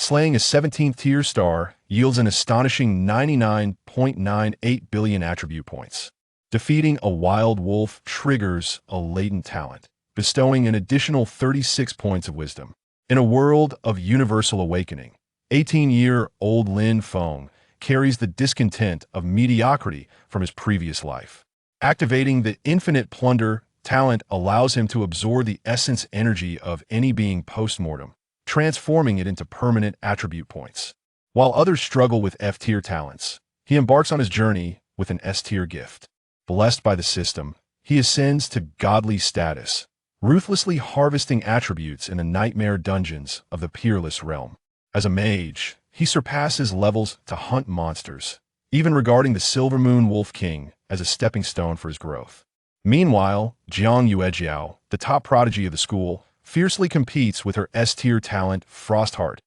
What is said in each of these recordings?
Slaying a 17th tier star yields an astonishing 99.98 billion attribute points. Defeating a wild wolf triggers a latent talent, bestowing an additional 36 points of wisdom. In a world of universal awakening, 18-year-old Lin Feng carries the discontent of mediocrity from his previous life. Activating the infinite Plunder talent allows him to absorb the essence energy of any being post-mortem, transforming it into permanent attribute points. While others struggle with F-tier talents, he embarks on his journey with an S-tier gift. Blessed by the system, he ascends to godly status, ruthlessly harvesting attributes in the nightmare dungeons of the peerless realm. As a mage, he surpasses levels to hunt monsters, even regarding the Silver Moon Wolf King as a stepping stone for his growth. Meanwhile, Jiang Yuejiao, the top prodigy of the school, fiercely competes with her S-tier talent, Frostheart,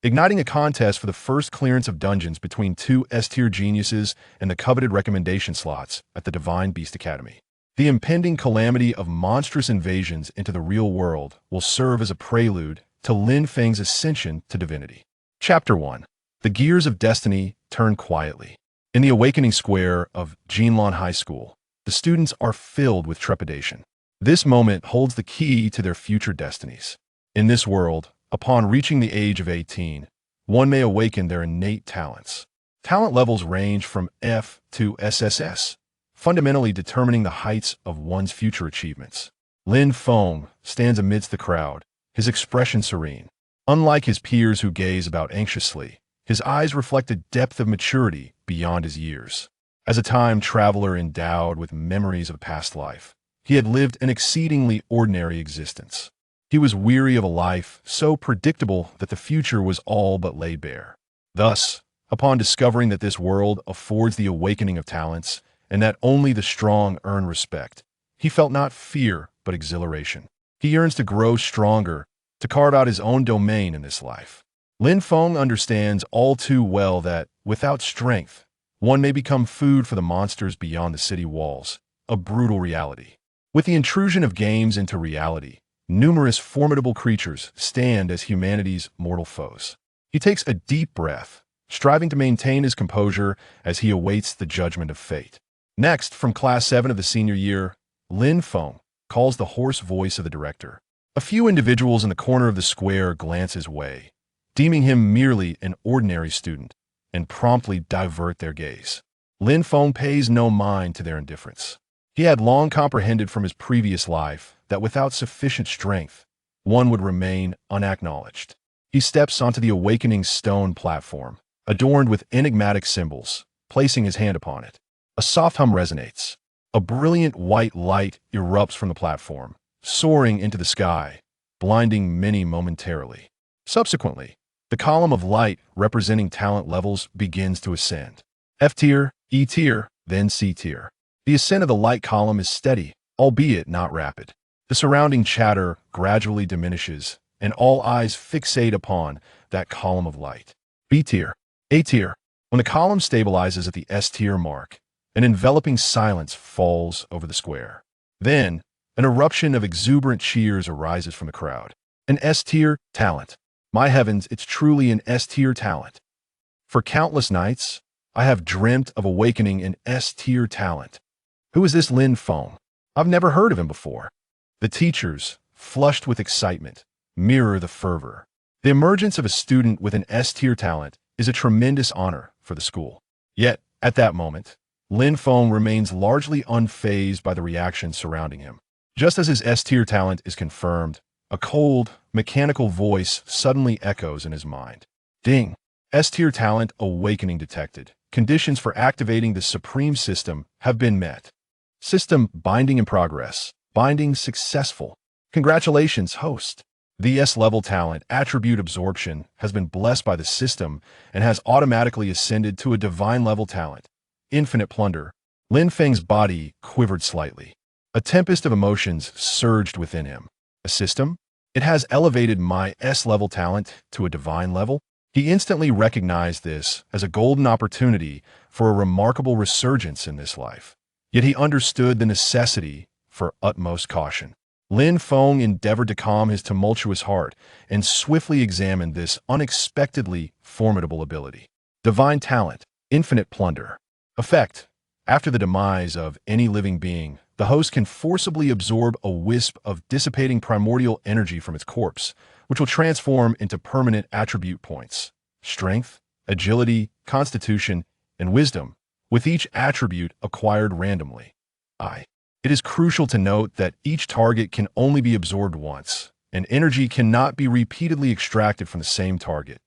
igniting a contest for the first clearance of dungeons between two S-tier geniuses and the coveted recommendation slots at the Divine Beast Academy. The impending calamity of monstrous invasions into the real world will serve as a prelude to Lin Feng's ascension to divinity. Chapter 1. The Gears of Destiny turn quietly. In the awakening square of Jinlan High School, the students are filled with trepidation. This moment holds the key to their future destinies. In this world, upon reaching the age of 18, one may awaken their innate talents. Talent levels range from F to SSS, fundamentally determining the heights of one's future achievements. Lin Feng stands amidst the crowd, his expression serene. Unlike his peers who gaze about anxiously, his eyes reflect a depth of maturity beyond his years. As a time traveler endowed with memories of a past life, he had lived an exceedingly ordinary existence. He was weary of a life so predictable that the future was all but laid bare. Thus, upon discovering that this world affords the awakening of talents, and that only the strong earn respect, he felt not fear but exhilaration. He yearns to grow stronger, to carve out his own domain in this life. Lin Feng understands all too well that, without strength, one may become food for the monsters beyond the city walls, a brutal reality. With the intrusion of games into reality, numerous formidable creatures stand as humanity's mortal foes. He takes a deep breath, striving to maintain his composure as he awaits the judgment of fate. Next, from Class 7 of the senior year, Lin Feng calls the hoarse voice of the director. A few individuals in the corner of the square glance his way, deeming him merely an ordinary student, and promptly divert their gaze. Lin Feng pays no mind to their indifference. He had long comprehended from his previous life that without sufficient strength, one would remain unacknowledged. He steps onto the awakening stone platform, adorned with enigmatic symbols, placing his hand upon it. A soft hum resonates. A brilliant white light erupts from the platform, soaring into the sky, blinding many momentarily. Subsequently, the column of light representing talent levels begins to ascend. F-tier, E-tier, then C-tier. The ascent of the light column is steady, albeit not rapid. The surrounding chatter gradually diminishes, and all eyes fixate upon that column of light. B-tier, A-tier. When the column stabilizes at the S-tier mark, an enveloping silence falls over the square. Then, an eruption of exuberant cheers arises from the crowd. An S-tier talent. My heavens, it's truly an S-tier talent. For countless nights, I have dreamt of awakening an S-tier talent. Who is this Lin Feng? I've never heard of him before. The teachers, flushed with excitement, mirror the fervor. The emergence of a student with an S-tier talent is a tremendous honor for the school. Yet, at that moment, Lin Feng remains largely unfazed by the reaction surrounding him. Just as his S-tier talent is confirmed, a cold, mechanical voice suddenly echoes in his mind. Ding! S-tier talent awakening detected. Conditions for activating the supreme system have been met. System binding in progress. Binding successful. Congratulations, host. The S-level talent attribute absorption has been blessed by the system and has automatically ascended to a divine level talent. Infinite Plunder. Lin Feng's body quivered slightly. A tempest of emotions surged within him. A system? It has elevated my S-level talent to a divine level? He instantly recognized this as a golden opportunity for a remarkable resurgence in this life. Yet he understood the necessity for utmost caution. Lin Feng endeavored to calm his tumultuous heart and swiftly examined this unexpectedly formidable ability. Divine Talent, Infinite Plunder. Effect. After the demise of any living being, the host can forcibly absorb a wisp of dissipating primordial energy from its corpse, which will transform into permanent attribute points. Strength, agility, constitution, and wisdom, with each attribute acquired randomly. It is crucial to note that each target can only be absorbed once, and energy cannot be repeatedly extracted from the same target.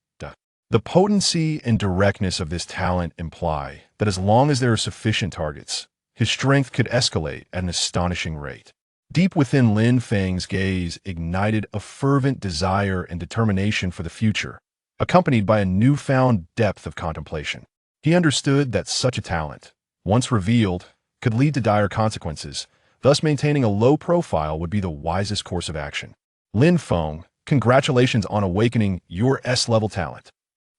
The potency and directness of this talent imply that as long as there are sufficient targets, his strength could escalate at an astonishing rate. Deep within Lin Feng's gaze ignited a fervent desire and determination for the future, accompanied by a newfound depth of contemplation. He understood that such a talent, once revealed, could lead to dire consequences, thus maintaining a low profile would be the wisest course of action. Lin Feng, congratulations on awakening your S-level talent.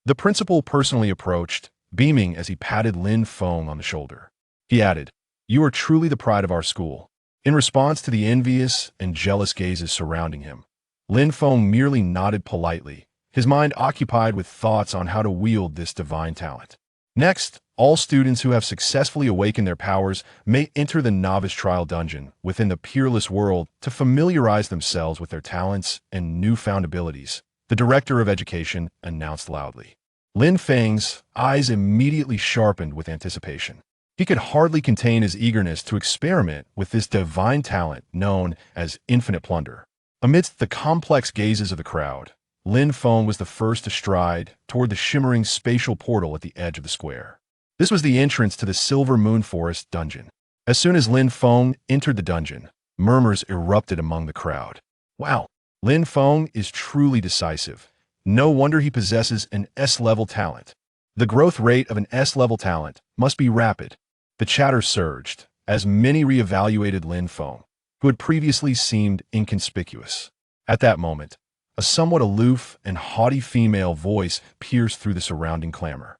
The principal personally approached, beaming as he patted Lin Feng on the shoulder. He added, "You are truly the pride of our school." In response to the envious and jealous gazes surrounding him, Lin Feng merely nodded politely, his mind occupied with thoughts on how to wield this divine talent. Next, all students who have successfully awakened their powers may enter the novice trial dungeon within the peerless world to familiarize themselves with their talents and newfound abilities, the director of education announced loudly. Lin Feng's eyes immediately sharpened with anticipation. He could hardly contain his eagerness to experiment with this divine talent known as Infinite Plunder. Amidst the complex gazes of the crowd, Lin Feng was the first to stride toward the shimmering spatial portal at the edge of the square. This was the entrance to the Silver Moon Forest dungeon. As soon as Lin Feng entered the dungeon, murmurs erupted among the crowd. Wow, Lin Feng is truly decisive. No wonder he possesses an S-level talent. The growth rate of an S-level talent must be rapid. The chatter surged as many reevaluated Lin Feng, who had previously seemed inconspicuous. At that moment, a somewhat aloof and haughty female voice pierced through the surrounding clamor.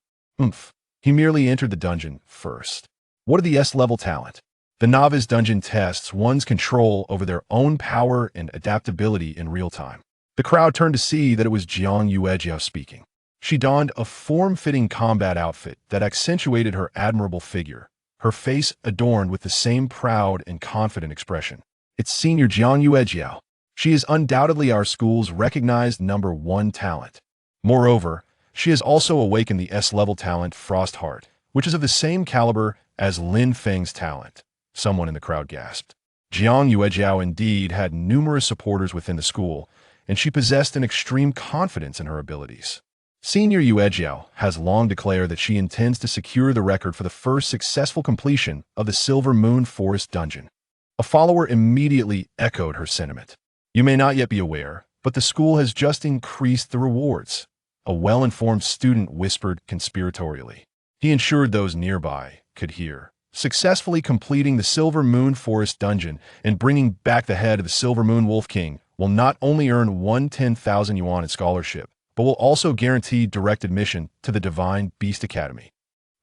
He merely entered the dungeon first. What are the S-level talent? The novice dungeon tests one's control over their own power and adaptability in real time. The crowd turned to see that it was Jiang Yuejiao speaking. She donned a form-fitting combat outfit that accentuated her admirable figure, her face adorned with the same proud and confident expression. It's Senior Jiang Yuejiao. She is undoubtedly our school's recognized #1 talent. Moreover, she has also awakened the S-level talent Frostheart, which is of the same caliber as Lin Feng's talent. Someone in the crowd gasped. Jiang Yuejiao indeed had numerous supporters within the school, and she possessed an extreme confidence in her abilities. Senior Yuejiao has long declared that she intends to secure the record for the first successful completion of the Silver Moon Forest dungeon. A follower immediately echoed her sentiment. You may not yet be aware, but the school has just increased the rewards. A well-informed student whispered conspiratorially. He ensured those nearby could hear. Successfully completing the Silver Moon Forest dungeon and bringing back the head of the Silver Moon Wolf King will not only earn 10,000 yuan in scholarship, but will also guarantee direct admission to the Divine Beast Academy.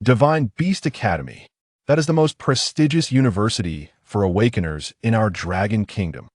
Divine Beast Academy. That is the most prestigious university for awakeners in our Dragon Kingdom.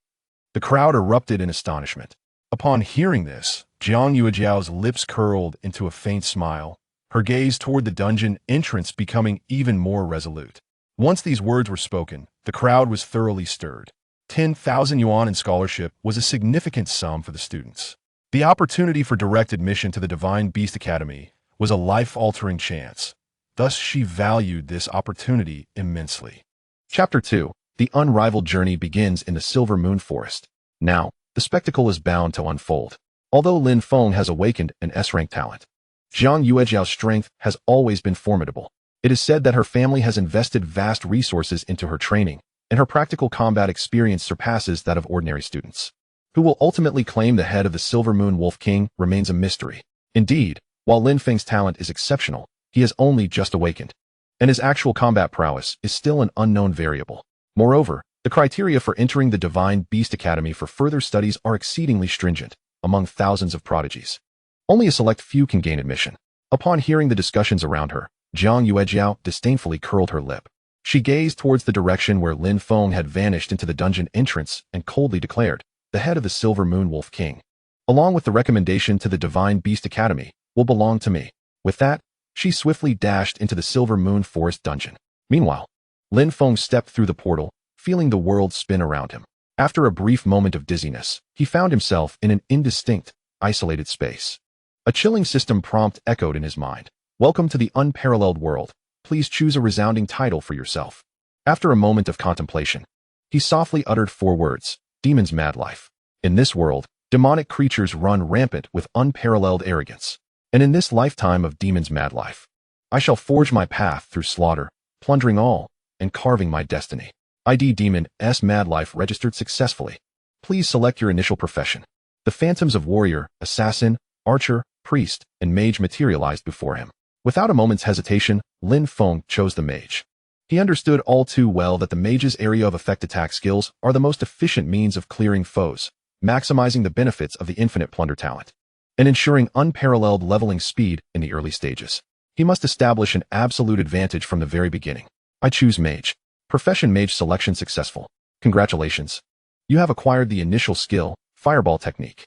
The crowd erupted in astonishment. Upon hearing this, Jiang Yuejiao's lips curled into a faint smile, her gaze toward the dungeon entrance becoming even more resolute. Once these words were spoken, the crowd was thoroughly stirred. 10,000 yuan in scholarship was a significant sum for the students. The opportunity for direct admission to the Divine Beast Academy was a life-altering chance. Thus, she valued this opportunity immensely. Chapter 2. The unrivaled journey begins in the Silver Moon Forest. Now, the spectacle is bound to unfold. Although Lin Feng has awakened an S-rank talent, Jiang Yuejiao's strength has always been formidable. It is said that her family has invested vast resources into her training, and her practical combat experience surpasses that of ordinary students. Who will ultimately claim the head of the Silver Moon Wolf King remains a mystery. Indeed, while Lin Feng's talent is exceptional, he has only just awakened, and his actual combat prowess is still an unknown variable. Moreover, the criteria for entering the Divine Beast Academy for further studies are exceedingly stringent, among thousands of prodigies. Only a select few can gain admission. Upon hearing the discussions around her, Jiang Yuejiao disdainfully curled her lip. She gazed towards the direction where Lin Feng had vanished into the dungeon entrance and coldly declared, "The head of the Silver Moon Wolf King, along with the recommendation to the Divine Beast Academy, will belong to me." With that, she swiftly dashed into the Silver Moon Forest dungeon. Meanwhile, Lin Feng stepped through the portal, feeling the world spin around him. After a brief moment of dizziness, he found himself in an indistinct, isolated space. A chilling system prompt echoed in his mind. "Welcome to the unparalleled world. Please choose a resounding title for yourself." After a moment of contemplation, he softly uttered 4 words, "Demon's Mad Life." In this world, demonic creatures run rampant with unparalleled arrogance. And in this lifetime of Demon's Mad Life, I shall forge my path through slaughter, plundering all, and carving my destiny. ID Demon's Mad Life registered successfully. Please select your initial profession. The phantoms of warrior, assassin, archer, priest, and mage materialized before him. Without a moment's hesitation, Lin Feng chose the mage. He understood all too well that the mage's area of effect attack skills are the most efficient means of clearing foes, maximizing the benefits of the infinite plunder talent, and ensuring unparalleled leveling speed in the early stages. He must establish an absolute advantage from the very beginning. I choose mage. Profession mage selection successful. Congratulations. You have acquired the initial skill, Fireball Technique.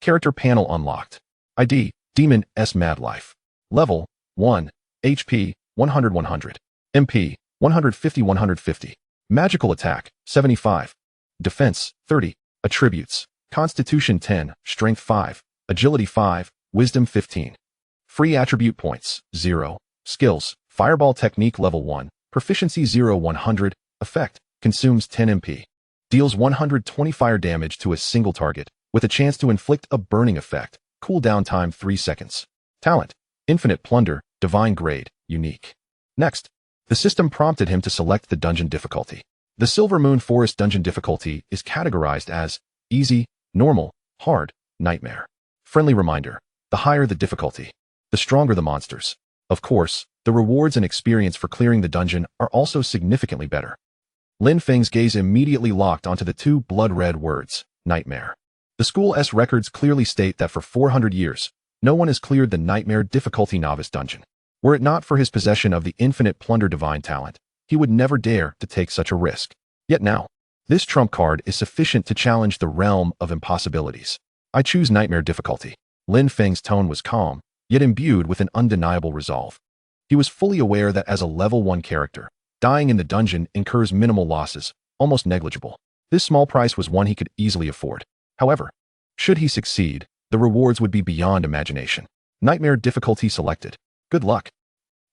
Character panel unlocked. ID, Demon's Mad Life. Level, 1. HP, 100-100. MP, 150-150. Magical attack, 75. Defense, 30. Attributes, Constitution 10, Strength 5, Agility 5, Wisdom 15. Free attribute points, 0. Skills, Fireball Technique Level 1, Proficiency 0-100, Effect, consumes 10 MP. Deals 120 fire damage to a single target, with a chance to inflict a burning effect. Cooldown time 3 seconds. Talent, Infinite Plunder, Divine Grade, Unique. Next, the system prompted him to select the dungeon difficulty. The Silver Moon Forest dungeon difficulty is categorized as easy, normal, hard, nightmare. Friendly reminder, the higher the difficulty, the stronger the monsters. Of course, the rewards and experience for clearing the dungeon are also significantly better. Lin Feng's gaze immediately locked onto the 2 blood-red words, nightmare. The school's records clearly state that for 400 years, no one has cleared the nightmare difficulty novice dungeon. Were it not for his possession of the infinite plunder divine talent, he would never dare to take such a risk. Yet now, this trump card is sufficient to challenge the realm of impossibilities. I choose nightmare difficulty. Lin Feng's tone was calm, yet imbued with an undeniable resolve. He was fully aware that as a level 1 character, dying in the dungeon incurs minimal losses, almost negligible. This small price was one he could easily afford. However, should he succeed, the rewards would be beyond imagination. Nightmare difficulty selected. Good luck.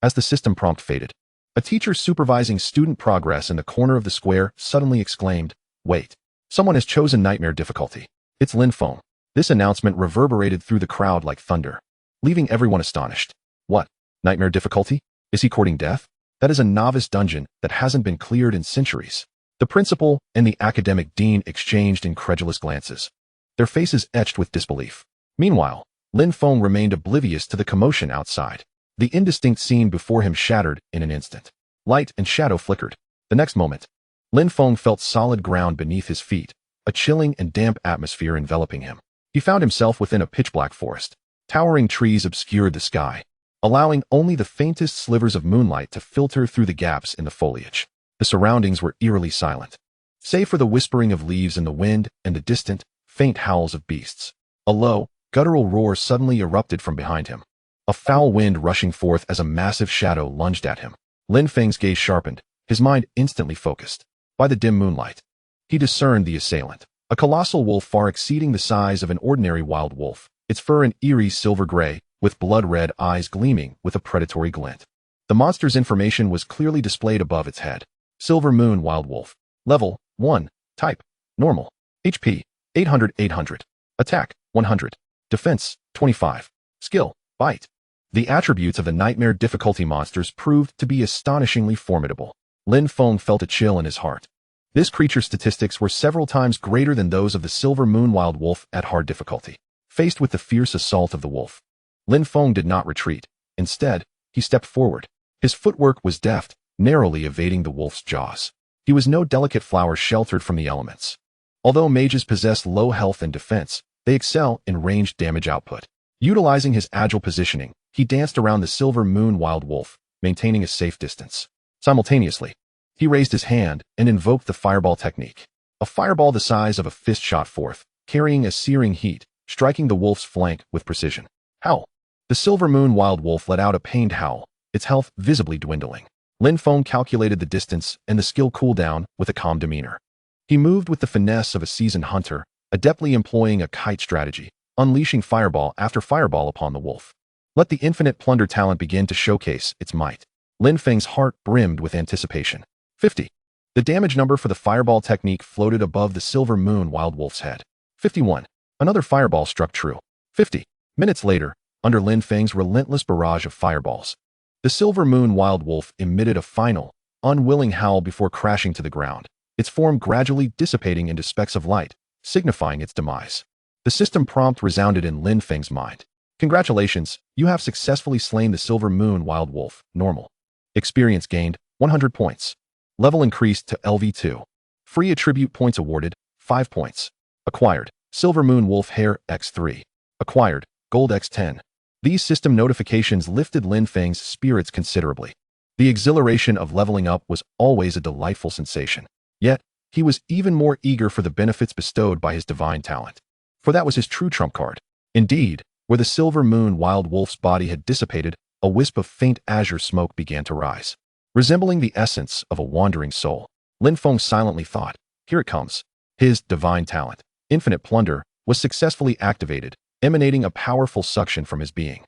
As the system prompt faded, a teacher supervising student progress in the corner of the square suddenly exclaimed, "Wait, someone has chosen nightmare difficulty. It's Lin Feng." This announcement reverberated through the crowd like thunder, leaving everyone astonished. What? Nightmare difficulty? Is he courting death? That is a novice dungeon that hasn't been cleared in centuries. The principal and the academic dean exchanged incredulous glances, their faces etched with disbelief. Meanwhile, Lin Feng remained oblivious to the commotion outside. The indistinct scene before him shattered in an instant. Light and shadow flickered. The next moment, Lin Feng felt solid ground beneath his feet, a chilling and damp atmosphere enveloping him. He found himself within a pitch-black forest. Towering trees obscured the sky, allowing only the faintest slivers of moonlight to filter through the gaps in the foliage. The surroundings were eerily silent, save for the whispering of leaves in the wind and the distant, faint howls of beasts. A low, guttural roar suddenly erupted from behind him, a foul wind rushing forth as a massive shadow lunged at him. Lin Feng's gaze sharpened, his mind instantly focused. By the dim moonlight, he discerned the assailant, a colossal wolf far exceeding the size of an ordinary wild wolf, its fur an eerie silver gray, with blood-red eyes gleaming with a predatory glint. The monster's information was clearly displayed above its head. Silver Moon Wild Wolf. Level, 1. Type, Normal. HP, 800-800. Attack, 100. Defense, 25. Skill, Bite. The attributes of the nightmare difficulty monsters proved to be astonishingly formidable. Lin Feng felt a chill in his heart. This creature's statistics were several times greater than those of the Silver Moon Wild Wolf at hard difficulty. Faced with the fierce assault of the wolf, Lin Feng did not retreat. Instead, he stepped forward. His footwork was deft, narrowly evading the wolf's jaws. He was no delicate flower sheltered from the elements. Although mages possess low health and defense, they excel in ranged damage output. Utilizing his agile positioning, he danced around the Silver Moon Wild Wolf, maintaining a safe distance. Simultaneously, He raised his hand and invoked the fireball technique. A fireball the size of a fist shot forth, carrying a searing heat, striking the wolf's flank with precision. Howl! The silver moon wild wolf let out a pained howl, its health visibly dwindling. Lin Feng calculated the distance and the skill cooldown with a calm demeanor. He moved with the finesse of a seasoned hunter, adeptly employing a kite strategy, unleashing fireball after fireball upon the wolf. Let the infinite plunder talent begin to showcase its might. Lin Feng's heart brimmed with anticipation. 50. The damage number for the fireball technique floated above the silver moon wild wolf's head. 51. Another fireball struck true. 50. Minutes later, under Lin Feng's relentless barrage of fireballs, the silver moon wild wolf emitted a final, unwilling howl before crashing to the ground, its form gradually dissipating into specks of light, signifying its demise. The system prompt resounded in Lin Feng's mind. Congratulations, you have successfully slain the silver moon wild wolf. Normal. Experience gained, 100 points. Level increased to LV2. Free attribute points awarded, 5 points. Acquired, silver moon wolf hair X3. Acquired, gold X10. These system notifications lifted Lin Feng's spirits considerably. The exhilaration of leveling up was always a delightful sensation. Yet, he was even more eager for the benefits bestowed by his divine talent. For that was his true trump card. Indeed, where the silver moon wild wolf's body had dissipated, a wisp of faint azure smoke began to rise. Resembling the essence of a wandering soul, Lin Feng silently thought, here it comes. His divine talent, infinite plunder, was successfully activated, emanating a powerful suction from his being.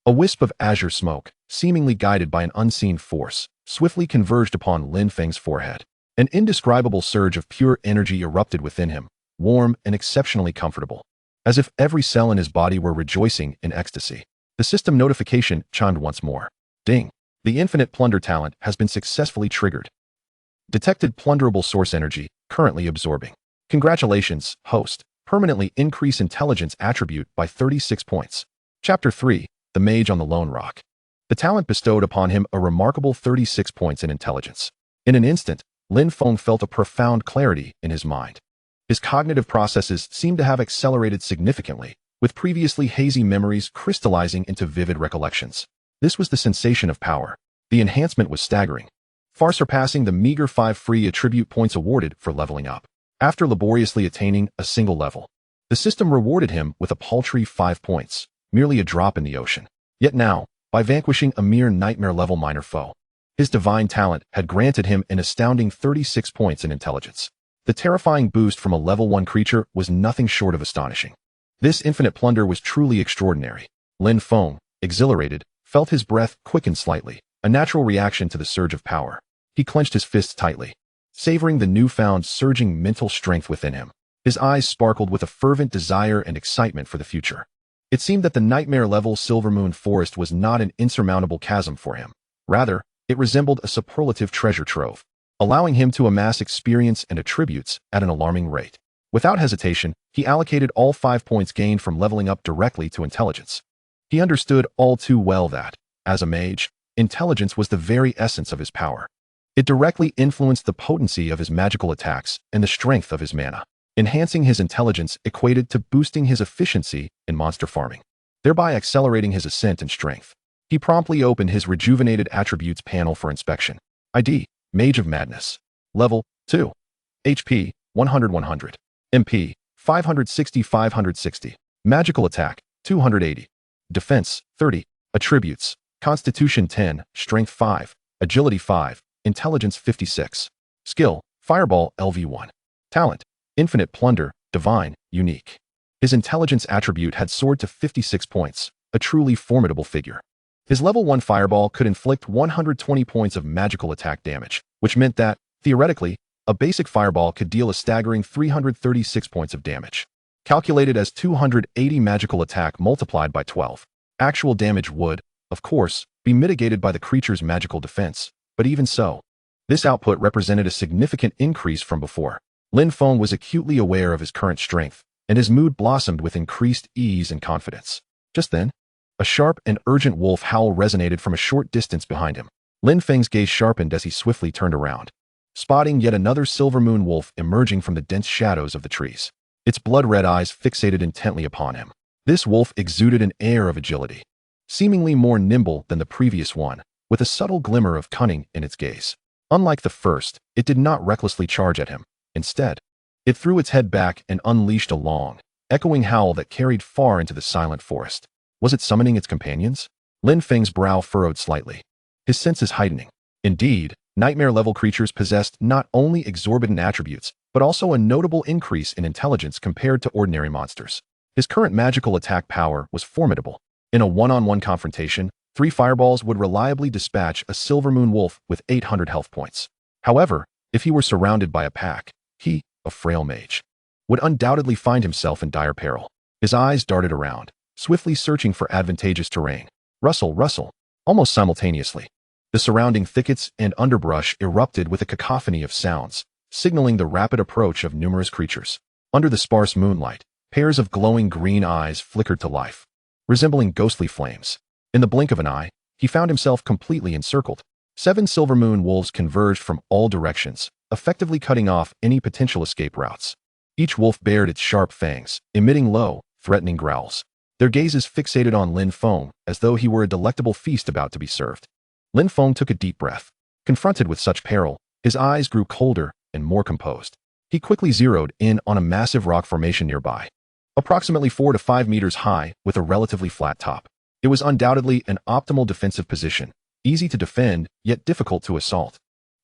A wisp of azure smoke, seemingly guided by an unseen force, swiftly converged upon Lin Feng's forehead. An indescribable surge of pure energy erupted within him, warm and exceptionally comfortable. As if every cell in his body were rejoicing in ecstasy. The system notification chimed once more. Ding! The infinite plunder talent has been successfully triggered. Detected plunderable source energy, currently absorbing. Congratulations, host. Permanently increase intelligence attribute by 36 points. Chapter 3, The Mage on the Lone Rock. The talent bestowed upon him a remarkable 36 points in intelligence. In an instant, Lin Feng felt a profound clarity in his mind. His cognitive processes seemed to have accelerated significantly, with previously hazy memories crystallizing into vivid recollections. This was the sensation of power. The enhancement was staggering, far surpassing the meager 5 free attribute points awarded for leveling up. After laboriously attaining a single level, the system rewarded him with a paltry 5 points, merely a drop in the ocean. Yet now, by vanquishing a mere nightmare-level minor foe, his divine talent had granted him an astounding 36 points in intelligence. The terrifying boost from a level 1 creature was nothing short of astonishing. This infinite plunder was truly extraordinary. Lin Feng, exhilarated, felt his breath quicken slightly, a natural reaction to the surge of power. He clenched his fists tightly, savoring the newfound surging mental strength within him. His eyes sparkled with a fervent desire and excitement for the future. It seemed that the nightmare-level Silver Moon Forest was not an insurmountable chasm for him. Rather, it resembled a superlative treasure trove, allowing him to amass experience and attributes at an alarming rate. Without hesitation, he allocated all 5 points gained from leveling up directly to intelligence. He understood all too well that, as a mage, intelligence was the very essence of his power. It directly influenced the potency of his magical attacks and the strength of his mana. Enhancing his intelligence equated to boosting his efficiency in monster farming, thereby accelerating his ascent in strength. He promptly opened his rejuvenated attributes panel for inspection. ID, Mage of Madness. Level 2. HP, 100-100. MP, 560-560. Magical attack, 280. Defense, 30. Attributes, Constitution 10, Strength 5, Agility 5, Intelligence 56. Skill, Fireball LV1. Talent, Infinite Plunder, Divine, Unique. His intelligence attribute had soared to 56 points, a truly formidable figure. His level 1 Fireball could inflict 120 points of magical attack damage, which meant that, theoretically, a basic Fireball could deal a staggering 336 points of damage. Calculated as 280 magical attack multiplied by 12. Actual damage would, of course, be mitigated by the creature's magical defense, but even so, this output represented a significant increase from before. Lin Feng was acutely aware of his current strength, and his mood blossomed with increased ease and confidence. Just then, a sharp and urgent wolf howl resonated from a short distance behind him. Lin Feng's gaze sharpened as he swiftly turned around, spotting yet another silver moon wolf emerging from the dense shadows of the trees. Its blood-red eyes fixated intently upon him. This wolf exuded an air of agility, seemingly more nimble than the previous one, with a subtle glimmer of cunning in its gaze. Unlike the first, it did not recklessly charge at him. Instead, it threw its head back and unleashed a long, echoing howl that carried far into the silent forest. Was it summoning its companions? Lin Feng's brow furrowed slightly, his senses heightening. Indeed, nightmare-level creatures possessed not only exorbitant attributes, but also a notable increase in intelligence compared to ordinary monsters. His current magical attack power was formidable. In a one-on-one confrontation, 3 fireballs would reliably dispatch a silver moon wolf with 800 health points. However, if he were surrounded by a pack, he, a frail mage, would undoubtedly find himself in dire peril. His eyes darted around, swiftly searching for advantageous terrain. Rustle, rustle. Almost simultaneously, the surrounding thickets and underbrush erupted with a cacophony of sounds, signaling the rapid approach of numerous creatures. Under the sparse moonlight, pairs of glowing green eyes flickered to life, resembling ghostly flames. In the blink of an eye, he found himself completely encircled. 7 silver moon wolves converged from all directions, effectively cutting off any potential escape routes. Each wolf bared its sharp fangs, emitting low, threatening growls. Their gazes fixated on Lin Feng as though he were a delectable feast about to be served. Lin Feng took a deep breath. Confronted with such peril, his eyes grew colder and more composed. He quickly zeroed in on a massive rock formation nearby, approximately 4 to 5 meters high with a relatively flat top. It was undoubtedly an optimal defensive position, easy to defend yet difficult to assault,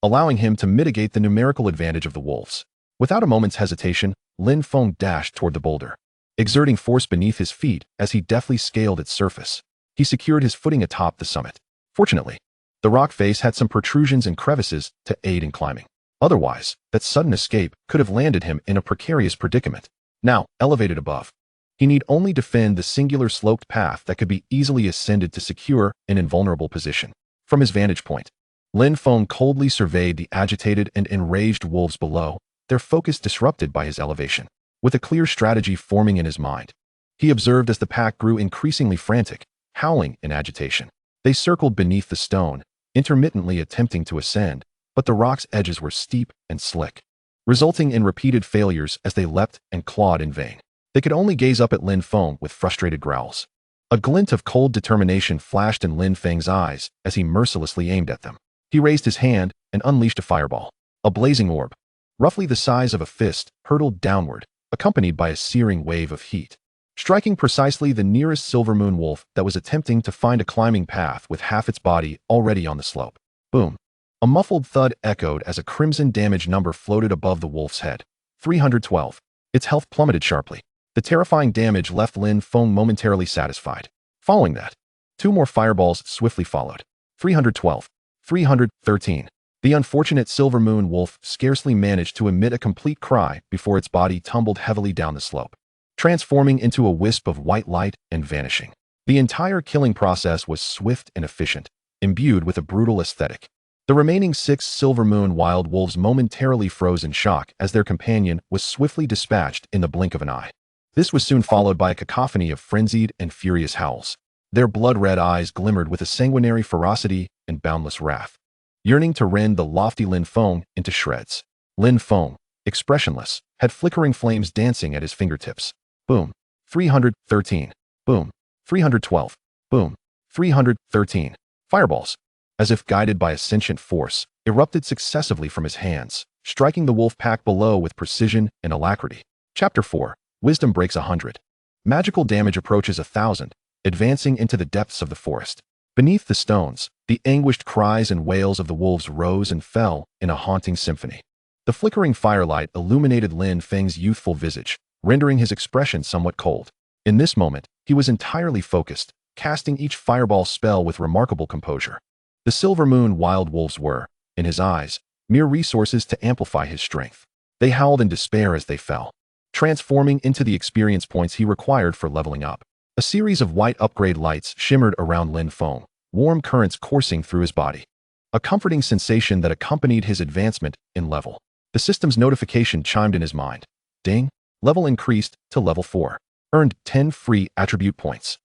allowing him to mitigate the numerical advantage of the wolves. Without a moment's hesitation, Lin Feng dashed toward the boulder, exerting force beneath his feet as he deftly scaled its surface. He secured his footing atop the summit. Fortunately, the rock face had some protrusions and crevices to aid in climbing. Otherwise, that sudden escape could have landed him in a precarious predicament. Now, elevated above, he need only defend the singular sloped path that could be easily ascended to secure an invulnerable position. From his vantage point, Lin Feng coldly surveyed the agitated and enraged wolves below, their focus disrupted by his elevation. With a clear strategy forming in his mind, he observed as the pack grew increasingly frantic, howling in agitation. They circled beneath the stone, intermittently attempting to ascend, but the rock's edges were steep and slick, resulting in repeated failures as they leapt and clawed in vain. They could only gaze up at Lin Feng with frustrated growls. A glint of cold determination flashed in Lin Feng's eyes as he mercilessly aimed at them. He raised his hand and unleashed a fireball. A blazing orb, roughly the size of a fist, hurtled downward, accompanied by a searing wave of heat, striking precisely the nearest silver moon wolf that was attempting to find a climbing path with half its body already on the slope. Boom. A muffled thud echoed as a crimson damage number floated above the wolf's head. 312. Its health plummeted sharply. The terrifying damage left Lin Feng momentarily satisfied. Following that, 2 more fireballs swiftly followed. 312. 313. The unfortunate silver moon wolf scarcely managed to emit a complete cry before its body tumbled heavily down the slope, transforming into a wisp of white light and vanishing. The entire killing process was swift and efficient, imbued with a brutal aesthetic. The remaining 6 silver moon wild wolves momentarily froze in shock as their companion was swiftly dispatched in the blink of an eye. This was soon followed by a cacophony of frenzied and furious howls. Their blood-red eyes glimmered with a sanguinary ferocity and boundless wrath, yearning to rend the lofty Lin Feng into shreds. Lin Feng, expressionless, had flickering flames dancing at his fingertips. Boom. 313. Boom. 312. Boom. 313. Fireballs, as if guided by a sentient force, erupted successively from his hands, striking the wolf pack below with precision and alacrity. Chapter 4. Wisdom breaks 100. Magical damage approaches 1,000, advancing into the depths of the forest. Beneath the stones, the anguished cries and wails of the wolves rose and fell in a haunting symphony. The flickering firelight illuminated Lin Feng's youthful visage, rendering his expression somewhat cold. In this moment, he was entirely focused, casting each fireball spell with remarkable composure. The silver moon wild wolves were, in his eyes, mere resources to amplify his strength. They howled in despair as they fell, transforming into the experience points he required for leveling up. A series of white upgrade lights shimmered around Lin Feng, warm currents coursing through his body, a comforting sensation that accompanied his advancement in level. The system's notification chimed in his mind. Ding! Level increased to level 4. Earned 10 free attribute points.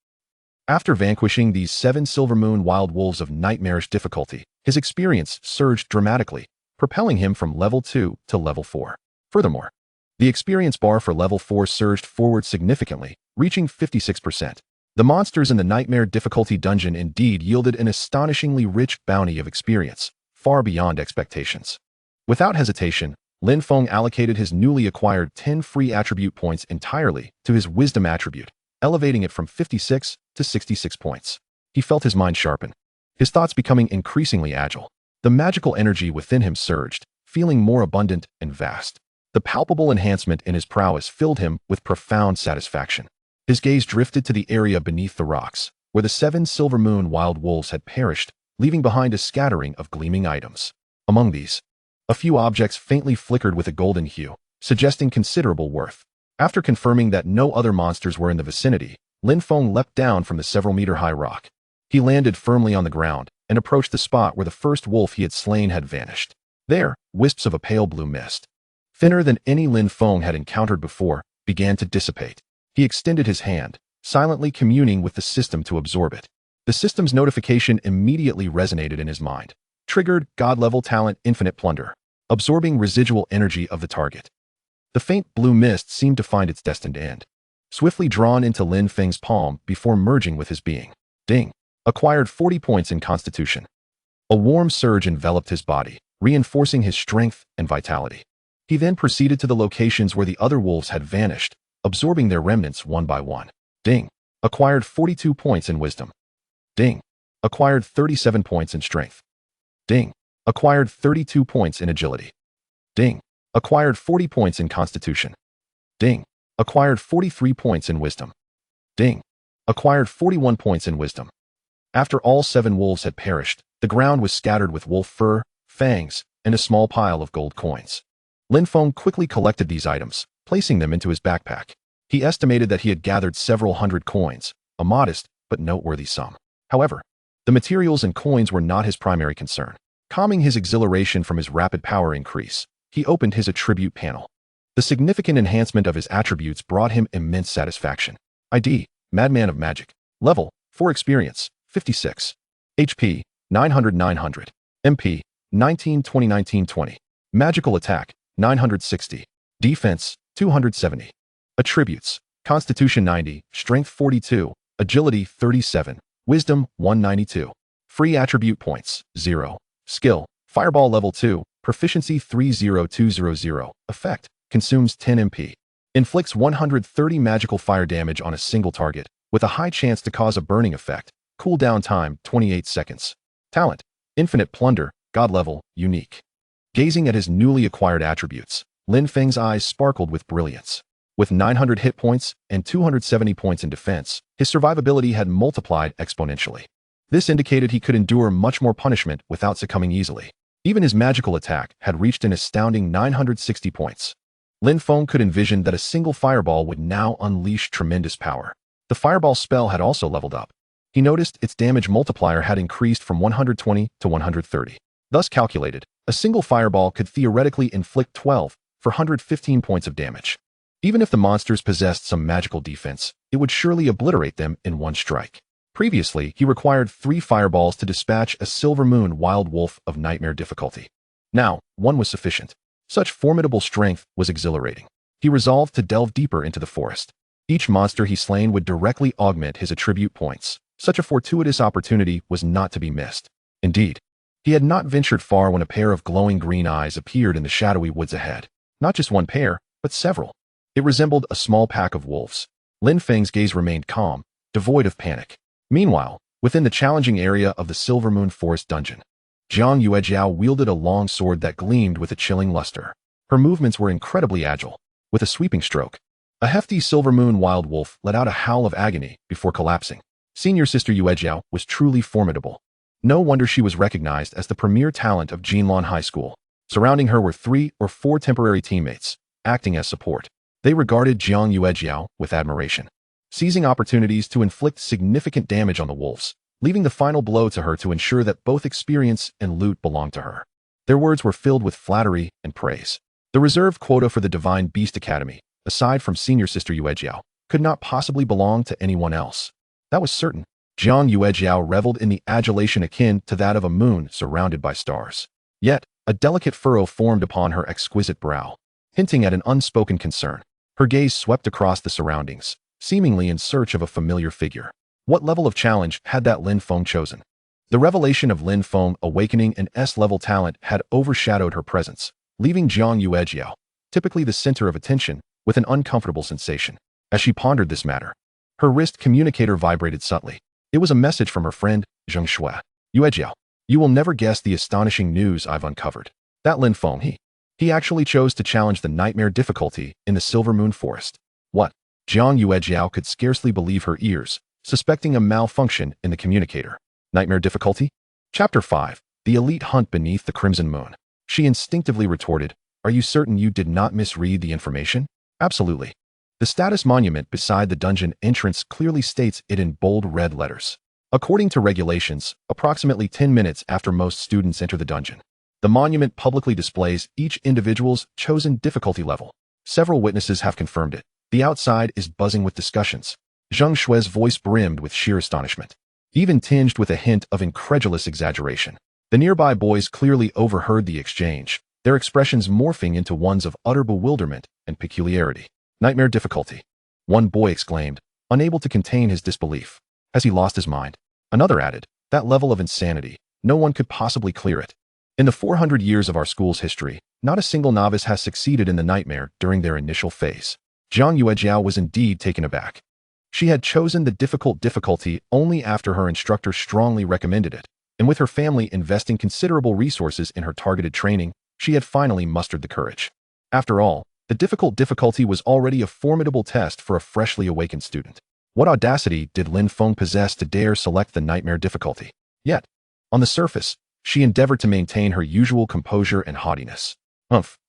After vanquishing these 7 silver moon wild wolves of nightmarish difficulty, his experience surged dramatically, propelling him from level 2 to level 4. Furthermore, the experience bar for level 4 surged forward significantly, reaching 56%. The monsters in the nightmare difficulty dungeon indeed yielded an astonishingly rich bounty of experience, far beyond expectations. Without hesitation, Lin Feng allocated his newly acquired 10 free attribute points entirely to his wisdom attribute, elevating it from 56 to 66 points. He felt his mind sharpen, his thoughts becoming increasingly agile. The magical energy within him surged, feeling more abundant and vast. The palpable enhancement in his prowess filled him with profound satisfaction. His gaze drifted to the area beneath the rocks, where the 7 silver moon wild wolves had perished, leaving behind a scattering of gleaming items. Among these, a few objects faintly flickered with a golden hue, suggesting considerable worth. After confirming that no other monsters were in the vicinity, Lin Feng leapt down from the several-meter-high rock. He landed firmly on the ground and approached the spot where the first wolf he had slain had vanished. There, wisps of a pale blue mist, thinner than any Lin Feng had encountered before, began to dissipate. He extended his hand, silently communing with the system to absorb it. The system's notification immediately resonated in his mind. Triggered God-level talent infinite plunder, absorbing residual energy of the target. The faint blue mist seemed to find its destined end, swiftly drawn into Lin Feng's palm before merging with his being. Ding. Acquired 40 points in constitution. A warm surge enveloped his body, reinforcing his strength and vitality. He then proceeded to the locations where the other wolves had vanished, absorbing their remnants one by one. Ding. Acquired 42 points in wisdom. Ding. Acquired 37 points in strength. Ding. Acquired 32 points in agility. Ding. Acquired 40 points in constitution. Ding. Acquired 43 points in wisdom. Ding. Acquired 41 points in wisdom. After all 7 wolves had perished, the ground was scattered with wolf fur, fangs, and a small pile of gold coins. Lin Feng quickly collected these items, placing them into his backpack. He estimated that he had gathered several hundred coins, a modest but noteworthy sum. However, the materials and coins were not his primary concern. Calming his exhilaration from his rapid power increase, he opened his attribute panel. The significant enhancement of his attributes brought him immense satisfaction. ID, Madman of Magic. Level, 4 experience, 56. HP, 900-900. MP, 19-20-19-20. Magical attack, 960. Defense, 270. Attributes, Constitution 90, Strength 42, Agility 37, Wisdom 192. Free attribute points, 0. Skill, Fireball Level 2, Proficiency 30200. Effect, consumes 10 MP. Inflicts 130 magical fire damage on a single target, with a high chance to cause a burning effect. Cooldown time, 28 seconds. Talent, Infinite Plunder, God Level, Unique. Gazing at his newly acquired attributes, Lin Feng's eyes sparkled with brilliance. With 900 hit points and 270 points in defense, his survivability had multiplied exponentially. This indicated he could endure much more punishment without succumbing easily. Even his magical attack had reached an astounding 960 points. Lin Feng could envision that a single fireball would now unleash tremendous power. The fireball spell had also leveled up. He noticed its damage multiplier had increased from 120 to 130. Thus calculated, a single fireball could theoretically inflict 12 for 115 points of damage. Even if the monsters possessed some magical defense, it would surely obliterate them in one strike. Previously, he required 3 fireballs to dispatch a silver moon wild wolf of nightmare difficulty. Now, 1 was sufficient. Such formidable strength was exhilarating. He resolved to delve deeper into the forest. Each monster he slain would directly augment his attribute points. Such a fortuitous opportunity was not to be missed. Indeed, he had not ventured far when a pair of glowing green eyes appeared in the shadowy woods ahead. Not just one pair, but several. It resembled a small pack of wolves. Lin Feng's gaze remained calm, devoid of panic. Meanwhile, within the challenging area of the Silver Moon Forest dungeon, Jiang Yuejiao wielded a long sword that gleamed with a chilling luster. Her movements were incredibly agile. With a sweeping stroke, a hefty Silver Moon wild wolf let out a howl of agony before collapsing. Senior Sister Yuejiao was truly formidable. No wonder she was recognized as the premier talent of Jinlan High School. Surrounding her were 3 or 4 temporary teammates, acting as support. They regarded Jiang Yuejiao with admiration, seizing opportunities to inflict significant damage on the wolves, leaving the final blow to her to ensure that both experience and loot belonged to her. Their words were filled with flattery and praise. The reserved quota for the Divine Beast Academy, aside from Senior Sister Yuejiao, could not possibly belong to anyone else. That was certain. Jiang Yuejiao reveled in the adulation akin to that of a moon surrounded by stars. Yet, a delicate furrow formed upon her exquisite brow, hinting at an unspoken concern. Her gaze swept across the surroundings, seemingly in search of a familiar figure. What level of challenge had that Lin Feng chosen? The revelation of Lin Feng awakening an S-level talent had overshadowed her presence, leaving Jiang Yuejiao, typically the center of attention, with an uncomfortable sensation. As she pondered this matter, her wrist communicator vibrated subtly. It was a message from her friend, Zheng Shui. Yuejiao, you will never guess the astonishing news I've uncovered. That Lin Feng, he actually chose to challenge the nightmare difficulty in the Silver Moon Forest. What? Jiang Yuejiao could scarcely believe her ears, suspecting a malfunction in the communicator. Nightmare difficulty? Chapter 5. The Elite Hunt Beneath the Crimson Moon. She instinctively retorted, are you certain you did not misread the information? Absolutely. The status monument beside the dungeon entrance clearly states it in bold red letters. According to regulations, approximately 10 minutes after most students enter the dungeon, the monument publicly displays each individual's chosen difficulty level. Several witnesses have confirmed it. The outside is buzzing with discussions. Zheng Shui's voice brimmed with sheer astonishment, even tinged with a hint of incredulous exaggeration. The nearby boys clearly overheard the exchange, their expressions morphing into ones of utter bewilderment and peculiarity. Nightmare difficulty. One boy exclaimed, unable to contain his disbelief. Has he lost his mind? Another added, that level of insanity, no one could possibly clear it. In the 400 years of our school's history, not a single novice has succeeded in the nightmare during their initial phase. Jiang Yuejiao was indeed taken aback. She had chosen the difficult difficulty only after her instructor strongly recommended it, and with her family investing considerable resources in her targeted training, she had finally mustered the courage. After all, the difficult difficulty was already a formidable test for a freshly awakened student. What audacity did Lin Feng possess to dare select the nightmare difficulty? Yet, on the surface, she endeavored to maintain her usual composure and haughtiness.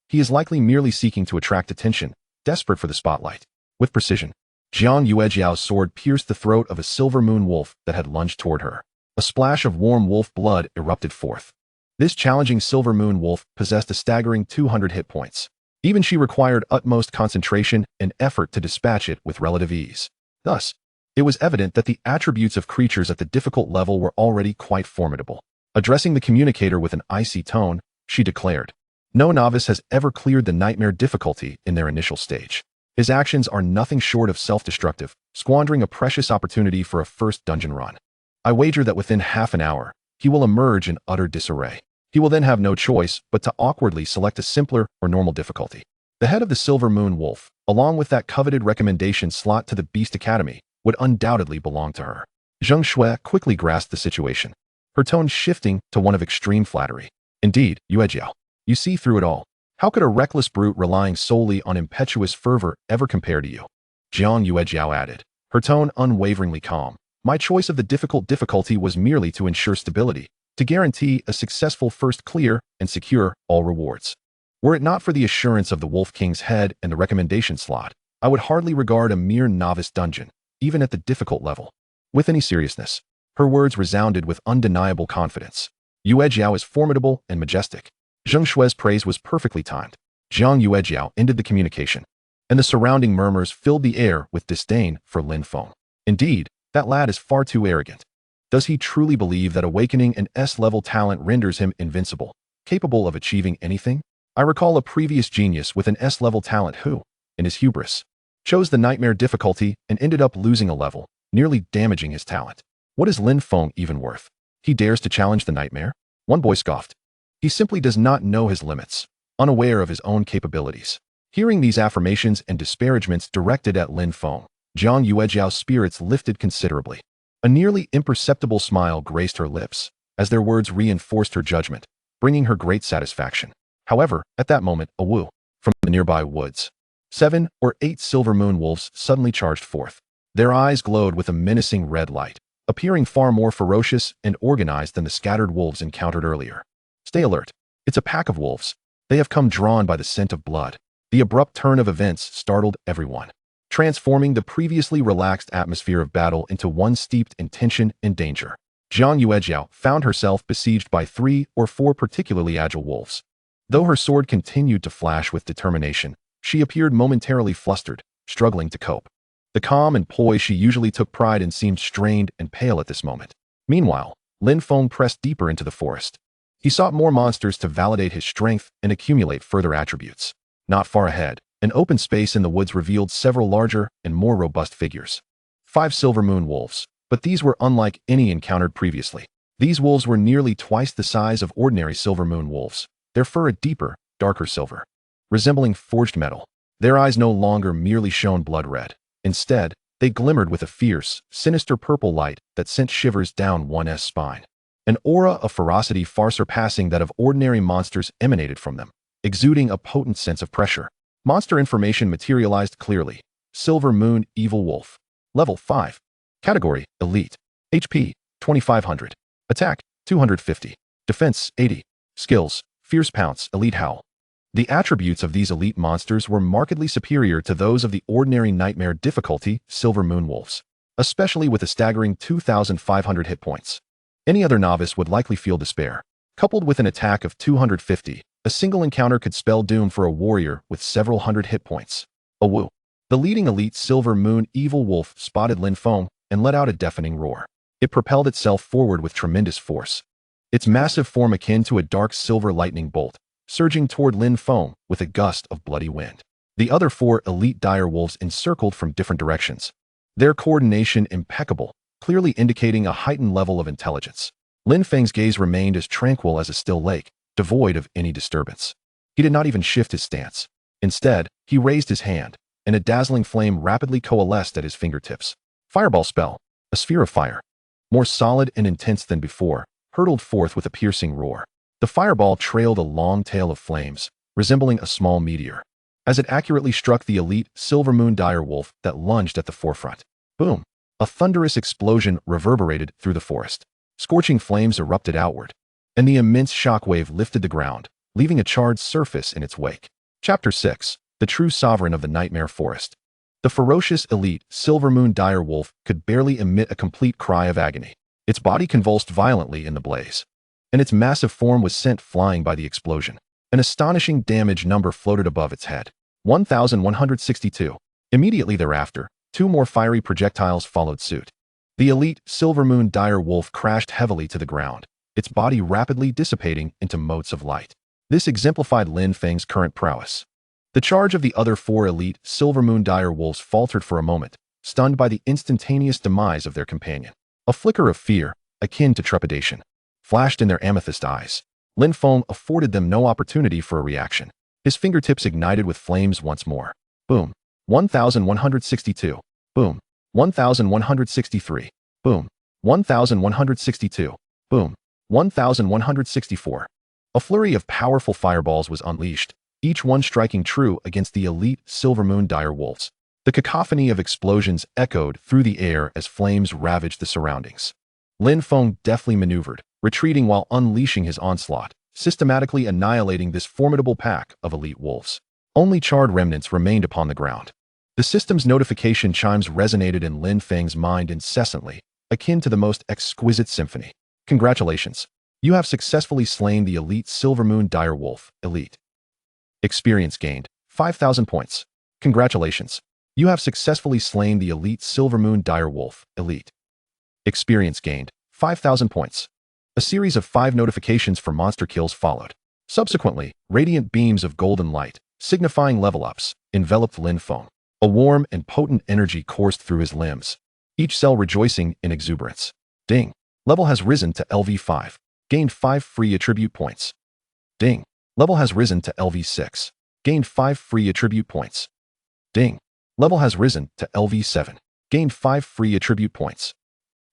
He is likely merely seeking to attract attention, desperate for the spotlight. With precision, Jiang Yuejiao's sword pierced the throat of a silver moon wolf that had lunged toward her. A splash of warm wolf blood erupted forth. This challenging silver moon wolf possessed a staggering 200 hit points. Even she required utmost concentration and effort to dispatch it with relative ease. Thus, it was evident that the attributes of creatures at the difficult level were already quite formidable. Addressing the communicator with an icy tone, she declared, no novice has ever cleared the nightmare difficulty in their initial stage. His actions are nothing short of self-destructive, squandering a precious opportunity for a first dungeon run. I wager that within half an hour, he will emerge in utter disarray. He will then have no choice but to awkwardly select a simpler or normal difficulty. The head of the Silver Moon Wolf, along with that coveted recommendation slot to the Beast Academy, would undoubtedly belong to her. Zheng Shui quickly grasped the situation, her tone shifting to one of extreme flattery. Indeed, Yuejiao, you see through it all. How could a reckless brute relying solely on impetuous fervor ever compare to you? Jiang Yuejiao added, her tone unwaveringly calm. My choice of the difficult difficulty was merely to ensure stability, to guarantee a successful first clear and secure all rewards. Were it not for the assurance of the Wolf King's head and the recommendation slot, I would hardly regard a mere novice dungeon, even at the difficult level. With any seriousness, her words resounded with undeniable confidence. Yuejiao is formidable and majestic. Zheng Shui's praise was perfectly timed. Jiang Yuejiao ended the communication, and the surrounding murmurs filled the air with disdain for Lin Feng. Indeed, that lad is far too arrogant. Does he truly believe that awakening an S-level talent renders him invincible, capable of achieving anything? I recall a previous genius with an S-level talent who, in his hubris, chose the nightmare difficulty and ended up losing a level, nearly damaging his talent. What is Lin Feng even worth? He dares to challenge the nightmare? One boy scoffed. He simply does not know his limits, unaware of his own capabilities. Hearing these affirmations and disparagements directed at Lin Feng, Jiang Yuejiao's spirits lifted considerably. A nearly imperceptible smile graced her lips, as their words reinforced her judgment, bringing her great satisfaction. However, at that moment, a woo from the nearby woods. 7 or 8 silver moon wolves suddenly charged forth. Their eyes glowed with a menacing red light, appearing far more ferocious and organized than the scattered wolves encountered earlier. Stay alert. It's a pack of wolves. They have come drawn by the scent of blood. The abrupt turn of events startled everyone, transforming the previously relaxed atmosphere of battle into one steeped in tension and danger. Jiang Yuejiao found herself besieged by 3 or 4 particularly agile wolves. Though her sword continued to flash with determination, she appeared momentarily flustered, struggling to cope. The calm and poise she usually took pride in seemed strained and pale at this moment. Meanwhile, Lin Feng pressed deeper into the forest. He sought more monsters to validate his strength and accumulate further attributes. Not far ahead, an open space in the woods revealed several larger and more robust figures. 5 silver moon wolves, but these were unlike any encountered previously. These wolves were nearly twice the size of ordinary silver moon wolves, their fur a deeper, darker silver, resembling forged metal. Their eyes no longer merely shone blood red. Instead, they glimmered with a fierce, sinister purple light that sent shivers down one's spine. An aura of ferocity far surpassing that of ordinary monsters emanated from them, exuding a potent sense of pressure. Monster information materialized clearly. Silver Moon Evil Wolf. Level 5. Category, Elite. HP, 2500. Attack, 250. Defense, 80. Skills, Fierce Pounce, Elite Howl. The attributes of these elite monsters were markedly superior to those of the ordinary nightmare difficulty Silver Moon Wolves, especially with a staggering 2,500 hit points. Any other novice would likely feel despair. Coupled with an attack of 250, a single encounter could spell doom for a warrior with several hundred hit points. Awoo. The leading elite Silver Moon Evil Wolf spotted Lin Feng and let out a deafening roar. It propelled itself forward with tremendous force, its massive form akin to a dark silver lightning bolt, surging toward Lin Feng with a gust of bloody wind. The other 4 elite dire wolves encircled from different directions, their coordination impeccable, clearly indicating a heightened level of intelligence. Lin Feng's gaze remained as tranquil as a still lake, devoid of any disturbance. He did not even shift his stance. Instead, he raised his hand, and a dazzling flame rapidly coalesced at his fingertips. Fireball spell, a sphere of fire, more solid and intense than before, hurtled forth with a piercing roar. The fireball trailed a long tail of flames, resembling a small meteor, as it accurately struck the elite Silver Moon dire wolf that lunged at the forefront. Boom! A thunderous explosion reverberated through the forest. Scorching flames erupted outward, and the immense shockwave lifted the ground, leaving a charred surface in its wake. Chapter 6. The True Sovereign of the Nightmare Forest. The ferocious elite Silver Moon dire wolf could barely emit a complete cry of agony. Its body convulsed violently in the blaze, and its massive form was sent flying by the explosion. An astonishing damage number floated above its head. 1,162. Immediately thereafter, 2 more fiery projectiles followed suit. The elite Silver Moon dire wolf crashed heavily to the ground, its body rapidly dissipating into motes of light. This exemplified Lin Feng's current prowess. The charge of the other 4 elite Silver Moon dire wolves faltered for a moment, stunned by the instantaneous demise of their companion. A flicker of fear, akin to trepidation, flashed in their amethyst eyes. Lin Feng afforded them no opportunity for a reaction. His fingertips ignited with flames once more. Boom. 1,162. Boom. 1,163. Boom. 1,162. Boom. 1,164. A flurry of powerful fireballs was unleashed, each one striking true against the elite Silver Moon dire wolves. The cacophony of explosions echoed through the air as flames ravaged the surroundings. Lin Feng deftly maneuvered, retreating while unleashing his onslaught, systematically annihilating this formidable pack of elite wolves. Only charred remnants remained upon the ground. The system's notification chimes resonated in Lin Feng's mind incessantly, akin to the most exquisite symphony. Congratulations! You have successfully slain the elite Silver Moon dire wolf, elite. Experience gained, 5,000 points. Congratulations! You have successfully slain the elite Silver Moon dire wolf, elite. Experience gained, 5,000 points. A series of 5 notifications for monster kills followed. Subsequently, radiant beams of golden light, signifying level-ups, enveloped Lin Feng. A warm and potent energy coursed through his limbs, each cell rejoicing in exuberance. Ding. Level has risen to LV5. Gained 5 free attribute points. Ding. Level has risen to LV6. Gained 5 free attribute points. Ding. Level has risen to LV7. Gained 5 free attribute points.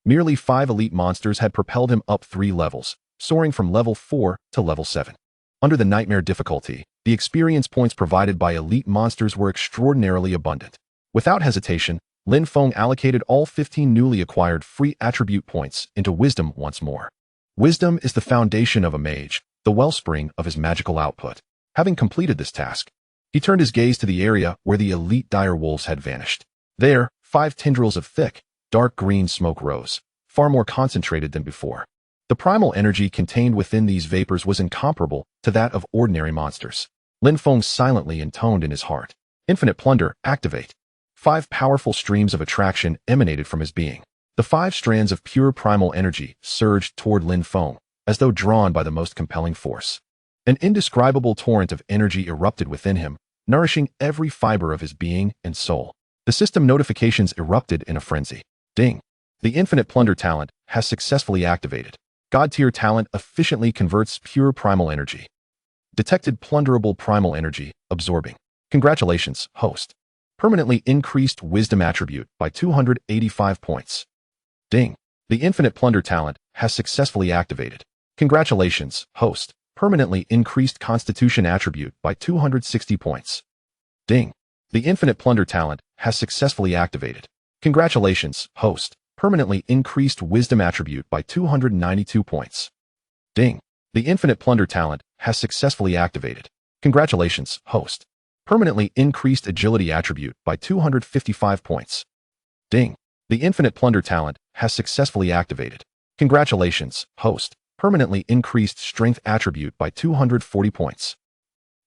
Merely 5 elite monsters had propelled him up 3 levels, soaring from level 4 to level 7. Under the nightmare difficulty, the experience points provided by elite monsters were extraordinarily abundant. Without hesitation, Lin Feng allocated all 15 newly acquired free attribute points into wisdom once more. Wisdom is the foundation of a mage, the wellspring of his magical output. Having completed this task, he turned his gaze to the area where the elite dire wolves had vanished. There, 5 tendrils of thick, dark green smoke rose, far more concentrated than before. The primal energy contained within these vapors was incomparable to that of ordinary monsters. Lin Feng silently intoned in his heart. Infinite Plunder, activate. 5 powerful streams of attraction emanated from his being. The 5 strands of pure primal energy surged toward Lin Feng, as though drawn by the most compelling force. An indescribable torrent of energy erupted within him, nourishing every fiber of his being and soul. The system notifications erupted in a frenzy. Ding. The Infinite Plunder talent has successfully activated. God-tier talent efficiently converts pure primal energy. Detected plunderable primal energy, absorbing. Congratulations, host. Permanently increased wisdom attribute by 285 points. Ding. The infinite plunder talent has successfully activated. Congratulations, host. Permanently increased constitution attribute by 260 points. Ding. The infinite plunder talent has successfully activated. Congratulations, host. Permanently increased wisdom attribute by 292 points. Ding. The infinite plunder talent has successfully activated. Congratulations, host. Permanently increased agility attribute by 255 points. Ding. The infinite plunder talent has successfully activated. Congratulations, host. Permanently increased strength attribute by 240 points.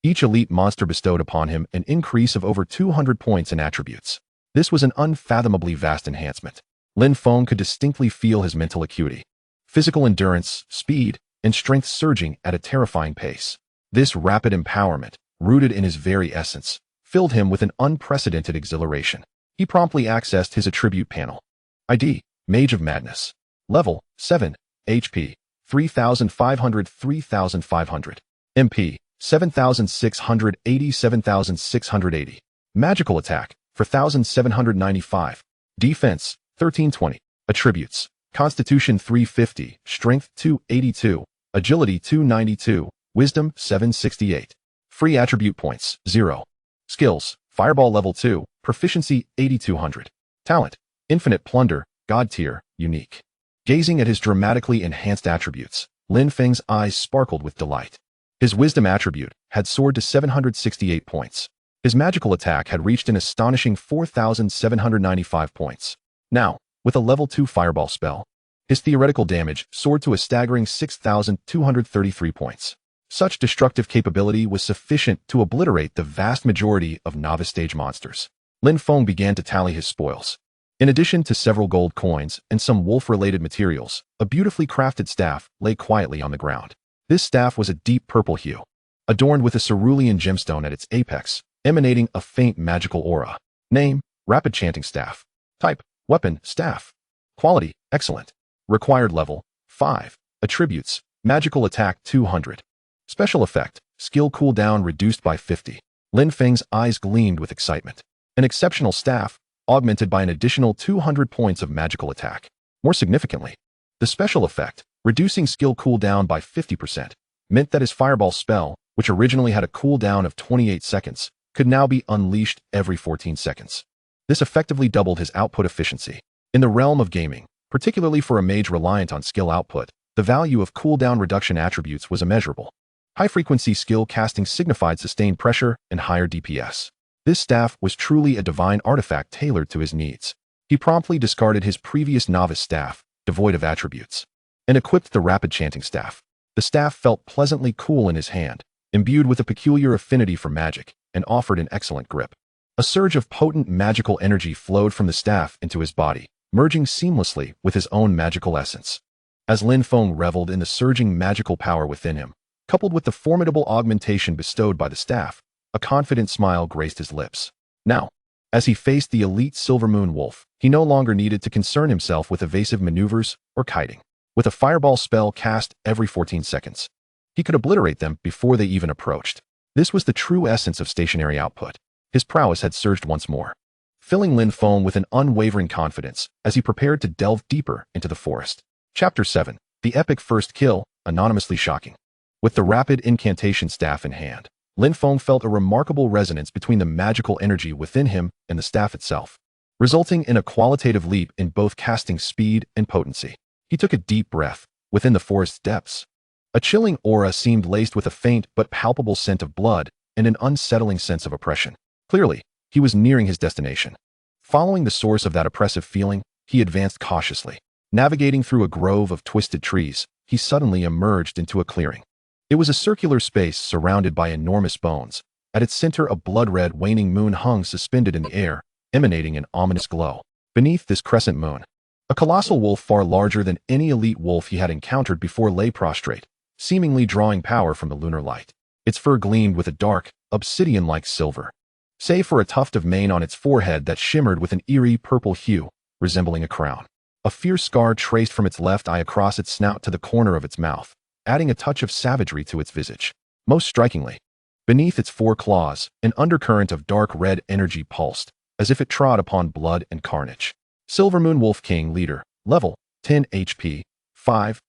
Each elite monster bestowed upon him an increase of over 200 points in attributes. This was an unfathomably vast enhancement. Lin Feng could distinctly feel his mental acuity, physical endurance, speed, and strength surging at a terrifying pace. This rapid empowerment, rooted in his very essence, filled him with an unprecedented exhilaration. He promptly accessed his attribute panel. ID, Mage of Madness. Level, 7. HP, 3,500 3,500. MP, 7,680 7,680. Magical attack, 4,795. Defense, 1320. Attributes, Constitution 350, Strength 282, Agility 292, Wisdom 768. Free attribute points, 0. Skills, Fireball Level 2, Proficiency 8200. Talent, Infinite Plunder, God Tier, Unique. Gazing at his dramatically enhanced attributes, Lin Feng's eyes sparkled with delight. His Wisdom attribute had soared to 768 points. His magical attack had reached an astonishing 4,795 points. Now, with a level 2 fireball spell, his theoretical damage soared to a staggering 6,233 points. Such destructive capability was sufficient to obliterate the vast majority of novice stage monsters. Lin Feng began to tally his spoils. In addition to several gold coins and some wolf-related materials, a beautifully crafted staff lay quietly on the ground. This staff was a deep purple hue, adorned with a cerulean gemstone at its apex, emanating a faint magical aura. Name, Rapid Chanting Staff. Type, Weapon, Staff. Quality, Excellent. Required level, 5. Attributes, Magical Attack 200. Special effect, Skill cooldown reduced by 50. Lin Feng's eyes gleamed with excitement. An exceptional staff, augmented by an additional 200 points of magical attack. More significantly, the special effect, reducing skill cooldown by 50%, meant that his fireball spell, which originally had a cooldown of 28 seconds, could now be unleashed every 14 seconds. This effectively doubled his output efficiency. In the realm of gaming, particularly for a mage reliant on skill output, the value of cooldown reduction attributes was immeasurable. High-frequency skill casting signified sustained pressure and higher DPS. This staff was truly a divine artifact tailored to his needs. He promptly discarded his previous novice staff, devoid of attributes, and equipped the Rapid Chanting Staff. The staff felt pleasantly cool in his hand, imbued with a peculiar affinity for magic, and offered an excellent grip. A surge of potent magical energy flowed from the staff into his body, merging seamlessly with his own magical essence. As Lin Feng reveled in the surging magical power within him, coupled with the formidable augmentation bestowed by the staff, a confident smile graced his lips. Now, as he faced the elite Silver Moon Wolf, he no longer needed to concern himself with evasive maneuvers or kiting. With a fireball spell cast every 14 seconds, he could obliterate them before they even approached. This was the true essence of stationary output. His prowess had surged once more, filling Lin Feng with an unwavering confidence as he prepared to delve deeper into the forest. Chapter 7. The Epic First Kill, Anonymously Shocking. With the Rapid Incantation Staff in hand, Lin Feng felt a remarkable resonance between the magical energy within him and the staff itself, resulting in a qualitative leap in both casting speed and potency. He took a deep breath within the forest's depths. A chilling aura seemed laced with a faint but palpable scent of blood and an unsettling sense of oppression. Clearly, he was nearing his destination. Following the source of that oppressive feeling, he advanced cautiously. Navigating through a grove of twisted trees, he suddenly emerged into a clearing. It was a circular space surrounded by enormous bones. At its center, a blood-red waning moon hung suspended in the air, emanating an ominous glow. Beneath this crescent moon, a colossal wolf far larger than any elite wolf he had encountered before lay prostrate, seemingly drawing power from the lunar light. Its fur gleamed with a dark, obsidian-like silver, save for a tuft of mane on its forehead that shimmered with an eerie purple hue, resembling a crown. A fierce scar traced from its left eye across its snout to the corner of its mouth, adding a touch of savagery to its visage. Most strikingly, beneath its 4 claws, an undercurrent of dark red energy pulsed, as if it trod upon blood and carnage. Silver Moon Wolf King Leader, Level, 10 HP, 5000.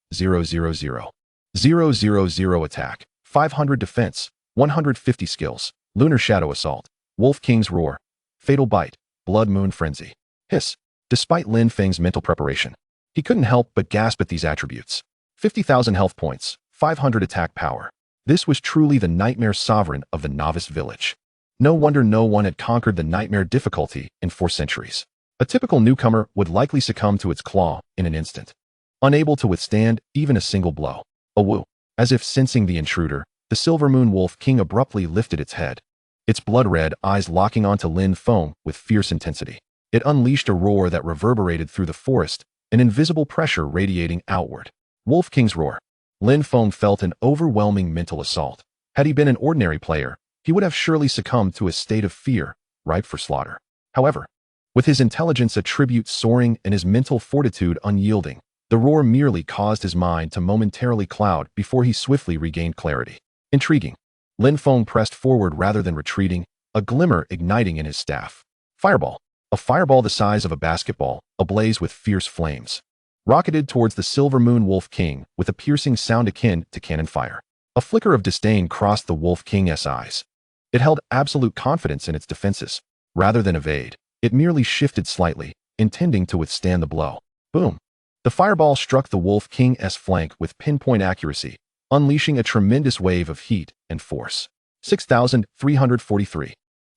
000 Attack, 500 Defense, 150 Skills, Lunar Shadow Assault, Wolf King's Roar, Fatal Bite, Blood Moon Frenzy. Hiss. Despite Lin Feng's mental preparation, he couldn't help but gasp at these attributes. 50,000 health points, 500 attack power. This was truly the nightmare sovereign of the novice village. No wonder no one had conquered the nightmare difficulty in 4 centuries. A typical newcomer would likely succumb to its claw in an instant, unable to withstand even a single blow. Awoo. As if sensing the intruder, the Silver Moon Wolf King abruptly lifted its head, its blood-red eyes locking onto Lin Feng with fierce intensity. It unleashed a roar that reverberated through the forest, an invisible pressure radiating outward. Wolf King's Roar. Lin Feng felt an overwhelming mental assault. Had he been an ordinary player, he would have surely succumbed to a state of fear, ripe for slaughter. However, with his intelligence attribute soaring and his mental fortitude unyielding, the roar merely caused his mind to momentarily cloud before he swiftly regained clarity. Intriguing. Lin Feng pressed forward rather than retreating, a glimmer igniting in his staff. Fireball. A fireball the size of a basketball, ablaze with fierce flames, rocketed towards the Silver Moon Wolf King with a piercing sound akin to cannon fire. A flicker of disdain crossed the Wolf King's eyes. It held absolute confidence in its defenses. Rather than evade, it merely shifted slightly, intending to withstand the blow. Boom! The fireball struck the Wolf King's flank with pinpoint accuracy, unleashing a tremendous wave of heat and force. 6,343.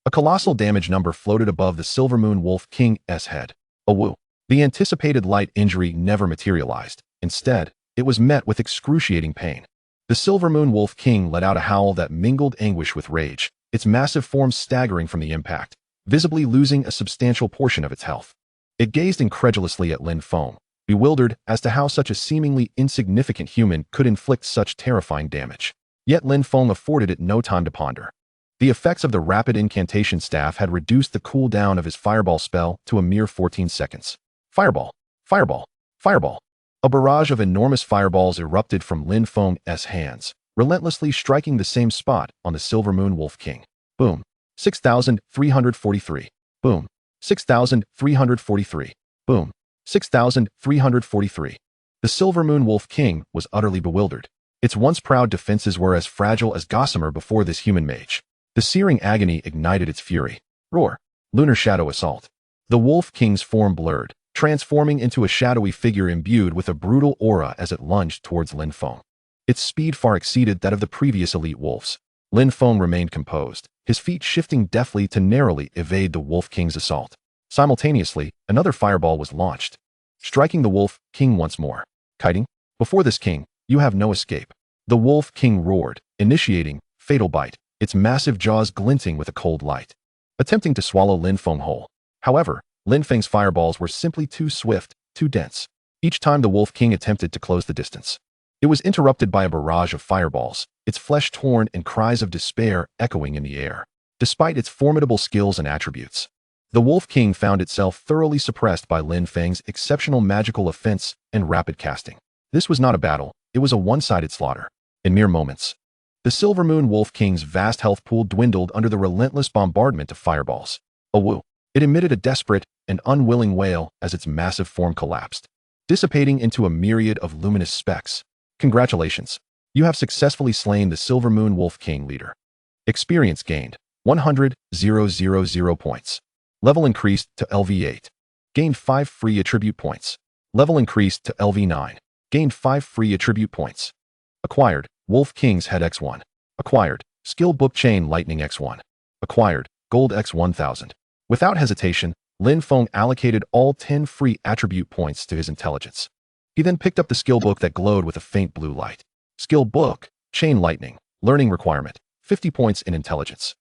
A colossal damage number floated above the Silver Moon Wolf King's head. Awoo. The anticipated light injury never materialized. Instead, it was met with excruciating pain. The Silver Moon Wolf King let out a howl that mingled anguish with rage, its massive form staggering from the impact, visibly losing a substantial portion of its health. It gazed incredulously at Lin Feng, bewildered as to how such a seemingly insignificant human could inflict such terrifying damage. Yet Lin Feng afforded it no time to ponder. The effects of the rapid incantation staff had reduced the cooldown of his fireball spell to a mere 14 seconds. Fireball! Fireball! Fireball! A barrage of enormous fireballs erupted from Lin Feng's hands, relentlessly striking the same spot on the Silver Moon Wolf King. Boom! 6,343. Boom! 6,343. Boom! 6,343. The Silver Moon Wolf King was utterly bewildered. Its once proud defenses were as fragile as gossamer before this human mage. The searing agony ignited its fury. Roar. Lunar Shadow Assault. The Wolf King's form blurred, transforming into a shadowy figure imbued with a brutal aura as it lunged towards Lin Feng. Its speed far exceeded that of the previous elite wolves. Lin Feng remained composed, his feet shifting deftly to narrowly evade the Wolf King's assault. Simultaneously, another fireball was launched, striking the Wolf King once more. Kiting? Before this king, you have no escape. The Wolf King roared, initiating Fatal Bite, its massive jaws glinting with a cold light, attempting to swallow Lin Feng whole. However, Lin Feng's fireballs were simply too swift, too dense. Each time the Wolf King attempted to close the distance, it was interrupted by a barrage of fireballs, its flesh torn and cries of despair echoing in the air. Despite its formidable skills and attributes, the Wolf King found itself thoroughly suppressed by Lin Feng's exceptional magical offense and rapid casting. This was not a battle, it was a one-sided slaughter. In mere moments, the Silver Moon Wolf King's vast health pool dwindled under the relentless bombardment of fireballs. Awoo! It emitted a desperate and unwilling wail as its massive form collapsed, dissipating into a myriad of luminous specks. Congratulations! You have successfully slain the Silver Moon Wolf King Leader. Experience gained, 100,000 points. Level increased to LV8. Gained 5 free attribute points. Level increased to LV9. Gained 5 free attribute points. Acquired, Wolf King's Head X1. Acquired, Skill Book Chain Lightning X1. Acquired, Gold X1000. Without hesitation, Lin Feng allocated all 10 free attribute points to his intelligence. He then picked up the skill book that glowed with a faint blue light. Skill Book, Chain Lightning, Learning Requirement, 50 points in intelligence.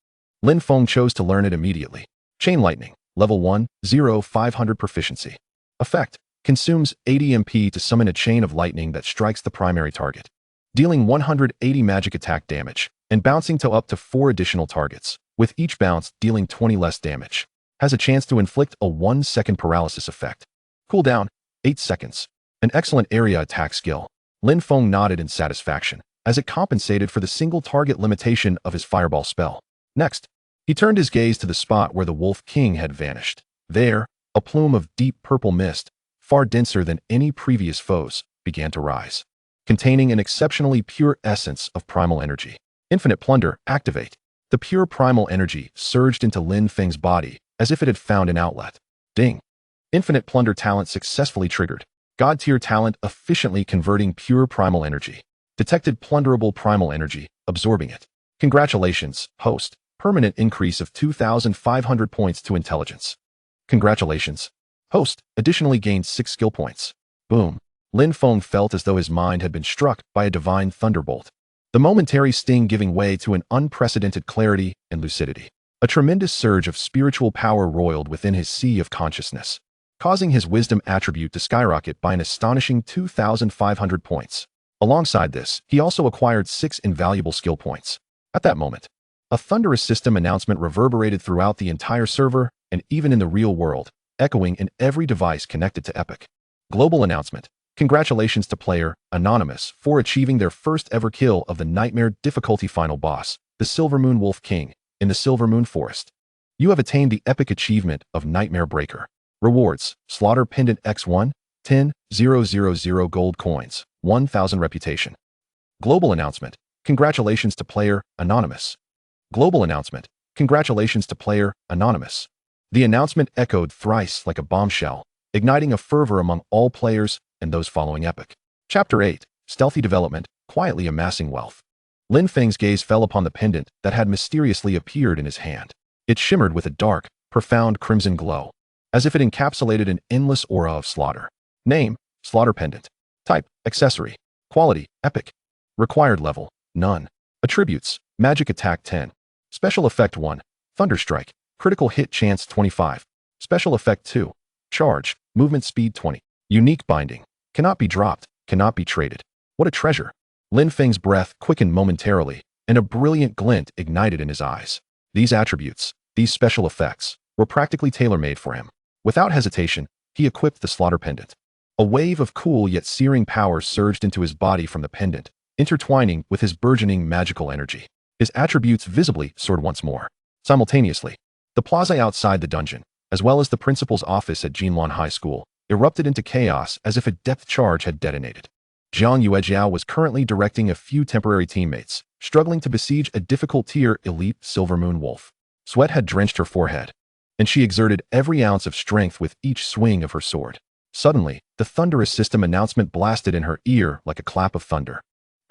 Lin Feng chose to learn it immediately. Chain Lightning, Level 1, 0, 500 Proficiency. Effect, consumes 80 MP to summon a chain of lightning that strikes the primary target, dealing 180 magic attack damage, and bouncing to up to 4 additional targets, with each bounce dealing 20 less damage. Has a chance to inflict a 1-second paralysis effect. Cooldown, 8 seconds. An excellent area attack skill. Lin Feng nodded in satisfaction, as it compensated for the single target limitation of his fireball spell. Next, he turned his gaze to the spot where the Wolf King had vanished. There, a plume of deep purple mist, far denser than any previous foes, began to rise, containing an exceptionally pure essence of primal energy. Infinite Plunder, activate. The pure primal energy surged into Lin Feng's body as if it had found an outlet. Ding. Infinite Plunder talent successfully triggered. God-tier talent efficiently converting pure primal energy. Detected plunderable primal energy, absorbing it. Congratulations, host. Permanent increase of 2,500 points to intelligence. Congratulations. Host additionally gained 6 skill points. Boom. Lin Feng felt as though his mind had been struck by a divine thunderbolt. The momentary sting giving way to an unprecedented clarity and lucidity. A tremendous surge of spiritual power roiled within his sea of consciousness, causing his wisdom attribute to skyrocket by an astonishing 2,500 points. Alongside this, he also acquired 6 invaluable skill points. At that moment, a thunderous system announcement reverberated throughout the entire server and even in the real world, echoing in every device connected to Epic. Global announcement. Congratulations to player Anonymous for achieving their first ever kill of the Nightmare difficulty final boss, the Silvermoon Wolf King, in the Silvermoon Forest. You have attained the epic achievement of Nightmare Breaker. Rewards: Slaughter Pendant X1, 10,000 gold coins, 1,000 reputation. Global announcement. Congratulations to player Anonymous. Global announcement. Congratulations to player Anonymous. The announcement echoed thrice like a bombshell, igniting a fervor among all players and those following Epic. Chapter 8. Stealthy Development, Quietly Amassing Wealth. Lin Feng's gaze fell upon the pendant that had mysteriously appeared in his hand. It shimmered with a dark, profound crimson glow, as if it encapsulated an endless aura of slaughter. Name: Slaughter Pendant. Type: Accessory. Quality: Epic. Required level: None. Attributes: Magic Attack 10. Special Effect 1. Thunderstrike. Critical Hit Chance 25. Special Effect 2. Charge. Movement Speed 20. Unique Binding. Cannot be dropped. Cannot be traded. What a treasure. Lin Feng's breath quickened momentarily, and a brilliant glint ignited in his eyes. These attributes, these special effects, were practically tailor-made for him. Without hesitation, he equipped the Slaughter Pendant. A wave of cool yet searing power surged into his body from the pendant, intertwining with his burgeoning magical energy. His attributes visibly soared once more. Simultaneously, the plaza outside the dungeon, as well as the principal's office at Jinlan High School, erupted into chaos as if a depth charge had detonated. Jiang Yuejiao was currently directing a few temporary teammates, struggling to besiege a difficult-tier elite Silvermoon Wolf. Sweat had drenched her forehead, and she exerted every ounce of strength with each swing of her sword. Suddenly, the thunderous system announcement blasted in her ear like a clap of thunder.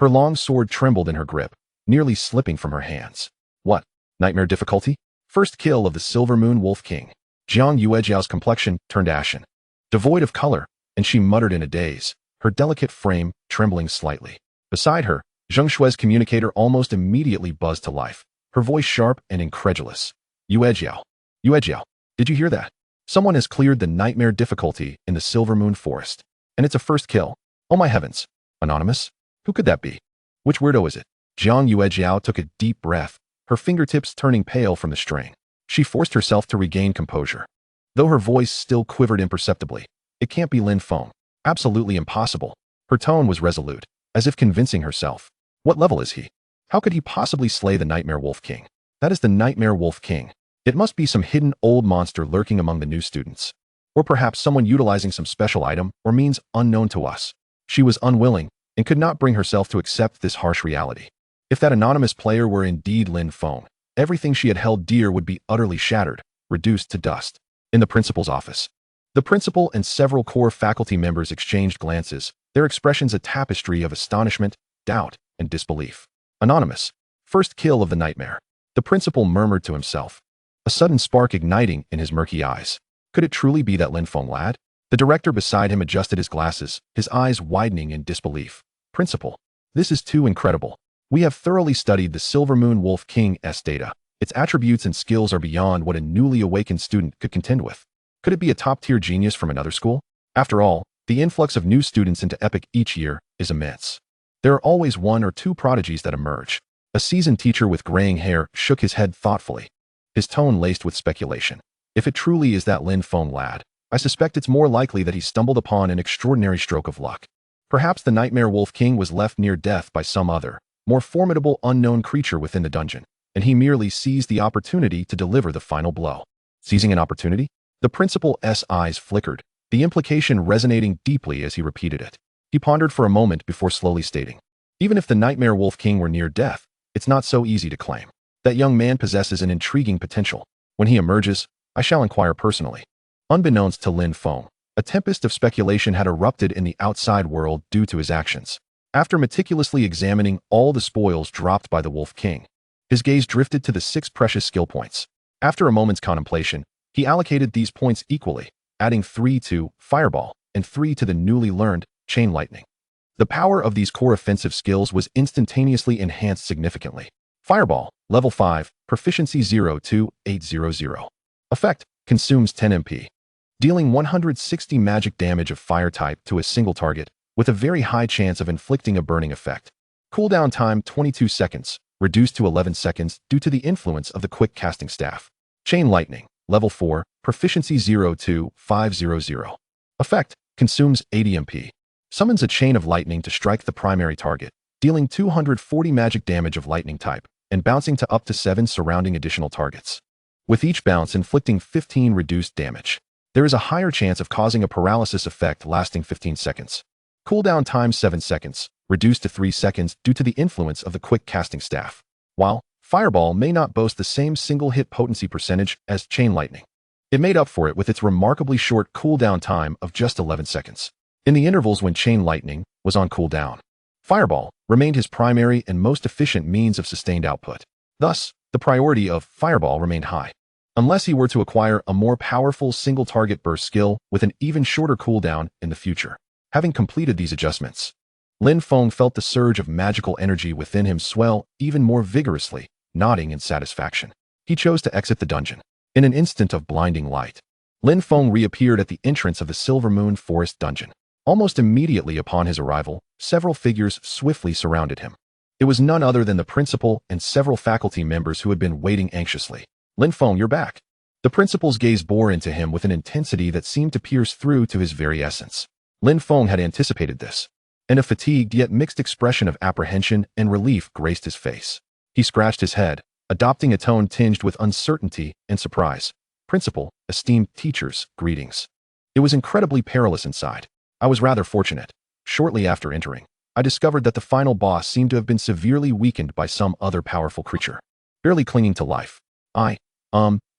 Her long sword trembled in her grip, nearly slipping from her hands. What? Nightmare difficulty? First kill of the Silvermoon Wolf King. Jiang Yuejiao's complexion turned ashen, devoid of color, and she muttered in a daze, her delicate frame trembling slightly. Beside her, Zheng Shui's communicator almost immediately buzzed to life, her voice sharp and incredulous. Yuejiao. Yuejiao, did you hear that? Someone has cleared the Nightmare difficulty in the Silvermoon Forest, and it's a first kill. Oh my heavens. Anonymous? Who could that be? Which weirdo is it? Jiang Yuejiao took a deep breath, her fingertips turning pale from the strain. She forced herself to regain composure. Though her voice still quivered imperceptibly, it can't be Lin Feng. Absolutely impossible. Her tone was resolute, as if convincing herself. What level is he? How could he possibly slay the Nightmare Wolf King? That is the Nightmare Wolf King. It must be some hidden old monster lurking among the new students. Or perhaps someone utilizing some special item or means unknown to us. She was unwilling and could not bring herself to accept this harsh reality. If that anonymous player were indeed Lin Feng, everything she had held dear would be utterly shattered, reduced to dust. In the principal's office, the principal and several core faculty members exchanged glances, their expressions a tapestry of astonishment, doubt, and disbelief. Anonymous. First kill of the Nightmare. The principal murmured to himself, a sudden spark igniting in his murky eyes. Could it truly be that Lin Feng lad? The director beside him adjusted his glasses, his eyes widening in disbelief. Principal. This is too incredible. We have thoroughly studied the Silvermoon Wolf King's data. Its attributes and skills are beyond what a newly awakened student could contend with. Could it be a top-tier genius from another school? After all, the influx of new students into Epic each year is immense. There are always one or two prodigies that emerge. A seasoned teacher with graying hair shook his head thoughtfully, his tone laced with speculation. If it truly is that Lin Feng lad, I suspect it's more likely that he stumbled upon an extraordinary stroke of luck. Perhaps the Nightmare Wolf King was left near death by some other, more formidable unknown creature within the dungeon, and he merely seized the opportunity to deliver the final blow. Seizing an opportunity? The principal's eyes flickered, the implication resonating deeply as he repeated it. He pondered for a moment before slowly stating, "Even if the Nightmare Wolf King were near death, it's not so easy to claim. That young man possesses an intriguing potential. When he emerges, I shall inquire personally." Unbeknownst to Lin Feng, a tempest of speculation had erupted in the outside world due to his actions. After meticulously examining all the spoils dropped by the Wolf King, his gaze drifted to the 6 precious skill points. After a moment's contemplation, he allocated these points equally, adding 3 to Fireball and 3 to the newly learned Chain Lightning. The power of these core offensive skills was instantaneously enhanced significantly. Fireball, level 5, proficiency 0-800. Effect, consumes 10 MP, dealing 160 magic damage of fire type to a single target, with a very high chance of inflicting a burning effect. Cooldown time 22 seconds, reduced to 11 seconds due to the influence of the quick casting staff. Chain Lightning, level 4, proficiency 0-500. Effect, consumes 80 MP. Summons a chain of lightning to strike the primary target, dealing 240 magic damage of lightning type, and bouncing to up to 7 surrounding additional targets. With each bounce inflicting 15 reduced damage. There is a higher chance of causing a paralysis effect lasting 15 seconds. Cooldown time 7 seconds, reduced to 3 seconds due to the influence of the quick casting staff. While Fireball may not boast the same single-hit potency percentage as Chain Lightning, it made up for it with its remarkably short cooldown time of just 11 seconds. In the intervals when Chain Lightning was on cooldown, Fireball remained his primary and most efficient means of sustained output. Thus, the priority of Fireball remained high. Unless he were to acquire a more powerful single-target burst skill with an even shorter cooldown in the future. Having completed these adjustments, Lin Feng felt the surge of magical energy within him swell even more vigorously, nodding in satisfaction. He chose to exit the dungeon. In an instant of blinding light, Lin Feng reappeared at the entrance of the Silver Moon Forest dungeon. Almost immediately upon his arrival, several figures swiftly surrounded him. It was none other than the principal and several faculty members who had been waiting anxiously. "Lin Feng, you're back." The principal's gaze bore into him with an intensity that seemed to pierce through to his very essence. Lin Feng had anticipated this, and a fatigued yet mixed expression of apprehension and relief graced his face. He scratched his head, adopting a tone tinged with uncertainty and surprise. "Principal, esteemed teachers, greetings." It was incredibly perilous inside. I was rather fortunate. Shortly after entering, I discovered that the final boss seemed to have been severely weakened by some other powerful creature. Barely clinging to life, I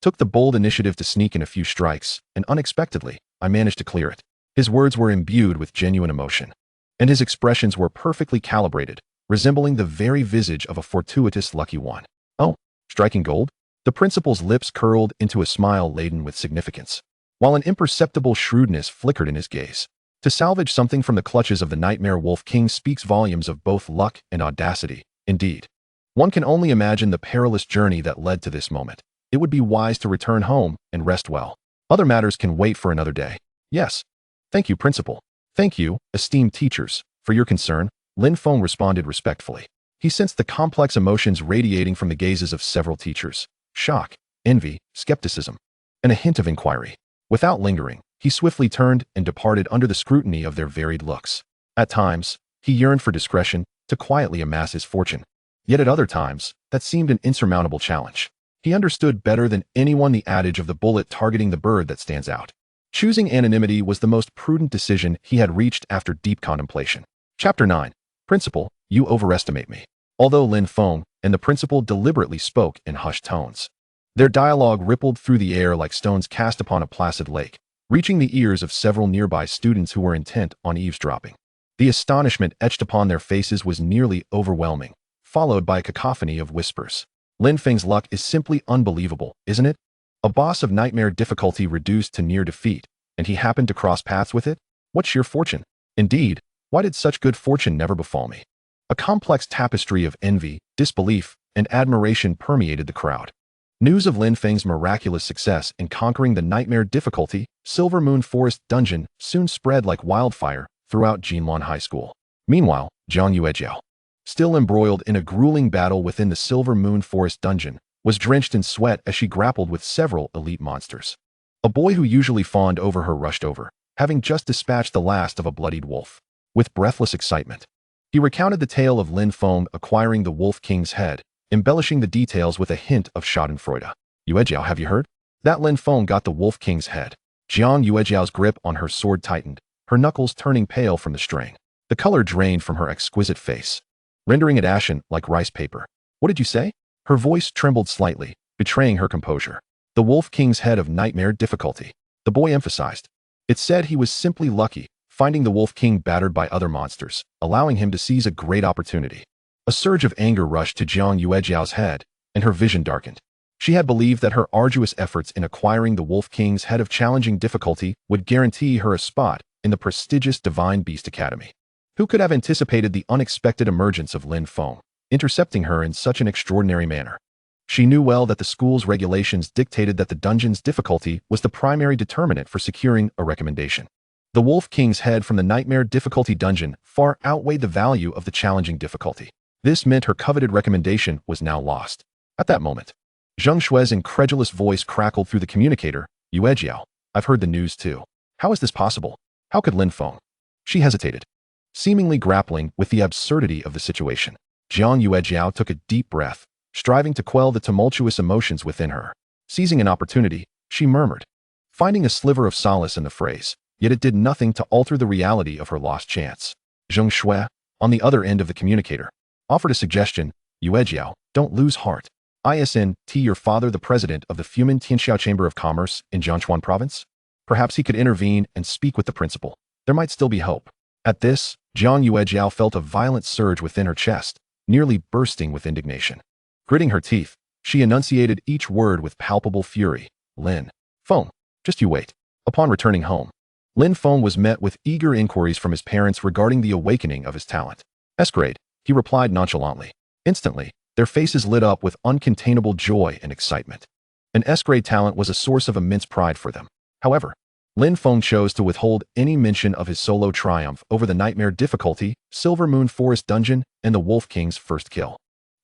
took the bold initiative to sneak in a few strikes, and unexpectedly, I managed to clear it. His words were imbued with genuine emotion, and his expressions were perfectly calibrated, resembling the very visage of a fortuitous lucky one. "Oh, striking gold?" The principal's lips curled into a smile laden with significance, while an imperceptible shrewdness flickered in his gaze. To salvage something from the clutches of the Nightmare Wolf King speaks volumes of both luck and audacity. Indeed, one can only imagine the perilous journey that led to this moment. It would be wise to return home and rest well. Other matters can wait for another day. "Yes. Thank you, Principal." "Thank you, esteemed teachers, for your concern," Lin Feng responded respectfully. He sensed the complex emotions radiating from the gazes of several teachers: shock, envy, skepticism, and a hint of inquiry. Without lingering, he swiftly turned and departed under the scrutiny of their varied looks. At times, he yearned for discretion to quietly amass his fortune. Yet at other times, that seemed an insurmountable challenge. He understood better than anyone the adage of the bullet targeting the bird that stands out. Choosing anonymity was the most prudent decision he had reached after deep contemplation. Chapter 9. Principal, you overestimate me. Although Lin Feng and the principal deliberately spoke in hushed tones, their dialogue rippled through the air like stones cast upon a placid lake, reaching the ears of several nearby students who were intent on eavesdropping. The astonishment etched upon their faces was nearly overwhelming, followed by a cacophony of whispers. "Lin Feng's luck is simply unbelievable, isn't it? A boss of nightmare difficulty reduced to near defeat, and he happened to cross paths with it? What sheer fortune! Indeed, why did such good fortune never befall me?" A complex tapestry of envy, disbelief, and admiration permeated the crowd. News of Lin Feng's miraculous success in conquering the nightmare difficulty Silver Moon Forest dungeon soon spread like wildfire throughout Jinlan High School. Meanwhile, Jiang Yuejiao, still embroiled in a grueling battle within the Silver Moon Forest dungeon, was drenched in sweat as she grappled with several elite monsters. A boy who usually fawned over her rushed over, having just dispatched the last of a bloodied wolf. With breathless excitement, he recounted the tale of Lin Feng acquiring the Wolf King's head, embellishing the details with a hint of schadenfreude. Yuejiao, have you heard? That Lin Feng got the Wolf King's head. Jiang Yuejiao's grip on her sword tightened, her knuckles turning pale from the strain. The color drained from her exquisite face, rendering it ashen like rice paper. What did you say? Her voice trembled slightly, betraying her composure. The Wolf King's head of nightmare difficulty. The boy emphasized. It said he was simply lucky, finding the Wolf King battered by other monsters, allowing him to seize a great opportunity. A surge of anger rushed to Jiang Yuejiao's head, and her vision darkened. She had believed that her arduous efforts in acquiring the Wolf King's head of challenging difficulty would guarantee her a spot in the prestigious Divine Beast Academy. Who could have anticipated the unexpected emergence of Lin Feng, intercepting her in such an extraordinary manner? She knew well that the school's regulations dictated that the dungeon's difficulty was the primary determinant for securing a recommendation. The Wolf King's head from the Nightmare Difficulty dungeon far outweighed the value of the challenging difficulty. This meant her coveted recommendation was now lost. At that moment, Zheng Shui's incredulous voice crackled through the communicator. Yuejiao, I've heard the news too. How is this possible? How could Lin Feng? She hesitated, seemingly grappling with the absurdity of the situation. Jiang Yuejiao took a deep breath, striving to quell the tumultuous emotions within her. Seizing an opportunity, she murmured, finding a sliver of solace in the phrase, yet it did nothing to alter the reality of her lost chance. Zheng Shui, on the other end of the communicator, offered a suggestion. Yuejiao, don't lose heart. Isn't your father the president of the Fumin Tianxiao Chamber of Commerce in Jiangchuan Province? Perhaps he could intervene and speak with the principal. There might still be hope. At this, Jiang Yuejiao felt a violent surge within her chest, nearly bursting with indignation. Gritting her teeth, she enunciated each word with palpable fury. Lin Feng, just you wait. Upon returning home, Lin Feng was met with eager inquiries from his parents regarding the awakening of his talent. S-grade, he replied nonchalantly. Instantly, their faces lit up with uncontainable joy and excitement. An S-grade talent was a source of immense pride for them. However, Lin Feng chose to withhold any mention of his solo triumph over the Nightmare Difficulty, Silver Moon Forest Dungeon, and the Wolf King's first kill.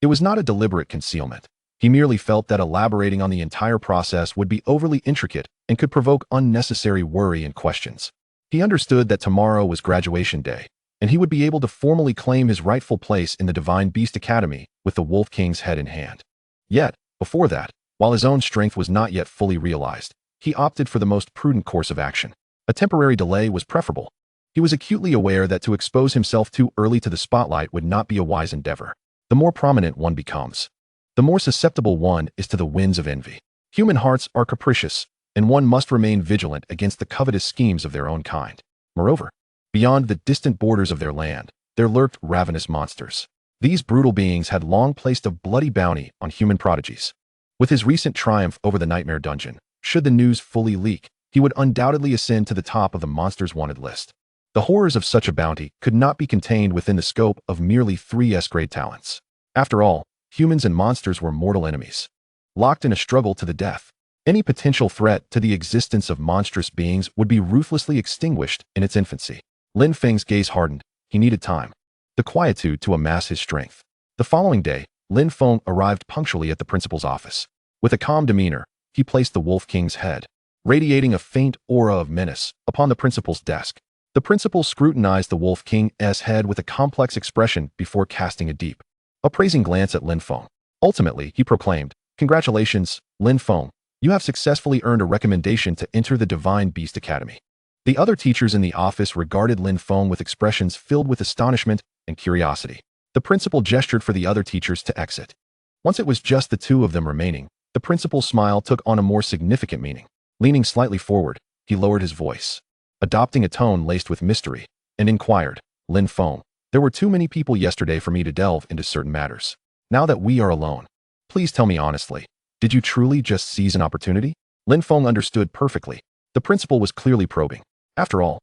It was not a deliberate concealment. He merely felt that elaborating on the entire process would be overly intricate and could provoke unnecessary worry and questions. He understood that tomorrow was graduation day, and he would be able to formally claim his rightful place in the Divine Beast Academy with the Wolf King's head in hand. Yet, before that, while his own strength was not yet fully realized, he opted for the most prudent course of action. A temporary delay was preferable. He was acutely aware that to expose himself too early to the spotlight would not be a wise endeavor. The more prominent one becomes, the more susceptible one is to the winds of envy. Human hearts are capricious, and one must remain vigilant against the covetous schemes of their own kind. Moreover, beyond the distant borders of their land, there lurked ravenous monsters. These brutal beings had long placed a bloody bounty on human prodigies. With his recent triumph over the Nightmare Dungeon, should the news fully leak, he would undoubtedly ascend to the top of the monsters wanted list. The horrors of such a bounty could not be contained within the scope of merely 3 S-grade talents. After all, humans and monsters were mortal enemies, locked in a struggle to the death. Any potential threat to the existence of monstrous beings would be ruthlessly extinguished in its infancy. Lin Feng's gaze hardened. He needed time, the quietude to amass his strength. The following day, Lin Feng arrived punctually at the principal's office. With a calm demeanor, he placed the Wolf King's head, radiating a faint aura of menace, upon the principal's desk. The principal scrutinized the Wolf King's head with a complex expression before casting a deep, appraising glance at Lin Feng. Ultimately, he proclaimed, "Congratulations, Lin Feng. You have successfully earned a recommendation to enter the Divine Beast Academy." The other teachers in the office regarded Lin Feng with expressions filled with astonishment and curiosity. The principal gestured for the other teachers to exit. Once it was just the 2 of them remaining, the principal's smile took on a more significant meaning. Leaning slightly forward, he lowered his voice, adopting a tone laced with mystery, and inquired, "Lin Feng, there were too many people yesterday for me to delve into certain matters. Now that we are alone, please tell me honestly, did you truly just seize an opportunity?" Lin Feng understood perfectly. The principal was clearly probing. After all,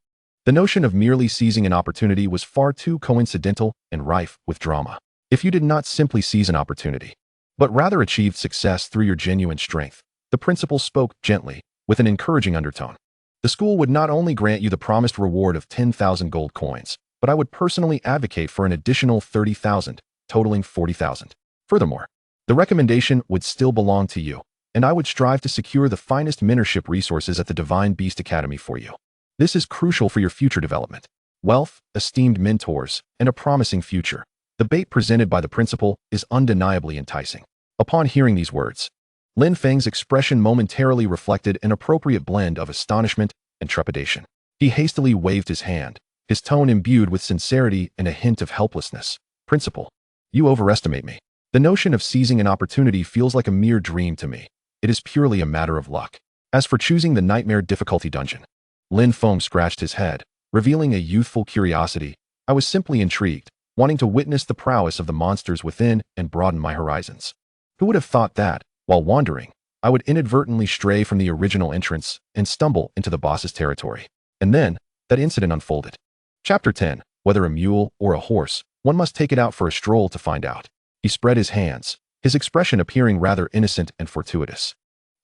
the notion of merely seizing an opportunity was far too coincidental and rife with drama. If you did not simply seize an opportunity, but rather achieved success through your genuine strength, the principal spoke gently, with an encouraging undertone. The school would not only grant you the promised reward of 10,000 gold coins, but I would personally advocate for an additional 30,000, totaling 40,000. Furthermore, the recommendation would still belong to you. and I would strive to secure the finest mentorship resources at the Divine Beast Academy for you. This is crucial for your future development. Wealth, esteemed mentors, and a promising future. The bait presented by the principal is undeniably enticing. Upon hearing these words, Lin Feng's expression momentarily reflected an appropriate blend of astonishment and trepidation. He hastily waved his hand, his tone imbued with sincerity and a hint of helplessness. Principal, you overestimate me. The notion of seizing an opportunity feels like a mere dream to me. It is purely a matter of luck. As for choosing the nightmare difficulty dungeon, Lin Feng scratched his head, revealing a youthful curiosity. I was simply intrigued, wanting to witness the prowess of the monsters within and broaden my horizons. Who would have thought that, while wandering, I would inadvertently stray from the original entrance and stumble into the boss's territory? And then, that incident unfolded. Chapter 10. Whether a mule or a horse, one must take it out for a stroll to find out. He spread his hands, his expression appearing rather innocent and fortuitous.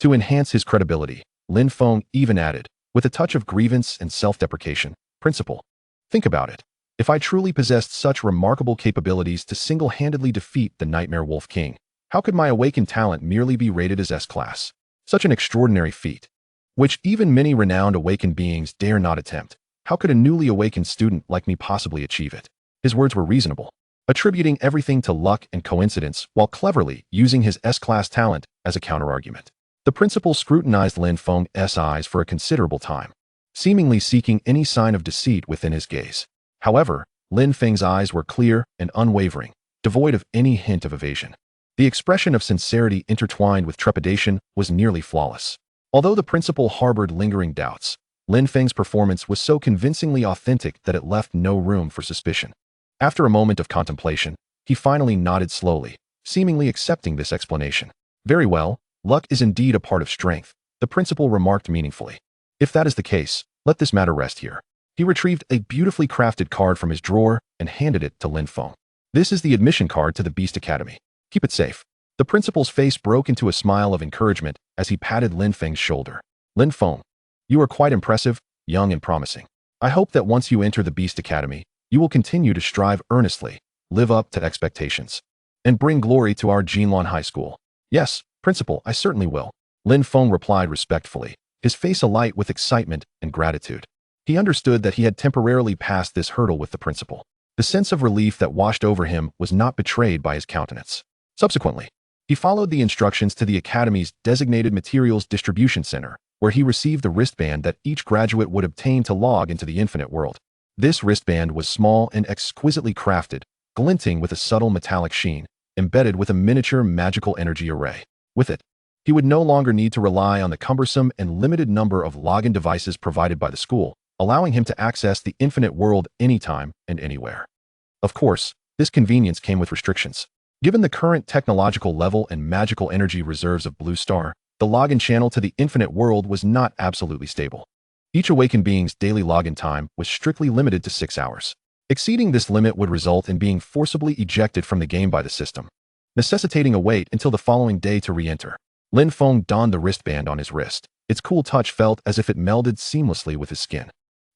To enhance his credibility, Lin Feng even added, with a touch of grievance and self-deprecation, Principal, think about it. If I truly possessed such remarkable capabilities to single-handedly defeat the Nightmare Wolf King, how could my awakened talent merely be rated as S-class? Such an extraordinary feat, which even many renowned awakened beings dare not attempt. How could a newly awakened student like me possibly achieve it? His words were reasonable, attributing everything to luck and coincidence while cleverly using his S-class talent as a counterargument. The principal scrutinized Lin Feng's eyes for a considerable time, seemingly seeking any sign of deceit within his gaze. However, Lin Feng's eyes were clear and unwavering, devoid of any hint of evasion. The expression of sincerity intertwined with trepidation was nearly flawless. Although the principal harbored lingering doubts, Lin Feng's performance was so convincingly authentic that it left no room for suspicion. After a moment of contemplation, he finally nodded slowly, seemingly accepting this explanation. Very well, luck is indeed a part of strength, the principal remarked meaningfully. If that is the case, let this matter rest here. He retrieved a beautifully crafted card from his drawer and handed it to Lin Feng. This is the admission card to the Beast Academy. Keep it safe. The principal's face broke into a smile of encouragement as he patted Lin Feng's shoulder. Lin Feng, you are quite impressive, young and promising. I hope that once you enter the Beast Academy, you will continue to strive earnestly, live up to expectations, and bring glory to our Jinlan High School. Yes, Principal, I certainly will. Lin Feng replied respectfully, his face alight with excitement and gratitude. He understood that he had temporarily passed this hurdle with the principal. The sense of relief that washed over him was not betrayed by his countenance. Subsequently, he followed the instructions to the Academy's designated materials distribution center, where he received the wristband that each graduate would obtain to log into the infinite world. This wristband was small and exquisitely crafted, glinting with a subtle metallic sheen, embedded with a miniature magical energy array. With it, he would no longer need to rely on the cumbersome and limited number of login devices provided by the school, allowing him to access the infinite world anytime and anywhere. Of course, this convenience came with restrictions. Given the current technological level and magical energy reserves of Blue Star, the login channel to the infinite world was not absolutely stable. Each awakened being's daily login time was strictly limited to 6 hours. Exceeding this limit would result in being forcibly ejected from the game by the system, necessitating a wait until the following day to re-enter. Lin Feng donned the wristband on his wrist. Its cool touch felt as if it melded seamlessly with his skin.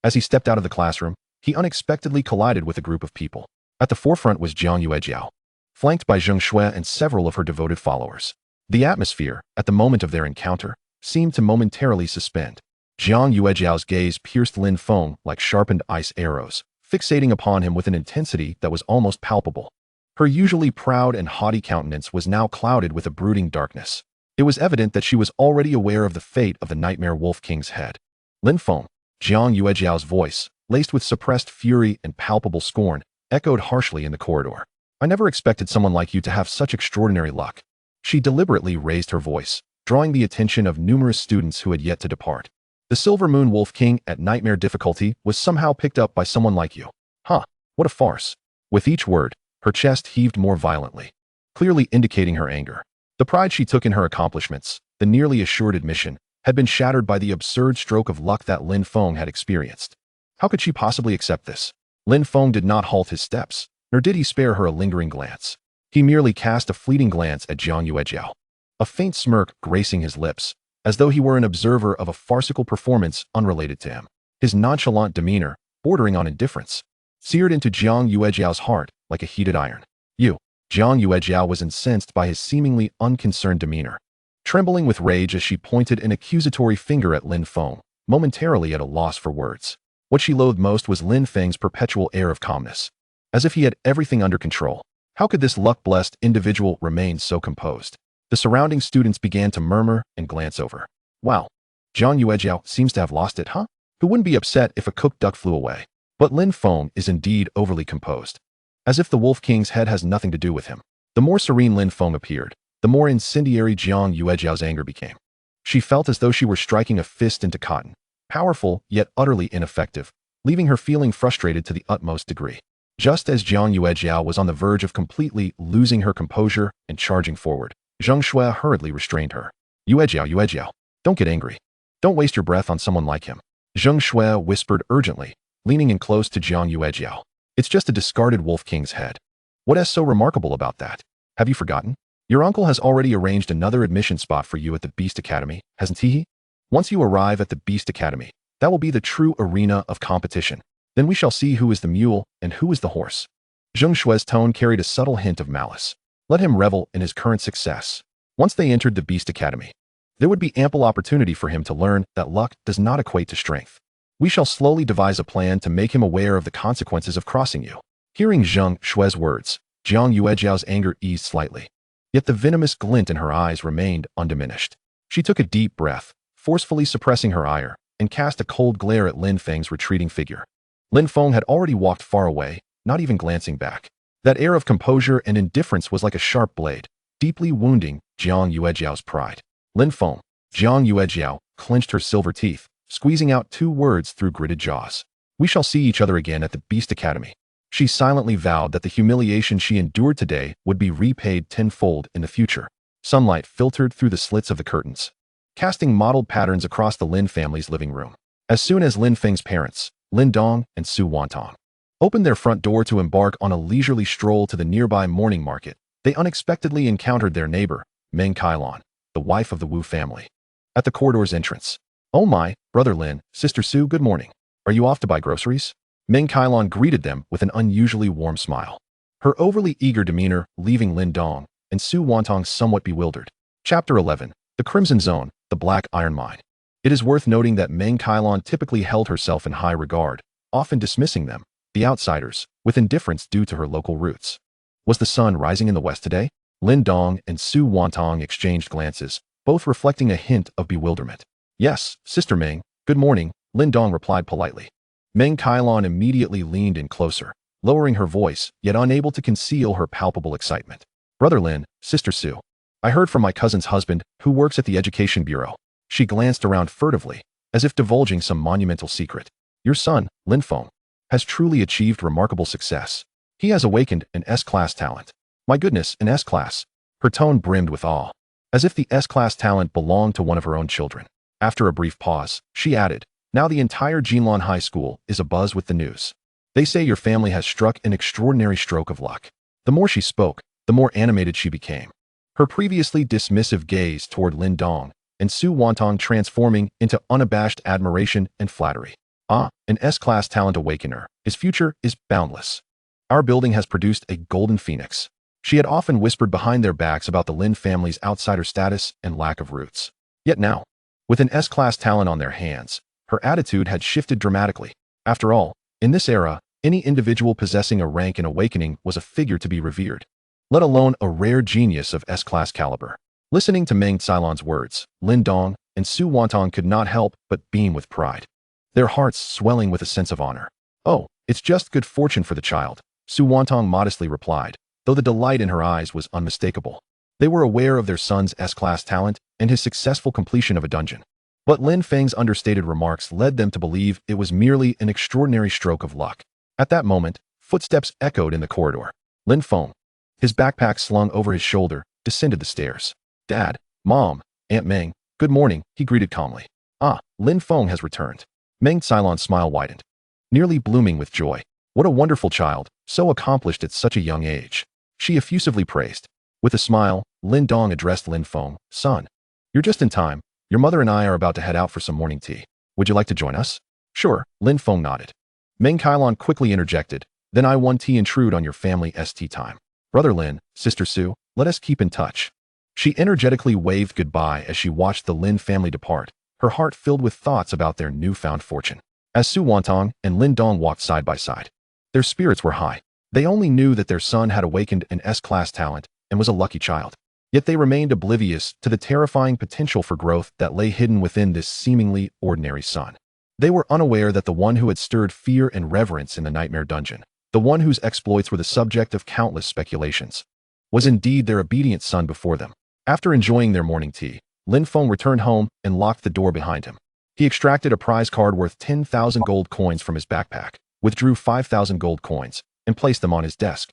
As he stepped out of the classroom, he unexpectedly collided with a group of people. At the forefront was Jiang Yuejiao, flanked by Zheng Shui and several of her devoted followers. The atmosphere, at the moment of their encounter, seemed to momentarily suspend. Jiang Yuejiao's gaze pierced Lin Feng like sharpened ice arrows, fixating upon him with an intensity that was almost palpable. Her usually proud and haughty countenance was now clouded with a brooding darkness. It was evident that she was already aware of the fate of the Nightmare Wolf King's head. Lin Feng, Jiang Yuejiao's voice, laced with suppressed fury and palpable scorn, echoed harshly in the corridor. I never expected someone like you to have such extraordinary luck. She deliberately raised her voice, drawing the attention of numerous students who had yet to depart. The Silver Moon Wolf King at nightmare difficulty was somehow picked up by someone like you. Huh, what a farce. With each word, her chest heaved more violently, clearly indicating her anger. The pride she took in her accomplishments, the nearly assured admission, had been shattered by the absurd stroke of luck that Lin Feng had experienced. How could she possibly accept this? Lin Feng did not halt his steps, nor did he spare her a lingering glance. He merely cast a fleeting glance at Jiang Yuejiao, a faint smirk gracing his lips, as though he were an observer of a farcical performance unrelated to him. His nonchalant demeanor, bordering on indifference, seared into Jiang Yuejiao's heart like a heated iron. Jiang Yuejiao was incensed by his seemingly unconcerned demeanor. trembling with rage as she pointed an accusatory finger at Lin Feng, momentarily at a loss for words. What she loathed most was Lin Feng's perpetual air of calmness, as if he had everything under control. How could this luck-blessed individual remain so composed? The surrounding students began to murmur and glance over. Wow, Jiang Yuejiao seems to have lost it, huh? Who wouldn't be upset if a cooked duck flew away? But Lin Feng is indeed overly composed, as if the Wolf King's head has nothing to do with him. The more serene Lin Feng appeared, the more incendiary Jiang Yuejiao's anger became. She felt as though she were striking a fist into cotton, powerful yet utterly ineffective, leaving her feeling frustrated to the utmost degree. Just as Jiang Yuejiao was on the verge of completely losing her composure and charging forward, Zheng Shui hurriedly restrained her. Yuejiao, don't get angry. Don't waste your breath on someone like him. Zheng Shui whispered urgently, leaning in close to Jiang Yuejiao. It's just a discarded Wolf King's head. What is so remarkable about that? Have you forgotten? Your uncle has already arranged another admission spot for you at the Beast Academy, hasn't he? Once you arrive at the Beast Academy, that will be the true arena of competition. Then we shall see who is the mule and who is the horse. Zheng Shui's tone carried a subtle hint of malice. Let him revel in his current success. Once they entered the Beast Academy, there would be ample opportunity for him to learn that luck does not equate to strength. We shall slowly devise a plan to make him aware of the consequences of crossing you. Hearing Zheng Shui's words, Jiang Yuejiao's anger eased slightly. Yet the venomous glint in her eyes remained undiminished. She took a deep breath, forcefully suppressing her ire, and cast a cold glare at Lin Feng's retreating figure. Lin Feng had already walked far away, not even glancing back. That air of composure and indifference was like a sharp blade, deeply wounding Jiang Yuejiao's pride. Lin Feng, Jiang Yuejiao, clenched her silver teeth, squeezing out two words through gritted jaws. We shall see each other again at the Beast Academy. She silently vowed that the humiliation she endured today would be repaid tenfold in the future. Sunlight filtered through the slits of the curtains, casting mottled patterns across the Lin family's living room. As soon as Lin Feng's parents, Lin Dong and Su Wantong, opened their front door to embark on a leisurely stroll to the nearby morning market, they unexpectedly encountered their neighbor, Meng Kailon, the wife of the Wu family, at the corridor's entrance. Oh my, brother Lin, sister Su, good morning. Are you off to buy groceries? Meng Kailon greeted them with an unusually warm smile, her overly eager demeanor leaving Lin Dong and Su Wantong somewhat bewildered. Chapter 11. The Crimson Zone, the Black Iron Mine. It is worth noting that Meng Kailon typically held herself in high regard, often dismissing them, the outsiders, with indifference due to her local roots. Was the sun rising in the west today? Lin Dong and Su Wantong exchanged glances, both reflecting a hint of bewilderment. Yes, Sister Meng, good morning, Lin Dong replied politely. Meng Kailon immediately leaned in closer, lowering her voice, yet unable to conceal her palpable excitement. Brother Lin, Sister Su, I heard from my cousin's husband, who works at the Education Bureau. She glanced around furtively, as if divulging some monumental secret. Your son, Lin Feng, has truly achieved remarkable success. He has awakened an S-class talent. My goodness, an S-class. Her tone brimmed with awe, as if the S-class talent belonged to one of her own children. After a brief pause, she added, now the entire Jinlan High School is abuzz with the news. They say your family has struck an extraordinary stroke of luck. The more she spoke, the more animated she became, her previously dismissive gaze toward Lin Dong and Su Wantong transforming into unabashed admiration and flattery. Ah, an S-class talent awakener. His future is boundless. Our building has produced a golden phoenix. She had often whispered behind their backs about the Lin family's outsider status and lack of roots. Yet now, with an S-class talent on their hands, her attitude had shifted dramatically. After all, in this era, any individual possessing a rank in awakening was a figure to be revered, let alone a rare genius of S-class caliber. Listening to Meng Kailon's words, Lin Dong and Su Wantong could not help but beam with pride, their hearts swelling with a sense of honor. Oh, it's just good fortune for the child, Su Wantong modestly replied, though the delight in her eyes was unmistakable. They were aware of their son's S-class talent and his successful completion of a dungeon. But Lin Feng's understated remarks led them to believe it was merely an extraordinary stroke of luck. At that moment, footsteps echoed in the corridor. Lin Feng, his backpack slung over his shoulder, descended the stairs. Dad, Mom, Aunt Meng, good morning, he greeted calmly. Ah, Lin Feng has returned. Meng Kailon's smile widened, nearly blooming with joy. What a wonderful child, so accomplished at such a young age, she effusively praised. With a smile, Lin Dong addressed Lin Feng, son, you're just in time. Your mother and I are about to head out for some morning tea. Would you like to join us? Sure, Lin Feng nodded. Meng Kailon quickly interjected, then I want tea intrude on your family tea time. Brother Lin, Sister Su, let us keep in touch. She energetically waved goodbye as she watched the Lin family depart, her heart filled with thoughts about their newfound fortune. As Su Wantong and Lin Dong walked side by side, their spirits were high. They only knew that their son had awakened an S-class talent and was a lucky child. Yet they remained oblivious to the terrifying potential for growth that lay hidden within this seemingly ordinary son. They were unaware that the one who had stirred fear and reverence in the Nightmare Dungeon, the one whose exploits were the subject of countless speculations, was indeed their obedient son before them. After enjoying their morning tea, Lin Feng returned home and locked the door behind him. He extracted a prize card worth 10,000 gold coins from his backpack, withdrew 5,000 gold coins, and placed them on his desk,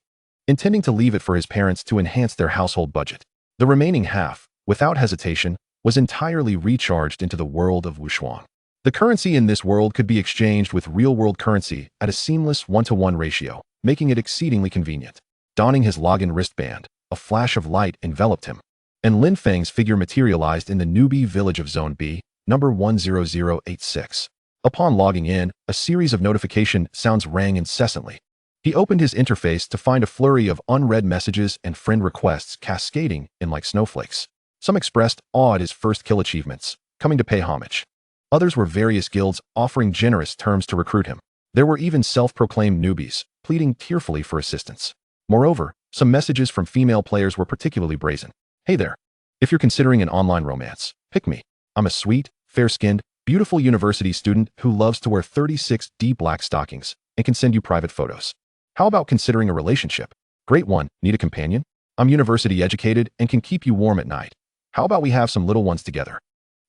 intending to leave it for his parents to enhance their household budget. The remaining half, without hesitation, was entirely recharged into the world of Wushuang. The currency in this world could be exchanged with real-world currency at a seamless 1-to-1 ratio, making it exceedingly convenient. Donning his login wristband, a flash of light enveloped him, and Lin Feng's figure materialized in the newbie village of Zone B, number 10086. Upon logging in, a series of notification sounds rang incessantly. He opened his interface to find a flurry of unread messages and friend requests cascading in like snowflakes. Some expressed awe at his first kill achievements, coming to pay homage. Others were various guilds offering generous terms to recruit him. There were even self-proclaimed newbies, pleading tearfully for assistance. Moreover, some messages from female players were particularly brazen. Hey there. If you're considering an online romance, pick me. I'm a sweet, fair-skinned, beautiful university student who loves to wear 36D black stockings and can send you private photos. How about considering a relationship? Great one. Need a companion? I'm university educated and can keep you warm at night. How about we have some little ones together?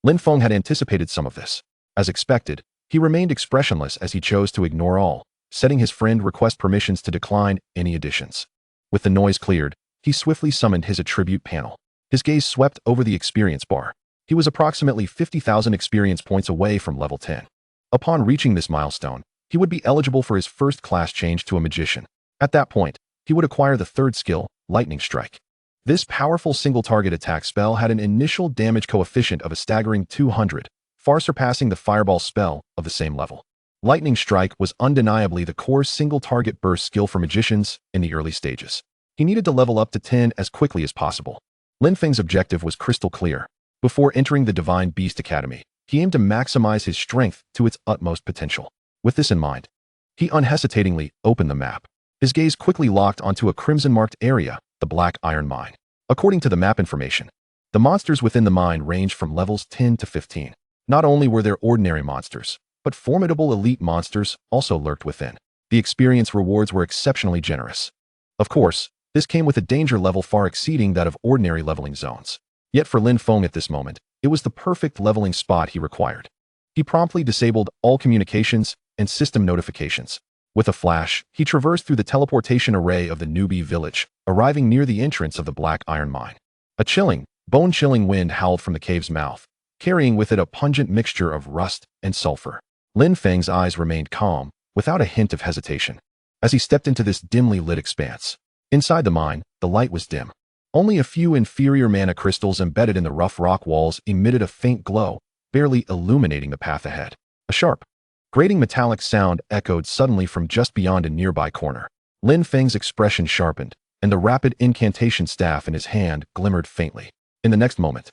Lin Feng had anticipated some of this. As expected, he remained expressionless as he chose to ignore all, setting his friend request permissions to decline any additions. With the noise cleared, he swiftly summoned his attribute panel. His gaze swept over the experience bar. He was approximately 50,000 experience points away from level 10. Upon reaching this milestone, he would be eligible for his first class change to a magician. At that point, he would acquire the third skill, Lightning Strike. This powerful single-target attack spell had an initial damage coefficient of a staggering 200, far surpassing the Fireball spell of the same level. Lightning Strike was undeniably the core single-target burst skill for magicians in the early stages. He needed to level up to 10 as quickly as possible. Lin Feng's objective was crystal clear. Before entering the Divine Beast Academy, he aimed to maximize his strength to its utmost potential. With this in mind, he unhesitatingly opened the map. His gaze quickly locked onto a crimson-marked area, the Black Iron Mine. According to the map information, the monsters within the mine ranged from levels 10 to 15. Not only were there ordinary monsters, but formidable elite monsters also lurked within. The experience rewards were exceptionally generous. Of course, this came with a danger level far exceeding that of ordinary leveling zones. Yet for Lin Feng at this moment, it was the perfect leveling spot he required. He promptly disabled all communications and system notifications. With a flash, he traversed through the teleportation array of the newbie village, arriving near the entrance of the Black Iron Mine. A chilling, bone-chilling wind howled from the cave's mouth, carrying with it a pungent mixture of rust and sulfur. Lin Feng's eyes remained calm, without a hint of hesitation, as he stepped into this dimly lit expanse. Inside the mine, the light was dim. Only a few inferior mana crystals embedded in the rough rock walls emitted a faint glow, barely illuminating the path ahead. A sharp, grating metallic sound echoed suddenly from just beyond a nearby corner. Lin Feng's expression sharpened, and the rapid incantation staff in his hand glimmered faintly. In the next moment,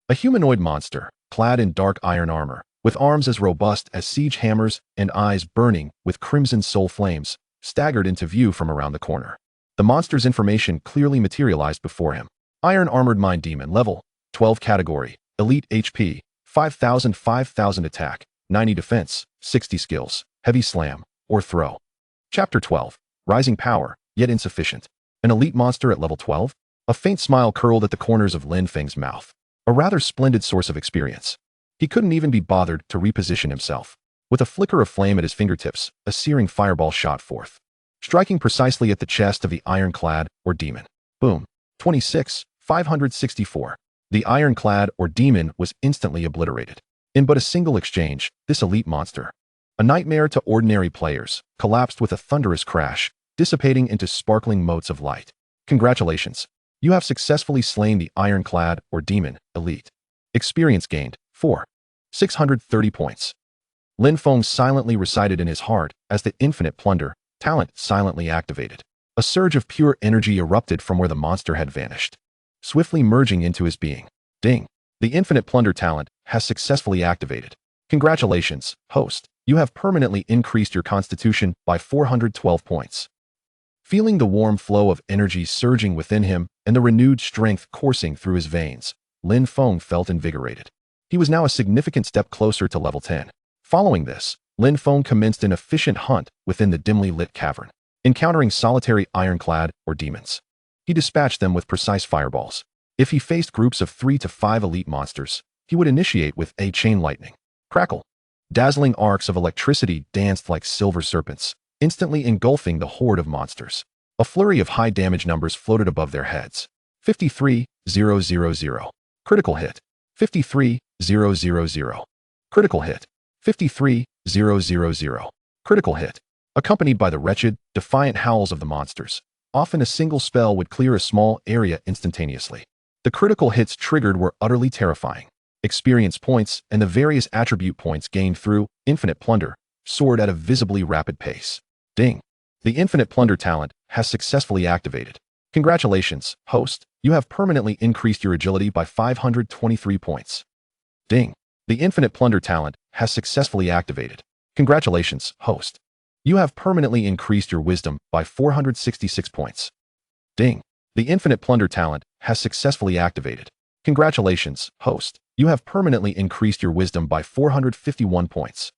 a humanoid monster, clad in dark iron armor, with arms as robust as siege hammers and eyes burning with crimson soul flames, staggered into view from around the corner. The monster's information clearly materialized before him. Iron Armored Mine Demon, level 12 category, elite HP, 5,000 attack, 90 defense, 60 skills, heavy slam, or throw. Chapter 12, Rising Power, yet insufficient. An elite monster at level 12? A faint smile curled at the corners of Lin Feng's mouth. A rather splendid source of experience. He couldn't even be bothered to reposition himself. With a flicker of flame at his fingertips, a searing fireball shot forth, striking precisely at the chest of the ironclad or demon. Boom. 26, 564. The ironclad or demon was instantly obliterated. In but a single exchange, this elite monster, a nightmare to ordinary players, collapsed with a thunderous crash, dissipating into sparkling motes of light. Congratulations. You have successfully slain the ironclad or demon elite. Experience gained, 4. 630 points. Lin Feng silently recited in his heart as the infinite plunder talent silently activated. A surge of pure energy erupted from where the monster had vanished. swiftly merging into his being. Ding! The infinite plunder talent has successfully activated. Congratulations, host. You have permanently increased your constitution by 412 points. Feeling the warm flow of energy surging within him and the renewed strength coursing through his veins, Lin Feng felt invigorated. He was now a significant step closer to level 10. Following this, Lin Feng commenced an efficient hunt within the dimly lit cavern, encountering solitary ironclad or demons. He dispatched them with precise fireballs. If he faced groups of 3 to 5 elite monsters, he would initiate with a chain lightning. Crackle! Dazzling arcs of electricity danced like silver serpents, instantly engulfing the horde of monsters. A flurry of high damage numbers floated above their heads. 53,000. Critical hit. 53,000. Critical hit. 53,000. Critical hit. Accompanied by the wretched, defiant howls of the monsters. Often a single spell would clear a small area instantaneously. The critical hits triggered were utterly terrifying. Experience points and the various attribute points gained through infinite plunder soared at a visibly rapid pace. Ding! The infinite plunder talent has successfully activated. Congratulations, host. You have permanently increased your agility by 523 points. Ding! The infinite plunder talent has successfully activated. Congratulations, host. You have permanently increased your wisdom by 466 points. Ding! The infinite plunder talent has successfully activated. Congratulations, host. You have permanently increased your wisdom by 451 points.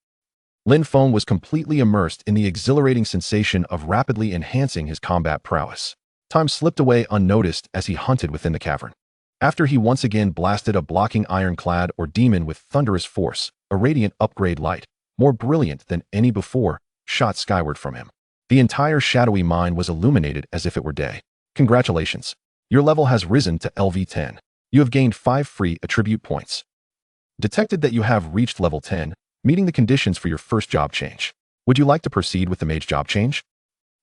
Lin Feng was completely immersed in the exhilarating sensation of rapidly enhancing his combat prowess. Time slipped away unnoticed as he hunted within the cavern. After he once again blasted a blocking ironclad or demon with thunderous force, a radiant upgrade light, more brilliant than any before, shot skyward from him. The entire shadowy mine was illuminated as if it were day. Congratulations. Your level has risen to LV10. You have gained 5 free attribute points. Detected that you have reached level 10, meeting the conditions for your first job change. Would you like to proceed with the mage job change?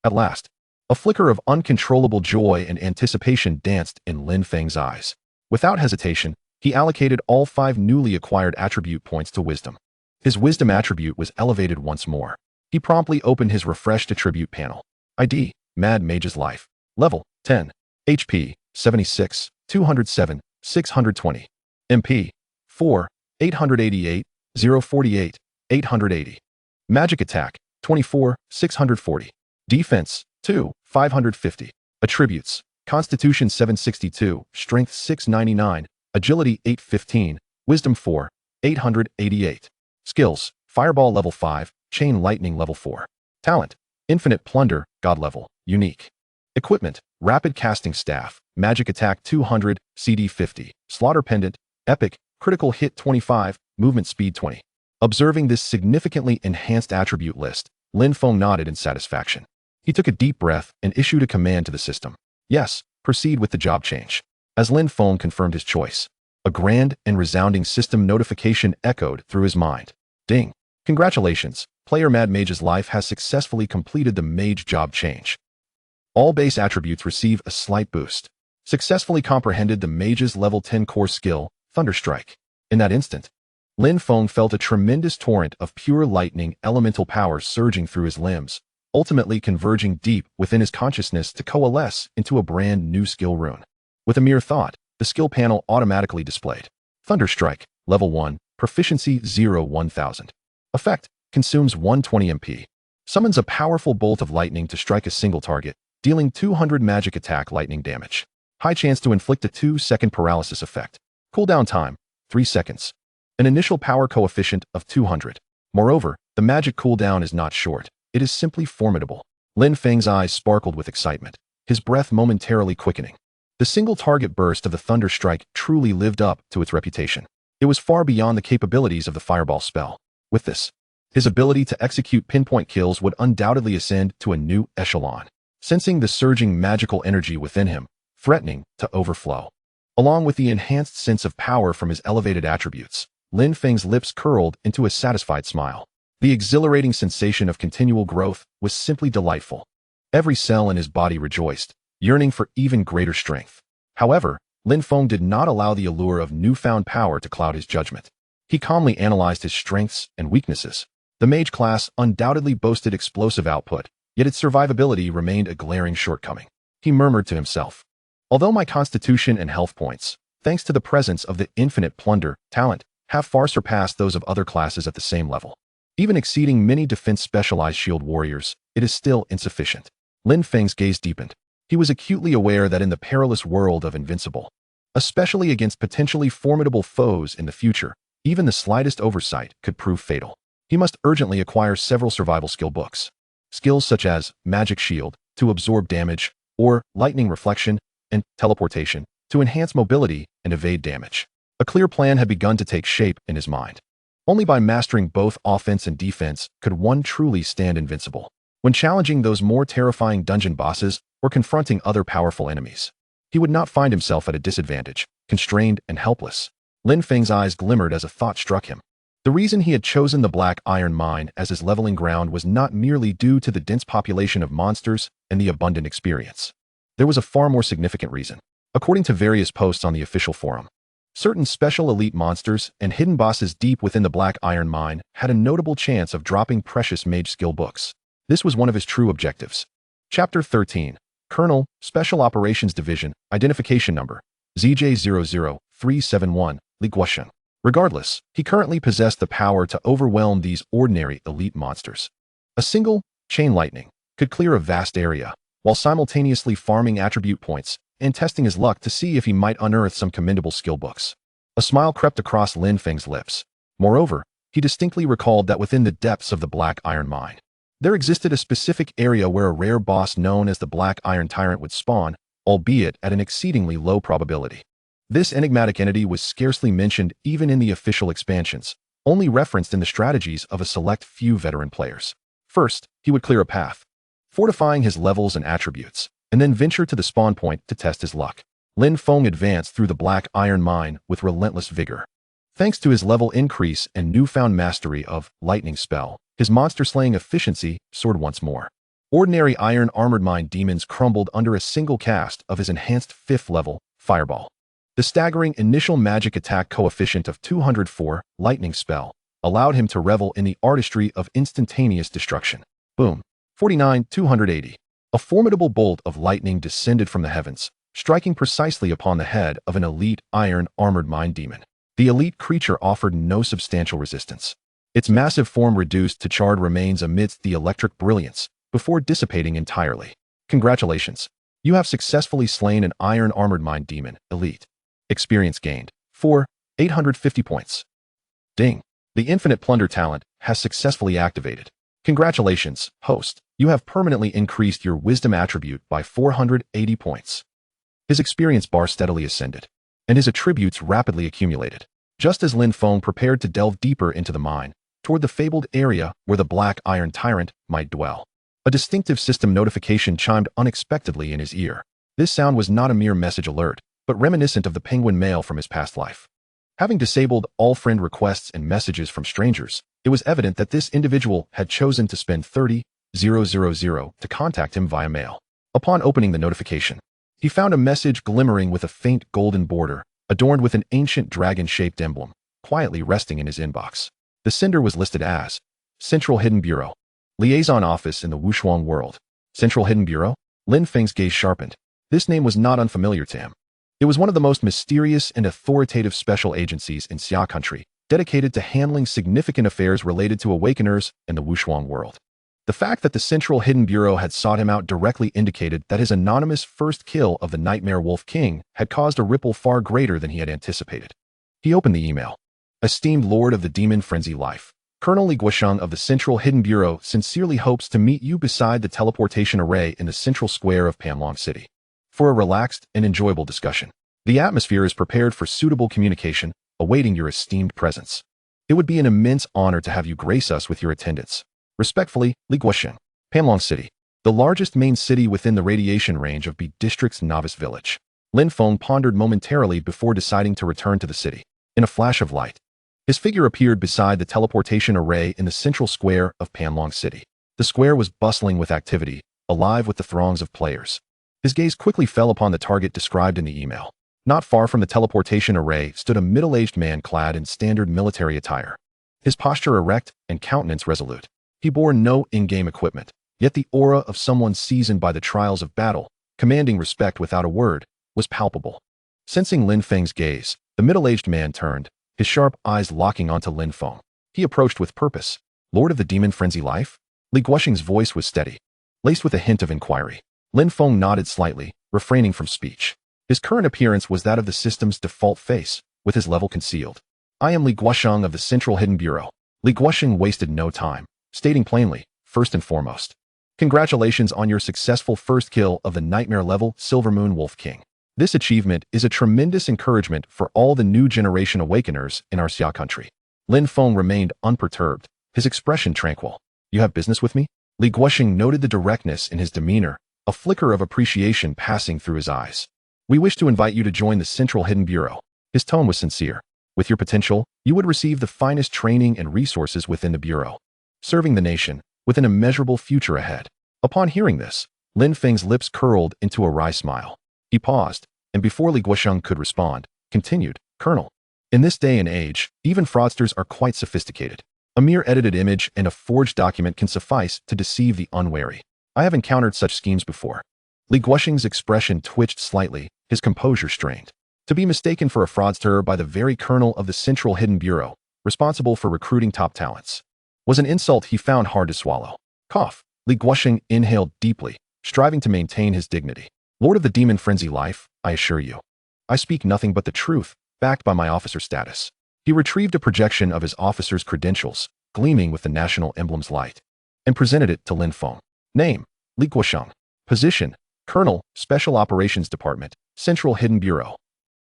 At last, a flicker of uncontrollable joy and anticipation danced in Lin Feng's eyes. Without hesitation, he allocated all 5 newly acquired attribute points to wisdom. His wisdom attribute was elevated once more. He promptly opened his refreshed attribute panel. ID, Mad Mage's Life. Level, 10. HP, 76, 207, 620. MP, 4, 888, 048, 880. Magic Attack, 24, 640. Defense, 2, 550. Attributes, Constitution 762, Strength 699, Agility 815, Wisdom 4, 888. Skills, Fireball level 5, Chain Lightning level 4. Talent, Infinite Plunder, God level, Unique. Equipment, Rapid Casting Staff, Magic Attack 200, CD 50. Slaughter Pendant, Epic, Critical Hit 25, Movement Speed 20. Observing this significantly enhanced attribute list, Lin Feng nodded in satisfaction. He took a deep breath and issued a command to the system. Yes, proceed with the job change. As Lin Feng confirmed his choice, a grand and resounding system notification echoed through his mind. Ding! Congratulations, player Mad Mage's Life has successfully completed the mage job change. All base attributes receive a slight boost. Successfully comprehended the mage's level 10 core skill, Thunderstrike. In that instant, Lin Feng felt a tremendous torrent of pure lightning elemental power surging through his limbs, ultimately converging deep within his consciousness to coalesce into a brand new skill rune. With a mere thought, the skill panel automatically displayed. Thunderstrike, level 1, proficiency 0-1000. Effect, consumes 120 MP. Summons a powerful bolt of lightning to strike a single target, dealing 200 magic attack lightning damage. High chance to inflict a 2-second paralysis effect. Cooldown time, 3 seconds. An initial power coefficient of 200. Moreover, the magic cooldown is not short. It is simply formidable. Lin Feng's eyes sparkled with excitement, his breath momentarily quickening. The single target burst of the Thunder Strike truly lived up to its reputation. It was far beyond the capabilities of the Fireball spell. With this, his ability to execute pinpoint kills would undoubtedly ascend to a new echelon. Sensing the surging magical energy within him, threatening to overflow. Along with the enhanced sense of power from his elevated attributes, Lin Feng's lips curled into a satisfied smile. The exhilarating sensation of continual growth was simply delightful. Every cell in his body rejoiced, yearning for even greater strength. However, Lin Feng did not allow the allure of newfound power to cloud his judgment. He calmly analyzed his strengths and weaknesses. The mage class undoubtedly boasted explosive output, yet its survivability remained a glaring shortcoming. He murmured to himself, Although my constitution and health points, thanks to the presence of the infinite Plunder talent, have far surpassed those of other classes at the same level. Even exceeding many defense-specialized shield warriors, it is still insufficient. Lin Feng's gaze deepened. He was acutely aware that in the perilous world of invincible, especially against potentially formidable foes in the future, even the slightest oversight could prove fatal. He must urgently acquire several survival skill books. Skills such as Magic Shield, to absorb damage, or Lightning Reflection, and Teleportation, to enhance mobility and evade damage. A clear plan had begun to take shape in his mind. Only by mastering both offense and defense could one truly stand invincible. When challenging those more terrifying dungeon bosses or confronting other powerful enemies, he would not find himself at a disadvantage, constrained and helpless. Lin Feng's eyes glimmered as a thought struck him. The reason he had chosen the Black Iron Mine as his leveling ground was not merely due to the dense population of monsters and the abundant experience. There was a far more significant reason. According to various posts on the official forum, certain special elite monsters and hidden bosses deep within the Black Iron Mine had a notable chance of dropping precious mage skill books. This was one of his true objectives. Chapter 13. Colonel, Special Operations Division, Identification Number, ZJ00371, Li Guosheng. Regardless, he currently possessed the power to overwhelm these ordinary elite monsters. A single chain lightning could clear a vast area, while simultaneously farming attribute points and testing his luck to see if he might unearth some commendable skill books. A smile crept across Lin Feng's lips. Moreover, he distinctly recalled that within the depths of the Black Iron Mine, there existed a specific area where a rare boss known as the Black Iron Tyrant would spawn, albeit at an exceedingly low probability. This enigmatic entity was scarcely mentioned even in the official expansions, only referenced in the strategies of a select few veteran players. First, he would clear a path, fortifying his levels and attributes, and then venture to the spawn point to test his luck. Lin Feng advanced through the Black Iron Mine with relentless vigor. Thanks to his level increase and newfound mastery of Lightning Spell, his monster-slaying efficiency soared once more. Ordinary iron armored mine demons crumbled under a single cast of his enhanced 5th level Fireball. The staggering initial magic attack coefficient of 204, Lightning Spell, allowed him to revel in the artistry of instantaneous destruction. Boom. 49,280. A formidable bolt of lightning descended from the heavens, striking precisely upon the head of an elite iron armored mine demon. The elite creature offered no substantial resistance. Its massive form reduced to charred remains amidst the electric brilliance, before dissipating entirely. Congratulations. You have successfully slain an iron armored mine demon, elite. Experience gained. 850 points. Ding. The infinite Plunder talent has successfully activated. Congratulations, host. You have permanently increased your wisdom attribute by 480 points. His experience bar steadily ascended, and his attributes rapidly accumulated. Just as Lin Feng prepared to delve deeper into the mine, toward the fabled area where the Black Iron Tyrant might dwell, a distinctive system notification chimed unexpectedly in his ear. This sound was not a mere message alert, but reminiscent of the penguin mail from his past life. Having disabled all friend requests and messages from strangers, it was evident that this individual had chosen to spend 30,000 to contact him via mail. Upon opening the notification, he found a message glimmering with a faint golden border, adorned with an ancient dragon-shaped emblem, quietly resting in his inbox. The sender was listed as Central Hidden Bureau, Liaison Office in the Wushuang World. Central Hidden Bureau? Lin Feng's gaze sharpened. This name was not unfamiliar to him. It was one of the most mysterious and authoritative special agencies in Xia country, dedicated to handling significant affairs related to awakeners and the Wushuang world. The fact that the Central Hidden Bureau had sought him out directly indicated that his anonymous first kill of the Nightmare Wolf King had caused a ripple far greater than he had anticipated. He opened the email. Esteemed Lord of the Demon Frenzy Life, Colonel Li Guosheng of the Central Hidden Bureau sincerely hopes to meet you beside the teleportation array in the central square of Panlong City for a relaxed and enjoyable discussion. The atmosphere is prepared for suitable communication, awaiting your esteemed presence. It would be an immense honor to have you grace us with your attendance. Respectfully, Li Guosheng. Panlong City, the largest main city within the radiation range of B District's Novice Village. Lin Feng pondered momentarily before deciding to return to the city. In a flash of light, his figure appeared beside the teleportation array in the central square of Panlong City. The square was bustling with activity, alive with the throngs of players. His gaze quickly fell upon the target described in the email. Not far from the teleportation array stood a middle-aged man clad in standard military attire. His posture erect and countenance resolute. He bore no in-game equipment, yet the aura of someone seasoned by the trials of battle, commanding respect without a word, was palpable. Sensing Lin Feng's gaze, the middle-aged man turned, his sharp eyes locking onto Lin Feng. He approached with purpose. Lord of the Demon Frenzy Life? Li Guoxing's voice was steady, laced with a hint of inquiry. Lin Feng nodded slightly, refraining from speech. His current appearance was that of the system's default face, with his level concealed. I am Li Guoxing of the Central Hidden Bureau. Li Guoxing wasted no time, stating plainly, first and foremost, congratulations on your successful first kill of the nightmare-level Silver Moon Wolf King. This achievement is a tremendous encouragement for all the new generation awakeners in our Xia country. Lin Feng remained unperturbed, his expression tranquil. You have business with me? Li Guoxing noted the directness in his demeanor, a flicker of appreciation passing through his eyes. We wish to invite you to join the Central Hidden Bureau. His tone was sincere. With your potential, you would receive the finest training and resources within the Bureau, serving the nation with an immeasurable future ahead. Upon hearing this, Lin Feng's lips curled into a wry smile. He paused, and before Li Guoxing could respond, continued, Colonel, in this day and age, even fraudsters are quite sophisticated. A mere edited image and a forged document can suffice to deceive the unwary. I have encountered such schemes before. Li Guoxing's expression twitched slightly, his composure strained. To be mistaken for a fraudster by the very colonel of the Central Hidden Bureau, responsible for recruiting top talents, was an insult he found hard to swallow. Cough. Li Guoxing inhaled deeply, striving to maintain his dignity. Lord of the Demon Frenzy Life, I assure you. I speak nothing but the truth, backed by my officer status. He retrieved a projection of his officer's credentials, gleaming with the national emblem's light, and presented it to Lin Feng. Name, Li Guoxing. Position, Colonel, Special Operations Department, Central Hidden Bureau.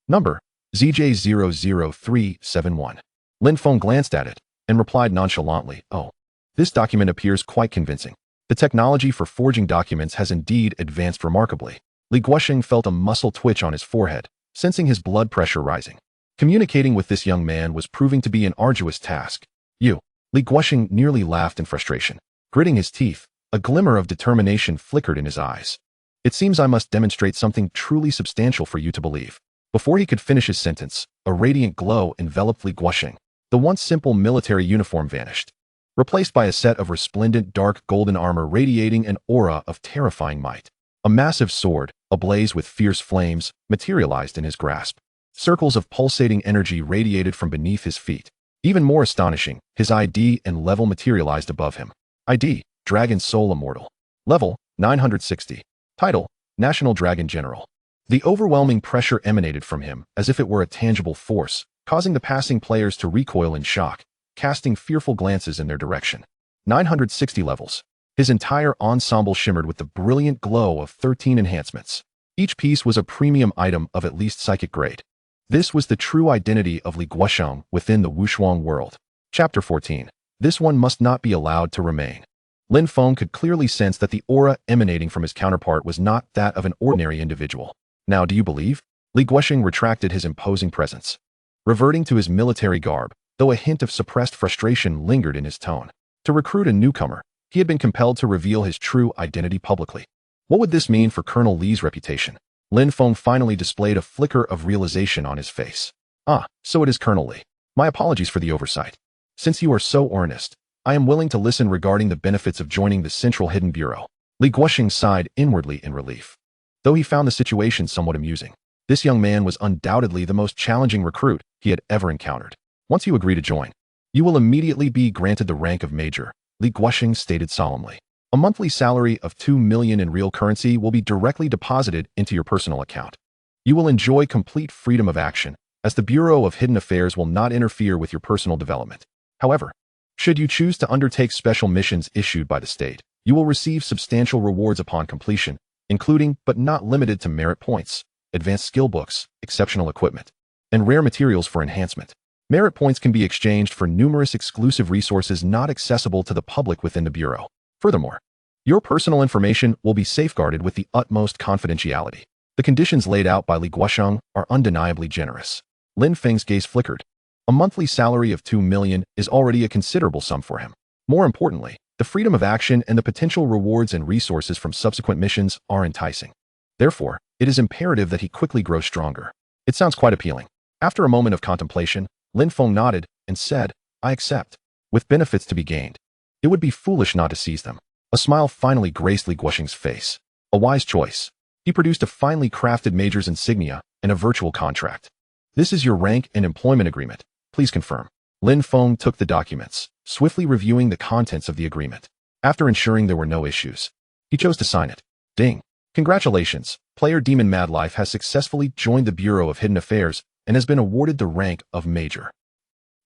Number, ZJ00371. Lin Feng glanced at it and replied nonchalantly, Oh, this document appears quite convincing. The technology for forging documents has indeed advanced remarkably. Li Guoxing felt a muscle twitch on his forehead, sensing his blood pressure rising. Communicating with this young man was proving to be an arduous task. You. Li Guoxing nearly laughed in frustration. Gritting his teeth, a glimmer of determination flickered in his eyes. It seems I must demonstrate something truly substantial for you to believe. Before he could finish his sentence, a radiant glow enveloped Li Guoxing. The once simple military uniform vanished, replaced by a set of resplendent dark golden armor radiating an aura of terrifying might. A massive sword, ablaze with fierce flames, materialized in his grasp. Circles of pulsating energy radiated from beneath his feet. Even more astonishing, his ID and level materialized above him. ID, Dragon Soul Immortal. Level, 960. Title, National Dragon General. The overwhelming pressure emanated from him as if it were a tangible force, causing the passing players to recoil in shock, casting fearful glances in their direction. 960 levels. His entire ensemble shimmered with the brilliant glow of 13 enhancements. Each piece was a premium item of at least psychic grade. This was the true identity of Li Guoxing within the Wushuang world. Chapter 14. This one must not be allowed to remain. Lin Feng could clearly sense that the aura emanating from his counterpart was not that of an ordinary individual. Now do you believe? Li Guoxing retracted his imposing presence, reverting to his military garb, though a hint of suppressed frustration lingered in his tone. To recruit a newcomer, he had been compelled to reveal his true identity publicly. What would this mean for Colonel Li's reputation? Lin Feng finally displayed a flicker of realization on his face. Ah, so it is Colonel Li. My apologies for the oversight. Since you are so earnest, I am willing to listen regarding the benefits of joining the Central Hidden Bureau. Li Guoxing sighed inwardly in relief, though he found the situation somewhat amusing. This young man was undoubtedly the most challenging recruit he had ever encountered. Once you agree to join, you will immediately be granted the rank of Major, Li Guoxing stated solemnly. A monthly salary of 2 million in real currency will be directly deposited into your personal account. You will enjoy complete freedom of action, as the Bureau of Hidden Affairs will not interfere with your personal development. However, should you choose to undertake special missions issued by the state, you will receive substantial rewards upon completion, including but not limited to merit points, advanced skill books, exceptional equipment, and rare materials for enhancement. Merit points can be exchanged for numerous exclusive resources not accessible to the public within the Bureau. Furthermore, your personal information will be safeguarded with the utmost confidentiality. The conditions laid out by Li Guoxing are undeniably generous. Lin Feng's gaze flickered. A monthly salary of 2 million is already a considerable sum for him. More importantly, the freedom of action and the potential rewards and resources from subsequent missions are enticing. Therefore, it is imperative that he quickly grow stronger. It sounds quite appealing. After a moment of contemplation, Lin Feng nodded and said, I accept. With benefits to be gained, it would be foolish not to seize them. A smile finally graced Li Guoxing's face. A wise choice. He produced a finely crafted mage's insignia and a virtual contract. This is your rank and employment agreement. Please confirm. Lin Feng took the documents, swiftly reviewing the contents of the agreement. After ensuring there were no issues, he chose to sign it. Ding. Congratulations. Player Demon Madlife has successfully joined the Bureau of Hidden Affairs and has been awarded the rank of Major.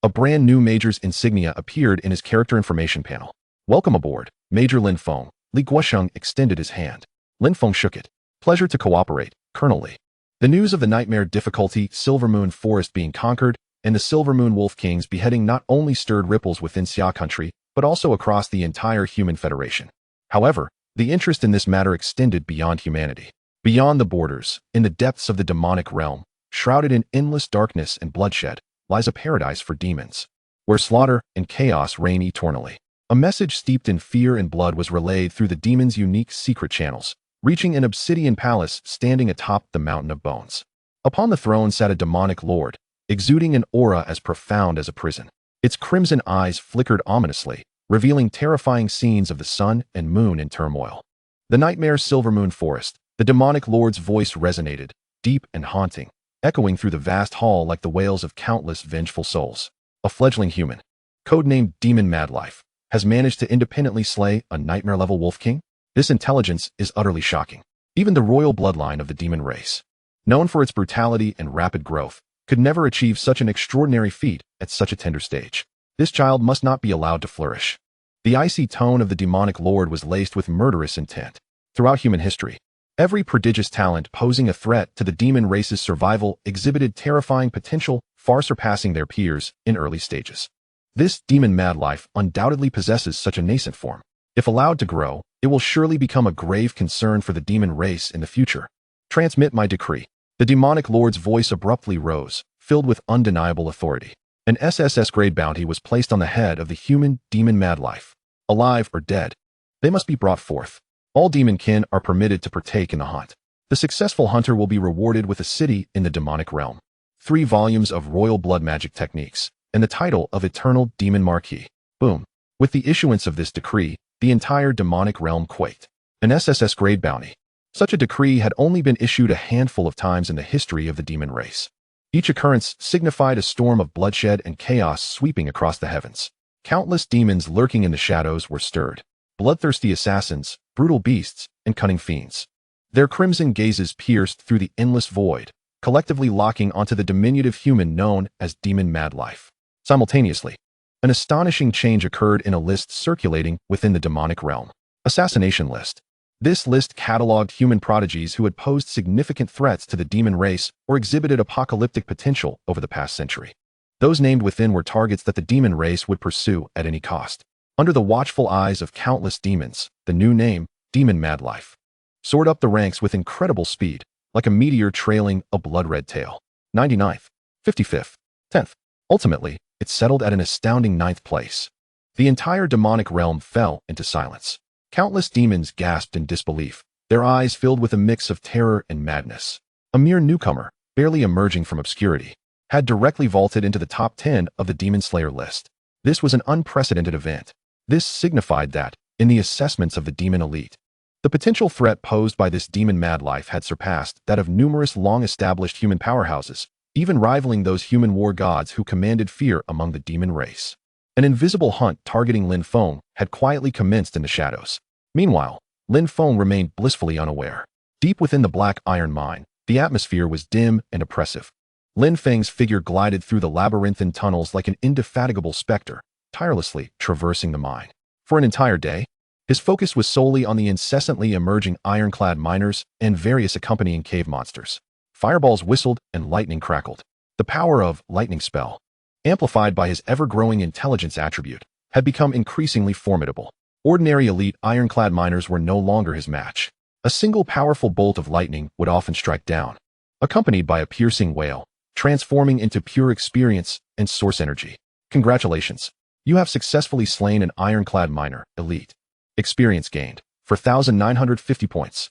A brand new Major's insignia appeared in his character information panel. Welcome aboard, Major Lin Feng. Li Guosheng extended his hand. Lin Feng shook it. Pleasure to cooperate, Colonel Li. The news of the nightmare difficulty Silver Moon Forest being conquered and the Silver Moon Wolf King's beheading not only stirred ripples within Xia country, but also across the entire human federation. However, the interest in this matter extended beyond humanity. Beyond the borders, in the depths of the demonic realm, shrouded in endless darkness and bloodshed, lies a paradise for demons, where slaughter and chaos reign eternally. A message steeped in fear and blood was relayed through the demon's unique secret channels, reaching an obsidian palace standing atop the mountain of bones. Upon the throne sat a demonic lord, exuding an aura as profound as a prison. Its crimson eyes flickered ominously, revealing terrifying scenes of the sun and moon in turmoil. The nightmare Silver Moon Forest, the demonic lord's voice resonated, deep and haunting, echoing through the vast hall like the wails of countless vengeful souls. A fledgling human, codenamed Demon Madlife, has managed to independently slay a nightmare-level Wolf King? This intelligence is utterly shocking. Even the royal bloodline of the demon race, known for its brutality and rapid growth, could never achieve such an extraordinary feat at such a tender stage. This child must not be allowed to flourish. The icy tone of the demonic lord was laced with murderous intent. Throughout human history, every prodigious talent posing a threat to the demon race's survival exhibited terrifying potential far surpassing their peers in early stages. This Demon Madlife undoubtedly possesses such a nascent form. If allowed to grow, it will surely become a grave concern for the demon race in the future. Transmit my decree. The demonic lord's voice abruptly rose, filled with undeniable authority. An SSS-grade bounty was placed on the head of the human Demon Madlife. Alive or dead, they must be brought forth. All demon kin are permitted to partake in the hunt. The successful hunter will be rewarded with a city in the demonic realm, 3 volumes of royal blood magic techniques, and the title of Eternal Demon Marquis. Boom. With the issuance of this decree, the entire demonic realm quaked. An SSS-grade bounty. Such a decree had only been issued a handful of times in the history of the demon race. Each occurrence signified a storm of bloodshed and chaos sweeping across the heavens. Countless demons lurking in the shadows were stirred. Bloodthirsty assassins, brutal beasts, and cunning fiends. Their crimson gazes pierced through the endless void, collectively locking onto the diminutive human known as Demon Madlife. Simultaneously, an astonishing change occurred in a list circulating within the demonic realm. Assassination list. This list cataloged human prodigies who had posed significant threats to the demon race or exhibited apocalyptic potential over the past century. Those named within were targets that the demon race would pursue at any cost. Under the watchful eyes of countless demons, the new name, Demon Madlife, soared up the ranks with incredible speed, like a meteor trailing a blood-red tail. 99th, 55th, 10th. Ultimately, it settled at an astounding 9th place. The entire demonic realm fell into silence. Countless demons gasped in disbelief, their eyes filled with a mix of terror and madness. A mere newcomer, barely emerging from obscurity, had directly vaulted into the top 10 of the Demon Slayer list. This was an unprecedented event. This signified that, in the assessments of the demon elite, the potential threat posed by this Demon Madlife had surpassed that of numerous long-established human powerhouses, even rivaling those human war gods who commanded fear among the demon race. An invisible hunt targeting Lin Feng had quietly commenced in the shadows. Meanwhile, Lin Feng remained blissfully unaware. Deep within the black iron mine, the atmosphere was dim and oppressive. Lin Feng's figure glided through the labyrinthine tunnels like an indefatigable specter, tirelessly traversing the mine. For an entire day, his focus was solely on the incessantly emerging ironclad miners and various accompanying cave monsters. Fireballs whistled and lightning crackled. The power of lightning spell, amplified by his ever-growing intelligence attribute, had become increasingly formidable. Ordinary elite ironclad miners were no longer his match. A single powerful bolt of lightning would often strike down, accompanied by a piercing wail, transforming into pure experience and source energy. Congratulations. You have successfully slain an ironclad miner, elite. Experience gained, 4,950 points.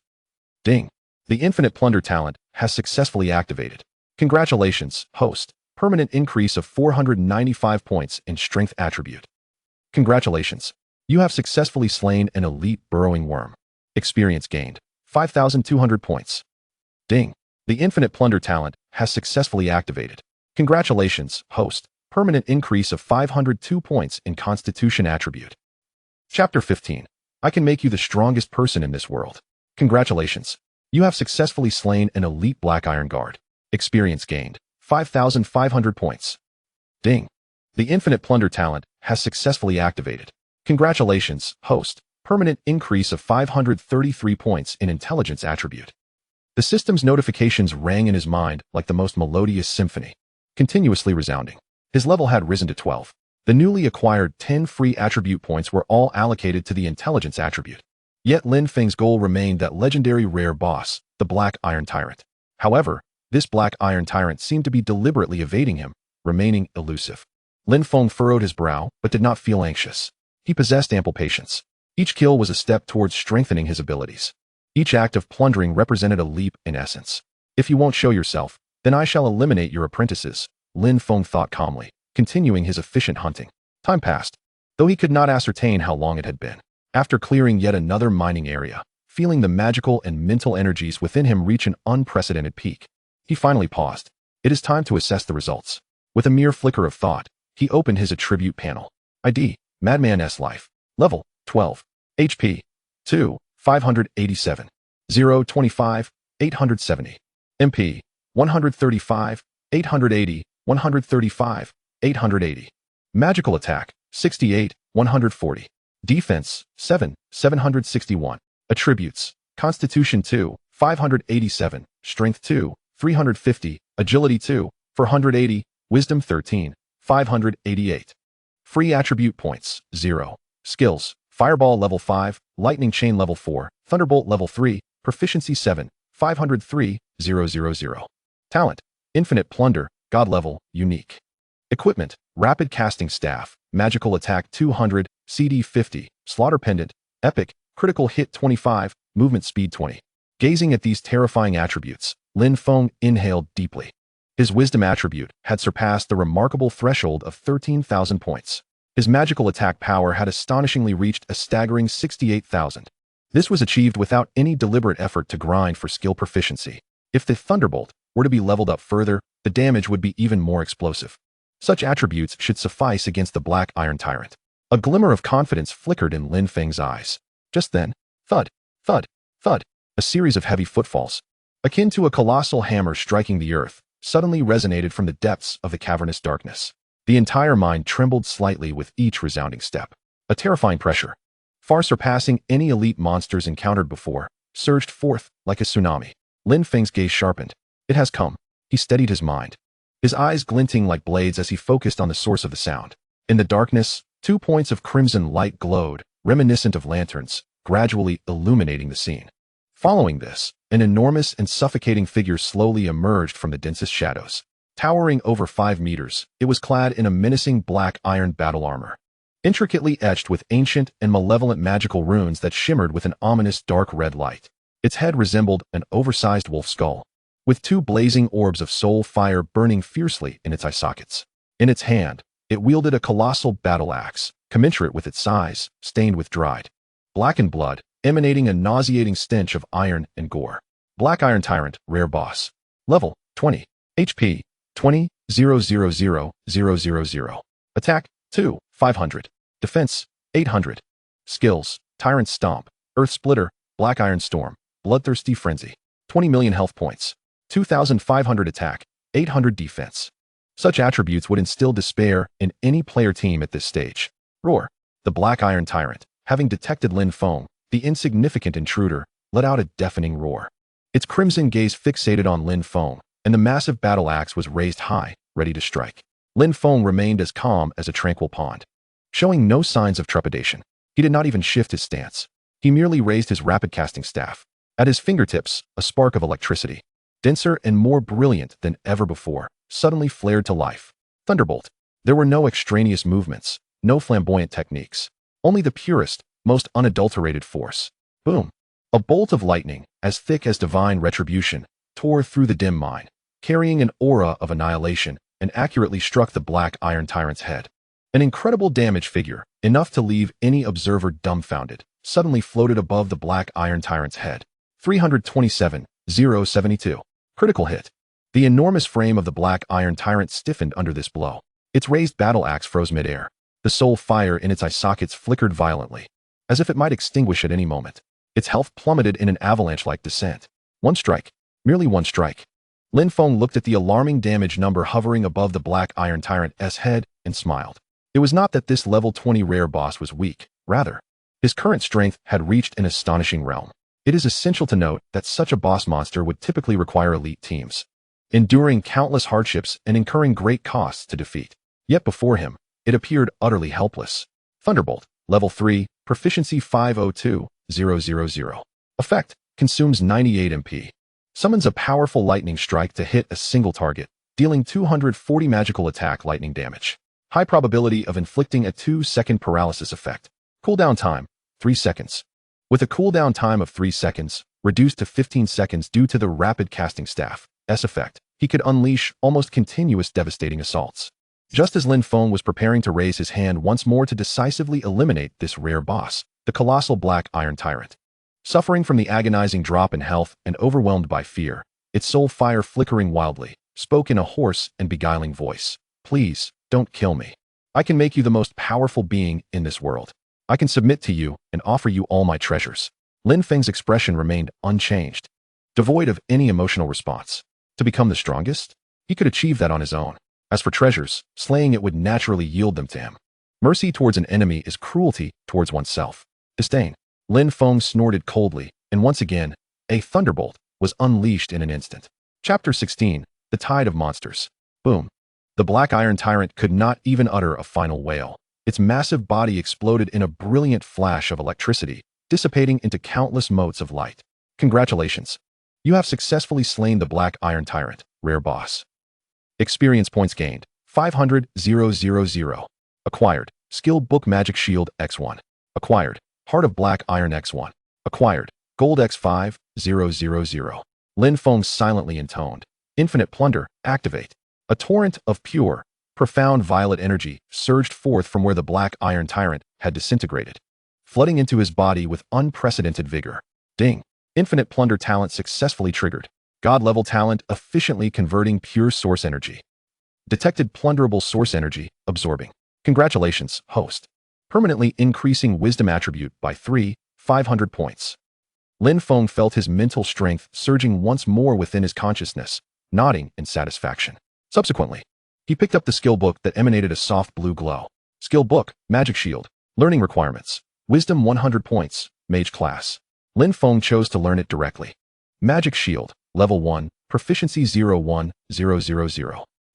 Ding. The infinite plunder talent has successfully activated. Congratulations, host. Permanent increase of 495 points in strength attribute. Congratulations. You have successfully slain an elite burrowing worm. Experience gained, 5,200 points. Ding. The infinite plunder talent has successfully activated. Congratulations, host. Permanent increase of 502 points in Constitution attribute. Chapter 15. I can make you the strongest person in this world. Congratulations. You have successfully slain an elite Black Iron Guard. Experience gained. 5,500 points. Ding. The infinite plunder talent has successfully activated. Congratulations, host. Permanent increase of 533 points in intelligence attribute. The system's notifications rang in his mind like the most melodious symphony, continuously resounding. His level had risen to 12. The newly acquired 10 free attribute points were all allocated to the intelligence attribute. Yet Lin Feng's goal remained that legendary rare boss, the Black Iron Tyrant. However, this Black Iron Tyrant seemed to be deliberately evading him, remaining elusive. Lin Feng furrowed his brow, but did not feel anxious. He possessed ample patience. Each kill was a step towards strengthening his abilities. Each act of plundering represented a leap in essence. If you won't show yourself, then I shall eliminate your apprentices, Lin Feng thought calmly, continuing his efficient hunting. Time passed, though he could not ascertain how long it had been. After clearing yet another mining area, feeling the magical and mental energies within him reach an unprecedented peak, he finally paused. It is time to assess the results. With a mere flicker of thought, he opened his attribute panel. ID, Madman S Life. Level, 12. HP, 2, 587. 0, 25, 870. MP, 135, 880, 135, 880. Magical attack, 68, 140. Defense, 7, 761. Attributes, Constitution 2, 587, Strength 2, 350, Agility 2, 480, Wisdom 13, 588. Free attribute points, 0. Skills, Fireball level 5, Lightning Chain level 4, Thunderbolt level 3, Proficiency 7, 503, 000. Talent, Infinite Plunder, God level, Unique. Equipment, Rapid Casting Staff, Magical Attack 200, CD 50, Slaughter Pendant, Epic, Critical Hit 25, Movement Speed 20. Gazing at these terrifying attributes, Lin Feng inhaled deeply. His wisdom attribute had surpassed the remarkable threshold of 13,000 points. His magical attack power had astonishingly reached a staggering 68,000. This was achieved without any deliberate effort to grind for skill proficiency. If the Thunderbolt were to be leveled up further, the damage would be even more explosive. Such attributes should suffice against the Black Iron Tyrant. A glimmer of confidence flickered in Lin Feng's eyes. Just then, thud, thud, thud, a series of heavy footfalls, akin to a colossal hammer striking the earth, suddenly resonated from the depths of the cavernous darkness. The entire mine trembled slightly with each resounding step. A terrifying pressure, far surpassing any elite monsters encountered before, surged forth like a tsunami. Lin Feng's gaze sharpened. It has come. He steadied his mind, his eyes glinting like blades as he focused on the source of the sound. In the darkness, 2 points of crimson light glowed, reminiscent of lanterns, gradually illuminating the scene. Following this, an enormous and suffocating figure slowly emerged from the densest shadows. Towering over 5 meters, it was clad in a menacing black iron battle armor, intricately etched with ancient and malevolent magical runes that shimmered with an ominous dark red light. Its head resembled an oversized wolf skull, with 2 blazing orbs of soul fire burning fiercely in its eye sockets. In its hand, it wielded a colossal battle axe, commensurate with its size, stained with dried, blackened blood, emanating a nauseating stench of iron and gore. Black Iron Tyrant, Rare Boss. Level, 20. HP, 20, 000. Attack, 2, 500. Defense, 800. Skills, Tyrant Stomp, Earth Splitter, Black Iron Storm, Bloodthirsty Frenzy. 20 million health points. 2,500 attack, 800 defense. Such attributes would instill despair in any player team at this stage. Roar. The Black Iron Tyrant, having detected Lin Feng, the insignificant intruder, let out a deafening roar. Its crimson gaze fixated on Lin Feng, and the massive battle axe was raised high, ready to strike. Lin Feng remained as calm as a tranquil pond, showing no signs of trepidation. He did not even shift his stance. He merely raised his rapid casting staff. At his fingertips, a spark of electricity, denser and more brilliant than ever before, suddenly flared to life. Thunderbolt. There were no extraneous movements, no flamboyant techniques, only the purest, most unadulterated force. Boom. A bolt of lightning, as thick as divine retribution, tore through the dim mine, carrying an aura of annihilation, and accurately struck the Black Iron Tyrant's head. An incredible damage figure, enough to leave any observer dumbfounded, suddenly floated above the Black Iron Tyrant's head. 327,072. Critical hit. The enormous frame of the black iron tyrant stiffened under this blow. Its raised battle axe froze midair. The soul fire in its eye sockets flickered violently, as if it might extinguish at any moment. Its health plummeted in an avalanche-like descent. One strike. Merely one strike. Lin Feng looked at the alarming damage number hovering above the black iron tyrant's head and smiled. It was not that this level 20 rare boss was weak. Rather, his current strength had reached an astonishing realm. It is essential to note that such a boss monster would typically require elite teams, enduring countless hardships and incurring great costs to defeat. Yet before him, it appeared utterly helpless. Thunderbolt, level 3, proficiency 502000. Effect, consumes 98 MP. Summons a powerful lightning strike to hit a single target, dealing 240 magical attack lightning damage. High probability of inflicting a 2-second paralysis effect. Cooldown time, 3 seconds. With a cooldown time of 3 seconds, reduced to 15 seconds due to the rapid casting staff's effect, he could unleash almost continuous devastating assaults. Just as Lin Feng was preparing to raise his hand once more to decisively eliminate this rare boss, the colossal black iron tyrant, suffering from the agonizing drop in health and overwhelmed by fear, its soul fire flickering wildly, spoke in a hoarse and beguiling voice. Please, don't kill me. I can make you the most powerful being in this world. I can submit to you and offer you all my treasures. Lin Feng's expression remained unchanged, devoid of any emotional response. To become the strongest? He could achieve that on his own. As for treasures, slaying it would naturally yield them to him. Mercy towards an enemy is cruelty towards oneself. Disdain. Lin Feng snorted coldly, and once again, a thunderbolt was unleashed in an instant. Chapter 16, The Tide of Monsters. Boom. The black iron tyrant could not even utter a final wail. Its massive body exploded in a brilliant flash of electricity, dissipating into countless motes of light. Congratulations. You have successfully slain the black iron tyrant, rare boss. Experience points gained, 500,000. Acquired, Skill Book Magic Shield X1. Acquired, Heart of Black Iron X1. Acquired, Gold X5000. Lin Feng silently intoned. Infinite Plunder, activate. A torrent of pure, profound violet energy surged forth from where the black iron tyrant had disintegrated, flooding into his body with unprecedented vigor. Ding. Infinite Plunder talent successfully triggered. God-level talent efficiently converting pure source energy. Detected plunderable source energy, absorbing. Congratulations, host. Permanently increasing wisdom attribute by 500 points. Lin Feng felt his mental strength surging once more within his consciousness, nodding in satisfaction. Subsequently, he picked up the skill book that emanated a soft blue glow. Skill book, Magic Shield. Learning requirements. Wisdom 100 points, Mage class. Lin Feng chose to learn it directly. Magic Shield, Level 1, Proficiency 01000.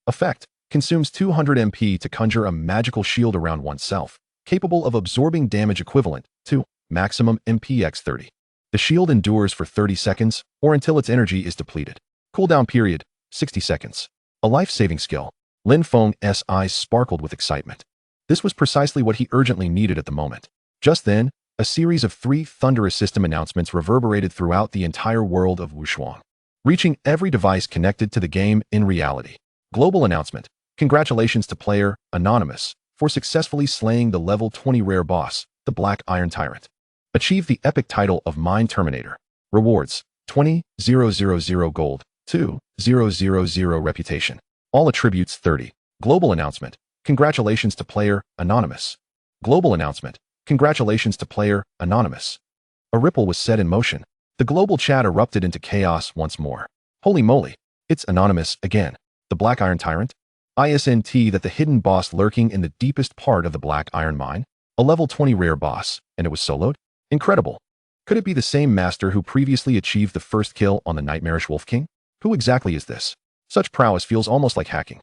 Effect, consumes 200 MP to conjure a magical shield around oneself, capable of absorbing damage equivalent to maximum MPX 30. The shield endures for 30 seconds, or until its energy is depleted. Cooldown period, 60 seconds. A life-saving skill. Lin Feng's eyes sparkled with excitement. This was precisely what he urgently needed at the moment. Just then, a series of 3 thunderous system announcements reverberated throughout the entire world of Wushuang, reaching every device connected to the game in reality. Global announcement. Congratulations to player, Anonymous, for successfully slaying the level 20 rare boss, the Black Iron Tyrant. Achieve the epic title of Mind Terminator. Rewards, 20,000 gold, 2,000 reputation. All attributes 30. Global announcement. Congratulations to player, Anonymous. Global announcement. Congratulations to player, Anonymous. A ripple was set in motion. The global chat erupted into chaos once more. Holy moly, it's Anonymous again. The Black Iron Tyrant? ISNT that the hidden boss lurking in the deepest part of the Black Iron Mine? A level 20 rare boss, and it was soloed? Incredible. Could it be the same master who previously achieved the first kill on the Nightmarish Wolf King? Who exactly is this? Such prowess feels almost like hacking.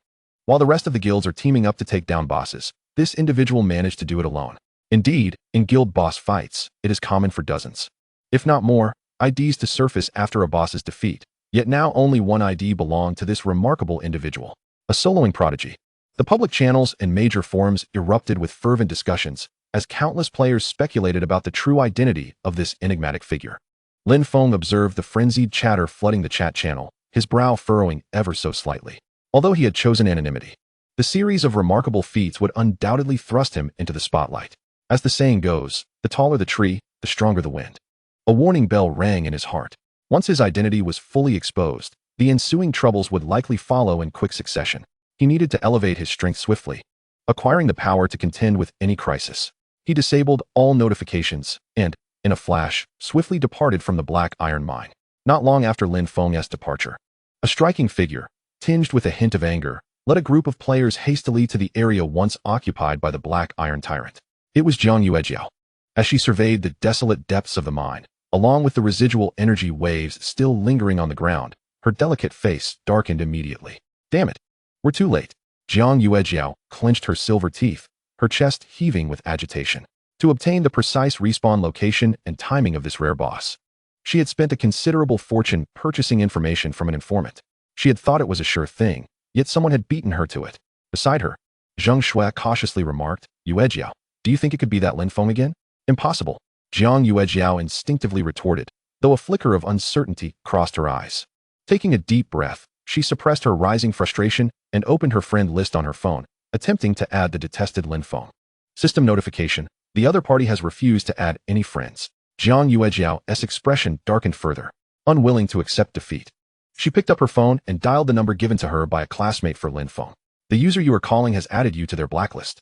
While the rest of the guilds are teaming up to take down bosses, this individual managed to do it alone. Indeed, in guild boss fights, it is common for dozens, if not more, IDs to surface after a boss's defeat. Yet now only one ID belonged to this remarkable individual. A soloing prodigy. The public channels and major forums erupted with fervent discussions, as countless players speculated about the true identity of this enigmatic figure. Lin Feng observed the frenzied chatter flooding the chat channel, his brow furrowing ever so slightly. Although he had chosen anonymity, the series of remarkable feats would undoubtedly thrust him into the spotlight. As the saying goes, the taller the tree, the stronger the wind. A warning bell rang in his heart. Once his identity was fully exposed, the ensuing troubles would likely follow in quick succession. He needed to elevate his strength swiftly, acquiring the power to contend with any crisis. He disabled all notifications and, in a flash, swiftly departed from the Black Iron Mine. Not long after Lin Feng's departure, a striking figure, tinged with a hint of anger, led a group of players hastily to the area once occupied by the Black Iron Tyrant. It was Jiang Yuejiao. As she surveyed the desolate depths of the mine, along with the residual energy waves still lingering on the ground, her delicate face darkened immediately. Damn it! We're too late. Jiang Yuejiao clenched her silver teeth, her chest heaving with agitation. To obtain the precise respawn location and timing of this rare boss, she had spent a considerable fortune purchasing information from an informant. She had thought it was a sure thing, yet someone had beaten her to it. Beside her, Zheng Shui cautiously remarked, Yuejiao, do you think it could be that Lin Feng again? Impossible. Jiang Yuejiao instinctively retorted, though a flicker of uncertainty crossed her eyes. Taking a deep breath, she suppressed her rising frustration and opened her friend list on her phone, attempting to add the detested Lin Feng. System notification. The other party has refused to add any friends. Jiang Yuejiao's expression darkened further, unwilling to accept defeat. She picked up her phone and dialed the number given to her by a classmate for Lin Feng. The user you are calling has added you to their blacklist.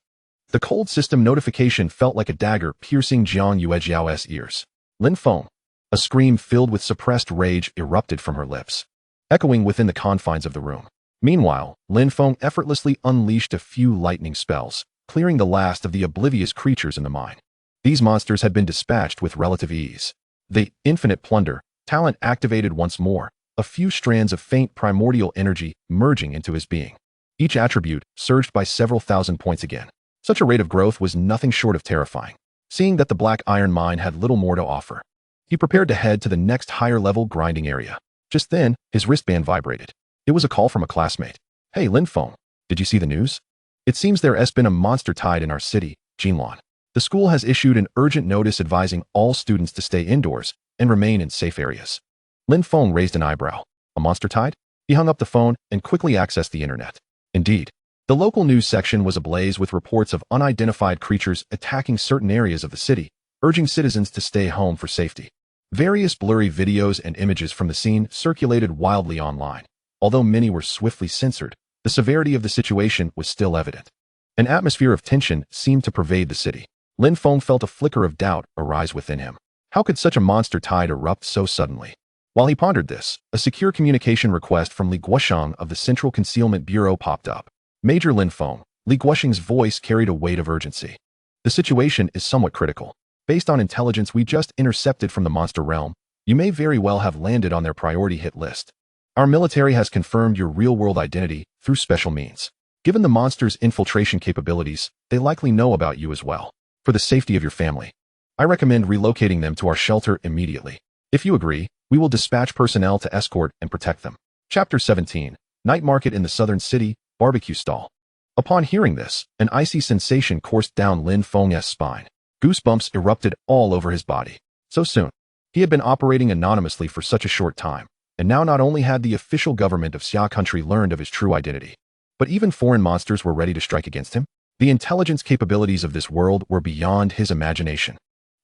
The cold system notification felt like a dagger piercing Jiang Yuejiao's ears. Lin Feng. A scream filled with suppressed rage erupted from her lips, echoing within the confines of the room. Meanwhile, Lin Feng effortlessly unleashed a few lightning spells, clearing the last of the oblivious creatures in the mine. These monsters had been dispatched with relative ease. The infinite plunder talent activated once more, a few strands of faint primordial energy merging into his being. Each attribute surged by several thousand points again. Such a rate of growth was nothing short of terrifying. Seeing that the Black Iron Mine had little more to offer, he prepared to head to the next higher-level grinding area. Just then, his wristband vibrated. It was a call from a classmate. Hey, Lin Feng, did you see the news? It seems there has been a monster tide in our city, Jinlan. The school has issued an urgent notice advising all students to stay indoors and remain in safe areas. Lin Feng raised an eyebrow. A monster tide? He hung up the phone and quickly accessed the internet. Indeed, the local news section was ablaze with reports of unidentified creatures attacking certain areas of the city, urging citizens to stay home for safety. Various blurry videos and images from the scene circulated wildly online. Although many were swiftly censored, the severity of the situation was still evident. An atmosphere of tension seemed to pervade the city. Lin Feng felt a flicker of doubt arise within him. How could such a monster tide erupt so suddenly? While he pondered this, a secure communication request from Li Guosheng of the Central Concealment Bureau popped up. Major Lin Feng. Li Guosheng's voice carried a weight of urgency. The situation is somewhat critical. Based on intelligence we just intercepted from the monster realm, you may very well have landed on their priority hit list. Our military has confirmed your real-world identity through special means. Given the monster's infiltration capabilities, they likely know about you as well. For the safety of your family, I recommend relocating them to our shelter immediately. If you agree, we will dispatch personnel to escort and protect them. Chapter 17. Night Market in the Southern City, Barbecue Stall. Upon hearing this, an icy sensation coursed down Lin Feng's spine. Goosebumps erupted all over his body. So soon. He had been operating anonymously for such a short time, and now not only had the official government of Xia country learned of his true identity, but even foreign monsters were ready to strike against him. The intelligence capabilities of this world were beyond his imagination.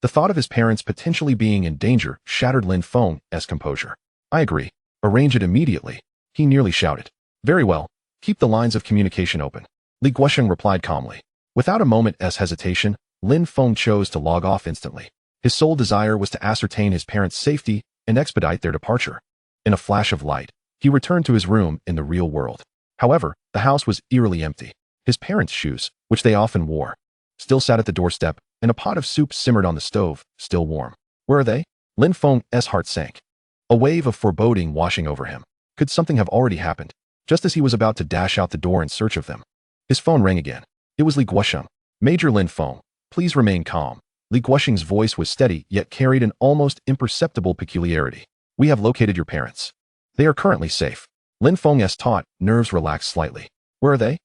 The thought of his parents potentially being in danger shattered Lin Feng's composure. I agree. Arrange it immediately, he nearly shouted. Very well. Keep the lines of communication open. Li Guosheng replied calmly. Without a moment's hesitation, Lin Feng chose to log off instantly. His sole desire was to ascertain his parents' safety and expedite their departure. In a flash of light, he returned to his room in the real world. However, the house was eerily empty. His parents' shoes, which they often wore, still sat at the doorstep, and a pot of soup simmered on the stove, still warm. Where are they? Lin Feng's heart sank. A wave of foreboding washing over him. Could something have already happened? Just as he was about to dash out the door in search of them, his phone rang again. It was Li Guosheng. Major Lin Feng, please remain calm. Li Guosheng's voice was steady yet carried an almost imperceptible peculiarity. We have located your parents. They are currently safe. Lin Feng's taut nerves relaxed slightly. Where are they?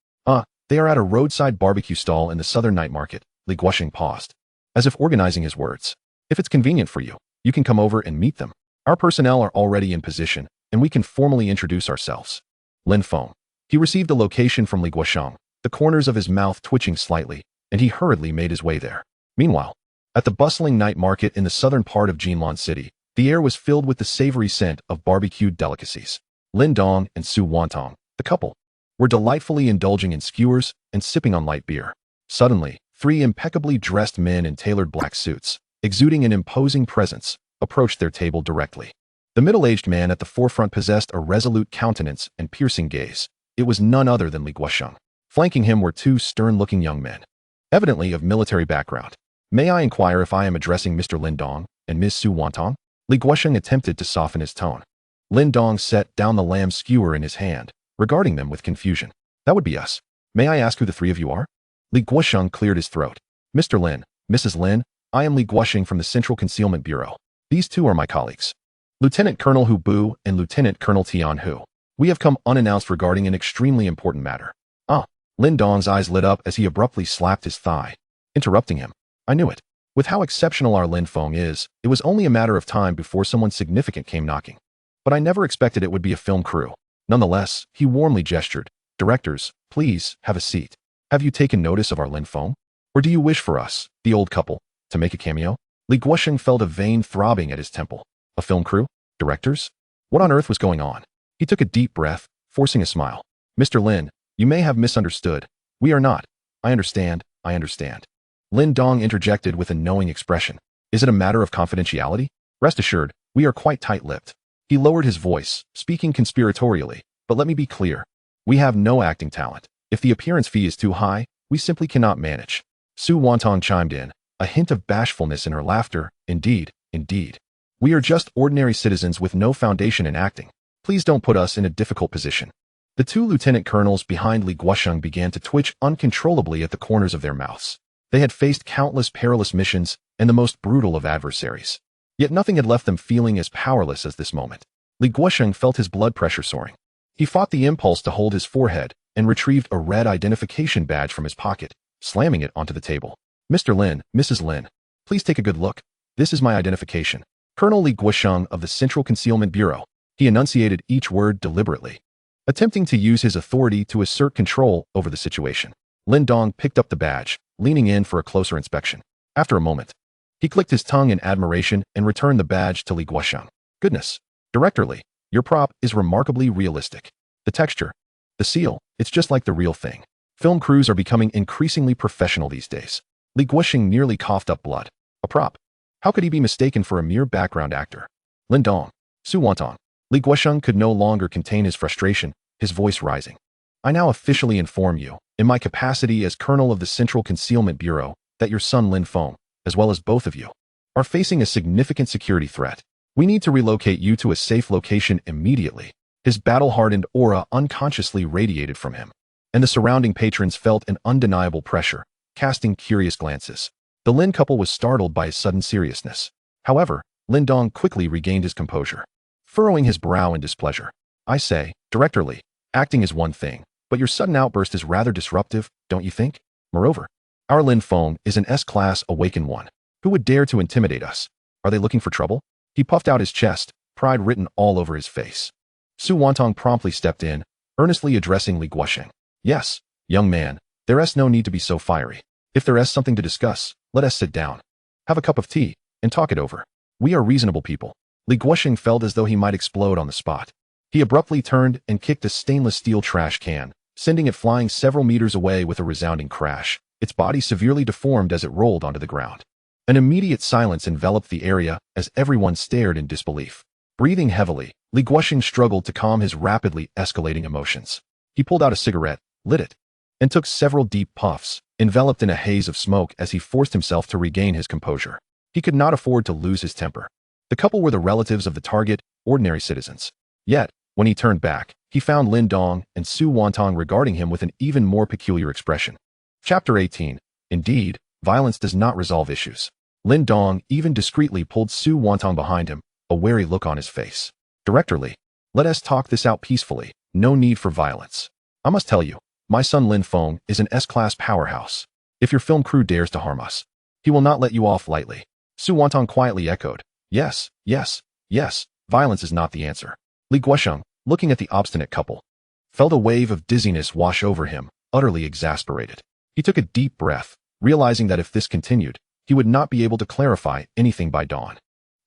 They are at a roadside barbecue stall in the southern night market. Li Guosheng paused, as if organizing his words. If it's convenient for you, you can come over and meet them. Our personnel are already in position, and we can formally introduce ourselves. Lin Feng. He received a location from Li Guosheng, the corners of his mouth twitching slightly, and he hurriedly made his way there. Meanwhile, at the bustling night market in the southern part of Jinlan City, The air was filled with the savory scent of barbecued delicacies. Lin Dong and Su Wantong, the couple, were delightfully indulging in skewers and sipping on light beer. Suddenly, three impeccably dressed men in tailored black suits, exuding an imposing presence, approached their table directly. The middle-aged man at the forefront possessed a resolute countenance and piercing gaze. It was none other than Li Guosheng. Flanking him were two stern-looking young men, evidently of military background. "May I inquire if I am addressing Mr. Lin Dong and Ms. Su Wantong?" Li Guosheng attempted to soften his tone. Lin Dong set down the lamb skewer in his hand, regarding them with confusion. "That would be us. May I ask who the three of you are?" Li Guosheng cleared his throat. "Mr. Lin, Mrs. Lin, I am Li Guosheng from the Central Concealment Bureau. These two are my colleagues, Lieutenant Colonel Hu Bu and Lieutenant Colonel Tian Hu. We have come unannounced regarding an extremely important matter." "Ah." Lin Dong's eyes lit up as he abruptly slapped his thigh, interrupting him. "I knew it. With how exceptional our Lin Feng is, it was only a matter of time before someone significant came knocking. But I never expected it would be a film crew." Nonetheless, he warmly gestured. "Directors, please, have a seat. Have you taken notice of our Lin Feng? Or do you wish for us, the old couple, to make a cameo?" Li Guosheng felt a vein throbbing at his temple. A film crew? Directors? What on earth was going on? He took a deep breath, forcing a smile. "Mr. Lin, you may have misunderstood. We are not. I understand. Lin Dong interjected with a knowing expression. "Is it a matter of confidentiality? Rest assured, we are quite tight-lipped." He lowered his voice, speaking conspiratorially. "But let me be clear. We have no acting talent. If the appearance fee is too high, we simply cannot manage." Su Wantong chimed in, a hint of bashfulness in her laughter. Indeed. We are just ordinary citizens with no foundation in acting. Please don't put us in a difficult position." The two lieutenant colonels behind Li Guosheng began to twitch uncontrollably at the corners of their mouths. They had faced countless perilous missions and the most brutal of adversaries. Yet nothing had left them feeling as powerless as this moment. Li Guosheng felt his blood pressure soaring. He fought the impulse to hold his forehead and retrieved a red identification badge from his pocket, slamming it onto the table. "Mr. Lin, Mrs. Lin, please take a good look. This is my identification. Colonel Li Guosheng of the Central Concealment Bureau." He enunciated each word deliberately, attempting to use his authority to assert control over the situation. Lin Dong picked up the badge, leaning in for a closer inspection. After a moment, he clicked his tongue in admiration and returned the badge to Li Guosheng. "Goodness, Director Li, your prop is remarkably realistic. The texture, the seal, it's just like the real thing. Film crews are becoming increasingly professional these days." Li Guosheng nearly coughed up blood. A prop? How could he be mistaken for a mere background actor? "Lin Dong, Su Wantong." Li Guosheng could no longer contain his frustration, his voice rising. "I now officially inform you, in my capacity as Colonel of the Central Concealment Bureau, that your son Lin Feng, as well as both of you, are facing a significant security threat. We need to relocate you to a safe location immediately." His battle-hardened aura unconsciously radiated from him, and the surrounding patrons felt an undeniable pressure, casting curious glances. The Lin couple was startled by his sudden seriousness. However, Lin Dong quickly regained his composure, furrowing his brow in displeasure. "I say, Director Li, acting is one thing, but your sudden outburst is rather disruptive, don't you think? Moreover, our Lin Feng is an S-class awakened one. Who would dare to intimidate us? Are they looking for trouble?" He puffed out his chest, pride written all over his face. Su Wantong promptly stepped in, earnestly addressing Li Guosheng. "Yes, young man, there is no need to be so fiery. If there is something to discuss, let us sit down, have a cup of tea, and talk it over. We are reasonable people." Li Guosheng felt as though he might explode on the spot. He abruptly turned and kicked a stainless steel trash can, sending it flying several meters away with a resounding crash, its body severely deformed as it rolled onto the ground. An immediate silence enveloped the area as everyone stared in disbelief. Breathing heavily, Li Guosheng struggled to calm his rapidly escalating emotions. He pulled out a cigarette, lit it, and took several deep puffs, enveloped in a haze of smoke as he forced himself to regain his composure. He could not afford to lose his temper. The couple were the relatives of the target, ordinary citizens. Yet, when he turned back, he found Lin Dong and Su Wantong regarding him with an even more peculiar expression. Chapter 18. Indeed, violence does not resolve issues. Lin Dong even discreetly pulled Su Wantong behind him, a wary look on his face. "Director Li, let us talk this out peacefully. No need for violence. I must tell you, my son Lin Feng is an S-class powerhouse. If your film crew dares to harm us, he will not let you off lightly." Su Wantong quietly echoed, Yes, violence is not the answer." Li Guosheng, looking at the obstinate couple, felt a wave of dizziness wash over him, utterly exasperated. He took a deep breath, realizing that if this continued, he would not be able to clarify anything by dawn.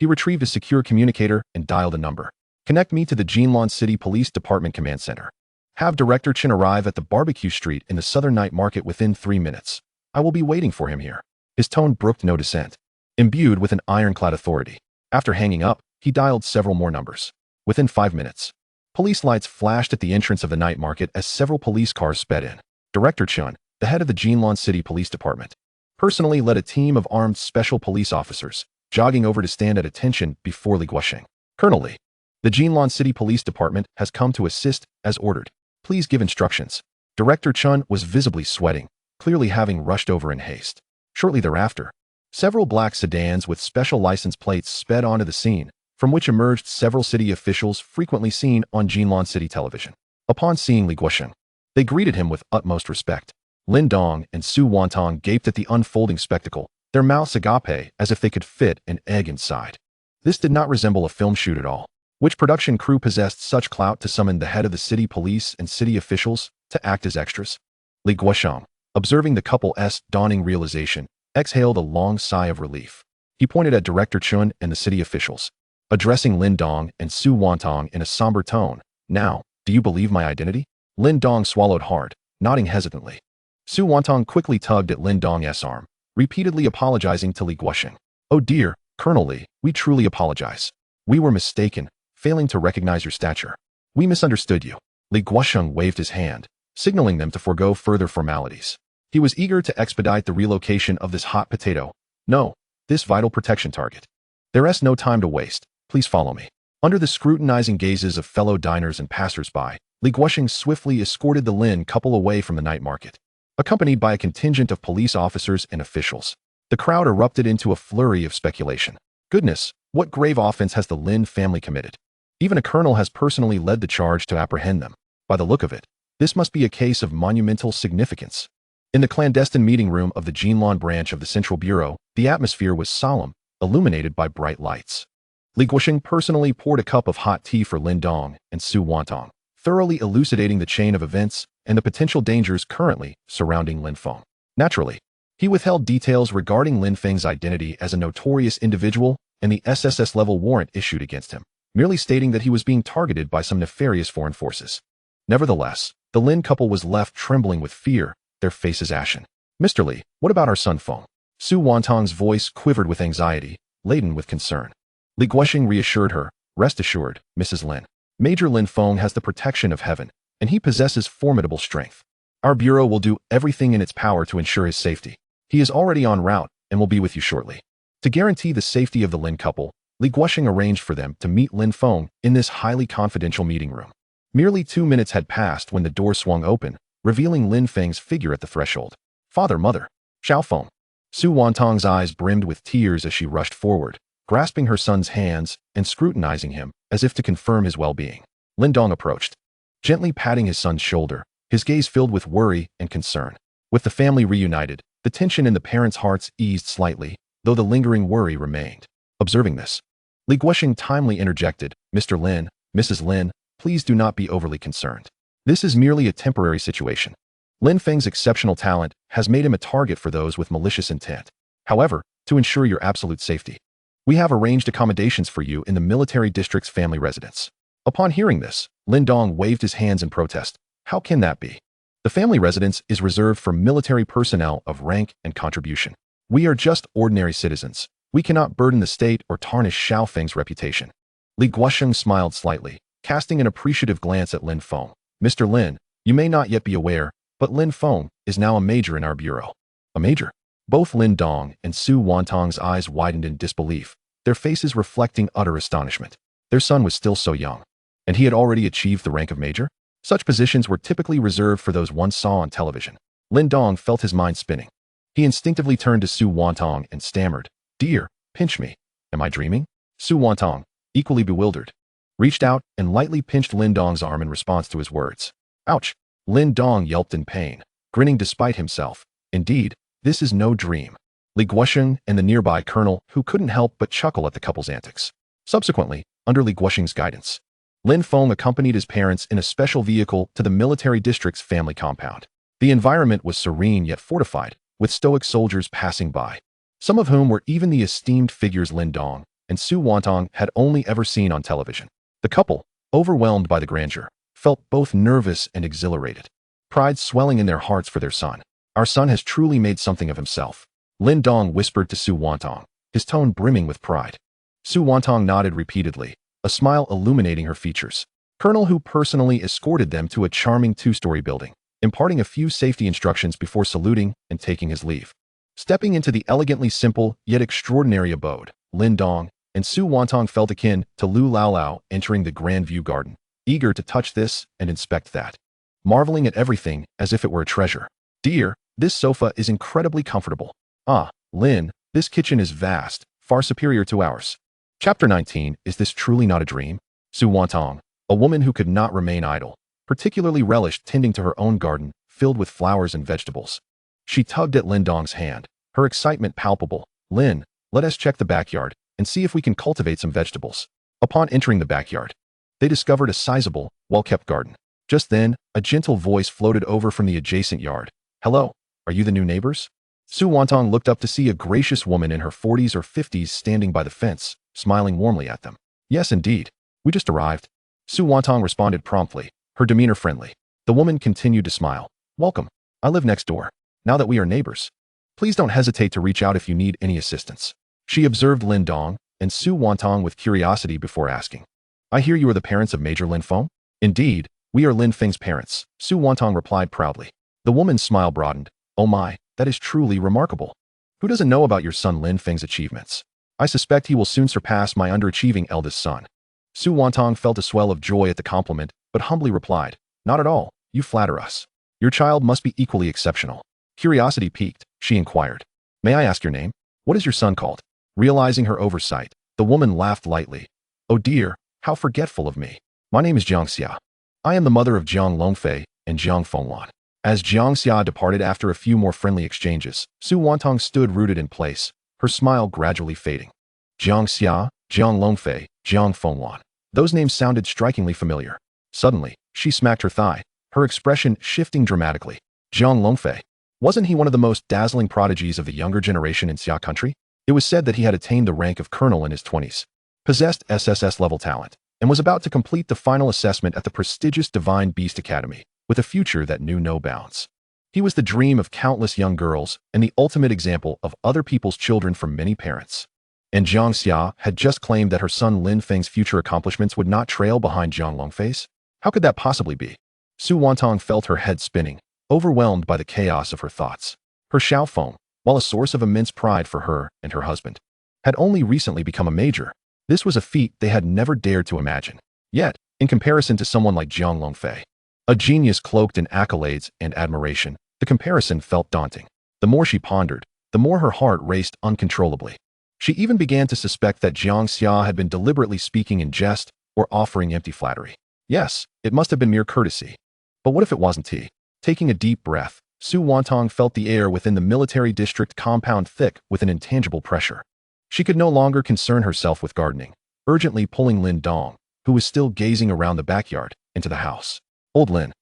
He retrieved a secure communicator and dialed a number. Connect me to the Jinlan City Police Department Command Center. Have Director Chen arrive at the barbecue street in the Southern Night Market within 3 minutes. I will be waiting for him here. His tone brooked no dissent. Imbued with an ironclad authority. After hanging up, he dialed several more numbers. Within 5 minutes, police lights flashed at the entrance of the night market as several police cars sped in. Director Chen, the head of the Jinlan City Police Department, personally led a team of armed special police officers, jogging over to stand at attention before Li Guosheng. Colonel Li, the Jinlan City Police Department has come to assist as ordered. Please give instructions. Director Chen was visibly sweating, clearly having rushed over in haste. Shortly thereafter, several black sedans with special license plates sped onto the scene, from which emerged several city officials frequently seen on Jinlan City television. Upon seeing Li Guosheng, they greeted him with utmost respect. Lin Dong and Su Wantong gaped at the unfolding spectacle, their mouths agape as if they could fit an egg inside. This did not resemble a film shoot at all. Which production crew possessed such clout to summon the head of the city police and city officials to act as extras? Li Guosheng, observing the couple's dawning realization, exhaled a long sigh of relief. He pointed at Director Chun and the city officials, addressing Lin Dong and Su Wantong in a somber tone. Now, do you believe my identity? Lin Dong swallowed hard, nodding hesitantly. Su Wantong quickly tugged at Lin Dong's arm, repeatedly apologizing to Li Guosheng. Oh dear, Colonel Li, we truly apologize. We were mistaken, failing to recognize your stature. We misunderstood you. Li Guosheng waved his hand, signaling them to forego further formalities. He was eager to expedite the relocation of this hot potato. No, this vital protection target. There's no time to waste. Please follow me. Under the scrutinizing gazes of fellow diners and passers-by, Li Guosheng swiftly escorted the Lin couple away from the night market. Accompanied by a contingent of police officers and officials, the crowd erupted into a flurry of speculation. Goodness, what grave offense has the Lin family committed? Even a colonel has personally led the charge to apprehend them. By the look of it, this must be a case of monumental significance. In the clandestine meeting room of the Jinlan branch of the Central Bureau, the atmosphere was solemn, illuminated by bright lights. Li Guosheng personally poured a cup of hot tea for Lin Dong and Su Wantong, thoroughly elucidating the chain of events and the potential dangers currently surrounding Lin Feng. Naturally, he withheld details regarding Lin Feng's identity as a notorious individual and the SSS-level warrant issued against him, merely stating that he was being targeted by some nefarious foreign forces. Nevertheless, the Lin couple was left trembling with fear, their faces ashen. Mr. Li, what about our son Feng? Su Wantong's voice quivered with anxiety, laden with concern. Li Guosheng reassured her, rest assured, Mrs. Lin. Major Lin Feng has the protection of heaven, and he possesses formidable strength. Our bureau will do everything in its power to ensure his safety. He is already en route and will be with you shortly. To guarantee the safety of the Lin couple, Li Guosheng arranged for them to meet Lin Feng in this highly confidential meeting room. Merely 2 minutes had passed when the door swung open, revealing Lin Feng's figure at the threshold. Father, mother, Xiao Feng. Su Wantong's eyes brimmed with tears as she rushed forward, grasping her son's hands and scrutinizing him as if to confirm his well-being. Lin Dong approached, gently patting his son's shoulder, his gaze filled with worry and concern. With the family reunited, the tension in the parents' hearts eased slightly, though the lingering worry remained. Observing this, Li Guosheng timely interjected, Mr. Lin, Mrs. Lin, please do not be overly concerned. This is merely a temporary situation. Lin Feng's exceptional talent has made him a target for those with malicious intent. However, to ensure your absolute safety, we have arranged accommodations for you in the military district's family residence. Upon hearing this, Lin Dong waved his hands in protest. How can that be? The family residence is reserved for military personnel of rank and contribution. We are just ordinary citizens. We cannot burden the state or tarnish Xiao Feng's reputation. Li Guosheng smiled slightly, casting an appreciative glance at Lin Feng. Mr. Lin, you may not yet be aware, but Lin Feng is now a major in our bureau. A major? Both Lin Dong and Su Wantong's eyes widened in disbelief, their faces reflecting utter astonishment. Their son was still so young, and he had already achieved the rank of major? Such positions were typically reserved for those one saw on television. Lin Dong felt his mind spinning. He instinctively turned to Su Wantong and stammered, Dear, pinch me. Am I dreaming? Su Wantong, equally bewildered, reached out and lightly pinched Lin Dong's arm in response to his words. Ouch! Lin Dong yelped in pain, grinning despite himself. Indeed, this is no dream. Li Guosheng and the nearby colonel who couldn't help but chuckle at the couple's antics. Subsequently, under Li Guosheng's guidance, Lin Feng accompanied his parents in a special vehicle to the military district's family compound. The environment was serene yet fortified, with stoic soldiers passing by, some of whom were even the esteemed figures Lin Dong and Su Wantong had only ever seen on television. The couple, overwhelmed by the grandeur, felt both nervous and exhilarated, pride swelling in their hearts for their son. Our son has truly made something of himself, Lin Dong whispered to Su Wantong, his tone brimming with pride. Su Wantong nodded repeatedly, a smile illuminating her features. Colonel Hu personally escorted them to a charming two-story building, imparting a few safety instructions before saluting and taking his leave. Stepping into the elegantly simple yet extraordinary abode, Lin Dong and Su Wantong felt akin to Lu Laolao entering the Grand View Garden, eager to touch this and inspect that, marveling at everything as if it were a treasure. Dear, this sofa is incredibly comfortable. Ah, Lin, this kitchen is vast, far superior to ours. Chapter 19. Is this truly not a dream? Su Wantong, a woman who could not remain idle, particularly relished tending to her own garden, filled with flowers and vegetables. She tugged at Lin Dong's hand, her excitement palpable. Lin, let us check the backyard and see if we can cultivate some vegetables. Upon entering the backyard, they discovered a sizable, well-kept garden. Just then, a gentle voice floated over from the adjacent yard. Hello, are you the new neighbors? Su Wantong looked up to see a gracious woman in her 40s or 50s standing by the fence, smiling warmly at them. Yes, indeed. We just arrived. Su Wantong responded promptly, her demeanor friendly. The woman continued to smile. Welcome. I live next door. Now that we are neighbors, please don't hesitate to reach out if you need any assistance. She observed Lin Dong and Su Wantong with curiosity before asking. I hear you are the parents of Major Lin Feng? Indeed, we are Lin Feng's parents, Su Wantong replied proudly. The woman's smile broadened. Oh my, that is truly remarkable. Who doesn't know about your son Lin Feng's achievements? I suspect he will soon surpass my underachieving eldest son. Su Wantong felt a swell of joy at the compliment, but humbly replied, Not at all, you flatter us. Your child must be equally exceptional. Curiosity piqued, she inquired. May I ask your name? What is your son called? Realizing her oversight, the woman laughed lightly. Oh dear, how forgetful of me. My name is Jiang Xia. I am the mother of Jiang Longfei and Jiang Fengwan. As Jiang Xia departed after a few more friendly exchanges, Su Wantong stood rooted in place, her smile gradually fading. Jiang Xia, Jiang Longfei, Jiang Fengwan. Those names sounded strikingly familiar. Suddenly, she smacked her thigh, her expression shifting dramatically. Jiang Longfei. Wasn't he one of the most dazzling prodigies of the younger generation in Xia country? It was said that he had attained the rank of colonel in his 20s, possessed SSS-level talent, and was about to complete the final assessment at the prestigious Divine Beast Academy, with a future that knew no bounds. He was the dream of countless young girls and the ultimate example of other people's children for many parents. And Jiang Xia had just claimed that her son Lin Feng's future accomplishments would not trail behind Jiang Longfei's? How could that possibly be? Su Wantong felt her head spinning, overwhelmed by the chaos of her thoughts. Her Xiao Feng, while a source of immense pride for her and her husband, had only recently become a major. This was a feat they had never dared to imagine. Yet, in comparison to someone like Jiang Longfei, a genius cloaked in accolades and admiration, the comparison felt daunting. The more she pondered, the more her heart raced uncontrollably. She even began to suspect that Jiang Xia had been deliberately speaking in jest or offering empty flattery. Yes, it must have been mere courtesy. But what if it wasn't he? Taking a deep breath, Su Wantong felt the air within the military district compound thick with an intangible pressure. She could no longer concern herself with gardening, urgently pulling Lin Dong, who was still gazing around the backyard, into the house. Old Lin,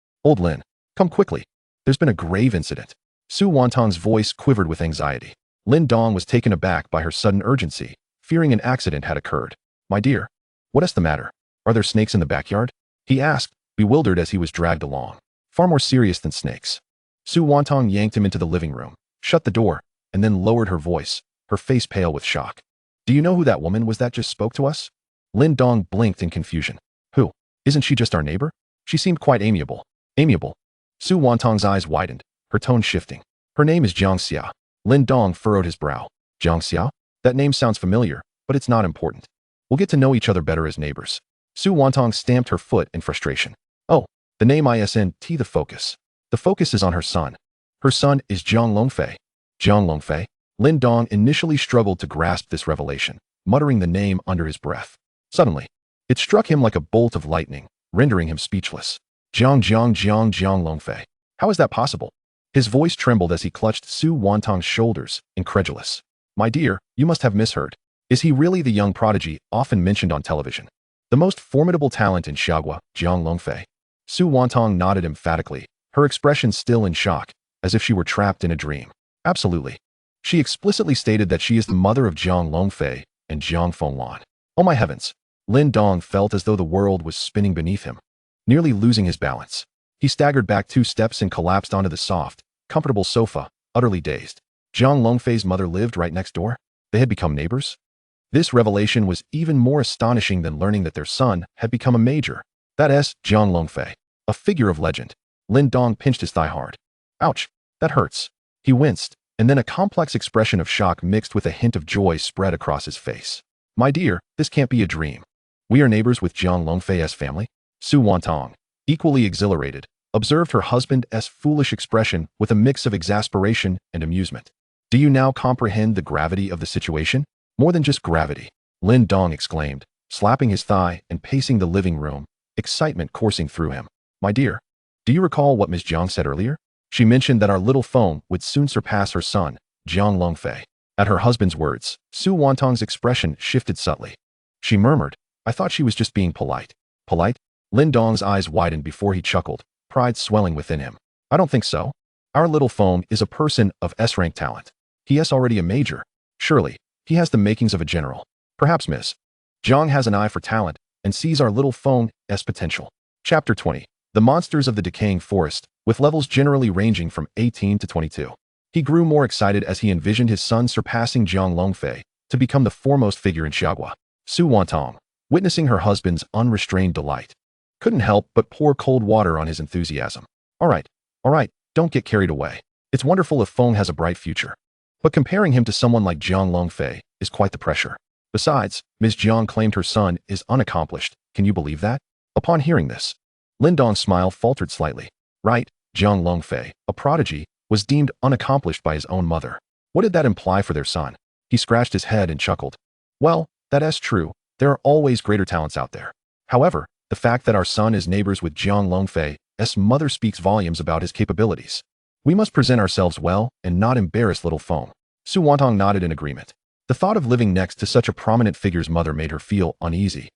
come quickly. There's been a grave incident. Su Wantong's voice quivered with anxiety. Lin Dong was taken aback by her sudden urgency, fearing an accident had occurred. My dear, what is the matter? Are there snakes in the backyard? He asked, bewildered as he was dragged along. Far more serious than snakes. Su Wantong yanked him into the living room, shut the door, and then lowered her voice, her face pale with shock. Do you know who that woman was that just spoke to us? Lin Dong blinked in confusion. Who? Isn't she just our neighbor? She seemed quite amiable. Amiable? Su Wantong's eyes widened, her tone shifting. Her name is Jiang Xia. Lin Dong furrowed his brow. Jiang Xia? That name sounds familiar, but it's not important. We'll get to know each other better as neighbors. Su Wantong stamped her foot in frustration. Oh, the name isn't the focus. The focus is on her son. Her son is Jiang Longfei. Jiang Longfei? Lin Dong initially struggled to grasp this revelation, muttering the name under his breath. Suddenly, it struck him like a bolt of lightning, rendering him speechless. Jiang Longfei. How is that possible? His voice trembled as he clutched Su Wantong's shoulders, incredulous. My dear, you must have misheard. Is he really the young prodigy often mentioned on television? The most formidable talent in Xiagua, Jiang Longfei? Su Wantong nodded emphatically, her expression still in shock, as if she were trapped in a dream. Absolutely. She explicitly stated that she is the mother of Jiang Longfei and Jiang Yuejiao. Oh my heavens! Lin Dong felt as though the world was spinning beneath him, nearly losing his balance. He staggered back 2 steps and collapsed onto the soft, comfortable sofa, utterly dazed. Jiang Longfei's mother lived right next door? They had become neighbors? This revelation was even more astonishing than learning that their son had become a major. That is Jiang Longfei, a figure of legend. Lin Dong pinched his thigh hard. Ouch, that hurts. He winced, and then a complex expression of shock mixed with a hint of joy spread across his face. My dear, this can't be a dream. We are neighbors with Jiang Longfei's family? Su Wantong, equally exhilarated, observed her husband's foolish expression with a mix of exasperation and amusement. Do you now comprehend the gravity of the situation? More than just gravity, Lin Dong exclaimed, slapping his thigh and pacing the living room, excitement coursing through him. My dear, do you recall what Ms. Jiang said earlier? She mentioned that our little Feng would soon surpass her son, Jiang Longfei. At her husband's words, Su Wantong's expression shifted subtly. She murmured, I thought she was just being polite. Polite? Lin Dong's eyes widened before he chuckled, pride swelling within him. I don't think so. Our little Feng is a person of S-rank talent. He is already a major. Surely, he has the makings of a general. Perhaps Ms. Jiang has an eye for talent and sees our little Feng's potential. Chapter 20. The Monsters of the Decaying Forest, with levels generally ranging from 18 to 22. He grew more excited as he envisioned his son surpassing Jiang Longfei to become the foremost figure in Xiagua. Su Wantong, witnessing her husband's unrestrained delight, couldn't help but pour cold water on his enthusiasm. All right, don't get carried away. It's wonderful if Feng has a bright future. But comparing him to someone like Jiang Longfei is quite the pressure. Besides, Ms. Jiang claimed her son is unaccomplished. Can you believe that? Upon hearing this, Lin Dong's smile faltered slightly. Right, Jiang Longfei, a prodigy, was deemed unaccomplished by his own mother. What did that imply for their son? He scratched his head and chuckled. Well, that is true. There are always greater talents out there. However, the fact that our son is neighbors with Jiang Longfei's mother speaks volumes about his capabilities. We must present ourselves well and not embarrass little Feng. Su Wantong nodded in agreement. The thought of living next to such a prominent figure's mother made her feel uneasy,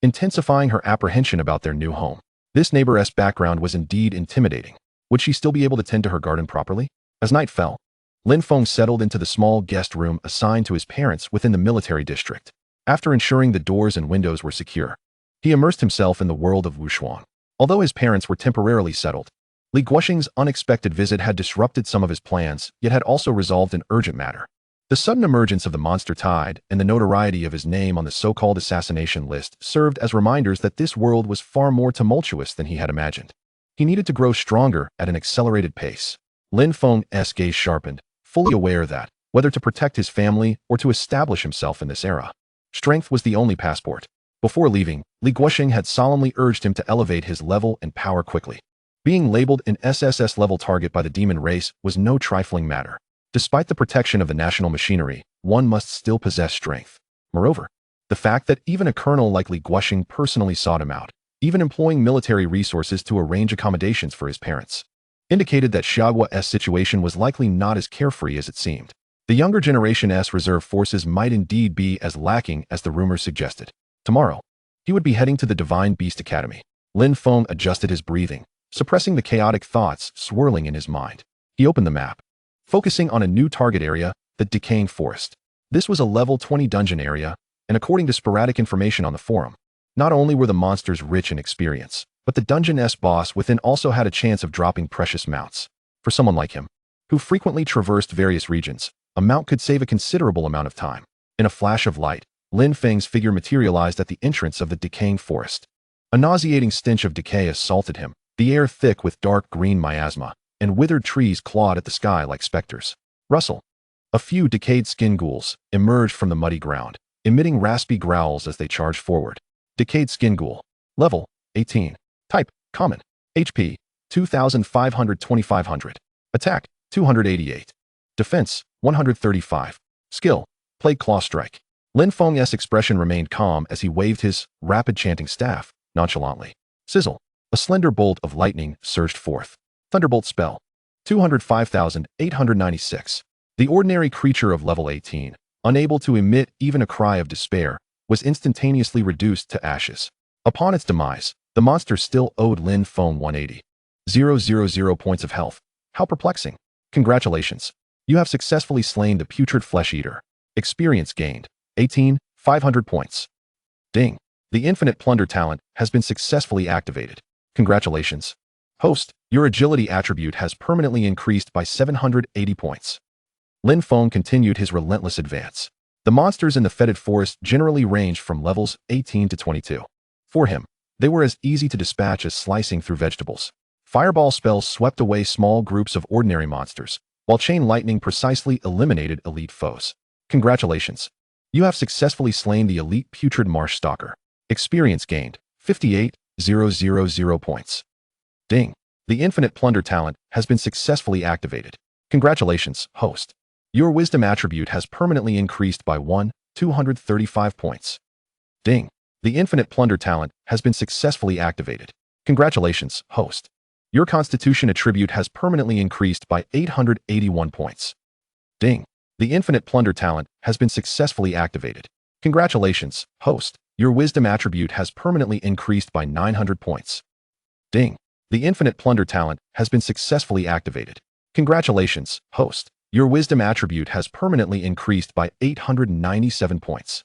intensifying her apprehension about their new home. This neighbor's background was indeed intimidating. Would she still be able to tend to her garden properly? As night fell, Lin Feng settled into the small guest room assigned to his parents within the military district. After ensuring the doors and windows were secure, he immersed himself in the world of Wushuang. Although his parents were temporarily settled, Li Guoxing's unexpected visit had disrupted some of his plans, yet had also resolved an urgent matter. The sudden emergence of the monster tide and the notoriety of his name on the so-called assassination list served as reminders that this world was far more tumultuous than he had imagined. He needed to grow stronger at an accelerated pace. Lin Feng's gaze sharpened, fully aware that, whether to protect his family or to establish himself in this era, strength was the only passport. Before leaving, Li Guoxing had solemnly urged him to elevate his level and power quickly. Being labeled an SSS-level target by the demon race was no trifling matter. Despite the protection of the national machinery, one must still possess strength. Moreover, the fact that even a colonel like Li Guoxing personally sought him out, even employing military resources to arrange accommodations for his parents, indicated that Xiagua's situation was likely not as carefree as it seemed. The younger generation's reserve forces might indeed be as lacking as the rumors suggested. Tomorrow, he would be heading to the Divine Beast Academy. Lin Feng adjusted his breathing, suppressing the chaotic thoughts swirling in his mind. He opened the map, focusing on a new target area, the Decaying Forest. This was a level 20 dungeon area, and according to sporadic information on the forum, not only were the monsters rich in experience, but the dungeon's boss within also had a chance of dropping precious mounts. For someone like him, who frequently traversed various regions, a mount could save a considerable amount of time. In a flash of light, Lin Feng's figure materialized at the entrance of the Decaying Forest. A nauseating stench of decay assaulted him, the air thick with dark green miasma, and withered trees clawed at the sky like specters. Rustle. A few decayed skin ghouls emerged from the muddy ground, emitting raspy growls as they charged forward. Decayed skin ghoul. Level, 18. Type, common. HP, 2,500-2,500. Attack, 288. Defense, 135. Skill, Plague Claw Strike. Lin Feng's expression remained calm as he waved his rapid chanting staff nonchalantly. Sizzle. A slender bolt of lightning surged forth. Thunderbolt spell. 205,896. The ordinary creature of level 18, unable to emit even a cry of despair, was instantaneously reduced to ashes. Upon its demise, the monster still owed Lin Feng 180,000 points of health. How perplexing. Congratulations. You have successfully slain the putrid flesh eater. Experience gained. 18, 500 points. Ding. The infinite plunder talent has been successfully activated. Congratulations. Host, your agility attribute has permanently increased by 780 points. Lin Feng continued his relentless advance. The monsters in the fetid forest generally ranged from levels 18 to 22. For him, they were as easy to dispatch as slicing through vegetables. Fireball spells swept away small groups of ordinary monsters, while chain lightning precisely eliminated elite foes. Congratulations. You have successfully slain the elite putrid marsh stalker. Experience gained, 58,000 points. Ding. The infinite plunder talent has been successfully activated. Congratulations, host. Your wisdom attribute has permanently increased by 235 points. Ding. The infinite plunder talent has been successfully activated. Congratulations, host. Your constitution attribute has permanently increased by 881 points. Ding. The infinite plunder talent has been successfully activated. Congratulations, host. Your wisdom attribute has permanently increased by 900 points. Ding. The infinite plunder talent has been successfully activated. Congratulations, host. Your wisdom attribute has permanently increased by 897 points.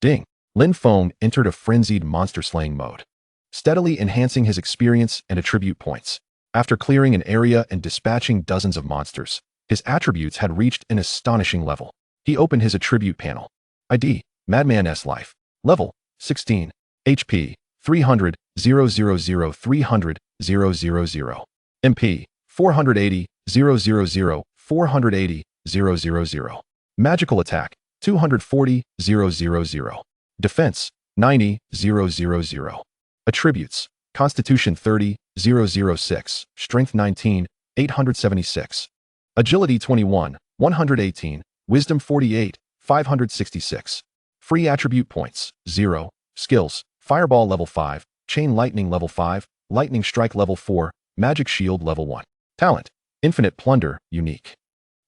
Ding. Lin Feng entered a frenzied monster-slaying mode, steadily enhancing his experience and attribute points. After clearing an area and dispatching dozens of monsters, his attributes had reached an astonishing level. He opened his attribute panel. ID, Madman S Life. Level, 16. HP, 300, 000, 300, 000. MP, 480, 000, 480, 000. Magical attack, 240, 000. Defense, 90, 000. Attributes, Constitution 30, 006, Strength 19, 876. Agility 21, 118, Wisdom 48, 566. Free attribute points, 0. Skills, Fireball level 5, Chain Lightning level 5, Lightning Strike level 4, Magic Shield level 1. Talent, Infinite Plunder, unique.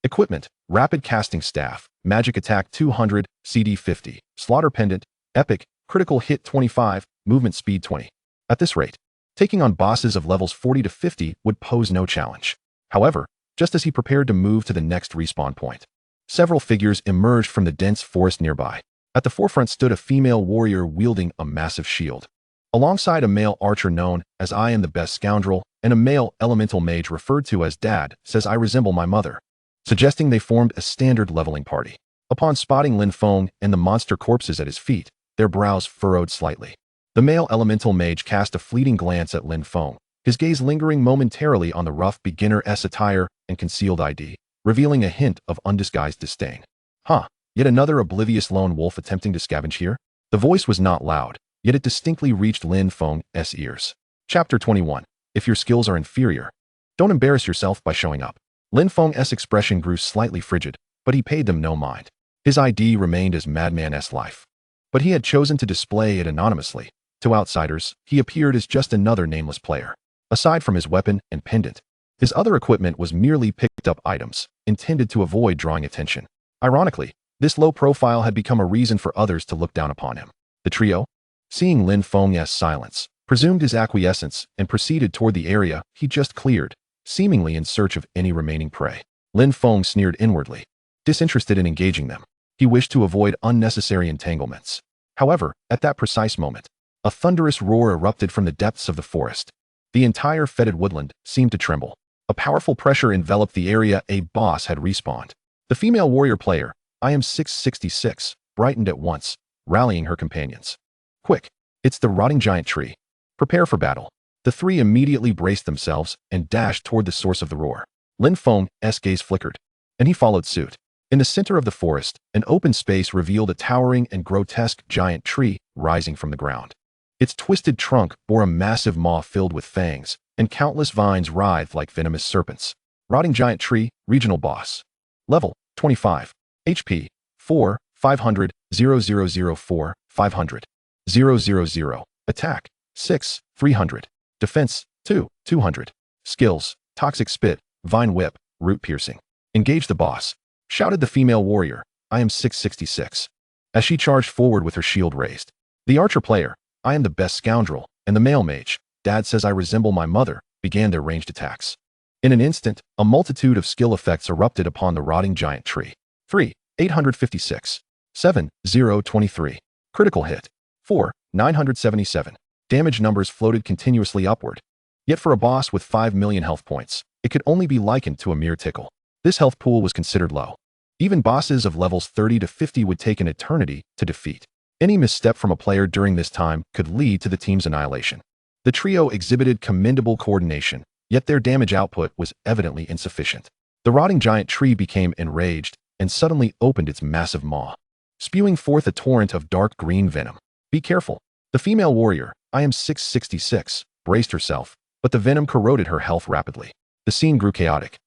Equipment, Rapid Casting Staff, Magic Attack 200, CD 50, Slaughter Pendant, Epic, Critical Hit 25, Movement Speed 20. At this rate, taking on bosses of levels 40 to 50 would pose no challenge. However, just as he prepared to move to the next respawn point, several figures emerged from the dense forest nearby. At the forefront stood a female warrior wielding a massive shield, alongside a male archer known as I Am the Best Scoundrel and a male elemental mage referred to as Dad says I resemble my mother, suggesting they formed a standard leveling party. Upon spotting Lin Feng and the monster corpses at his feet, their brows furrowed slightly. The male elemental mage cast a fleeting glance at Lin Feng, his gaze lingering momentarily on the rough beginner-esque attire and concealed ID, revealing a hint of undisguised disdain. Huh, yet another oblivious lone wolf attempting to scavenge here? The voice was not loud, yet it distinctly reached Lin Feng's ears. Chapter 21. If your skills are inferior, don't embarrass yourself by showing up. Lin Feng's expression grew slightly frigid, but he paid them no mind. His ID remained as Madman S Life, but he had chosen to display it anonymously. To outsiders, he appeared as just another nameless player. Aside from his weapon and pendant, his other equipment was merely picked-up items, intended to avoid drawing attention. Ironically, this low profile had become a reason for others to look down upon him. The trio, seeing Lin Feng's silence, presumed his acquiescence and proceeded toward the area he just cleared, seemingly in search of any remaining prey. Lin Feng sneered inwardly, disinterested in engaging them. He wished to avoid unnecessary entanglements. However, at that precise moment, a thunderous roar erupted from the depths of the forest. The entire fetid woodland seemed to tremble. A powerful pressure enveloped the area. A boss had respawned. The female warrior player, I Am 666, brightened at once, rallying her companions. Quick, it's the rotting giant tree. Prepare for battle. The three immediately braced themselves and dashed toward the source of the roar. Lin Feng's gaze flickered, and he followed suit. In the center of the forest, an open space revealed a towering and grotesque giant tree rising from the ground. Its twisted trunk bore a massive maw filled with fangs, and countless vines writhed like venomous serpents. Rotting giant tree, regional boss. Level, 25. HP, 4, 500, 0004, 500. 000. Attack, 6, 300. Defense, 2, 200. Skills, Toxic Spit, Vine Whip, Root Piercing. Engage the boss, shouted the female warrior, I Am 666, as she charged forward with her shield raised. The archer player, I Am the Best Scoundrel, and the male mage, Dad says I resemble my mother, began their ranged attacks. In an instant, a multitude of skill effects erupted upon the rotting giant tree. 3, 856. 7, 0, 23. Critical hit. 4, 977. Damage numbers floated continuously upward. Yet for a boss with 5 million health points, it could only be likened to a mere tickle. This health pool was considered low. Even bosses of levels 30 to 50 would take an eternity to defeat. Any misstep from a player during this time could lead to the team's annihilation. The trio exhibited commendable coordination, yet their damage output was evidently insufficient. The rotting giant tree became enraged and suddenly opened its massive maw, spewing forth a torrent of dark green venom. Be careful. The female warrior, I am 666, braced herself, but the venom corroded her health rapidly. The scene grew chaotic.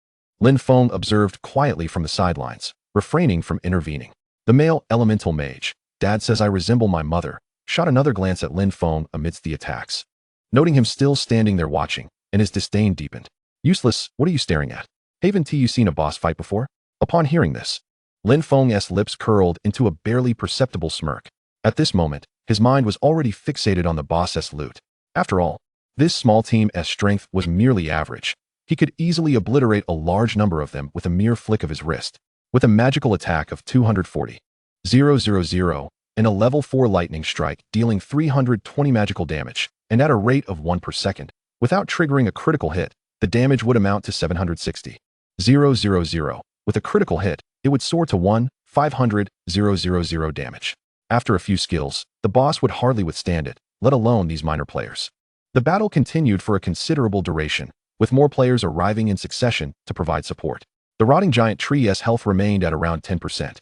Lin Feng observed quietly from the sidelines, refraining from intervening. The male elemental mage, Dad says I resemble my mother, shot another glance at Lin Feng amidst the attacks. Noting him still standing there watching, and his disdain deepened. Useless, what are you staring at? Haven't you seen a boss fight before? Upon hearing this, Lin Feng's lips curled into a barely perceptible smirk. At this moment, his mind was already fixated on the boss's loot. After all, this small team's strength was merely average. He could easily obliterate a large number of them with a mere flick of his wrist. With a magical attack of 240,000 and a level 4 lightning strike dealing 320 magical damage, and at a rate of 1 per second, without triggering a critical hit, the damage would amount to 760,000. With a critical hit, it would soar to 1,500,000 damage. After a few skills, the boss would hardly withstand it, let alone these minor players. The battle continued for a considerable duration, with more players arriving in succession to provide support. The rotting giant tree's health remained at around 10%.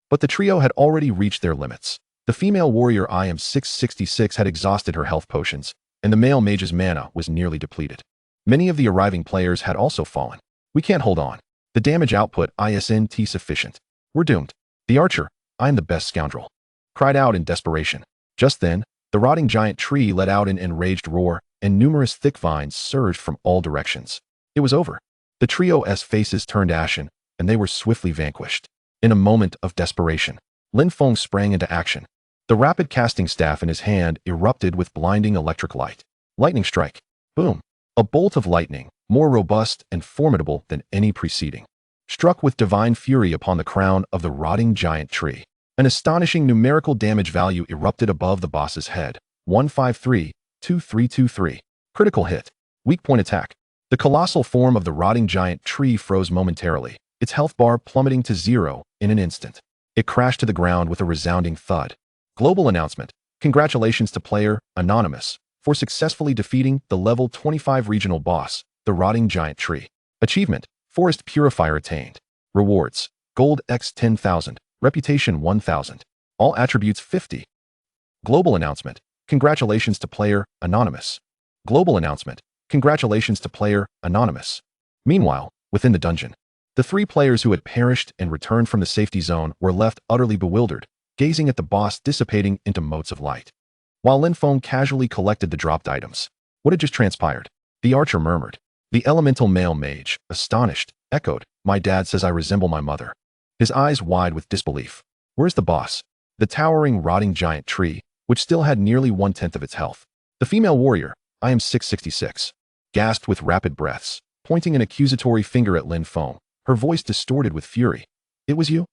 But the trio had already reached their limits. The female warrior I am 666 had exhausted her health potions, and the male mage's mana was nearly depleted. Many of the arriving players had also fallen. We can't hold on. The damage output isn't sufficient. We're doomed. The archer, I am the best scoundrel, cried out in desperation. Just then, the rotting giant tree let out an enraged roar, and numerous thick vines surged from all directions. It was over. The trio's faces turned ashen, and they were swiftly vanquished. In a moment of desperation, Lin Feng sprang into action. The rapid casting staff in his hand erupted with blinding electric light. Lightning strike. Boom. A bolt of lightning, more robust and formidable than any preceding, struck with divine fury upon the crown of the rotting giant tree. An astonishing numerical damage value erupted above the boss's head. 153,2323. Critical hit. Weak point attack. The colossal form of the rotting giant tree froze momentarily, its health bar plummeting to 0 in an instant. It crashed to the ground with a resounding thud. Global announcement. Congratulations to player, Anonymous, for successfully defeating the level 25 regional boss, the rotting giant tree. Achievement. Forest Purifier attained. Rewards. Gold X 10,000. Reputation 1,000. All attributes 50. Global announcement. Congratulations to player, Anonymous. Global announcement. Congratulations to player, Anonymous. Meanwhile, within the dungeon, the 3 players who had perished and returned from the safety zone were left utterly bewildered, gazing at the boss dissipating into motes of light. While Lin Feng casually collected the dropped items. What had just transpired? The archer murmured. The elemental male mage, astonished, echoed, My dad says I resemble my mother. His eyes wide with disbelief. Where's the boss? The towering, rotting giant tree, which still had nearly 1/10 of its health. The female warrior, I am 666, gasped with rapid breaths, pointing an accusatory finger at Lin Feng, her voice distorted with fury. It was you?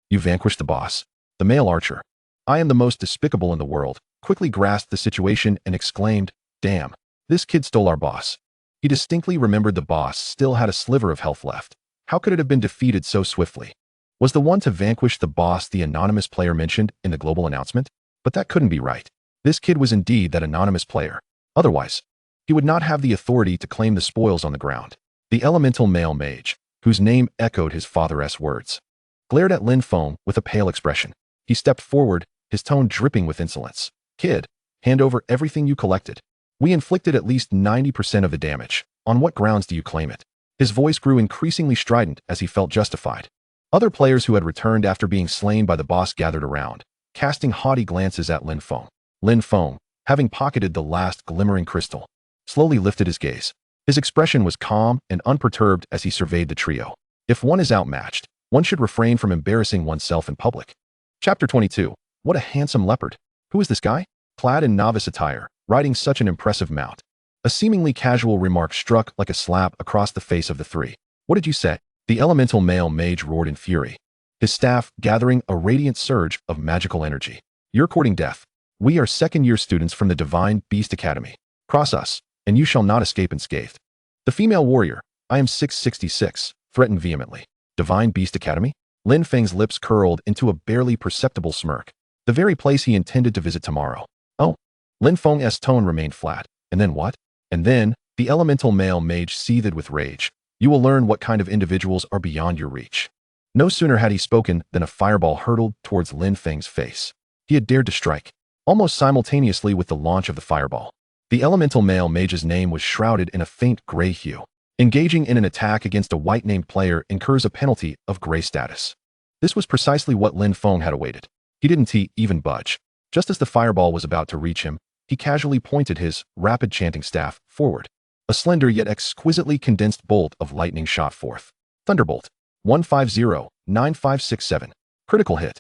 You vanquished the boss. The male archer, I am the most despicable in the world, quickly grasped the situation and exclaimed, Damn, this kid stole our boss. He distinctly remembered the boss still had a sliver of health left. How could it have been defeated so swiftly? Was the one to vanquish the boss the anonymous player mentioned in the global announcement? But that couldn't be right. This kid was indeed that anonymous player. Otherwise, he would not have the authority to claim the spoils on the ground. The elemental male mage, whose name echoed his father's words, glared at Lin Feng with a pale expression. He stepped forward, his tone dripping with insolence. Kid, hand over everything you collected. We inflicted at least 90% of the damage. On what grounds do you claim it? His voice grew increasingly strident as he felt justified. Other players who had returned after being slain by the boss gathered around, casting haughty glances at Lin Feng. Lin Feng, having pocketed the last glimmering crystal, slowly lifted his gaze. His expression was calm and unperturbed as he surveyed the trio. If one is outmatched, one should refrain from embarrassing oneself in public. Chapter 22. What a handsome leopard. Who is this guy? Clad in novice attire, riding such an impressive mount. A seemingly casual remark struck like a slap across the face of the 3. What did you say? The elemental male mage roared in fury, his staff gathering a radiant surge of magical energy. You're courting death. We are second-year students from the Divine Beast Academy. Cross us, and you shall not escape unscathed. The female warrior, I am 666, threatened vehemently. Divine Beast Academy? Lin Feng's lips curled into a barely perceptible smirk. The very place he intended to visit tomorrow. Oh. Lin Feng's tone remained flat. And then what? And then, the elemental male mage seethed with rage. You will learn what kind of individuals are beyond your reach. No sooner had he spoken than a fireball hurtled towards Lin Feng's face. He had dared to strike. Almost simultaneously with the launch of the fireball, the elemental male mage's name was shrouded in a faint gray hue. Engaging in an attack against a white-named player incurs a penalty of gray status. This was precisely what Lin Feng had awaited. He didn't even budge. Just as the fireball was about to reach him, he casually pointed his rapid chanting staff forward. A slender yet exquisitely condensed bolt of lightning shot forth. Thunderbolt. 150-9567. Critical hit.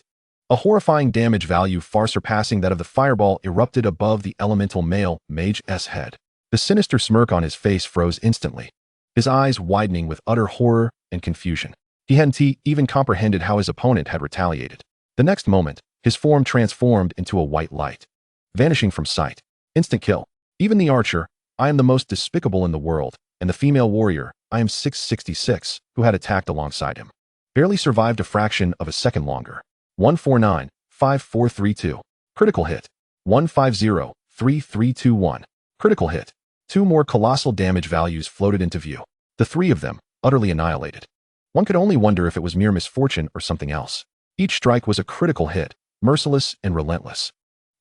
A horrifying damage value far surpassing that of the fireball erupted above the elemental male mage's head. The sinister smirk on his face froze instantly, his eyes widening with utter horror and confusion. He hadn't even comprehended how his opponent had retaliated. The next moment, his form transformed into a white light, vanishing from sight. Instant kill. Even the archer, I am the most despicable in the world, and the female warrior, I am 666, who had attacked alongside him, barely survived a fraction of a second longer. 149-5432. Critical hit. 150-3321. Critical hit. Two more colossal damage values floated into view. The three of them, utterly annihilated. One could only wonder if it was mere misfortune or something else. Each strike was a critical hit, merciless and relentless.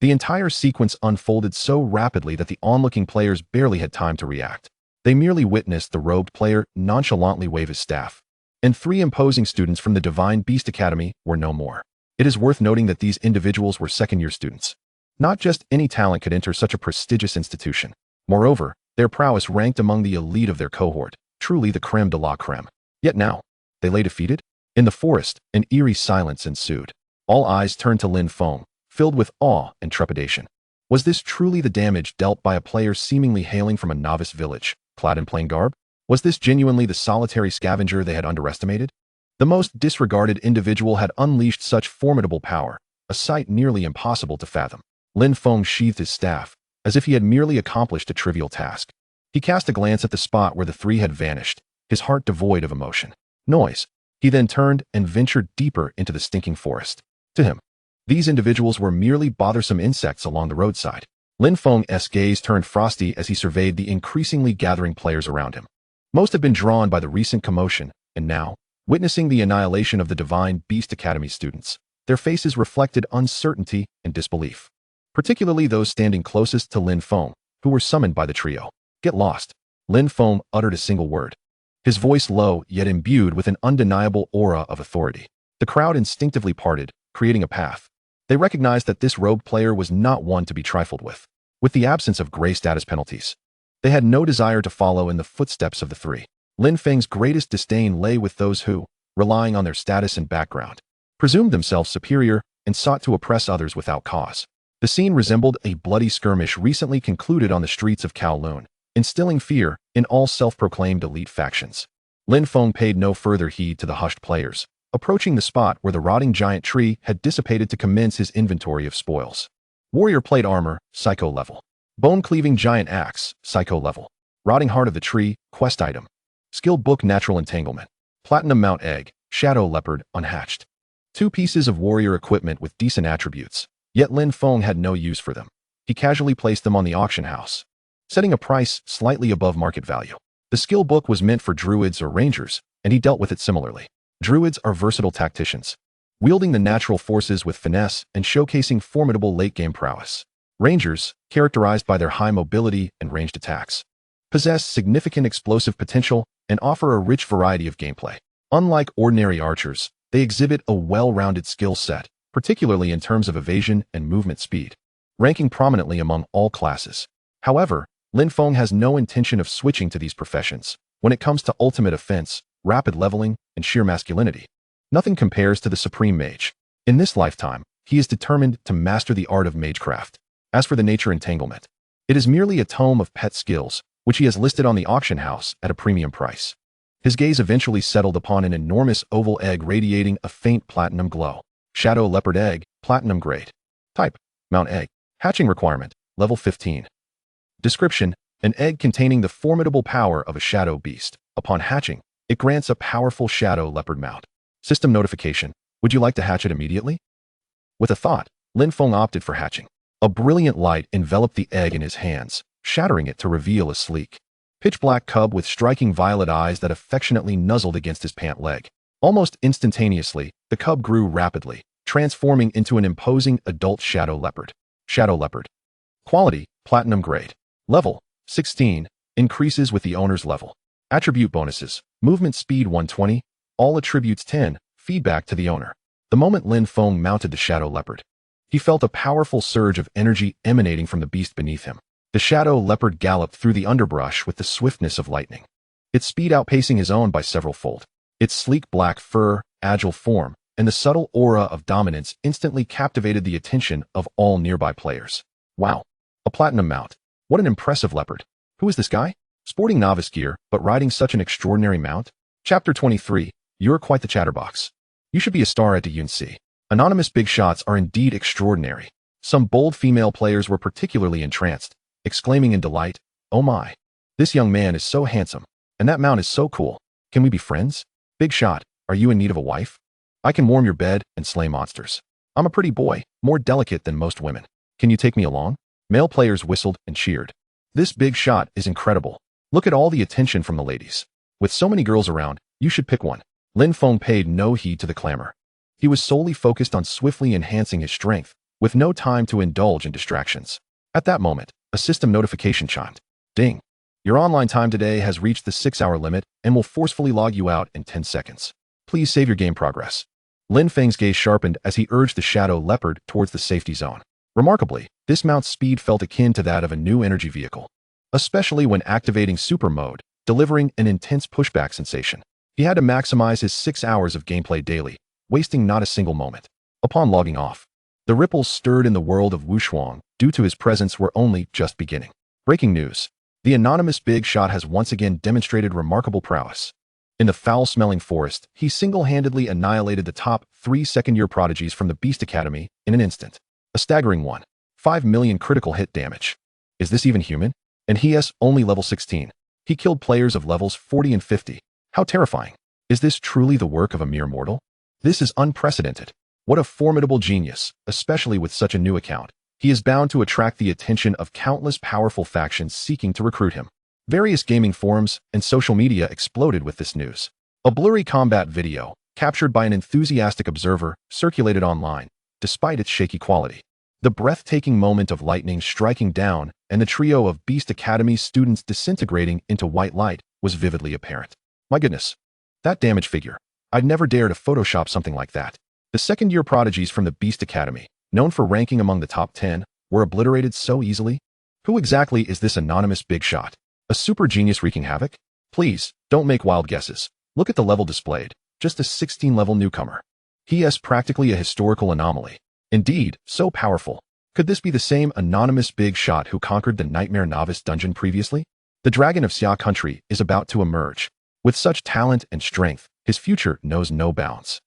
The entire sequence unfolded so rapidly that the onlooking players barely had time to react. They merely witnessed the robed player nonchalantly wave his staff, and three imposing students from the Divine Beast Academy were no more. It is worth noting that these individuals were second-year students. Not just any talent could enter such a prestigious institution. Moreover, their prowess ranked among the elite of their cohort, truly the creme de la creme. Yet now, they lay defeated? In the forest, an eerie silence ensued. All eyes turned to Lin Feng, filled with awe and trepidation. Was this truly the damage dealt by a player seemingly hailing from a novice village, clad in plain garb? Was this genuinely the solitary scavenger they had underestimated? The most disregarded individual had unleashed such formidable power, a sight nearly impossible to fathom. Lin Feng sheathed his staff, as if he had merely accomplished a trivial task. He cast a glance at the spot where the three had vanished, his heart devoid of emotion. Noise. He then turned and ventured deeper into the stinking forest. To him, these individuals were merely bothersome insects along the roadside. Lin Feng's gaze turned frosty as he surveyed the increasingly gathering players around him. Most had been drawn by the recent commotion, and now, witnessing the annihilation of the Divine Beast Academy students, their faces reflected uncertainty and disbelief. Particularly those standing closest to Lin Feng, who were summoned by the trio. Get lost. Lin Feng uttered a single word, his voice low yet imbued with an undeniable aura of authority. The crowd instinctively parted, creating a path. They recognized that this robed player was not one to be trifled with. With the absence of gray status penalties, they had no desire to follow in the footsteps of the three. Lin Feng's greatest disdain lay with those who, relying on their status and background, presumed themselves superior and sought to oppress others without cause. The scene resembled a bloody skirmish recently concluded on the streets of Kowloon, instilling fear in all self-proclaimed elite factions. Lin Feng paid no further heed to the hushed players, approaching the spot where the rotting giant tree had dissipated to commence his inventory of spoils. Warrior plate armor, psycho level. Bone-cleaving giant axe, psycho level. Rotting heart of the tree, quest item. Skill book natural entanglement. Platinum mount egg, shadow leopard, unhatched. 2 pieces of warrior equipment with decent attributes, yet Lin Feng had no use for them. He casually placed them on the auction house, setting a price slightly above market value. The skill book was meant for druids or rangers, and he dealt with it similarly. Druids are versatile tacticians, wielding the natural forces with finesse and showcasing formidable late-game prowess. Rangers, characterized by their high mobility and ranged attacks, possess significant explosive potential and offer a rich variety of gameplay. Unlike ordinary archers, they exhibit a well-rounded skill set, particularly in terms of evasion and movement speed, ranking prominently among all classes. However, Lin Feng has no intention of switching to these professions. When it comes to ultimate offense, rapid leveling, and sheer masculinity, nothing compares to the supreme mage. In this lifetime, he is determined to master the art of magecraft. As for the nature entanglement, it is merely a tome of pet skills, which he has listed on the auction house at a premium price. His gaze eventually settled upon an enormous oval egg radiating a faint platinum glow. Shadow leopard egg, platinum grade. Type, mount egg. Hatching requirement, level 15. Description, an egg containing the formidable power of a shadow beast. Upon hatching, it grants a powerful shadow leopard mount. System notification, would you like to hatch it immediately? With a thought, Lin Feng opted for hatching. A brilliant light enveloped the egg in his hands, shattering it to reveal a sleek, pitch-black cub with striking violet eyes that affectionately nuzzled against his pant leg. Almost instantaneously, the cub grew rapidly, transforming into an imposing adult shadow leopard. Shadow leopard. Quality, platinum grade. Level, 16, increases with the owner's level. Attribute bonuses, movement speed 120, all attributes 10, feedback to the owner. The moment Lin Feng mounted the shadow leopard, he felt a powerful surge of energy emanating from the beast beneath him. The shadow leopard galloped through the underbrush with the swiftness of lightning, its speed outpacing his own by several fold. Its sleek black fur, agile form, and the subtle aura of dominance instantly captivated the attention of all nearby players. Wow, a platinum mount. What an impressive leopard. Who is this guy? Sporting novice gear, but riding such an extraordinary mount? Chapter 23, you're quite the chatterbox. You should be a star at UNC. Anonymous big shots are indeed extraordinary. Some bold female players were particularly entranced, exclaiming in delight, "Oh my, this young man is so handsome, and that mount is so cool. Can we be friends? Big shot, are you in need of a wife? I can warm your bed and slay monsters. I'm a pretty boy, more delicate than most women. Can you take me along?" Male players whistled and cheered. This big shot is incredible. Look at all the attention from the ladies. With so many girls around, you should pick one. Lin Feng paid no heed to the clamor. He was solely focused on swiftly enhancing his strength, with no time to indulge in distractions. At that moment, a system notification chimed. Ding. Your online time today has reached the 6-hour limit and will forcefully log you out in 10 seconds. Please save your game progress. Lin Feng's gaze sharpened as he urged the shadow leopard towards the safety zone. Remarkably, this mount's speed felt akin to that of a new energy vehicle, especially when activating super mode, delivering an intense pushback sensation. He had to maximize his 6 hours of gameplay daily, wasting not a single moment. Upon logging off, the ripples stirred in the world of Wushuang due to his presence were only just beginning. Breaking news. The anonymous big shot has once again demonstrated remarkable prowess. In the foul-smelling forest, he single-handedly annihilated the top 3 second-year prodigies from the Beast Academy in an instant. A staggering 1.5 million critical hit damage. Is this even human? And he is only level 16. He killed players of levels 40 and 50. How terrifying. Is this truly the work of a mere mortal? This is unprecedented. What a formidable genius, especially with such a new account. He is bound to attract the attention of countless powerful factions seeking to recruit him. Various gaming forums and social media exploded with this news. A blurry combat video, captured by an enthusiastic observer, circulated online, despite its shaky quality. The breathtaking moment of lightning striking down and the trio of Beast Academy students disintegrating into white light was vividly apparent. My goodness, that damage figure. I'd never dare to Photoshop something like that. The second-year prodigies from the Beast Academy, known for ranking among the top 10, were obliterated so easily. Who exactly is this anonymous big shot? A super genius wreaking havoc? Please, don't make wild guesses. Look at the level displayed. Just a 16-level newcomer. He is practically a historical anomaly. Indeed, so powerful. Could this be the same anonymous big shot who conquered the Nightmare Novice dungeon previously? The dragon of Xia country is about to emerge. With such talent and strength, his future knows no bounds.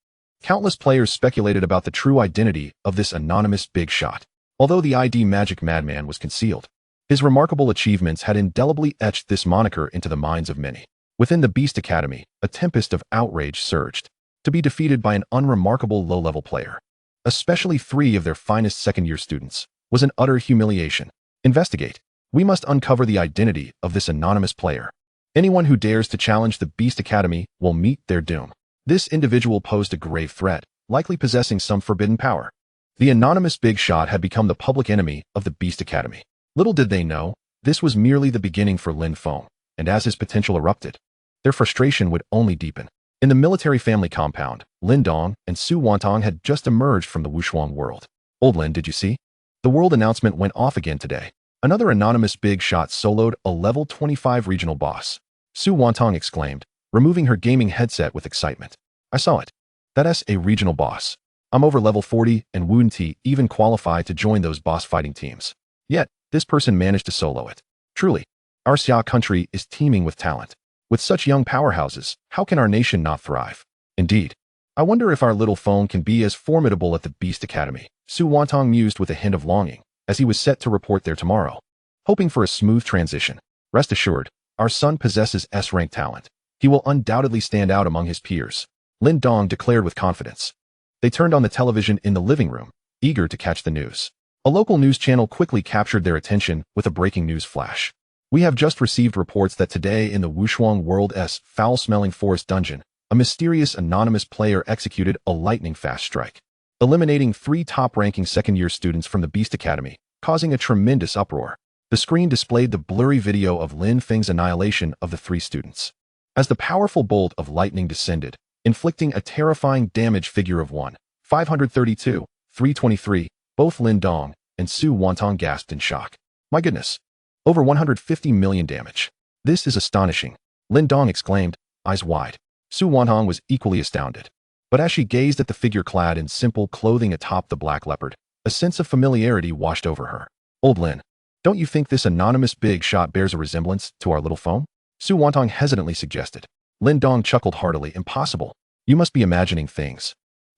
Countless players speculated about the true identity of this anonymous big shot. Although the ID Magic Madman was concealed, his remarkable achievements had indelibly etched this moniker into the minds of many. Within the Beast Academy, a tempest of outrage surged, to be defeated by an unremarkable low-level player, especially 3 of their finest second-year students, was an utter humiliation. Investigate. We must uncover the identity of this anonymous player. Anyone who dares to challenge the Beast Academy will meet their doom. This individual posed a grave threat, likely possessing some forbidden power. The anonymous big shot had become the public enemy of the Beast Academy. Little did they know, this was merely the beginning for Lin Feng, and as his potential erupted, their frustration would only deepen. In the military family compound, Lin Dong and Su Wantong had just emerged from the Wushuang world. Old Lin, did you see? The world announcement went off again today. Another anonymous big shot soloed a level 25 regional boss. Su Wantong exclaimed, removing her gaming headset with excitement. I saw it. That's a regional boss. I'm over level 40 and wouldn't even qualify to join those boss fighting teams. Yet, this person managed to solo it. Truly, our Xia country is teeming with talent. With such young powerhouses, how can our nation not thrive? Indeed. I wonder if our little Feng can be as formidable at the Beast Academy. Su Wantong mused with a hint of longing. as he was set to report there tomorrow. Hoping for a smooth transition. Rest assured, our son possesses S-rank talent. He will undoubtedly stand out among his peers, Lin Dong declared with confidence. They turned on the television in the living room, eager to catch the news. A local news channel quickly captured their attention with a breaking news flash. We have just received reports that today in the Wushuang World's foul-smelling forest dungeon, a mysterious anonymous player executed a lightning-fast strike, eliminating 3 top-ranking second-year students from the Beast Academy, causing a tremendous uproar. The screen displayed the blurry video of Lin Feng's annihilation of the 3 students. As the powerful bolt of lightning descended, inflicting a terrifying damage figure of 532, 323, both Lin Dong and Su Wantong gasped in shock. My goodness! Over 150 million damage. This is astonishing, Lin Dong exclaimed, eyes wide. Su Wantong was equally astounded. But as she gazed at the figure clad in simple clothing atop the black leopard, a sense of familiarity washed over her. Old Lin, don't you think this anonymous big shot bears a resemblance to our little foe? Su Wantong hesitantly suggested. Lin Dong chuckled heartily. Impossible. You must be imagining things.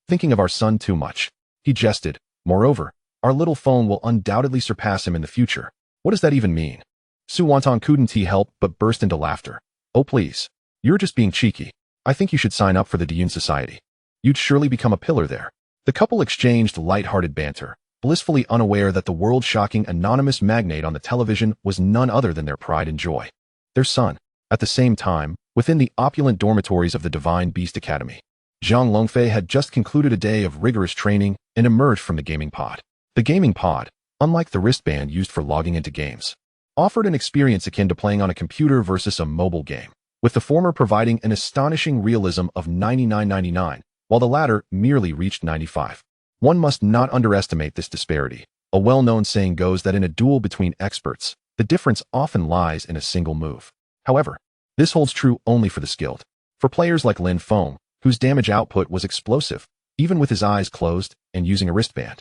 Thinking of our son too much. He jested. Moreover, our little phone will undoubtedly surpass him in the future. What does that even mean? Su Wantong couldn't help but burst into laughter. Oh please. You're just being cheeky. I think you should sign up for the Diyun Society. You'd surely become a pillar there. The couple exchanged light-hearted banter, blissfully unaware that the world-shocking anonymous magnate on the television was none other than their pride and joy. Their son. At the same time, within the opulent dormitories of the Divine Beast Academy, Jiang Yuejiao had just concluded a day of rigorous training and emerged from the gaming pod. The gaming pod, unlike the wristband used for logging into games, offered an experience akin to playing on a computer versus a mobile game, with the former providing an astonishing realism of 99.99, while the latter merely reached 95. One must not underestimate this disparity. A well-known saying goes that in a duel between experts, the difference often lies in a single move. However, this holds true only for the skilled. For players like Lin Feng, whose damage output was explosive, even with his eyes closed and using a wristband,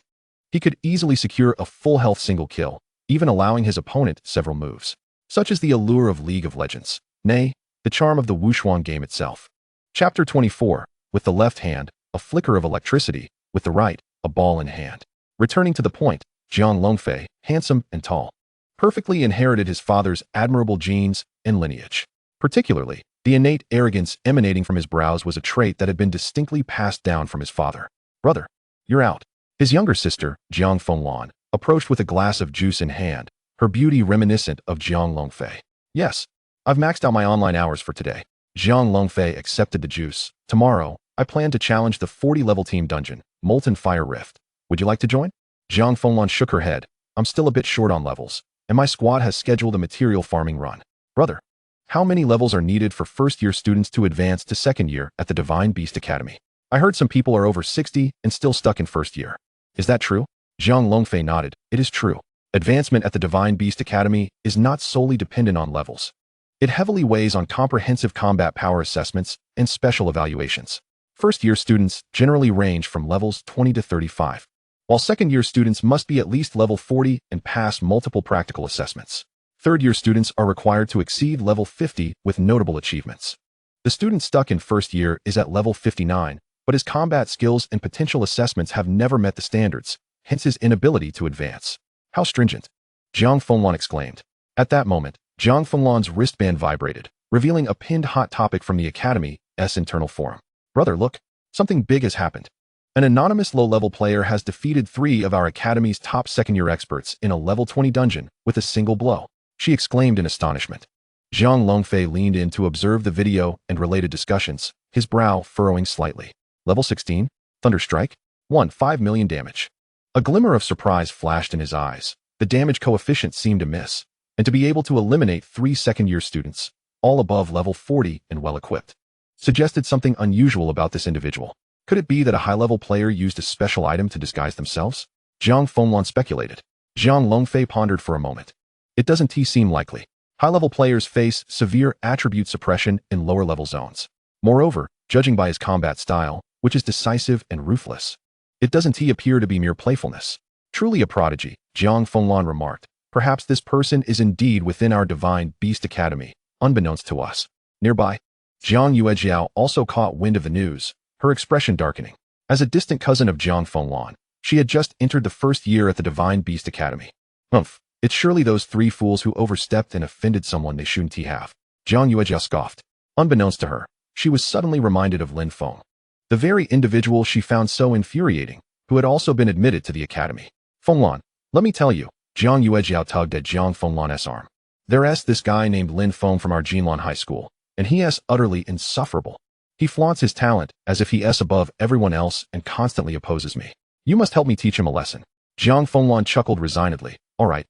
he could easily secure a full health single kill, even allowing his opponent several moves. Such is the allure of League of Legends, nay, the charm of the Wushuang game itself. Chapter 24. With the left hand, a flicker of electricity, with the right, a ball in hand. Returning to the point, Jiang Yuejiao, handsome and tall, perfectly inherited his father's admirable genes and lineage. Particularly, the innate arrogance emanating from his brows was a trait that had been distinctly passed down from his father. Brother, you're out. His younger sister, Jiang Fenglan, approached with a glass of juice in hand, her beauty reminiscent of Jiang Yuejiao. Yes, I've maxed out my online hours for today. Jiang Yuejiao accepted the juice. Tomorrow, I plan to challenge the 40-level team dungeon, Molten Fire Rift. Would you like to join? Jiang Fenglan shook her head. I'm still a bit short on levels, and my squad has scheduled a material farming run. Brother, how many levels are needed for first-year students to advance to second year at the Divine Beast Academy? I heard some people are over 60 and still stuck in first year. Is that true? Jiang Yuejiao nodded. It is true. Advancement at the Divine Beast Academy is not solely dependent on levels. It heavily weighs on comprehensive combat power assessments and special evaluations. First-year students generally range from levels 20 to 35, while second-year students must be at least level 40 and pass multiple practical assessments. Third-year students are required to exceed level 50 with notable achievements. The student stuck in first year is at level 59, but his combat skills and potential assessments have never met the standards, hence his inability to advance. How stringent! Jiang Fenglan exclaimed. At that moment, Jiang Fenglan's wristband vibrated, revealing a pinned hot topic from the Academy's internal forum. Brother, look, something big has happened. An anonymous low-level player has defeated 3 of our Academy's top second-year experts in a level 20 dungeon with a single blow. She exclaimed in astonishment. Jiang Yuejiao leaned in to observe the video and related discussions, his brow furrowing slightly. Level 16? Thunder Strike? 5 million damage. A glimmer of surprise flashed in his eyes. The damage coefficient seemed amiss, and to be able to eliminate 3 second-year students, all above level 40 and well-equipped, suggested something unusual about this individual. Could it be that a high-level player used a special item to disguise themselves? Jiang Fenglan speculated. Jiang Yuejiao pondered for a moment. It doesn't seem likely. High-level players face severe attribute suppression in lower-level zones. Moreover, judging by his combat style, which is decisive and ruthless, it doesn't appear to be mere playfulness. Truly a prodigy, Jiang Fenglan remarked. Perhaps this person is indeed within our Divine Beast Academy, unbeknownst to us. Nearby, Jiang Yuejiao also caught wind of the news, her expression darkening. As a distant cousin of Jiang Fenglan, She had just entered the first year at the Divine Beast Academy. Humph, it's surely those three fools who overstepped and offended someone they shouldn't have. Jiang Yuejiao scoffed. Unbeknownst to her, she was suddenly reminded of Lin Feng, the very individual she found so infuriating, who had also been admitted to the academy. Fenglan, let me tell you, Jiang Yuejiao tugged at Jiang Fenglan's arm. There's this guy named Lin Feng from our Jinlan High School, and he's utterly insufferable. He flaunts his talent as if he's above everyone else and constantly opposes me. You must help me teach him a lesson. Jiang Fenglan chuckled resignedly. All right.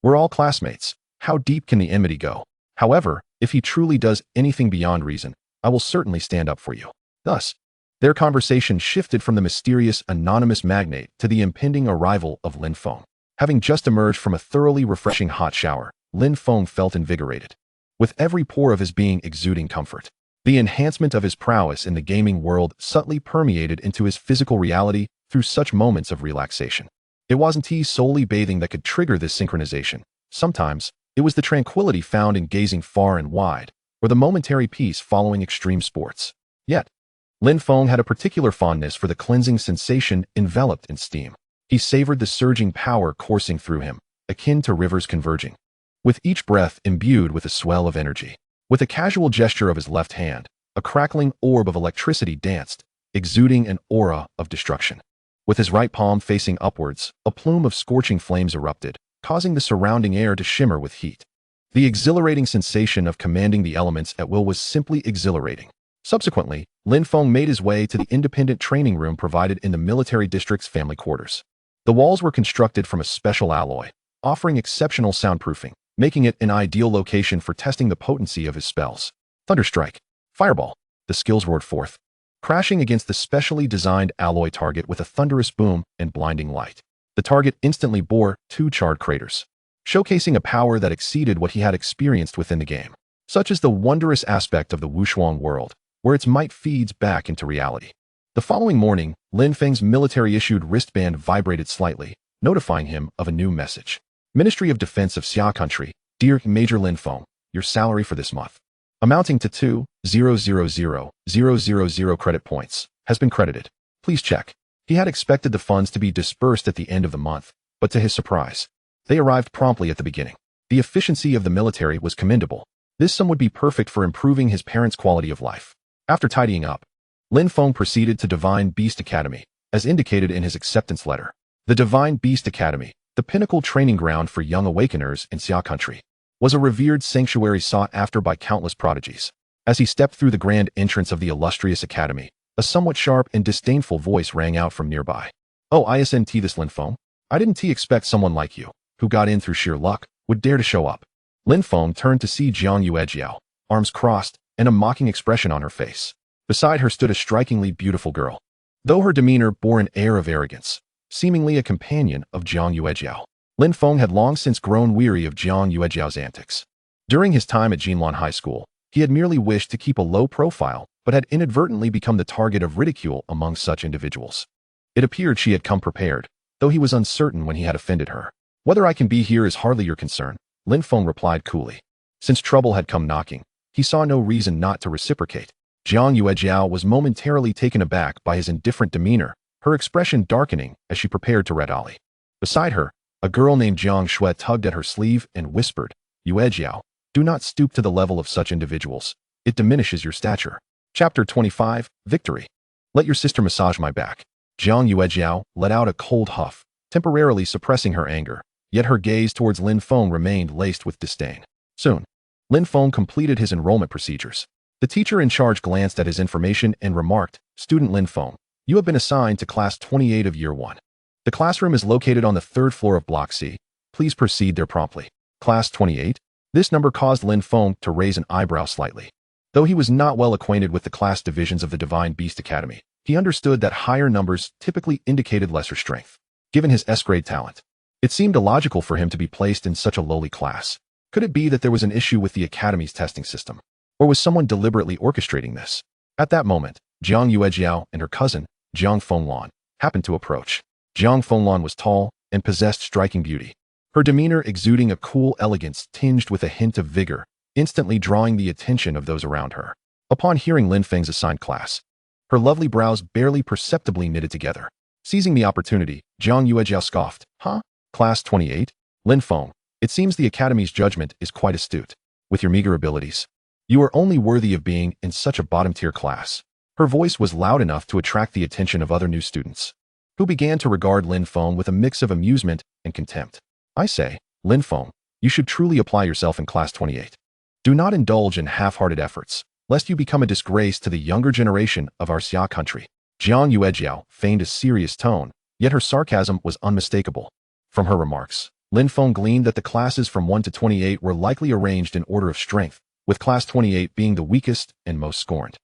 We're all classmates. How deep can the enmity go? However, if he truly does anything beyond reason, I will certainly stand up for you. Thus, their conversation shifted from the mysterious anonymous magnate to the impending arrival of Lin Feng. Having just emerged from a thoroughly refreshing hot shower, Lin Feng felt invigorated, with every pore of his being exuding comfort. The enhancement of his prowess in the gaming world subtly permeated into his physical reality through such moments of relaxation. It wasn't he solely bathing that could trigger this synchronization. Sometimes, it was the tranquility found in gazing far and wide, or the momentary peace following extreme sports. Yet, Lin Feng had a particular fondness for the cleansing sensation enveloped in steam. He savored the surging power coursing through him, akin to rivers converging, with each breath imbued with a swell of energy. With a casual gesture of his left hand, a crackling orb of electricity danced, exuding an aura of destruction. With his right palm facing upwards, a plume of scorching flames erupted, causing the surrounding air to shimmer with heat. The exhilarating sensation of commanding the elements at will was simply exhilarating. Subsequently, Lin Feng made his way to the independent training room provided in the military district's family quarters. The walls were constructed from a special alloy, offering exceptional soundproofing, making it an ideal location for testing the potency of his spells. Thunderstrike, Fireball, the skills roared forth, crashing against the specially designed alloy target with a thunderous boom and blinding light. The target instantly bore 2 charred craters, showcasing a power that exceeded what he had experienced within the game. Such is the wondrous aspect of the Wushuang world, where its might feeds back into reality. The following morning, Lin Feng's military-issued wristband vibrated slightly, notifying him of a new message. Ministry of Defense of Xia Country, Dear Major Lin Feng, your salary for this month, amounting to 2,000,000 credit points, has been credited. Please check. He had expected the funds to be dispersed at the end of the month, but to his surprise, they arrived promptly at the beginning. The efficiency of the military was commendable. This sum would be perfect for improving his parents' quality of life. After tidying up, Lin Feng proceeded to Divine Beast Academy, as indicated in his acceptance letter. The Divine Beast Academy, the pinnacle training ground for young awakeners in Xia Country, was a revered sanctuary sought after by countless prodigies. As he stepped through the grand entrance of the illustrious academy, a somewhat sharp and disdainful voice rang out from nearby. Oh, isn't this Lin Feng? I didn't expect someone like you, who got in through sheer luck, would dare to show up. Lin Feng turned to see Jiang Yuejiao, arms crossed, and a mocking expression on her face. Beside her stood a strikingly beautiful girl, though her demeanor bore an air of arrogance, seemingly a companion of Jiang Yuejiao. Lin Feng had long since grown weary of Jiang Yuejiao's antics. During his time at Jinlan High School, he had merely wished to keep a low profile, but had inadvertently become the target of ridicule among such individuals. It appeared she had come prepared, though he was uncertain when he had offended her. Whether I can be here is hardly your concern, Lin Feng replied coolly. Since trouble had come knocking, he saw no reason not to reciprocate. Jiang Yuejiao was momentarily taken aback by his indifferent demeanor, her expression darkening as she prepared to red-ollie. Beside her, a girl named Jiang Shui tugged at her sleeve and whispered, Yuejiao, do not stoop to the level of such individuals. It diminishes your stature. Chapter 25, Victory. Let your sister massage my back. Jiang Yuejiao let out a cold huff, temporarily suppressing her anger, yet her gaze towards Lin Feng remained laced with disdain. Soon, Lin Feng completed his enrollment procedures. The teacher in charge glanced at his information and remarked, Student Lin Feng, you have been assigned to Class 28 of Year 1. The classroom is located on the 3rd floor of Block C. Please proceed there promptly. Class 28? This number caused Lin Feng to raise an eyebrow slightly. Though he was not well acquainted with the class divisions of the Divine Beast Academy, he understood that higher numbers typically indicated lesser strength. Given his S-grade talent, it seemed illogical for him to be placed in such a lowly class. Could it be that there was an issue with the Academy's testing system? Or was someone deliberately orchestrating this? At that moment, Jiang Yuejiao and her cousin, Jiang Fenglan, happened to approach. Jiang Fenglan was tall and possessed striking beauty, her demeanor exuding a cool elegance tinged with a hint of vigor, instantly drawing the attention of those around her. Upon hearing Lin Feng's assigned class, her lovely brows barely perceptibly knitted together. Seizing the opportunity, Jiang Yuejiao scoffed. Huh? Class 28? Lin Feng, it seems the Academy's judgment is quite astute. With your meager abilities, you are only worthy of being in such a bottom-tier class. Her voice was loud enough to attract the attention of other new students, who began to regard Lin Feng with a mix of amusement and contempt. I say, Lin Feng, you should truly apply yourself in Class 28. Do not indulge in half-hearted efforts, lest you become a disgrace to the younger generation of our Xia country. Jiang Yuejiao feigned a serious tone, yet her sarcasm was unmistakable. From her remarks, Lin Feng gleaned that the classes from 1 to 28 were likely arranged in order of strength, with Class 28 being the weakest and most scorned.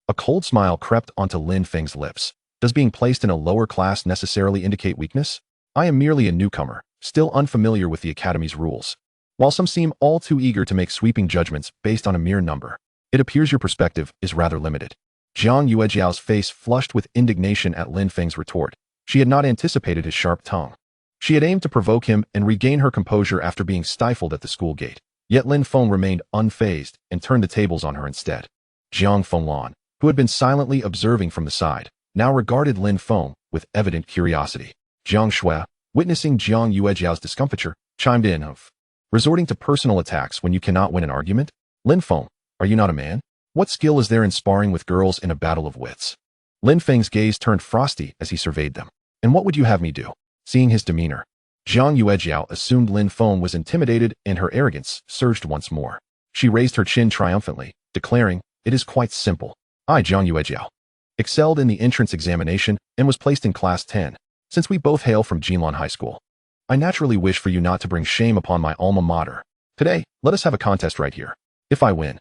A cold smile crept onto Lin Feng's lips. Does being placed in a lower class necessarily indicate weakness? I am merely a newcomer, still unfamiliar with the Academy's rules. While some seem all too eager to make sweeping judgments based on a mere number, it appears your perspective is rather limited. Jiang Yuejiao's face flushed with indignation at Lin Feng's retort. She had not anticipated his sharp tongue. She had aimed to provoke him and regain her composure after being stifled at the school gate. Yet Lin Feng remained unfazed and turned the tables on her instead. Jiang Fenglan, who had been silently observing from the side, now regarded Lin Feng with evident curiosity. Jiang Shui, witnessing Jiang Yuejiao's discomfiture, chimed in of, resorting to personal attacks when you cannot win an argument? Lin Feng, are you not a man? What skill is there in sparring with girls in a battle of wits? Lin Feng's gaze turned frosty as he surveyed them. And what would you have me do? Seeing his demeanor, Jiang Yuejiao assumed Lin Feng was intimidated and her arrogance surged once more. She raised her chin triumphantly, declaring, it is quite simple. I, Jiang Yuejiao, excelled in the entrance examination and was placed in Class 10. Since we both hail from Jinlan High School, I naturally wish for you not to bring shame upon my alma mater. Today, let us have a contest right here. If I win,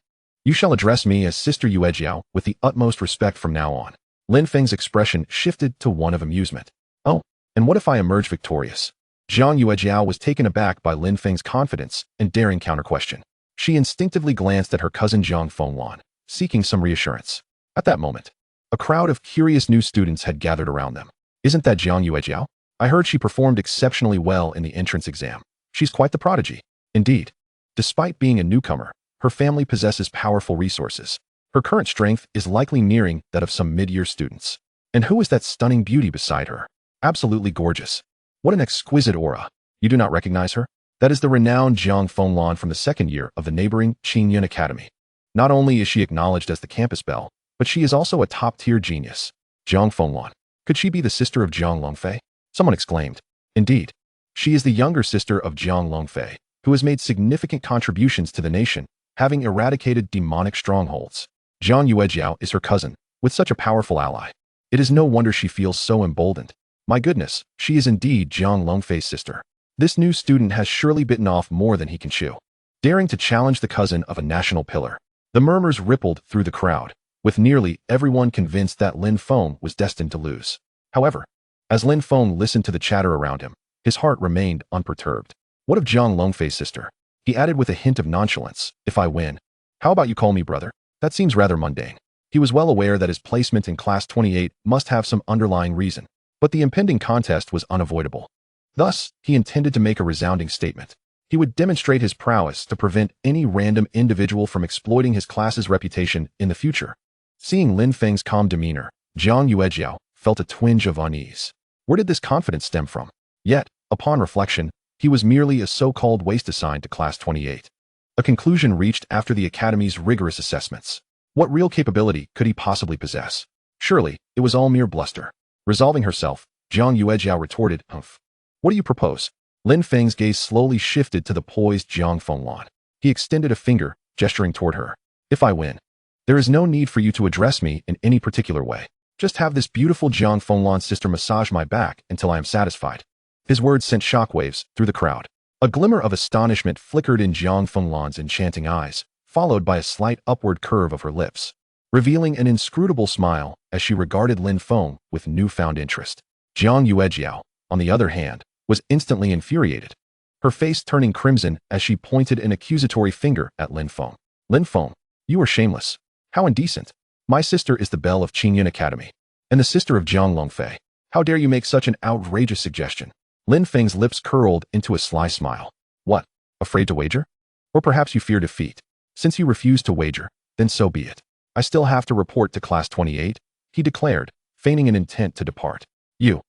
you shall address me as Sister Yuejiao with the utmost respect from now on. Lin Feng's expression shifted to one of amusement. Oh, and what if I emerge victorious? Jiang Yuejiao was taken aback by Lin Feng's confidence and daring counter-question. She instinctively glanced at her cousin Jiang Fenglan, seeking some reassurance. At that moment, a crowd of curious new students had gathered around them. Isn't that Jiang Yuejiao? I heard she performed exceptionally well in the entrance exam. She's quite the prodigy. Indeed, despite being a newcomer, her family possesses powerful resources. Her current strength is likely nearing that of some mid-year students. And who is that stunning beauty beside her? Absolutely gorgeous. What an exquisite aura. You do not recognize her? That is the renowned Jiang Fenglan from the second year of the neighboring Qingyun Academy. Not only is she acknowledged as the campus belle, but she is also a top-tier genius. Jiang Fenglan. Could she be the sister of Jiang Longfei? Someone exclaimed. Indeed, she is the younger sister of Jiang Longfei, who has made significant contributions to the nation, having eradicated demonic strongholds. Jiang Yuejiao is her cousin, with such a powerful ally. It is no wonder she feels so emboldened. My goodness, she is indeed Jiang Longfei's sister. This new student has surely bitten off more than he can chew. Daring to challenge the cousin of a national pillar. The murmurs rippled through the crowd, with nearly everyone convinced that Lin Feng was destined to lose. However, as Lin Feng listened to the chatter around him, his heart remained unperturbed. What of Jiang Longfei's sister? He added with a hint of nonchalance, if I win, how about you call me brother? That seems rather mundane. He was well aware that his placement in Class 28 must have some underlying reason, but the impending contest was unavoidable. Thus, he intended to make a resounding statement. He would demonstrate his prowess to prevent any random individual from exploiting his class's reputation in the future. Seeing Lin Feng's calm demeanor, Jiang Yuejiao felt a twinge of unease. Where did this confidence stem from? Yet, upon reflection, he was merely a so-called waste assigned to Class 28. A conclusion reached after the Academy's rigorous assessments. What real capability could he possibly possess? Surely, it was all mere bluster. Resolving herself, Jiang Yuejiao retorted, Humph. What do you propose? Lin Feng's gaze slowly shifted to the poised Jiang Fenglan. He extended a finger, gesturing toward her. If I win, there is no need for you to address me in any particular way. Just have this beautiful Jiang Fenglan sister massage my back until I am satisfied. His words sent shockwaves through the crowd. A glimmer of astonishment flickered in Jiang Fenglan's enchanting eyes, followed by a slight upward curve of her lips, revealing an inscrutable smile as she regarded Lin Feng with newfound interest. Jiang Yuejiao, on the other hand, was instantly infuriated, her face turning crimson as she pointed an accusatory finger at Lin Feng. Lin Feng, you are shameless. How indecent. My sister is the belle of Qingyun Academy, and the sister of Jiang Longfei. How dare you make such an outrageous suggestion? Lin Feng's lips curled into a sly smile. What? Afraid to wager? Or perhaps you fear defeat? Since you refuse to wager, then so be it. I still have to report to Class 28, he declared, feigning an intent to depart. You.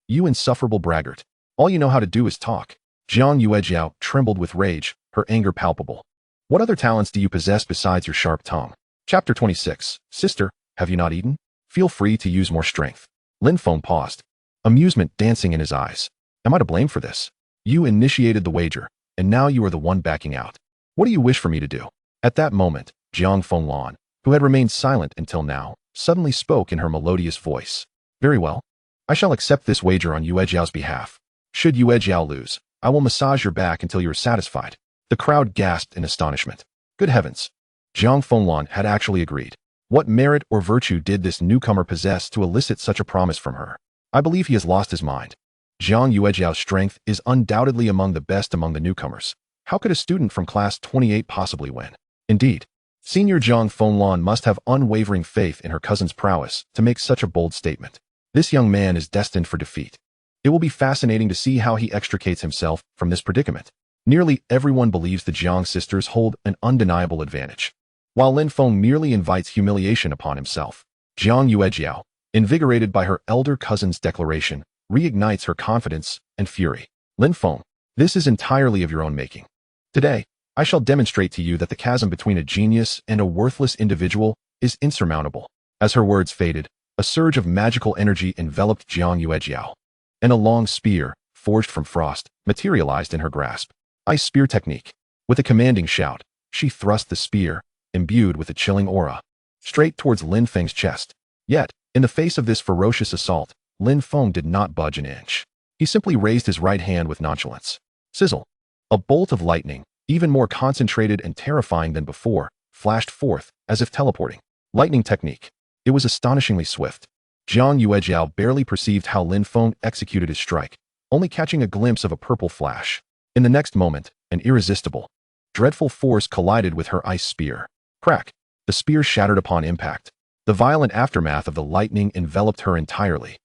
You insufferable braggart. All you know how to do is talk. Jiang Yuejiao trembled with rage, her anger palpable. What other talents do you possess besides your sharp tongue? Chapter 26. Sister, have you not eaten? Feel free to use more strength. Lin Feng paused, amusement dancing in his eyes. Am I to blame for this? You initiated the wager, and now you are the one backing out. What do you wish for me to do? At that moment, Jiang Fenglan, who had remained silent until now, suddenly spoke in her melodious voice. Very well. I shall accept this wager on Yuejiao's behalf. Should Yuejiao lose, I will massage your back until you are satisfied. The crowd gasped in astonishment. Good heavens! Jiang Fenglan had actually agreed. What merit or virtue did this newcomer possess to elicit such a promise from her? I believe he has lost his mind. Jiang Yuejiao's strength is undoubtedly among the best among the newcomers. How could a student from class 28 possibly win? Indeed, Senior Jiang Fenglan must have unwavering faith in her cousin's prowess to make such a bold statement. This young man is destined for defeat. It will be fascinating to see how he extricates himself from this predicament. Nearly everyone believes the Jiang sisters hold an undeniable advantage, while Lin Feng merely invites humiliation upon himself. Jiang Yuejiao, invigorated by her elder cousin's declaration, reignites her confidence and fury. Lin Feng, this is entirely of your own making. Today, I shall demonstrate to you that the chasm between a genius and a worthless individual is insurmountable. As her words faded, a surge of magical energy enveloped Jiang Yuejiao, and a long spear, forged from frost, materialized in her grasp. Ice spear technique. With a commanding shout, she thrust the spear, imbued with a chilling aura, straight towards Lin Feng's chest. Yet, in the face of this ferocious assault, Lin Feng did not budge an inch. He simply raised his right hand with nonchalance. Sizzle! A bolt of lightning, even more concentrated and terrifying than before, flashed forth, as if teleporting. Lightning technique. It was astonishingly swift. Jiang Yuejiao barely perceived how Lin Feng executed his strike, only catching a glimpse of a purple flash. In the next moment, an irresistible, dreadful force collided with her ice spear. Crack! The spear shattered upon impact. The violent aftermath of the lightning enveloped her entirely.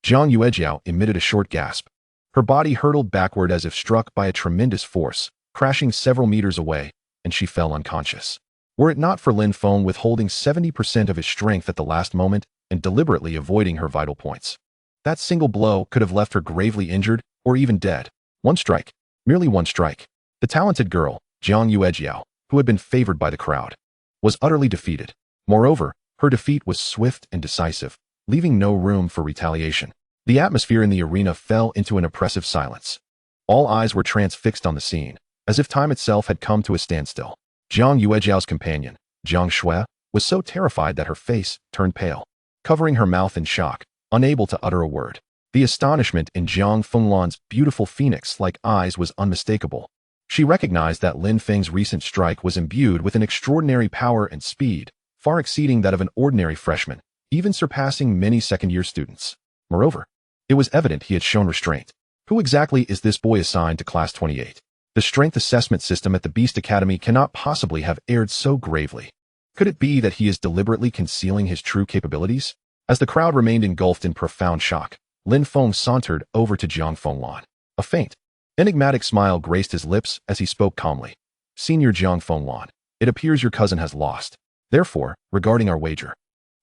Jiang Yuejiao emitted a short gasp. Her body hurtled backward as if struck by a tremendous force, crashing several meters away, and she fell unconscious. Were it not for Lin Feng withholding 70% of his strength at the last moment and deliberately avoiding her vital points, that single blow could have left her gravely injured or even dead. One strike. Merely one strike. The talented girl, Jiang Yuejiao, who had been favored by the crowd, was utterly defeated. Moreover, her defeat was swift and decisive, leaving no room for retaliation. The atmosphere in the arena fell into an oppressive silence. All eyes were transfixed on the scene, as if time itself had come to a standstill. Jiang Yuejiao's companion, Jiang Shui, was so terrified that her face turned pale, covering her mouth in shock, unable to utter a word. The astonishment in Jiang Fenglan's beautiful phoenix-like eyes was unmistakable. She recognized that Lin Feng's recent strike was imbued with an extraordinary power and speed, far exceeding that of an ordinary freshman, even surpassing many second-year students. Moreover, it was evident he had shown restraint. Who exactly is this boy assigned to Class 28? The strength assessment system at the Beast Academy cannot possibly have erred so gravely. Could it be that he is deliberately concealing his true capabilities? As the crowd remained engulfed in profound shock, Lin Feng sauntered over to Jiang Fenglan. A faint, enigmatic smile graced his lips as he spoke calmly. Senior Jiang Fenglan, it appears your cousin has lost. Therefore, regarding our wager.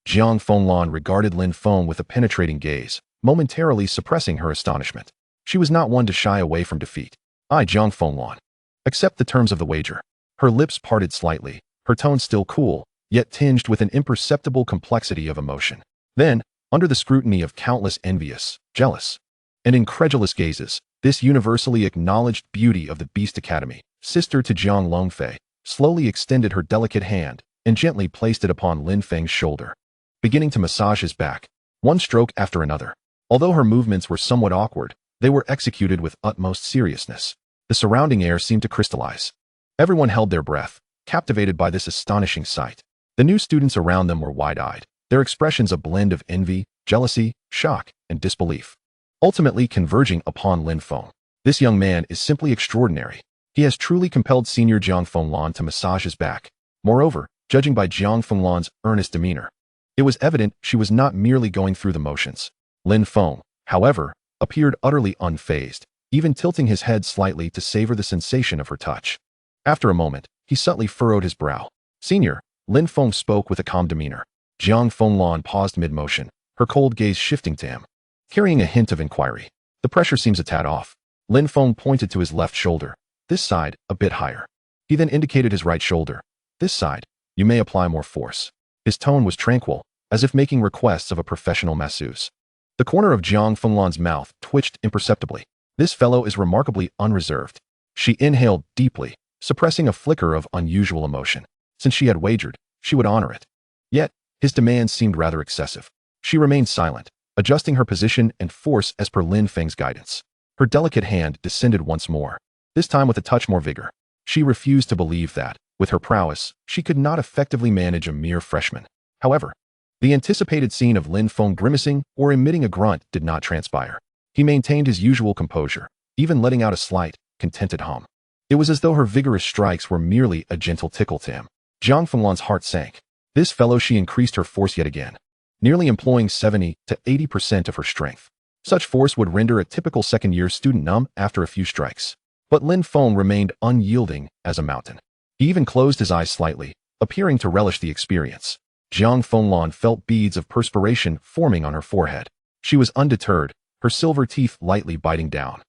Jiang Fenglan regarded Lin Feng with a penetrating gaze, momentarily suppressing her astonishment. She was not one to shy away from defeat. I, Jiang Fenglan, accept the terms of the wager. Her lips parted slightly, her tone still cool, yet tinged with an imperceptible complexity of emotion. Then, under the scrutiny of countless envious, jealous, and incredulous gazes, this universally acknowledged beauty of the Beast Academy, sister to Jiang Longfei, slowly extended her delicate hand and gently placed it upon Lin Feng's shoulder, beginning to massage his back, one stroke after another. Although her movements were somewhat awkward, they were executed with utmost seriousness. The surrounding air seemed to crystallize. Everyone held their breath, captivated by this astonishing sight. The new students around them were wide-eyed, their expressions a blend of envy, jealousy, shock, and disbelief, ultimately converging upon Lin Feng. This young man is simply extraordinary. He has truly compelled Senior Jiang Fenglan to massage his back. Moreover, judging by Jiang Fenglan's earnest demeanor, it was evident she was not merely going through the motions. Lin Feng, however, appeared utterly unfazed, even tilting his head slightly to savor the sensation of her touch. After a moment, he subtly furrowed his brow. Senior, Lin Feng spoke with a calm demeanor. Jiang Fenglan paused mid-motion, her cold gaze shifting to him. carrying a hint of inquiry. The pressure seems a tad off. Lin Feng pointed to his left shoulder. This side, a bit higher. He then indicated his right shoulder. This side, you may apply more force. His tone was tranquil, as if making requests of a professional masseuse. The corner of Jiang Fenglan's mouth twitched imperceptibly. This fellow is remarkably unreserved. She inhaled deeply, suppressing a flicker of unusual emotion. Since she had wagered, she would honor it. Yet, his demands seemed rather excessive. She remained silent, adjusting her position and force as per Lin Feng's guidance. Her delicate hand descended once more, this time with a touch more vigor. She refused to believe that, with her prowess, she could not effectively manage a mere freshman. However, the anticipated scene of Lin Feng grimacing or emitting a grunt did not transpire. He maintained his usual composure, even letting out a slight, contented hum. It was as though her vigorous strikes were merely a gentle tickle to him. Jiang Fenglan's heart sank. This fellow, she increased her force yet again, nearly employing 70 to 80% of her strength. Such force would render a typical second-year student numb after a few strikes. But Lin Feng remained unyielding as a mountain. He even closed his eyes slightly, appearing to relish the experience. Jiang Fenglan felt beads of perspiration forming on her forehead. She was undeterred, her silver teeth lightly biting down.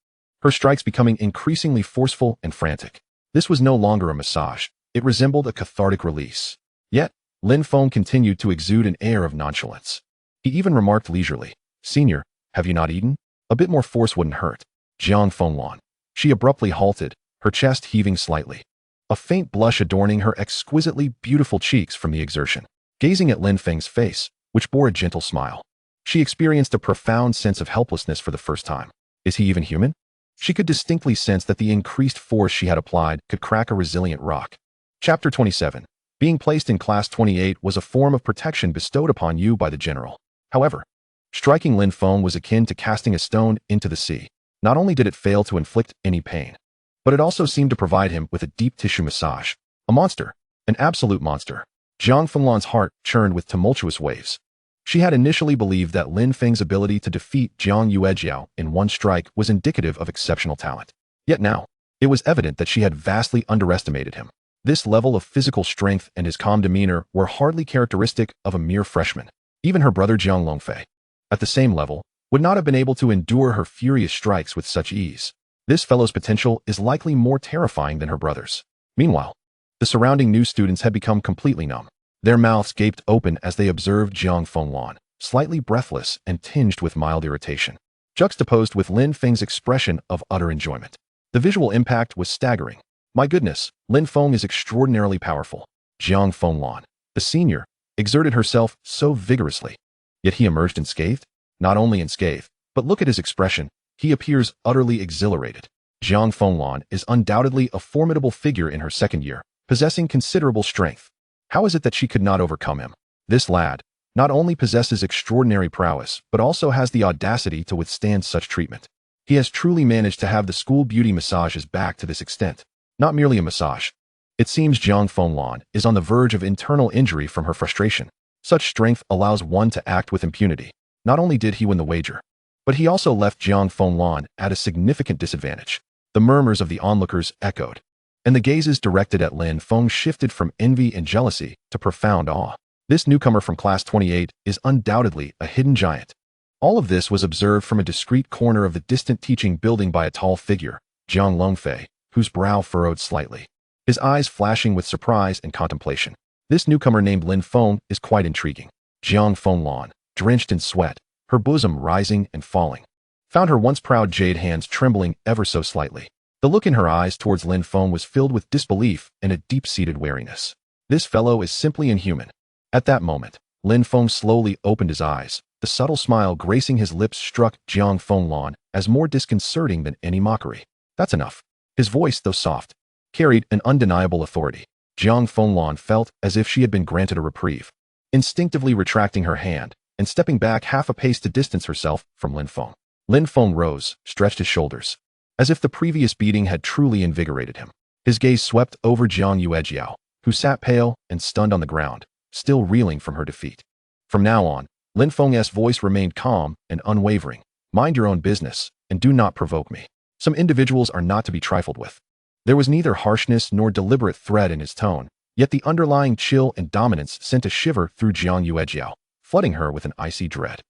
Her strikes becoming increasingly forceful and frantic. This was no longer a massage. It resembled a cathartic release. Yet, Lin Feng continued to exude an air of nonchalance. He even remarked leisurely, "Senior, have you not eaten? A bit more force wouldn't hurt." Jiang Fenglan. She abruptly halted, her chest heaving slightly, a faint blush adorning her exquisitely beautiful cheeks from the exertion. Gazing at Lin Feng's face, which bore a gentle smile, she experienced a profound sense of helplessness for the first time. Is he even human? She could distinctly sense that the increased force she had applied could crack a resilient rock. Chapter 27. Being placed in Class 28 was a form of protection bestowed upon you by the general. However, striking Lin Feng was akin to casting a stone into the sea. Not only did it fail to inflict any pain, but it also seemed to provide him with a deep tissue massage. A monster. An absolute monster. Jiang Fenglan's heart churned with tumultuous waves. She had initially believed that Lin Feng's ability to defeat Jiang Yuejiao in one strike was indicative of exceptional talent. Yet now, it was evident that she had vastly underestimated him. This level of physical strength and his calm demeanor were hardly characteristic of a mere freshman. Even her brother Jiang Longfei, at the same level, would not have been able to endure her furious strikes with such ease. This fellow's potential is likely more terrifying than her brother's. Meanwhile, the surrounding new students had become completely numb. Their mouths gaped open as they observed Jiang Fenglan, slightly breathless and tinged with mild irritation, juxtaposed with Lin Feng's expression of utter enjoyment. The visual impact was staggering. My goodness, Lin Feng is extraordinarily powerful. Jiang Fenglan, the senior, exerted herself so vigorously. Yet he emerged unscathed? Not only unscathed, but look at his expression. He appears utterly exhilarated. Jiang Fenglan is undoubtedly a formidable figure in her second year, possessing considerable strength. How is it that she could not overcome him? This lad not only possesses extraordinary prowess, but also has the audacity to withstand such treatment. He has truly managed to have the school beauty massages back to this extent. Not merely a massage. It seems Jiang Fenglan is on the verge of internal injury from her frustration. Such strength allows one to act with impunity. Not only did he win the wager, but he also left Jiang Fenglan at a significant disadvantage. The murmurs of the onlookers echoed, and the gazes directed at Lin Feng shifted from envy and jealousy to profound awe. This newcomer from Class 28 is undoubtedly a hidden giant. All of this was observed from a discreet corner of the distant teaching building by a tall figure, Jiang Longfei, whose brow furrowed slightly, his eyes flashing with surprise and contemplation. This newcomer named Lin Feng is quite intriguing. Jiang Fenglan, drenched in sweat, her bosom rising and falling, found her once proud jade hands trembling ever so slightly. The look in her eyes towards Lin Feng was filled with disbelief and a deep-seated wariness. This fellow is simply inhuman. At that moment, Lin Feng slowly opened his eyes. The subtle smile gracing his lips struck Jiang Fenglan as more disconcerting than any mockery. That's enough. His voice, though soft, carried an undeniable authority. Jiang Fenglan felt as if she had been granted a reprieve. Instinctively retracting her hand and stepping back half a pace to distance herself from Lin Feng. Lin Feng rose, stretched his shoulders, as if the previous beating had truly invigorated him. His gaze swept over Jiang Yuejiao, who sat pale and stunned on the ground, still reeling from her defeat. From now on, Lin Feng's voice remained calm and unwavering. Mind your own business, and do not provoke me. Some individuals are not to be trifled with. There was neither harshness nor deliberate threat in his tone, yet the underlying chill and dominance sent a shiver through Jiang Yuejiao, flooding her with an icy dread.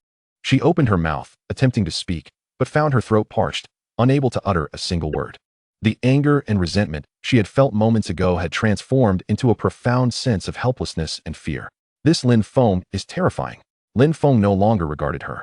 She opened her mouth, attempting to speak, but found her throat parched, unable to utter a single word. The anger and resentment she had felt moments ago had transformed into a profound sense of helplessness and fear. This Lin Feng is terrifying. Lin Feng no longer regarded her,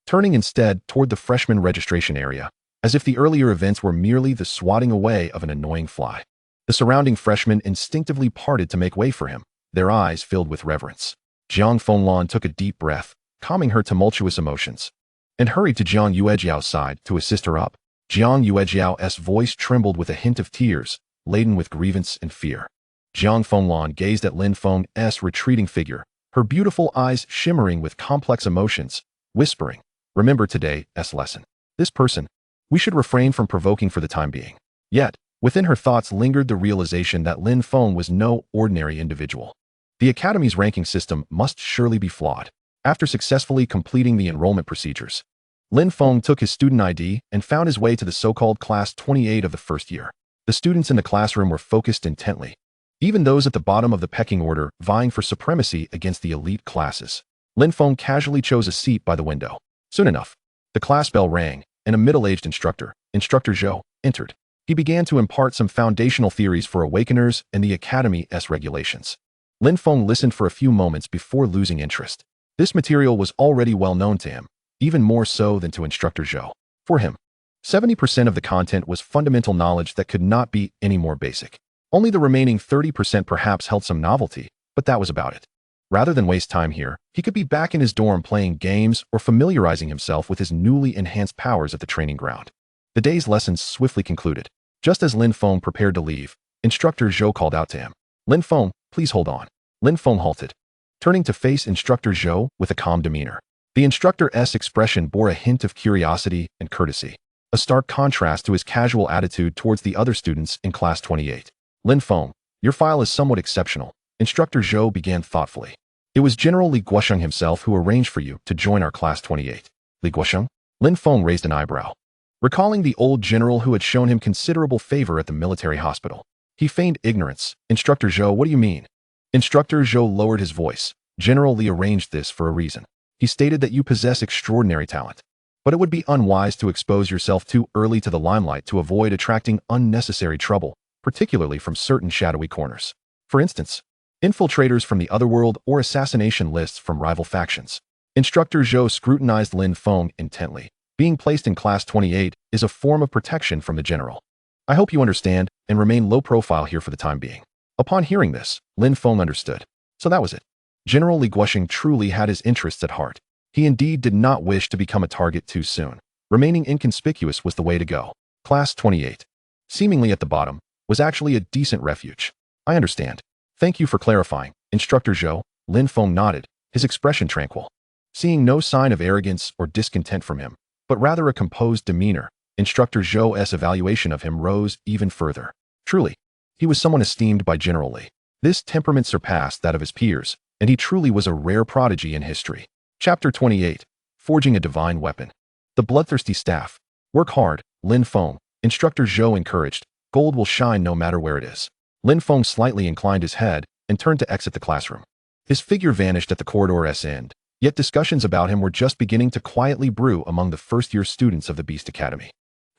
turning instead toward the freshman registration area, as if the earlier events were merely the swatting away of an annoying fly. The surrounding freshmen instinctively parted to make way for him, their eyes filled with reverence. Jiang Fenglan took a deep breath, calming her tumultuous emotions, and hurried to Jiang Yuejiao's side to assist her up. Jiang Yuejiao's voice trembled with a hint of tears, laden with grievance and fear. Jiang Fenglan gazed at Lin Feng's retreating figure, her beautiful eyes shimmering with complex emotions, whispering, "Remember today's lesson. This person, we should refrain from provoking for the time being." Yet, within her thoughts lingered the realization that Lin Feng was no ordinary individual. The Academy's ranking system must surely be flawed. After successfully completing the enrollment procedures, Lin Feng took his student ID and found his way to the so-called Class 28 of the first year. The students in the classroom were focused intently, even those at the bottom of the pecking order vying for supremacy against the elite classes. Lin Feng casually chose a seat by the window. Soon enough, the class bell rang, and a middle-aged instructor, Instructor Zhou, entered. He began to impart some foundational theories for awakeners and the Academy's regulations. Lin Feng listened for a few moments before losing interest. This material was already well known to him, even more so than to Instructor Zhou. For him, 70% of the content was fundamental knowledge that could not be any more basic. Only the remaining 30% perhaps held some novelty, but that was about it. Rather than waste time here, he could be back in his dorm playing games or familiarizing himself with his newly enhanced powers at the training ground. The day's lessons swiftly concluded. Just as Lin Feng prepared to leave, Instructor Zhou called out to him. "Lin Feng, please hold on." Lin Feng halted, turning to face Instructor Zhou with a calm demeanor. The instructor's expression bore a hint of curiosity and courtesy, a stark contrast to his casual attitude towards the other students in Class 28. "Lin Feng, your file is somewhat exceptional," Instructor Zhou began thoughtfully. "It was General Li Guosheng himself who arranged for you to join our Class 28. Li Guosheng?" Lin Feng raised an eyebrow, recalling the old general who had shown him considerable favor at the military hospital. He feigned ignorance. "Instructor Zhou, what do you mean?" Instructor Zhou lowered his voice. "General Li arranged this for a reason. He stated that you possess extraordinary talent, but it would be unwise to expose yourself too early to the limelight to avoid attracting unnecessary trouble, particularly from certain shadowy corners. For instance, infiltrators from the otherworld or assassination lists from rival factions." Instructor Zhou scrutinized Lin Feng intently. "Being placed in Class 28 is a form of protection from the general. I hope you understand and remain low profile here for the time being." Upon hearing this, Lin Feng understood. So that was it. General Li Guosheng truly had his interests at heart. He indeed did not wish to become a target too soon. Remaining inconspicuous was the way to go. Class 28, seemingly at the bottom, was actually a decent refuge. "I understand. Thank you for clarifying, Instructor Zhou." Lin Feng nodded, his expression tranquil. Seeing no sign of arrogance or discontent from him, but rather a composed demeanor, Instructor Zhou's evaluation of him rose even further. Truly, he was someone esteemed by General Li. This temperament surpassed that of his peers, and he truly was a rare prodigy in history. Chapter 28. Forging a Divine Weapon. The Bloodthirsty Staff. "Work hard, Lin Feng," Instructor Zhou encouraged. "Gold will shine no matter where it is." Lin Feng slightly inclined his head and turned to exit the classroom. His figure vanished at the corridor's end, yet discussions about him were just beginning to quietly brew among the first-year students of the Beast Academy.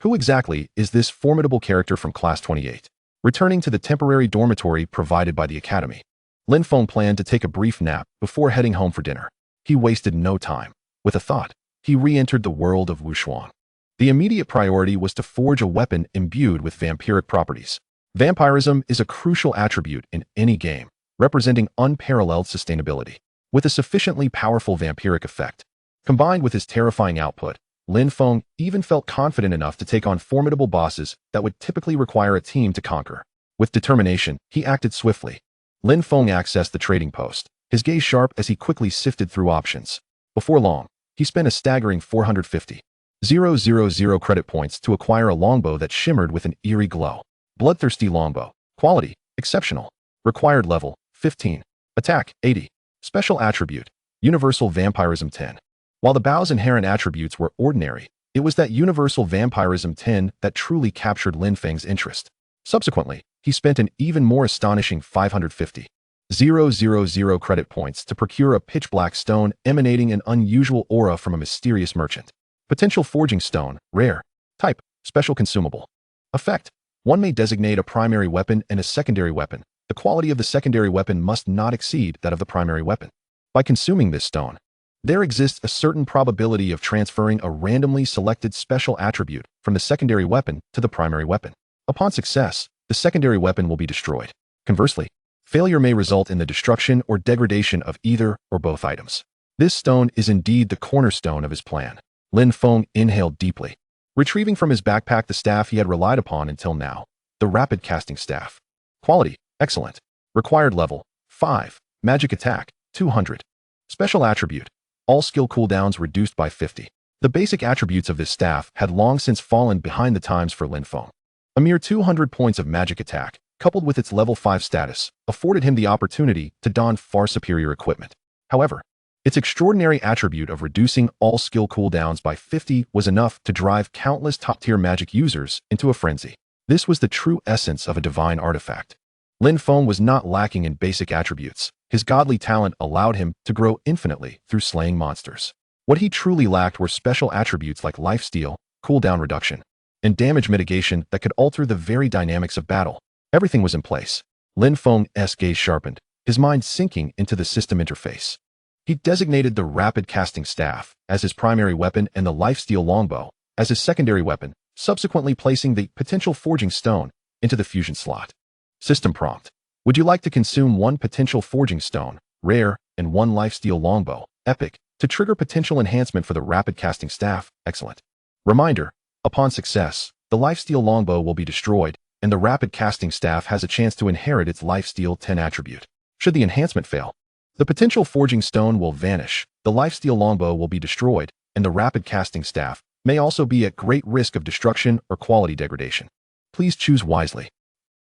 Who exactly is this formidable character from Class 28? Returning to the temporary dormitory provided by the Academy, Lin Feng planned to take a brief nap before heading home for dinner. He wasted no time. With a thought, he re-entered the world of Wushuang. The immediate priority was to forge a weapon imbued with vampiric properties. Vampirism is a crucial attribute in any game, representing unparalleled sustainability. With a sufficiently powerful vampiric effect, combined with his terrifying output, Lin Feng even felt confident enough to take on formidable bosses that would typically require a team to conquer. With determination, he acted swiftly. Lin Feng accessed the trading post, his gaze sharp as he quickly sifted through options. Before long, he spent a staggering 450,000 credit points to acquire a longbow that shimmered with an eerie glow. Bloodthirsty longbow. Quality, exceptional. Required level, 15. Attack, 80. Special attribute, universal vampirism 10. While the bow's inherent attributes were ordinary, it was that universal vampirism 10 that truly captured Lin Feng's interest. Subsequently, he spent an even more astonishing 550,000 000 credit points to procure a pitch-black stone emanating an unusual aura from a mysterious merchant. Potential forging stone, rare. Type, special consumable. Effect, one may designate a primary weapon and a secondary weapon. The quality of the secondary weapon must not exceed that of the primary weapon. By consuming this stone, there exists a certain probability of transferring a randomly selected special attribute from the secondary weapon to the primary weapon. Upon success, the secondary weapon will be destroyed. Conversely, failure may result in the destruction or degradation of either or both items. This stone is indeed the cornerstone of his plan. Lin Feng inhaled deeply, retrieving from his backpack the staff he had relied upon until now, the rapid casting staff. Quality, excellent. Required level, 5. Magic attack, 200. Special attribute, all skill cooldowns reduced by 50. The basic attributes of this staff had long since fallen behind the times for Lin Feng. A mere 200 points of magic attack, coupled with its level 5 status, afforded him the opportunity to don far superior equipment. However, its extraordinary attribute of reducing all skill cooldowns by 50 was enough to drive countless top-tier magic users into a frenzy. This was the true essence of a divine artifact. Lin Feng was not lacking in basic attributes. His godly talent allowed him to grow infinitely through slaying monsters. What he truly lacked were special attributes like lifesteal, cooldown reduction, and damage mitigation that could alter the very dynamics of battle. Everything was in place. Lin Feng's gaze sharpened, his mind sinking into the system interface. He designated the rapid casting staff as his primary weapon and the lifesteal longbow as his secondary weapon, subsequently placing the potential forging stone into the fusion slot. System prompt. Would you like to consume one potential forging stone, rare, and one lifesteal longbow, epic, to trigger potential enhancement for the rapid casting staff? Excellent. Reminder, upon success, the lifesteal longbow will be destroyed, and the rapid casting staff has a chance to inherit its lifesteal 10 attribute. Should the enhancement fail, the potential forging stone will vanish, the lifesteal longbow will be destroyed, and the rapid casting staff may also be at great risk of destruction or quality degradation. Please choose wisely.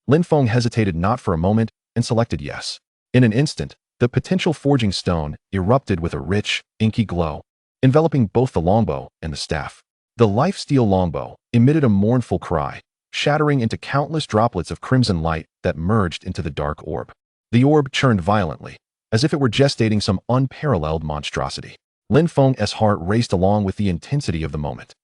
Lin Feng hesitated not for a moment and selected yes. In an instant, the potential forging stone erupted with a rich, inky glow, enveloping both the longbow and the staff. The lifesteal longbow emitted a mournful cry, shattering into countless droplets of crimson light that merged into the dark orb. The orb churned violently, as if it were gestating some unparalleled monstrosity. Lin Feng's heart raced along with the intensity of the moment.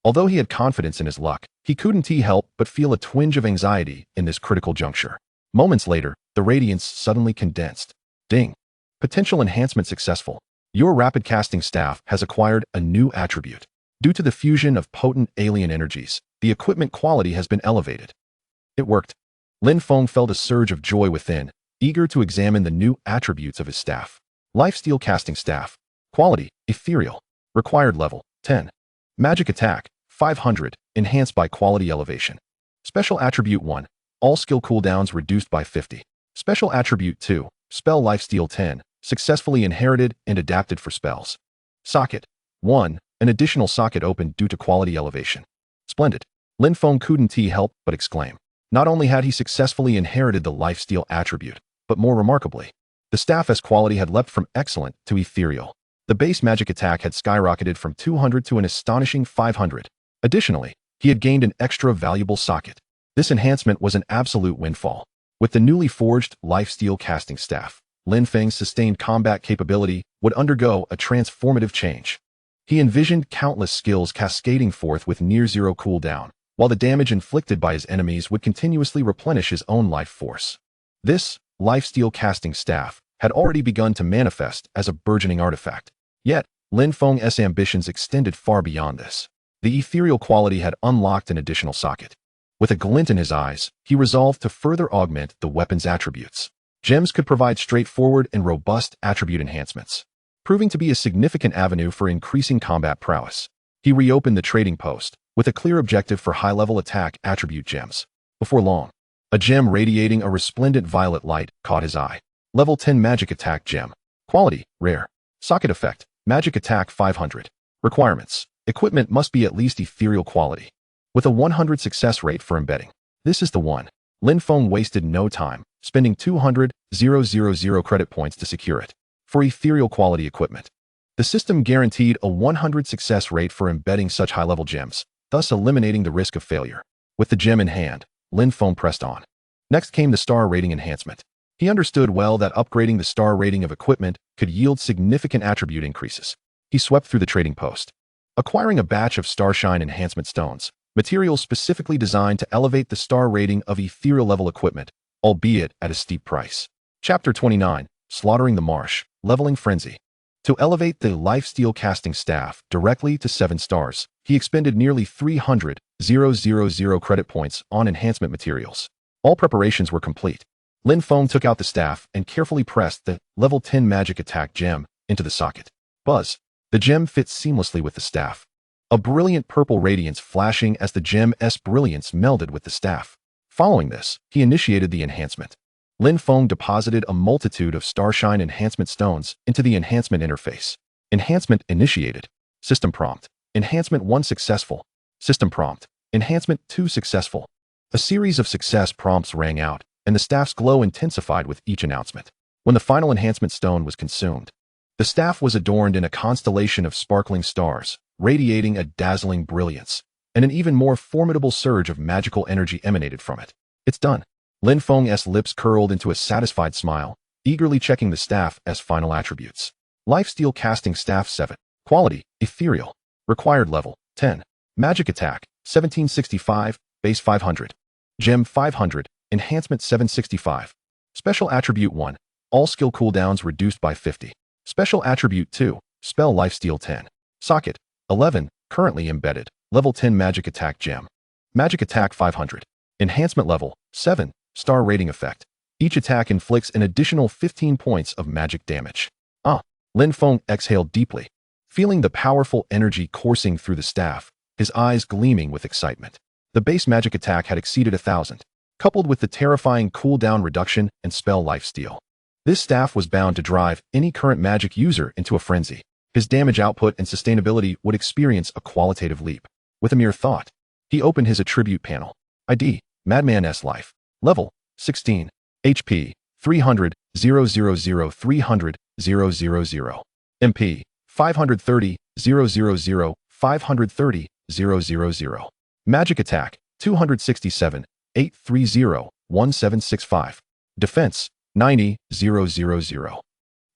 Although he had confidence in his luck, he couldn't help but feel a twinge of anxiety in this critical juncture. Moments later, the radiance suddenly condensed. Ding! Potential enhancement successful. Your rapid casting staff has acquired a new attribute. Due to the fusion of potent alien energies, the equipment quality has been elevated. It worked. Lin Feng felt a surge of joy within, eager to examine the new attributes of his staff. Lifesteal casting staff. Quality, ethereal. Required level, 10. Magic attack, 500, enhanced by quality elevation. Special attribute 1, all skill cooldowns reduced by 50. Special attribute 2, spell lifesteal 10, successfully inherited and adapted for spells. Socket, 1, an additional socket opened due to quality elevation. Splendid. Lin Feng couldn't help but exclaim. Not only had he successfully inherited the lifesteal attribute, but more remarkably, the staff's quality had leapt from excellent to ethereal. The base magic attack had skyrocketed from 200 to an astonishing 500. Additionally, he had gained an extra valuable socket. This enhancement was an absolute windfall. With the newly forged lifesteal casting staff, Lin Feng's sustained combat capability would undergo a transformative change. He envisioned countless skills cascading forth with near-zero cooldown, while the damage inflicted by his enemies would continuously replenish his own life force. This lifesteal casting staff had already begun to manifest as a burgeoning artifact. Yet, Lin Feng's ambitions extended far beyond this. The ethereal quality had unlocked an additional socket. With a glint in his eyes, he resolved to further augment the weapon's attributes. Gems could provide straightforward and robust attribute enhancements, proving to be a significant avenue for increasing combat prowess. He reopened the trading post, with a clear objective for high-level attack attribute gems. Before long, a gem radiating a resplendent violet light caught his eye. Level 10 magic attack gem. Quality, rare. Socket effect, magic attack 500. Requirements, equipment must be at least ethereal quality, with a 100 success rate for embedding. This is the one. Lin Feng wasted no time, spending 200,000 credit points to secure it. For ethereal quality equipment, the system guaranteed a 100 success rate for embedding such high-level gems, thus eliminating the risk of failure. With the gem in hand, Lin Feng pressed on. Next came the star rating enhancement. He understood well that upgrading the star rating of equipment could yield significant attribute increases. He swept through the trading post, acquiring a batch of starshine enhancement stones, materials specifically designed to elevate the star rating of ethereal level equipment, albeit at a steep price. Chapter 29, Slaughtering the Marsh, Leveling Frenzy. To elevate the lifesteal casting staff directly to 7 stars, he expended nearly 300,000 credit points on enhancement materials. All preparations were complete. Lin Feng took out the staff and carefully pressed the level 10 magic attack gem into the socket. Buzz. The gem fits seamlessly with the staff. A brilliant purple radiance flashing as the gem's brilliance melded with the staff. Following this, he initiated the enhancement. Lin Feng deposited a multitude of starshine enhancement stones into the enhancement interface. Enhancement initiated. System prompt. Enhancement 1 successful. System prompt. Enhancement 2 successful. A series of success prompts rang out, and the staff's glow intensified with each announcement. When the final enhancement stone was consumed, the staff was adorned in a constellation of sparkling stars, radiating a dazzling brilliance, and an even more formidable surge of magical energy emanated from it. It's done. Lin Feng's lips curled into a satisfied smile, eagerly checking the staff's final attributes. Lifesteal casting staff 7. Quality, ethereal. Required level, 10. Magic attack, 1765, base 500. Gem 500, enhancement 765. Special attribute 1. All skill cooldowns reduced by 50. Special attribute 2. Spell lifesteal 10. Socket, 11, currently embedded. Level 10 magic attack gem. Magic attack 500. Enhancement level, 7. Star rating effect. Each attack inflicts an additional 15 points of magic damage. Lin Feng exhaled deeply, feeling the powerful energy coursing through the staff, his eyes gleaming with excitement. The base magic attack had exceeded 1,000, coupled with the terrifying cooldown reduction and spell lifesteal. This staff was bound to drive any current magic user into a frenzy. His damage output and sustainability would experience a qualitative leap. With a mere thought, he opened his attribute panel. ID, Madman's Life. Level, 16. HP, 300, 000, 300, 000. MP, 530, 000, 530, 000. Magic attack, 267, 830, 1765. Defense, 90, 000.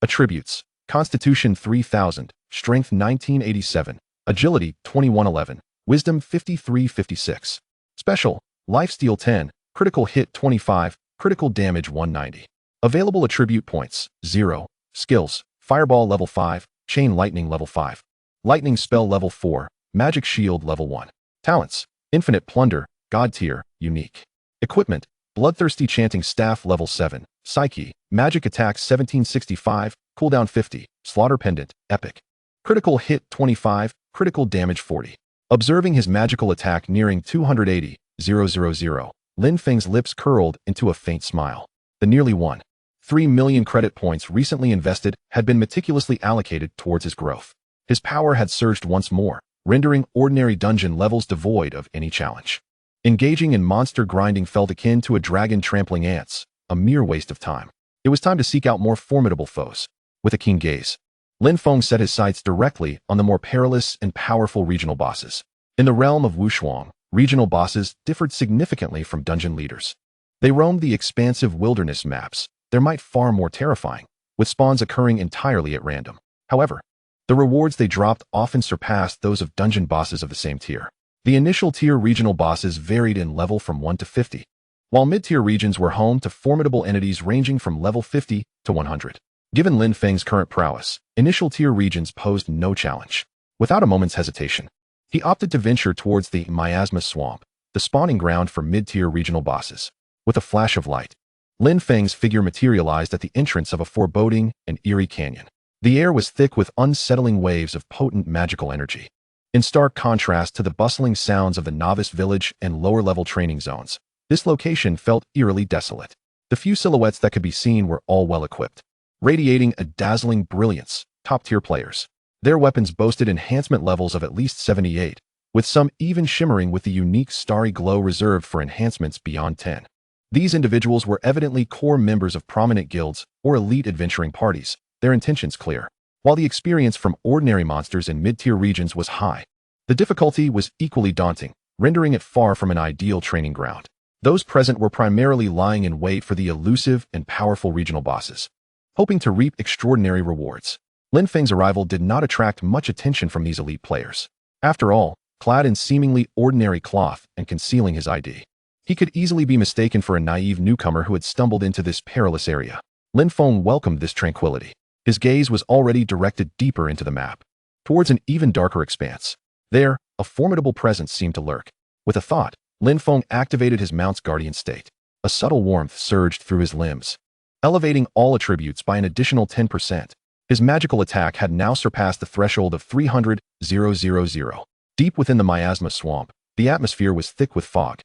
Attributes, Constitution 3000, Strength 1987, Agility 2111, Wisdom 5356. Special, Lifesteal 10, Critical Hit 25, Critical Damage 190. Available attribute points, 0. Skills, Fireball level 5, Chain Lightning level 5. Lightning Spell level 4, Magic Shield level 1. Talents, Infinite Plunder, God Tier, Unique. Equipment, Bloodthirsty Chanting Staff level 7, Psyche, Magic Attack 1765, Cooldown 50, Slaughter Pendant, Epic. Critical Hit 25, Critical Damage 40. Observing his magical attack nearing 280, 000, Lin Feng's lips curled into a faint smile. The nearly 1.3 million credit points recently invested had been meticulously allocated towards his growth. His power had surged once more, rendering ordinary dungeon levels devoid of any challenge. Engaging in monster grinding felt akin to a dragon trampling ants, a mere waste of time. It was time to seek out more formidable foes. With a keen gaze, Lin Feng set his sights directly on the more perilous and powerful regional bosses. In the realm of Wushuang, regional bosses differed significantly from dungeon leaders. They roamed the expansive wilderness maps, their might far more terrifying, with spawns occurring entirely at random. However, the rewards they dropped often surpassed those of dungeon bosses of the same tier. The initial tier regional bosses varied in level from 1 to 50, while mid-tier regions were home to formidable entities ranging from level 50 to 100. Given Lin Feng's current prowess, initial tier regions posed no challenge. Without a moment's hesitation, he opted to venture towards the Miasma Swamp, the spawning ground for mid-tier regional bosses. With a flash of light, Lin Feng's figure materialized at the entrance of a foreboding and eerie canyon. The air was thick with unsettling waves of potent magical energy. In stark contrast to the bustling sounds of the novice village and lower-level training zones, this location felt eerily desolate. The few silhouettes that could be seen were all well-equipped, radiating a dazzling brilliance, top-tier players. Their weapons boasted enhancement levels of at least 78, with some even shimmering with the unique starry glow reserved for enhancements beyond 10. These individuals were evidently core members of prominent guilds or elite adventuring parties, their intentions clear. While the experience from ordinary monsters in mid-tier regions was high, the difficulty was equally daunting, rendering it far from an ideal training ground. Those present were primarily lying in wait for the elusive and powerful regional bosses, hoping to reap extraordinary rewards. Lin Feng's arrival did not attract much attention from these elite players. After all, clad in seemingly ordinary cloth and concealing his ID, he could easily be mistaken for a naive newcomer who had stumbled into this perilous area. Lin Feng welcomed this tranquility. His gaze was already directed deeper into the map, towards an even darker expanse. There, a formidable presence seemed to lurk. With a thought, Lin Feng activated his mount's guardian state. A subtle warmth surged through his limbs, elevating all attributes by an additional 10%. His magical attack had now surpassed the threshold of 300,000. Deep within the miasma swamp, the atmosphere was thick with fog.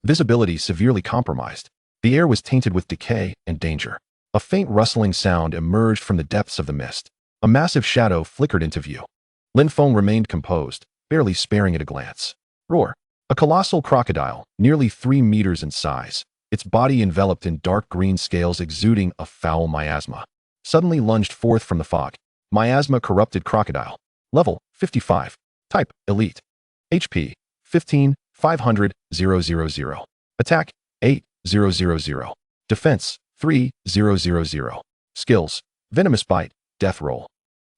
Visibility severely compromised. The air was tainted with decay and danger. A faint rustling sound emerged from the depths of the mist. A massive shadow flickered into view. Lin Feng remained composed, barely sparing it a glance. Roar! A colossal crocodile, nearly 3 meters in size, its body enveloped in dark green scales exuding a foul miasma, suddenly lunged forth from the fog. Miasma corrupted crocodile. Level 55. Type Elite. HP 15,500,000. Attack 8,000. Defense 3,000. Skills: Venomous Bite, Death Roll.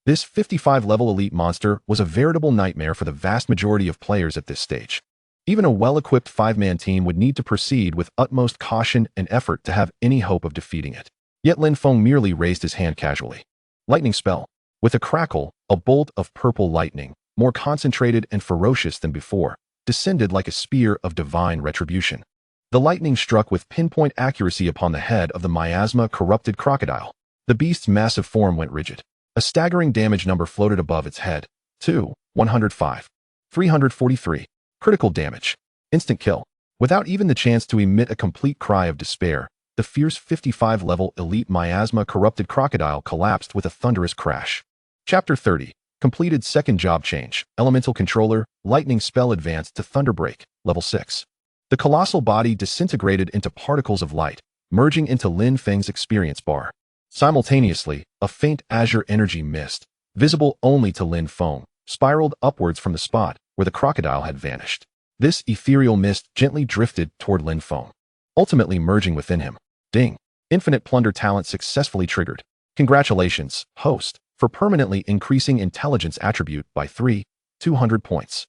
This 55-level elite monster was a veritable nightmare for the vast majority of players at this stage. Even a well-equipped 5-man team would need to proceed with utmost caution and effort to have any hope of defeating it. Yet Lin Feng merely raised his hand casually. Lightning Spell. With a crackle, a bolt of purple lightning, more concentrated and ferocious than before, descended like a spear of divine retribution. The lightning struck with pinpoint accuracy upon the head of the miasma-corrupted crocodile. The beast's massive form went rigid. A staggering damage number floated above its head. 105. 343. Critical damage. Instant kill. Without even the chance to emit a complete cry of despair, the fierce 55-level elite miasma-corrupted crocodile collapsed with a thunderous crash. Chapter 30. Completed second job change. Elemental Controller, Lightning Spell advanced to Thunderbreak, Level 6. The colossal body disintegrated into particles of light, merging into Lin Feng's experience bar. Simultaneously, a faint azure energy mist, visible only to Lin Feng, spiraled upwards from the spot where the crocodile had vanished. This ethereal mist gently drifted toward Lin Feng, ultimately merging within him. Ding! Infinite Plunder talent successfully triggered. Congratulations, host, for permanently increasing intelligence attribute by 200 points.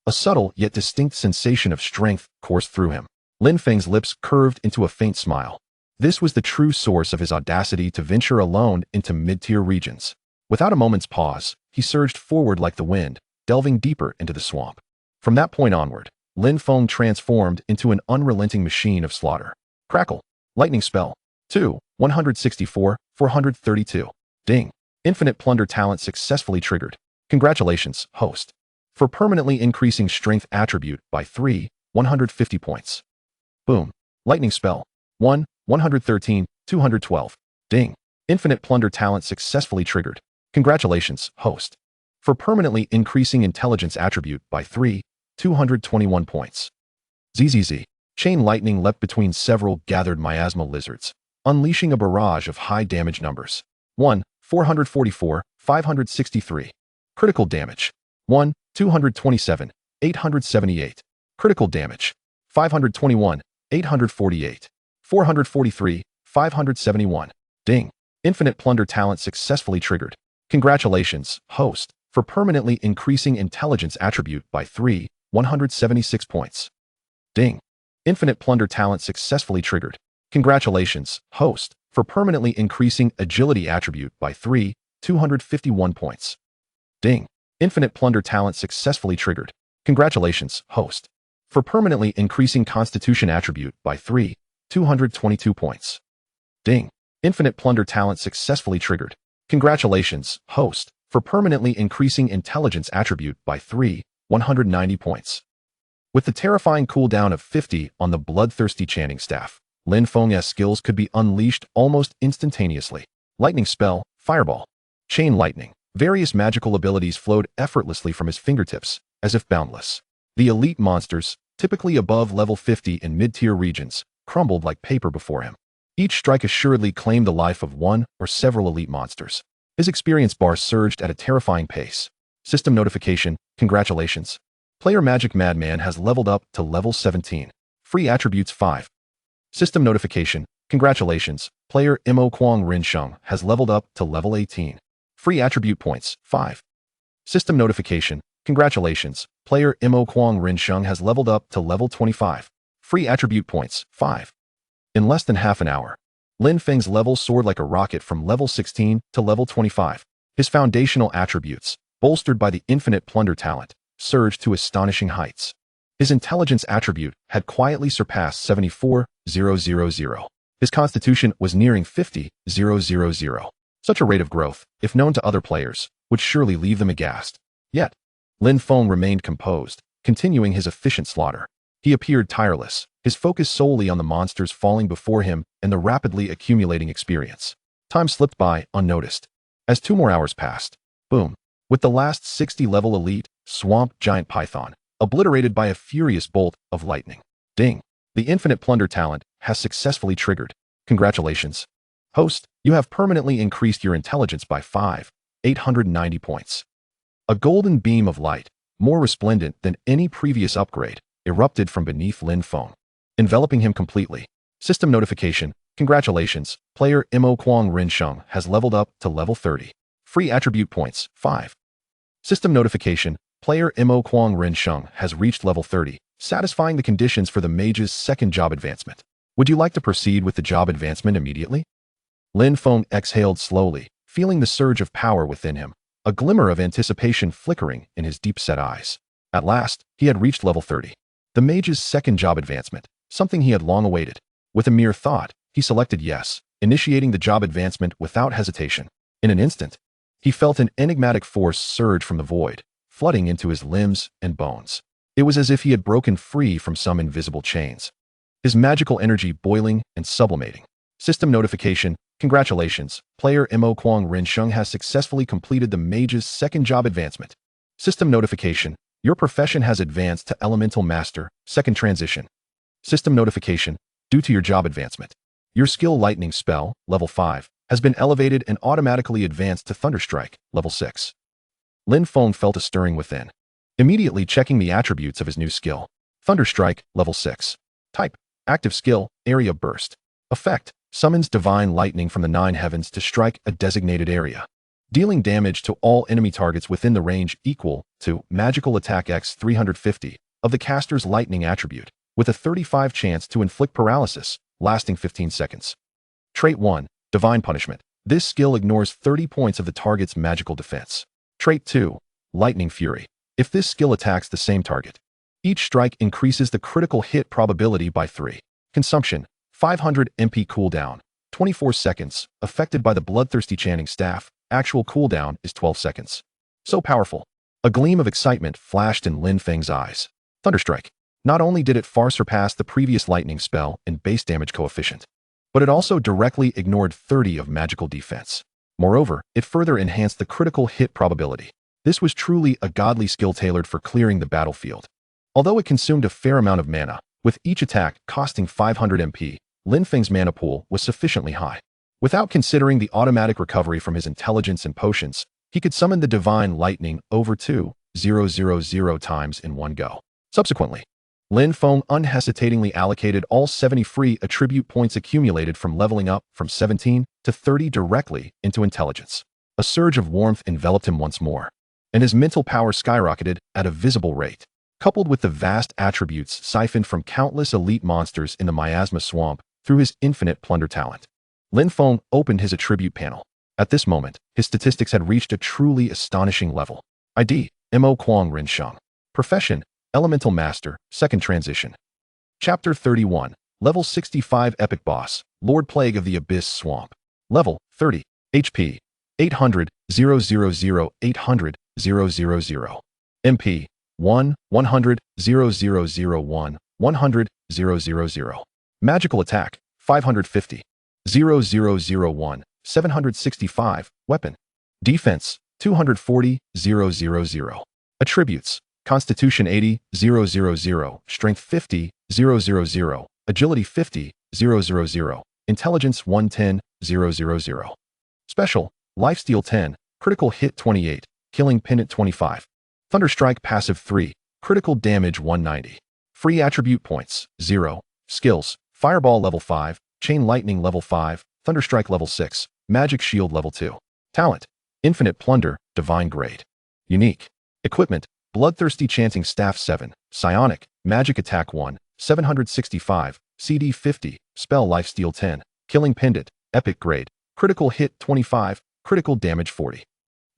A subtle yet distinct sensation of strength coursed through him. Lin Feng's lips curved into a faint smile. This was the true source of his audacity to venture alone into mid-tier regions. Without a moment's pause, he surged forward like the wind, delving deeper into the swamp. From that point onward, Lin Feng transformed into an unrelenting machine of slaughter. Crackle. Lightning Spell. 164, 432. Ding. Infinite Plunder talent successfully triggered. Congratulations, host, for permanently increasing strength attribute by 150 points. Boom. Lightning Spell. 113, 212. Ding. Infinite Plunder talent successfully triggered. Congratulations, host, for permanently increasing intelligence attribute by 221 points. ZZZ. Chain lightning leapt between several gathered miasma lizards, unleashing a barrage of high damage numbers. 444, 563. Critical damage. 227, 878. Critical damage. 521, 848. 443, 571. Ding. Infinite Plunder talent successfully triggered. Congratulations, host, for permanently increasing intelligence attribute by 176 points. Ding. Infinite Plunder talent successfully triggered. Congratulations, host, for permanently increasing agility attribute by 251 points. Ding. Infinite Plunder talent successfully triggered. Congratulations, host, for permanently increasing constitution attribute by 222 points. Ding. Infinite Plunder talent successfully triggered. Congratulations, host, for permanently increasing intelligence attribute by 190 points. With the terrifying cooldown of 50 on the bloodthirsty chanting staff, Lin Feng's skills could be unleashed almost instantaneously. Lightning Spell, Fireball. Chain Lightning. Various magical abilities flowed effortlessly from his fingertips, as if boundless. The elite monsters, typically above level 50 in mid-tier regions, crumbled like paper before him. Each strike assuredly claimed the life of one or several elite monsters. His experience bar surged at a terrifying pace. System notification, congratulations. Player Magic Madman has leveled up to level 17. Free attributes 5. System notification. Congratulations, player Imo Kwang Rinsheng has leveled up to level 18. Free attribute points 5. System notification. Congratulations, player Imo Kwang Rinsheng has leveled up to level 25. Free attribute points 5. In less than half an hour, Lin Feng's level soared like a rocket from level 16 to level 25. His foundational attributes, bolstered by the infinite Plunder talent, surged to astonishing heights. His intelligence attribute had quietly surpassed 74,000. His constitution was nearing 50,000. Such a rate of growth, if known to other players, would surely leave them aghast. Yet, Lin Feng remained composed, continuing his efficient slaughter. He appeared tireless, his focus solely on the monsters falling before him and the rapidly accumulating experience. Time slipped by unnoticed. As 2 more hours passed, boom, with the last 60-level elite, swamp giant python, obliterated by a furious bolt of lightning. Ding! The infinite Plunder talent has successfully triggered. Congratulations. Host, you have permanently increased your intelligence by 890 points. A golden beam of light, more resplendent than any previous upgrade, erupted from beneath Lin Feng, enveloping him completely. System notification. Congratulations, player Imo Kwang Rinsheng has leveled up to level 30. Free attribute points 5. System notification. Player Imo Kwang Rinsheng has reached level 30, satisfying the conditions for the mage's second job advancement. Would you like to proceed with the job advancement immediately? Lin Feng exhaled slowly, feeling the surge of power within him, a glimmer of anticipation flickering in his deep-set eyes. At last, he had reached level 30. The mage's second job advancement, something he had long awaited. With a mere thought, he selected yes, initiating the job advancement without hesitation. In an instant, he felt an enigmatic force surge from the void, flooding into his limbs and bones. It was as if he had broken free from some invisible chains. His magical energy boiling and sublimating. System notification. Congratulations, player Imo Kwang Rinsheng has successfully completed the mage's second job advancement. System notification. Your profession has advanced to Elemental Master, second transition. System notification. Due to your job advancement, your skill Lightning Spell, level 5, has been elevated and automatically advanced to Thunderstrike, level 6. Lin Feng felt a stirring within, immediately checking the attributes of his new skill. Thunderstrike, level 6. Type: active skill, area burst. Effect: summons divine lightning from the 9 heavens to strike a designated area, dealing damage to all enemy targets within the range equal to magical attack x 350 of the caster's lightning attribute, with a 35% chance to inflict paralysis, lasting 15 seconds. Trait 1, Divine Punishment. This skill ignores 30 points of the target's magical defense. Trait 2, Lightning Fury. If this skill attacks the same target, each strike increases the critical hit probability by 3. Consumption: 500 MP cooldown, 24 seconds, affected by the bloodthirsty chanting staff. Actual cooldown is 12 seconds. So powerful. A gleam of excitement flashed in Lin Feng's eyes. Thunderstrike. Not only did it far surpass the previous lightning spell in base damage coefficient, but it also directly ignored 30 of magical defense. Moreover, it further enhanced the critical hit probability. This was truly a godly skill tailored for clearing the battlefield. Although it consumed a fair amount of mana, with each attack costing 500 MP, Lin Feng's mana pool was sufficiently high. Without considering the automatic recovery from his intelligence and potions, he could summon the divine lightning over 2,000 times in one go. Subsequently, Lin Feng unhesitatingly allocated all 70 free attribute points accumulated from leveling up from 17 to 30 directly into intelligence. A surge of warmth enveloped him once more, and his mental power skyrocketed at a visible rate. Coupled with the vast attributes siphoned from countless elite monsters in the Miasma Swamp through his infinite Plunder talent, Lin Feng opened his attribute panel. At this moment, his statistics had reached a truly astonishing level. ID: Imo Kwang Rinsheng. Profession: Elemental Master, second transition. Chapter 31, Level 65 Epic Boss, Lord Plague of the Abyss Swamp. Level 30, HP 800, 000, 800, 000. MP 1, 100, 0001, 100, 000. Magical Attack 550, 0001, 765. Weapon Defense 240, 000. Attributes: Constitution 80, 000, Strength 50, 000, Agility 50, 000, Intelligence 110, 000. Special: Lifesteal 10, Critical Hit 28, Killing Pendant 25. Thunderstrike Passive 3, Critical Damage 190. Free attribute points, 0. Skills, Fireball level 5, Chain Lightning level 5, Thunderstrike level 6, Magic Shield level 2. Talent, Infinite Plunder, Divine Grade. Unique. Equipment, Bloodthirsty Chanting Staff 7, Psionic, Magic Attack 1, 765, CD 50, Spell Lifesteal 10, Killing Pendant, Epic Grade, Critical Hit 25, Critical Damage 40.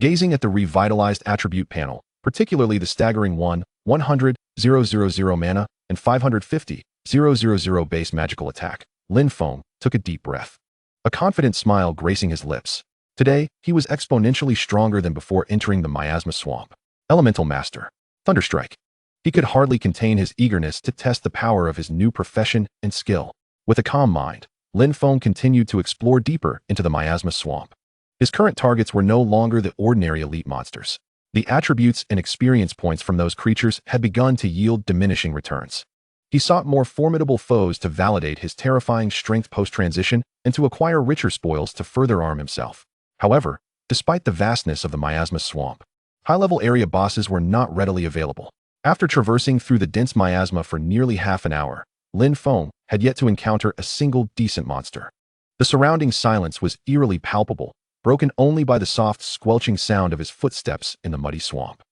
Gazing at the revitalized attribute panel, particularly the staggering 100, 000 mana, and 550, 000 base magical attack, Lin Feng took a deep breath. A confident smile gracing his lips. Today, he was exponentially stronger than before entering the miasma swamp. Elemental Master. Thunderstrike. He could hardly contain his eagerness to test the power of his new profession and skill. With a calm mind, Lin Feng continued to explore deeper into the miasma swamp. His current targets were no longer the ordinary elite monsters. The attributes and experience points from those creatures had begun to yield diminishing returns. He sought more formidable foes to validate his terrifying strength post-transition and to acquire richer spoils to further arm himself. However, despite the vastness of the miasma swamp, high-level area bosses were not readily available. After traversing through the dense miasma for nearly half an hour, Lin Feng had yet to encounter a single decent monster. The surrounding silence was eerily palpable, broken only by the soft, squelching sound of his footsteps in the muddy swamp.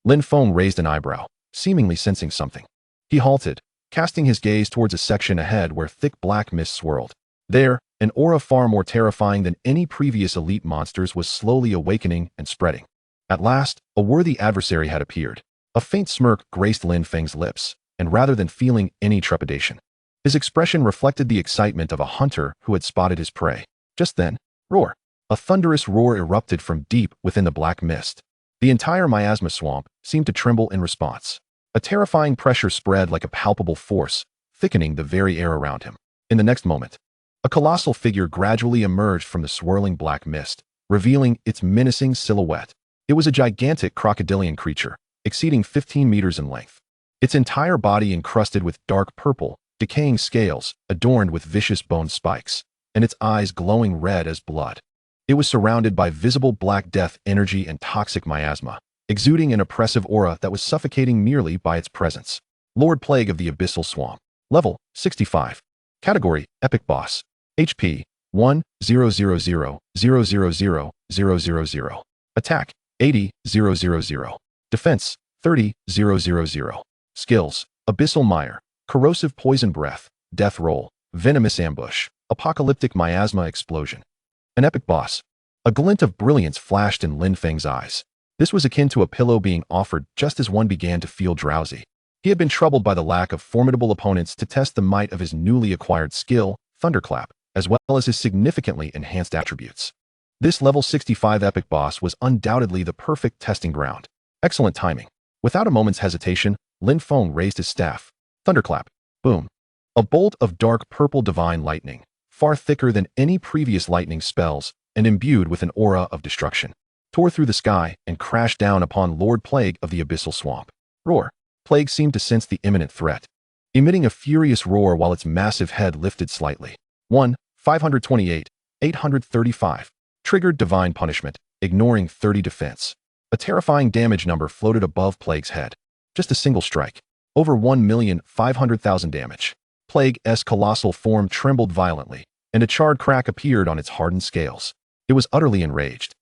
Lin Feng raised an eyebrow, seemingly sensing something. He halted, casting his gaze towards a section ahead where thick black mist swirled. There, an aura far more terrifying than any previous elite monsters was slowly awakening and spreading. At last, a worthy adversary had appeared. A faint smirk graced Lin Feng's lips, and rather than feeling any trepidation, his expression reflected the excitement of a hunter who had spotted his prey. Just then, roar! A thunderous roar erupted from deep within the black mist. The entire miasma swamp seemed to tremble in response. A terrifying pressure spread like a palpable force, thickening the very air around him. In the next moment, a colossal figure gradually emerged from the swirling black mist, revealing its menacing silhouette. It was a gigantic crocodilian creature, exceeding 15 meters in length. Its entire body encrusted with dark purple, decaying scales, adorned with vicious bone spikes, and its eyes glowing red as blood. It was surrounded by visible black death energy and toxic miasma, exuding an oppressive aura that was suffocating merely by its presence. Lord Plague of the Abyssal Swamp. Level, 65. Category, Epic Boss. HP, 1,000,000,000. Attack, 80,000. Defense, 30,000. Skills, Abyssal Mire, Corrosive Poison Breath, Death Roll, Venomous Ambush, Apocalyptic Miasma Explosion. An epic boss. A glint of brilliance flashed in Lin Feng's eyes. This was akin to a pillow being offered just as one began to feel drowsy. He had been troubled by the lack of formidable opponents to test the might of his newly acquired skill, Thunderclap, as well as his significantly enhanced attributes. This level 65 epic boss was undoubtedly the perfect testing ground. Excellent timing. Without a moment's hesitation, Lin Feng raised his staff. Thunderclap. Boom. A bolt of dark purple divine lightning, far thicker than any previous lightning spells and imbued with an aura of destruction, tore through the sky and crashed down upon Lord Plague of the Abyssal Swamp. Roar. Plague seemed to sense the imminent threat, emitting a furious roar while its massive head lifted slightly. 528, 835. Triggered Divine Punishment, ignoring 30 defense. A terrifying damage number floated above Plague's head. Just a single strike. Over 1,500,000 damage. Plague's colossal form trembled violently, and a charred crack appeared on its hardened scales. It was utterly enraged.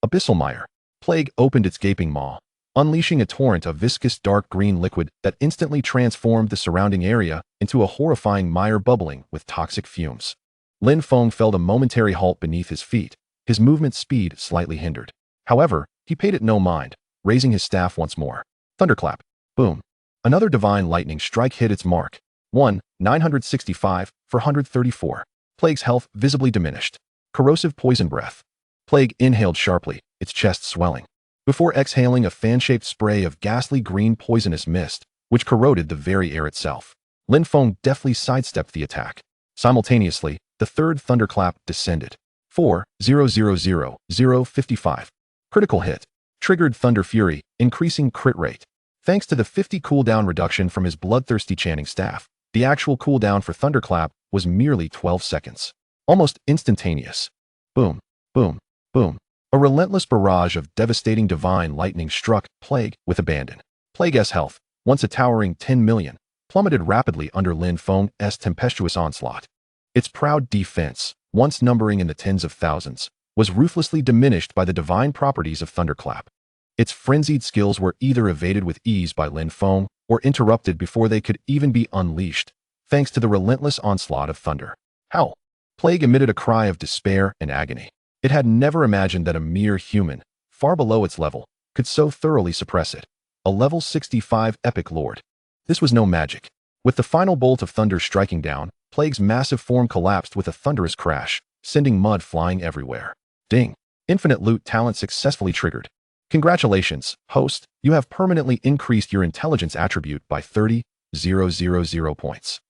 Abyssal Mire. Plague opened its gaping maw, unleashing a torrent of viscous dark green liquid that instantly transformed the surrounding area into a horrifying mire bubbling with toxic fumes. Lin Feng felt a momentary halt beneath his feet, his movement speed slightly hindered. However, he paid it no mind, raising his staff once more. Thunderclap. Boom. Another divine lightning strike hit its mark. 965, 434. Plague's health visibly diminished. Corrosive Poison Breath. Plague inhaled sharply, its chest swelling, before exhaling a fan-shaped spray of ghastly green poisonous mist, which corroded the very air itself. Lin Feng deftly sidestepped the attack. Simultaneously, the third thunderclap descended. 4,000,055. Critical hit. Triggered Thunder Fury, increasing crit rate. Thanks to the 50 cooldown reduction from his bloodthirsty chanting staff, the actual cooldown for Thunderclap was merely 12 seconds. Almost instantaneous. Boom, boom, boom. A relentless barrage of devastating divine lightning struck Plague with abandon. Plague's health, once a towering 10 million, plummeted rapidly under Lin Feng's tempestuous onslaught. Its proud defense, once numbering in the tens of thousands, was ruthlessly diminished by the divine properties of Thunderclap. Its frenzied skills were either evaded with ease by Lin Feng or interrupted before they could even be unleashed, thanks to the relentless onslaught of thunder. Howl! Plague emitted a cry of despair and agony. It had never imagined that a mere human, far below its level, could so thoroughly suppress it. A level 65 epic lord. This was no magic. With the final bolt of thunder striking down, Plague's massive form collapsed with a thunderous crash, sending mud flying everywhere. Ding! Infinite loot talent successfully triggered. Congratulations, host, you have permanently increased your intelligence attribute by 30,000 points.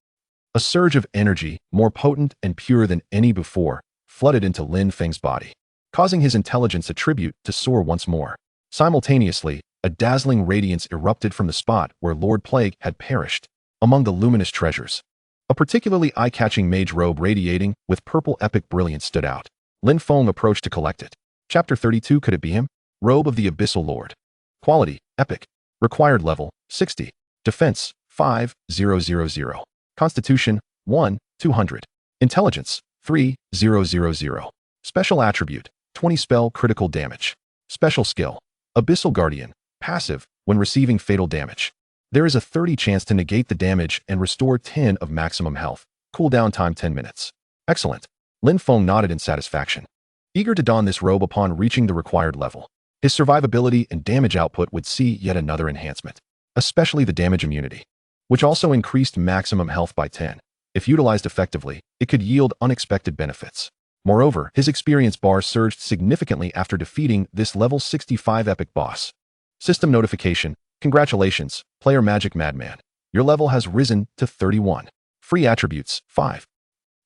A surge of energy, more potent and pure than any before, flooded into Lin Feng's body, causing his intelligence attribute to soar once more. Simultaneously, a dazzling radiance erupted from the spot where Lord Plague had perished. Among the luminous treasures, a particularly eye-catching mage robe radiating with purple epic brilliance stood out. Lin Feng approached to collect it. Chapter 32. Could it be him? Robe of the Abyssal Lord. Quality, epic. Required level, 60. Defense, 5,000. Constitution, 1, 200. Intelligence, 3,000. Special attribute, 20 spell critical damage. Special skill, Abyssal Guardian. Passive, when receiving fatal damage. There is a 30 chance to negate the damage and restore 10 of maximum health. Cooldown time 10 minutes. Excellent. Lin Feng nodded in satisfaction, eager to don this robe upon reaching the required level. His survivability and damage output would see yet another enhancement, especially the damage immunity, which also increased maximum health by 10. If utilized effectively, it could yield unexpected benefits. Moreover, his experience bar surged significantly after defeating this level 65 epic boss. System notification. Congratulations, player Magic Madman. Your level has risen to 31. Free attributes, 5.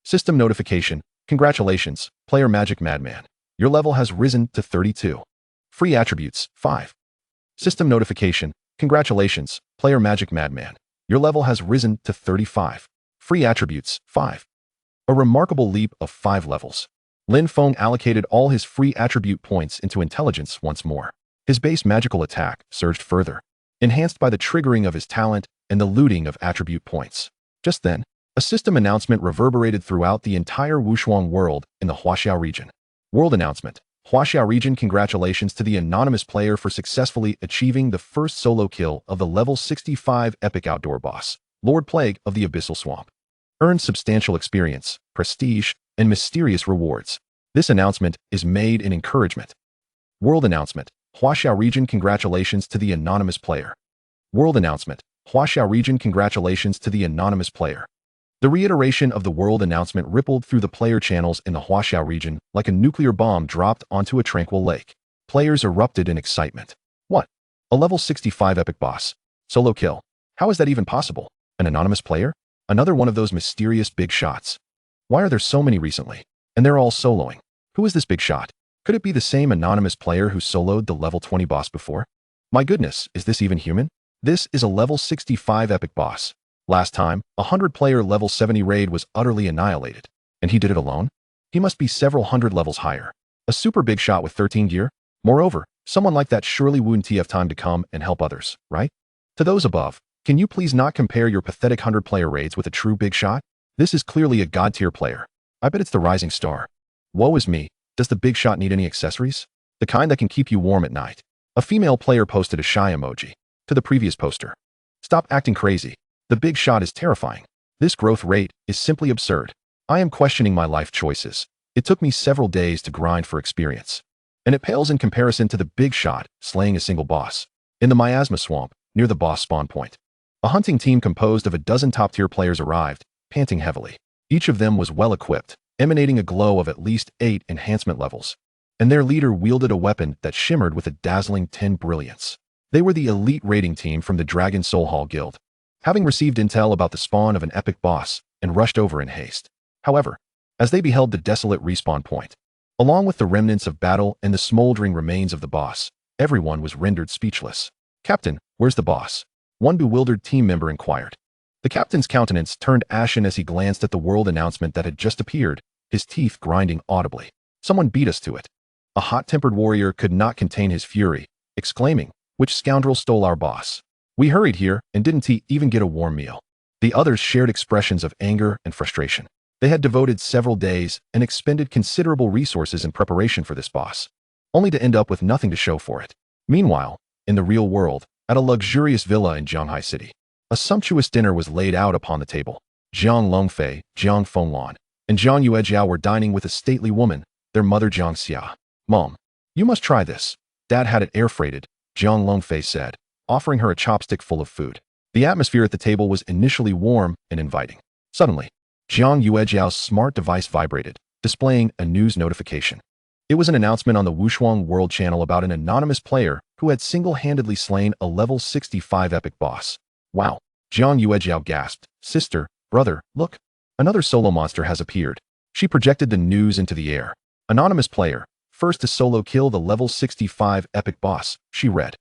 System notification. Congratulations, player Magic Madman. Your level has risen to 32. Free attributes, 5. System notification. Congratulations, player Magic Madman. Your level has risen to 35. Free attributes, 5. A remarkable leap of 5 levels. Lin Feng allocated all his free attribute points into intelligence once more. His base magical attack surged further, enhanced by the triggering of his talent and the looting of attribute points. Just then, a system announcement reverberated throughout the entire Wushuang world in the Huaxiao region. World announcement. Huaxiao region, congratulations to the anonymous player for successfully achieving the first solo kill of the level 65 epic outdoor boss, Lord Plague of the Abyssal Swamp. Earned substantial experience, prestige, and mysterious rewards. This announcement is made in encouragement. World announcement. Huaxiao region, congratulations to the anonymous player. World announcement. Huaxiao region, congratulations to the anonymous player. The reiteration of the world announcement rippled through the player channels in the Huaxiao region like a nuclear bomb dropped onto a tranquil lake. Players erupted in excitement. What? A level 65 epic boss. Solo kill. How is that even possible? An anonymous player? Another one of those mysterious big shots. Why are there so many recently? And they're all soloing. Who is this big shot? Could it be the same anonymous player who soloed the level 20 boss before? My goodness, is this even human? This is a level 65 epic boss. Last time, a 100-player level 70 raid was utterly annihilated. And he did it alone? He must be several hundred levels higher. A super big shot with 13 gear? Moreover, someone like that surely wouldn't have time to come and help others, right? To those above, can you please not compare your pathetic 100-player raids with a true big shot? This is clearly a god-tier player. I bet it's the rising star. Woe is me. Does the big shot need any accessories? The kind that can keep you warm at night. A female player posted a shy emoji to the previous poster. Stop acting crazy. The big shot is terrifying. This growth rate is simply absurd. I am questioning my life choices. It took me several days to grind for experience. And it pales in comparison to the big shot slaying a single boss. In the Miasma Swamp, near the boss spawn point, a hunting team composed of a dozen top-tier players arrived, panting heavily. Each of them was well-equipped, emanating a glow of at least 8 enhancement levels. And their leader wielded a weapon that shimmered with a dazzling 10 brilliance. They were the elite raiding team from the Dragon Soul Hall Guild, having received intel about the spawn of an epic boss and rushed over in haste. However, as they beheld the desolate respawn point, along with the remnants of battle and the smoldering remains of the boss, everyone was rendered speechless. Captain, where's the boss? One bewildered team member inquired. The captain's countenance turned ashen as he glanced at the world announcement that had just appeared, his teeth grinding audibly. Someone beat us to it. A hot-tempered warrior could not contain his fury, exclaiming, "Which scoundrel stole our boss? We hurried here and didn't even get a warm meal." The others shared expressions of anger and frustration. They had devoted several days and expended considerable resources in preparation for this boss, only to end up with nothing to show for it. Meanwhile, in the real world, at a luxurious villa in Zhanghai City, a sumptuous dinner was laid out upon the table. Jiang Longfei, Jiang Fenglan, and Jiang Yuejiao were dining with a stately woman, their mother Jiang Xia. "Mom, you must try this. Dad had it air-freighted," Jiang Longfei said, offering her a chopstick full of food. The atmosphere at the table was initially warm and inviting. Suddenly, Jiang Yuejiao's smart device vibrated, displaying a news notification. It was an announcement on the Wushuang World Channel about an anonymous player who had single-handedly slain a level 65 epic boss. "Wow," Jiang Yuejiao gasped. "Sister, brother, look. Another solo monster has appeared." She projected the news into the air. "Anonymous player, first to solo kill the level 65 epic boss," she read.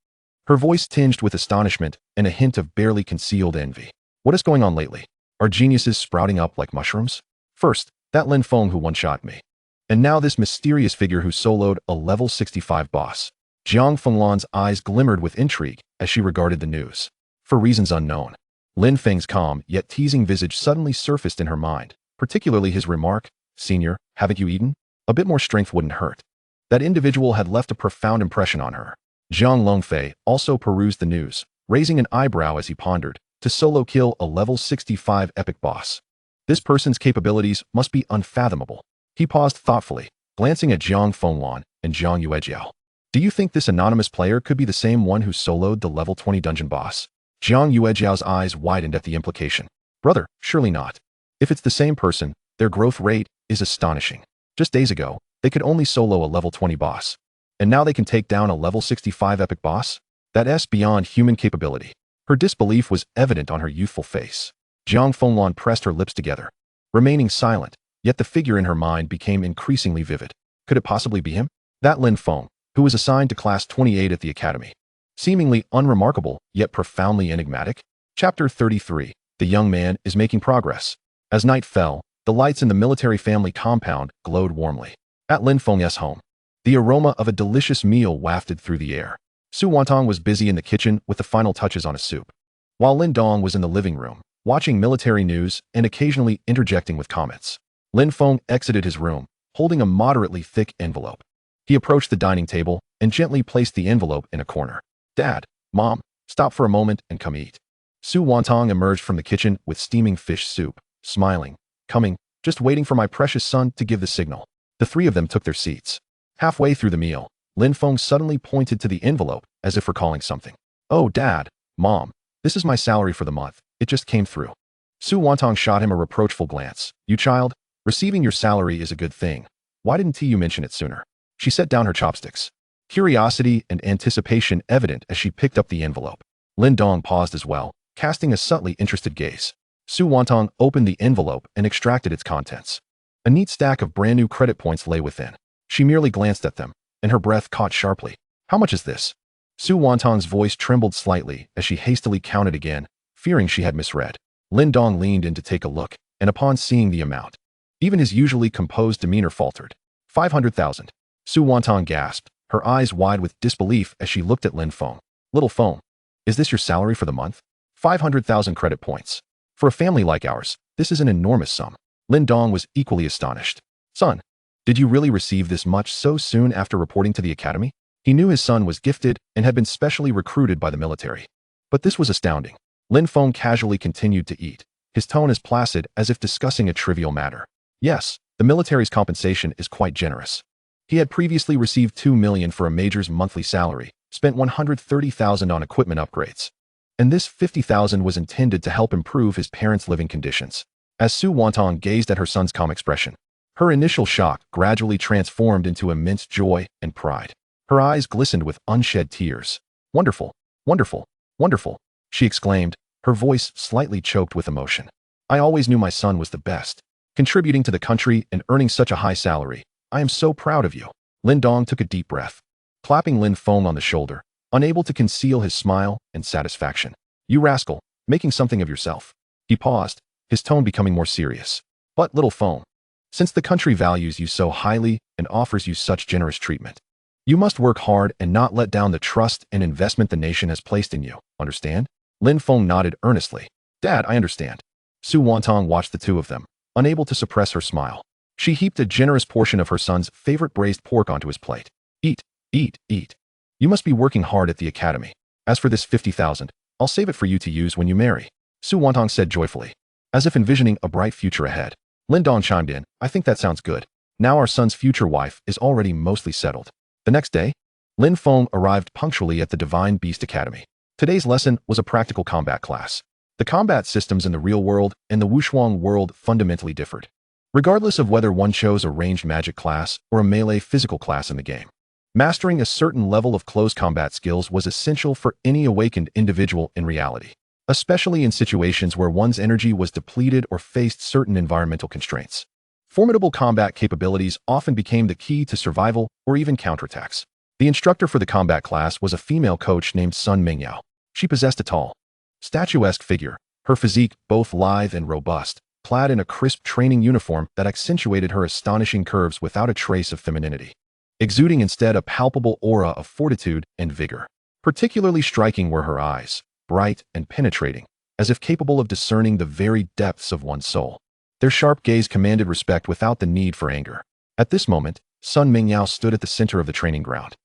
Her voice tinged with astonishment and a hint of barely concealed envy. "What is going on lately? Are geniuses sprouting up like mushrooms? First, that Lin Feng who one-shot me. And now this mysterious figure who soloed a level 65 boss." Jiang Fenglan's eyes glimmered with intrigue as she regarded the news. For reasons unknown, Lin Feng's calm yet teasing visage suddenly surfaced in her mind, particularly his remark, "Senior, haven't you eaten? A bit more strength wouldn't hurt." That individual had left a profound impression on her. Jiang Longfei also perused the news, raising an eyebrow as he pondered, to solo kill a level 65 epic boss. This person's capabilities must be unfathomable. He paused thoughtfully, glancing at Jiang Fenglan and Jiang Yuejiao. "Do you think this anonymous player could be the same one who soloed the level 20 dungeon boss?" Jiang Yuejiao's eyes widened at the implication. "Brother, surely not. If it's the same person, their growth rate is astonishing. Just days ago, they could only solo a level 20 boss. And now they can take down a level 65 epic boss? That's beyond human capability." Her disbelief was evident on her youthful face. Jiang Fenglan pressed her lips together, remaining silent, yet the figure in her mind became increasingly vivid. Could it possibly be him? That Lin Feng, who was assigned to class 28 at the academy. Seemingly unremarkable, yet profoundly enigmatic? Chapter 33. The young man is making progress. As night fell, the lights in the military family compound glowed warmly. At Lin Feng's home, the aroma of a delicious meal wafted through the air. Su Wantong was busy in the kitchen with the final touches on a soup, while Lin Dong was in the living room, watching military news and occasionally interjecting with comments. Lin Feng exited his room, holding a moderately thick envelope. He approached the dining table and gently placed the envelope in a corner. "Dad, Mom, stop for a moment and come eat." Su Wantong emerged from the kitchen with steaming fish soup, smiling. "Coming, just waiting for my precious son to give the signal." The three of them took their seats. Halfway through the meal, Lin Feng suddenly pointed to the envelope as if recalling something. "Oh, Dad, Mom, this is my salary for the month. It just came through." Su Wantong shot him a reproachful glance. "You child, receiving your salary is a good thing. Why didn't you mention it sooner?" She set down her chopsticks, curiosity and anticipation evident as she picked up the envelope. Lin Dong paused as well, casting a subtly interested gaze. Su Wantong opened the envelope and extracted its contents. A neat stack of brand new credit points lay within. She merely glanced at them, and her breath caught sharply. "How much is this?" Su Wantong's voice trembled slightly as she hastily counted again, fearing she had misread. Lin Dong leaned in to take a look, and upon seeing the amount, even his usually composed demeanor faltered. 500,000. Su Wantong gasped, her eyes wide with disbelief as she looked at Lin Feng. "Little Feng, is this your salary for the month? 500,000 credit points. For a family like ours, this is an enormous sum." Lin Dong was equally astonished. "Son, did you really receive this much so soon after reporting to the academy?" He knew his son was gifted and had been specially recruited by the military. But this was astounding. Lin Feng casually continued to eat, his tone as placid as if discussing a trivial matter. "Yes, the military's compensation is quite generous. He had previously received 2 million for a major's monthly salary, spent 130,000 on equipment upgrades. And this 50,000 was intended to help improve his parents' living conditions." As Su Wantong gazed at her son's calm expression, her initial shock gradually transformed into immense joy and pride. Her eyes glistened with unshed tears. "Wonderful, wonderful, wonderful," she exclaimed, her voice slightly choked with emotion. "I always knew my son was the best, contributing to the country and earning such a high salary. I am so proud of you." Lin Dong took a deep breath, clapping Lin Feng on the shoulder, unable to conceal his smile and satisfaction. "You rascal, making something of yourself." He paused, his tone becoming more serious. "But, little Feng, since the country values you so highly and offers you such generous treatment, you must work hard and not let down the trust and investment the nation has placed in you, understand?" Lin Feng nodded earnestly, Dad, I understand. Su Wantong watched the two of them, unable to suppress her smile. She heaped a generous portion of her son's favorite braised pork onto his plate. Eat, eat, eat. You must be working hard at the academy. As for this 50,000, I'll save it for you to use when you marry, Su Wantong said joyfully, as if envisioning a bright future ahead. Lin Dong chimed in, I think that sounds good. Now our son's future wife is already mostly settled. The next day, Lin Feng arrived punctually at the Divine Beast Academy. Today's lesson was a practical combat class. The combat systems in the real world and the Wushuang world fundamentally differed, regardless of whether one chose a ranged magic class or a melee physical class in the game. Mastering a certain level of close combat skills was essential for any awakened individual in reality, especially in situations where one's energy was depleted or faced certain environmental constraints. Formidable combat capabilities often became the key to survival or even counterattacks. The instructor for the combat class was a female coach named Sun Mingyao. She possessed a tall, statuesque figure, her physique both lithe and robust, clad in a crisp training uniform that accentuated her astonishing curves without a trace of femininity, exuding instead a palpable aura of fortitude and vigor. Particularly striking were her eyes, bright and penetrating, as if capable of discerning the very depths of one's soul. Their sharp gaze commanded respect without the need for anger. At this moment, Sun Mingyao stood at the center of the training ground,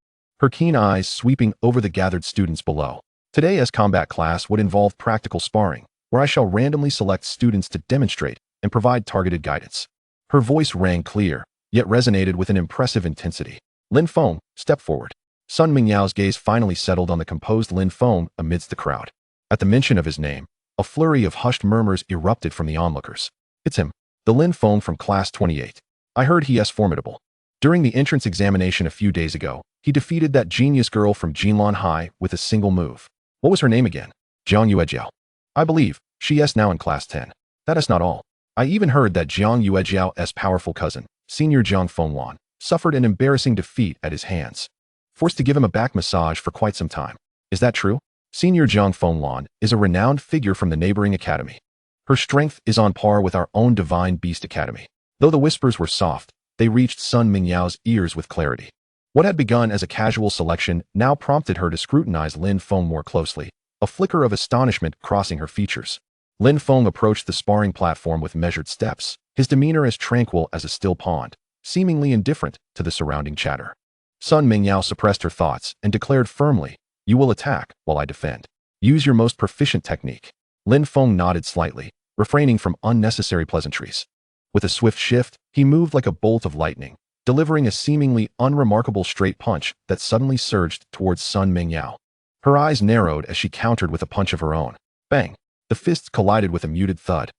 her keen eyes sweeping over the gathered students below. Today's combat class would involve practical sparring, where I shall randomly select students to demonstrate and provide targeted guidance. Her voice rang clear, yet resonated with an impressive intensity. Lin Feng, step forward. Sun Mingyao's gaze finally settled on the composed Lin Feng amidst the crowd. At the mention of his name, a flurry of hushed murmurs erupted from the onlookers. It's him, the Lin Feng from Class 28. I heard he is formidable. During the entrance examination a few days ago, he defeated that genius girl from Jinlan High with a single move. What was her name again? Jiang Yuejiao. I believe she is now in Class 10. That is not all. I even heard that Jiang Yuejiao's powerful cousin, Senior Jiang Fengwan, suffered an embarrassing defeat at his hands, forced to give him a back massage for quite some time. Is that true? Senior Jiang Fengwan is a renowned figure from the neighboring academy. Her strength is on par with our own Divine Beast Academy. Though the whispers were soft, they reached Sun Mingyao's ears with clarity. What had begun as a casual selection now prompted her to scrutinize Lin Feng more closely, a flicker of astonishment crossing her features. Lin Feng approached the sparring platform with measured steps, his demeanor as tranquil as a still pond, seemingly indifferent to the surrounding chatter. Sun Mingyao suppressed her thoughts and declared firmly, You will attack while I defend. Use your most proficient technique. Lin Feng nodded slightly, refraining from unnecessary pleasantries. With a swift shift, he moved like a bolt of lightning, delivering a seemingly unremarkable straight punch that suddenly surged towards Sun Mingyao. Her eyes narrowed as she countered with a punch of her own. Bang! The fists collided with a muted thud.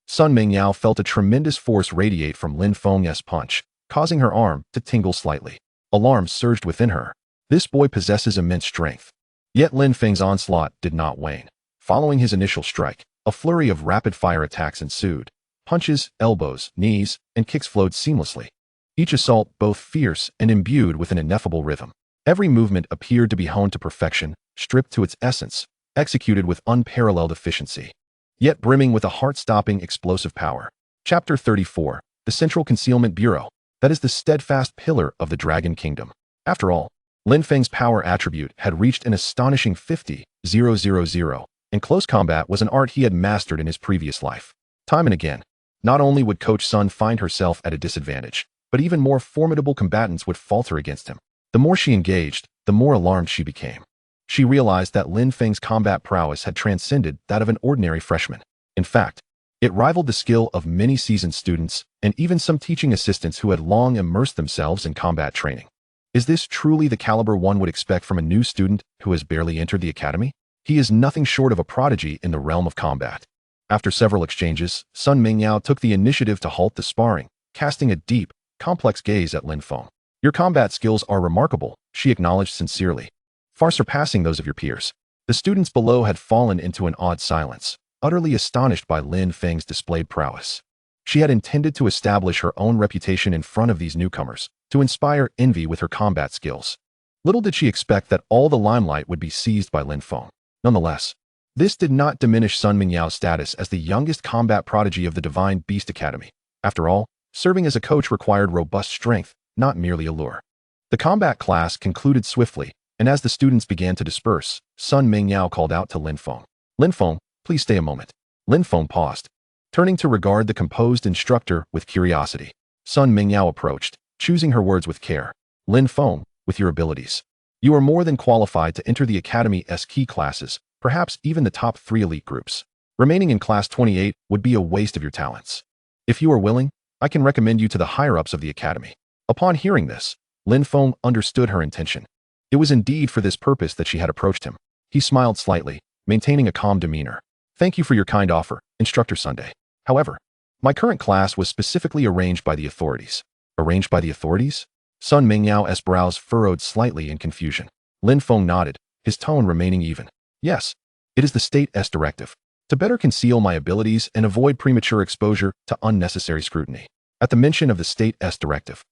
Sun Mingyao felt a tremendous force radiate from Lin Feng's punch, causing her arm to tingle slightly. Alarm surged within her. This boy possesses immense strength. Yet Lin Feng's onslaught did not wane. Following his initial strike, a flurry of rapid-fire attacks ensued. Punches, elbows, knees, and kicks flowed seamlessly, each assault both fierce and imbued with an ineffable rhythm. Every movement appeared to be honed to perfection, stripped to its essence, executed with unparalleled efficiency, yet brimming with a heart-stopping explosive power. Chapter 34, The Central Concealment Bureau. That is the steadfast pillar of the Dragon Kingdom. After all, Lin Feng's power attribute had reached an astonishing 50,000, and close combat was an art he had mastered in his previous life. Time and again, not only would Coach Sun find herself at a disadvantage, but even more formidable combatants would falter against him. The more she engaged, the more alarmed she became. She realized that Lin Feng's combat prowess had transcended that of an ordinary freshman. In fact, it rivaled the skill of many seasoned students and even some teaching assistants who had long immersed themselves in combat training. Is this truly the caliber one would expect from a new student who has barely entered the academy? He is nothing short of a prodigy in the realm of combat. After several exchanges, Sun Mingyao took the initiative to halt the sparring, casting a deep, complex gaze at Lin Feng. Your combat skills are remarkable, she acknowledged sincerely, far surpassing those of your peers. The students below had fallen into an awed silence, utterly astonished by Lin Feng's displayed prowess. She had intended to establish her own reputation in front of these newcomers, to inspire envy with her combat skills. Little did she expect that all the limelight would be seized by Lin Feng. Nonetheless, this did not diminish Sun Mingyao's status as the youngest combat prodigy of the Divine Beast Academy. After all, serving as a coach required robust strength, not merely allure. The combat class concluded swiftly, and as the students began to disperse, Sun Mingyao called out to Lin Feng. Lin Feng, please stay a moment. Lin Feng paused, turning to regard the composed instructor with curiosity. Sun Mingyao approached, choosing her words with care. Lin Feng, with your abilities, you are more than qualified to enter the Academy's key classes, perhaps even the top 3 elite groups. Remaining in Class 28 would be a waste of your talents. If you are willing, I can recommend you to the higher-ups of the Academy. Upon hearing this, Lin Feng understood her intention. It was indeed for this purpose that she had approached him. He smiled slightly, maintaining a calm demeanor. Thank you for your kind offer, Instructor Sunday. However, my current class was specifically arranged by the authorities. Arranged by the authorities? Sun Mingyao's brows furrowed slightly in confusion. Lin Feng nodded, his tone remaining even. Yes, it is the state's directive. To better conceal my abilities and avoid premature exposure to unnecessary scrutiny. At the mention of the state's directive,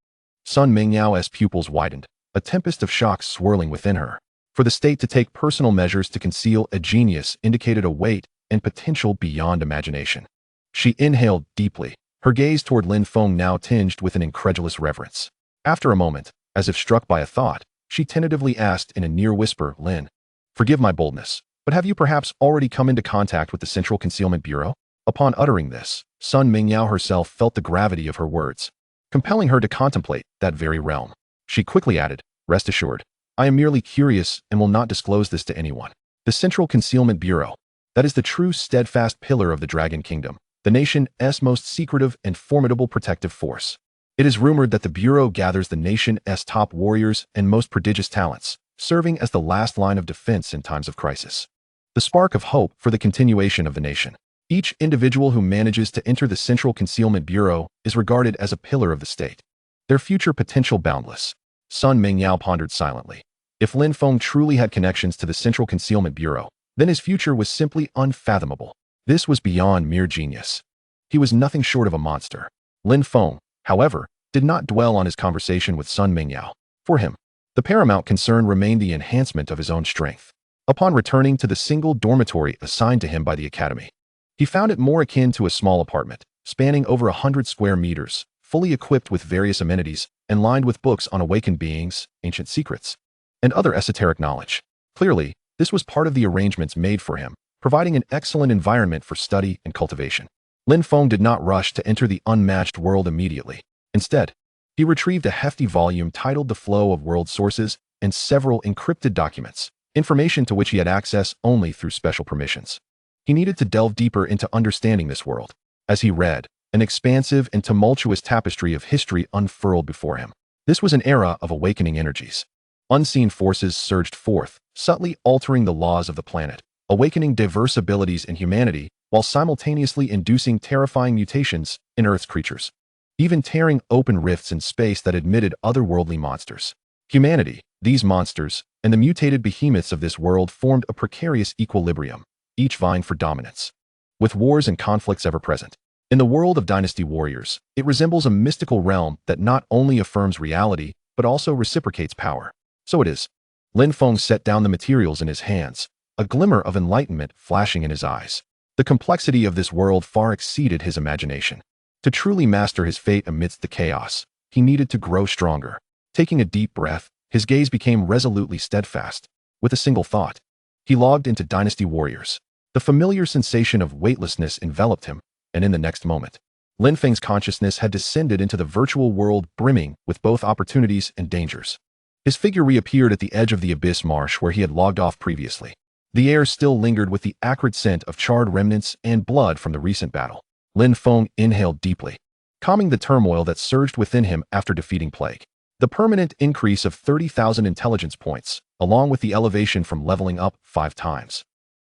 Sun Mingyao's pupils widened, a tempest of shock swirling within her. For the state to take personal measures to conceal a genius indicated a weight and potential beyond imagination. She inhaled deeply, her gaze toward Lin Feng now tinged with an incredulous reverence. After a moment, as if struck by a thought, she tentatively asked in a near whisper, Lin, forgive my boldness, but have you perhaps already come into contact with the Central Concealment Bureau? Upon uttering this, Sun Mingyao herself felt the gravity of her words, compelling her to contemplate that very realm. She quickly added, rest assured, I am merely curious and will not disclose this to anyone. The Central Concealment Bureau, that is the true steadfast pillar of the Dragon Kingdom, the nation's most secretive and formidable protective force. It is rumored that the Bureau gathers the nation's top warriors and most prodigious talents, serving as the last line of defense in times of crisis. The spark of hope for the continuation of the nation. Each individual who manages to enter the Central Concealment Bureau is regarded as a pillar of the state. Their future potential boundless. Sun Mingyao pondered silently. If Lin Feng truly had connections to the Central Concealment Bureau, then his future was simply unfathomable. This was beyond mere genius. He was nothing short of a monster. Lin Feng, however, did not dwell on his conversation with Sun Mingyao. For him, the paramount concern remained the enhancement of his own strength. Upon returning to the single dormitory assigned to him by the Academy, he found it more akin to a small apartment, spanning over 100 square meters, fully equipped with various amenities, and lined with books on awakened beings, ancient secrets, and other esoteric knowledge. Clearly, this was part of the arrangements made for him, providing an excellent environment for study and cultivation. Lin Feng did not rush to enter the unmatched world immediately. Instead, he retrieved a hefty volume titled The Flow of World Sources and several encrypted documents, information to which he had access only through special permissions. He needed to delve deeper into understanding this world. As he read, an expansive and tumultuous tapestry of history unfurled before him. This was an era of awakening energies. Unseen forces surged forth, subtly altering the laws of the planet, awakening diverse abilities in humanity while simultaneously inducing terrifying mutations in Earth's creatures, even tearing open rifts in space that admitted otherworldly monsters. Humanity, these monsters, and the mutated behemoths of this world formed a precarious equilibrium, each vying for dominance. With wars and conflicts ever present, in the world of dynasty warriors, it resembles a mystical realm that not only affirms reality, but also reciprocates power. So it is. Lin Feng set down the materials in his hands, a glimmer of enlightenment flashing in his eyes. The complexity of this world far exceeded his imagination. To truly master his fate amidst the chaos, he needed to grow stronger. Taking a deep breath, his gaze became resolutely steadfast. With a single thought, he logged into Dynasty Warriors. The familiar sensation of weightlessness enveloped him, and in the next moment, Lin Feng's consciousness had descended into the virtual world brimming with both opportunities and dangers. His figure reappeared at the edge of the abyss marsh where he had logged off previously. The air still lingered with the acrid scent of charred remnants and blood from the recent battle. Lin Feng inhaled deeply, calming the turmoil that surged within him after defeating Plague. The permanent increase of 30,000 intelligence points, along with the elevation from leveling up 5 times,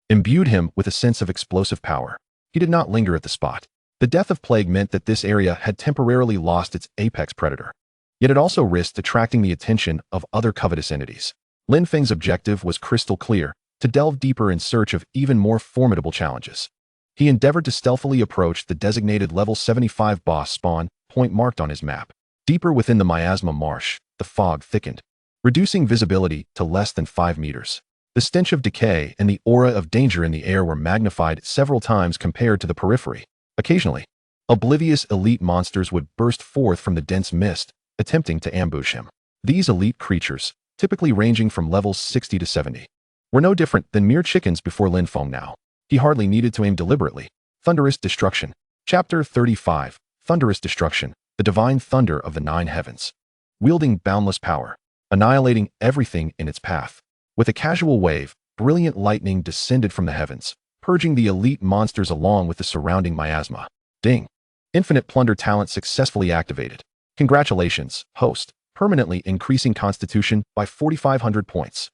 imbued him with a sense of explosive power. He did not linger at the spot. The death of Plague meant that this area had temporarily lost its apex predator. Yet it also risked attracting the attention of other covetous entities. Lin Feng's objective was crystal clear, to delve deeper in search of even more formidable challenges. He endeavored to stealthily approach the designated level 75 boss spawn point marked on his map. Deeper within the miasma marsh, the fog thickened, reducing visibility to less than 5 meters. The stench of decay and the aura of danger in the air were magnified several times compared to the periphery. Occasionally, oblivious elite monsters would burst forth from the dense mist, attempting to ambush him. These elite creatures, typically ranging from levels 60 to 70, were no different than mere chickens before Lin Feng now. He hardly needed to aim deliberately. Thunderous Destruction. Chapter 35. Thunderous Destruction. The Divine Thunder of the Nine Heavens. Wielding boundless power, annihilating everything in its path. With a casual wave, brilliant lightning descended from the heavens, purging the elite monsters along with the surrounding miasma. Ding. Infinite Plunder talent successfully activated. Congratulations, host. Permanently increasing Constitution by 4,500 points.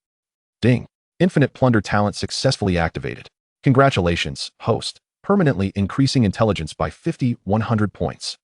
Ding. Infinite Plunder talent successfully activated. Congratulations, host. Permanently increasing Intelligence by 5,100 points.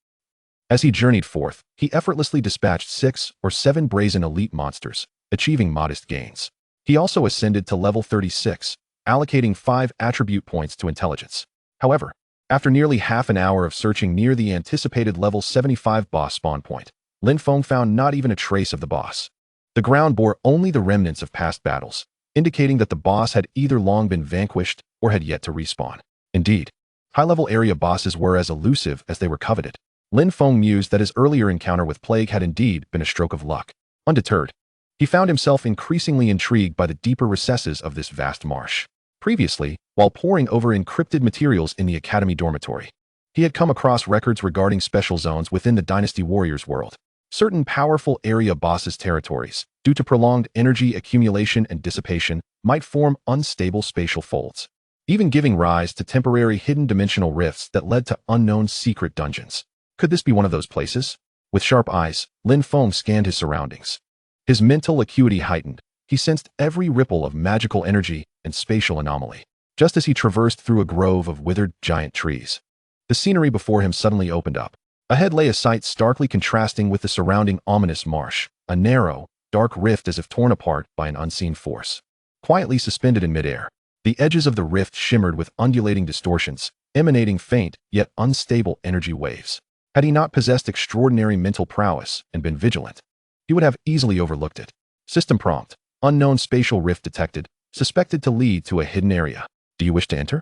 As he journeyed forth, he effortlessly dispatched 6 or 7 brazen elite monsters, achieving modest gains. He also ascended to level 36, allocating 5 attribute points to intelligence. However, after nearly half an hour of searching near the anticipated level 75 boss spawn point, Lin Feng found not even a trace of the boss. The ground bore only the remnants of past battles, indicating that the boss had either long been vanquished or had yet to respawn. Indeed, high-level area bosses were as elusive as they were coveted. Lin Feng mused that his earlier encounter with Plague had indeed been a stroke of luck. Undeterred, he found himself increasingly intrigued by the deeper recesses of this vast marsh. Previously, while poring over encrypted materials in the Academy dormitory, he had come across records regarding special zones within the Dynasty Warriors world. Certain powerful area bosses' territories, due to prolonged energy accumulation and dissipation, might form unstable spatial folds, even giving rise to temporary hidden dimensional rifts that led to unknown secret dungeons. Could this be one of those places? With sharp eyes, Lin Feng scanned his surroundings. His mental acuity heightened. He sensed every ripple of magical energy and spatial anomaly. Just as he traversed through a grove of withered giant trees, the scenery before him suddenly opened up. Ahead lay a sight starkly contrasting with the surrounding ominous marsh, a narrow, dark rift as if torn apart by an unseen force. Quietly suspended in midair, the edges of the rift shimmered with undulating distortions, emanating faint yet unstable energy waves. Had he not possessed extraordinary mental prowess and been vigilant, he would have easily overlooked it. System prompt: unknown spatial rift detected, suspected to lead to a hidden area. Do you wish to enter?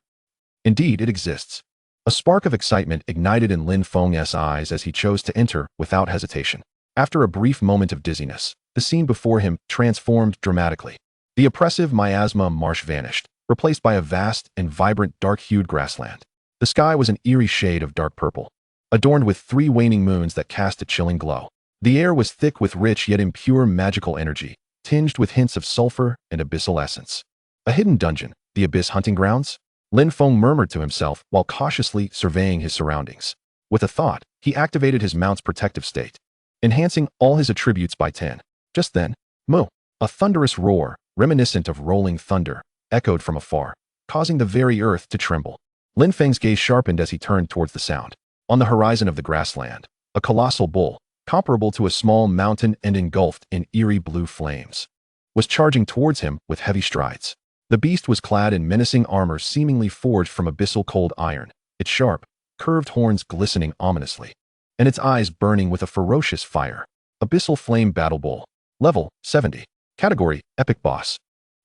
Indeed, it exists. A spark of excitement ignited in Lin Feng's eyes as he chose to enter without hesitation. After a brief moment of dizziness, the scene before him transformed dramatically. The oppressive miasma marsh vanished, replaced by a vast and vibrant dark-hued grassland. The sky was an eerie shade of dark purple, adorned with 3 waning moons that cast a chilling glow. The air was thick with rich yet impure magical energy, tinged with hints of sulfur and abyssal essence. A hidden dungeon, the Abyss Hunting Grounds? Lin Feng murmured to himself while cautiously surveying his surroundings. With a thought, he activated his mount's protective state, enhancing all his attributes by 10. Just then, moo! A thunderous roar, reminiscent of rolling thunder, echoed from afar, causing the very earth to tremble. Lin Feng's gaze sharpened as he turned towards the sound. On the horizon of the grassland, a colossal bull, comparable to a small mountain and engulfed in eerie blue flames, was charging towards him with heavy strides. The beast was clad in menacing armor seemingly forged from abyssal cold iron, its sharp, curved horns glistening ominously, and its eyes burning with a ferocious fire. Abyssal Flame Battle Bull. Level 70. Category: Epic Boss.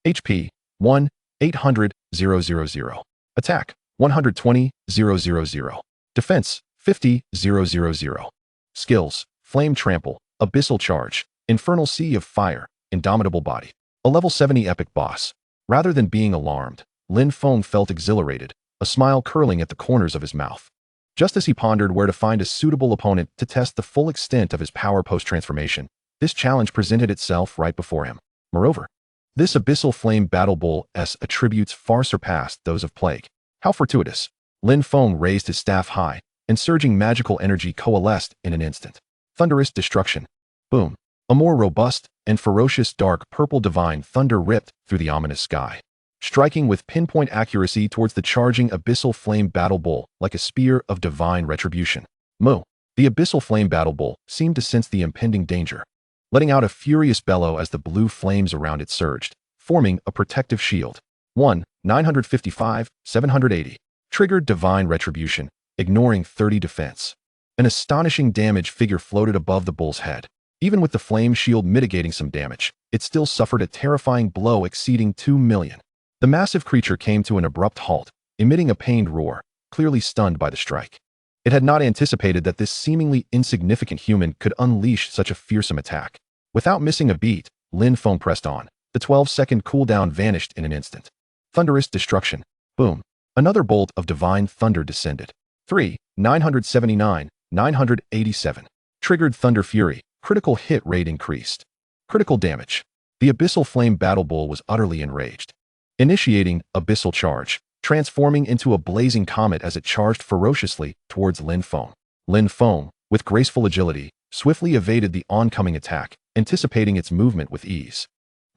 HP: 1, 800, 000. Attack: 120, 000. Defense: 50, 000. Skills: Flame Trample, Abyssal Charge, Infernal Sea of Fire, Indomitable Body. A level 70 epic boss. Rather than being alarmed, Lin Feng felt exhilarated, a smile curling at the corners of his mouth. Just as he pondered where to find a suitable opponent to test the full extent of his power post-transformation, this challenge presented itself right before him. Moreover, this Abyssal Flame Battle Bull's attributes far surpassed those of Plague. How fortuitous! Lin Feng raised his staff high, and surging magical energy coalesced in an instant. Thunderous Destruction. Boom. A more robust and ferocious dark purple divine thunder ripped through the ominous sky, striking with pinpoint accuracy towards the charging Abyssal Flame Battle Bull like a spear of divine retribution. Moo! The Abyssal Flame Battle Bull seemed to sense the impending danger, letting out a furious bellow as the blue flames around it surged, forming a protective shield. 1, 955, 780. Triggered Divine Retribution, ignoring 30 defense. An astonishing damage figure floated above the bull's head. Even with the flame shield mitigating some damage, it still suffered a terrifying blow exceeding 2 million. The massive creature came to an abrupt halt, emitting a pained roar, clearly stunned by the strike. It had not anticipated that this seemingly insignificant human could unleash such a fearsome attack. Without missing a beat, Lin Feng pressed on. The 12-second cooldown vanished in an instant. Thunderous Destruction. Boom. Another bolt of divine thunder descended. 3, 979, 987. Triggered Thunder Fury. Critical hit rate increased. Critical damage. The Abyssal Flame Battle Bull was utterly enraged. Initiating Abyssal Charge, transforming into a blazing comet as it charged ferociously towards Lin Feng. Lin Feng, with graceful agility, swiftly evaded the oncoming attack, anticipating its movement with ease.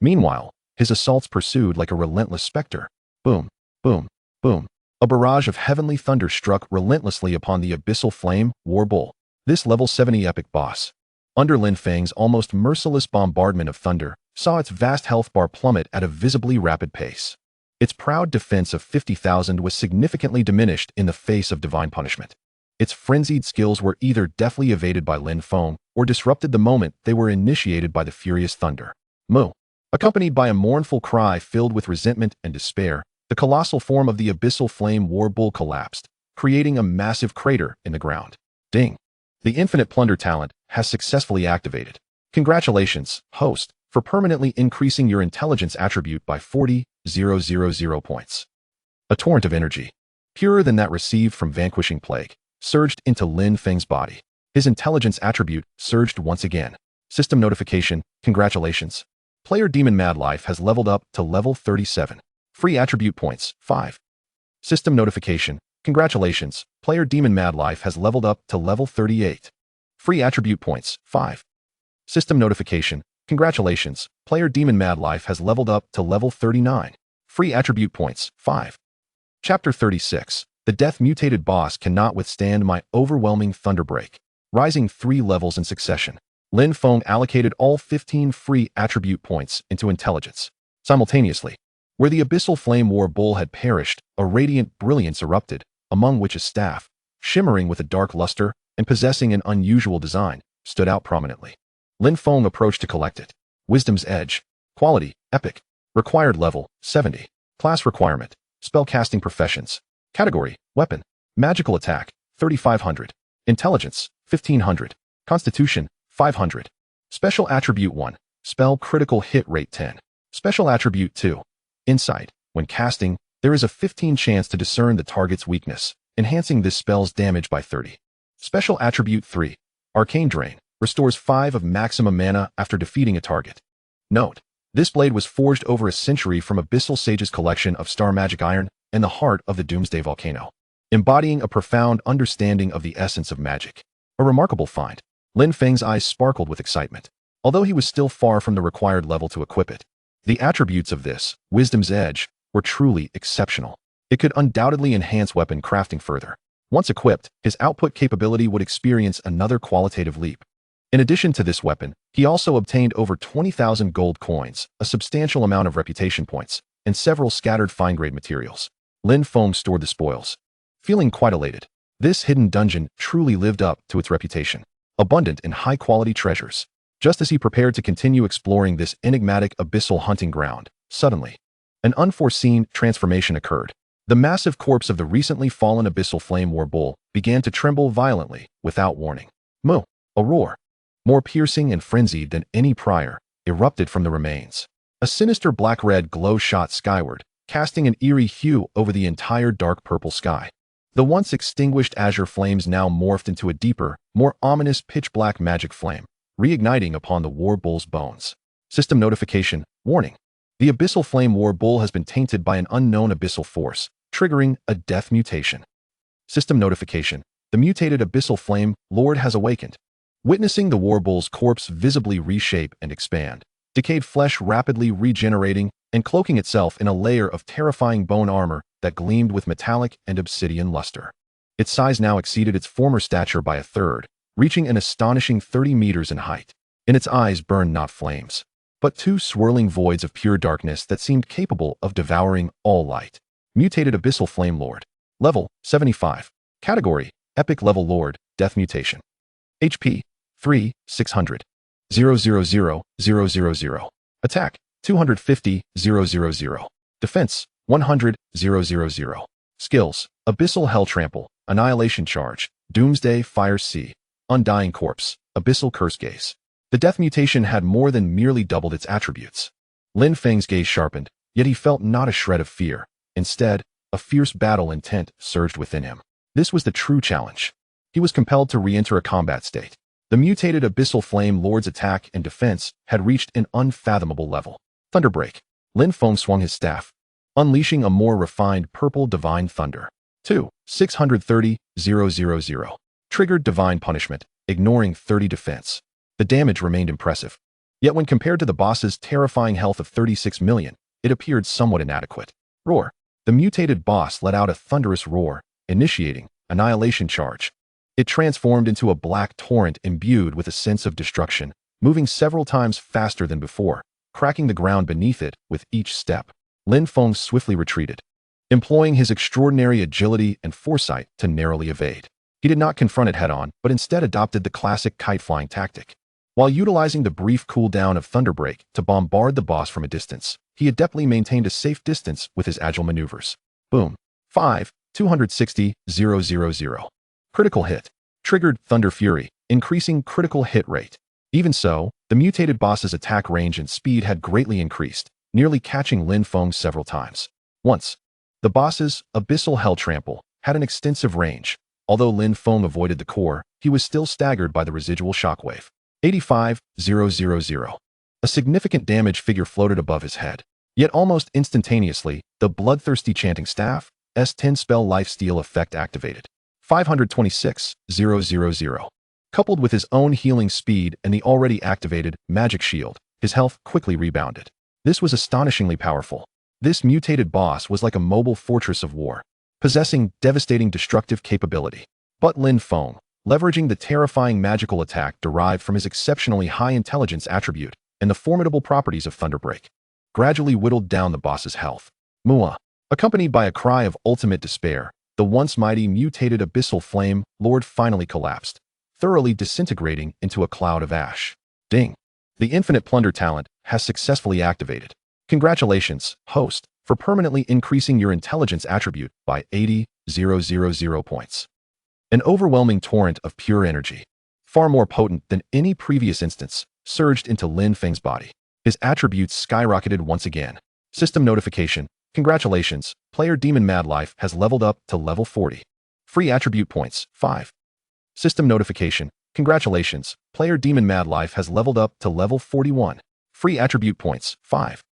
Meanwhile, his assaults pursued like a relentless specter. Boom, boom, boom. A barrage of heavenly thunder struck relentlessly upon the Abyssal Flame War Bull. This level 70 epic boss, under Lin Feng's almost merciless bombardment of thunder, saw its vast health bar plummet at a visibly rapid pace. Its proud defense of 50,000 was significantly diminished in the face of divine punishment. Its frenzied skills were either deftly evaded by Lin Feng or disrupted the moment they were initiated by the furious thunder. Moo. Accompanied by a mournful cry filled with resentment and despair, the colossal form of the Abyssal Flame War Bull collapsed, creating a massive crater in the ground. Ding. The infinite Plunder talent has successfully activated. Congratulations, host, for permanently increasing your intelligence attribute by 40,000 points. A torrent of energy, purer than that received from vanquishing plague, surged into Lin Feng's body. His intelligence attribute surged once again. System notification, congratulations. Player Demon Mad Life has leveled up to level 37. Free attribute points, 5. System notification, congratulations. Player Demon Mad Life has leveled up to level 38. Free attribute points, 5. System notification, congratulations. Player Demon Mad Life has leveled up to level 39. Free attribute points, 5. Chapter 36. The Death Mutated Boss cannot withstand my overwhelming Thunderbreak. Rising 3 levels in succession, Lin Feng allocated all 15 free attribute points into intelligence. Simultaneously, where the Abyssal Flame War Bull had perished, a radiant brilliance erupted, among which a staff, shimmering with a dark luster and possessing an unusual design, stood out prominently. Lin Feng approached to collect it. Wisdom's Edge. Quality, Epic. Required level, 70. Class requirement, Spellcasting Professions. Category, Weapon. Magical Attack, 3,500. Intelligence, 1,500. Constitution, 500. Special Attribute 1. Spell Critical Hit Rate 10. Special Attribute 2. Insight. When casting, there is a 15 chance to discern the target's weakness, enhancing this spell's damage by 30. Special Attribute 3. Arcane Drain. Restores 5 of maximum mana after defeating a target. Note: this blade was forged over a century from Abyssal Sage's collection of Star Magic Iron in the heart of the Doomsday Volcano, embodying a profound understanding of the essence of magic. A remarkable find. Lin Feng's eyes sparkled with excitement, although he was still far from the required level to equip it. The attributes of this, Wisdom's Edge, were truly exceptional. It could undoubtedly enhance weapon crafting further. Once equipped, his output capability would experience another qualitative leap. In addition to this weapon, he also obtained over 20,000 gold coins, a substantial amount of reputation points, and several scattered fine-grade materials. Lin Feng stored the spoils, feeling quite elated. This hidden dungeon truly lived up to its reputation, abundant in high-quality treasures. Just as he prepared to continue exploring this enigmatic abyssal hunting ground, suddenly, an unforeseen transformation occurred. The massive corpse of the recently fallen Abyssal Flame War Bull began to tremble violently, without warning. Moo! A roar, more piercing and frenzied than any prior, erupted from the remains. A sinister black-red glow shot skyward, casting an eerie hue over the entire dark purple sky. The once extinguished azure flames now morphed into a deeper, more ominous pitch-black magic flame, reigniting upon the War Bull's bones. System notification, warning. The Abyssal Flame War Bull has been tainted by an unknown abyssal force, triggering a death mutation. System notification. The mutated Abyssal Flame Lord has awakened. Witnessing the War Bull's corpse visibly reshape and expand, decayed flesh rapidly regenerating and cloaking itself in a layer of terrifying bone armor that gleamed with metallic and obsidian luster. Its size now exceeded its former stature by a third, reaching an astonishing 30 meters in height. In its eyes burned not flames, but 2 swirling voids of pure darkness that seemed capable of devouring all light. Mutated Abyssal Flame Lord. Level, 75. Category, Epic Level Lord, Death Mutation. HP, 3, 600. 000. Attack, 250, 000. Defense, 100, 000. Skills, Abyssal Hell Trample, Annihilation Charge, Doomsday Fire Sea, Undying Corpse, Abyssal Curse Gaze. The death mutation had more than merely doubled its attributes. Lin Feng's gaze sharpened, yet he felt not a shred of fear. Instead, A fierce battle intent surged within him. This was the true challenge. He was compelled to re-enter a combat state. The mutated Abyssal Flame Lord's attack and defense had reached an unfathomable level. Thunderbreak. Lin Feng swung his staff, unleashing a more refined purple divine thunder. 630,000. Triggered divine punishment, ignoring 30 defense. The damage remained impressive. Yet when compared to the boss's terrifying health of 36 million, it appeared somewhat inadequate. Roar. The mutated boss let out a thunderous roar, initiating annihilation charge. It transformed into a black torrent imbued with a sense of destruction, moving several times faster than before, cracking the ground beneath it with each step. Lin Feng swiftly retreated, employing his extraordinary agility and foresight to narrowly evade. He did not confront it head-on, but instead adopted the classic kite-flying tactic. While utilizing the brief cooldown of Thunderbreak to bombard the boss from a distance, he adeptly maintained a safe distance with his agile maneuvers. Boom. 260,000. Critical hit. Triggered Thunder Fury, increasing critical hit rate. Even so, the mutated boss's attack range and speed had greatly increased, nearly catching Lin Feng several times. Once, the boss's Abyssal Hell Trample had an extensive range. Although Lin Feng avoided the core, he was still staggered by the residual shockwave. 85,000. A significant damage figure floated above his head. Yet almost instantaneously, the bloodthirsty chanting staff, S10 spell lifesteal effect activated. 526,000. Coupled with his own healing speed and the already activated magic shield, his health quickly rebounded. This was astonishingly powerful. This mutated boss was like a mobile fortress of war, possessing devastating destructive capability. But Lin Feng, leveraging the terrifying magical attack derived from his exceptionally high intelligence attribute and the formidable properties of Thunderbreak, gradually whittled down the boss's health. Mua. Accompanied by a cry of ultimate despair, the once mighty mutated Abyssal Flame Lord finally collapsed, thoroughly disintegrating into a cloud of ash. Ding. The infinite Plunder talent has successfully activated. Congratulations, host, for permanently increasing your intelligence attribute by 80,000 points. An overwhelming torrent of pure energy, far more potent than any previous instance, surged into Lin Feng's body. His attributes skyrocketed once again. System notification. Congratulations, player Demon Madlife has leveled up to level 40. Free attribute points, 5. System notification. Congratulations, player Demon Madlife has leveled up to level 41. Free attribute points, 5.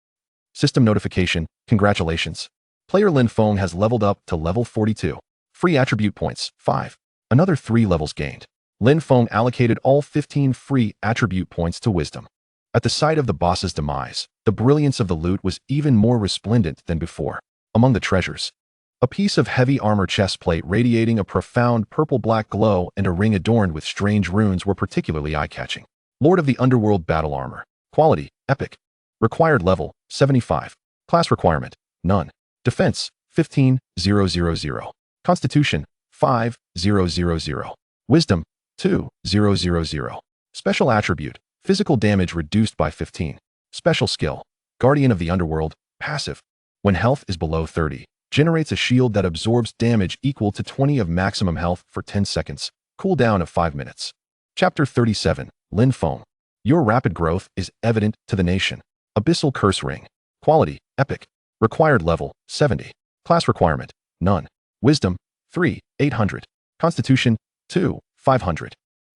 System notification. Congratulations. Player Lin Feng has leveled up to level 42. Free attribute points, 5. Another 3 levels gained. Lin Feng allocated all 15 free attribute points to wisdom. At the sight of the boss's demise, the brilliance of the loot was even more resplendent than before. Among the treasures, a piece of heavy armor chestplate radiating a profound purple-black glow and a ring adorned with strange runes were particularly eye-catching. Lord of the Underworld Battle Armor. Quality, Epic. Required level, 75. Class requirement, None. Defense, 15,000. Constitution, 5,000. Wisdom, 2,000. Special attribute, Physical damage reduced by 15. Special skill, Guardian of the Underworld, passive. When health is below 30, generates a shield that absorbs damage equal to 20 of maximum health for 10 seconds, cooldown of 5 minutes. Chapter 37, Lin Feng. Your rapid growth is evident to the nation. Abyssal Curse Ring. Quality, Epic. Required level, 70. Class requirement, None. Wisdom, 3,800. Constitution, 2,500.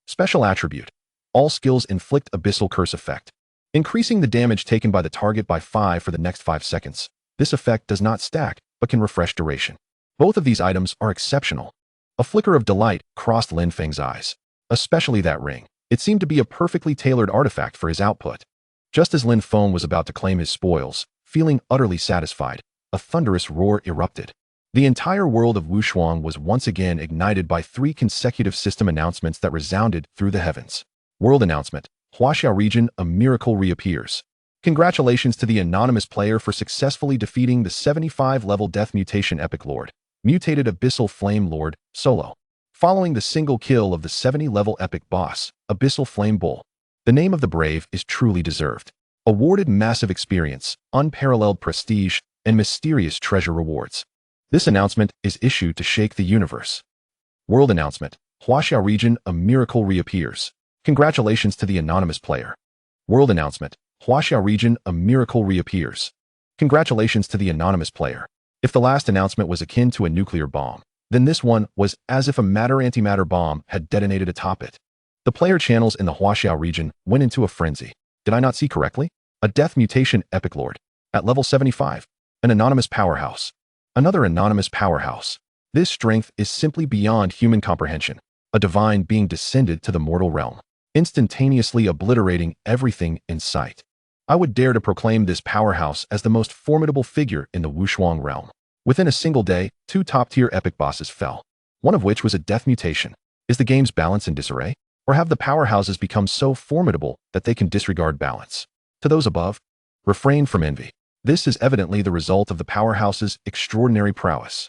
Special attribute. All skills inflict Abyssal Curse effect, increasing the damage taken by the target by 5 for the next 5 seconds. This effect does not stack, but can refresh duration. Both of these items are exceptional. A flicker of delight crossed Lin Feng's eyes. Especially that ring. It seemed to be a perfectly tailored artifact for his output. Just as Lin Feng was about to claim his spoils, feeling utterly satisfied, a thunderous roar erupted. The entire world of Wushuang was once again ignited by 3 consecutive system announcements that resounded through the heavens. World announcement. Huaxiao region, a miracle reappears. Congratulations to the anonymous player for successfully defeating the 75-level Death Mutation Epic Lord, Mutated Abyssal Flame Lord, solo. Following the single kill of the 70-level Epic Boss, Abyssal Flame Bull. The name of the brave is truly deserved. Awarded massive experience, unparalleled prestige, and mysterious treasure rewards. This announcement is issued to shake the universe. World announcement. Huaxiao region, a miracle reappears. Congratulations to the anonymous player. World announcement. Huaxiao region, a miracle reappears. Congratulations to the anonymous player. If the last announcement was akin to a nuclear bomb, then this one was as if a matter-antimatter bomb had detonated atop it. The player channels in the Huaxiao region went into a frenzy. Did I not see correctly? A death mutation epic lord. At level 75. An anonymous powerhouse. Another anonymous powerhouse. This strength is simply beyond human comprehension. A divine being descended to the mortal realm, instantaneously obliterating everything in sight. I would dare to proclaim this powerhouse as the most formidable figure in the Wushuang realm. Within a single day, 2 top-tier epic bosses fell, one of which was a death mutation. Is the game's balance in disarray? Or have the powerhouses become so formidable that they can disregard balance? To those above, refrain from envy. This is evidently the result of the powerhouse's extraordinary prowess.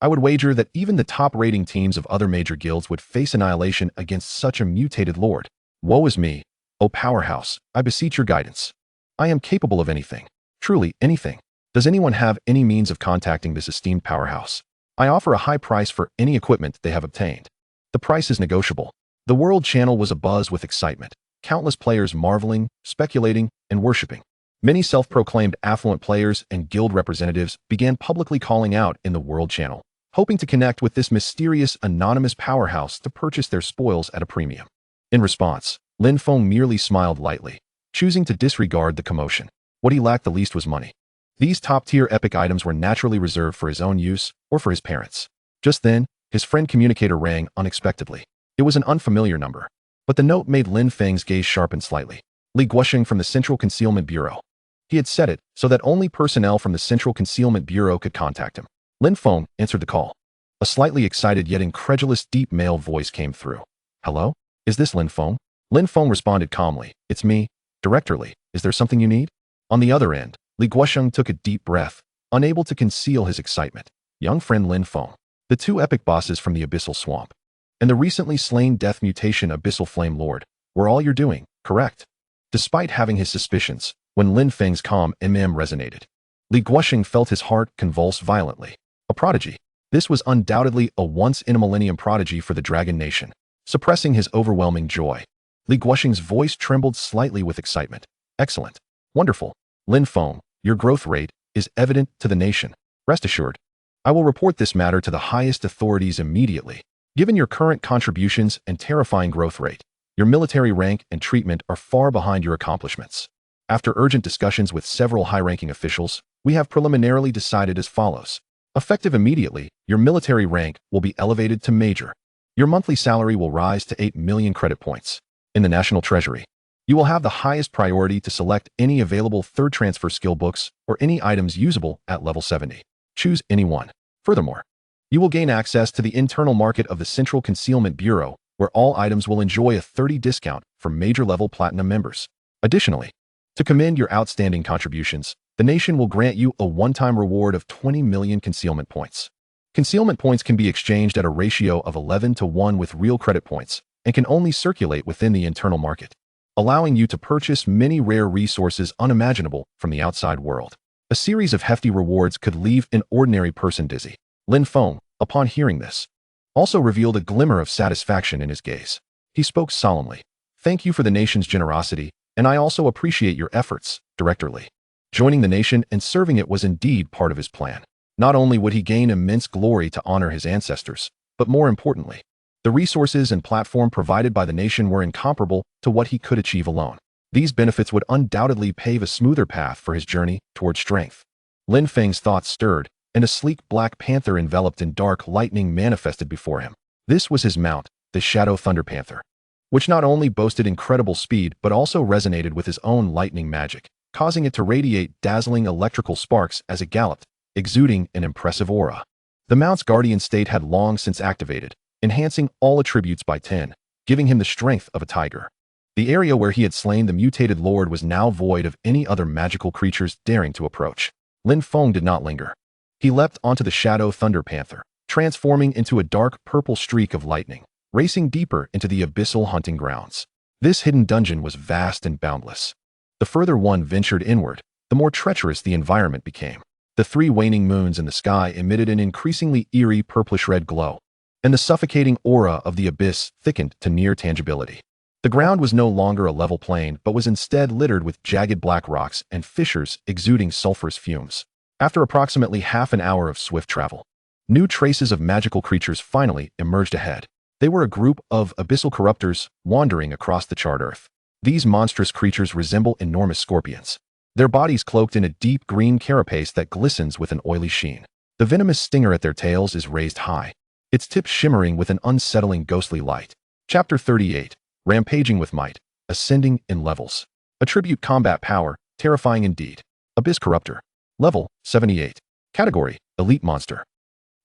I would wager that even the top-rating teams of other major guilds would face annihilation against such a mutated lord. Woe is me, O powerhouse, I beseech your guidance. I am capable of anything, truly anything. Does anyone have any means of contacting this esteemed powerhouse? I offer a high price for any equipment they have obtained. The price is negotiable. The world channel was abuzz with excitement, countless players marveling, speculating, and worshipping. Many self-proclaimed affluent players and guild representatives began publicly calling out in the world channel, hoping to connect with this mysterious anonymous powerhouse to purchase their spoils at a premium. In response, Lin Feng merely smiled lightly, choosing to disregard the commotion. What he lacked the least was money. These top-tier epic items were naturally reserved for his own use or for his parents. Just then, his friend communicator rang unexpectedly. It was an unfamiliar number, but the note made Lin Feng's gaze sharpen slightly. Li Guosheng from the Central Concealment Bureau. He had set it so that only personnel from the Central Concealment Bureau could contact him. Lin Feng answered the call. A slightly excited yet incredulous deep male voice came through. Hello? Is this Lin Feng? Lin Feng responded calmly. It's me, Director Li. Is there something you need? On the other end, Li Guosheng took a deep breath, unable to conceal his excitement. Young friend Lin Feng. The 2 epic bosses from the Abyssal Swamp and the recently slain death mutation Abyssal Flame Lord were all you're doing, correct? Despite having his suspicions, when Lin Feng's calm resonated, Li Guosheng felt his heart convulse violently. A prodigy. This was undoubtedly a once-in-a-millennium prodigy for the Dragon Nation. Suppressing his overwhelming joy, Li Guosheng's voice trembled slightly with excitement. Excellent. Wonderful. Lin Feng, your growth rate is evident to the nation. Rest assured, I will report this matter to the highest authorities immediately. Given your current contributions and terrifying growth rate, your military rank and treatment are far behind your accomplishments. After urgent discussions with several high-ranking officials, we have preliminarily decided as follows. Effective immediately, your military rank will be elevated to major. Your monthly salary will rise to 8 million credit points. In the National Treasury, you will have the highest priority to select any available third transfer skill books or any items usable at level 70. Choose any one. Furthermore, you will gain access to the internal market of the Central Concealment Bureau, where all items will enjoy a 30% discount for major-level Platinum members. Additionally, to commend your outstanding contributions, the nation will grant you a one-time reward of 20 million concealment points. Concealment points can be exchanged at a ratio of 11:1 with real credit points and can only circulate within the internal market, allowing you to purchase many rare resources unimaginable from the outside world. A series of hefty rewards could leave an ordinary person dizzy. Lin Feng, upon hearing this, also revealed a glimmer of satisfaction in his gaze. He spoke solemnly. Thank you for the nation's generosity, and I also appreciate your efforts, Director Li. Joining the nation and serving it was indeed part of his plan. Not only would he gain immense glory to honor his ancestors, but more importantly, the resources and platform provided by the nation were incomparable to what he could achieve alone. These benefits would undoubtedly pave a smoother path for his journey toward strength. Lin Feng's thoughts stirred, and a sleek black panther enveloped in dark lightning manifested before him. This was his mount, the Shadow Thunder Panther, which not only boasted incredible speed but also resonated with his own lightning magic, causing it to radiate dazzling electrical sparks as it galloped, exuding an impressive aura. The mount's guardian state had long since activated, enhancing all attributes by 10, giving him the strength of a tiger. The area where he had slain the mutated lord was now void of any other magical creatures daring to approach. Lin Feng did not linger. He leapt onto the Shadow Thunder Panther, transforming into a dark purple streak of lightning, racing deeper into the abyssal hunting grounds. This hidden dungeon was vast and boundless. The further one ventured inward, the more treacherous the environment became. The 3 waning moons in the sky emitted an increasingly eerie purplish-red glow, and the suffocating aura of the abyss thickened to near tangibility. The ground was no longer a level plain but was instead littered with jagged black rocks and fissures exuding sulfurous fumes. After approximately half an hour of swift travel, new traces of magical creatures finally emerged ahead. They were a group of abyssal corruptors wandering across the charred earth. These monstrous creatures resemble enormous scorpions, their bodies cloaked in a deep green carapace that glistens with an oily sheen. The venomous stinger at their tails is raised high, its tip shimmering with an unsettling ghostly light. Chapter 38. Rampaging with Might, Ascending in Levels. Attribute Combat Power, Terrifying Indeed. Abyss Corruptor. Level, 78. Category, Elite Monster.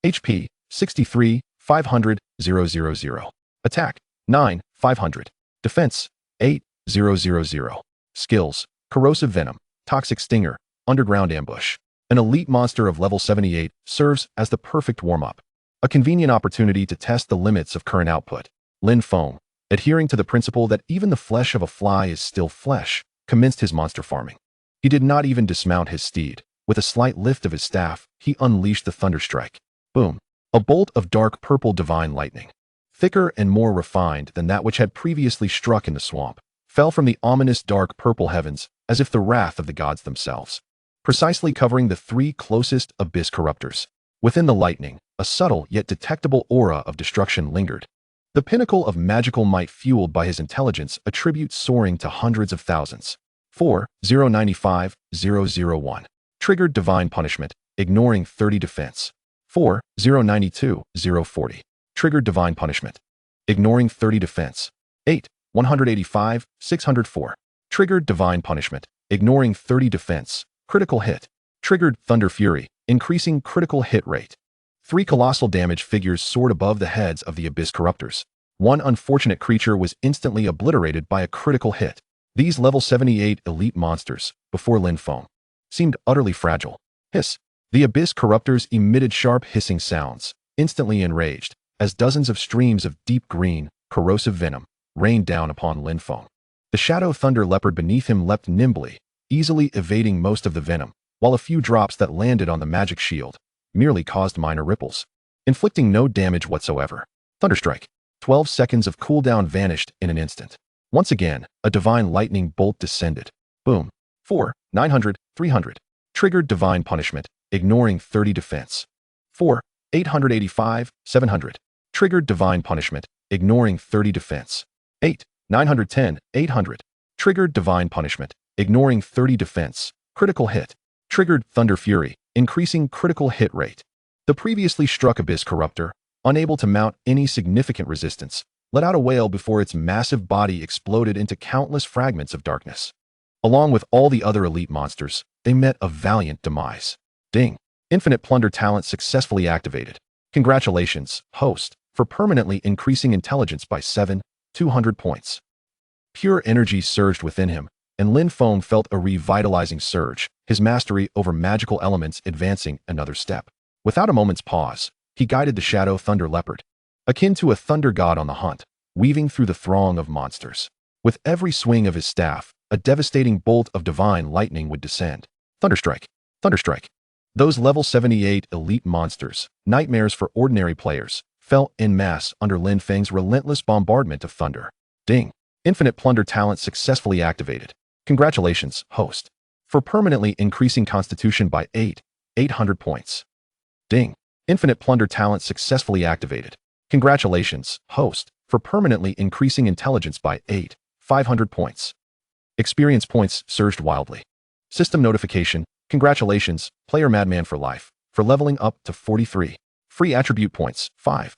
HP, 63, 500, 000. Attack, 9, 500. Defense, 8, 000. Skills, Corrosive Venom, Toxic Stinger, Underground Ambush. An elite monster of level 78 serves as the perfect warm-up. A convenient opportunity to test the limits of current output. Lin Feng, adhering to the principle that even the flesh of a fly is still flesh, commenced his monster farming. He did not even dismount his steed. With a slight lift of his staff, he unleashed the thunder strike. Boom! A bolt of dark purple divine lightning, thicker and more refined than that which had previously struck in the swamp, fell from the ominous dark purple heavens as if the wrath of the gods themselves, precisely covering the three closest abyss corruptors. Within the lightning, a subtle yet detectable aura of destruction lingered. The pinnacle of magical might fueled by his intelligence attributes soaring to hundreds of thousands. 4,095, 001. Triggered Divine Punishment, ignoring 30 defense. 4,092, 040. Triggered Divine Punishment, ignoring 30 defense. 8, 185, 604. Triggered Divine Punishment, ignoring 30 defense. Critical hit. Triggered Thunder Fury, increasing critical hit rate. 3 colossal damage figures soared above the heads of the abyss corruptors. One unfortunate creature was instantly obliterated by a critical hit. These level 78 elite monsters, before Lin Feng, seemed utterly fragile. Hiss. The abyss corruptors emitted sharp hissing sounds, instantly enraged, as dozens of streams of deep green, corrosive venom rained down upon Lin Feng. The shadow thunder leopard beneath him leapt nimbly, easily evading most of the venom, while a few drops that landed on the magic shield merely caused minor ripples, inflicting no damage whatsoever. Thunderstrike. 12 seconds of cooldown vanished in an instant. Once again, a divine lightning bolt descended. Boom. 4, 900, 300. Triggered Divine Punishment, ignoring 30 defense. 4, 885, 700. Triggered Divine Punishment, ignoring 30 defense. 8, 910, 800. Triggered Divine Punishment, ignoring 30 defense. Critical hit. Triggered Thunder Fury, increasing critical hit rate. The previously struck abyss corruptor, unable to mount any significant resistance, let out a wail before its massive body exploded into countless fragments of darkness. Along with all the other elite monsters, they met a valiant demise. Ding! Infinite Plunder talent successfully activated. Congratulations, host, for permanently increasing intelligence by 200 points. Pure energy surged within him, and Lin Feng felt a revitalizing surge, his mastery over magical elements advancing another step. Without a moment's pause, he guided the shadow thunder leopard, akin to a thunder god on the hunt, weaving through the throng of monsters. With every swing of his staff, a devastating bolt of divine lightning would descend. Thunderstrike. Thunderstrike. Those level 78 elite monsters, nightmares for ordinary players, fell en masse under Lin Feng's relentless bombardment of thunder. Ding! Infinite Plunder talent successfully activated. Congratulations, host, for permanently increasing constitution by 800 points. Ding! Infinite Plunder talent successfully activated. Congratulations, host, for permanently increasing intelligence by 500 points. Experience points surged wildly. System notification. Congratulations, player Madman for Life, for leveling up to 43. Free attribute points, 5.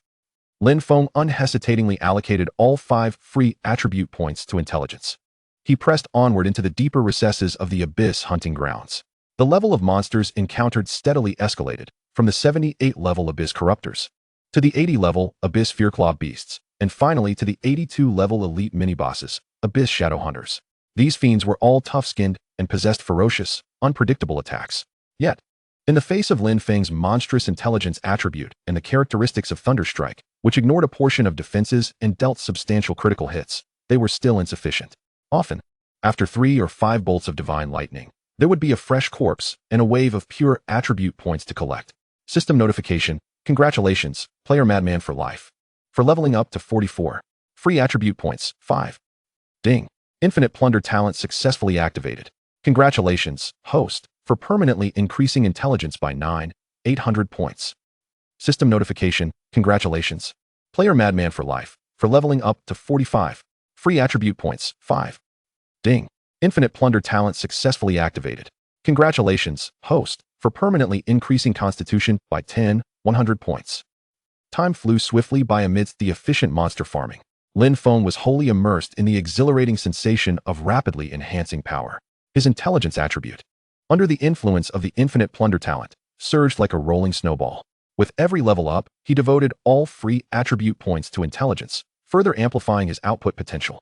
Lin Feng unhesitatingly allocated all 5 free attribute points to intelligence. He pressed onward into the deeper recesses of the abyss hunting grounds. The level of monsters encountered steadily escalated, from the 78 level abyss corruptors, to the 80 level abyss fearclaw beasts, and finally to the 82 level elite mini-bosses, abyss shadow hunters. These fiends were all tough-skinned and possessed ferocious, unpredictable attacks. Yet, in the face of Lin Feng's monstrous intelligence attribute and the characteristics of Thunderstrike, which ignored a portion of defenses and dealt substantial critical hits, they were still insufficient. Often, after 3 or 5 bolts of divine lightning, there would be a fresh corpse and a wave of pure attribute points to collect. System notification. Congratulations, player Madman for Life, for leveling up to 44. Free attribute points, 5. Ding! Infinite Plunder talent successfully activated. Congratulations, host, for for permanently increasing intelligence by 800 points. System notification, congratulations. Player Madman for life, for leveling up to 45. Free attribute points, 5. Ding. Infinite Plunder talent successfully activated. Congratulations, host, for permanently increasing constitution by 100 points. Time flew swiftly by amidst the efficient monster farming. Lin Feng was wholly immersed in the exhilarating sensation of rapidly enhancing power. His intelligence attribute, under the influence of the Infinite Plunder talent, surged like a rolling snowball. With every level up, he devoted all free attribute points to intelligence, further amplifying his output potential.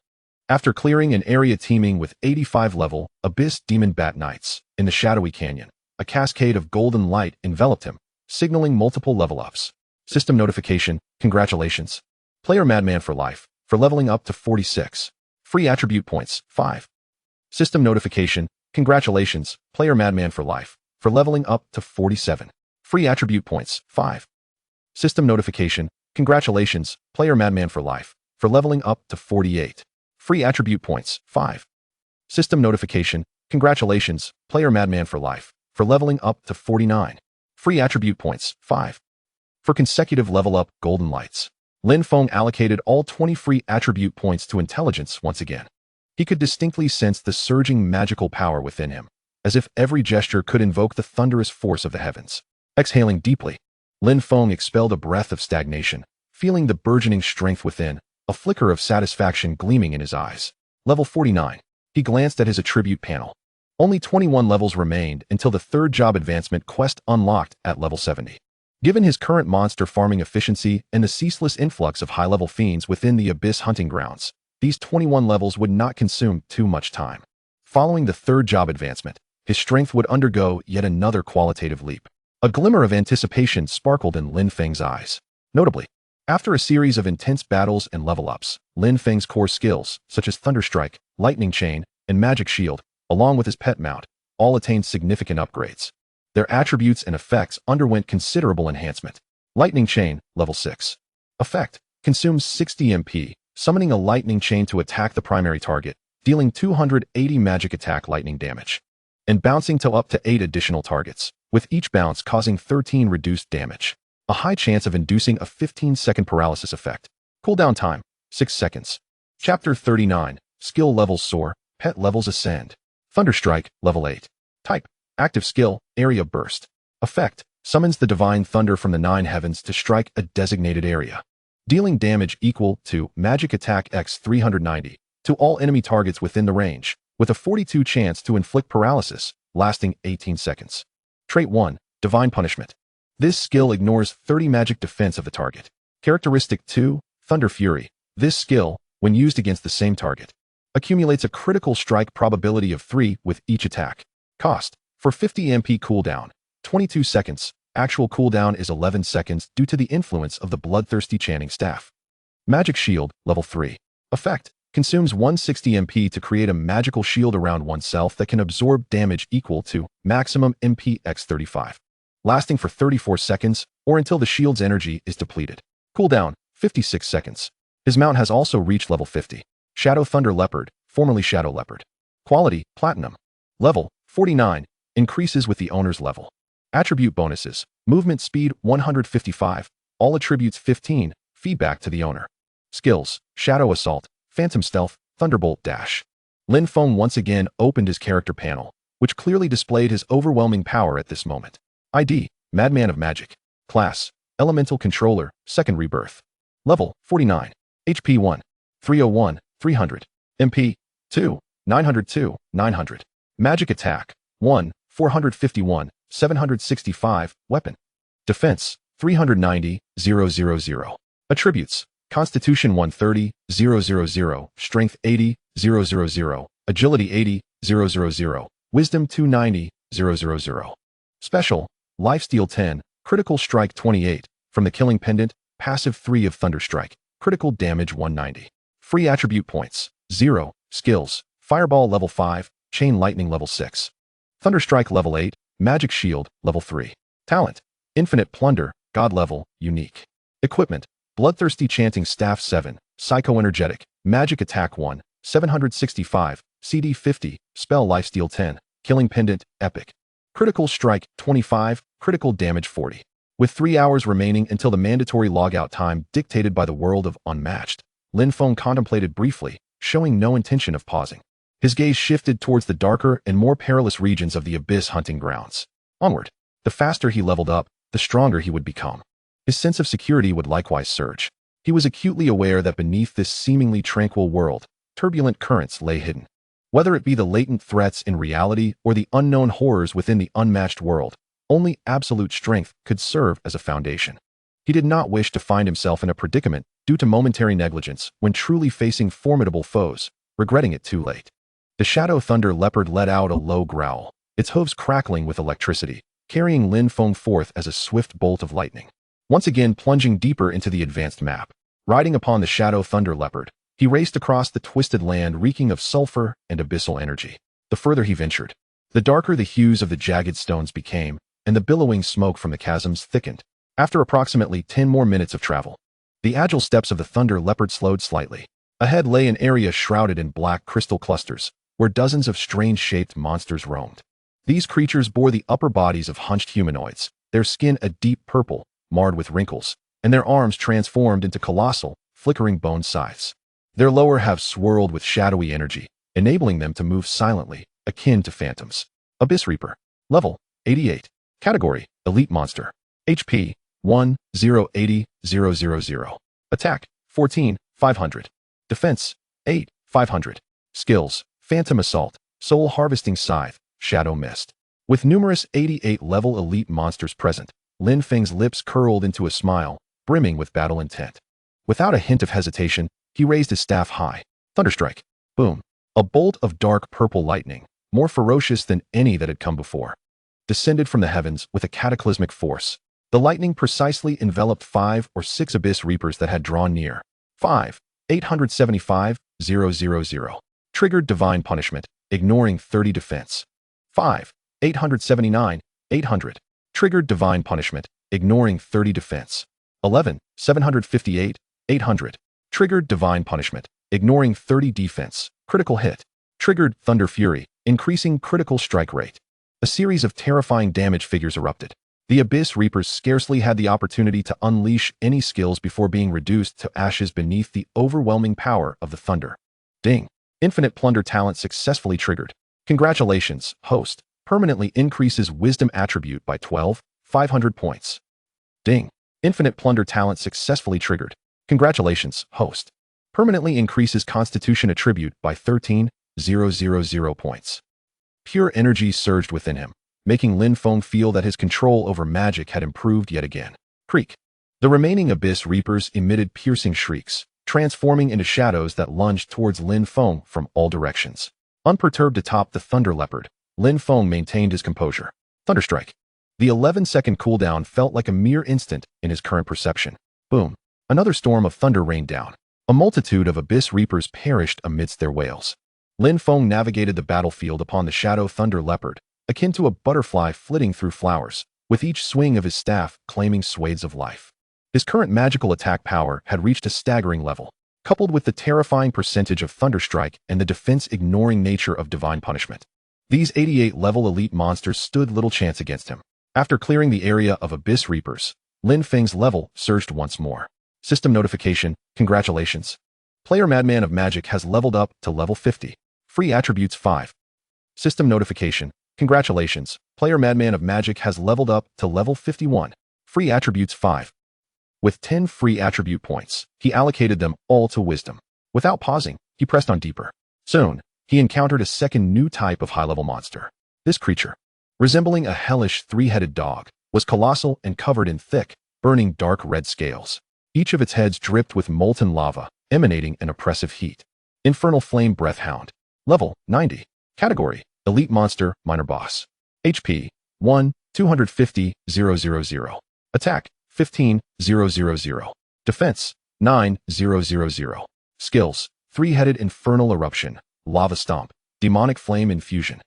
After clearing an area teeming with 85-level Abyss Demon Bat Knights in the shadowy canyon, a cascade of golden light enveloped him, signaling multiple level-ups. System notification, congratulations. Player Madman for life, for leveling up to 46. Free attribute points, 5. System notification, congratulations. Player Madman for life, for leveling up to 47. Free attribute points, 5. System notification, congratulations. Player Madman for life, for leveling up to 48. Free attribute points, 5. System notification, congratulations. Player Madman for life, for leveling up to 49. Free attribute points, 5. For consecutive level up golden lights, Lin Feng allocated all 20 free attribute points to intelligence once again. He could distinctly sense the surging magical power within him, as if every gesture could invoke the thunderous force of the heavens. Exhaling deeply, Lin Feng expelled a breath of stagnation, feeling the burgeoning strength within, a flicker of satisfaction gleaming in his eyes. Level 49. He glanced at his attribute panel. Only 21 levels remained until the third job advancement quest unlocked at level 70. Given his current monster farming efficiency and the ceaseless influx of high-level fiends within the Abyss hunting grounds, these 21 levels would not consume too much time. Following the third job advancement, his strength would undergo yet another qualitative leap. A glimmer of anticipation sparkled in Lin Feng's eyes. Notably, after a series of intense battles and level-ups, Lin Feng's core skills, such as Thunderstrike, Lightning Chain, and Magic Shield, along with his pet mount, all attained significant upgrades. Their attributes and effects underwent considerable enhancement. Lightning Chain, level 6. Effect: consumes 60 MP, summoning a lightning chain to attack the primary target, dealing 280 magic attack lightning damage, and bouncing to up to 8 additional targets, with each bounce causing 13 reduced damage. A high chance of inducing a 15-second paralysis effect. Cooldown time, 6 seconds. Chapter 39, Skill levels soar, pet levels ascend. Thunderstrike, level 8. Type: active skill, area burst. Effect: summons the divine thunder from the 9 heavens to strike a designated area, dealing damage equal to magic attack x 390 to all enemy targets within the range, with a 42 chance to inflict paralysis, lasting 18 seconds. Trait 1, Divine Punishment. This skill ignores 30 magic defense of the target. Characteristic 2, Thunder Fury. This skill, when used against the same target, accumulates a critical strike probability of 3 with each attack. Cost: for 50 MP cooldown, 22 seconds. Actual cooldown is 11 seconds due to the influence of the bloodthirsty chanting staff. Magic Shield, level 3. Effect: consumes 160 MP to create a magical shield around oneself that can absorb damage equal to maximum MP x 35, lasting for 34 seconds or until the shield's energy is depleted. Cooldown, 56 seconds. His mount has also reached level 50. Shadow Thunder Leopard, formerly Shadow Leopard. Quality, Platinum. Level, 49, increases with the owner's level. Attribute bonuses: movement speed 155, all attributes 15, feedback to the owner. Skills: Shadow Assault, Phantom Stealth, Thunderbolt Dash. Lin Feng once again opened his character panel, which clearly displayed his overwhelming power at this moment. ID: Madman of Magic. Class: Elemental Controller, Second Rebirth. Level: 49. HP 1. 301, 300. MP 2. 902, 900. Magic Attack 1. 451, 765. Weapon: Defense 390, 000. Attributes: Constitution 130, 000. Strength 80, 000. Agility 80, 000. Wisdom 290, 000. Special: Lifesteal 10, Critical Strike 28, from the Killing Pendant, Passive 3 of Thunderstrike, Critical Damage 190. Free Attribute Points, 0. Skills: Fireball level 5, Chain Lightning level 6. Thunderstrike level 8, Magic Shield level 3. Talent: Infinite Plunder, God level, Unique. Equipment: Bloodthirsty Chanting Staff 7, Psycho-Energetic, Magic Attack 1, 765, CD 50, Spell Lifesteal 10, Killing Pendant, Epic. Critical strike 25, critical damage 40. With 3 hours remaining until the mandatory logout time dictated by the world of Unmatched, Lin Feng contemplated briefly, showing no intention of pausing. His gaze shifted towards the darker and more perilous regions of the Abyss hunting grounds. Onward. The faster he leveled up, the stronger he would become. His sense of security would likewise surge. He was acutely aware that beneath this seemingly tranquil world, turbulent currents lay hidden. Whether it be the latent threats in reality or the unknown horrors within the unmatched world, only absolute strength could serve as a foundation. He did not wish to find himself in a predicament due to momentary negligence when truly facing formidable foes, regretting it too late. The Shadow Thunder Leopard let out a low growl, its hooves crackling with electricity, carrying Lin Feng forth as a swift bolt of lightning. Once again plunging deeper into the advanced map, riding upon the Shadow Thunder Leopard, he raced across the twisted land reeking of sulfur and abyssal energy. The further he ventured, the darker the hues of the jagged stones became, and the billowing smoke from the chasms thickened. After approximately 10 more minutes of travel, the agile steps of the Thunder Leopard slowed slightly. Ahead lay an area shrouded in black crystal clusters, where dozens of strange-shaped monsters roamed. These creatures bore the upper bodies of hunched humanoids, their skin a deep purple, marred with wrinkles, and their arms transformed into colossal, flickering bone scythes. Their lower halves swirled with shadowy energy, enabling them to move silently, akin to phantoms. Abyss Reaper. Level 88. Category Elite Monster. HP 1-0-80-000. Attack 14, 500. Defense 8, 500. Skills Phantom Assault, Soul Harvesting Scythe, Shadow Mist. With numerous 88-level elite monsters present, Lin Feng's lips curled into a smile, brimming with battle intent. Without a hint of hesitation, he raised his staff high. Thunderstrike. Boom. A bolt of dark purple lightning, more ferocious than any that had come before, descended from the heavens with a cataclysmic force. The lightning precisely enveloped 5 or 6 Abyss Reapers that had drawn near. 5-875-000. Triggered Divine Punishment, ignoring 30 defense. 5-879-800. Triggered Divine Punishment, ignoring 30 defense. 11-758-800. Triggered Divine Punishment, ignoring 30 defense. Critical hit. Triggered Thunder Fury, increasing critical strike rate. A series of terrifying damage figures erupted. The Abyss Reapers scarcely had the opportunity to unleash any skills before being reduced to ashes beneath the overwhelming power of the thunder. Ding. Infinite Plunder talent successfully triggered. Congratulations, host. Permanently increases Wisdom attribute by 12, 500 points. Ding. Infinite Plunder talent successfully triggered. Congratulations, host. Permanently increases Constitution attribute by 13, 000 points. Pure energy surged within him, making Lin Feng feel that his control over magic had improved yet again. Creak. The remaining Abyss Reapers emitted piercing shrieks, transforming into shadows that lunged towards Lin Feng from all directions. Unperturbed atop the Thunder Leopard, Lin Feng maintained his composure. Thunderstrike. The 11-second cooldown felt like a mere instant in his current perception. Boom. Another storm of thunder rained down. A multitude of Abyss Reapers perished amidst their wails. Lin Feng navigated the battlefield upon the Shadow Thunder Leopard, akin to a butterfly flitting through flowers, with each swing of his staff claiming swathes of life. His current magical attack power had reached a staggering level, coupled with the terrifying percentage of Thunderstrike and the defense-ignoring nature of Divine Punishment. These 88-level elite monsters stood little chance against him. After clearing the area of Abyss Reapers, Lin Feng's level surged once more. System notification, congratulations. Player Madman of Magic has leveled up to level 50. Free attributes 5. System notification, congratulations. Player Madman of Magic has leveled up to level 51. Free attributes 5. With 10 free attribute points, he allocated them all to Wisdom. Without pausing, he pressed on deeper. Soon, he encountered a second new type of high-level monster. This creature, resembling a hellish 3-headed dog, was colossal and covered in thick, burning dark red scales. Each of its heads dripped with molten lava, emanating an oppressive heat. Infernal Flame Breath Hound. Level 90. Category Elite Monster, Minor Boss. HP 1-250-000. Attack 15-000. Defense 9-000. Skills 3-headed Infernal Eruption, Lava Stomp, Demonic Flame Infusion.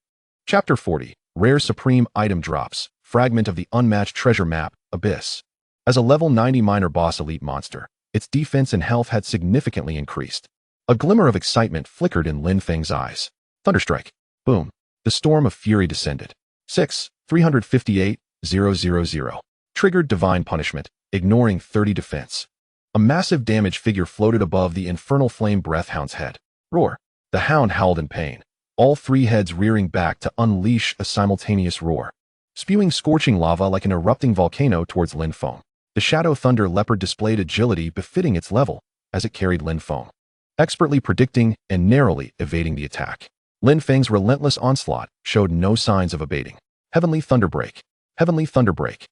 Chapter 40. Rare Supreme Item Drops, Fragment of the Unmatched Treasure Map, Abyss. As a level 90 minor boss elite monster, its defense and health had significantly increased. A glimmer of excitement flickered in Lin Feng's eyes. Thunderstrike. Boom. The storm of fury descended. 6. 358,000. Triggered divine punishment, ignoring 30 defense. A massive damage figure floated above the infernal flame breath hound's head. Roar. The hound howled in pain, all three heads rearing back to unleash a simultaneous roar, spewing scorching lava like an erupting volcano towards Lin Feng. The Shadow Thunder Leopard displayed agility befitting its level as it carried Lin Feng, expertly predicting and narrowly evading the attack. Lin Feng's relentless onslaught showed no signs of abating. Heavenly Thunderbreak. Heavenly Thunderbreak.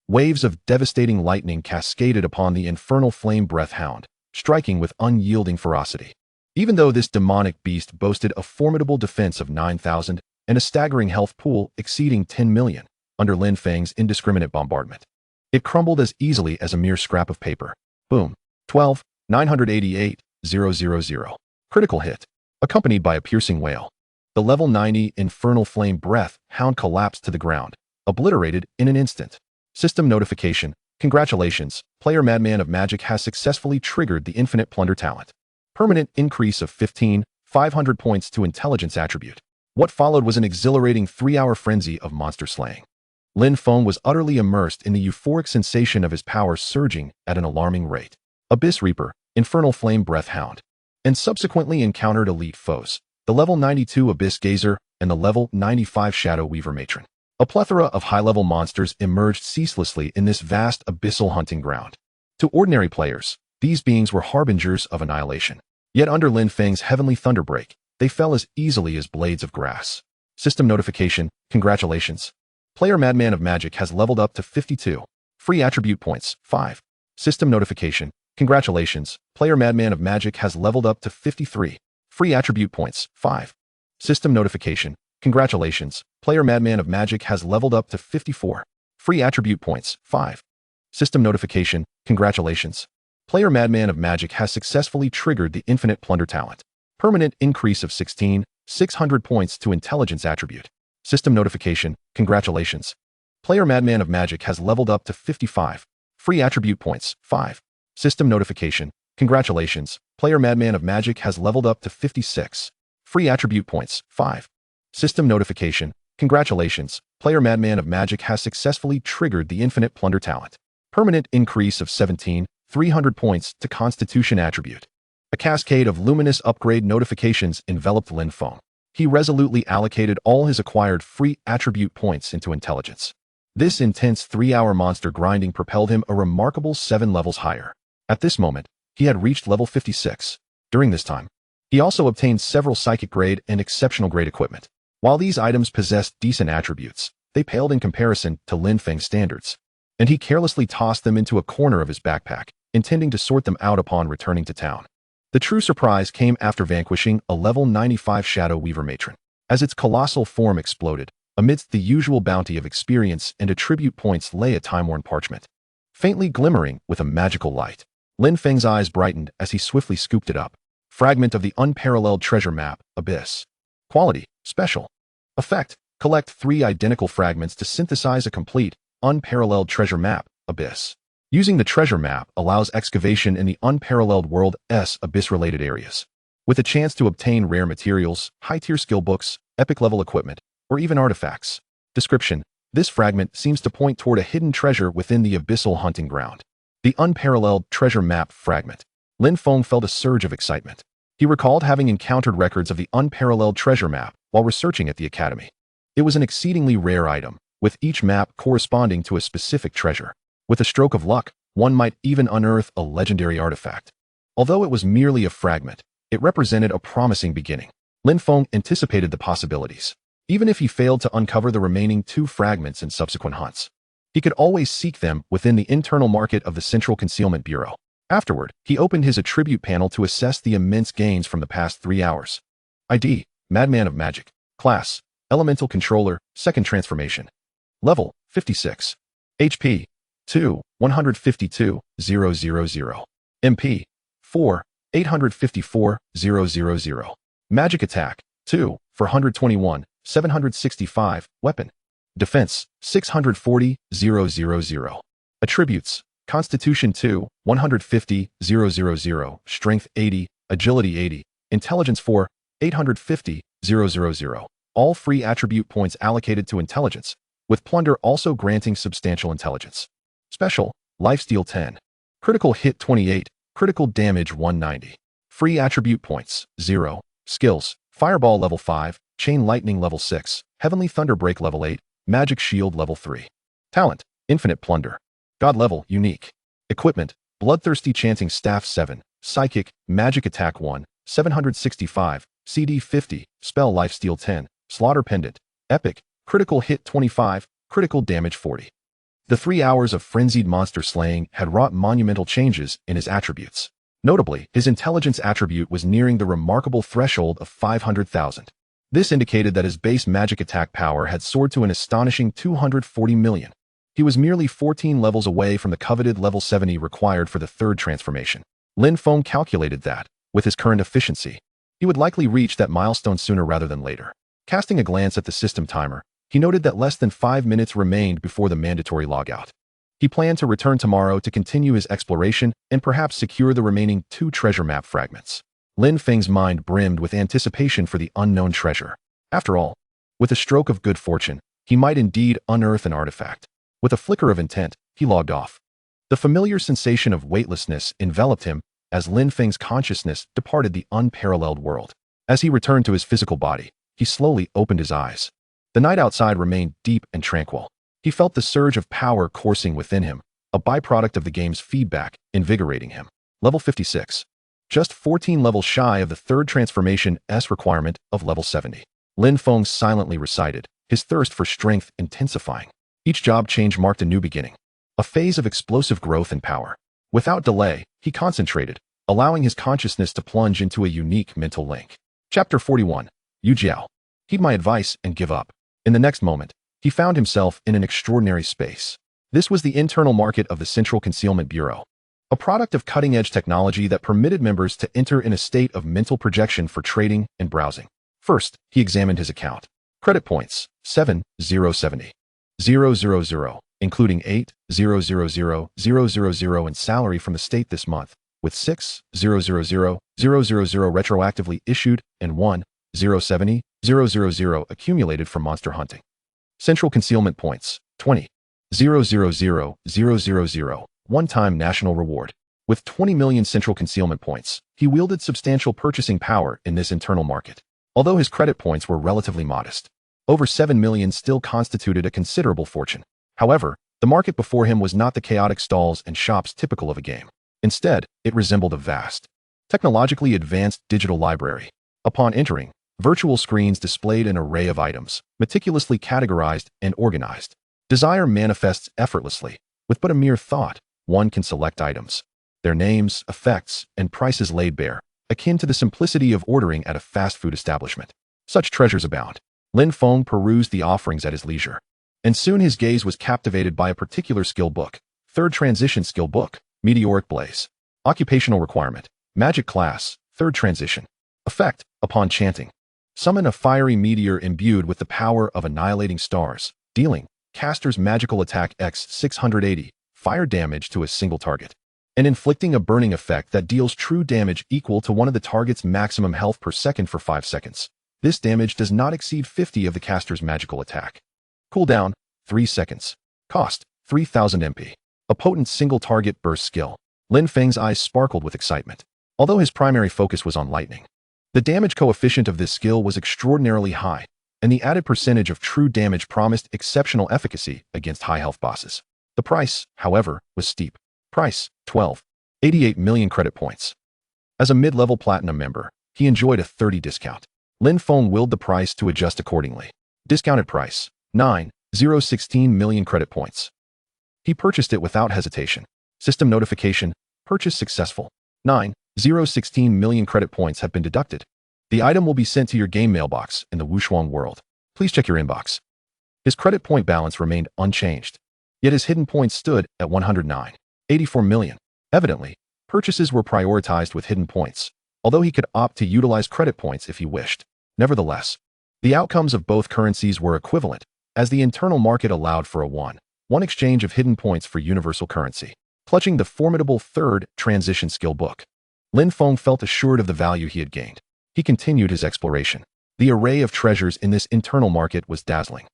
Waves of devastating lightning cascaded upon the infernal flame breath hound, striking with unyielding ferocity. Even though this demonic beast boasted a formidable defense of 9,000 and a staggering health pool exceeding 10 million under Lin Feng's indiscriminate bombardment, it crumbled as easily as a mere scrap of paper. Boom. 12. 988,000. Critical hit, accompanied by a piercing wail. The level 90 infernal flame breath hound collapsed to the ground, obliterated in an instant. System notification. Congratulations, player Madman of Magic has successfully triggered the infinite plunder talent. Permanent increase of 500 points to intelligence attribute. What followed was an exhilarating 3-hour frenzy of monster slaying. Lin Feng was utterly immersed in the euphoric sensation of his power surging at an alarming rate. Abyss Reaper, Infernal Flame Breath Hound, and subsequently encountered elite foes, the level 92 Abyss Gazer and the level 95 Shadow Weaver Matron. A plethora of high-level monsters emerged ceaselessly in this vast abyssal hunting ground. To ordinary players, these beings were harbingers of annihilation. Yet under Lin Feng's heavenly thunderbreak, they fell as easily as blades of grass. System notification. Congratulations. Player Madman of Magic has leveled up to 52. Free attribute points, 5. System notification. Congratulations. Player Madman of Magic has leveled up to 53. Free attribute points, 5. System notification. Congratulations. Player Madman of Magic has leveled up to 54. Free attribute points, 5. System notification. Congratulations. Player Madman of Magic has successfully triggered the infinite plunder talent. Permanent increase of 600 points to intelligence attribute. System notification. Congratulations. Player Madman of Magic has leveled up to 55. Free attribute points, 5. System notification. Congratulations. Player Madman of Magic has leveled up to 56. Free attribute points, 5. System notification. Congratulations. Player Madman of Magic has successfully triggered the infinite plunder talent. Permanent increase of 300 points to constitution attribute. A cascade of luminous upgrade notifications enveloped Lin Feng. He resolutely allocated all his acquired free attribute points into intelligence. This intense 3-hour monster grinding propelled him a remarkable 7 levels higher. At this moment, he had reached level 56. During this time, he also obtained several psychic grade and exceptional grade equipment. While these items possessed decent attributes, they paled in comparison to Lin Feng's standards, and he carelessly tossed them into a corner of his backpack, intending to sort them out upon returning to town. The true surprise came after vanquishing a level 95 Shadow Weaver Matron. As its colossal form exploded, amidst the usual bounty of experience and attribute points lay a time-worn parchment, faintly glimmering with a magical light. Lin Feng's eyes brightened as he swiftly scooped it up. Fragment of the unparalleled treasure map, Abyss. Quality, special. Effect, collect 3 identical fragments to synthesize a complete, unparalleled treasure map, Abyss. Using the treasure map allows excavation in the unparalleled world's Abyss-related areas, with a chance to obtain rare materials, high-tier skill books, epic-level equipment, or even artifacts. Description: this fragment seems to point toward a hidden treasure within the abyssal hunting ground. The unparalleled treasure map fragment. Lin Feng felt a surge of excitement. He recalled having encountered records of the unparalleled treasure map while researching at the academy. It was an exceedingly rare item, with each map corresponding to a specific treasure. With a stroke of luck, one might even unearth a legendary artifact. Although it was merely a fragment, it represented a promising beginning. Lin Feng anticipated the possibilities. Even if he failed to uncover the remaining 2 fragments in subsequent hunts, he could always seek them within the internal market of the Central Concealment Bureau. Afterward, he opened his attribute panel to assess the immense gains from the past 3 hours. ID: Madman of Magic. Class: Elemental Controller, Second Transformation. Level: 56. HP: 2, 152,000. MP: 4, 854,000. Magic Attack: 2, 421, 765. Weapon: Defense: 640,000. Attributes: Constitution 2, 150,000. Strength 80, Agility 80, Intelligence 4, 850,000. all free attribute points allocated to intelligence, with Plunder also granting substantial intelligence. Special, Lifesteal 10. Critical hit 28, critical damage 190. Free attribute points, 0. Skills, Fireball level 5, Chain Lightning level 6, Heavenly Thunderbreak level 8, Magic Shield level 3. Talent, Infinite Plunder. God level, Unique. Equipment, Bloodthirsty Chanting Staff 7, Psychic, Magic Attack 1, 765, CD 50, Spell Lifesteal 10, Slaughter Pendant, Epic, Critical hit 25, critical damage 40. The 3 hours of frenzied monster slaying had wrought monumental changes in his attributes. Notably, his intelligence attribute was nearing the remarkable threshold of 500,000. This indicated that his base magic attack power had soared to an astonishing 240 million. He was merely 14 levels away from the coveted level 70 required for the third transformation. Lin Feng calculated that, with his current efficiency, he would likely reach that milestone sooner rather than later. Casting a glance at the system timer, he noted that less than 5 minutes remained before the mandatory logout. He planned to return tomorrow to continue his exploration and perhaps secure the remaining 2 treasure map fragments. Lin Feng's mind brimmed with anticipation for the unknown treasure. After all, with a stroke of good fortune, he might indeed unearth an artifact. With a flicker of intent, he logged off. The familiar sensation of weightlessness enveloped him as Lin Feng's consciousness departed the unparalleled world. As he returned to his physical body, he slowly opened his eyes. The night outside remained deep and tranquil. He felt the surge of power coursing within him, a byproduct of the game's feedback, invigorating him. Level 56. Just 14 levels shy of the third transformation S requirement of level 70. Lin Feng silently recited, his thirst for strength intensifying. Each job change marked a new beginning, a phase of explosive growth and power. Without delay, he concentrated, allowing his consciousness to plunge into a unique mental link. Chapter 41. Yuejiao. Heed my advice and give up. In the next moment, he found himself in an extraordinary space. This was the internal market of the Central Concealment Bureau, a product of cutting-edge technology that permitted members to enter in a state of mental projection for trading and browsing. First, he examined his account. Credit points, 7,070. 000, including 8,000,000 in salary from the state this month, with 6,000,000 retroactively issued and 1,070,000 accumulated from monster hunting. Central Concealment Points, 20. 000,000, one-time national reward. With 20 million Central Concealment Points, he wielded substantial purchasing power in this internal market. Although his credit points were relatively modest, over 7 million still constituted a considerable fortune. However, the market before him was not the chaotic stalls and shops typical of a game. Instead, it resembled a vast, technologically advanced digital library. Upon entering, virtual screens displayed an array of items, meticulously categorized and organized. Desire manifests effortlessly. With but a mere thought, one can select items, their names, effects, and prices laid bare, akin to the simplicity of ordering at a fast food establishment. Such treasures abound. Lin Feng perused the offerings at his leisure, and soon his gaze was captivated by a particular skill book. Third Transition Skill Book, Meteoric Blaze. Occupational Requirement, Magic Class, Third Transition. Effect, upon chanting, summon a fiery meteor imbued with the power of annihilating stars, dealing caster's magical attack x 680, fire damage to a single target, and inflicting a burning effect that deals true damage equal to one of the target's maximum health per second for 5 seconds. This damage does not exceed 50 of the caster's magical attack. Cooldown, 3 seconds. Cost, 3000 MP. A potent single-target burst skill. Lin Feng's eyes sparkled with excitement. Although his primary focus was on lightning, the damage coefficient of this skill was extraordinarily high, and the added percentage of true damage promised exceptional efficacy against high-health bosses. The price, however, was steep. Price, 12.88 million credit points. As a mid-level platinum member, he enjoyed a 30% discount. Lin Feng willed the price to adjust accordingly. Discounted price, 9,016 million credit points. He purchased it without hesitation. System notification, purchase successful. 9,016 million credit points have been deducted. The item will be sent to your game mailbox in the Wushuang world. Please check your inbox. His credit point balance remained unchanged, yet his hidden points stood at 109.84 million. Evidently, purchases were prioritized with hidden points, although he could opt to utilize credit points if he wished. Nevertheless, the outcomes of both currencies were equivalent, as the internal market allowed for a 1-1 exchange of hidden points for universal currency. Clutching the formidable Third Transition Skill Book, Lin Feng felt assured of the value he had gained. He continued his exploration. The array of treasures in this internal market was dazzling,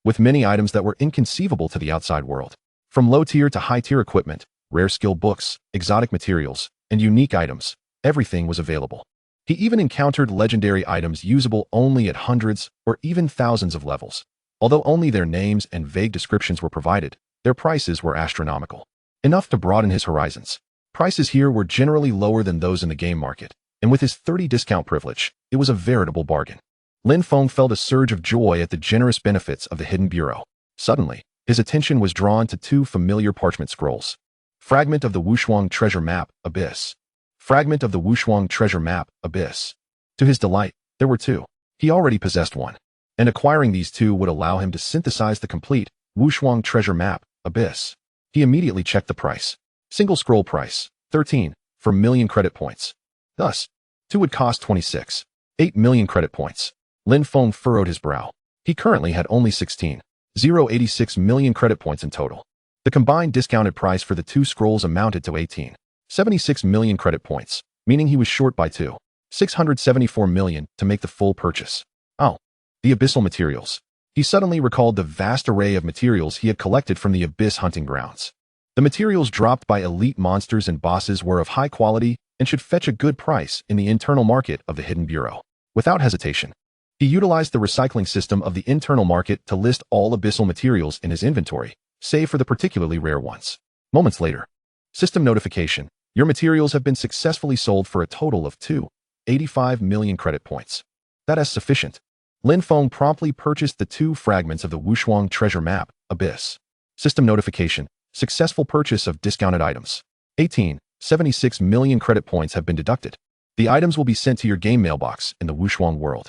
with many items that were inconceivable to the outside world. From low-tier to high-tier equipment, rare skill books, exotic materials, and unique items, everything was available. He even encountered legendary items usable only at hundreds or even thousands of levels. Although only their names and vague descriptions were provided, their prices were astronomical, enough to broaden his horizons. Prices here were generally lower than those in the game market, and with his 30 discount privilege, it was a veritable bargain. Lin Feng felt a surge of joy at the generous benefits of the Hidden Bureau. Suddenly, his attention was drawn to two familiar parchment scrolls. Fragment of the Wushuang Treasure Map, Abyss. Fragment of the Wushuang Treasure Map, Abyss. To his delight, there were two. He already possessed one, and acquiring these two would allow him to synthesize the complete Wushuang Treasure Map, Abyss. He immediately checked the price. Single scroll price, 13, for million credit points. Thus, two would cost 26, 8 million credit points. Lin Feng furrowed his brow. He currently had only 16,086 million credit points in total. The combined discounted price for the two scrolls amounted to 18,76 million credit points, meaning he was short by 2,674 million to make the full purchase. Oh, the abyssal materials. He suddenly recalled the vast array of materials he had collected from the Abyss hunting grounds. The materials dropped by elite monsters and bosses were of high quality and should fetch a good price in the internal market of the Hidden Bureau. Without hesitation, he utilized the recycling system of the internal market to list all abyssal materials in his inventory, save for the particularly rare ones. Moments later, system notification: your materials have been successfully sold for a total of 285 million credit points. That is sufficient. Lin Feng promptly purchased the two fragments of the Wushuang Treasure Map, Abyss. System notification: successful purchase of discounted items. 18,76 million credit points have been deducted. The items will be sent to your game mailbox in the Wushuang world.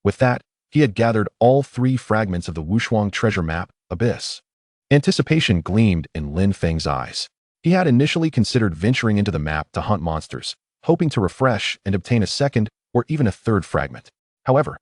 With that, he had gathered all three fragments of the Wushuang Treasure Map, Abyss. Anticipation gleamed in Lin Feng's eyes. He had initially considered venturing into the map to hunt monsters, hoping to refresh and obtain a second or even a third fragment. However,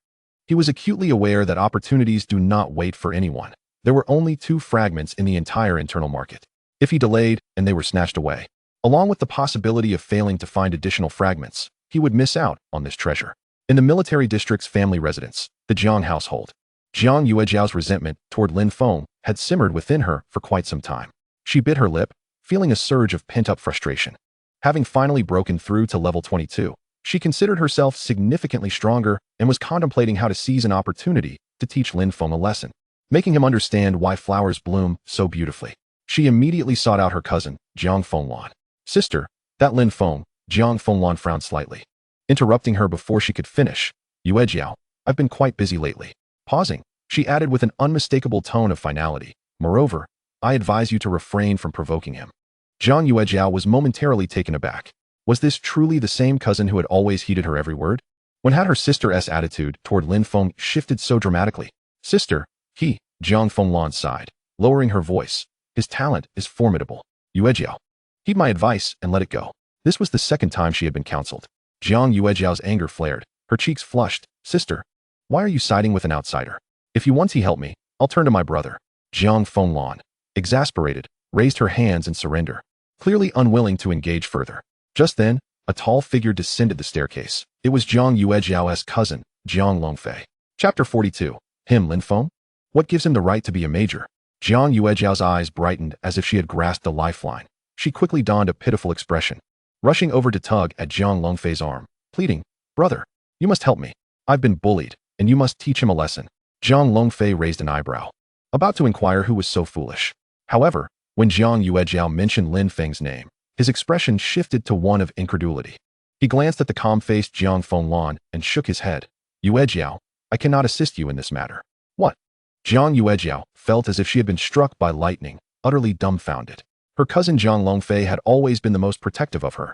he was acutely aware that opportunities do not wait for anyone. There were only two fragments in the entire internal market. If he delayed and they were snatched away, along with the possibility of failing to find additional fragments, he would miss out on this treasure. In the military district's family residence, the Jiang household, Jiang Yuejiao's resentment toward Lin Feng had simmered within her for quite some time. She bit her lip, feeling a surge of pent-up frustration. Having finally broken through to level 22, she considered herself significantly stronger and was contemplating how to seize an opportunity to teach Lin Feng a lesson, making him understand why flowers bloom so beautifully. She immediately sought out her cousin, Jiang Fenglan. Sister, that Lin Feng. Jiang Fenglan frowned slightly. Interrupting her before she could finish: Yuejiao, I've been quite busy lately. Pausing, she added with an unmistakable tone of finality: moreover, I advise you to refrain from provoking him. Jiang Yuejiao was momentarily taken aback. Was this truly the same cousin who had always heeded her every word? When had her sister's attitude toward Lin Feng shifted so dramatically? Sister, Jiang Fenglan sighed, lowering her voice. His talent is formidable. Yuejiao, heed my advice and let it go. This was the second time she had been counseled. Jiang Yuejiao's anger flared. Her cheeks flushed. Sister, why are you siding with an outsider? If you want to help me, I'll turn to my brother. Jiang Fenglan, exasperated, raised her hands in surrender, clearly unwilling to engage further. Just then, a tall figure descended the staircase. It was Jiang Yuejiao's cousin, Jiang Longfei. Chapter 42. Him Lin Feng? What gives him the right to be a major? Jiang Yuejiao's eyes brightened as if she had grasped a lifeline. She quickly donned a pitiful expression, rushing over to tug at Jiang Longfei's arm, pleading, Brother, you must help me. I've been bullied, and you must teach him a lesson. Jiang Longfei raised an eyebrow, about to inquire who was so foolish. However, when Jiang Yuejiao mentioned Lin Feng's name, his expression shifted to one of incredulity. He glanced at the calm-faced Jiang Fenglan and shook his head. Yuejiao, I cannot assist you in this matter. What? Jiang Yuejiao felt as if she had been struck by lightning, utterly dumbfounded. Her cousin Jiang Longfei had always been the most protective of her.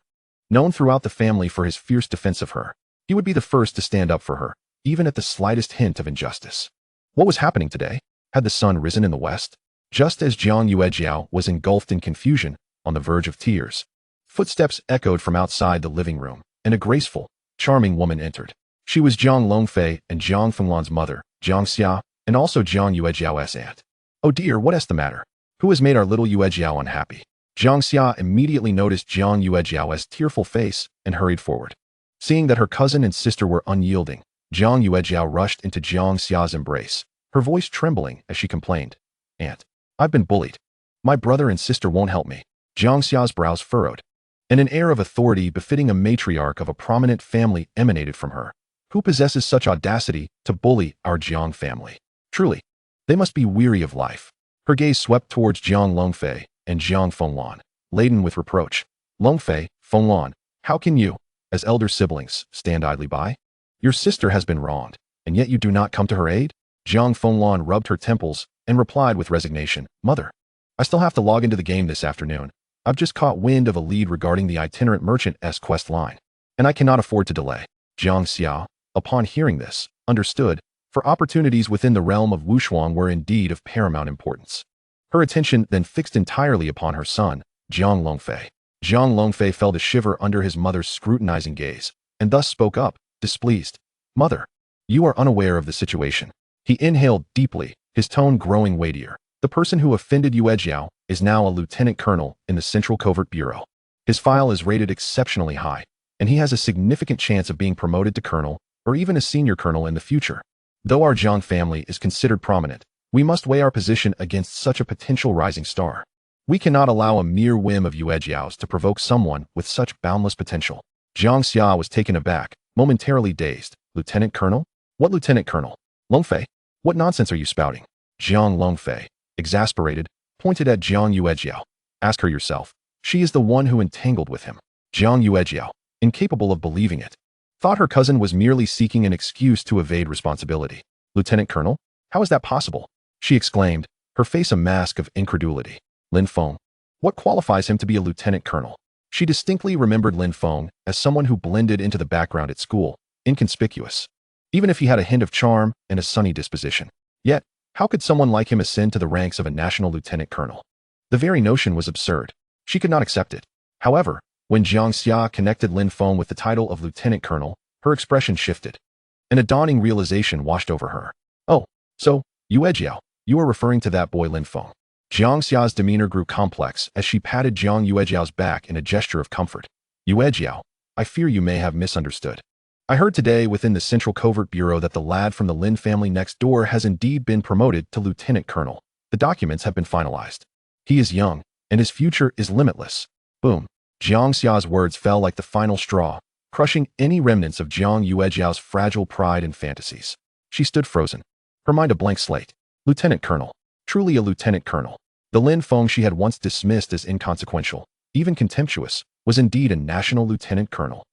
Known throughout the family for his fierce defense of her, he would be the first to stand up for her, even at the slightest hint of injustice. What was happening today? Had the sun risen in the west? Just as Jiang Yuejiao was engulfed in confusion, on the verge of tears, footsteps echoed from outside the living room, and a graceful, charming woman entered. She was Jiang Longfei and Jiang Fenglan's mother, Jiang Xia, and also Jiang Yuejiao's aunt. Oh dear, what is the matter? Who has made our little Yuejiao unhappy? Jiang Xia immediately noticed Jiang Yuejiao's tearful face and hurried forward. Seeing that her cousin and sister were unyielding, Jiang Yuejiao rushed into Jiang Xia's embrace, her voice trembling as she complained. Aunt, I've been bullied. My brother and sister won't help me. Jiang Xia's brows furrowed, and an air of authority befitting a matriarch of a prominent family emanated from her. Who possesses such audacity to bully our Jiang family? Truly, they must be weary of life. Her gaze swept towards Jiang Longfei and Jiang Fenglan, laden with reproach. Longfei, Fenglan, how can you, as elder siblings, stand idly by? Your sister has been wronged, and yet you do not come to her aid? Jiang Fenglan rubbed her temples and replied with resignation, Mother, I still have to log into the game this afternoon. I've just caught wind of a lead regarding the itinerant merchant's quest line, and I cannot afford to delay. Jiang Xia, upon hearing this, understood, for opportunities within the realm of Wushuang were indeed of paramount importance. Her attention then fixed entirely upon her son, Jiang Longfei. Jiang Longfei felt a shiver under his mother's scrutinizing gaze, and thus spoke up, displeased. Mother, you are unaware of the situation. He inhaled deeply, his tone growing weightier. The person who offended Yuejiao is now a lieutenant colonel in the Central Covert Bureau. His file is rated exceptionally high, and he has a significant chance of being promoted to colonel or even a senior colonel in the future. Though our Jiang family is considered prominent, we must weigh our position against such a potential rising star. We cannot allow a mere whim of Yuejiao's to provoke someone with such boundless potential. Jiang Xia was taken aback, momentarily dazed. Lieutenant Colonel? What Lieutenant Colonel? Longfei? What nonsense are you spouting? Jiang Longfei, exasperated, pointed at Jiang Yuejiao. Ask her yourself. She is the one who entangled with him. Jiang Yuejiao, incapable of believing it, thought her cousin was merely seeking an excuse to evade responsibility. Lieutenant Colonel? How is that possible? She exclaimed, her face a mask of incredulity. Lin Feng. What qualifies him to be a lieutenant colonel? She distinctly remembered Lin Feng as someone who blended into the background at school, inconspicuous, even if he had a hint of charm and a sunny disposition. Yet, how could someone like him ascend to the ranks of a national lieutenant colonel? The very notion was absurd. She could not accept it. However, when Jiang Xia connected Lin Feng with the title of lieutenant colonel, her expression shifted, and a dawning realization washed over her. Oh, so, Yuejiao, you are referring to that boy Lin Feng. Jiang Xia's demeanor grew complex as she patted Jiang Yuejiao's back in a gesture of comfort. Yuejiao, I fear you may have misunderstood. I heard today within the Central Covert Bureau that the lad from the Lin family next door has indeed been promoted to lieutenant colonel. The documents have been finalized. He is young, and his future is limitless. Boom. Jiang Xia's words fell like the final straw, crushing any remnants of Jiang Yuejiao's fragile pride and fantasies. She stood frozen, her mind a blank slate. Lieutenant colonel. Truly a lieutenant colonel. The Lin Feng she had once dismissed as inconsequential, even contemptuous, was indeed a national lieutenant colonel.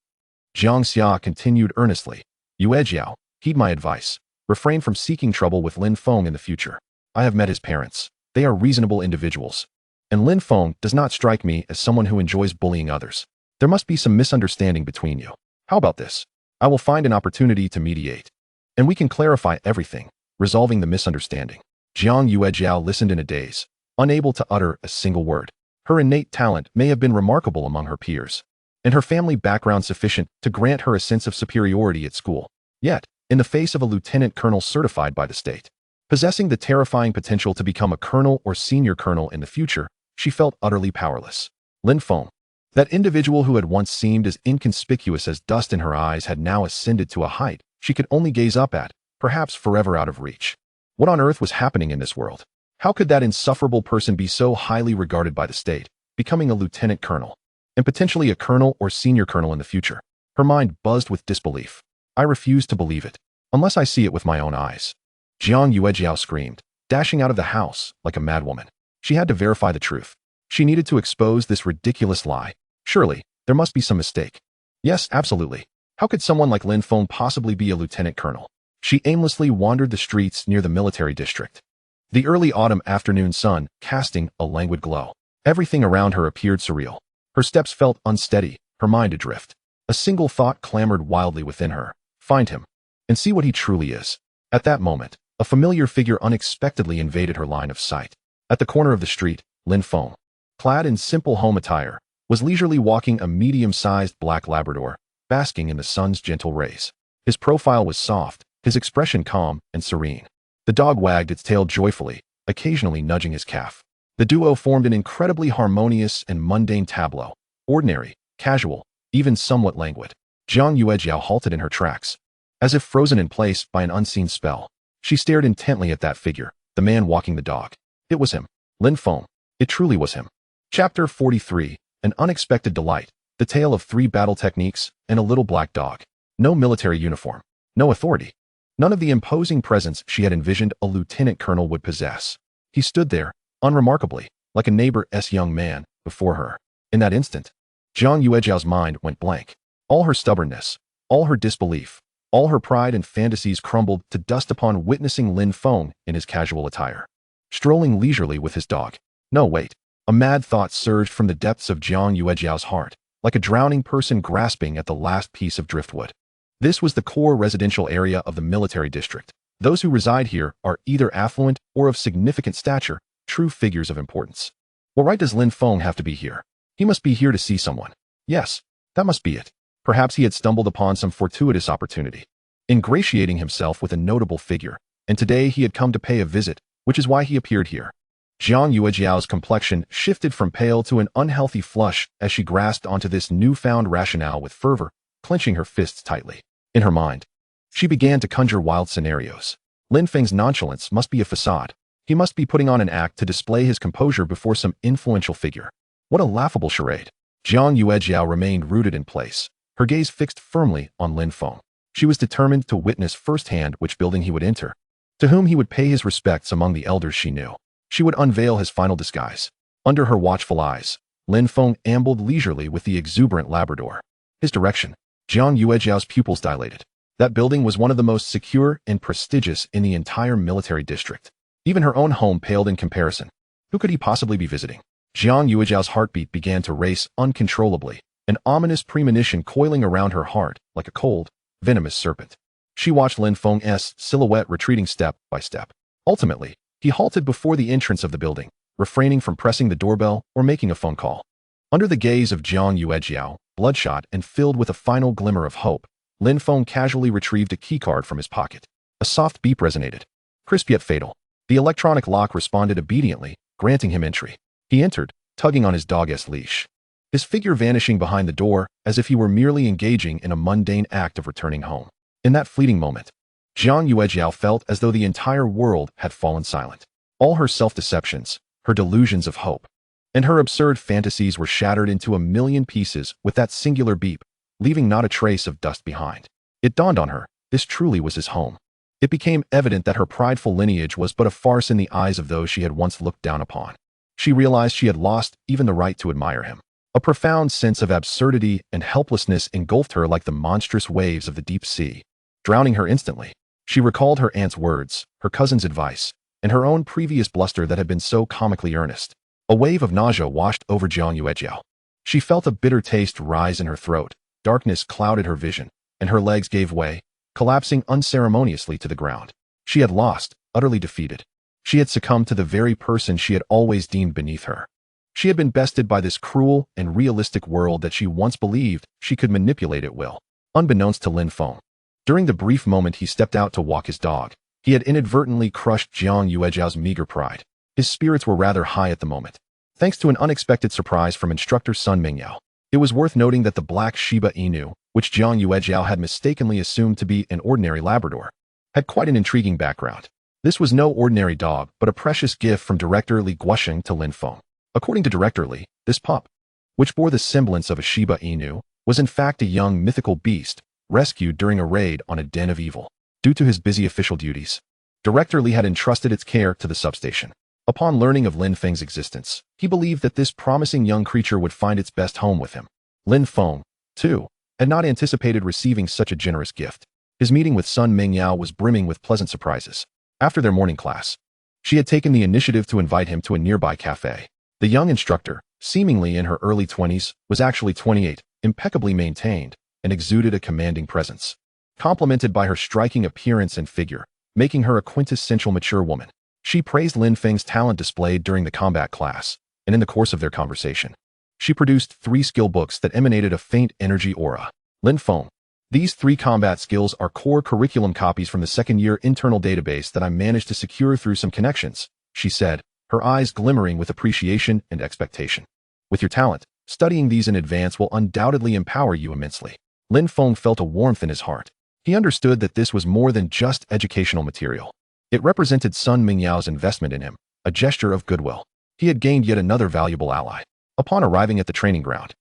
Jiang Xia continued earnestly. Yuejiao, heed my advice. Refrain from seeking trouble with Lin Feng in the future. I have met his parents. They are reasonable individuals. And Lin Feng does not strike me as someone who enjoys bullying others. There must be some misunderstanding between you. How about this? I will find an opportunity to mediate, and we can clarify everything, resolving the misunderstanding. Jiang Yuejiao listened in a daze, unable to utter a single word. Her innate talent may have been remarkable among her peers, and her family background sufficient to grant her a sense of superiority at school. Yet, in the face of a lieutenant colonel certified by the state, possessing the terrifying potential to become a colonel or senior colonel in the future, she felt utterly powerless. Lin Feng, that individual who had once seemed as inconspicuous as dust in her eyes, had now ascended to a height she could only gaze up at, perhaps forever out of reach. What on earth was happening in this world? How could that insufferable person be so highly regarded by the state, becoming a lieutenant colonel, and potentially a colonel or senior colonel in the future? Her mind buzzed with disbelief. I refuse to believe it, unless I see it with my own eyes. Jiang Yuejiao screamed, dashing out of the house like a madwoman. She had to verify the truth. She needed to expose this ridiculous lie. Surely, there must be some mistake. Yes, absolutely. How could someone like Lin Feng possibly be a lieutenant colonel? She aimlessly wandered the streets near the military district, the early autumn afternoon sun casting a languid glow. Everything around her appeared surreal. Her steps felt unsteady, her mind adrift. A single thought clamored wildly within her. Find him, and see what he truly is. At that moment, a familiar figure unexpectedly invaded her line of sight. At the corner of the street, Lin Feng, clad in simple home attire, was leisurely walking a medium-sized black Labrador, basking in the sun's gentle rays. His profile was soft, his expression calm and serene. The dog wagged its tail joyfully, occasionally nudging his calf. The duo formed an incredibly harmonious and mundane tableau, ordinary, casual, even somewhat languid. Jiang Yuejiao halted in her tracks. as if frozen in place by an unseen spell. She stared intently at that figure, the man walking the dog. It was him. Lin Feng. It truly was him. Chapter 43. An unexpected delight. The tale of 3 battle techniques and a little black dog. No military uniform. No authority. None of the imposing presence she had envisioned a lieutenant colonel would possess. He stood there, unremarkably, like a neighbor's young man, before her. In that instant, Jiang Yuejiao's mind went blank. All her stubbornness, all her disbelief, all her pride and fantasies crumbled to dust upon witnessing Lin Feng in his casual attire, strolling leisurely with his dog. No, wait. A mad thought surged from the depths of Jiang Yuejiao's heart, like a drowning person grasping at the last piece of driftwood. This was the core residential area of the military district. Those who reside here are either affluent or of significant stature, true figures of importance. What right does Lin Feng have to be here? He must be here to see someone. Yes, that must be it. Perhaps he had stumbled upon some fortuitous opportunity, ingratiating himself with a notable figure, and today he had come to pay a visit, which is why he appeared here. Jiang Yuejiao's complexion shifted from pale to an unhealthy flush as she grasped onto this newfound rationale with fervor, clenching her fists tightly. In her mind, she began to conjure wild scenarios. Lin Feng's nonchalance must be a facade. He must be putting on an act to display his composure before some influential figure. What a laughable charade. Jiang Yuejiao remained rooted in place, her gaze fixed firmly on Lin Feng. She was determined to witness firsthand which building he would enter, to whom he would pay his respects among the elders she knew. She would unveil his final disguise. Under her watchful eyes, Lin Feng ambled leisurely with the exuberant Labrador. His direction. Jiang Yuejiao's pupils dilated. That building was one of the most secure and prestigious in the entire military district. Even her own home paled in comparison. Who could he possibly be visiting? Jiang Yuejiao's heartbeat began to race uncontrollably, an ominous premonition coiling around her heart like a cold, venomous serpent. She watched Lin Feng's silhouette retreating step by step. Ultimately, he halted before the entrance of the building, refraining from pressing the doorbell or making a phone call. Under the gaze of Jiang Yuejiao, bloodshot and filled with a final glimmer of hope, Lin Feng casually retrieved a keycard from his pocket. A soft beep resonated. Crisp yet fatal. The electronic lock responded obediently, granting him entry. He entered, tugging on his dog's leash, his figure vanishing behind the door as if he were merely engaging in a mundane act of returning home. In that fleeting moment, Jiang Yuejiao felt as though the entire world had fallen silent. All her self-deceptions, her delusions of hope, and her absurd fantasies were shattered into a million pieces with that singular beep, leaving not a trace of dust behind. It dawned on her, this truly was his home. It became evident that her prideful lineage was but a farce in the eyes of those she had once looked down upon. She realized she had lost even the right to admire him. A profound sense of absurdity and helplessness engulfed her like the monstrous waves of the deep sea, drowning her instantly. She recalled her aunt's words, her cousin's advice, and her own previous bluster that had been so comically earnest. A wave of nausea washed over Jiang Yuejiao. She felt a bitter taste rise in her throat, darkness clouded her vision, and her legs gave way, collapsing unceremoniously to the ground. She had lost, utterly defeated. She had succumbed to the very person she had always deemed beneath her. She had been bested by this cruel and realistic world that she once believed she could manipulate at will. Unbeknownst to Lin Feng, during the brief moment he stepped out to walk his dog, he had inadvertently crushed Jiang Yuejiao's meager pride. His spirits were rather high at the moment, thanks to an unexpected surprise from instructor Sun Mingyao. It was worth noting that the black Shiba Inu, which Jiang Yuejiao had mistakenly assumed to be an ordinary Labrador, had quite an intriguing background. This was no ordinary dog, but a precious gift from Director Li Guosheng to Lin Feng. According to Director Li, this pup, which bore the semblance of a Shiba Inu, was in fact a young mythical beast, rescued during a raid on a den of evil. Due to his busy official duties, Director Li had entrusted its care to the substation. Upon learning of Lin Feng's existence, he believed that this promising young creature would find its best home with him. Lin Feng, too, had not anticipated receiving such a generous gift. His meeting with Sun Mingyao was brimming with pleasant surprises. After their morning class, she had taken the initiative to invite him to a nearby cafe. The young instructor, seemingly in her early 20s, was actually 28, impeccably maintained, and exuded a commanding presence, complemented by her striking appearance and figure, making her a quintessential mature woman. She praised Lin Feng's talent displayed during the combat class, and in the course of their conversation, she produced 3 skill books that emanated a faint energy aura. Lin Feng. These 3 combat skills are core curriculum copies from the second-year internal database that I managed to secure through some connections, she said, her eyes glimmering with appreciation and expectation. With your talent, studying these in advance will undoubtedly empower you immensely. Lin Feng felt a warmth in his heart. He understood that this was more than just educational material. It represented Sun Mingyao's investment in him, a gesture of goodwill. He had gained yet another valuable ally. Upon arriving at the training ground,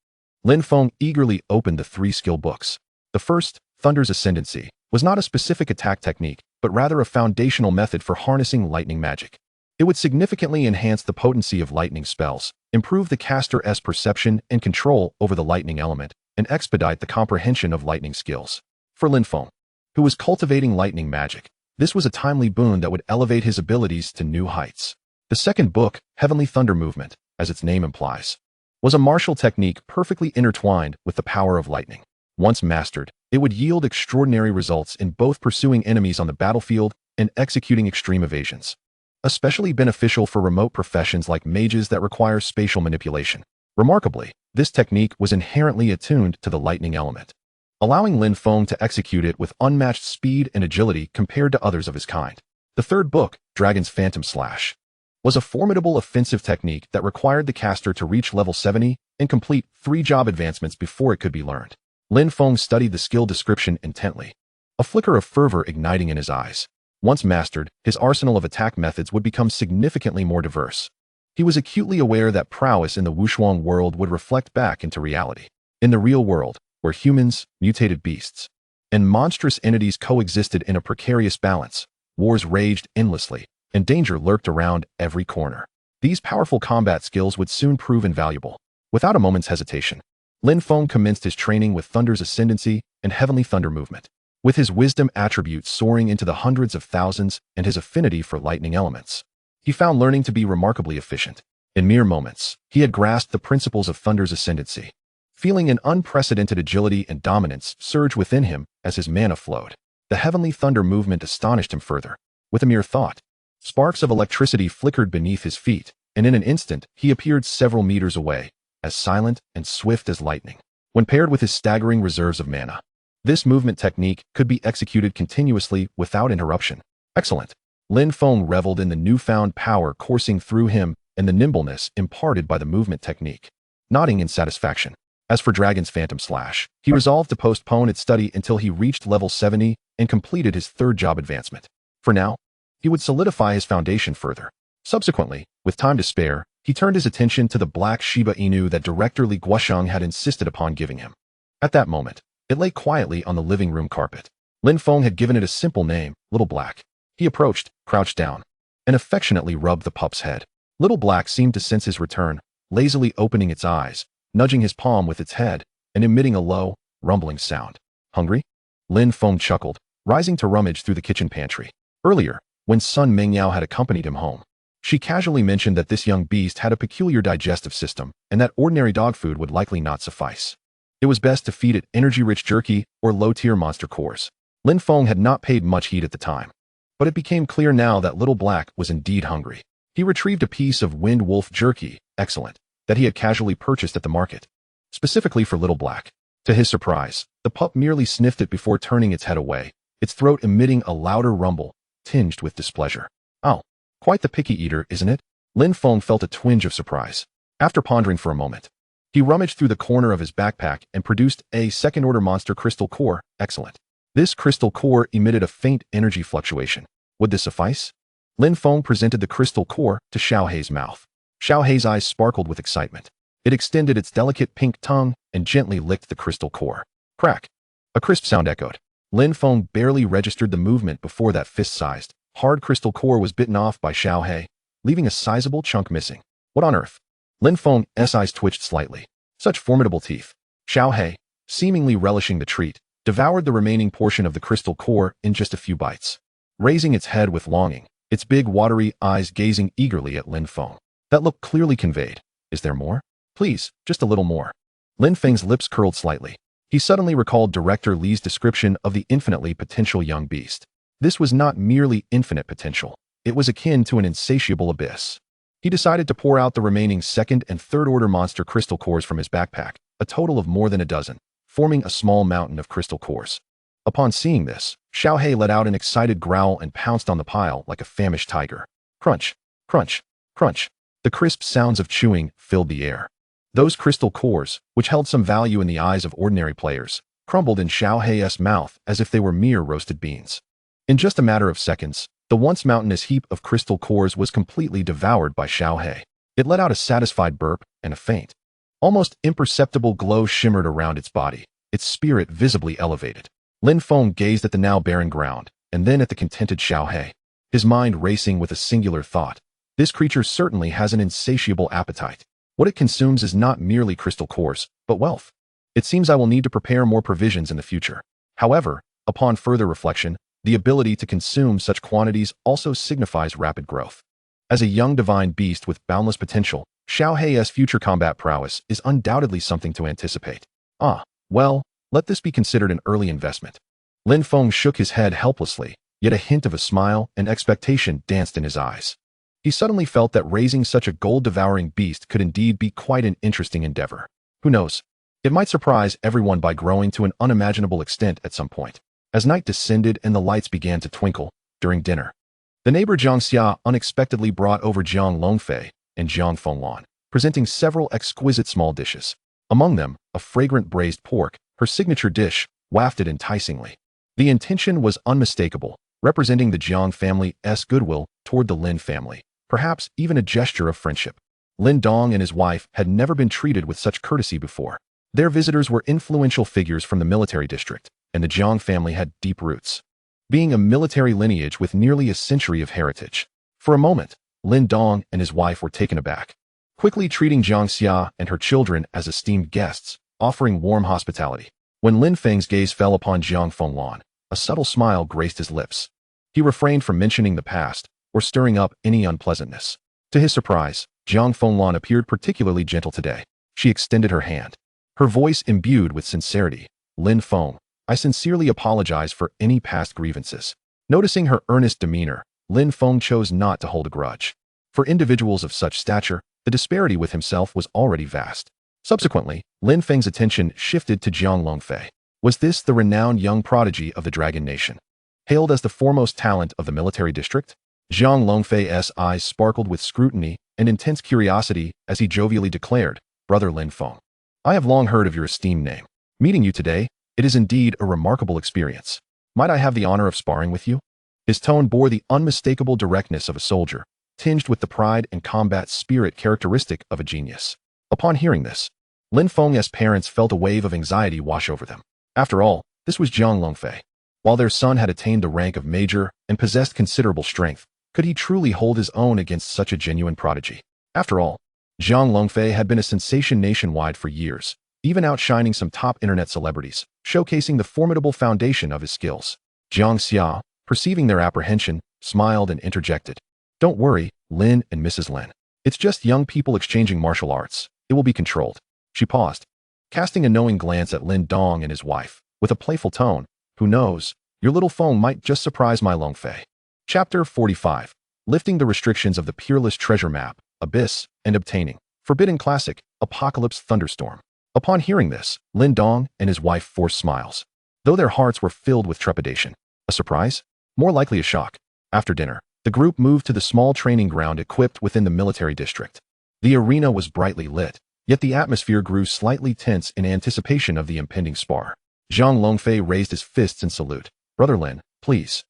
Lin Feng eagerly opened the 3 skill books. The first, Thunder's Ascendancy, was not a specific attack technique, but rather a foundational method for harnessing lightning magic. It would significantly enhance the potency of lightning spells, improve the caster's perception and control over the lightning element, and expedite the comprehension of lightning skills. For Lin Feng, who was cultivating lightning magic, this was a timely boon that would elevate his abilities to new heights. The second book, Heavenly Thunder Movement, as its name implies, was a martial technique perfectly intertwined with the power of lightning. Once mastered, it would yield extraordinary results in both pursuing enemies on the battlefield and executing extreme evasions. Especially beneficial for remote professions like mages that require spatial manipulation. Remarkably, this technique was inherently attuned to the lightning element, allowing Lin Feng to execute it with unmatched speed and agility compared to others of his kind. The third book, Dragon's Phantom Slash, was a formidable offensive technique that required the caster to reach level 70 and complete 3 job advancements before it could be learned. Lin Feng studied the skill description intently, a flicker of fervor igniting in his eyes. Once mastered, his arsenal of attack methods would become significantly more diverse. He was acutely aware that prowess in the Wushuang world would reflect back into reality. In the real world, where humans, mutated beasts, and monstrous entities coexisted in a precarious balance, wars raged endlessly, and danger lurked around every corner. These powerful combat skills would soon prove invaluable. Without a moment's hesitation, Lin Feng commenced his training with Thunder's Ascendancy and Heavenly Thunder Movement. With his wisdom attributes soaring into the hundreds of thousands and his affinity for lightning elements, he found learning to be remarkably efficient. In mere moments, he had grasped the principles of Thunder's Ascendancy, feeling an unprecedented agility and dominance surge within him as his mana flowed. The Heavenly Thunder Movement astonished him further. With a mere thought, sparks of electricity flickered beneath his feet, and in an instant he appeared several meters away, as silent and swift as lightning. When paired with his staggering reserves of mana, this movement technique could be executed continuously without interruption. Excellent. Lin Feng reveled in the newfound power coursing through him and the nimbleness imparted by the movement technique, nodding in satisfaction. As for Dragon's Phantom Slash, he resolved to postpone its study until he reached level 70 and completed his 3rd job advancement. For now, he would solidify his foundation further. Subsequently, with time to spare, he turned his attention to the black Shiba Inu that Director Li Guosheng had insisted upon giving him. At that moment, it lay quietly on the living room carpet. Lin Feng had given it a simple name, Little Black. He approached, crouched down, and affectionately rubbed the pup's head. Little Black seemed to sense his return, lazily opening its eyes, nudging his palm with its head, and emitting a low, rumbling sound. Hungry? Lin Feng chuckled, rising to rummage through the kitchen pantry. Earlier, when Sun Mingyao had accompanied him home, she casually mentioned that this young beast had a peculiar digestive system and that ordinary dog food would likely not suffice. It was best to feed it energy-rich jerky or low-tier monster cores. Lin Feng had not paid much heed at the time, but it became clear now that Little Black was indeed hungry. He retrieved a piece of Wind Wolf jerky, excellent, that he had casually purchased at the market, specifically for Little Black. To his surprise, the pup merely sniffed it before turning its head away, its throat emitting a louder rumble, tinged with displeasure. Oh, quite the picky eater, isn't it? Lin Feng felt a twinge of surprise. After pondering for a moment, he rummaged through the corner of his backpack and produced a second-order monster crystal core. Excellent. This crystal core emitted a faint energy fluctuation. Would this suffice? Lin Feng presented the crystal core to Xiao Hei's mouth. Xiao Hei's eyes sparkled with excitement. It extended its delicate pink tongue and gently licked the crystal core. Crack. A crisp sound echoed. Lin Feng barely registered the movement before that fist-sized, hard crystal core was bitten off by Xiao Hei, leaving a sizable chunk missing. What on earth? Lin Feng's eyes twitched slightly. Such formidable teeth. Xiao Hei, seemingly relishing the treat, devoured the remaining portion of the crystal core in just a few bites, raising its head with longing, its big watery eyes gazing eagerly at Lin Feng. That look clearly conveyed, "Is there more? Please, just a little more." Lin Feng's lips curled slightly. He suddenly recalled Director Li's description of the infinitely potential young beast. This was not merely infinite potential. It was akin to an insatiable abyss. He decided to pour out the remaining 2nd and 3rd order monster crystal cores from his backpack, a total of more than a dozen, forming a small mountain of crystal cores. Upon seeing this, Xiao Hei let out an excited growl and pounced on the pile like a famished tiger. Crunch, crunch, crunch. The crisp sounds of chewing filled the air. Those crystal cores, which held some value in the eyes of ordinary players, crumbled in Xiao Hei's mouth as if they were mere roasted beans. In just a matter of seconds, the once mountainous heap of crystal cores was completely devoured by Xiao Hei. It let out a satisfied burp and a faint, almost imperceptible glow shimmered around its body, its spirit visibly elevated. Lin Feng gazed at the now barren ground, and then at the contented Xiao Hei, his mind racing with a singular thought. This creature certainly has an insatiable appetite. What it consumes is not merely crystal cores, but wealth. It seems I will need to prepare more provisions in the future. However, upon further reflection, the ability to consume such quantities also signifies rapid growth. As a young divine beast with boundless potential, Xiao Hei's future combat prowess is undoubtedly something to anticipate. Well, let this be considered an early investment. Lin Feng shook his head helplessly, yet a hint of a smile and expectation danced in his eyes. He suddenly felt that raising such a gold-devouring beast could indeed be quite an interesting endeavor. Who knows? It might surprise everyone by growing to an unimaginable extent at some point. As night descended and the lights began to twinkle, during dinner, the neighbor Jiang Xia unexpectedly brought over Jiang Longfei and Jiang Fenglan, presenting several exquisite small dishes. Among them, a fragrant braised pork, her signature dish, wafted enticingly. The intention was unmistakable, representing the Jiang family's goodwill toward the Lin family, perhaps even a gesture of friendship. Lin Dong and his wife had never been treated with such courtesy before. Their visitors were influential figures from the military district, and the Jiang family had deep roots, being a military lineage with nearly a century of heritage. For a moment, Lin Dong and his wife were taken aback, quickly treating Jiang Xia and her children as esteemed guests, offering warm hospitality. When Lin Feng's gaze fell upon Jiang Fenglan, a subtle smile graced his lips. He refrained from mentioning the past or stirring up any unpleasantness. To his surprise, Jiang Fenglan appeared particularly gentle today. She extended her hand, her voice imbued with sincerity. Lin Feng, I sincerely apologize for any past grievances. Noticing her earnest demeanor, Lin Feng chose not to hold a grudge. For individuals of such stature, the disparity with himself was already vast. Subsequently, Lin Feng's attention shifted to Jiang Longfei. Was this the renowned young prodigy of the Dragon Nation, hailed as the foremost talent of the military district? Jiang Longfei's eyes sparkled with scrutiny and intense curiosity as he jovially declared, Brother Lin Feng, I have long heard of your esteemed name. Meeting you today, it is indeed a remarkable experience. Might I have the honor of sparring with you? His tone bore the unmistakable directness of a soldier, tinged with the pride and combat spirit characteristic of a genius. Upon hearing this, Lin Feng's parents felt a wave of anxiety wash over them. After all, this was Jiang Longfei. While their son had attained the rank of major and possessed considerable strength, could he truly hold his own against such a genuine prodigy? After all, Jiang Longfei had been a sensation nationwide for years, even outshining some top internet celebrities, showcasing the formidable foundation of his skills. Jiang Xia, perceiving their apprehension, smiled and interjected. Don't worry, Lin and Mrs. Lin. It's just young people exchanging martial arts. It will be controlled. She paused, casting a knowing glance at Lin Dong and his wife, with a playful tone. Who knows, your little Feng might just surprise my Longfei. Chapter 45. Lifting the restrictions of the peerless treasure map, Abyss, and obtaining Forbidden Classic, Apocalypse Thunderstorm. Upon hearing this, Lin Dong and his wife forced smiles, though their hearts were filled with trepidation. A surprise? More likely a shock. After dinner, the group moved to the small training ground equipped within the military district. The arena was brightly lit, yet the atmosphere grew slightly tense in anticipation of the impending spar. Jiang Longfei raised his fists in salute. Brother Lin, please.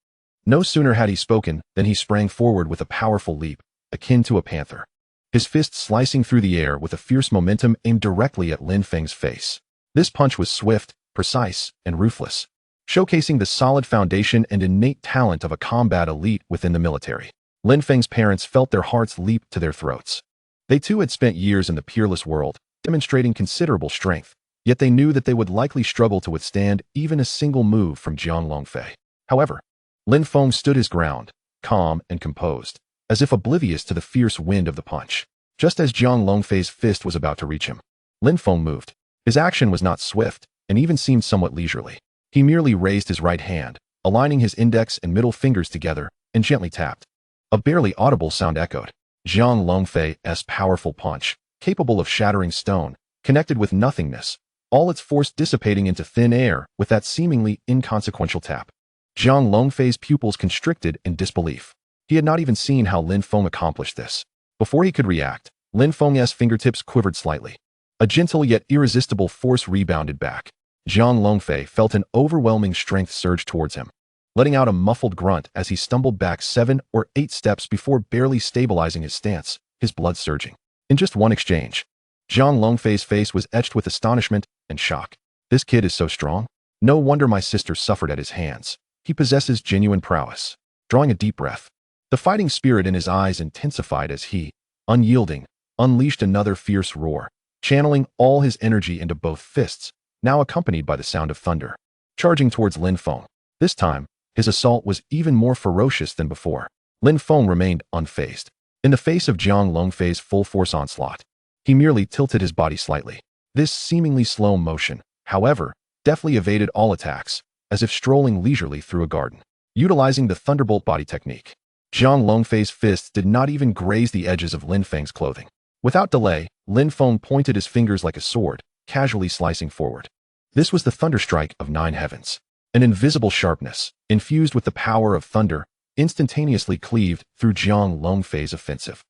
No sooner had he spoken than he sprang forward with a powerful leap, akin to a panther, his fist slicing through the air with a fierce momentum aimed directly at Lin Feng's face. This punch was swift, precise, and ruthless, showcasing the solid foundation and innate talent of a combat elite within the military. Lin Feng's parents felt their hearts leap to their throats. They too had spent years in the peerless world, demonstrating considerable strength, yet they knew that they would likely struggle to withstand even a single move from Jiang Longfei. However, Lin Feng stood his ground, calm and composed, as if oblivious to the fierce wind of the punch. Just as Jiang Longfei's fist was about to reach him, Lin Feng moved. His action was not swift, and even seemed somewhat leisurely. He merely raised his right hand, aligning his index and middle fingers together, and gently tapped. A barely audible sound echoed. Jiang Longfei's powerful punch, capable of shattering stone, connected with nothingness, all its force dissipating into thin air with that seemingly inconsequential tap. Jiang Longfei's pupils constricted in disbelief. He had not even seen how Lin Feng accomplished this. Before he could react, Lin Feng's fingertips quivered slightly. A gentle yet irresistible force rebounded back. Jiang Longfei felt an overwhelming strength surge towards him, letting out a muffled grunt as he stumbled back 7 or 8 steps before barely stabilizing his stance, his blood surging. In just one exchange, Jiang Longfei's face was etched with astonishment and shock. This kid is so strong. No wonder my sister suffered at his hands. He possesses genuine prowess. Drawing a deep breath, the fighting spirit in his eyes intensified as he, unyielding, unleashed another fierce roar, channeling all his energy into both fists, now accompanied by the sound of thunder. Charging towards Lin Feng. This time, his assault was even more ferocious than before. Lin Feng remained unfazed. In the face of Jiang Longfei's full-force onslaught, he merely tilted his body slightly. This seemingly slow motion, however, deftly evaded all attacks, as if strolling leisurely through a garden. Utilizing the thunderbolt body technique, Jiang Longfei's fists did not even graze the edges of Lin Feng's clothing. Without delay, Lin Feng pointed his fingers like a sword, casually slicing forward. This was the thunderstrike of 9 heavens. An invisible sharpness, infused with the power of thunder, instantaneously cleaved through Jiang Longfei's offensive.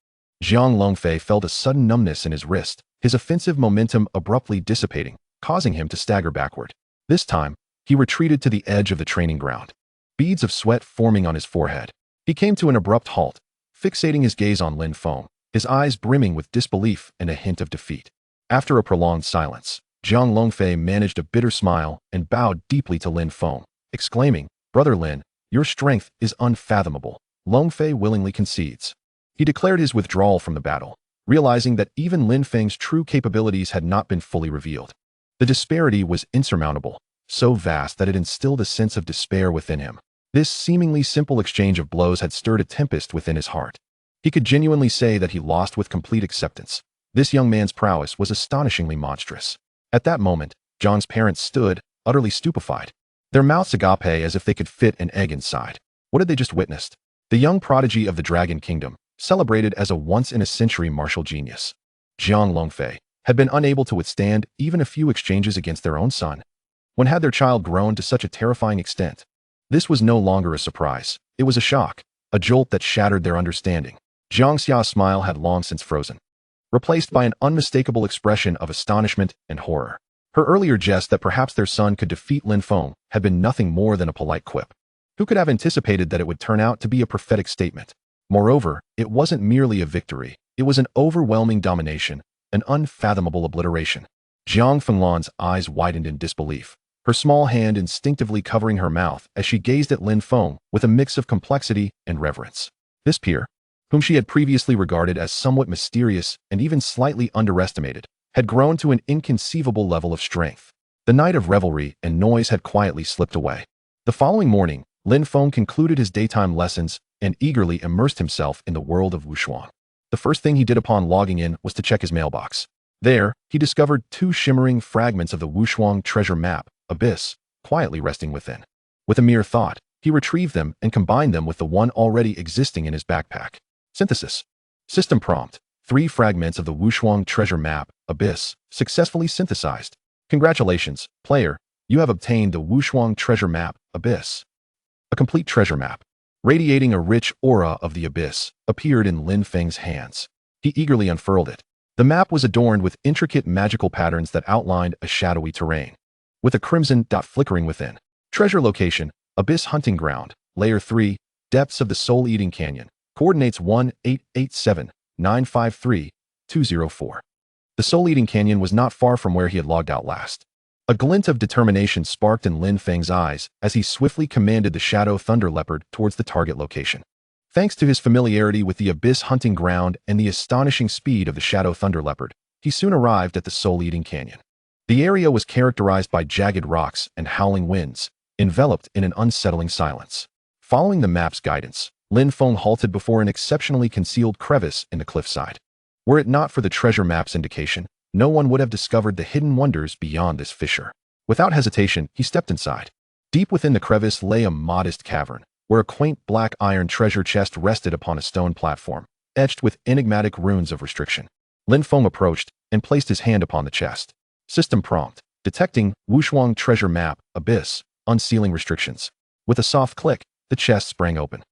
Jiang Longfei felt a sudden numbness in his wrist, his offensive momentum abruptly dissipating, causing him to stagger backward. This time, he retreated to the edge of the training ground, beads of sweat forming on his forehead. He came to an abrupt halt, fixating his gaze on Lin Feng, his eyes brimming with disbelief and a hint of defeat. After a prolonged silence, Jiang Longfei managed a bitter smile and bowed deeply to Lin Feng, exclaiming, "Brother Lin, your strength is unfathomable." Longfei willingly concedes. He declared his withdrawal from the battle, realizing that even Lin Feng's true capabilities had not been fully revealed. The disparity was insurmountable, so vast that it instilled a sense of despair within him. This seemingly simple exchange of blows had stirred a tempest within his heart. He could genuinely say that he lost with complete acceptance. This young man's prowess was astonishingly monstrous. At that moment, John's parents stood, utterly stupefied, their mouths agape as if they could fit an egg inside. What had they just witnessed? The young prodigy of the Dragon Kingdom, celebrated as a once-in-a-century martial genius, Jiang Longfei, had been unable to withstand even a few exchanges against their own son. When had their child grown to such a terrifying extent? This was no longer a surprise. It was a shock, a jolt that shattered their understanding. Jiang Xia's smile had long since frozen, replaced by an unmistakable expression of astonishment and horror. Her earlier jest that perhaps their son could defeat Lin Feng had been nothing more than a polite quip. Who could have anticipated that it would turn out to be a prophetic statement? Moreover, it wasn't merely a victory. It was an overwhelming domination, an unfathomable obliteration. Jiang Fenglan's eyes widened in disbelief, her small hand instinctively covering her mouth as she gazed at Lin Feng with a mix of complexity and reverence. This peer, whom she had previously regarded as somewhat mysterious and even slightly underestimated, had grown to an inconceivable level of strength. The night of revelry and noise had quietly slipped away. The following morning, Lin Feng concluded his daytime lessons and eagerly immersed himself in the world of Wushuang. The first thing he did upon logging in was to check his mailbox. There, he discovered 2 shimmering fragments of the Wushuang treasure map, Abyss, quietly resting within. With a mere thought, he retrieved them and combined them with the one already existing in his backpack. Synthesis. System prompt. 3 fragments of the Wushuang treasure map, Abyss, successfully synthesized. Congratulations, player. You have obtained the Wushuang treasure map, Abyss. A complete treasure map, radiating a rich aura of the Abyss, appeared in Lin Feng's hands. He eagerly unfurled it. The map was adorned with intricate magical patterns that outlined a shadowy terrain, with a crimson dot flickering within. Treasure location, Abyss Hunting Ground, Layer 3, depths of the Soul-Eating Canyon, coordinates 1887953-204. The Soul-Eating Canyon was not far from where he had logged out last. A glint of determination sparked in Lin Feng's eyes as he swiftly commanded the Shadow Thunder Leopard towards the target location. Thanks to his familiarity with the Abyss Hunting Ground and the astonishing speed of the Shadow Thunder Leopard, he soon arrived at the Soul-Eating Canyon. The area was characterized by jagged rocks and howling winds, enveloped in an unsettling silence. Following the map's guidance, Lin Feng halted before an exceptionally concealed crevice in the cliffside. Were it not for the treasure map's indication, no one would have discovered the hidden wonders beyond this fissure. Without hesitation, he stepped inside. Deep within the crevice lay a modest cavern, where a quaint black iron treasure chest rested upon a stone platform, etched with enigmatic runes of restriction. Lin Feng approached and placed his hand upon the chest. System prompt. Detecting Wushuang treasure map, Abyss, unsealing restrictions. With a soft click, the chest sprang open.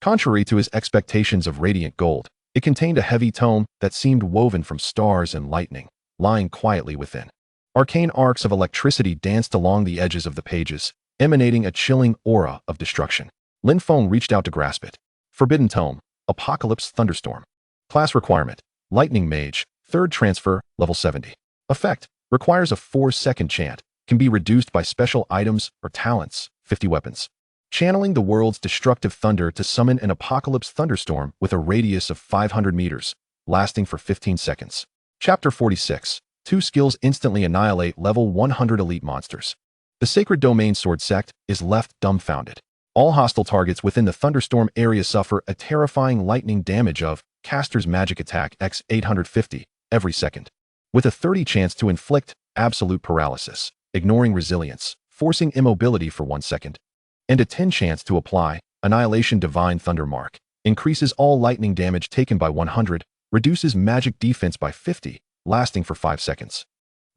Contrary to his expectations of radiant gold, it contained a heavy tome that seemed woven from stars and lightning, lying quietly within. Arcane arcs of electricity danced along the edges of the pages, emanating a chilling aura of destruction. Lin Feng reached out to grasp it. Forbidden Tome, Apocalypse Thunderstorm. Class requirement, Lightning Mage, 3rd transfer, level 70. Effect, requires a 4-second chant, can be reduced by special items or talents, 50 weapons. Channeling the world's destructive thunder to summon an apocalypse thunderstorm with a radius of 500 meters, lasting for 15 seconds. Chapter 46. 2 skills instantly annihilate level 100 elite monsters. The Sacred Domain Sword Sect is left dumbfounded. All hostile targets within the thunderstorm area suffer a terrifying lightning damage of caster's magic attack x 850 every second, with a 30 chance to inflict absolute paralysis, ignoring resilience, forcing immobility for 1 second, and a 10 chance to apply Annihilation Divine Thunder Mark, increases all lightning damage taken by 100, reduces magic defense by 50, lasting for 5 seconds.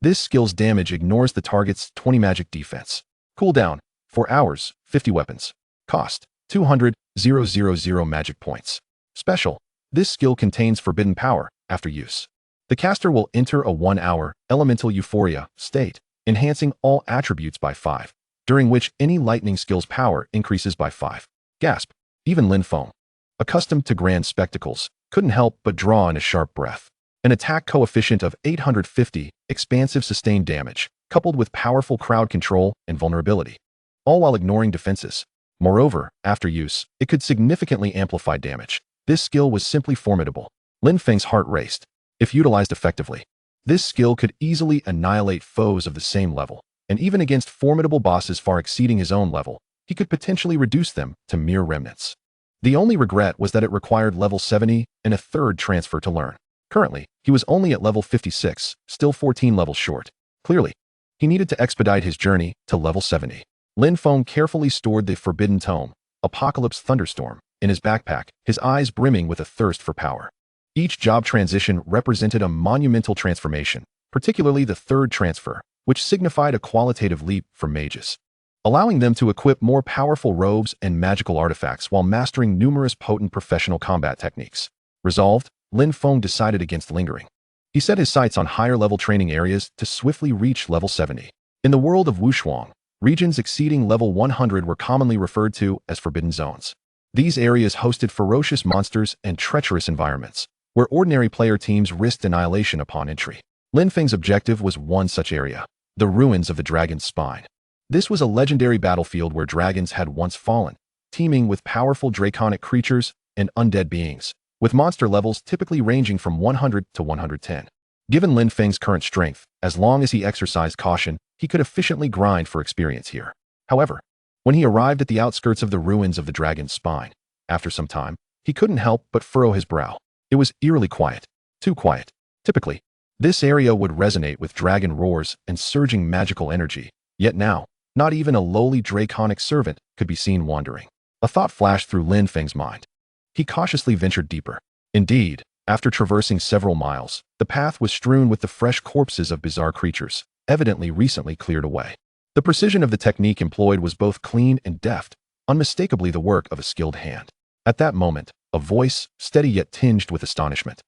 This skill's damage ignores the target's 20 magic defense. Cooldown, 4 hours, 50 weapons. Cost, 200,000 magic points. Special, this skill contains forbidden power after use. The caster will enter a 1-hour elemental euphoria state, enhancing all attributes by 5, during which any lightning skill's power increases by 5. Gasp. Even Lin Feng, accustomed to grand spectacles, couldn't help but draw in a sharp breath. An attack coefficient of 850, expansive sustained damage, coupled with powerful crowd control and vulnerability, all while ignoring defenses. Moreover, after use, it could significantly amplify damage. This skill was simply formidable. Lin Feng's heart raced. If utilized effectively, this skill could easily annihilate foes of the same level, and even against formidable bosses far exceeding his own level, he could potentially reduce them to mere remnants. The only regret was that it required level 70 and a 3rd transfer to learn. Currently, he was only at level 56, still 14 levels short. Clearly, he needed to expedite his journey to level 70. Lin Feng carefully stored the Forbidden Tome, Apocalypse Thunderstorm, in his backpack, his eyes brimming with a thirst for power. Each job transition represented a monumental transformation, particularly the 3rd transfer, which signified a qualitative leap for mages, allowing them to equip more powerful robes and magical artifacts while mastering numerous potent professional combat techniques. Resolved, Lin Feng decided against lingering. He set his sights on higher-level training areas to swiftly reach level 70. In the world of Wushuang, regions exceeding level 100 were commonly referred to as forbidden zones. These areas hosted ferocious monsters and treacherous environments, where ordinary player teams risked annihilation upon entry. Lin Feng's objective was one such area, the ruins of the Dragon's Spine. This was a legendary battlefield where dragons had once fallen, teeming with powerful draconic creatures and undead beings, with monster levels typically ranging from 100 to 110. Given Lin Feng's current strength, as long as he exercised caution, he could efficiently grind for experience here. However, when he arrived at the outskirts of the ruins of the Dragon's Spine, after some time, he couldn't help but furrow his brow. It was eerily quiet. Too quiet. Typically, this area would resonate with dragon roars and surging magical energy, yet now, not even a lowly draconic servant could be seen wandering. A thought flashed through Lin Feng's mind. He cautiously ventured deeper. Indeed, after traversing several miles, the path was strewn with the fresh corpses of bizarre creatures, evidently recently cleared away. The precision of the technique employed was both clean and deft, unmistakably the work of a skilled hand. At that moment, a voice, steady yet tinged with astonishment,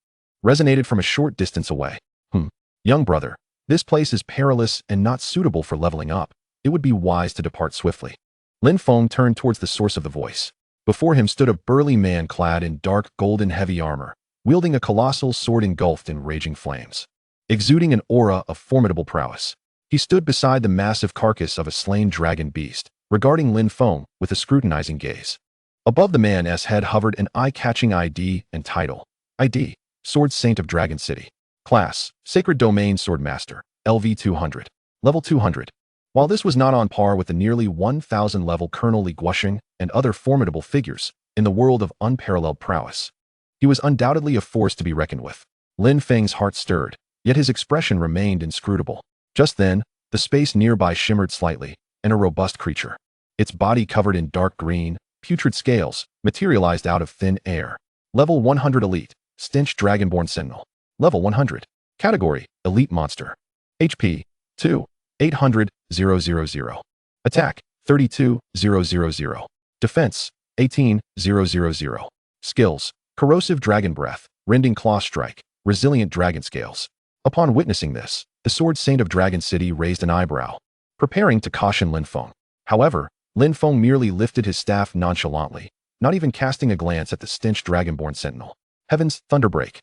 resonated from a short distance away. Young brother, this place is perilous and not suitable for leveling up. It would be wise to depart swiftly. Lin Feng turned towards the source of the voice. Before him stood a burly man clad in dark golden heavy armor, wielding a colossal sword engulfed in raging flames, exuding an aura of formidable prowess. He stood beside the massive carcass of a slain dragon beast, regarding Lin Feng with a scrutinizing gaze. Above the man's head hovered an eye-catching ID and title. ID, Sword Saint of Dragon City. Class, Sacred Domain Sword Master, LV 200. Level 200. While this was not on par with the nearly 1,000 level Colonel Li Guosheng and other formidable figures in the world of unparalleled prowess, he was undoubtedly a force to be reckoned with. Lin Feng's heart stirred, yet his expression remained inscrutable. Just then, the space nearby shimmered slightly, and a robust creature, its body covered in dark green, putrid scales, materialized out of thin air. Level 100 Elite, Stench Dragonborn Sentinel. Level 100. Category, Elite Monster. HP, 2. 800,000. Attack, 32,000. Defense, 18,000. Skills, Corrosive Dragon Breath, Rending Claw Strike, Resilient Dragon Scales. Upon witnessing this, The Sword Saint of Dragon City raised an eyebrow, preparing to caution Lin Feng. However, Lin Feng merely lifted his staff nonchalantly, not even casting a glance at the stench dragonborn sentinel. Heavens, thunderbreak.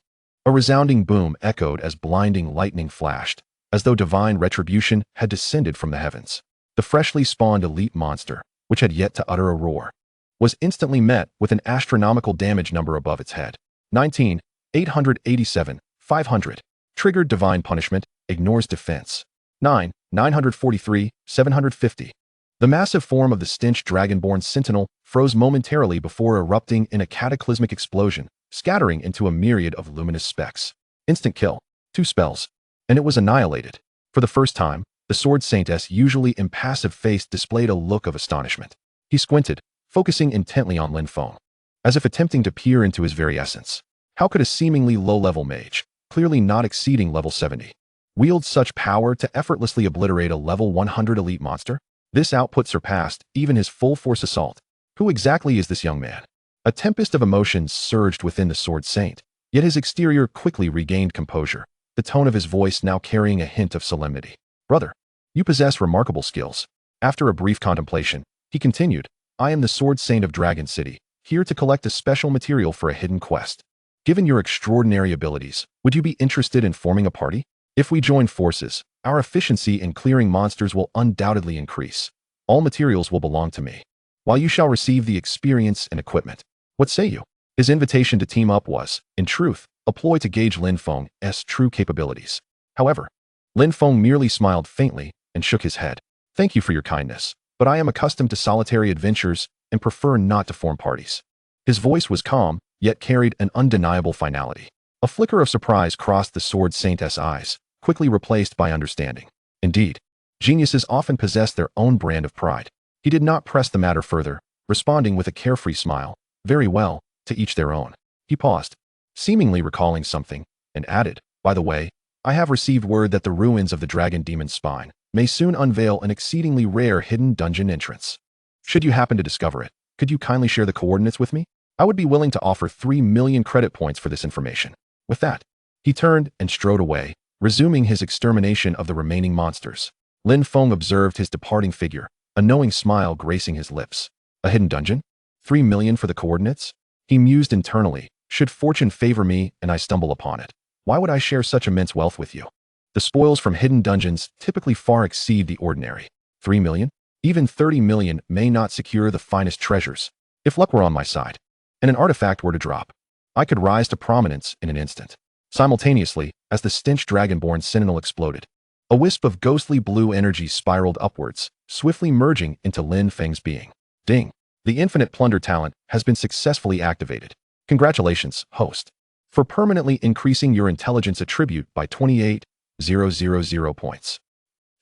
A resounding boom echoed as blinding lightning flashed, as though divine retribution had descended from the heavens. The freshly spawned elite monster, which had yet to utter a roar, was instantly met with an astronomical damage number above its head. 19, 887, 500. Triggered divine punishment, ignores defense. 9, 943, 750. The massive form of the stench dragonborn sentinel froze momentarily before erupting in a cataclysmic explosion, scattering into a myriad of luminous specks. Instant kill. 2 spells. And it was annihilated. For the first time, the Sword Saint's usually impassive face displayed a look of astonishment. He squinted, focusing intently on Lin Feng, as if attempting to peer into his very essence. How could a seemingly low-level mage, clearly not exceeding level 70, wield such power to effortlessly obliterate a level 100 elite monster? This output surpassed even his full-force assault. Who exactly is this young man? A tempest of emotions surged within the Sword Saint, yet his exterior quickly regained composure, the tone of his voice now carrying a hint of solemnity. Brother, you possess remarkable skills. After a brief contemplation, he continued, I am the Sword Saint of Dragon City, here to collect a special material for a hidden quest. Given your extraordinary abilities, would you be interested in forming a party? If we join forces, our efficiency in clearing monsters will undoubtedly increase. All materials will belong to me, while you shall receive the experience and equipment. What say you? His invitation to team up was, in truth, a ploy to gauge Lin Feng's true capabilities. However, Lin Feng merely smiled faintly and shook his head. Thank you for your kindness, but I am accustomed to solitary adventures and prefer not to form parties. His voice was calm, yet carried an undeniable finality. A flicker of surprise crossed the Sword Saint's eyes, quickly replaced by understanding. Indeed, geniuses often possess their own brand of pride. He did not press the matter further, responding with a carefree smile. Very well, to each their own. He paused, seemingly recalling something, and added, by the way, I have received word that the ruins of the dragon demon's spine may soon unveil an exceedingly rare hidden dungeon entrance. Should you happen to discover it, could you kindly share the coordinates with me? I would be willing to offer 3 million credit points for this information. With that, he turned and strode away, resuming his extermination of the remaining monsters. Lin Feng observed his departing figure, a knowing smile gracing his lips. A hidden dungeon? 3 million for the coordinates? He mused internally, should fortune favor me and I stumble upon it, why would I share such immense wealth with you? The spoils from hidden dungeons typically far exceed the ordinary. 3 million? Even 30 million may not secure the finest treasures. If luck were on my side, and an artifact were to drop, I could rise to prominence in an instant. Simultaneously, as the stench dragonborn sentinel exploded, a wisp of ghostly blue energy spiraled upwards, swiftly merging into Lin Feng's being. Ding! The infinite plunder talent has been successfully activated. Congratulations, host, for permanently increasing your intelligence attribute by 28,000 points.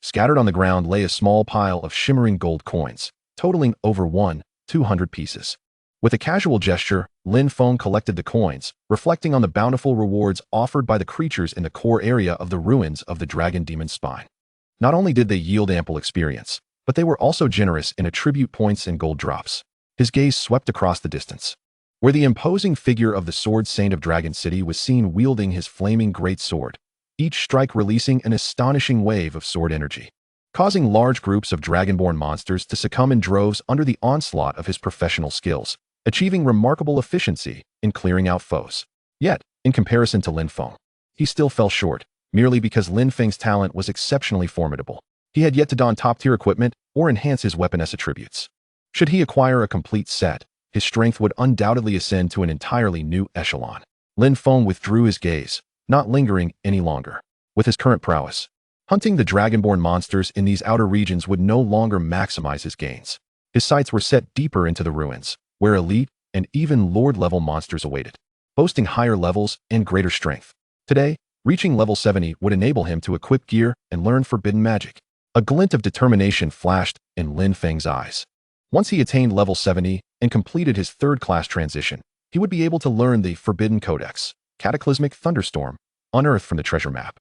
Scattered on the ground lay a small pile of shimmering gold coins, totaling over 1,200 pieces. With a casual gesture, Lin Feng collected the coins, reflecting on the bountiful rewards offered by the creatures in the core area of the ruins of the dragon demon's spine. Not only did they yield ample experience, but they were also generous in attribute points and gold drops. His gaze swept across the distance, where the imposing figure of the Sword Saint of Dragon City was seen wielding his flaming great sword, each strike releasing an astonishing wave of sword energy, causing large groups of dragonborn monsters to succumb in droves under the onslaught of his professional skills, achieving remarkable efficiency in clearing out foes. Yet, in comparison to Lin Feng, he still fell short, merely because Lin Feng's talent was exceptionally formidable. He had yet to don top-tier equipment or enhance his weapon attributes. Should he acquire a complete set, his strength would undoubtedly ascend to an entirely new echelon. Lin Feng withdrew his gaze, not lingering any longer. With his current prowess, hunting the dragonborn monsters in these outer regions would no longer maximize his gains. His sights were set deeper into the ruins, where elite and even lord-level monsters awaited, boasting higher levels and greater strength. Today, reaching level 70 would enable him to equip gear and learn forbidden magic. A glint of determination flashed in Lin Feng's eyes. Once he attained level 70 and completed his third-class transition, he would be able to learn the Forbidden Codex, Cataclysmic Thunderstorm, unearthed from the treasure map,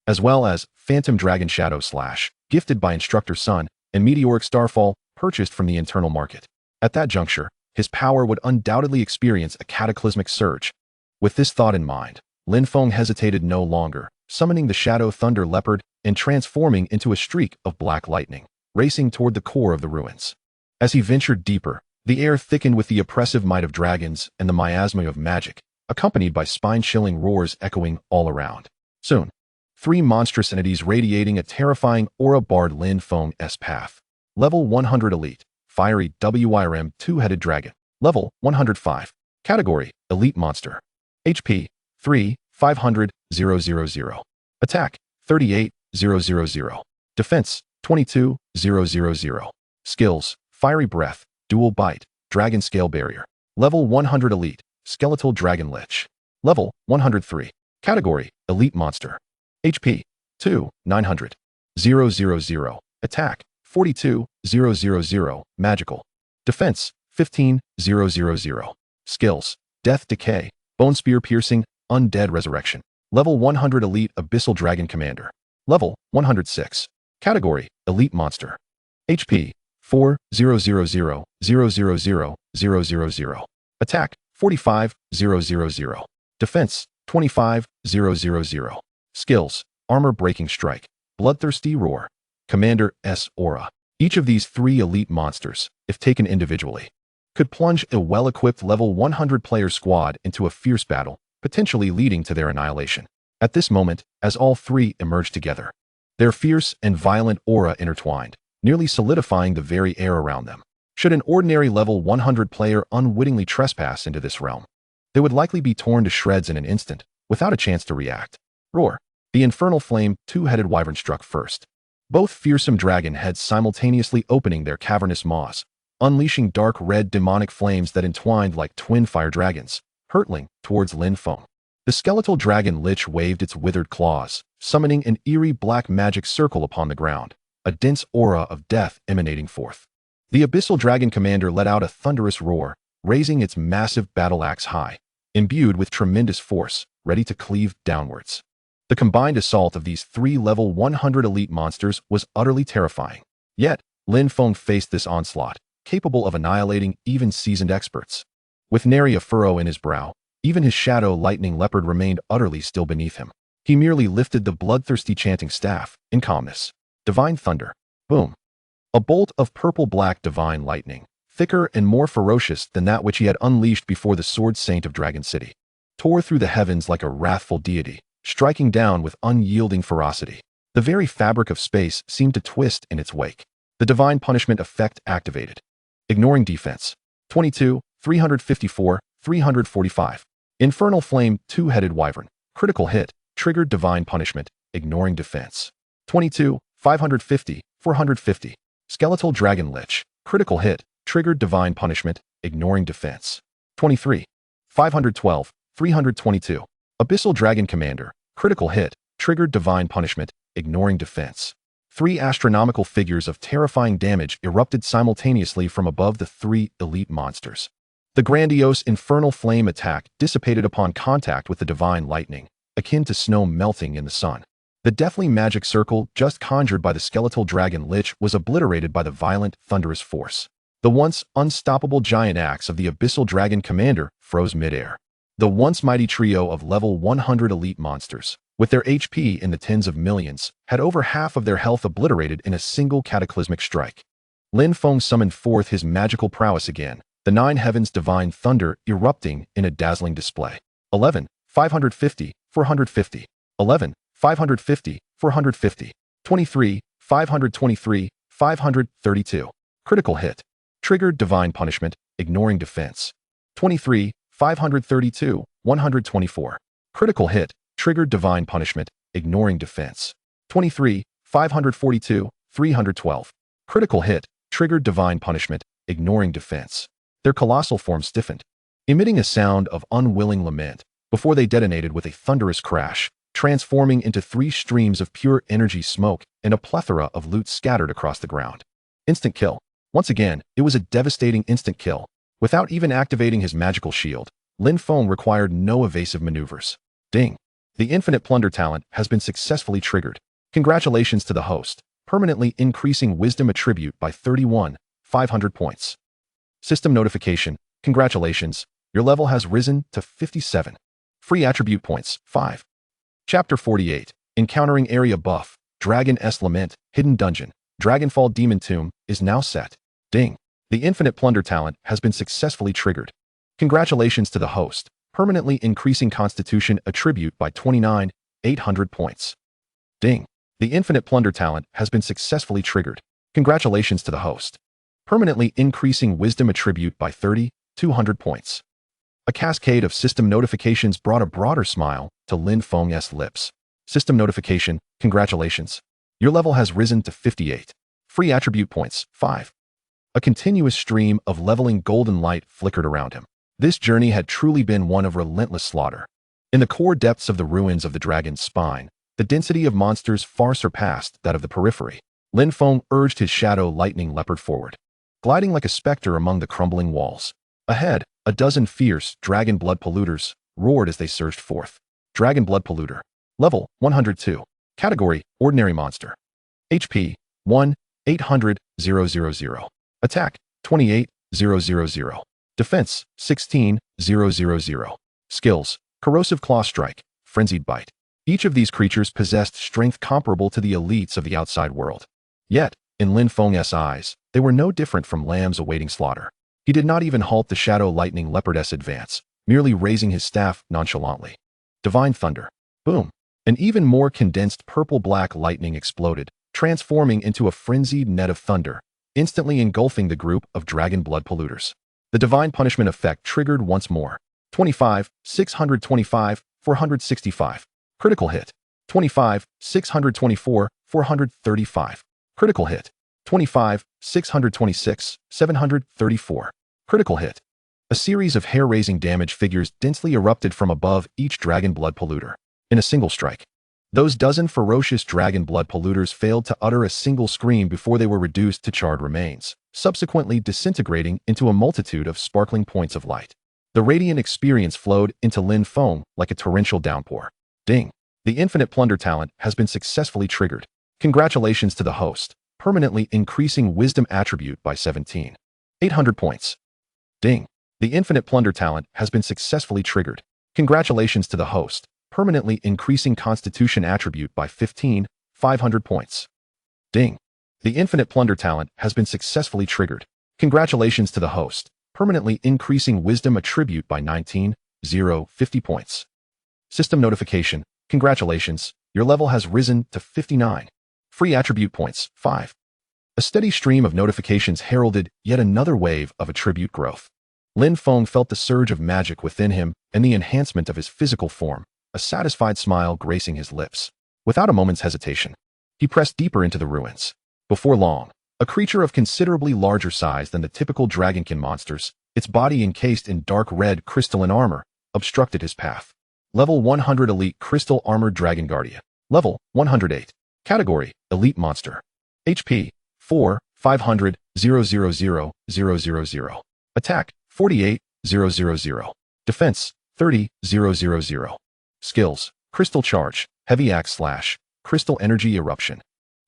as well as Phantom Dragon Shadow Slash, gifted by Instructor Sun, and Meteoric Starfall, purchased from the internal market. At that juncture, his power would undoubtedly experience a cataclysmic surge. With this thought in mind, Lin Feng hesitated no longer, summoning the Shadow Thunder Leopard and transforming into a streak of black lightning, racing toward the core of the ruins. As he ventured deeper, the air thickened with the oppressive might of dragons and the miasma of magic, accompanied by spine-chilling roars echoing all around. Soon, 3 monstrous entities radiating a terrifying aura barred Lin Feng's path. Level 100 Elite, Fiery WIRM Two-Headed Dragon. Level 105. Category, Elite Monster. HP, 3, 500, 000. Attack, 38, 000. Defense, 22, 000. Skills, Fiery Breath, Dual Bite, Dragon Scale Barrier. Level 100 Elite, Skeletal Dragon Lich. Level 103. Category, Elite Monster. HP, 2, 900, 000. Attack, 42, 000. Magical. Defense, 15, 000. Skills, Death Decay, Bone Spear Piercing, Undead Resurrection. Level 100 Elite Abyssal Dragon Commander. Level 106. Category, Elite Monster. HP, 4, 000, 000. Attack, 45, 000. Defense, 25, 000. Skills, Armor Breaking Strike, Bloodthirsty Roar, Commander's Aura. Each of these 3 elite monsters, if taken individually, could plunge a well-equipped level 100 player squad into a fierce battle, potentially leading to their annihilation. At this moment, as all 3 emerged together, their fierce and violent aura intertwined, nearly solidifying the very air around them. Should an ordinary level 100 player unwittingly trespass into this realm, they would likely be torn to shreds in an instant, without a chance to react. Roar. The infernal flame two-headed wyvern struck first. Both fearsome dragon heads simultaneously opening their cavernous maws, unleashing dark red demonic flames that entwined like twin fire dragons, hurtling towards Lin Feng. The skeletal dragon lich waved its withered claws, summoning an eerie black magic circle upon the ground, a dense aura of death emanating forth. The abyssal dragon commander let out a thunderous roar, raising its massive battle axe high, imbued with tremendous force, ready to cleave downwards. The combined assault of these 3 level 100 elite monsters was utterly terrifying. Yet, Lin Feng faced this onslaught, capable of annihilating even seasoned experts. With nary a furrow in his brow, even his shadow lightning leopard remained utterly still beneath him. He merely lifted the bloodthirsty chanting staff, in calmness. Divine Thunder. Boom. A bolt of purple-black divine lightning, thicker and more ferocious than that which he had unleashed before the Sword Saint of Dragon City, tore through the heavens like a wrathful deity, striking down with unyielding ferocity. The very fabric of space seemed to twist in its wake. The divine punishment effect activated. Ignoring defense. 22, 354, 345. Infernal Flame Two-Headed Wyvern. Critical hit. Triggered divine punishment. Ignoring defense. 22, 550, 450. Skeletal Dragon Lich. Critical hit. Triggered divine punishment. Ignoring defense. 23, 512, 322. Abyssal Dragon Commander. Critical hit. Triggered divine punishment. Ignoring defense. 3 astronomical figures of terrifying damage erupted simultaneously from above the 3 elite monsters. The grandiose infernal flame attack dissipated upon contact with the divine lightning, akin to snow melting in the sun. The deathly magic circle just conjured by the skeletal dragon lich was obliterated by the violent, thunderous force. The once unstoppable giant axe of the abyssal dragon commander froze midair. The once mighty trio of level 100 elite monsters, with their HP in the tens of millions, had over half of their health obliterated in a single cataclysmic strike. Lin Feng summoned forth his magical prowess again, the 9 heavens divine thunder erupting in a dazzling display. 11, 550, 450. 11, 550, 450. 23, 523, 532. Critical hit. Triggered divine punishment, ignoring defense. 23, 532, 124. Critical hit. Triggered divine punishment, ignoring defense. 23, 542, 312. Critical hit. Triggered divine punishment, ignoring defense. Their colossal forms stiffened, emitting a sound of unwilling lament before they detonated with a thunderous crash, transforming into 3 streams of pure energy smoke and a plethora of loot scattered across the ground. Instant kill. Once again, it was a devastating instant kill. Without even activating his magical shield, Lin Feng required no evasive maneuvers. Ding. The infinite plunder talent has been successfully triggered. Congratulations to the host, permanently increasing wisdom attribute by 500 points. System notification. Congratulations, your level has risen to 57. Free attribute points, 5. Chapter 48. Encountering area buff, Dragon-S Lament, Hidden Dungeon, Dragonfall Demon Tomb is now set. Ding. The Infinite Plunder talent has been successfully triggered. Congratulations to the host, permanently increasing Constitution attribute by 29,800 points. Ding. The Infinite Plunder talent has been successfully triggered. Congratulations to the host, permanently increasing Wisdom attribute by 3,200 points. A cascade of system notifications brought a broader smile to Lin Feng's lips. System notification, congratulations. Your level has risen to 58. Free attribute points, 5. A continuous stream of leveling golden light flickered around him. This journey had truly been one of relentless slaughter. In the core depths of the ruins of the dragon's spine, the density of monsters far surpassed that of the periphery. Lin Feng urged his shadow lightning leopard forward, gliding like a specter among the crumbling walls. Ahead, a dozen fierce dragon blood polluters roared as they surged forth. Dragon blood polluter. Level 102. Category Ordinary monster. HP 1,800,000. Attack 28,000. Defense 16,000. Skills Corrosive Claw Strike, Frenzied Bite. Each of these creatures possessed strength comparable to the elites of the outside world. Yet, in Lin Feng's eyes, they were no different from lambs awaiting slaughter. He did not even halt the Shadow Lightning Leopard's advance, merely raising his staff nonchalantly. Divine Thunder. Boom. An even more condensed purple-black lightning exploded, transforming into a frenzied net of thunder, instantly engulfing the group of dragon blood polluters. The Divine Punishment effect triggered once more. 25, 625, 465. Critical hit. 25, 624, 435. Critical hit. 25, 626, 734. Critical hit. A series of hair-raising damage figures densely erupted from above each dragon blood polluter. In a single strike, those dozen ferocious dragon blood polluters failed to utter a single scream before they were reduced to charred remains, subsequently disintegrating into a multitude of sparkling points of light. The radiant experience flowed into Lin Feng like a torrential downpour. Ding. The Infinite Plunder talent has been successfully triggered. Congratulations to the host, permanently increasing Wisdom attribute by 17,800 points. Ding. The Infinite Plunder talent has been successfully triggered. Congratulations to the host, permanently increasing Constitution attribute by 15,500 points. Ding. The Infinite Plunder talent has been successfully triggered. Congratulations to the host, permanently increasing Wisdom attribute by 19,050 points. System notification, congratulations, your level has risen to 59. Free attribute points, 5. A steady stream of notifications heralded yet another wave of attribute growth. Lin Feng felt the surge of magic within him and the enhancement of his physical form, a satisfied smile gracing his lips. Without a moment's hesitation, he pressed deeper into the ruins. Before long, a creature of considerably larger size than the typical dragonkin monsters, its body encased in dark red crystalline armor, obstructed his path. Level 100 Elite Crystal Armored Dragon Guardian. Level 108. Category Elite Monster. HP 4, 500, 000, 000. Attack 48, 000. Defense 30, 000. Skills Crystal Charge, Heavy Axe Slash, Crystal Energy Eruption.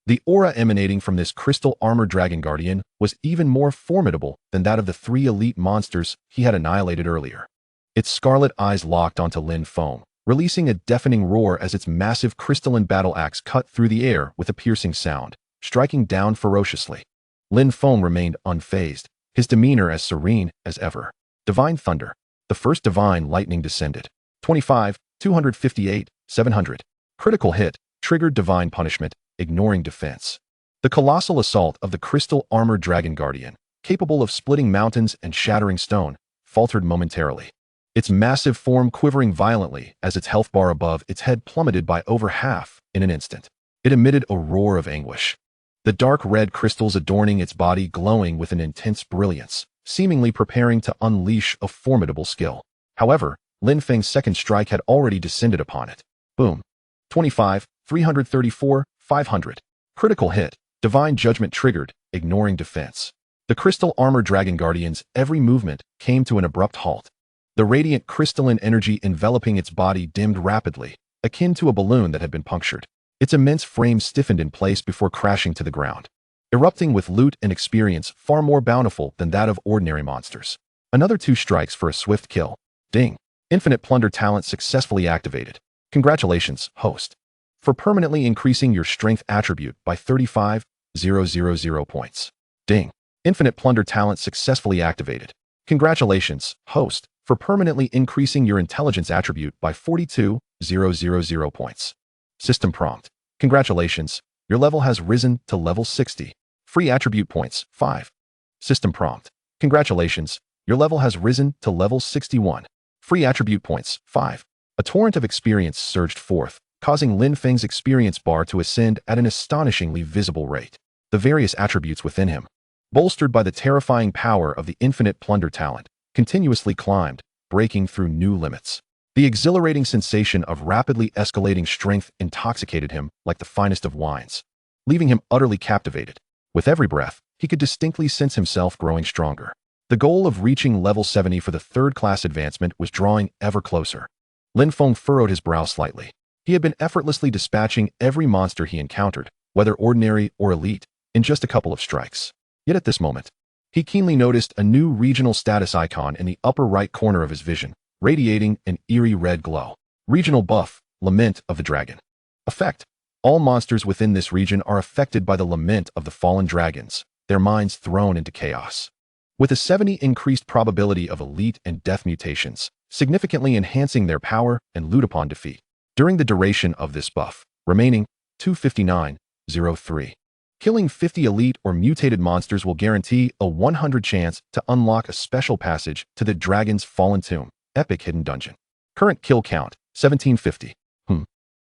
The aura emanating from this Crystal Armored Dragon Guardian was even more formidable than that of the 3 elite monsters he had annihilated earlier. Its scarlet eyes locked onto Lin Feng, releasing a deafening roar as its massive crystalline battle axe cut through the air with a piercing sound, striking down ferociously. Lin Feng remained unfazed, his demeanor as serene as ever. Divine Thunder. The first divine lightning descended. 25, 258, 700. Critical hit, triggered Divine Punishment, ignoring defense. The colossal assault of the Crystal Armored Dragon Guardian, capable of splitting mountains and shattering stone, faltered momentarily. Its massive form quivering violently as its health bar above its head plummeted by over half in an instant. It emitted a roar of anguish. The dark red crystals adorning its body glowing with an intense brilliance, seemingly preparing to unleash a formidable skill. However, Lin Feng's second strike had already descended upon it. Boom. 25, 334, 500. Critical hit. Divine Judgment triggered, ignoring defense. The Crystal Armored Dragon Guardian's every movement came to an abrupt halt. The radiant crystalline energy enveloping its body dimmed rapidly, akin to a balloon that had been punctured. Its immense frame stiffened in place before crashing to the ground, erupting with loot and experience far more bountiful than that of ordinary monsters. Another 2 strikes for a swift kill. Ding. Infinite Plunder talent successfully activated. Congratulations, host. for permanently increasing your strength attribute by 35,000 points. Ding. Infinite Plunder talent successfully activated. Congratulations, host, for permanently increasing your intelligence attribute by 42,000 points. System prompt. Congratulations, your level has risen to level 60. Free attribute points, 5. System prompt. Congratulations, your level has risen to level 61. Free attribute points, 5. A torrent of experience surged forth, causing Lin Feng's experience bar to ascend at an astonishingly visible rate. The various attributes within him, bolstered by the terrifying power of the Infinite Plunder talent, continuously climbed, breaking through new limits. The exhilarating sensation of rapidly escalating strength intoxicated him like the finest of wines, leaving him utterly captivated. With every breath, he could distinctly sense himself growing stronger. The goal of reaching level 70 for the third-class advancement was drawing ever closer. Lin Feng furrowed his brow slightly. He had been effortlessly dispatching every monster he encountered, whether ordinary or elite, in just a couple of strikes. Yet at this moment, he keenly noticed a new regional status icon in the upper right corner of his vision, radiating an eerie red glow. Regional buff, Lament of the Dragon. Effect. All monsters within this region are affected by the lament of the fallen dragons, their minds thrown into chaos. With a 70 increased probability of elite and death mutations, significantly enhancing their power and loot upon defeat. During the duration of this buff, remaining 259.03. Killing 50 elite or mutated monsters will guarantee a 100 chance to unlock a special passage to the Dragon's Fallen Tomb, Epic Hidden Dungeon. Current kill count, 1750.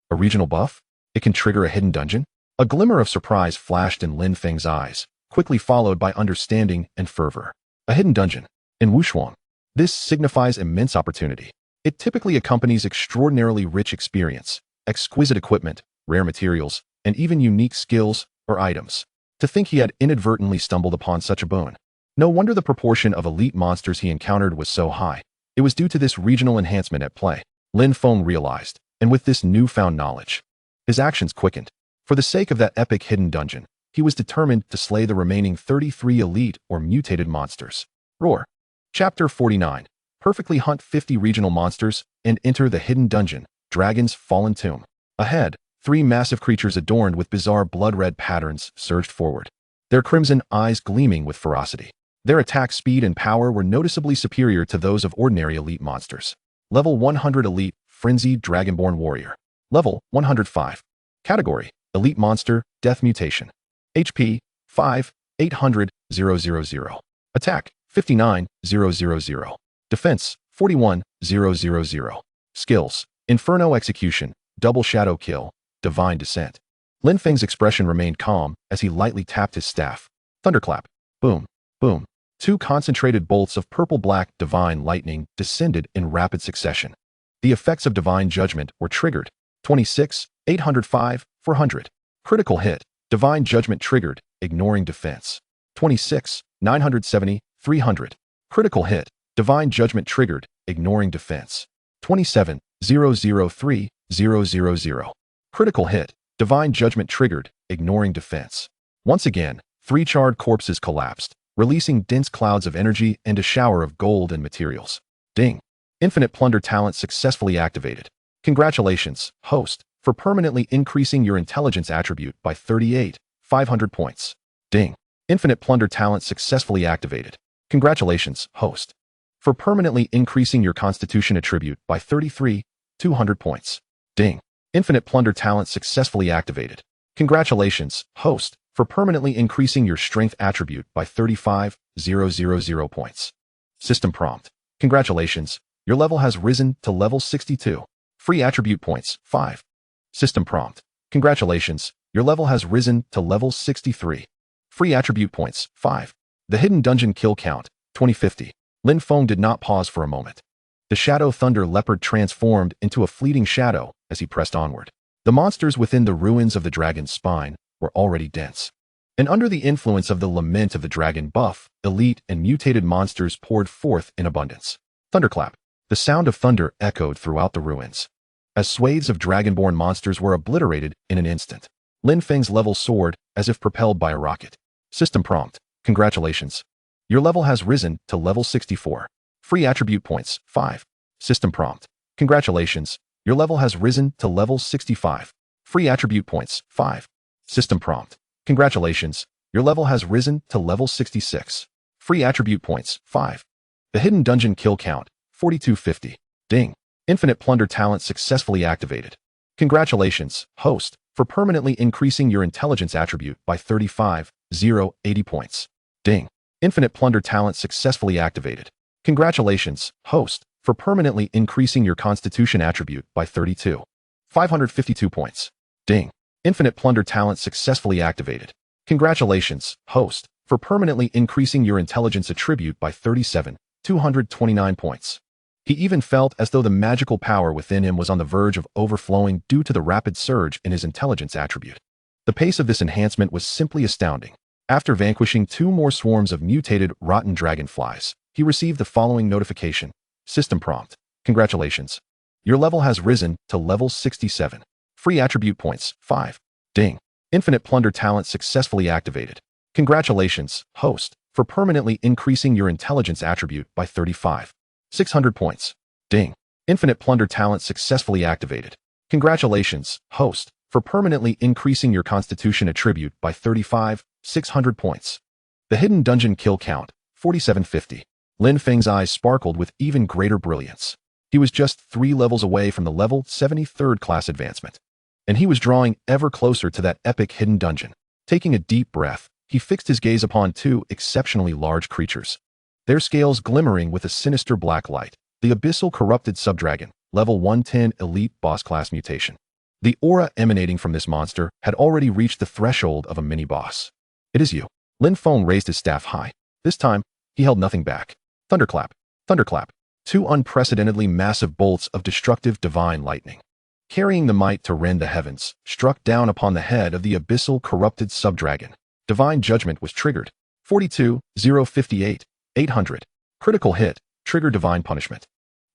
A regional buff? It can trigger a hidden dungeon? A glimmer of surprise flashed in Lin Feng's eyes, quickly followed by understanding and fervor. A hidden dungeon. In Wushuang. This signifies immense opportunity. It typically accompanies extraordinarily rich experience, exquisite equipment, rare materials, and even unique skills or items. To think he had inadvertently stumbled upon such a boon. No wonder the proportion of elite monsters he encountered was so high. It was due to this regional enhancement at play, Lin Feng realized, and with this newfound knowledge, his actions quickened. For the sake of that epic hidden dungeon, he was determined to slay the remaining 33 elite or mutated monsters. Roar. Chapter 49. Perfectly hunt 50 regional monsters and enter the hidden dungeon, Dragon's Fallen Tomb. Ahead, 3 massive creatures adorned with bizarre blood-red patterns surged forward, their crimson eyes gleaming with ferocity. Their attack speed and power were noticeably superior to those of ordinary elite monsters. Level 100 Elite, Frenzied Dragonborn Warrior. Level 105. Category, Elite Monster, Death Mutation. HP, 5, 800,000. Attack, 59,000. Defense, 41,000. Skills, Inferno Execution, Double Shadow Kill, Divine Descent. Lin Feng's expression remained calm as he lightly tapped his staff. Thunderclap. Boom, boom. 2 concentrated bolts of purple-black divine lightning descended in rapid succession. The effects of divine judgment were triggered. 26, 805, 400. Critical hit. Divine judgment triggered, ignoring defense. 26, 970, 300. Critical hit. Divine judgment triggered, ignoring defense. 27, 003, 000. Critical hit. Divine judgment triggered, ignoring defense. Once again, 3 charred corpses collapsed, releasing dense clouds of energy and a shower of gold and materials. Ding. Infinite Plunder talent successfully activated. Congratulations, host, for permanently increasing your intelligence attribute by 38,500 points. Ding. Infinite Plunder talent successfully activated. Congratulations, host, for permanently increasing your constitution attribute by 33,200 points. Ding. Infinite Plunder talent successfully activated. Congratulations, host, for permanently increasing your strength attribute by 35,000 points. System prompt. Congratulations, your level has risen to level 62. Free attribute points, 5. System prompt. Congratulations, your level has risen to level 63. Free attribute points, 5. The hidden dungeon kill count, 2050. Lin Feng did not pause for a moment. The Shadow Thunder Leopard transformed into a fleeting shadow as he pressed onward. The monsters within the ruins of the dragon's spine were already dense. And under the influence of the Lament of the Dragon buff, elite and mutated monsters poured forth in abundance. Thunderclap. The sound of thunder echoed throughout the ruins, as swathes of dragonborn monsters were obliterated in an instant. Lin Feng's level soared as if propelled by a rocket. System prompt. Congratulations. Your level has risen to level 64. Free attribute points, 5. System prompt. Congratulations. Your level has risen to level 65. Free attribute points, 5. System prompt. Congratulations, your level has risen to level 66. Free attribute points, 5. The hidden dungeon kill count, 4250. Ding. Infinite plunder talent successfully activated. Congratulations, host, for permanently increasing your intelligence attribute by 80 points. Ding. Infinite plunder talent successfully activated. Congratulations, host, for permanently increasing your constitution attribute by 552 points. Ding. Infinite plunder talent successfully activated. Congratulations, host, for permanently increasing your intelligence attribute by 229 points. He even felt as though the magical power within him was on the verge of overflowing due to the rapid surge in his intelligence attribute. The pace of this enhancement was simply astounding. After vanquishing 2 more swarms of mutated, rotten dragonflies, he received the following notification. System prompt. Congratulations. Your level has risen to level 67. Free attribute points, 5. Ding. Infinite plunder talent successfully activated. Congratulations, host, for permanently increasing your intelligence attribute by 600 points. Ding. Infinite plunder talent successfully activated. Congratulations, host, for permanently increasing your constitution attribute by 600 points. The hidden dungeon kill count, 4750. Lin Feng's eyes sparkled with even greater brilliance. He was just 3 levels away from the level 73rd class advancement, and he was drawing ever closer to that epic hidden dungeon. Taking a deep breath, he fixed his gaze upon 2 exceptionally large creatures, their scales glimmering with a sinister black light. The abyssal corrupted subdragon, level 110 elite boss class mutation. The aura emanating from this monster had already reached the threshold of a mini-boss. It is you. Lin Feng raised his staff high. This time, he held nothing back. Thunderclap. Thunderclap. 2 unprecedentedly massive bolts of destructive divine lightning, carrying the might to rend the heavens, struck down upon the head of the abyssal corrupted subdragon. Divine judgment was triggered. 42-058. 800. Critical hit. Trigger divine punishment.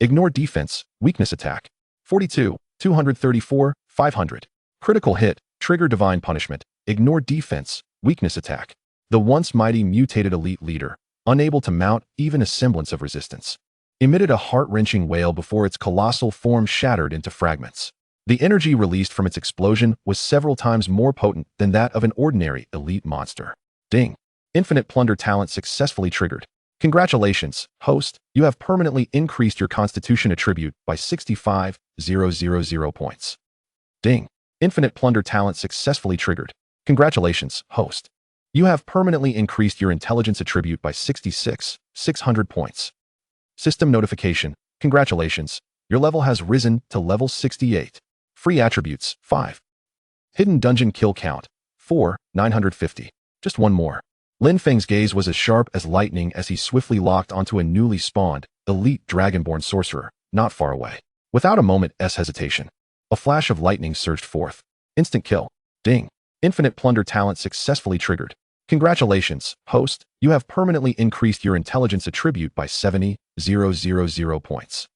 Ignore defense. Weakness attack. 42-234. 500. Critical hit. Trigger divine punishment. Ignore defense. Weakness attack. The once mighty mutated elite leader, unable to mount even a semblance of resistance, emitted a heart-wrenching wail before its colossal form shattered into fragments. The energy released from its explosion was several times more potent than that of an ordinary elite monster. Ding. Infinite plunder talent successfully triggered. Congratulations, host, you have permanently increased your constitution attribute by 65,000 points. Ding. Infinite plunder talent successfully triggered. Congratulations, host. You have permanently increased your intelligence attribute by 600 points. System notification. Congratulations, your level has risen to level 68. Free attributes, 5. Hidden dungeon kill count, 950. Just 1 more. Lin Feng's gaze was as sharp as lightning as he swiftly locked onto a newly spawned, elite dragonborn sorcerer, not far away. Without a moment's hesitation, a flash of lightning surged forth. Instant kill. Ding. Infinite plunder talent successfully triggered. Congratulations, host, you have permanently increased your intelligence attribute by 70,000 points.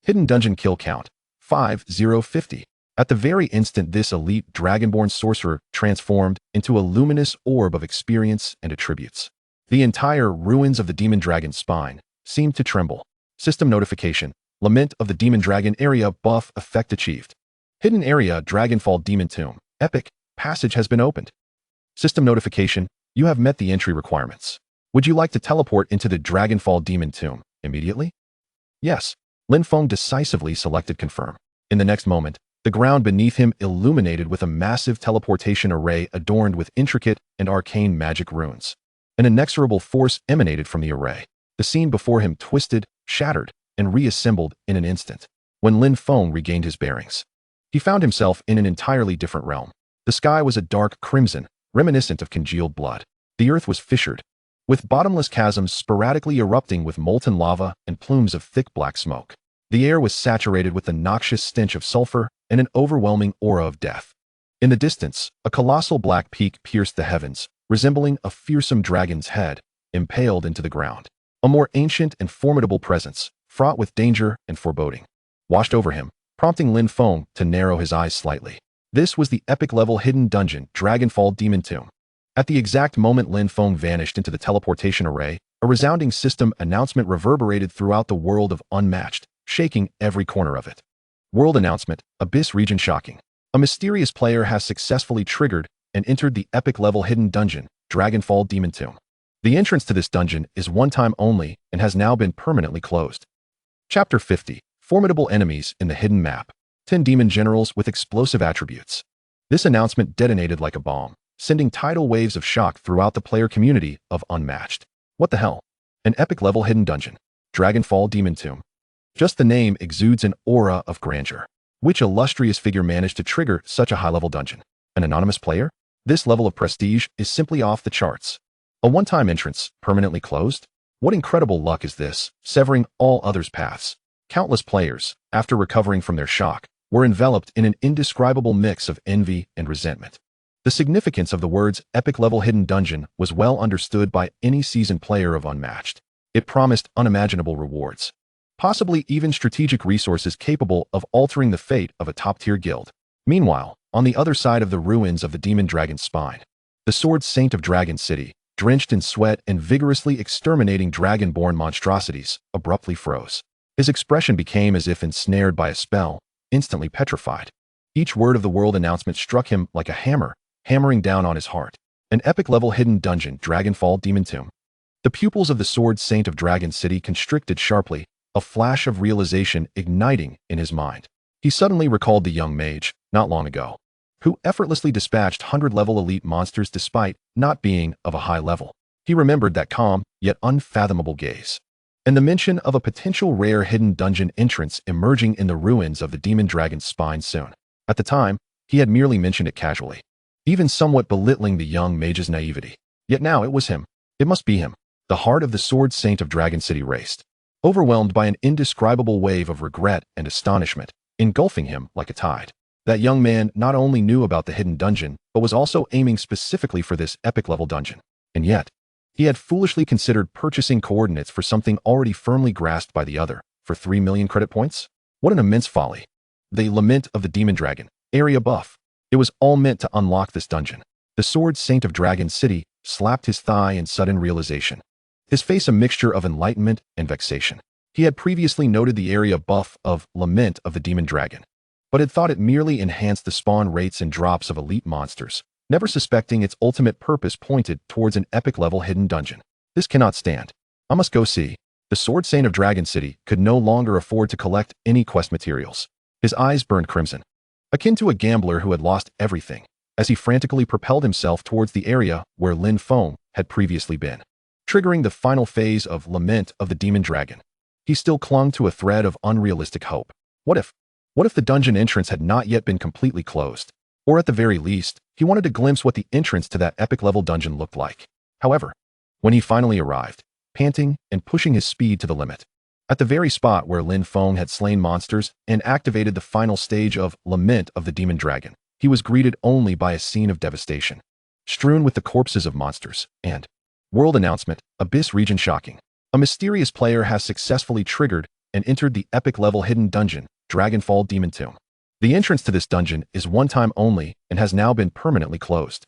Hidden dungeon kill count, 5050. At the very instant this elite dragonborn sorcerer transformed into a luminous orb of experience and attributes, the entire ruins of the demon dragon's spine seemed to tremble. System notification. Lament of the demon dragon area buff effect achieved. Hidden area Dragonfall Demon Tomb. Epic. Passage has been opened. System notification. You have met the entry requirements. Would you like to teleport into the Dragonfall Demon Tomb immediately? Yes. Lin Feng decisively selected confirm. In the next moment, the ground beneath him illuminated with a massive teleportation array adorned with intricate and arcane magic runes. An inexorable force emanated from the array. The scene before him twisted, shattered, and reassembled in an instant. When Lin Feng regained his bearings, he found himself in an entirely different realm. The sky was a dark crimson, reminiscent of congealed blood. The earth was fissured, with bottomless chasms sporadically erupting with molten lava and plumes of thick black smoke. The air was saturated with the noxious stench of sulfur and an overwhelming aura of death. In the distance, a colossal black peak pierced the heavens, resembling a fearsome dragon's head, impaled into the ground. A more ancient and formidable presence, fraught with danger and foreboding, washed over him, prompting Lin Feng to narrow his eyes slightly. This was the epic-level hidden dungeon Dragonfall Demon Tomb. At the exact moment Lin Feng vanished into the teleportation array, a resounding system announcement reverberated throughout the world of Unmatched, shaking every corner of it. World announcement, Abyss region shocking. A mysterious player has successfully triggered and entered the epic-level hidden dungeon, Dragonfall Demon Tomb. The entrance to this dungeon is one time only and has now been permanently closed. Chapter 50. Formidable enemies in the hidden map. 10 demon generals with explosive attributes. This announcement detonated like a bomb, sending tidal waves of shock throughout the player community of Unmatched. What the hell? An epic-level hidden dungeon, Dragonfall Demon Tomb. Just the name exudes an aura of grandeur. Which illustrious figure managed to trigger such a high-level dungeon? An anonymous player? This level of prestige is simply off the charts. A one-time entrance, permanently closed? What incredible luck is this, severing all others' paths? Countless players, after recovering from their shock, were enveloped in an indescribable mix of envy and resentment. The significance of the words epic-level hidden dungeon was well understood by any seasoned player of Unmatched. It promised unimaginable rewards, possibly even strategic resources capable of altering the fate of a top-tier guild. Meanwhile, on the other side of the ruins of the demon dragon's spine, the sword saint of Dragon City, drenched in sweat and vigorously exterminating dragon-born monstrosities, abruptly froze. His expression became as if ensnared by a spell, instantly petrified. Each word of the world announcement struck him like a hammer, hammering down on his heart. An epic-level hidden dungeon, Dragonfall Demon Tomb. The pupils of the sword saint of Dragon City constricted sharply, a flash of realization igniting in his mind. He suddenly recalled the young mage, not long ago, who effortlessly dispatched 100-level elite monsters despite not being of a high level. He remembered that calm, yet unfathomable gaze, and the mention of a potential rare hidden dungeon entrance emerging in the ruins of the demon dragon's spine soon. At the time, he had merely mentioned it casually, even somewhat belittling the young mage's naivety. Yet now it was him. It must be him. The heart of the sword saint of Dragon City raced, overwhelmed by an indescribable wave of regret and astonishment, engulfing him like a tide. That young man not only knew about the hidden dungeon, but was also aiming specifically for this epic-level dungeon. And yet, he had foolishly considered purchasing coordinates for something already firmly grasped by the other, for 3 million credit points? What an immense folly. The Lament of the Demon Dragon, area buff. It was all meant to unlock this dungeon. The sword saint of Dragon City slapped his thigh in sudden realization, his face a mixture of enlightenment and vexation. He had previously noted the area buff of Lament of the Demon Dragon, but had thought it merely enhanced the spawn rates and drops of elite monsters, never suspecting its ultimate purpose pointed towards an epic-level hidden dungeon. This cannot stand. I must go see. The sword saint of Dragon City could no longer afford to collect any quest materials. His eyes burned crimson, akin to a gambler who had lost everything, as he frantically propelled himself towards the area where Lin Feng had previously been. Triggering the final phase of Lament of the Demon Dragon, he still clung to a thread of unrealistic hope. What if the dungeon entrance had not yet been completely closed? Or at the very least, he wanted to glimpse what the entrance to that epic-level dungeon looked like. However, when he finally arrived, panting and pushing his speed to the limit, at the very spot where Lin Feng had slain monsters and activated the final stage of Lament of the Demon Dragon, he was greeted only by a scene of devastation, strewn with the corpses of monsters, and world announcement, Abyss region shocking. A mysterious player has successfully triggered and entered the epic-level hidden dungeon, Dragonfall Demon Tomb. The entrance to this dungeon is one time only and has now been permanently closed.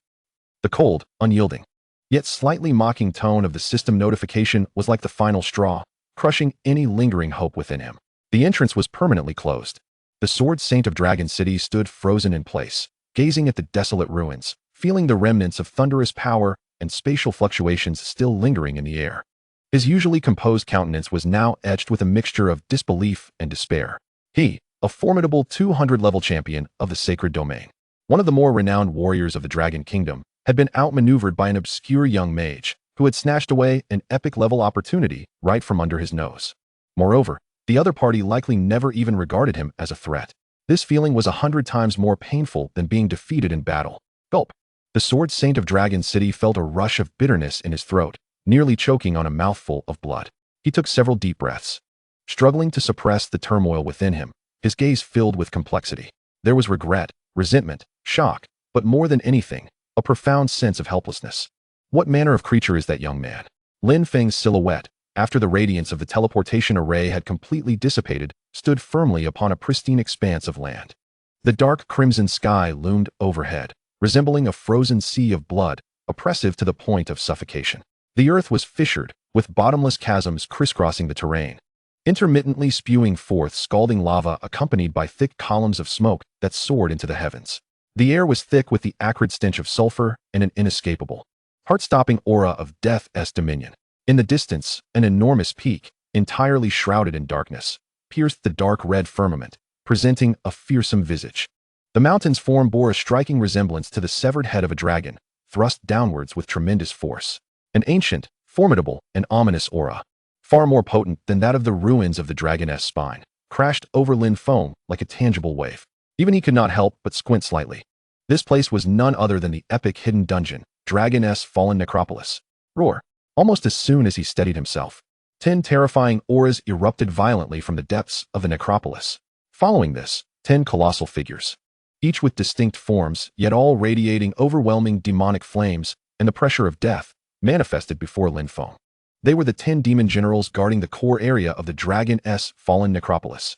The cold, unyielding, yet slightly mocking tone of the system notification was like the final straw, crushing any lingering hope within him. The entrance was permanently closed. The sword saint of Dragon City stood frozen in place, gazing at the desolate ruins, feeling the remnants of thunderous power and spatial fluctuations still lingering in the air. His usually composed countenance was now etched with a mixture of disbelief and despair. He, a formidable 200-level champion of the sacred domain, one of the more renowned warriors of the Dragon Kingdom, had been outmaneuvered by an obscure young mage who had snatched away an epic-level opportunity right from under his nose. Moreover, the other party likely never even regarded him as a threat. This feeling was 100 times more painful than being defeated in battle. Gulp. The sword saint of Dragon City felt a rush of bitterness in his throat, nearly choking on a mouthful of blood. He took several deep breaths, struggling to suppress the turmoil within him, his gaze filled with complexity. There was regret, resentment, shock, but more than anything, a profound sense of helplessness. What manner of creature is that young man? Lin Feng's silhouette, after the radiance of the teleportation array had completely dissipated, stood firmly upon a pristine expanse of land. The dark crimson sky loomed overhead, resembling a frozen sea of blood, oppressive to the point of suffocation. The earth was fissured, with bottomless chasms crisscrossing the terrain, intermittently spewing forth scalding lava accompanied by thick columns of smoke that soared into the heavens. The air was thick with the acrid stench of sulfur and an inescapable, heart-stopping aura of death's dominion. In the distance, an enormous peak, entirely shrouded in darkness, pierced the dark red firmament, presenting a fearsome visage. The mountain's form bore a striking resemblance to the severed head of a dragon, thrust downwards with tremendous force. An ancient, formidable, and ominous aura, far more potent than that of the ruins of the dragon's spine, crashed over Lin Feng like a tangible wave. Even he could not help but squint slightly. This place was none other than the epic hidden dungeon, Dragon's fallen necropolis. Roar! Almost as soon as he steadied himself, 10 terrifying auras erupted violently from the depths of the necropolis. Following this, 10 colossal figures, each with distinct forms, yet all radiating overwhelming demonic flames and the pressure of death, manifested before Lin Feng. They were the 10 demon generals guarding the core area of the Dragon's fallen necropolis.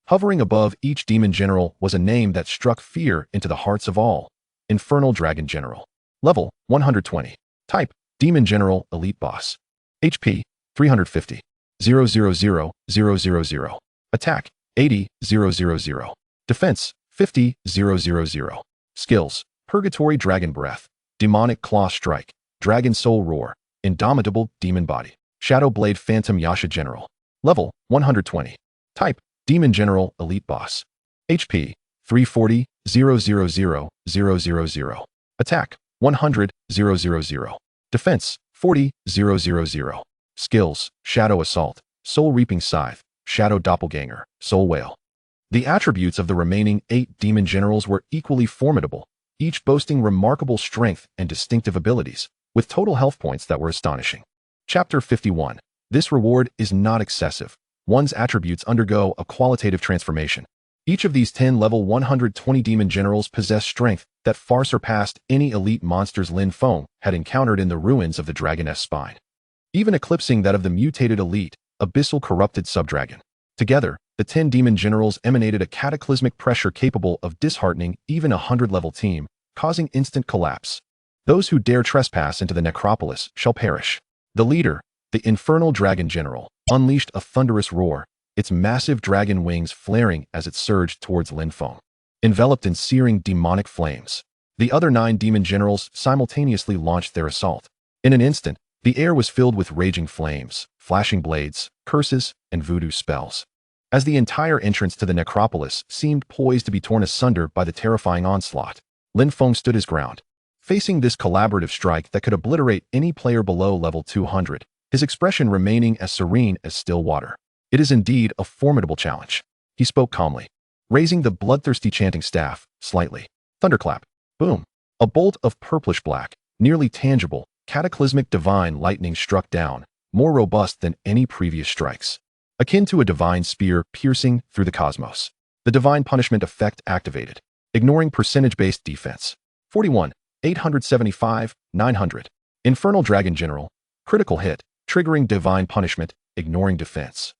Hovering above each demon general was a name that struck fear into the hearts of all: Infernal Dragon General. Level 120. Type: Demon General Elite Boss. HP 350. 000. Attack 80,000. Defense 50,000. Skills: Purgatory Dragon Breath, Demonic Claw Strike, Dragon Soul Roar, Indomitable Demon Body. Shadow Blade Phantom Yasha General. Level 120. Type: Demon General Elite Boss. HP 340. 000. Attack 100,000. Defense 40,000. Skills: Shadow Assault, Soul Reaping Scythe, Shadow Doppelganger, Soul Whale. The attributes of the remaining 8 demon generals were equally formidable, each boasting remarkable strength and distinctive abilities, with total health points that were astonishing. Chapter 51. This reward is not excessive. One's attributes undergo a qualitative transformation. Each of these 10 level 120 demon generals possessed strength that far surpassed any elite monsters Lin Feng had encountered in the ruins of the Dragon's spine, even eclipsing that of the mutated elite, abyssal corrupted subdragon. Together, the 10 demon generals emanated a cataclysmic pressure capable of disheartening even a 100-level team, causing instant collapse. Those who dare trespass into the necropolis shall perish. The leader, the Infernal Dragon General, unleashed a thunderous roar, its massive dragon wings flaring as it surged towards Lin Feng, enveloped in searing demonic flames. The other 9 demon generals simultaneously launched their assault. In an instant, the air was filled with raging flames, flashing blades, curses, and voodoo spells. As the entire entrance to the necropolis seemed poised to be torn asunder by the terrifying onslaught, Lin Feng stood his ground. Facing this collaborative strike that could obliterate any player below level 200, his expression remaining as serene as still water. It is indeed a formidable challenge. He spoke calmly, raising the bloodthirsty chanting staff slightly. Thunderclap. Boom. A bolt of purplish black, nearly tangible, cataclysmic divine lightning struck down, more robust than any previous strikes. Akin to a divine spear piercing through the cosmos. The divine punishment effect activated, ignoring percentage-based defense. 41, 875, 900. Infernal Dragon General. Critical hit, triggering divine punishment, ignoring defense.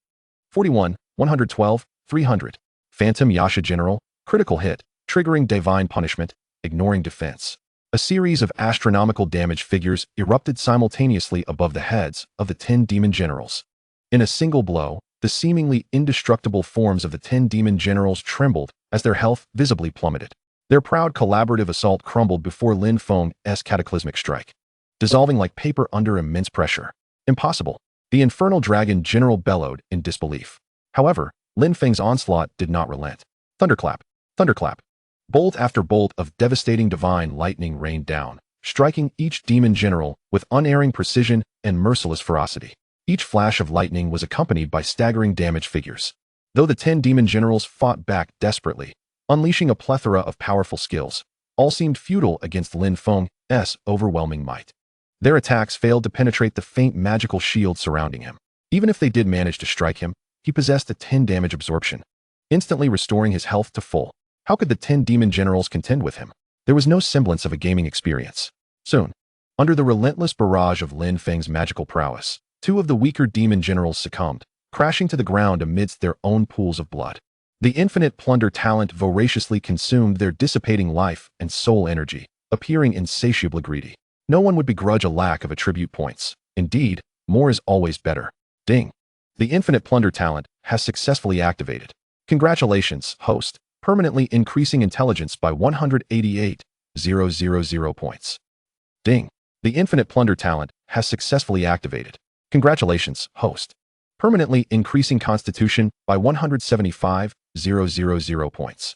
41, 112, 300. Phantom Yasha General. Critical hit, triggering divine punishment, ignoring defense. A series of astronomical damage figures erupted simultaneously above the heads of the 10 demon generals. In a single blow, the seemingly indestructible forms of the 10 demon generals trembled as their health visibly plummeted. Their proud collaborative assault crumbled before Lin Feng's cataclysmic strike, dissolving like paper under immense pressure. Impossible. The Infernal Dragon General bellowed in disbelief. However, Lin Feng's onslaught did not relent. Thunderclap. Thunderclap. Bolt after bolt of devastating divine lightning rained down, striking each demon general with unerring precision and merciless ferocity. Each flash of lightning was accompanied by staggering damage figures. Though the 10 demon generals fought back desperately, unleashing a plethora of powerful skills, all seemed futile against Lin Feng's overwhelming might. Their attacks failed to penetrate the faint magical shield surrounding him. Even if they did manage to strike him, he possessed a 10 damage absorption, instantly restoring his health to full. How could the 10 demon generals contend with him? There was no semblance of a gaming experience. Soon, under the relentless barrage of Lin Feng's magical prowess, 2 of the weaker demon generals succumbed, crashing to the ground amidst their own pools of blood. The infinite Plunder talent voraciously consumed their dissipating life and soul energy, appearing insatiably greedy. No one would begrudge a lack of attribute points. Indeed, more is always better. Ding. The infinite plunder talent has successfully activated. Congratulations, host. Permanently increasing intelligence by 188,000 points. Ding. The infinite plunder talent has successfully activated. Congratulations, host. Permanently increasing constitution by 175,000 points.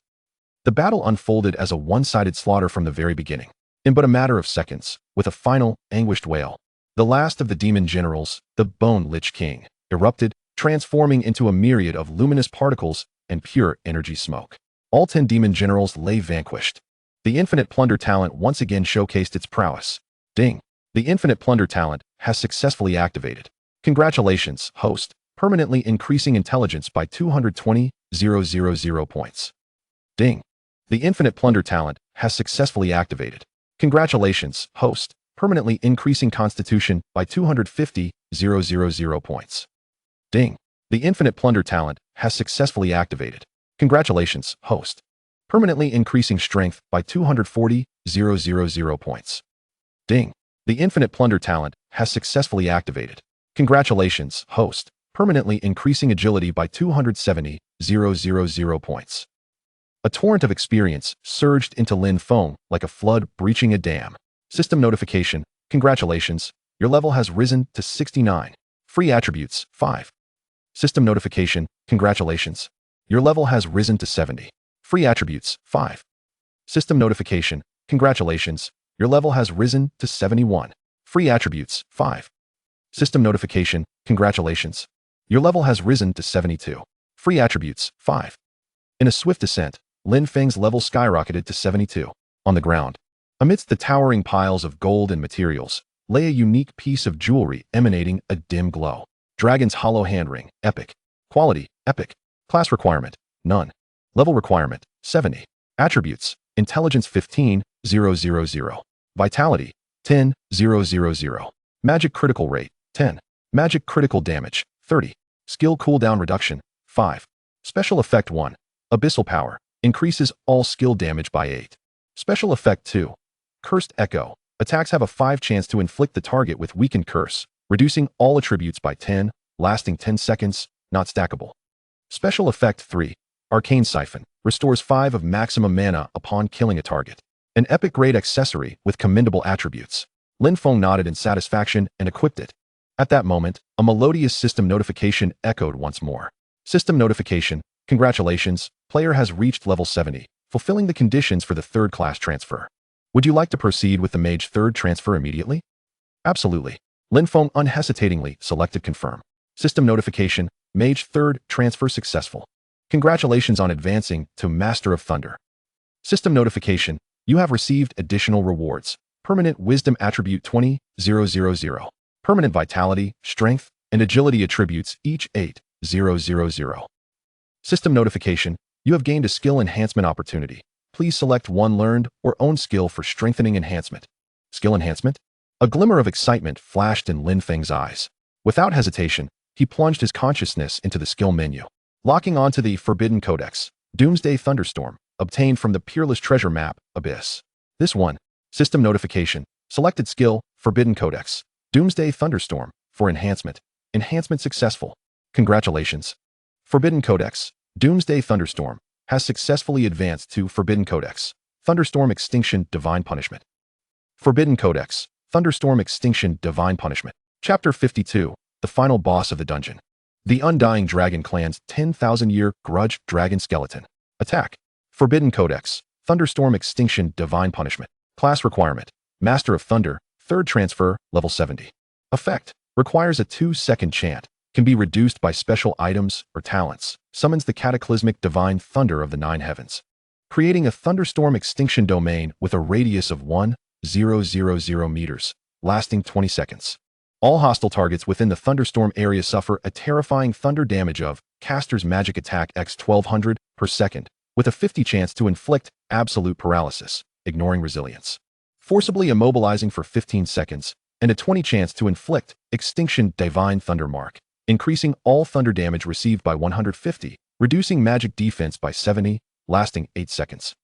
The battle unfolded as a one-sided slaughter from the very beginning. In but a matter of seconds, with a final, anguished wail, the last of the demon generals, the Bone Lich King, erupted, transforming into a myriad of luminous particles and pure energy smoke. All 10 demon generals lay vanquished. The infinite plunder talent once again showcased its prowess. Ding. The infinite plunder talent has successfully activated. Congratulations, host. Permanently increasing intelligence by 220,000 points. Ding. The infinite plunder talent has successfully activated. Congratulations, host. Permanently increasing constitution by 250,000 points. Ding. The infinite plunder talent has successfully activated. Congratulations, host. Permanently increasing strength by 240,000 points. Ding. The infinite plunder talent has successfully activated. Congratulations, host. Permanently increasing agility by 270,000 points. A torrent of experience surged into Lin Feng like a flood breaching a dam. System notification. Congratulations. Your level has risen to 69. Free attributes, 5. System notification. Congratulations. Your level has risen to 70. Free attributes, 5. System notification. Congratulations. Your level has risen to 71. Free attributes, 5. System notification. Congratulations. Your level has risen to 72. Free attributes, 5. In a swift descent, Lin Feng's level skyrocketed to 72. On the ground, amidst the towering piles of gold and materials, lay a unique piece of jewelry emanating a dim glow. Dragon's hollow hand ring, epic. Quality, epic. Class requirement, none. Level requirement, 70. Attributes, intelligence 15,000. Vitality, 10,000. Magic critical rate, 10. Magic critical damage, 30. Skill cooldown reduction, 5. Special effect 1. Abyssal power, increases all skill damage by 8. Special effect 2. Cursed echo. Attacks have a 5 chance to inflict the target with weakened curse, reducing all attributes by 10, lasting 10 seconds, not stackable. Special effect 3. Arcane siphon. Restores 5 of maximum mana upon killing a target. An epic grade accessory with commendable attributes. Lin Feng nodded in satisfaction and equipped it. At that moment, a melodious system notification echoed once more. System notification. Congratulations, player has reached level 70, fulfilling the conditions for the 3rd class transfer. Would you like to proceed with the mage 3rd transfer immediately? Absolutely. Lin Feng unhesitatingly selected confirm. System notification. Mage 3rd transfer successful. Congratulations on advancing to Master of Thunder. System notification. You have received additional rewards. Permanent wisdom attribute 20,000. Permanent vitality, strength, and agility attributes each 8,000. System notification. You have gained a skill enhancement opportunity. Please select one learned or owned skill for strengthening enhancement. Skill enhancement? A glimmer of excitement flashed in Lin Feng's eyes. Without hesitation, he plunged his consciousness into the skill menu. Locking onto the Forbidden Codex, Doomsday Thunderstorm, obtained from the Peerless Treasure Map, Abyss. This one. System notification. Selected skill, Forbidden Codex. Doomsday Thunderstorm, for enhancement. Enhancement successful. Congratulations. Forbidden Codex, Doomsday Thunderstorm, has successfully advanced to Forbidden Codex, Thunderstorm Extinction Divine Punishment. Forbidden Codex, Thunderstorm Extinction Divine Punishment. Chapter 52, the final boss of the dungeon. The Undying Dragon Clan's 10,000-year grudge dragon skeleton. Attack. Forbidden Codex, Thunderstorm Extinction Divine Punishment. Class requirement. Master of Thunder, 3rd transfer, level 70. Effect. Requires a 2-second chant. Can be reduced by special items or talents. Summons the cataclysmic divine thunder of the 9 heavens. Creating a thunderstorm extinction domain with a radius of 1,000 meters, lasting 20 seconds. All hostile targets within the thunderstorm area suffer a terrifying thunder damage of caster's magic attack x 1200 per second, with a 50 chance to inflict absolute paralysis, ignoring resilience. Forcibly immobilizing for 15 seconds, and a 20 chance to inflict extinction divine thunder mark, increasing all thunder damage received by 150, reducing magic defense by 70, lasting 8 seconds.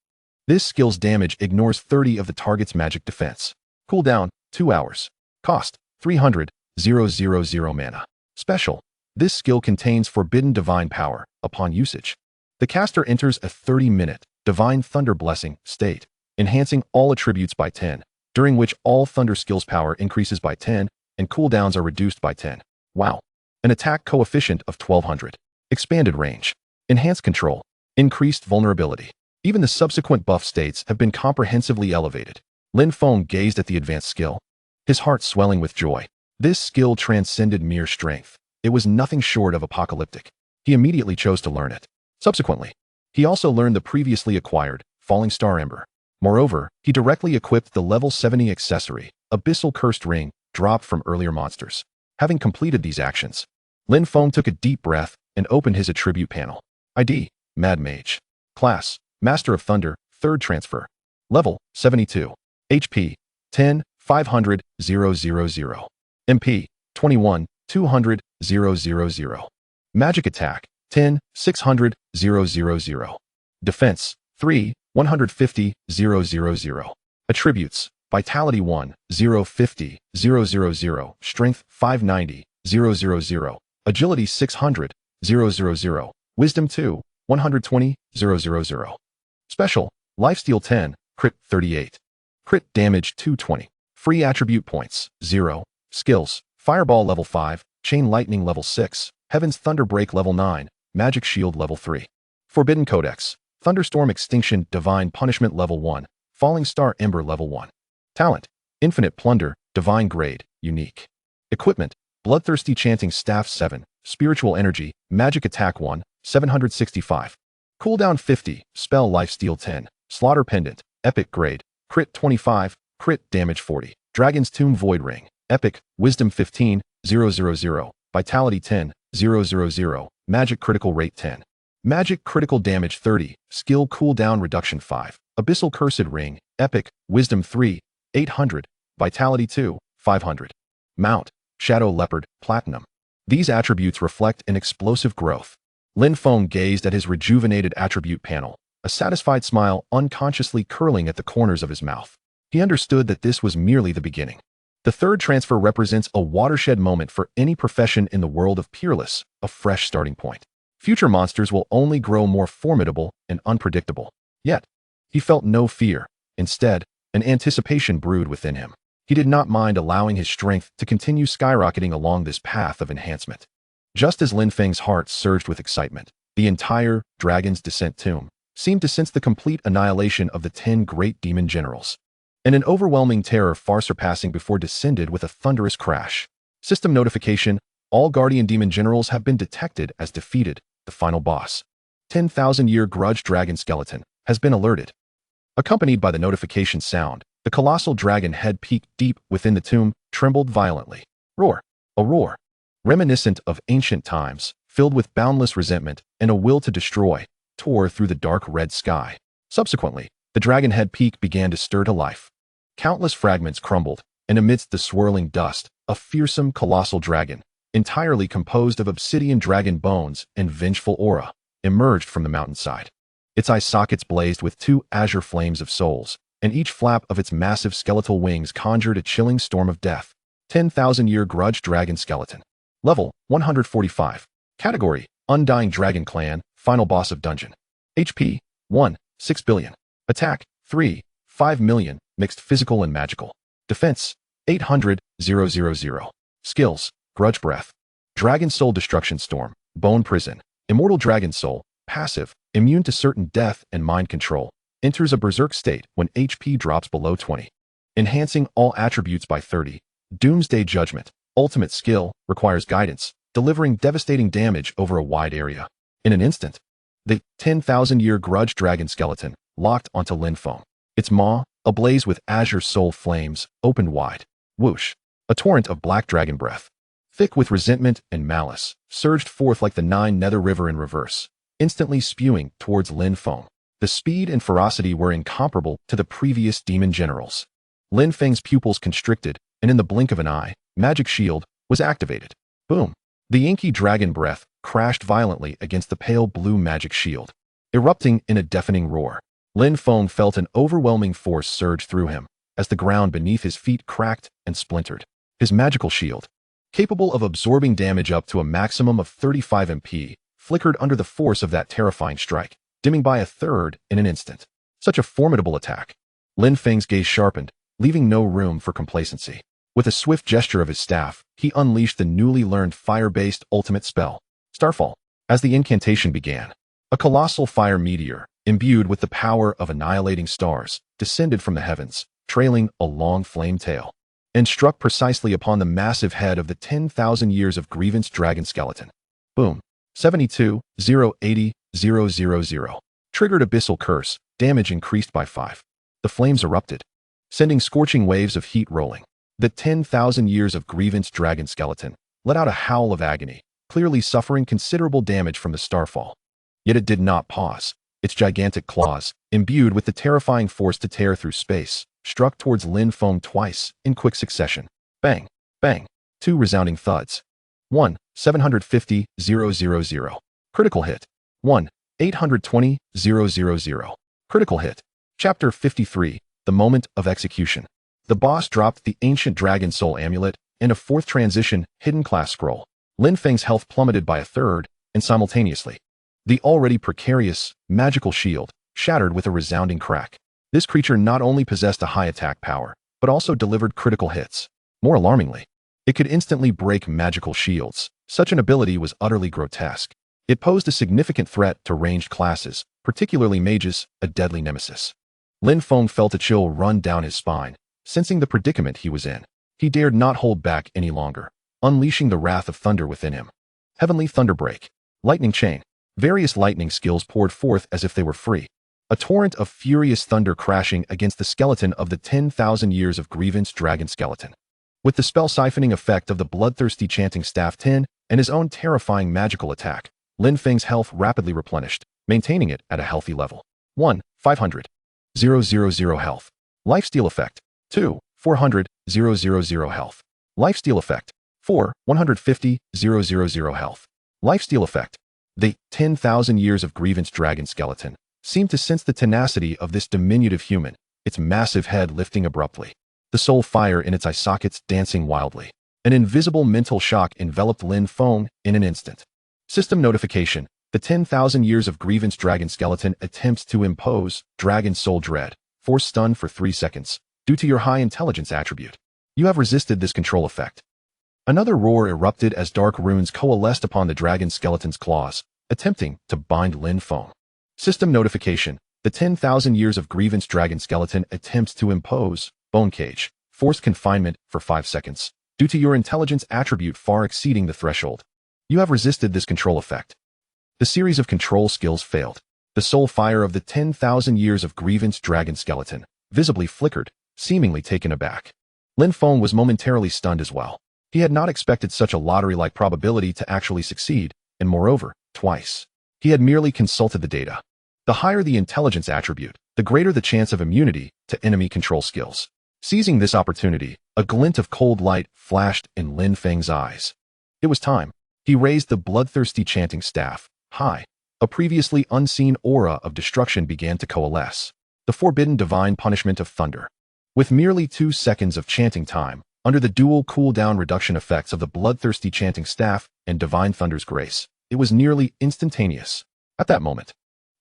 This skill's damage ignores 30 of the target's magic defense. Cooldown, 2 hours. Cost, 300,000 mana. Special. This skill contains forbidden divine power upon usage. The caster enters a 30-minute divine thunder blessing state, enhancing all attributes by 10, during which all thunder skills power increases by 10 and cooldowns are reduced by 10. Wow. An attack coefficient of 1200. Expanded range. Enhanced control. Increased vulnerability. Even the subsequent buff states have been comprehensively elevated. Lin Feng gazed at the advanced skill, his heart swelling with joy. This skill transcended mere strength. It was nothing short of apocalyptic. He immediately chose to learn it. Subsequently, he also learned the previously acquired Falling Star Ember. Moreover, he directly equipped the level 70 accessory, Abyssal Cursed Ring, dropped from earlier monsters. Having completed these actions, Lin Feng took a deep breath and opened his attribute panel. ID, Mad Mage. Class, Master of Thunder, 3rd transfer. Level, 72. HP, 10, 500, 000. MP, 21, 200, 000. Magic attack, 10, 600, 000. Defense, 3, 150, 000. Attributes, Vitality 1, 050, 000. Strength, 590, 000. Agility, 600, 000. Wisdom 2, 120, 000. Special, Lifesteal 10, Crit 38. Crit damage 220. Free attribute points, 0. Skills, Fireball level 5, Chain Lightning level 6, Heaven's Thunderbreak level 9, Magic Shield level 3. Forbidden Codex, Thunderstorm Extinction Divine Punishment level 1, Falling Star Ember level 1. Talent, Infinite Plunder, Divine Grade, Unique. Equipment, Bloodthirsty Chanting Staff 7, Spiritual Energy, Magic Attack 1, 765. Cooldown 50, Spell Lifesteal 10, Slaughter Pendant, Epic Grade, Crit 25, Crit Damage 40. Dragon's Tomb Void Ring, Epic, Wisdom 15, 000. Vitality 10, 000. Magic Critical Rate 10. Magic Critical Damage 30, Skill Cooldown Reduction 5. Abyssal Cursed Ring, Epic, Wisdom 3, 800. Vitality 2, 500. Mount, Shadow Leopard, Platinum. These attributes reflect an explosive growth. Lin Feng gazed at his rejuvenated attribute panel, a satisfied smile unconsciously curling at the corners of his mouth. He understood that this was merely the beginning. The 3rd transfer represents a watershed moment for any profession in the world of Peerless, a fresh starting point. Future monsters will only grow more formidable and unpredictable. Yet, he felt no fear. Instead, an anticipation brewed within him. He did not mind allowing his strength to continue skyrocketing along this path of enhancement. Just as Lin Feng's heart surged with excitement, the entire Dragon's Descent tomb seemed to sense the complete annihilation of the 10 great demon generals. And an overwhelming terror far surpassing before descended with a thunderous crash. System notification, all Guardian Demon Generals have been detected as defeated, the final boss. 10,000-year grudge dragon skeleton has been alerted. Accompanied by the notification sound, the colossal dragon head peaked deep within the tomb, trembled violently. Roar. A roar. Reminiscent of ancient times, filled with boundless resentment and a will to destroy, tore through the dark red sky. Subsequently, the dragon head peak began to stir to life. Countless fragments crumbled, and amidst the swirling dust, a fearsome colossal dragon, entirely composed of obsidian dragon bones and vengeful aura, emerged from the mountainside. Its eye sockets blazed with 2 azure flames of souls, and each flap of its massive skeletal wings conjured a chilling storm of death. 10,000-year grudge dragon skeleton. Level, 145. Category, Undying Dragon Clan, Final Boss of Dungeon. HP, 1, 6 billion. Attack, 3, 5 million, mixed physical and magical. Defense, 800, 000. Skills, Grudge Breath. Dragon Soul Destruction Storm, Bone Prison. Immortal Dragon Soul, passive, immune to certain death and mind control. Enters a berserk state when HP drops below 20. Enhancing all attributes by 30. Doomsday Judgment. Ultimate skill, requires guidance, delivering devastating damage over a wide area. In an instant, the 10,000-year grudge dragon skeleton locked onto Lin Feng. Its maw, ablaze with azure soul flames, opened wide. Whoosh. A torrent of black dragon breath, thick with resentment and malice, surged forth like the Nine Nether River in reverse, instantly spewing towards Lin Feng. The speed and ferocity were incomparable to the previous demon generals. Lin Feng's pupils constricted, and in the blink of an eye, Magic Shield was activated. Boom. The inky dragon breath crashed violently against the pale blue magic shield, erupting in a deafening roar. Lin Feng felt an overwhelming force surge through him as the ground beneath his feet cracked and splintered. His magical shield, capable of absorbing damage up to a maximum of 35 MP, flickered under the force of that terrifying strike, dimming by a third in an instant. Such a formidable attack. Lin Feng's gaze sharpened, leaving no room for complacency. With a swift gesture of his staff, he unleashed the newly learned fire-based ultimate spell, Starfall. As the incantation began, a colossal fire meteor, imbued with the power of annihilating stars, descended from the heavens, trailing a long flame tail, and struck precisely upon the massive head of the 10,000 years of grievance dragon skeleton. Boom. 72,080,000. Triggered abyssal curse, damage increased by 5. The flames erupted, sending scorching waves of heat rolling. The 10,000 years of grievance dragon skeleton let out a howl of agony, clearly suffering considerable damage from the starfall. Yet it did not pause. Its gigantic claws, imbued with the terrifying force to tear through space, struck towards Lin Feng twice in quick succession. Bang, bang. 2 resounding thuds. 1, 750,000. Critical hit. 1, 820,000. Critical hit. Chapter 53, The Moment of Execution. The boss dropped the ancient dragon soul amulet and a 4th transition hidden class scroll. Lin Feng's health plummeted by a third, and simultaneously, the already precarious, magical shield shattered with a resounding crack. This creature not only possessed a high attack power, but also delivered critical hits. More alarmingly, it could instantly break magical shields. Such an ability was utterly grotesque. It posed a significant threat to ranged classes, particularly mages, a deadly nemesis. Lin Feng felt a chill run down his spine, sensing the predicament he was in. He dared not hold back any longer, unleashing the wrath of thunder within him. Heavenly Thunderbreak. Lightning Chain. Various lightning skills poured forth as if they were free. A torrent of furious thunder crashing against the skeleton of the 10,000 years of grievance dragon skeleton. With the spell siphoning effect of the bloodthirsty chanting staff 10 and his own terrifying magical attack, Lin Feng's health rapidly replenished, maintaining it at a healthy level. 1, 500,000 health. Lifesteal effect. 2, 400,000 health. Lifesteal effect. 4, 150,000 health. Lifesteal effect. The 10,000 years of grievance dragon skeleton seemed to sense the tenacity of this diminutive human, its massive head lifting abruptly, the soul fire in its eye sockets dancing wildly. An invisible mental shock enveloped Lin Feng in an instant. System notification. The 10,000 years of grievance dragon skeleton attempts to impose dragon soul dread. Force stun for 3 seconds. Due to your high intelligence attribute, you have resisted this control effect. Another roar erupted as dark runes coalesced upon the dragon skeleton's claws, attempting to bind Lin Feng. System notification. The 10,000 years of grievance dragon skeleton attempts to impose bone cage, forced confinement for 5 seconds. Due to your intelligence attribute far exceeding the threshold, you have resisted this control effect. The series of control skills failed. The soul fire of the 10,000 years of grievance dragon skeleton visibly flickered, seemingly taken aback. Lin Feng was momentarily stunned as well. He had not expected such a lottery-like probability to actually succeed, and moreover, twice. He had merely consulted the data. The higher the intelligence attribute, the greater the chance of immunity to enemy control skills. Seizing this opportunity, a glint of cold light flashed in Lin Feng's eyes. It was time. He raised the bloodthirsty chanting staff high. A previously unseen aura of destruction began to coalesce. The forbidden divine punishment of thunder. With merely 2 seconds of chanting time, under the dual cooldown reduction effects of the bloodthirsty chanting staff and divine thunder's grace, it was nearly instantaneous. At that moment,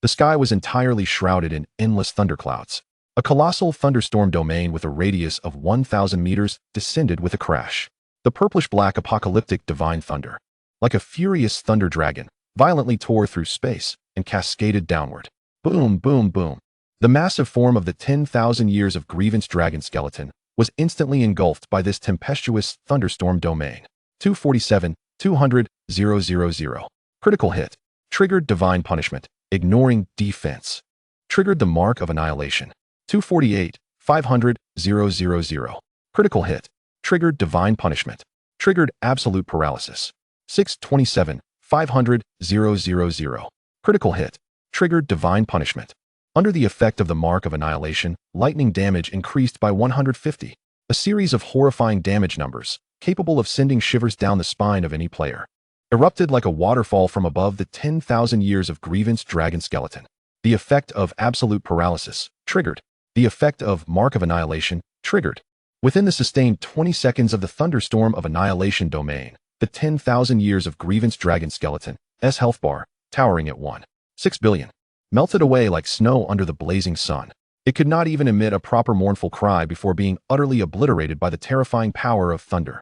the sky was entirely shrouded in endless thunderclouds. A colossal thunderstorm domain with a radius of 1,000 meters descended with a crash. The purplish-black apocalyptic divine thunder, like a furious thunder dragon, violently tore through space and cascaded downward. Boom, boom, boom. The massive form of the 10,000 years of grievance dragon skeleton was instantly engulfed by this tempestuous thunderstorm domain. 247,200,000. Critical hit. Triggered divine punishment. Ignoring defense. Triggered the mark of annihilation. 248,500,000. Critical hit. Triggered divine punishment. Triggered absolute paralysis. 627,500,000. Critical hit. Triggered divine punishment. Under the effect of the mark of annihilation, lightning damage increased by 150. A series of horrifying damage numbers, capable of sending shivers down the spine of any player, erupted like a waterfall from above the 10,000 years of grievance dragon skeleton. The effect of absolute paralysis, triggered. The effect of mark of annihilation, triggered. Within the sustained 20 seconds of the thunderstorm of annihilation domain, the 10,000 years of grievance dragon skeleton's health bar, towering at 1.6 billion, melted away like snow under the blazing sun. It could not even emit a proper mournful cry before being utterly obliterated by the terrifying power of thunder.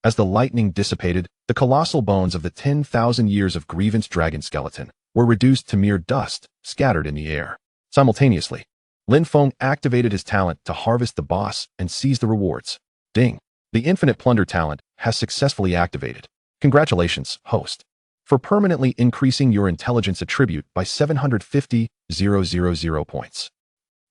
As the lightning dissipated, the colossal bones of the 10,000 years of grievance dragon skeleton were reduced to mere dust, scattered in the air. Simultaneously, Lin Feng activated his talent to harvest the boss and seize the rewards. Ding! The infinite plunder talent has successfully activated. Congratulations, host, for permanently increasing your intelligence attribute by 750,000 points.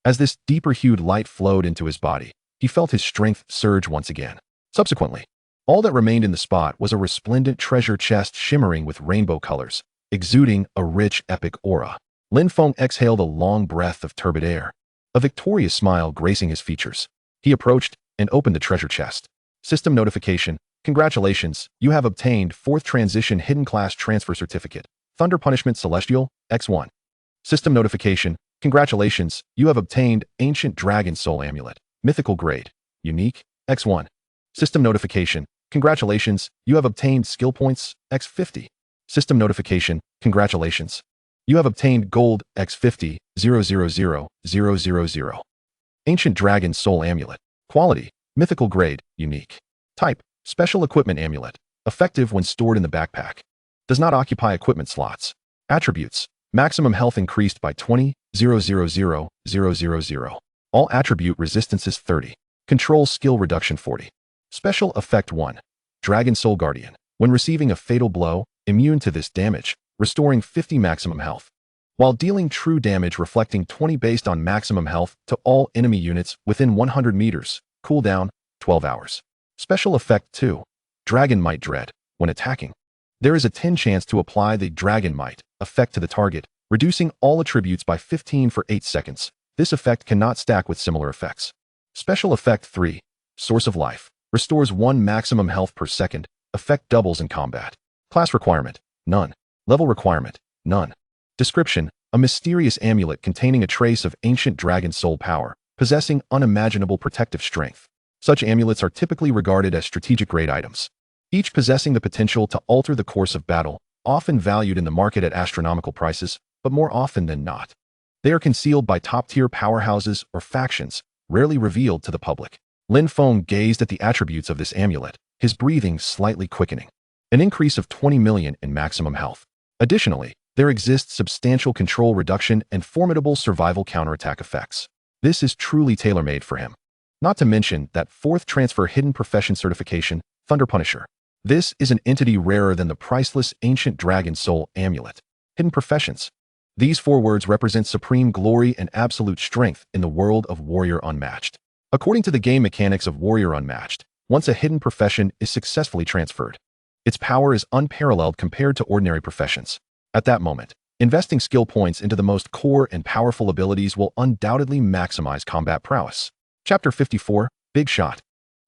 As this deeper-hued light flowed into his body, he felt his strength surge once again. Subsequently, all that remained in the spot was a resplendent treasure chest shimmering with rainbow colors, exuding a rich, epic aura. Lin Feng exhaled a long breath of turbid air, a victorious smile gracing his features. He approached and opened the treasure chest. System notification. Congratulations, you have obtained 4th Transition Hidden Class Transfer Certificate, Thunder Punishment Celestial, X1. System notification. Congratulations, you have obtained Ancient Dragon Soul Amulet, Mythical Grade, Unique, X1. System notification. Congratulations, you have obtained Skill Points, X50. System notification. Congratulations, you have obtained Gold, X50, 000,000. Ancient Dragon Soul Amulet. Quality, Mythical Grade, Unique. Type, Special Equipment Amulet. Effective when stored in the backpack. Does not occupy equipment slots. Attributes, maximum health increased by 20,000,000. All attribute resistances 30. Control skill reduction 40. Special effect 1. Dragon Soul Guardian. When receiving a fatal blow, immune to this damage, restoring 50 maximum health, while dealing true damage reflecting 20 based on maximum health to all enemy units within 100 meters. Cooldown, 12 hours. Special effect 2. Dragon Might Dread. When attacking, there is a 10 chance to apply the Dragon Might effect to the target, reducing all attributes by 15 for 8 seconds. This effect cannot stack with similar effects. Special effect 3. Source of Life. Restores 1 maximum health per second. Effect doubles in combat. Class requirement, none. Level requirement, none. Description, a mysterious amulet containing a trace of ancient dragon soul power, possessing unimaginable protective strength. Such amulets are typically regarded as strategic grade items, each possessing the potential to alter the course of battle, often valued in the market at astronomical prices, but more often than not, they are concealed by top-tier powerhouses or factions, rarely revealed to the public. Lin Feng gazed at the attributes of this amulet, his breathing slightly quickening. An increase of 20 million in maximum health. Additionally, there exists substantial control reduction and formidable survival counterattack effects. This is truly tailor-made for him. Not to mention that 4th Transfer Hidden Profession Certification, Thunder Punisher. This is an entity rarer than the priceless Ancient Dragon Soul Amulet. Hidden Professions. These 4 words represent supreme glory and absolute strength in the world of Warrior Unmatched. According to the game mechanics of Warrior Unmatched, once a hidden profession is successfully transferred, its power is unparalleled compared to ordinary professions. At that moment, investing skill points into the most core and powerful abilities will undoubtedly maximize combat prowess. Chapter 54, Big Shot.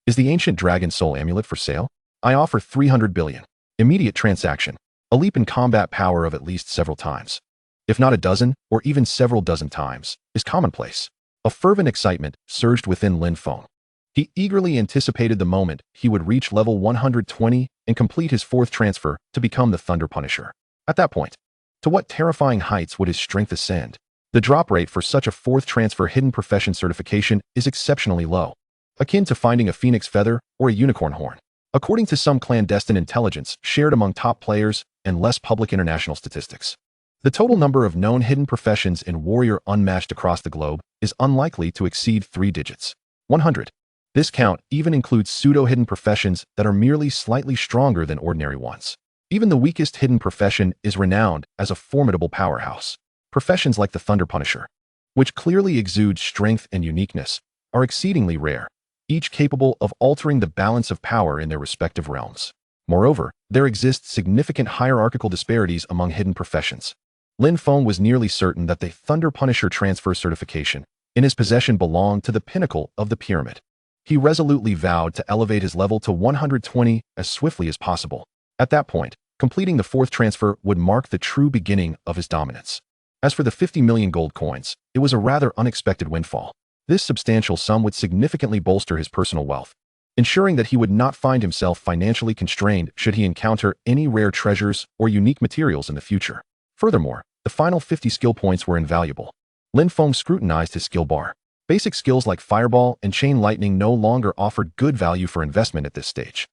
Is the Ancient Dragon Soul Amulet for sale? I offer 300 billion. Immediate transaction. A leap in combat power of at least several times, if not a dozen or even several dozen times, is commonplace. A fervent excitement surged within Lin Feng. He eagerly anticipated the moment he would reach level 120 and complete his 4th transfer to become the Thunder Punisher. At that point, to what terrifying heights would his strength ascend? The drop rate for such a 4th transfer hidden profession certification is exceptionally low, akin to finding a phoenix feather or a unicorn horn. According to some clandestine intelligence shared among top players and less public international statistics, the total number of known hidden professions in Warrior Unmatched across the globe is unlikely to exceed 3 digits. 100. This count even includes pseudo-hidden professions that are merely slightly stronger than ordinary ones. Even the weakest hidden profession is renowned as a formidable powerhouse. Professions like the Thunder Punisher, which clearly exude strength and uniqueness, are exceedingly rare, each capable of altering the balance of power in their respective realms. Moreover, there exist significant hierarchical disparities among hidden professions. Lin Feng was nearly certain that the Thunder Punisher transfer certification in his possession belonged to the pinnacle of the pyramid. He resolutely vowed to elevate his level to 120 as swiftly as possible. At that point, completing the 4th transfer would mark the true beginning of his dominance. As for the 50 million gold coins, it was a rather unexpected windfall. This substantial sum would significantly bolster his personal wealth, ensuring that he would not find himself financially constrained should he encounter any rare treasures or unique materials in the future. Furthermore, the final 50 skill points were invaluable. Lin Feng scrutinized his skill bar. Basic skills like Fireball and Chain Lightning no longer offered good value for investment at this stage.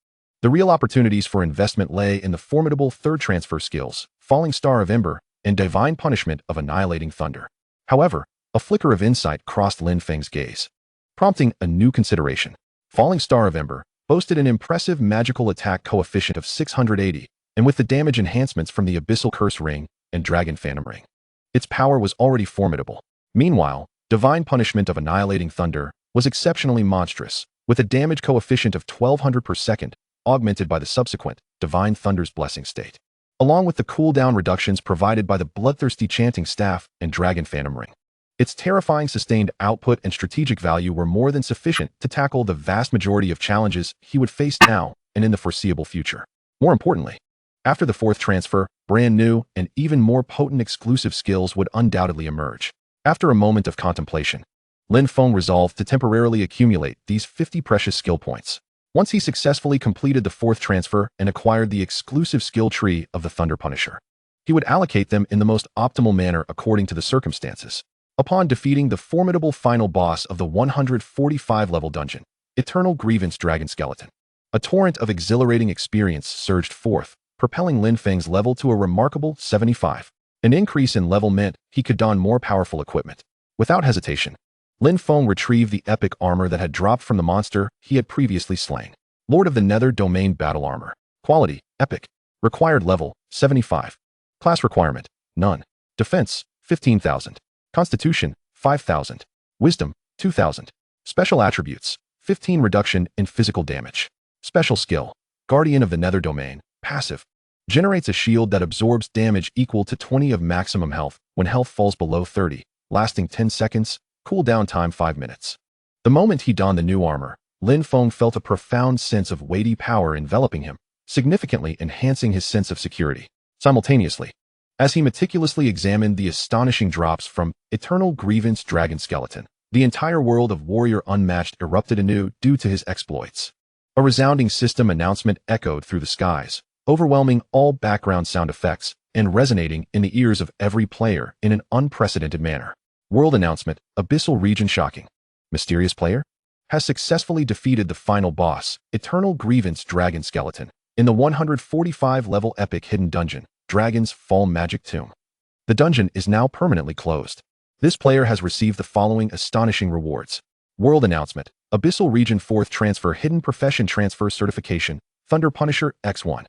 The real opportunities for investment lay in the formidable third transfer skills, Falling Star of Ember, and Divine Punishment of Annihilating Thunder. However, a flicker of insight crossed Lin Feng's gaze, prompting a new consideration. Falling Star of Ember boasted an impressive magical attack coefficient of 680, and with the damage enhancements from the Abyssal Curse Ring and Dragon Phantom Ring, its power was already formidable. Meanwhile, Divine Punishment of Annihilating Thunder was exceptionally monstrous, with a damage coefficient of 1200 per second, augmented by the subsequent Divine Thunder's Blessing state, along with the cooldown reductions provided by the Bloodthirsty Chanting Staff and Dragon Phantom Ring. Its terrifying sustained output and strategic value were more than sufficient to tackle the vast majority of challenges he would face now and in the foreseeable future. More importantly, after the fourth transfer, brand new and even more potent exclusive skills would undoubtedly emerge. After a moment of contemplation, Lin Feng resolved to temporarily accumulate these 50 precious skill points. Once he successfully completed the fourth transfer and acquired the exclusive skill tree of the Thunder Punisher, he would allocate them in the most optimal manner according to the circumstances. Upon defeating the formidable final boss of the 145-level dungeon, Eternal Grievance Dragon Skeleton, a torrent of exhilarating experience surged forth, propelling Lin Feng's level to a remarkable 75. An increase in level meant he could don more powerful equipment. Without hesitation, Lin Feng retrieved the epic armor that had dropped from the monster he had previously slain. Lord of the Nether Domain Battle Armor. Quality, Epic. Required level, 75. Class requirement, None. Defense, 15,000. Constitution, 5,000. Wisdom, 2,000. Special attributes, 15 reduction in physical damage. Special skill, Guardian of the Nether Domain. Passive. Generates a shield that absorbs damage equal to 20 of maximum health when health falls below 30, lasting 10 seconds, cooldown time 5 minutes. The moment he donned the new armor, Lin Feng felt a profound sense of weighty power enveloping him, significantly enhancing his sense of security. Simultaneously, as he meticulously examined the astonishing drops from Eternal Grievance Dragon Skeleton, the entire world of Warrior Unmatched erupted anew due to his exploits. A resounding system announcement echoed through the skies, overwhelming all background sound effects and resonating in the ears of every player in an unprecedented manner. World announcement, Abyssal Region Shocking. Mysterious player has successfully defeated the final boss, Eternal Grievance Dragon Skeleton, in the 145-level epic hidden dungeon, Dragon's Fall Magic Tomb. The dungeon is now permanently closed. This player has received the following astonishing rewards. World announcement, Abyssal Region 4th Transfer Hidden Profession Transfer Certification, Thunder Punisher X1.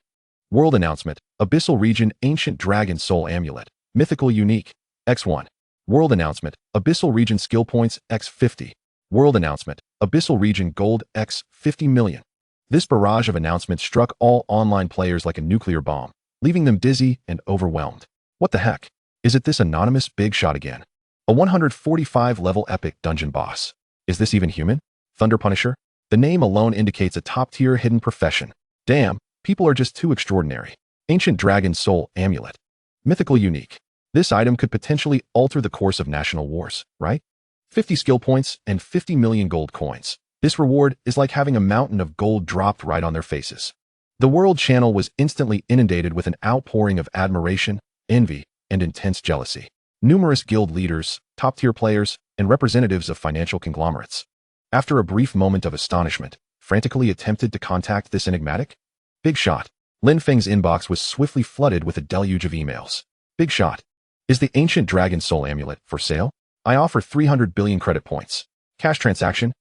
World announcement, Abyssal Region Ancient Dragon Soul Amulet, Mythical Unique, X1. World announcement, Abyssal Region Skill Points X50. World announcement, Abyssal Region Gold X 50 million. This barrage of announcements struck all online players like a nuclear bomb, leaving them dizzy and overwhelmed. What the heck? Is it this anonymous big shot again? A 145-level epic dungeon boss. Is this even human? Thunder Punisher? The name alone indicates a top-tier hidden profession. Damn, people are just too extraordinary. Ancient Dragon Soul Amulet. Mythical Unique. This item could potentially alter the course of national wars, right? 50 skill points and 50 million gold coins. This reward is like having a mountain of gold dropped right on their faces. The world channel was instantly inundated with an outpouring of admiration, envy, and intense jealousy. Numerous guild leaders, top-tier players, and representatives of financial conglomerates, after a brief moment of astonishment, frantically attempted to contact this enigmatic big shot. Lin Feng's inbox was swiftly flooded with a deluge of emails. Big shot. Is the Ancient Dragon Soul Amulet for sale? I offer 300 billion credit points. Cash transaction?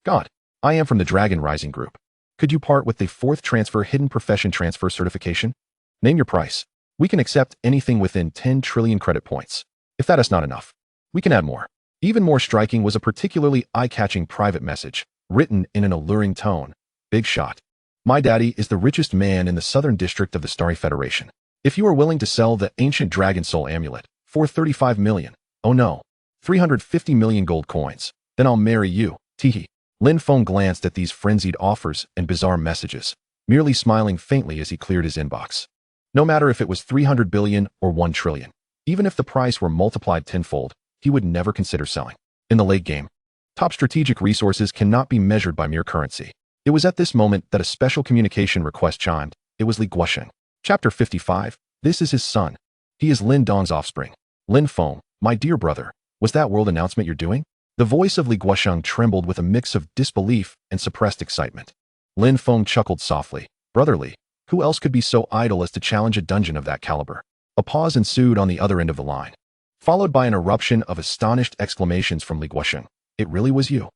God, I am from the Dragon Rising Group. Could you part with the 4th Transfer Hidden Profession Transfer Certification? Name your price. We can accept anything within 10 trillion credit points. If that is not enough, we can add more. Even more striking was a particularly eye-catching private message, written in an alluring tone. Big shot. My daddy is the richest man in the southern district of the Starry Federation. If you are willing to sell the Ancient Dragon Soul Amulet for 35 million, oh no, 350 million gold coins, then I'll marry you, teehee. Lin Feng glanced at these frenzied offers and bizarre messages, merely smiling faintly as he cleared his inbox. No matter if it was 300 billion or 1 trillion, even if the price were multiplied tenfold, he would never consider selling. In the late game, Top strategic resources cannot be measured by mere currency. It was at this moment that a special communication request chimed. It was Li Guosheng. Chapter 55. This is his son. He is Lin Dong's offspring. Lin Feng, my dear brother, was that world announcement you're doing? The voice of Li Guosheng trembled with a mix of disbelief and suppressed excitement. Lin Feng chuckled softly. Brotherly, who else could be so idle as to challenge a dungeon of that caliber? A pause ensued on the other end of the line, followed by an eruption of astonished exclamations from Li Guosheng. It really was you.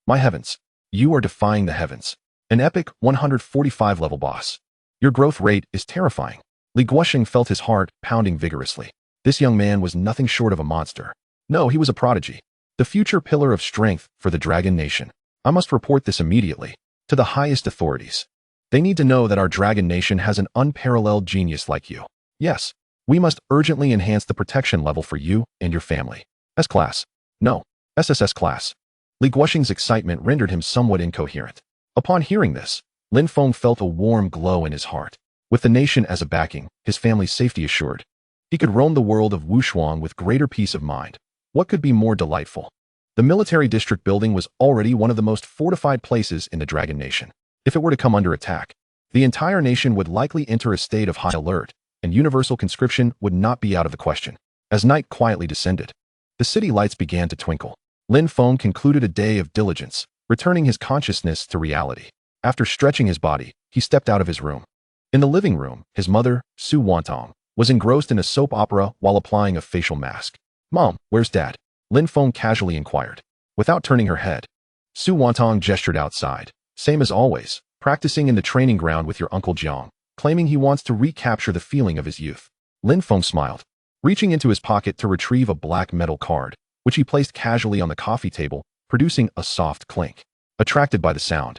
My heavens. You are defying the heavens. An epic 145 level boss. Your growth rate is terrifying. Li Guosheng felt his heart pounding vigorously. This young man was nothing short of a monster. No, he was a prodigy. The future pillar of strength for the Dragon Nation. I must report this immediately to the highest authorities. They need to know that our Dragon Nation has an unparalleled genius like you. Yes, we must urgently enhance the protection level for you and your family. S-Class. No. SSS Class. Li Guosheng's excitement rendered him somewhat incoherent. Upon hearing this, Lin Feng felt a warm glow in his heart. With the nation as a backing, his family's safety assured, he could roam the world of Wushuang with greater peace of mind. What could be more delightful? The military district building was already one of the most fortified places in the Dragon Nation. If it were to come under attack, the entire nation would likely enter a state of high alert, and universal conscription would not be out of the question. As night quietly descended, the city lights began to twinkle. Lin Feng concluded a day of diligence, returning his consciousness to reality. After stretching his body, he stepped out of his room. In the living room, his mother, Su Wantong, was engrossed in a soap opera while applying a facial mask. Mom, where's Dad? Lin Feng casually inquired. Without turning her head, Su Wantong gestured outside. Same as always, practicing in the training ground with your Uncle Jiang, claiming he wants to recapture the feeling of his youth. Lin Feng smiled, reaching into his pocket to retrieve a black metal card, which he placed casually on the coffee table, producing a soft clink. Attracted by the sound,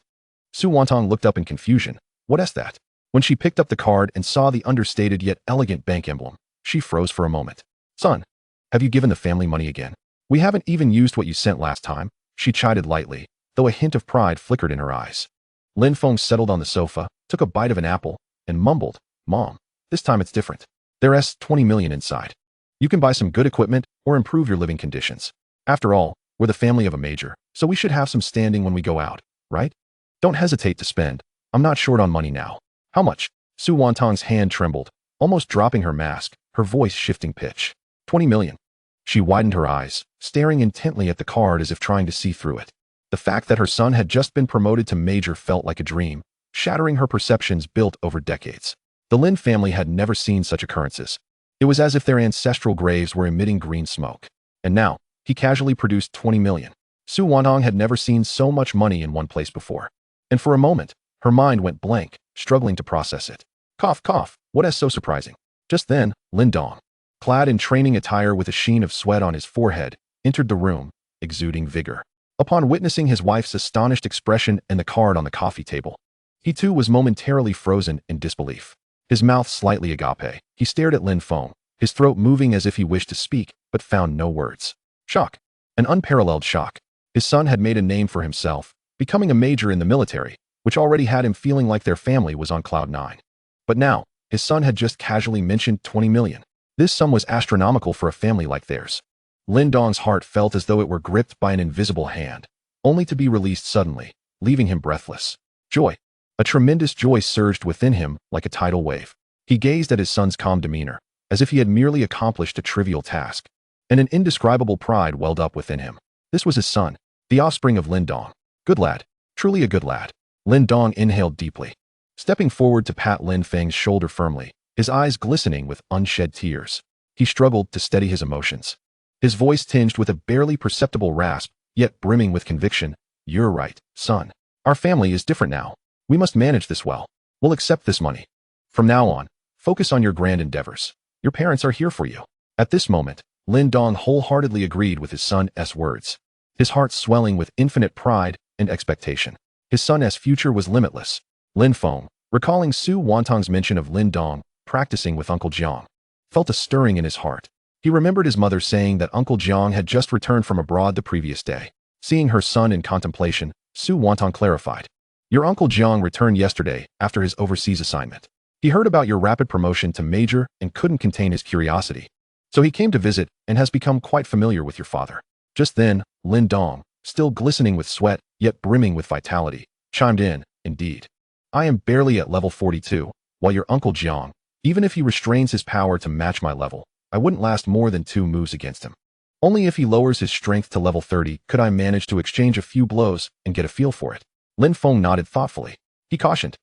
Su Wantong looked up in confusion. What is that? When she picked up the card and saw the understated yet elegant bank emblem, she froze for a moment. Son, have you given the family money again? We haven't even used what you sent last time, she chided lightly, though a hint of pride flickered in her eyes. Lin Feng settled on the sofa, took a bite of an apple, and mumbled, Mom, this time it's different. There's 20 million inside. You can buy some good equipment or improve your living conditions. After all, we're the family of a major, so we should have some standing when we go out, right? Don't hesitate to spend. I'm not short on money now. How much? Su Wantong's hand trembled, almost dropping her mask, her voice shifting pitch. 20 million. She widened her eyes, staring intently at the card as if trying to see through it. The fact that her son had just been promoted to major felt like a dream, shattering her perceptions built over decades. The Lin family had never seen such occurrences. It was as if their ancestral graves were emitting green smoke. And now, he casually produced 20 million. Su Wantong had never seen so much money in one place before. And for a moment, her mind went blank, struggling to process it. Cough, cough, what is so surprising? Just then, Lin Dong, clad in training attire with a sheen of sweat on his forehead, entered the room, exuding vigor. Upon witnessing his wife's astonished expression and the card on the coffee table, he too was momentarily frozen in disbelief. His mouth slightly agape, he stared at Lin Feng, his throat moving as if he wished to speak, but found no words. Shock. An unparalleled shock. His son had made a name for himself, becoming a major in the military, which already had him feeling like their family was on cloud nine. But now, his son had just casually mentioned 20 million. This sum was astronomical for a family like theirs. Lin Dong's heart felt as though it were gripped by an invisible hand, only to be released suddenly, leaving him breathless. Joy. A tremendous joy surged within him like a tidal wave. He gazed at his son's calm demeanor, as if he had merely accomplished a trivial task, and an indescribable pride welled up within him. This was his son, the offspring of Lin Dong. Good lad. Truly a good lad. Lin Dong inhaled deeply, stepping forward to pat Lin Feng's shoulder firmly, his eyes glistening with unshed tears. He struggled to steady his emotions, his voice tinged with a barely perceptible rasp, yet brimming with conviction. You're right, son. Our family is different now. We must manage this well. We'll accept this money. From now on, focus on your grand endeavors. Your parents are here for you. At this moment, Lin Dong wholeheartedly agreed with his son's words, his heart swelling with infinite pride and expectation. His son's future was limitless. Lin Feng, recalling Su Wantong's mention of Lin Dong practicing with Uncle Jiang, felt a stirring in his heart. He remembered his mother saying that Uncle Jiang had just returned from abroad the previous day. Seeing her son in contemplation, Su Wantong clarified. Your Uncle Jiang returned yesterday after his overseas assignment. He heard about your rapid promotion to major and couldn't contain his curiosity. So he came to visit and has become quite familiar with your father. Just then, Lin Dong, still glistening with sweat, yet brimming with vitality, chimed in, indeed. I am barely at level 42, while your uncle Jiang, even if he restrains his power to match my level, I wouldn't last more than 2 moves against him. Only if he lowers his strength to level 30 could I manage to exchange a few blows and get a feel for it. Lin Feng nodded thoughtfully. He cautioned,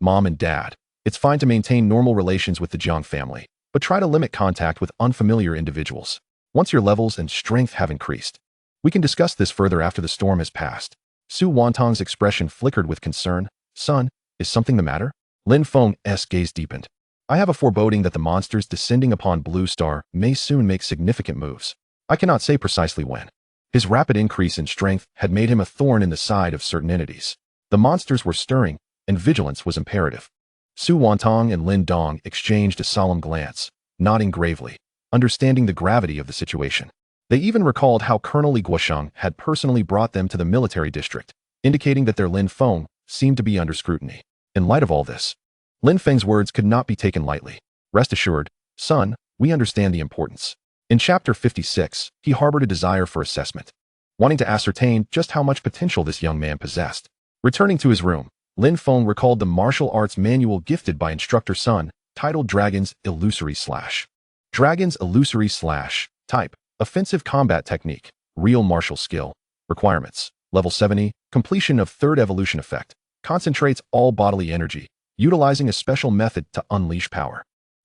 Mom and Dad, it's fine to maintain normal relations with the Jiang family, but try to limit contact with unfamiliar individuals. Once your levels and strength have increased, we can discuss this further after the storm has passed. Su Wantong's expression flickered with concern. Son, is something the matter? Lin Feng's gaze deepened. I have a foreboding that the monsters descending upon Blue Star may soon make significant moves. I cannot say precisely when. His rapid increase in strength had made him a thorn in the side of certain entities. The monsters were stirring, and vigilance was imperative. Su Wantong and Lin Dong exchanged a solemn glance, nodding gravely, understanding the gravity of the situation. They even recalled how Colonel Li Guosheng had personally brought them to the military district, indicating that their Lin Feng seemed to be under scrutiny. In light of all this, Lin Feng's words could not be taken lightly. Rest assured, son, we understand the importance. In Chapter 56, he harbored a desire for assessment, wanting to ascertain just how much potential this young man possessed. Returning to his room, Lin Feng recalled the martial arts manual gifted by Instructor Sun, titled Dragon's Illusory Slash. Dragon's Illusory Slash. Type: Offensive Combat Technique. Real Martial Skill. Requirements: Level 70, completion of 3rd evolution effect. Concentrates all bodily energy, utilizing a special method to unleash power.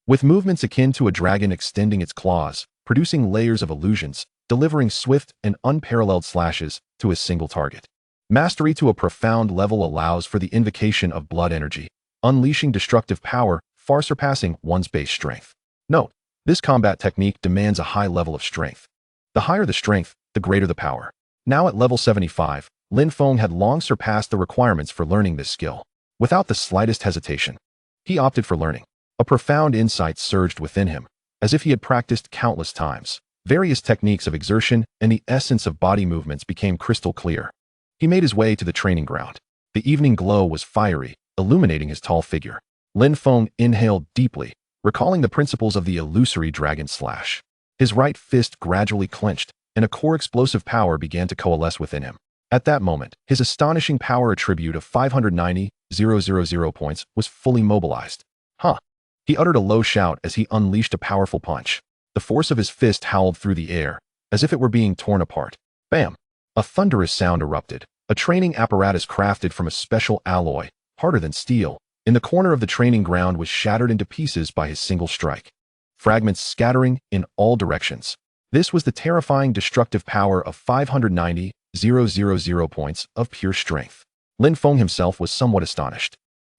With movements akin to a dragon extending its claws, producing layers of illusions, delivering swift and unparalleled slashes to a single target. Mastery to a profound level allows for the invocation of blood energy, unleashing destructive power far surpassing one's base strength. Note: this combat technique demands a high level of strength. The higher the strength, the greater the power. Now at level 75, Lin Feng had long surpassed the requirements for learning this skill. Without the slightest hesitation, he opted for learning. A profound insight surged within him, as if he had practiced countless times. Various techniques of exertion and the essence of body movements became crystal clear. He made his way to the training ground. The evening glow was fiery, illuminating his tall figure. Lin Feng inhaled deeply, recalling the principles of the illusory dragon slash. His right fist gradually clenched, and a core explosive power began to coalesce within him. At that moment, his astonishing power attribute of 590,000 points was fully mobilized. Huh! He uttered a low shout as he unleashed a powerful punch. The force of his fist howled through the air, as if it were being torn apart. Bam! A thunderous sound erupted. A training apparatus crafted from a special alloy, harder than steel, in the corner of the training ground was shattered into pieces by his single strike. Fragments scattering in all directions. This was the terrifying destructive power of 590,000 points of pure strength. Lin Feng himself was somewhat astonished.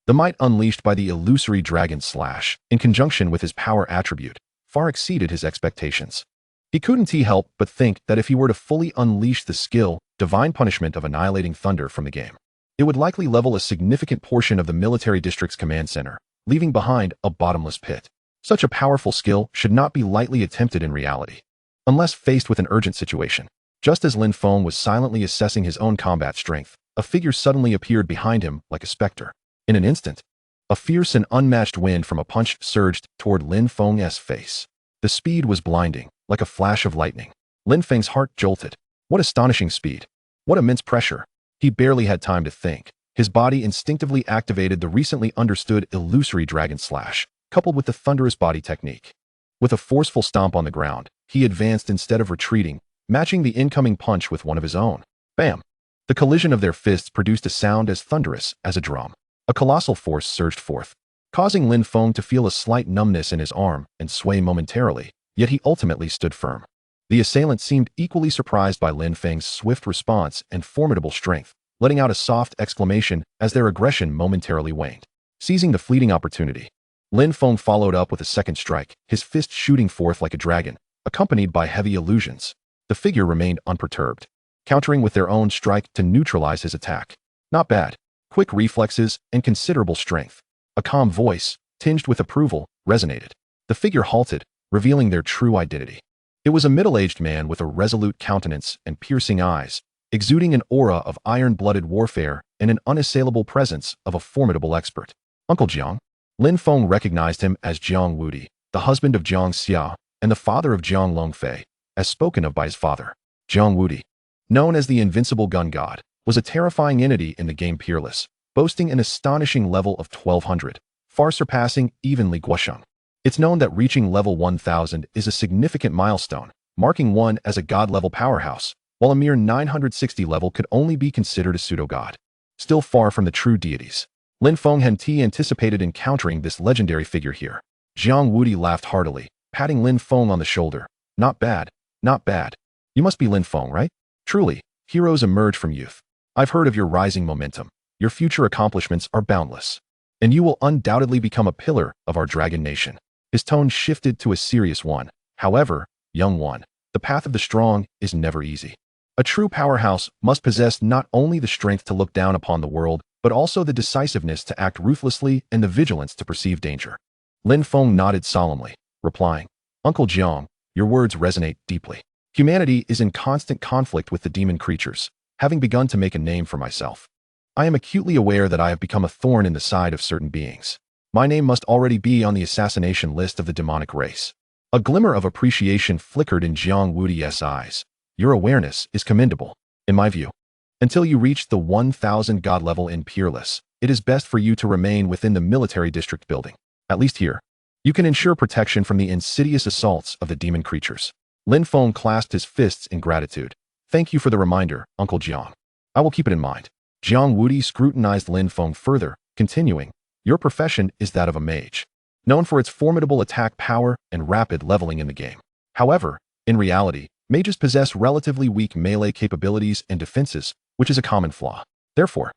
The might unleashed by the illusory dragon slash, in conjunction with his power attribute, far exceeded his expectations. He couldn't help but think that if he were to fully unleash the skill, divine punishment of annihilating thunder from the game, it would likely level a significant portion of the military district's command center, leaving behind a bottomless pit. Such a powerful skill should not be lightly attempted in reality, unless faced with an urgent situation. Just as Lin Feng was silently assessing his own combat strength, a figure suddenly appeared behind him like a specter. In an instant, a fierce and unmatched wind from a punch surged toward Lin Feng's face. The speed was blinding, like a flash of lightning. Lin Feng's heart jolted. What astonishing speed! What immense pressure! He barely had time to think. His body instinctively activated the recently understood illusory dragon slash, coupled with the thunderous body technique. With a forceful stomp on the ground, he advanced instead of retreating, matching the incoming punch with one of his own. Bam! The collision of their fists produced a sound as thunderous as a drum. A colossal force surged forth, causing Lin Feng to feel a slight numbness in his arm and sway momentarily, yet he ultimately stood firm. The assailant seemed equally surprised by Lin Feng's swift response and formidable strength, letting out a soft exclamation as their aggression momentarily waned. Seizing the fleeting opportunity, Lin Feng followed up with a second strike, his fist shooting forth like a dragon, accompanied by heavy illusions. The figure remained unperturbed, countering with their own strike to neutralize his attack. Not bad. Quick reflexes and considerable strength. A calm voice, tinged with approval, resonated. The figure halted, revealing their true identity. It was a middle-aged man with a resolute countenance and piercing eyes, exuding an aura of iron-blooded warfare and an unassailable presence of a formidable expert. Uncle Jiang. Lin Feng recognized him as Jiang Yuejiao, the husband of Jiang Xia and the father of Jiang Longfei, as spoken of by his father. Jiang Yuejiao. known as the Invincible Gun God, was a terrifying entity in the game Peerless, boasting an astonishing level of 1200, far surpassing even Li Guosheng. It's known that reaching level 1000 is a significant milestone, marking one as a god-level powerhouse, while a mere 960 level could only be considered a pseudo-god. Still far from the true deities. Lin Feng had anticipated encountering this legendary figure here. Jiang Yuejiao laughed heartily, patting Lin Feng on the shoulder. Not bad, not bad. You must be Lin Feng, right? Truly, heroes emerge from youth. I've heard of your rising momentum. Your future accomplishments are boundless. And you will undoubtedly become a pillar of our dragon nation. His tone shifted to a serious one. However, young one, the path of the strong is never easy. A true powerhouse must possess not only the strength to look down upon the world, but also the decisiveness to act ruthlessly and the vigilance to perceive danger. Lin Feng nodded solemnly, replying, Uncle Jiang, your words resonate deeply. Humanity is in constant conflict with the demon creatures, having begun to make a name for myself. I am acutely aware that I have become a thorn in the side of certain beings. My name must already be on the assassination list of the demonic race. A glimmer of appreciation flickered in Jiang Yuejiao's eyes. Your awareness is commendable, in my view. Until you reach the 1000 god level in Peerless, it is best for you to remain within the military district building. At least here, you can ensure protection from the insidious assaults of the demon creatures. Lin Feng clasped his fists in gratitude. Thank you for the reminder, Uncle Jiang. I will keep it in mind. Jiang Yuejiao scrutinized Lin Feng further, continuing, your profession is that of a mage, known for its formidable attack power and rapid leveling in the game. However, in reality, mages possess relatively weak melee capabilities and defenses, which is a common flaw. Therefore,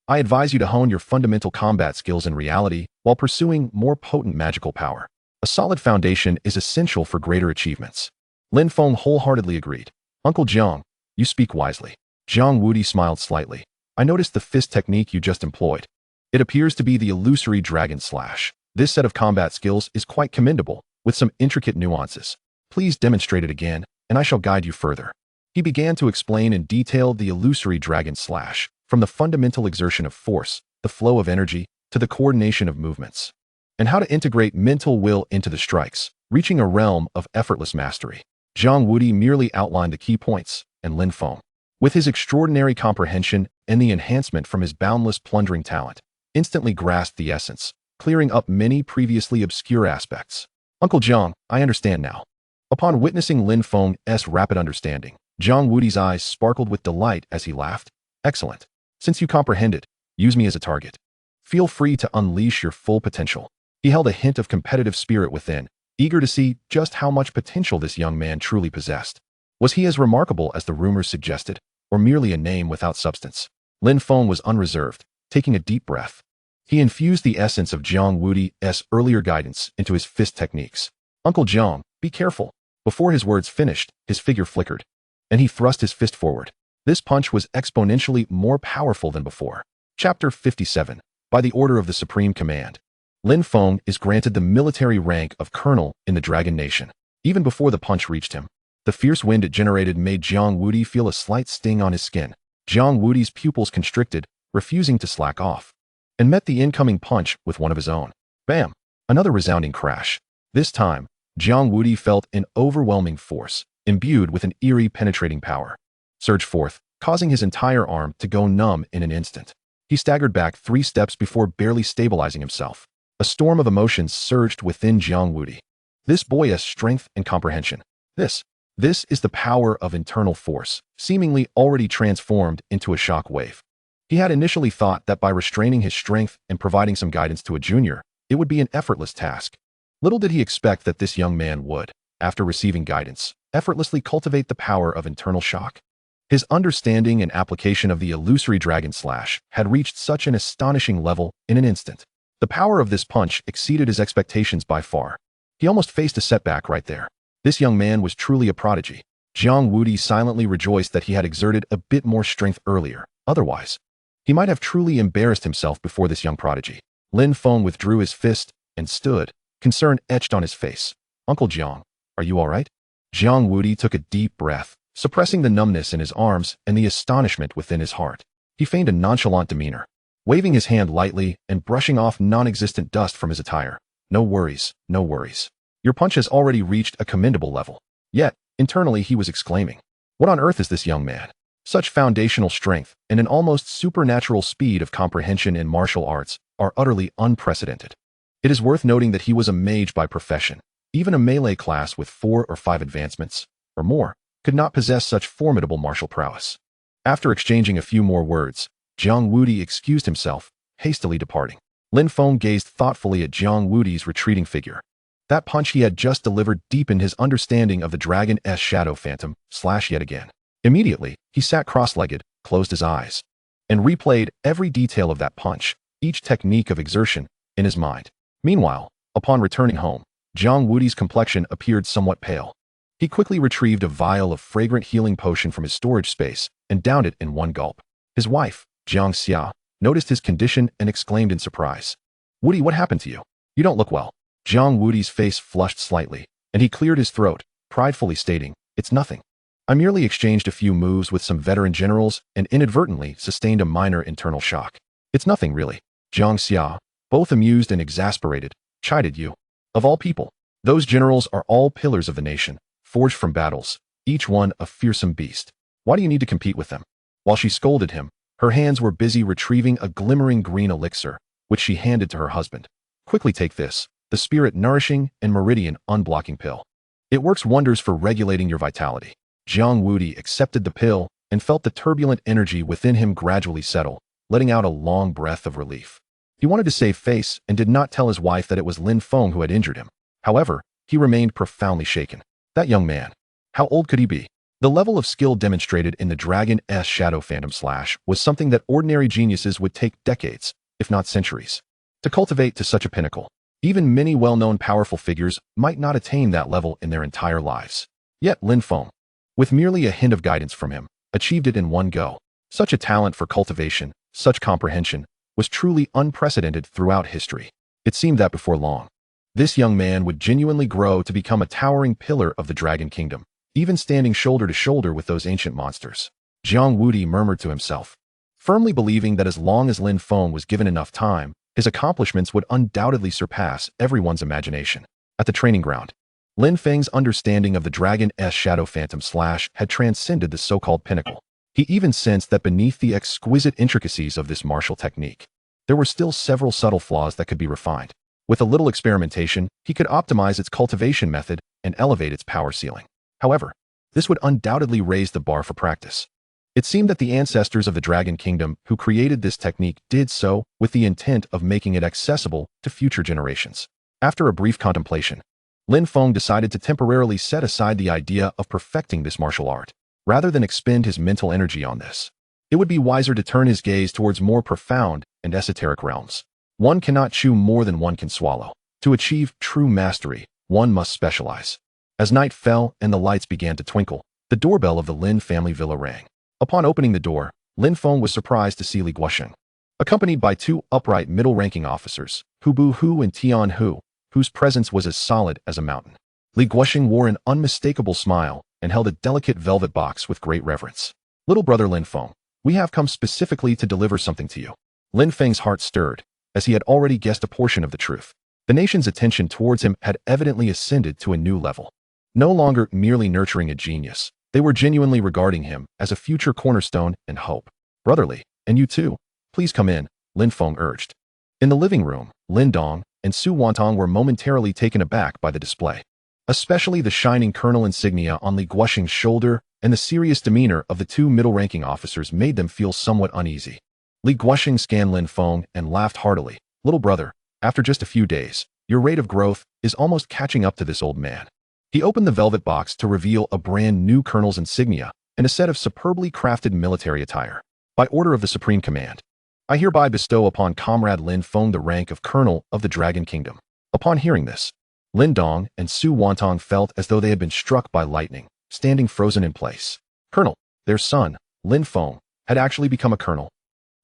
I advise you to hone your fundamental combat skills in reality while pursuing more potent magical power. A solid foundation is essential for greater achievements. Lin Feng wholeheartedly agreed. Uncle Jiang, you speak wisely. Jiang Yuejiao smiled slightly. I noticed the fist technique you just employed. It appears to be the illusory dragon slash. This set of combat skills is quite commendable, with some intricate nuances. Please demonstrate it again, and I shall guide you further. He began to explain in detail the illusory dragon slash, from the fundamental exertion of force, the flow of energy, to the coordination of movements, and how to integrate mental will into the strikes, reaching a realm of effortless mastery. Jiang Yuejiao merely outlined the key points, and Lin Feng, with his extraordinary comprehension and the enhancement from his boundless plundering talent, instantly grasped the essence, clearing up many previously obscure aspects. Uncle Jiang, I understand now. Upon witnessing Lin Feng's rapid understanding, Jiang Yuejiao's eyes sparkled with delight as he laughed. Excellent. Since you comprehended, use me as a target. Feel free to unleash your full potential. He held a hint of competitive spirit within, eager to see just how much potential this young man truly possessed. Was he as remarkable as the rumors suggested, or merely a name without substance? Lin Feng was unreserved, taking a deep breath. He infused the essence of Jiang Yuejiao's earlier guidance into his fist techniques. Uncle Jiang, be careful. Before his words finished, his figure flickered, and he thrust his fist forward. This punch was exponentially more powerful than before. Chapter 57. By the order of the Supreme Command, Lin Feng is granted the military rank of colonel in the Dragon Nation. Even before the punch reached him, the fierce wind it generated made Jiang Yuejiao feel a slight sting on his skin. Jiang Yuejiao's pupils constricted, refusing to slack off, and met the incoming punch with one of his own. Bam! Another resounding crash. This time, Jiang Yuejiao felt an overwhelming force, imbued with an eerie penetrating power, surge forth, causing his entire arm to go numb in an instant. He staggered back 3 steps before barely stabilizing himself. A storm of emotions surged within Jiang Yuejiao. This boyish strength and comprehension. This is the power of internal force, seemingly already transformed into a shock wave. He had initially thought that by restraining his strength and providing some guidance to a junior, it would be an effortless task. Little did he expect that this young man would, after receiving guidance, effortlessly cultivate the power of internal shock. His understanding and application of the illusory dragon slash had reached such an astonishing level in an instant. The power of this punch exceeded his expectations by far. He almost faced a setback right there. This young man was truly a prodigy. Jiang Yuejiao silently rejoiced that he had exerted a bit more strength earlier. Otherwise, he might have truly embarrassed himself before this young prodigy. Lin Feng withdrew his fist and stood, concern etched on his face. Uncle Jiang, are you all right? Jiang Yuejiao took a deep breath, suppressing the numbness in his arms and the astonishment within his heart. He feigned a nonchalant demeanor, waving his hand lightly and brushing off non-existent dust from his attire. No worries, no worries. Your punch has already reached a commendable level. Yet, internally he was exclaiming, what on earth is this young man? Such foundational strength and an almost supernatural speed of comprehension in martial arts are utterly unprecedented. It is worth noting that he was a mage by profession. Even a melee class with 4 or 5 advancements, or more, could not possess such formidable martial prowess. After exchanging a few more words, Jiang Yuejiao excused himself, hastily departing. Lin Feng gazed thoughtfully at Jiang Yuejiao's retreating figure. That punch he had just delivered deepened his understanding of the dragon's shadow phantom / yet again. Immediately, he sat cross-legged, closed his eyes, and replayed every detail of that punch, each technique of exertion, in his mind. Meanwhile, upon returning home, Jiang Yuejiao's complexion appeared somewhat pale. He quickly retrieved a vial of fragrant healing potion from his storage space and downed it in one gulp. His wife, Jiang Yuejiao, noticed his condition and exclaimed in surprise. "Yuejiao, what happened to you? You don't look well." Jiang Yuejiao's face flushed slightly, and he cleared his throat, pridefully stating, "It's nothing. I merely exchanged a few moves with some veteran generals and inadvertently sustained a minor internal shock. It's nothing really." Jiang Yuejiao, both amused and exasperated, chided you. Of all people, those generals are all pillars of the nation, forged from battles, each one a fearsome beast. Why do you need to compete with them? While she scolded him, her hands were busy retrieving a glimmering green elixir, which she handed to her husband. "Quickly take this, the spirit nourishing and meridian unblocking pill. It works wonders for regulating your vitality." Jiang Yuejiao accepted the pill and felt the turbulent energy within him gradually settle, letting out a long breath of relief. He wanted to save face and did not tell his wife that it was Lin Feng who had injured him. However, he remained profoundly shaken. That young man. How old could he be? The level of skill demonstrated in the dragon's shadow phantom / was something that ordinary geniuses would take decades, if not centuries, to cultivate to such a pinnacle. Even many well-known powerful figures might not attain that level in their entire lives. Yet Lin Feng, with merely a hint of guidance from him, achieved it in one go. Such a talent for cultivation, such comprehension, was truly unprecedented throughout history. It seemed that before long, this young man would genuinely grow to become a towering pillar of the Dragon Kingdom, even standing shoulder to shoulder with those ancient monsters. Jiang Yuejiao murmured to himself, firmly believing that as long as Lin Feng was given enough time, his accomplishments would undoubtedly surpass everyone's imagination. At the training ground, Lin Feng's understanding of the dragon's shadow phantom / had transcended the so-called pinnacle. He even sensed that beneath the exquisite intricacies of this martial technique, there were still several subtle flaws that could be refined. With a little experimentation, he could optimize its cultivation method and elevate its power ceiling. However, this would undoubtedly raise the bar for practice. It seemed that the ancestors of the Dragon Kingdom who created this technique did so with the intent of making it accessible to future generations. After a brief contemplation, Lin Feng decided to temporarily set aside the idea of perfecting this martial art. Rather than expend his mental energy on this, it would be wiser to turn his gaze towards more profound and esoteric realms. One cannot chew more than one can swallow. To achieve true mastery, one must specialize. As night fell and the lights began to twinkle, the doorbell of the Lin family villa rang. Upon opening the door, Lin Feng was surprised to see Li Guosheng, accompanied by 2 upright middle-ranking officers, Hu Bu Hu and Tian Hu, whose presence was as solid as a mountain. Li Guosheng wore an unmistakable smile and held a delicate velvet box with great reverence. "Little brother Lin Feng, we have come specifically to deliver something to you." Lin Feng's heart stirred, as he had already guessed a portion of the truth. The nation's attention towards him had evidently ascended to a new level. No longer merely nurturing a genius, they were genuinely regarding him as a future cornerstone and hope. "Brotherly, and you too. Please come in," Lin Feng urged. In the living room, Lin Dong and Su Wantong were momentarily taken aback by the display. Especially the shining colonel insignia on Li Guosheng's shoulder and the serious demeanor of the 2 middle-ranking officers made them feel somewhat uneasy. Li Guosheng scanned Lin Feng and laughed heartily. "Little brother, after just a few days, your rate of growth is almost catching up to this old man." He opened the velvet box to reveal a brand new colonel's insignia and a set of superbly crafted military attire. "By order of the Supreme Command, I hereby bestow upon Comrade Lin Feng the rank of Colonel of the Dragon Kingdom." Upon hearing this, Lin Dong and Su Wantong felt as though they had been struck by lightning, standing frozen in place. Colonel, their son, Lin Feng, had actually become a colonel.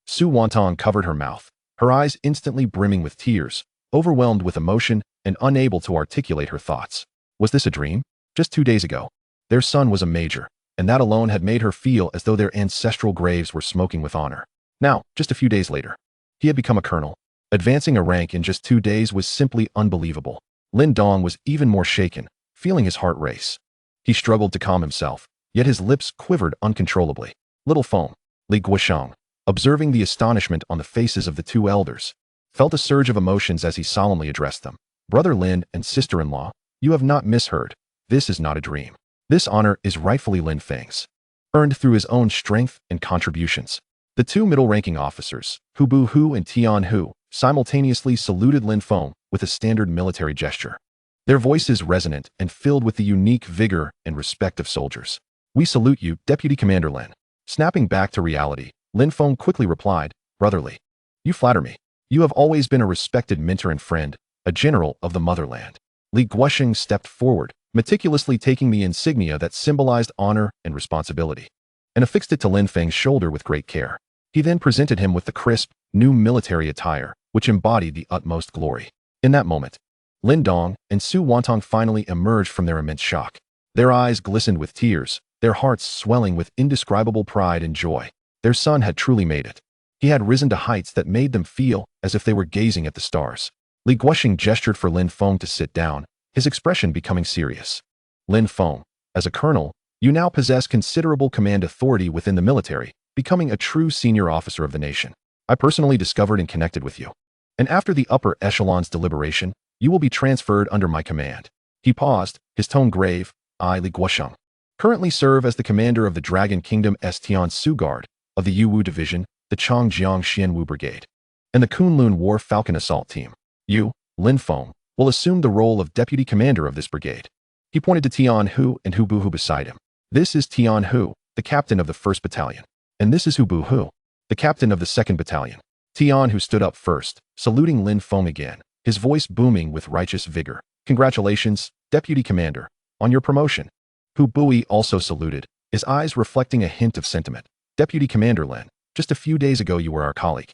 Su Wantong covered her mouth, her eyes instantly brimming with tears, overwhelmed with emotion and unable to articulate her thoughts. Was this a dream? Just 2 days ago, their son was a major, and that alone had made her feel as though their ancestral graves were smoking with honor. Now, just a few days later, he had become a colonel. Advancing a rank in just 2 days was simply unbelievable. Lin Dong was even more shaken, feeling his heart race. He struggled to calm himself, yet his lips quivered uncontrollably. Little Feng, Li Guosheng, observing the astonishment on the faces of the two elders, felt a surge of emotions as he solemnly addressed them. Brother Lin and sister-in-law, you have not misheard. This is not a dream. This honor is rightfully Lin Feng's, earned through his own strength and contributions. The two middle-ranking officers, Hu Bu Hu and Tian Hu, simultaneously saluted Lin Feng with a standard military gesture. Their voices resonant and filled with the unique vigor and respect of soldiers. We salute you, Deputy Commander Lin. Snapping back to reality, Lin Feng quickly replied, Brotherly, you flatter me. You have always been a respected mentor and friend, a general of the motherland. Li Guosheng stepped forward, meticulously taking the insignia that symbolized honor and responsibility, and affixed it to Lin Feng's shoulder with great care. He then presented him with the crisp, new military attire, which embodied the utmost glory. In that moment, Lin Dong and Su Wantong finally emerged from their immense shock. Their eyes glistened with tears, their hearts swelling with indescribable pride and joy. Their son had truly made it. He had risen to heights that made them feel as if they were gazing at the stars. Li Guosheng gestured for Lin Feng to sit down, his expression becoming serious. Lin Feng, as a colonel, you now possess considerable command authority within the military, becoming a true senior officer of the nation. I personally discovered and connected with you. And after the upper echelon's deliberation, you will be transferred under my command. He paused, his tone grave. I, Li Guosheng, currently serve as the commander of the Dragon Kingdom Tian Su Guard, of the Yuwu Division, the Changjiang Xianwu Brigade, and the Kunlun War Falcon Assault Team. You, Lin Feng, will assume the role of deputy commander of this brigade. He pointed to Tian Hu and Hu Bu Hu beside him. This is Tian Hu, the captain of the 1st Battalion. And this is Hu Bu Hu, the captain of the 2nd Battalion. Tian Hu stood up first, saluting Lin Feng again, his voice booming with righteous vigor. Congratulations, Deputy Commander, on your promotion. Hu Bui also saluted, his eyes reflecting a hint of sentiment. Deputy Commander Lin, just a few days ago you were our colleague.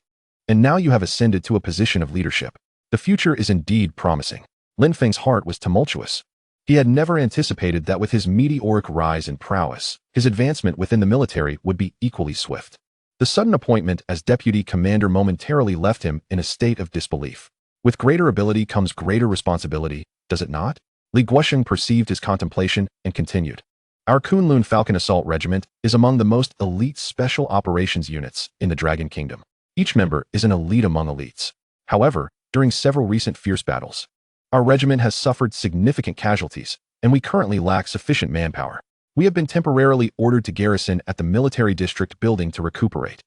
And now you have ascended to a position of leadership. The future is indeed promising. Lin Feng's heart was tumultuous. He had never anticipated that with his meteoric rise in prowess, his advancement within the military would be equally swift. The sudden appointment as deputy commander momentarily left him in a state of disbelief. With greater ability comes greater responsibility, does it not? Li Guosheng perceived his contemplation and continued. Our Kunlun Falcon Assault Regiment is among the most elite special operations units in the Dragon Kingdom. Each member is an elite among elites. However, during several recent fierce battles, our regiment has suffered significant casualties, and we currently lack sufficient manpower. We have been temporarily ordered to garrison at the military district building to recuperate,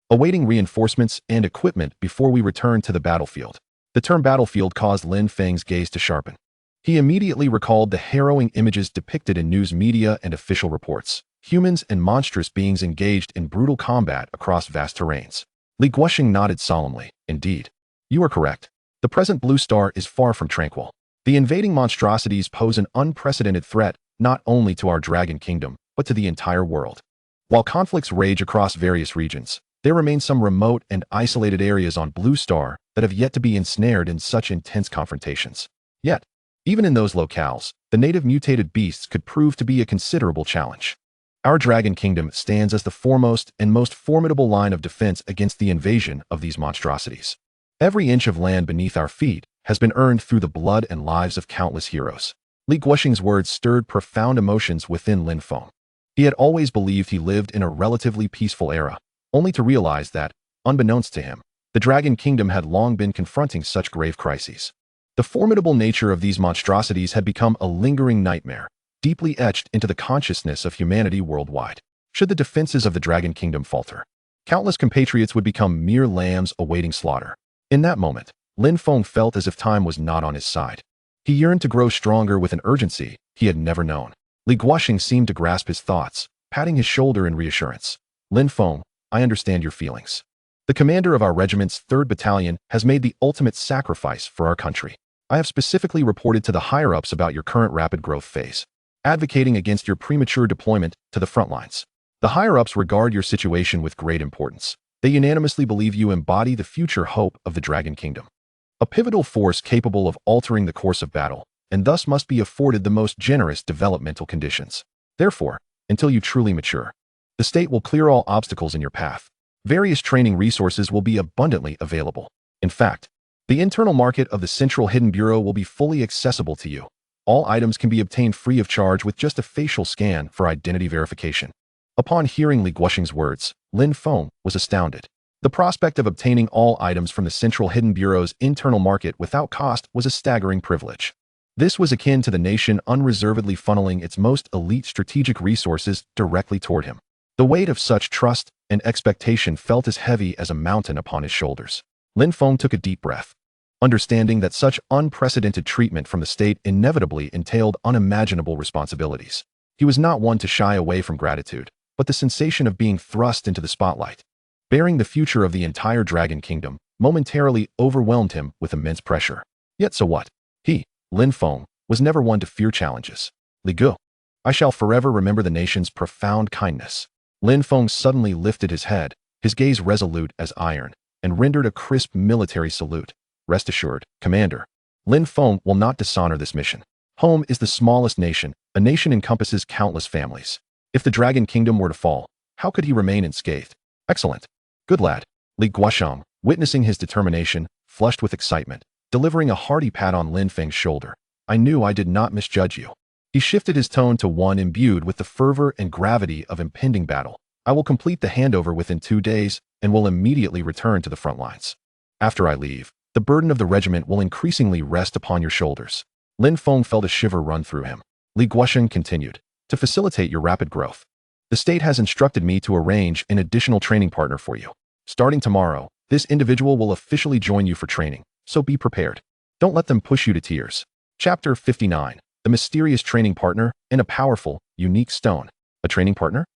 awaiting reinforcements and equipment before we return to the battlefield. The term battlefield caused Lin Feng's gaze to sharpen. He immediately recalled the harrowing images depicted in news media and official reports. Humans and monstrous beings engaged in brutal combat across vast terrains. Li Guosheng nodded solemnly. Indeed, you are correct. The present Blue Star is far from tranquil. The invading monstrosities pose an unprecedented threat not only to our Dragon Kingdom, but to the entire world. While conflicts rage across various regions, there remain some remote and isolated areas on Blue Star that have yet to be ensnared in such intense confrontations. Yet, even in those locales, the native mutated beasts could prove to be a considerable challenge. Our Dragon Kingdom stands as the foremost and most formidable line of defense against the invasion of these monstrosities. Every inch of land beneath our feet has been earned through the blood and lives of countless heroes. Li Guosheng's words stirred profound emotions within Lin Feng. He had always believed he lived in a relatively peaceful era, only to realize that, unbeknownst to him, the Dragon Kingdom had long been confronting such grave crises. The formidable nature of these monstrosities had become a lingering nightmare, deeply etched into the consciousness of humanity worldwide. Should the defenses of the Dragon Kingdom falter, countless compatriots would become mere lambs awaiting slaughter. In that moment, Lin Feng felt as if time was not on his side. He yearned to grow stronger with an urgency he had never known. Li Guosheng seemed to grasp his thoughts, patting his shoulder in reassurance. Lin Feng, I understand your feelings. The commander of our regiment's 3rd Battalion has made the ultimate sacrifice for our country. I have specifically reported to the higher-ups about your current rapid growth phase, advocating against your premature deployment to the front lines. The higher-ups regard your situation with great importance. They unanimously believe you embody the future hope of the Dragon Kingdom, a pivotal force capable of altering the course of battle, and thus must be afforded the most generous developmental conditions. Therefore, until you truly mature, the state will clear all obstacles in your path. Various training resources will be abundantly available. In fact, the internal market of the Central Hidden Bureau will be fully accessible to you. All items can be obtained free of charge with just a facial scan for identity verification. Upon hearing Li Guosheng's words, Lin Feng was astounded. The prospect of obtaining all items from the Central Hidden Bureau's internal market without cost was a staggering privilege. This was akin to the nation unreservedly funneling its most elite strategic resources directly toward him. The weight of such trust and expectation felt as heavy as a mountain upon his shoulders. Lin Feng took a deep breath, understanding that such unprecedented treatment from the state inevitably entailed unimaginable responsibilities. He was not one to shy away from gratitude, but the sensation of being thrust into the spotlight, bearing the future of the entire Dragon Kingdom, momentarily overwhelmed him with immense pressure. Yet so what? He, Lin Feng, was never one to fear challenges. Li Gu, I shall forever remember the nation's profound kindness. Lin Feng suddenly lifted his head, his gaze resolute as iron, and rendered a crisp military salute. Rest assured, Commander, Lin Feng will not dishonor this mission. Home is the smallest nation. A nation encompasses countless families. If the Dragon Kingdom were to fall, how could he remain unscathed? Excellent. Good lad. Li Guosheng, witnessing his determination, flushed with excitement, delivering a hearty pat on Lin Feng's shoulder. I knew I did not misjudge you. He shifted his tone to one imbued with the fervor and gravity of impending battle. I will complete the handover within 2 days and will immediately return to the front lines. After I leave, the burden of the regiment will increasingly rest upon your shoulders. Lin Feng felt a shiver run through him. Li Guosheng continued, to facilitate your rapid growth, the state has instructed me to arrange an additional training partner for you. Starting tomorrow, this individual will officially join you for training, so be prepared. Don't let them push you to tears. Chapter 59. The mysterious training partner and a powerful, unique stone. A training partner?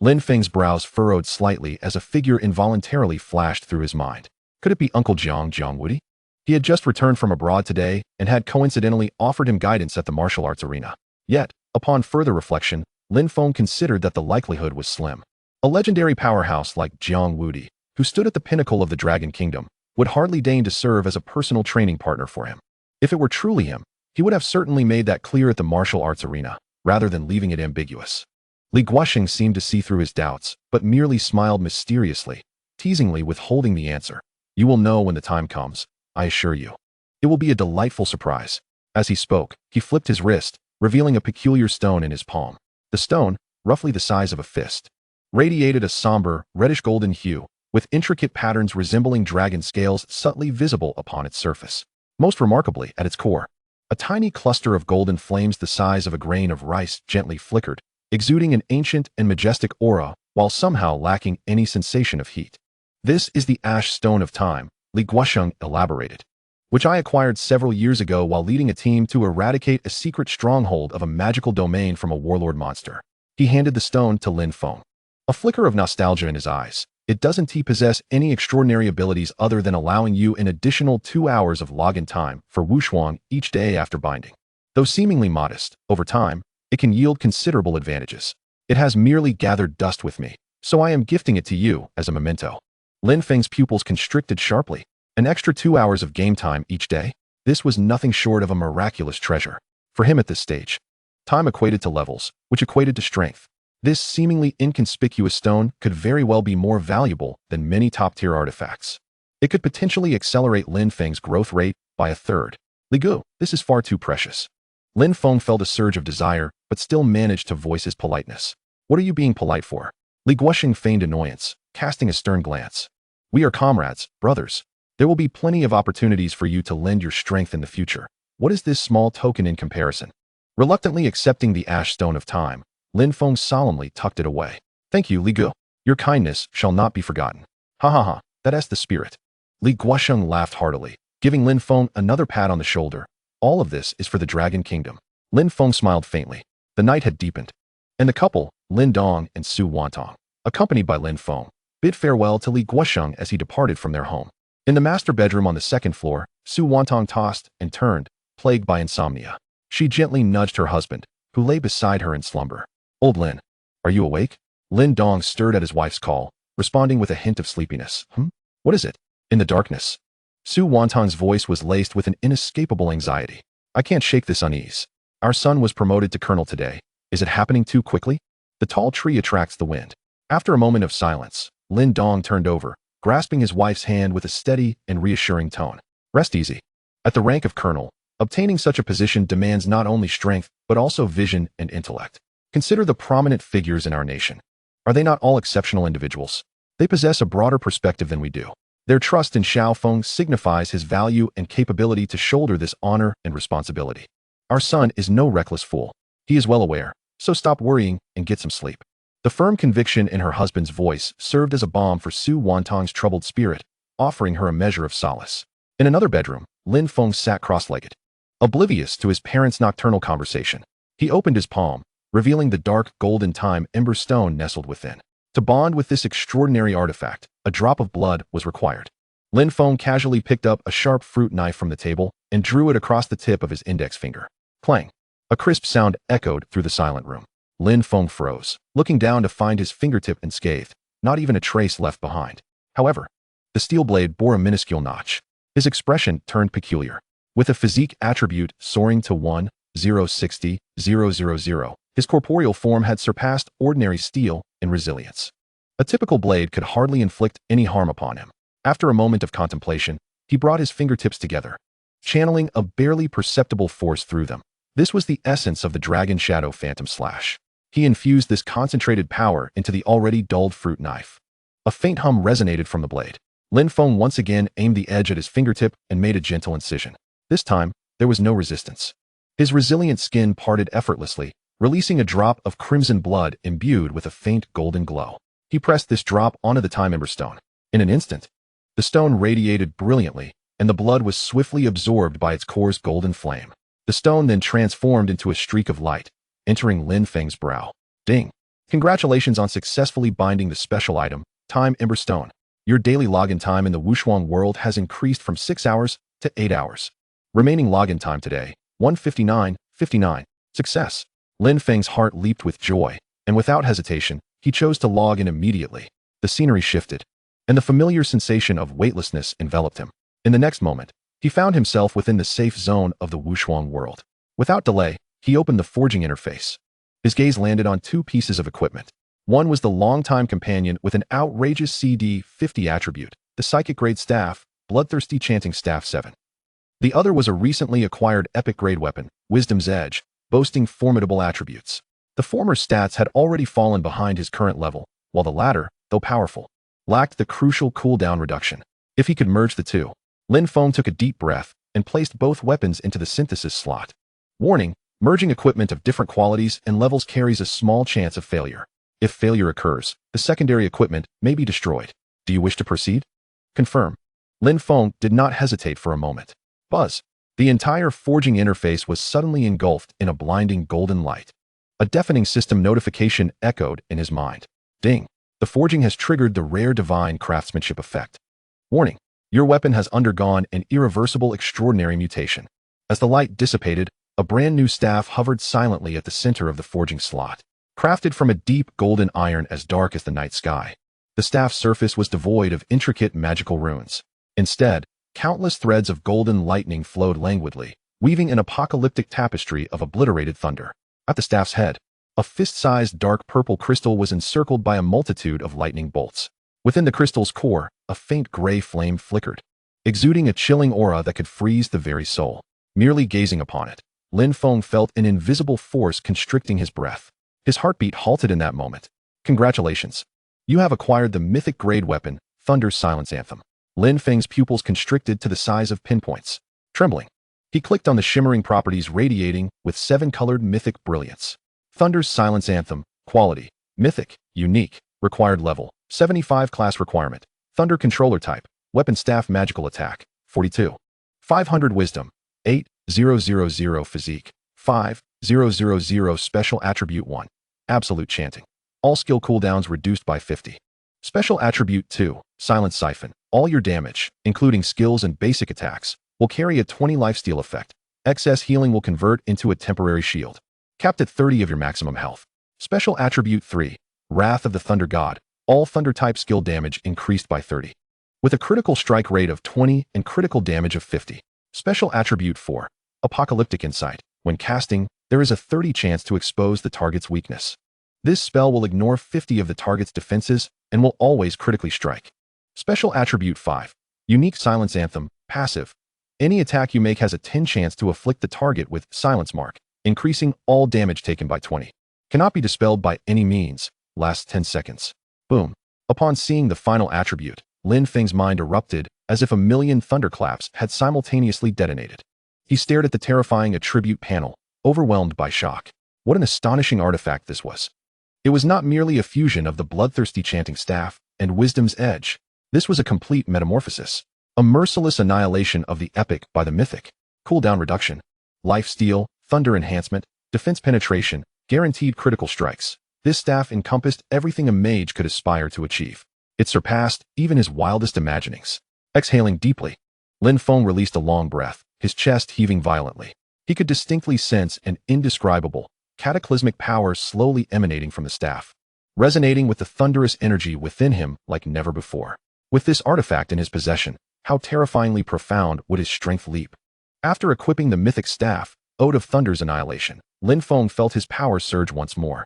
Lin Feng's brows furrowed slightly as a figure involuntarily flashed through his mind. Could it be Uncle Jiang Yuejiao? He had just returned from abroad today and had coincidentally offered him guidance at the martial arts arena. Yet, upon further reflection, Lin Feng considered that the likelihood was slim. A legendary powerhouse like Jiang Yuejiao, who stood at the pinnacle of the Dragon Kingdom, would hardly deign to serve as a personal training partner for him. If it were truly him, he would have certainly made that clear at the martial arts arena, rather than leaving it ambiguous. Li Guosheng seemed to see through his doubts, but merely smiled mysteriously, teasingly withholding the answer. You will know when the time comes, I assure you. It will be a delightful surprise. As he spoke, he flipped his wrist, revealing a peculiar stone in his palm. The stone, roughly the size of a fist, radiated a somber, reddish-golden hue, with intricate patterns resembling dragon scales subtly visible upon its surface. Most remarkably, at its core, a tiny cluster of golden flames the size of a grain of rice gently flickered, exuding an ancient and majestic aura while somehow lacking any sensation of heat. This is the ash stone of time, Li Guosheng elaborated, which I acquired several years ago while leading a team to eradicate a secret stronghold of a magical domain from a warlord monster. He handed the stone to Lin Feng. A flicker of nostalgia in his eyes. It doesn't possess any extraordinary abilities other than allowing you an additional 2 hours of login time for Wushuang each day after binding. Though seemingly modest, over time, it can yield considerable advantages. It has merely gathered dust with me, so I am gifting it to you as a memento. Lin Feng's pupils constricted sharply. An extra 2 hours of game time each day? This was nothing short of a miraculous treasure. For him at this stage, time equated to levels, which equated to strength. This seemingly inconspicuous stone could very well be more valuable than many top-tier artifacts. It could potentially accelerate Lin Feng's growth rate by a third. Li Gu, this is far too precious. Lin Feng felt a surge of desire, but still managed to voice his politeness. What are you being polite for? Li Guosheng feigned annoyance, casting a stern glance. We are comrades, brothers. There will be plenty of opportunities for you to lend your strength in the future. What is this small token in comparison? Reluctantly accepting the ash stone of time, Lin Feng solemnly tucked it away. Thank you, Li Gu. Your kindness shall not be forgotten. Ha ha ha, that's the spirit. Li Guosheng laughed heartily, giving Lin Feng another pat on the shoulder. All of this is for the Dragon Kingdom. Lin Feng smiled faintly. The night had deepened, and the couple, Lin Dong and Su Wantong, accompanied by Lin Feng, bid farewell to Li Guosheng as he departed from their home. In the master bedroom on the second floor, Su Wantong tossed and turned, plagued by insomnia. She gently nudged her husband, who lay beside her in slumber. Old Lin, are you awake? Lin Dong stirred at his wife's call, responding with a hint of sleepiness. What is it? In the darkness. Su Wantong's voice was laced with an inescapable anxiety. I can't shake this unease. Our son was promoted to colonel today. Is it happening too quickly? The tall tree attracts the wind. After a moment of silence, Lin Dong turned over, grasping his wife's hand with a steady and reassuring tone. Rest easy. At the rank of colonel, obtaining such a position demands not only strength, but also vision and intellect. Consider the prominent figures in our nation. Are they not all exceptional individuals? They possess a broader perspective than we do. Their trust in Xiao Feng signifies his value and capability to shoulder this honor and responsibility. Our son is no reckless fool. He is well aware, so stop worrying and get some sleep. The firm conviction in her husband's voice served as a balm for Su Wantong's troubled spirit, offering her a measure of solace. In another bedroom, Lin Feng sat cross-legged. Oblivious to his parents' nocturnal conversation, he opened his palm, revealing the dark golden time ember stone nestled within. To bond with this extraordinary artifact, a drop of blood was required. Lin Feng casually picked up a sharp fruit knife from the table and drew it across the tip of his index finger. Clang! A crisp sound echoed through the silent room. Lin Feng froze, looking down to find his fingertip unscathed, not even a trace left behind. However, the steel blade bore a minuscule notch. His expression turned peculiar. With a physique attribute soaring to 1,060,000, his corporeal form had surpassed ordinary steel in resilience. A typical blade could hardly inflict any harm upon him. After a moment of contemplation, he brought his fingertips together, channeling a barely perceptible force through them. This was the essence of the Dragon Shadow Phantom Slash. He infused this concentrated power into the already dulled fruit knife. A faint hum resonated from the blade. Lin Feng once again aimed the edge at his fingertip and made a gentle incision. This time, there was no resistance. His resilient skin parted effortlessly, releasing a drop of crimson blood imbued with a faint golden glow. He pressed this drop onto the time ember stone. In an instant, the stone radiated brilliantly, and the blood was swiftly absorbed by its core's golden flame. The stone then transformed into a streak of light, entering Lin Feng's brow. Ding! Congratulations on successfully binding the special item, Time Ember Stone. Your daily login time in the Wushuang world has increased from 6 hours to 8 hours. Remaining login time today, 1:59:59. Success! Lin Feng's heart leaped with joy, and without hesitation, he chose to log in immediately. The scenery shifted, and the familiar sensation of weightlessness enveloped him. In the next moment, he found himself within the safe zone of the Wushuang world. Without delay, he opened the forging interface. His gaze landed on two pieces of equipment. One was the longtime companion with an outrageous CD50 attribute, the psychic-grade staff, Bloodthirsty Chanting Staff 7. The other was a recently acquired epic-grade weapon, Wisdom's Edge, boasting formidable attributes. The former stats had already fallen behind his current level, while the latter, though powerful, lacked the crucial cooldown reduction. If he could merge the two, Lin Feng took a deep breath and placed both weapons into the synthesis slot. Warning: merging equipment of different qualities and levels carries a small chance of failure. If failure occurs, the secondary equipment may be destroyed. Do you wish to proceed? Confirm. Lin Feng did not hesitate for a moment. Buzz! The entire forging interface was suddenly engulfed in a blinding golden light. A deafening system notification echoed in his mind. Ding! The forging has triggered the rare divine craftsmanship effect. Warning: your weapon has undergone an irreversible extraordinary mutation. As the light dissipated, a brand new staff hovered silently at the center of the forging slot. Crafted from a deep golden iron as dark as the night sky, the staff's surface was devoid of intricate magical runes. Instead, countless threads of golden lightning flowed languidly, weaving an apocalyptic tapestry of obliterated thunder. At the staff's head, a fist-sized dark purple crystal was encircled by a multitude of lightning bolts. Within the crystal's core, a faint gray flame flickered, exuding a chilling aura that could freeze the very soul. Merely gazing upon it, Lin Feng felt an invisible force constricting his breath. His heartbeat halted in that moment. Congratulations. You have acquired the mythic-grade weapon, Thunder's Silence Anthem. Lin Feng's pupils constricted to the size of pinpoints. Trembling, he clicked on the shimmering properties radiating with 7-colored mythic brilliance. Thunder's Silence Anthem, quality, mythic, unique, required level, 75 class requirement, Thunder controller type, weapon staff magical attack, 42. 500 wisdom, 8,000 physique, 5,000 special attribute 1, absolute chanting. All skill cooldowns reduced by 50. Special attribute 2, silent siphon. All your damage, including skills and basic attacks, will carry a 20 lifesteal effect. Excess healing will convert into a temporary shield. Capped at 30 of your maximum health. Special attribute 3, Wrath of the Thunder God. All thunder-type skill damage increased by 30. With a critical strike rate of 20 and critical damage of 50. Special attribute 4, Apocalyptic Insight. When casting, there is a 30 chance to expose the target's weakness. This spell will ignore 50 of the target's defenses and will always critically strike. Special attribute 5, Unique Silence Anthem, passive. Any attack you make has a 10 chance to afflict the target with Silence Mark, increasing all damage taken by 20. Cannot be dispelled by any means, lasts 10 seconds. Boom. Upon seeing the final attribute, Lin Feng's mind erupted as if a million thunderclaps had simultaneously detonated. He stared at the terrifying attribute panel, overwhelmed by shock. What an astonishing artifact this was. It was not merely a fusion of the bloodthirsty chanting staff and wisdom's edge. This was a complete metamorphosis. A merciless annihilation of the epic by the mythic. Cooldown reduction, life steal, thunder enhancement, defense penetration, guaranteed critical strikes. This staff encompassed everything a mage could aspire to achieve. It surpassed even his wildest imaginings. Exhaling deeply, Lin Feng released a long breath, his chest heaving violently. He could distinctly sense an indescribable, cataclysmic power slowly emanating from the staff, resonating with the thunderous energy within him like never before. With this artifact in his possession, how terrifyingly profound would his strength leap? After equipping the mythic staff, Ode of Thunder's annihilation, Lin Feng felt his power surge once more.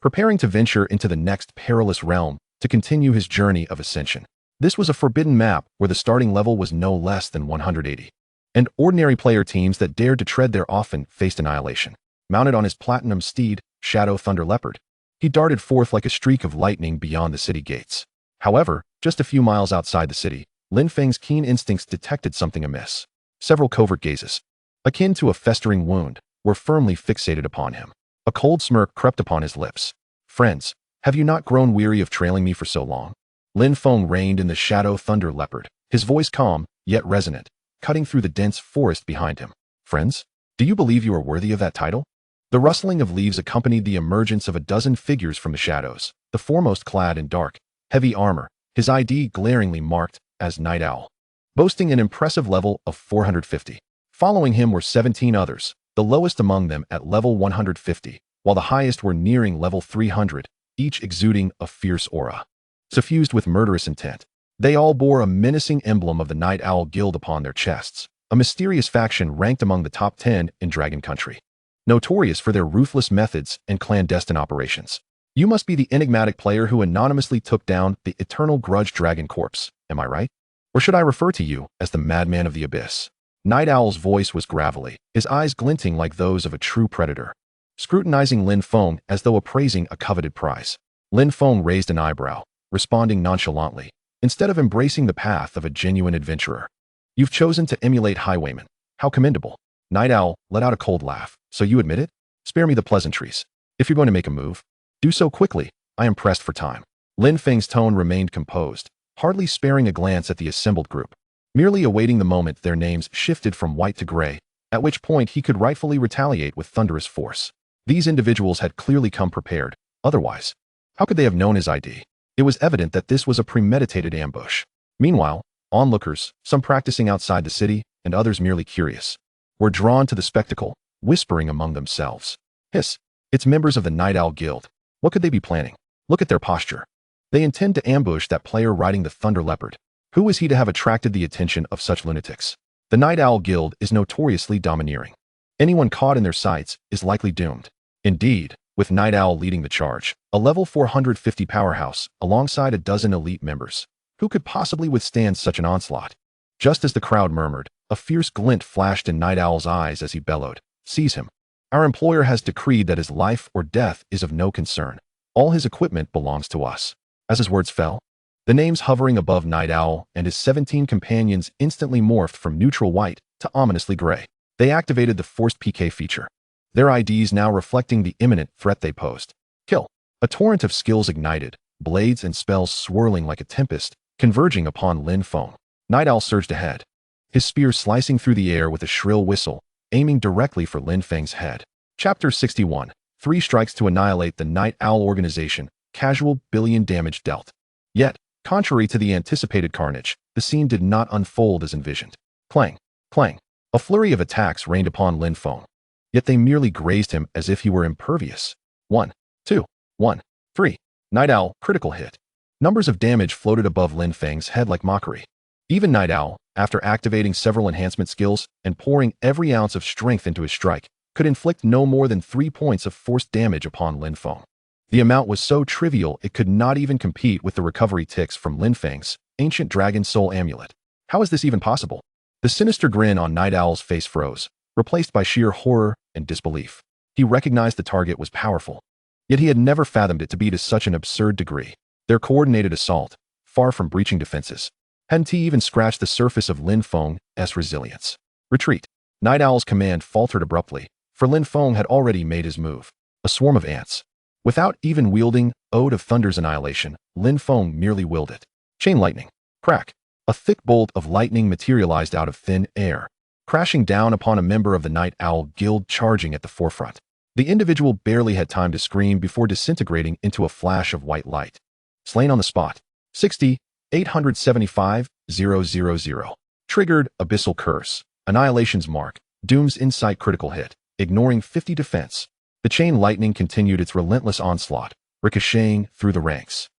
Preparing to venture into the next perilous realm to continue his journey of ascension. This was a forbidden map where the starting level was no less than 180. And ordinary player teams that dared to tread there often faced annihilation. Mounted on his platinum steed, Shadow Thunder Leopard, he darted forth like a streak of lightning beyond the city gates. However, just a few miles outside the city, Lin Feng's keen instincts detected something amiss. Several covert gazes, akin to a festering wound, were firmly fixated upon him. A cold smirk crept upon his lips. Friends, have you not grown weary of trailing me for so long? Lin Feng reigned in the Shadow Thunder Leopard, his voice calm, yet resonant, cutting through the dense forest behind him. Friends, do you believe you are worthy of that title? The rustling of leaves accompanied the emergence of a dozen figures from the shadows, the foremost clad in dark, heavy armor, his ID glaringly marked as Night Owl, boasting an impressive level of 450. Following him were 17 others, the lowest among them at level 150, while the highest were nearing level 300, each exuding a fierce aura, suffused with murderous intent. They all bore a menacing emblem of the Night Owl Guild upon their chests, a mysterious faction ranked among the top 10 in Dragon Country, notorious for their ruthless methods and clandestine operations. You must be the enigmatic player who anonymously took down the Eternal Grudge Dragon Corpse, am I right? Or should I refer to you as the Madman of the Abyss? Night Owl's voice was gravelly, his eyes glinting like those of a true predator, scrutinizing Lin Feng as though appraising a coveted prize. Lin Feng raised an eyebrow, responding nonchalantly, instead of embracing the path of a genuine adventurer. You've chosen to emulate highwaymen. How commendable. Night Owl let out a cold laugh. So you admit it? Spare me the pleasantries. If you're going to make a move, do so quickly. I am pressed for time. Lin Feng's tone remained composed, hardly sparing a glance at the assembled group, merely awaiting the moment their names shifted from white to gray, at which point he could rightfully retaliate with thunderous force. These individuals had clearly come prepared. Otherwise, how could they have known his ID? It was evident that this was a premeditated ambush. Meanwhile, onlookers, some practicing outside the city and others merely curious, were drawn to the spectacle, whispering among themselves. Hiss, it's members of the Night Owl Guild. What could they be planning? Look at their posture. They intend to ambush that player riding the Thunder Leopard. Who is he to have attracted the attention of such lunatics? The Night Owl Guild is notoriously domineering. Anyone caught in their sights is likely doomed. Indeed, with Night Owl leading the charge, a level 450 powerhouse, alongside a dozen elite members. Who could possibly withstand such an onslaught? Just as the crowd murmured, a fierce glint flashed in Night Owl's eyes as he bellowed, "Seize him. Our employer has decreed that his life or death is of no concern. All his equipment belongs to us." As his words fell, the names hovering above Night Owl and his 17 companions instantly morphed from neutral white to ominously gray. They activated the forced PK feature, their IDs now reflecting the imminent threat they posed. Kill. A torrent of skills ignited, blades and spells swirling like a tempest, converging upon Lin Feng. Night Owl surged ahead, his spear slicing through the air with a shrill whistle, aiming directly for Lin Feng's head. Chapter 61. 3 strikes to annihilate the Night Owl organization. Casual billion damage dealt. Yet, contrary to the anticipated carnage, the scene did not unfold as envisioned. Clang, clang. A flurry of attacks rained upon Lin Feng. Yet they merely grazed him as if he were impervious. 1, 2, 1, 3. Night Owl, critical hit. Numbers of damage floated above Lin Feng's head like mockery. Even Night Owl, after activating several enhancement skills and pouring every ounce of strength into his strike, could inflict no more than 3 points of forced damage upon Lin Feng. The amount was so trivial it could not even compete with the recovery ticks from Lin Feng's ancient dragon soul amulet. How is this even possible? The sinister grin on Night Owl's face froze, replaced by sheer horror and disbelief. He recognized the target was powerful. Yet he had never fathomed it to be to such an absurd degree. Their coordinated assault, far from breaching defenses, hadn't even scratched the surface of Lin Feng's resilience. Retreat. Night Owl's command faltered abruptly, for Lin Feng had already made his move. A swarm of ants. Without even wielding Ode of Thunder's annihilation, Lin Feng merely willed it. Chain lightning. Crack. A thick bolt of lightning materialized out of thin air, crashing down upon a member of the Night Owl Guild charging at the forefront. The individual barely had time to scream before disintegrating into a flash of white light. Slain on the spot. 60,875,000. Triggered, Abyssal Curse. Annihilation's Mark. Doom's Insight critical hit, ignoring 50 defense. The chain lightning continued its relentless onslaught, ricocheting through the ranks.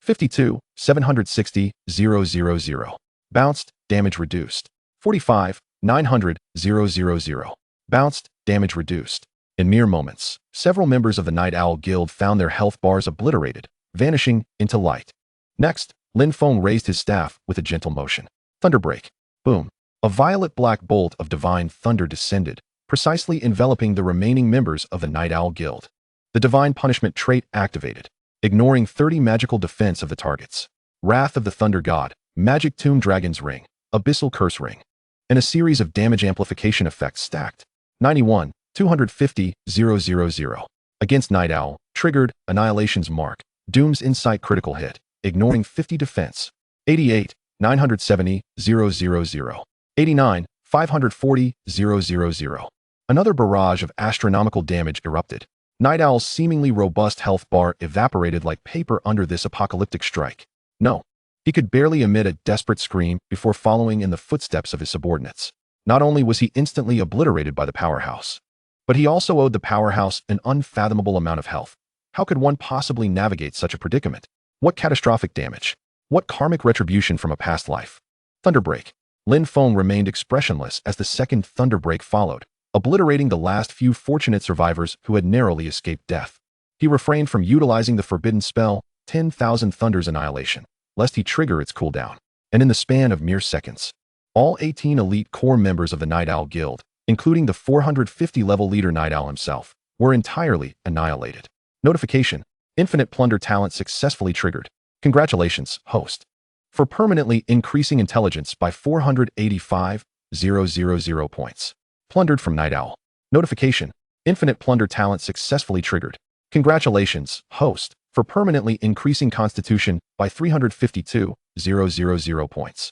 52,760,000. Bounced, damage reduced. 45,900,000. Bounced, damage reduced. In mere moments, several members of the Night Owl Guild found their health bars obliterated, vanishing into light. Next, Lin Feng raised his staff with a gentle motion. Thunderbreak. Boom. A violet-black bolt of divine thunder descended, precisely enveloping the remaining members of the Night Owl Guild. The divine punishment trait activated, ignoring 30 magical defense of the targets. Wrath of the Thunder God, Magic Tomb Dragon's Ring, Abyssal Curse Ring, and a series of damage amplification effects stacked. 91,250,000. Against Night Owl, triggered, Annihilation's Mark, Doom's Insight critical hit, ignoring 50 defense. 88,970,000. 89,540,000. Another barrage of astronomical damage erupted. Night Owl's seemingly robust health bar evaporated like paper under this apocalyptic strike. No. He could barely emit a desperate scream before following in the footsteps of his subordinates. Not only was he instantly obliterated by the powerhouse, but he also owed the powerhouse an unfathomable amount of health. How could one possibly navigate such a predicament? What catastrophic damage? What karmic retribution from a past life? Thunderbreak. Lin Feng remained expressionless as the second Thunderbreak followed, obliterating the last few fortunate survivors who had narrowly escaped death. He refrained from utilizing the forbidden spell, 10,000 Thunder's Annihilation, lest he trigger its cooldown. And in the span of mere seconds, all 18 elite core members of the Night Owl Guild, including the 450-level leader Night Owl himself, were entirely annihilated. Notification. Infinite Plunder talent successfully triggered. Congratulations, host, for permanently increasing intelligence by 485,000 points. Plundered from Night Owl. Notification. Infinite Plunder talent successfully triggered. Congratulations, host, for permanently increasing constitution by 352,000 points.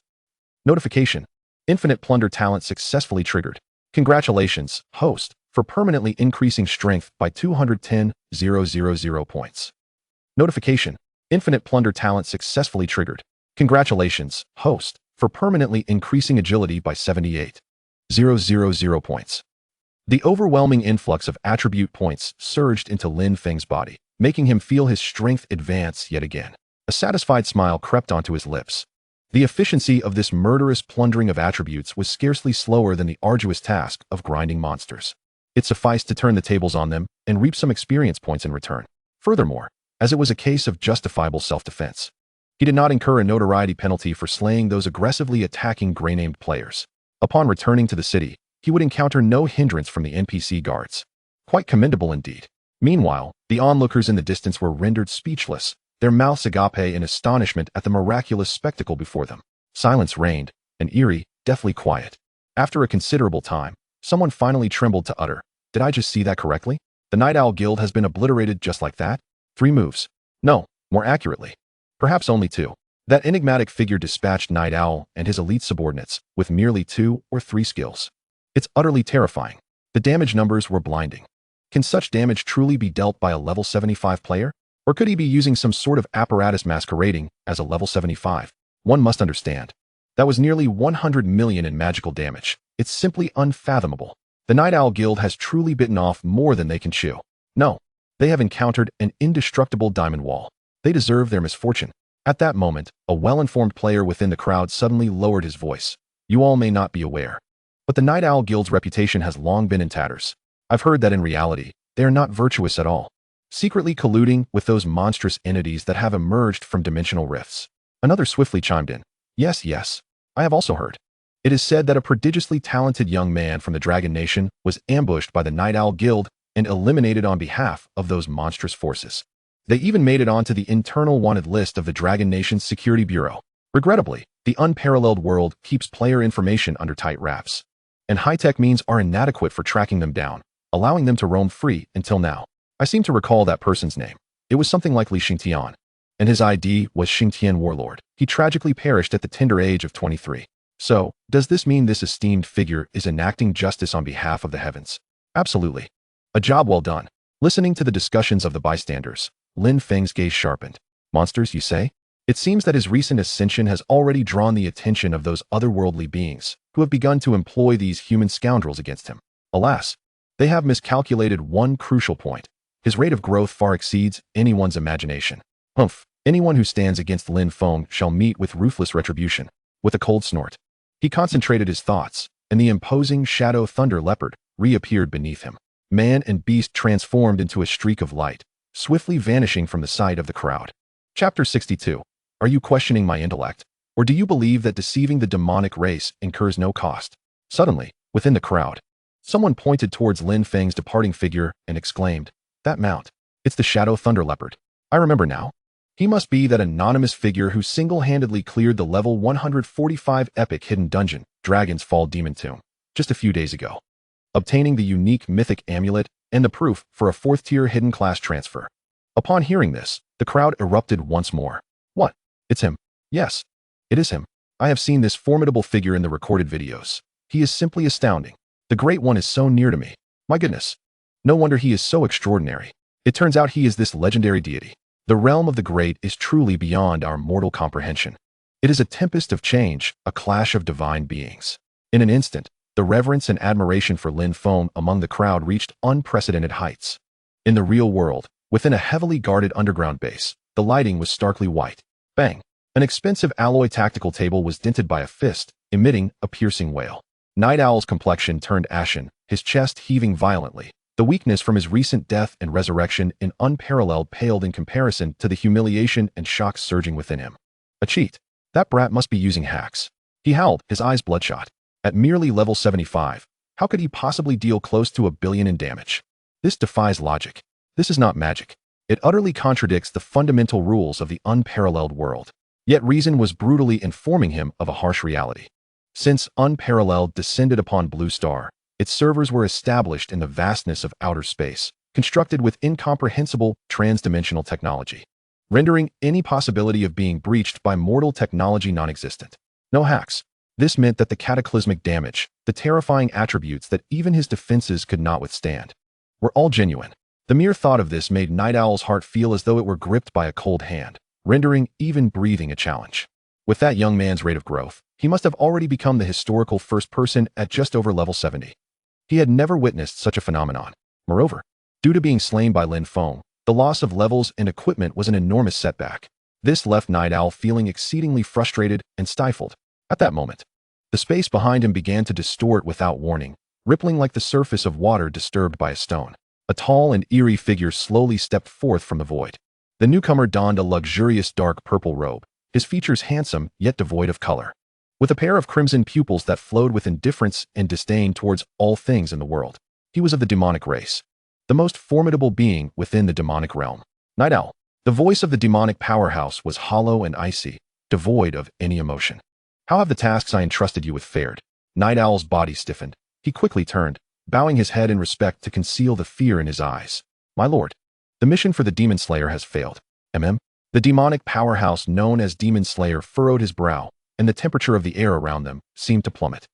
Notification. Infinite Plunder talent successfully triggered. Congratulations, host, for permanently increasing strength by 210,000 points. Notification. Infinite Plunder talent successfully triggered. Congratulations, host, for permanently increasing agility by 78,000 points. The overwhelming influx of attribute points surged into Lin Feng's body, making him feel his strength advance yet again. A satisfied smile crept onto his lips. The efficiency of this murderous plundering of attributes was scarcely slower than the arduous task of grinding monsters. It sufficed to turn the tables on them and reap some experience points in return. Furthermore, as it was a case of justifiable self-defense, he did not incur a notoriety penalty for slaying those aggressively attacking gray-named players. Upon returning to the city, he would encounter no hindrance from the NPC guards. Quite commendable indeed. Meanwhile, the onlookers in the distance were rendered speechless, their mouths agape in astonishment at the miraculous spectacle before them. Silence reigned, an eerie, deathly quiet. After a considerable time, someone finally trembled to utter, "Did I just see that correctly? The Night Owl Guild has been obliterated just like that? 3 moves. No, more accurately, perhaps only 2. That enigmatic figure dispatched Night Owl and his elite subordinates with merely 2 or 3 skills. It's utterly terrifying. The damage numbers were blinding. Can such damage truly be dealt by a level 75 player? Or could he be using some sort of apparatus masquerading as a level 75? One must understand. That was nearly 100 million in magical damage. It's simply unfathomable. The Night Owl Guild has truly bitten off more than they can chew. No, they have encountered an indestructible diamond wall. They deserve their misfortune. At that moment, a well-informed player within the crowd suddenly lowered his voice. You all may not be aware, but the Night Owl Guild's reputation has long been in tatters. I've heard that in reality, they are not virtuous at all, secretly colluding with those monstrous entities that have emerged from dimensional rifts. Another swiftly chimed in. Yes, I have also heard. It is said that a prodigiously talented young man from the Dragon Nation was ambushed by the Night Owl Guild and eliminated on behalf of those monstrous forces. They even made it onto the internal wanted list of the Dragon Nation's Security Bureau. Regrettably, the unparalleled world keeps player information under tight wraps, and high-tech means are inadequate for tracking them down, allowing them to roam free until now. I seem to recall that person's name. It was something like Li Xingtian, and his ID was Xingtian Warlord. He tragically perished at the tender age of 23. So, does this mean this esteemed figure is enacting justice on behalf of the heavens? Absolutely. A job well done. Listening to the discussions of the bystanders, Lin Feng's gaze sharpened. Monsters, you say? It seems that his recent ascension has already drawn the attention of those otherworldly beings, who have begun to employ these human scoundrels against him. Alas, they have miscalculated one crucial point. His rate of growth far exceeds anyone's imagination. Humph, anyone who stands against Lin Feng shall meet with ruthless retribution. With a cold snort, he concentrated his thoughts, and the imposing shadow thunder leopard reappeared beneath him. Man and beast transformed into a streak of light, swiftly vanishing from the sight of the crowd. Chapter 62. Are you questioning my intellect? Or do you believe that deceiving the demonic race incurs no cost? Suddenly, within the crowd, someone pointed towards Lin Feng's departing figure and exclaimed, "That mount. It's the shadow thunder leopard. I remember now. He must be that anonymous figure who single-handedly cleared the level 145 epic hidden dungeon, Dragon's Fall Demon Tomb, just a few days ago, obtaining the unique mythic amulet and the proof for a 4th-tier hidden class transfer." Upon hearing this, the crowd erupted once more. What? It's him. Yes, it is him. I have seen this formidable figure in the recorded videos. He is simply astounding. The Great One is so near to me. My goodness. No wonder he is so extraordinary. It turns out he is this legendary deity. The realm of the great is truly beyond our mortal comprehension. It is a tempest of change, a clash of divine beings. In an instant, the reverence and admiration for Lin Feng among the crowd reached unprecedented heights. In the real world, within a heavily guarded underground base, the lighting was starkly white. Bang! An expensive alloy tactical table was dented by a fist, emitting a piercing wail. Night Owl's complexion turned ashen, his chest heaving violently. The weakness from his recent death and resurrection in unparalleled paled in comparison to the humiliation and shock surging within him. A cheat. That brat must be using hacks. He howled, his eyes bloodshot. At merely level 75, how could he possibly deal close to 1 billion in damage? This defies logic. This is not magic. It utterly contradicts the fundamental rules of the unparalleled world. Yet reason was brutally informing him of a harsh reality. Since Unparalleled descended upon Blue Star, its servers were established in the vastness of outer space, constructed with incomprehensible transdimensional technology, rendering any possibility of being breached by mortal technology non-existent. No hacks. This meant that the cataclysmic damage, the terrifying attributes that even his defenses could not withstand, were all genuine. The mere thought of this made Night Owl's heart feel as though it were gripped by a cold hand, rendering even breathing a challenge. With that young man's rate of growth, he must have already become the historical first person at just over level 70. He had never witnessed such a phenomenon. Moreover, due to being slain by Lin Feng, the loss of levels and equipment was an enormous setback. This left Night Owl feeling exceedingly frustrated and stifled. At that moment, the space behind him began to distort without warning, rippling like the surface of water disturbed by a stone. A tall and eerie figure slowly stepped forth from the void. The newcomer donned a luxurious dark purple robe, his features handsome yet devoid of color, with a pair of crimson pupils that flowed with indifference and disdain towards all things in the world. He was of the demonic race, the most formidable being within the demonic realm. Night Owl. The voice of the demonic powerhouse was hollow and icy, devoid of any emotion. How have the tasks I entrusted you with fared? Night Owl's body stiffened. He quickly turned, bowing his head in respect to conceal the fear in his eyes. My lord, the mission for the Demon Slayer has failed. The demonic powerhouse known as Demon Slayer furrowed his brow, and the temperature of the air around them seemed to plummet.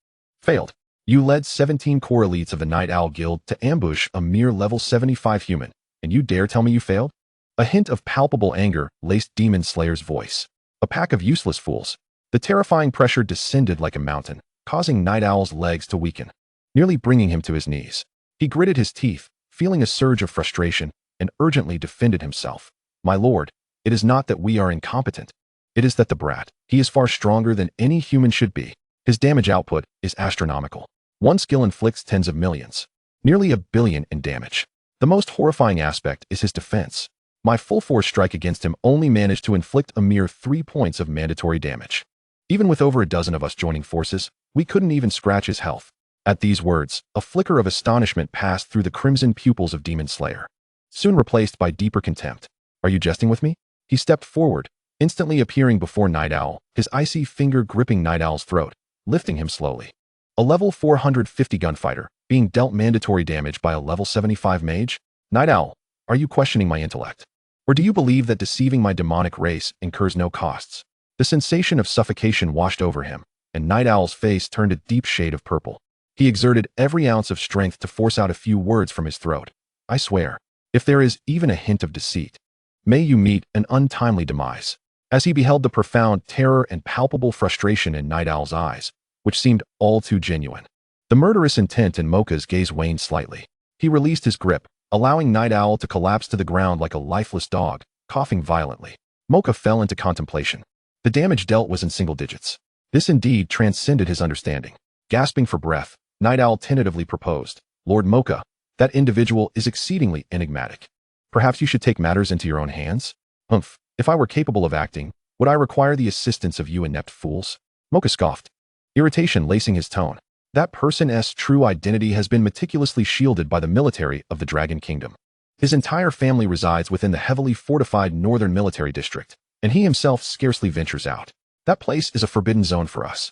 Failed. You led 17 core elites of the Night Owl Guild to ambush a mere level 75 human, and you dare tell me you failed? A hint of palpable anger laced Demon Slayer's voice. A pack of useless fools. The terrifying pressure descended like a mountain, causing Night Owl's legs to weaken, nearly bringing him to his knees. He gritted his teeth, feeling a surge of frustration, and urgently defended himself. My lord, it is not that we are incompetent. It is that the brat, he is far stronger than any human should be. His damage output is astronomical. One skill inflicts tens of millions, nearly 1 billion in damage. The most horrifying aspect is his defense. My full force strike against him only managed to inflict a mere 3 points of mandatory damage. Even with over a dozen of us joining forces, we couldn't even scratch his health. At these words, a flicker of astonishment passed through the crimson pupils of Demon Slayer, soon replaced by deeper contempt. Are you jesting with me? He stepped forward, instantly appearing before Night Owl, his icy finger gripping Night Owl's throat, lifting him slowly. A level 450 gunfighter, being dealt mandatory damage by a level 75 mage? Night Owl, are you questioning my intellect? Or do you believe that deceiving my demonic race incurs no costs? The sensation of suffocation washed over him, and Night Owl's face turned a deep shade of purple. He exerted every ounce of strength to force out a few words from his throat. I swear, if there is even a hint of deceit, may you meet an untimely demise. As he beheld the profound terror and palpable frustration in Night Owl's eyes, which seemed all too genuine, the murderous intent in Mocha's gaze waned slightly. He released his grip, allowing Night Owl to collapse to the ground like a lifeless dog, coughing violently. Mocha fell into contemplation. The damage dealt was in single digits. This indeed transcended his understanding. Gasping for breath, Night Owl tentatively proposed, Lord Mocha, that individual is exceedingly enigmatic. Perhaps you should take matters into your own hands? Humph, if I were capable of acting, would I require the assistance of you inept fools? Mocha scoffed, irritation lacing his tone. That person's true identity has been meticulously shielded by the military of the Dragon Kingdom. His entire family resides within the heavily fortified northern military district, and he himself scarcely ventures out. That place is a forbidden zone for us.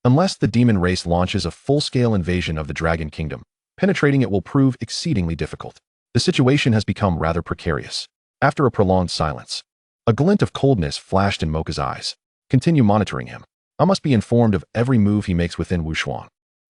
Unless the demon race launches a full-scale invasion of the Dragon Kingdom, penetrating it will prove exceedingly difficult. The situation has become rather precarious. After a prolonged silence, a glint of coldness flashed in Mocha's eyes. Continue monitoring him. I must be informed of every move he makes within Wushuang.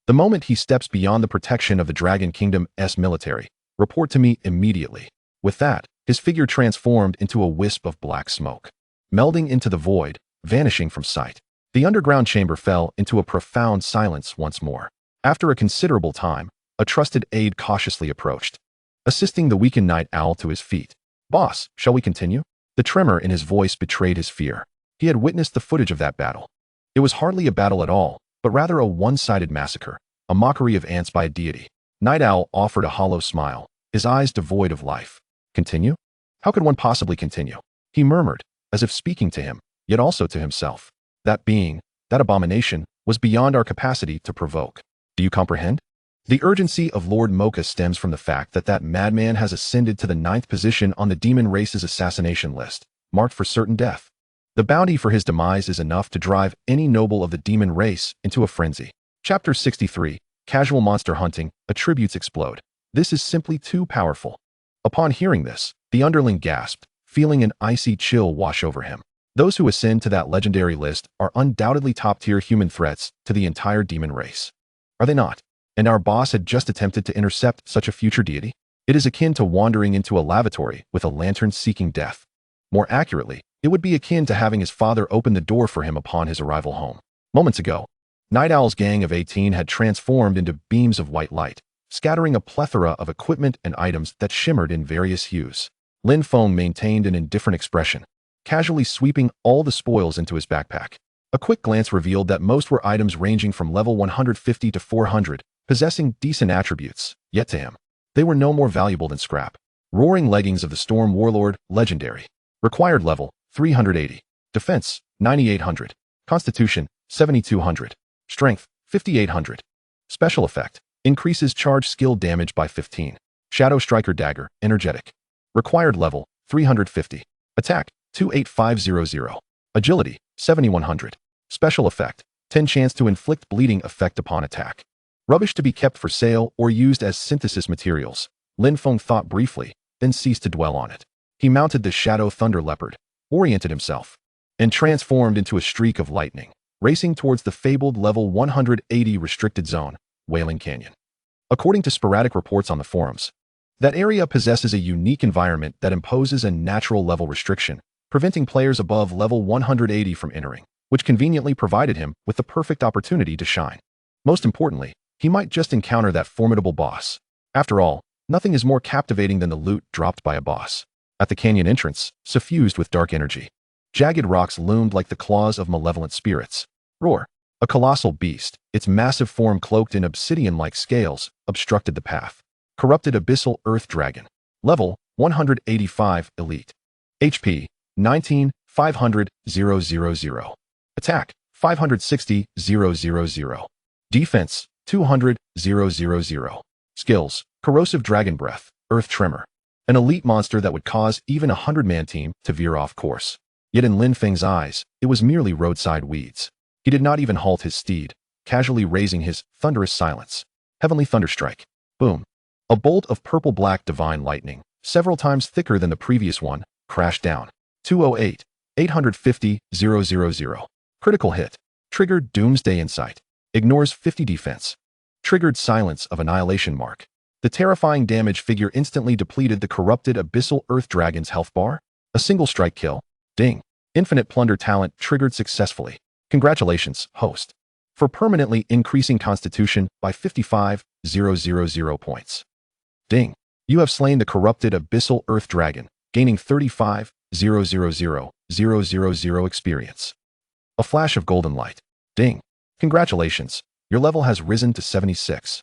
The moment he steps beyond the protection of the Dragon Kingdom's military, report to me immediately. With that, his figure transformed into a wisp of black smoke, melding into the void, vanishing from sight. The underground chamber fell into a profound silence once more. After a considerable time, a trusted aide cautiously approached, assisting the weakened Night Owl to his feet. Boss, shall we continue? The tremor in his voice betrayed his fear. He had witnessed the footage of that battle. It was hardly a battle at all, but rather a one-sided massacre, a mockery of ants by a deity. Night Owl offered a hollow smile, his eyes devoid of life. Continue? How could one possibly continue? He murmured, as if speaking to him, yet also to himself. That being, that abomination, was beyond our capacity to provoke. Do you comprehend? The urgency of Lord Mocha stems from the fact that that madman has ascended to the 9th position on the demon race's assassination list, marked for certain death. The bounty for his demise is enough to drive any noble of the demon race into a frenzy. Chapter 63, Casual Monster Hunting, Attributes Explode. This is simply too powerful. Upon hearing this, the underling gasped, feeling an icy chill wash over him. Those who ascend to that legendary list are undoubtedly top-tier human threats to the entire demon race. Are they not? And our boss had just attempted to intercept such a future deity? It is akin to wandering into a lavatory with a lantern seeking death. More accurately, it would be akin to having his father open the door for him upon his arrival home. Moments ago, Night Owl's gang of 18 had transformed into beams of white light, scattering a plethora of equipment and items that shimmered in various hues. Lin Feng maintained an indifferent expression, casually sweeping all the spoils into his backpack. A quick glance revealed that most were items ranging from level 150 to 400, possessing decent attributes, yet to him, they were no more valuable than scrap. Roaring leggings of the Storm Warlord, legendary. Required level, 380. Defense, 9800. Constitution, 7200. Strength, 5800. Special effect, increases charge skill damage by 15. Shadow Striker Dagger, energetic. Required level, 350. Attack, 28500. Agility, 7100. Special effect, 10 chance to inflict bleeding effect upon attack. Rubbish to be kept for sale or used as synthesis materials. Lin Feng thought briefly, then ceased to dwell on it. He mounted the Shadow Thunder Leopard, oriented himself, and transformed into a streak of lightning, racing towards the fabled level 180 restricted zone, Wailing Canyon. According to sporadic reports on the forums, that area possesses a unique environment that imposes a natural level restriction, preventing players above level 180 from entering, which conveniently provided him with the perfect opportunity to shine. Most importantly, he might just encounter that formidable boss. After all, nothing is more captivating than the loot dropped by a boss. At the canyon entrance, suffused with dark energy, jagged rocks loomed like the claws of malevolent spirits. Roar! A colossal beast, its massive form cloaked in obsidian-like scales, obstructed the path. Corrupted Abyssal Earth Dragon. Level, 185, Elite. HP, 19, 500, 000. Attack, 560, 000. Defense, 200,000. Skills: Corrosive Dragon Breath, Earth Tremor. An elite monster that would cause even a 100-man team to veer off course. Yet in Lin Feng's eyes, it was merely roadside weeds. He did not even halt his steed, casually raising his thunderous silence. Heavenly Thunderstrike. Boom. A bolt of purple-black divine lightning, several times thicker than the previous one, crashed down. 208, 850,000. Critical hit. Triggered Doomsday Insight. Ignores 50 defense. Triggered Silence of Annihilation Mark. The terrifying damage figure instantly depleted the corrupted Abyssal Earth Dragon's health bar. A single strike kill. Ding. Infinite Plunder talent triggered successfully. Congratulations, host, for permanently increasing Constitution by 55,000 points. Ding. You have slain the corrupted Abyssal Earth Dragon, gaining 35,000 experience. A flash of golden light. Ding. Congratulations, your level has risen to 76.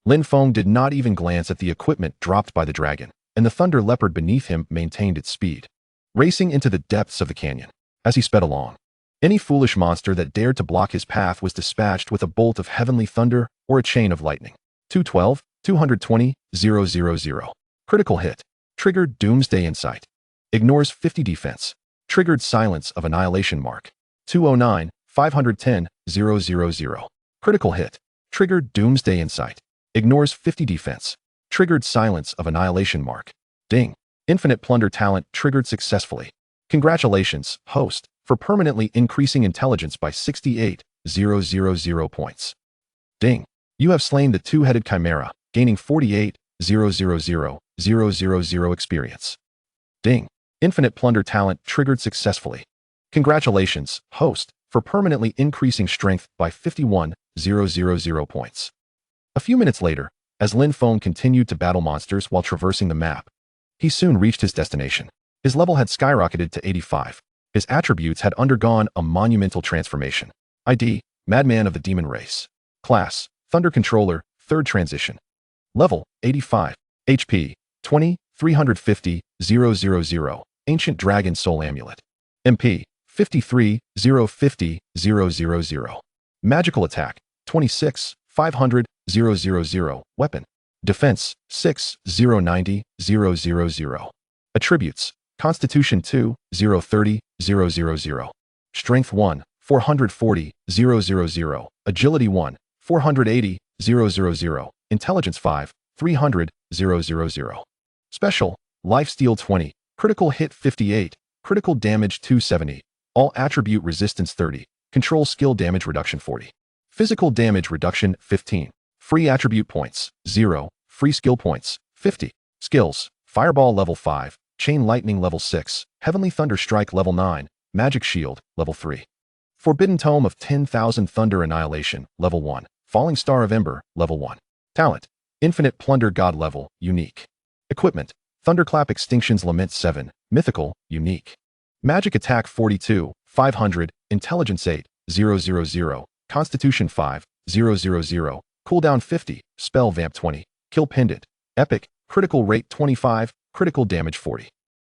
Lin Feng did not even glance at the equipment dropped by the dragon, and the thunder leopard beneath him maintained its speed, racing into the depths of the canyon. As he sped along, any foolish monster that dared to block his path was dispatched with a bolt of heavenly thunder or a chain of lightning. 212, 220,000. Critical hit. Triggered Doomsday Insight. Ignores 50 defense. Triggered Silence of Annihilation Mark. 209, 510,000. Critical hit. Triggered Doomsday Insight. Ignores 50 defense. Triggered Silence of Annihilation Mark. Ding. Infinite Plunder talent triggered successfully. Congratulations, host, for permanently increasing intelligence by 68,000 points. Ding. You have slain the two-headed chimera, gaining 48,000 experience. Ding. Infinite Plunder talent triggered successfully. Congratulations, host, for permanently increasing strength by 51,000 points. A few minutes later, as Lin Feng continued to battle monsters while traversing the map, he soon reached his destination. His level had skyrocketed to 85. His attributes had undergone a monumental transformation. ID: Madman of the Demon Race. Class: Thunder Controller, 3rd Transition. Level: 85. HP: 20, 350,000. Ancient Dragon Soul Amulet. MP: 53, 050,000. Magical Attack: 26, 500,000. Weapon: Defense: 6, 090,000. Attributes: Constitution 2, 030,000. Strength 1, 440,000. Agility 1, 480,000. Intelligence 5, 300,000. Special: Lifesteal 20, Critical Hit 58, Critical Damage 270, All Attribute Resistance 30, Control Skill Damage Reduction 40. Physical Damage Reduction 15. Free Attribute Points 0. Free Skill Points 50. Skills: Fireball Level 5, Chain Lightning Level 6, Heavenly Thunder Strike Level 9, Magic Shield Level 3. Forbidden Tome of 10,000 Thunder Annihilation Level 1, Falling Star of Ember Level 1. Talent: Infinite Plunder God Level Unique. Equipment: Thunderclap Extinction's Lament 7, Mythical, Unique. Magic Attack 42, 500, Intelligence 8, 000, Constitution 5, 000, Cooldown 50, Spell Vamp 20, Kill Pendant, Epic, Critical Rate 25, Critical Damage 40.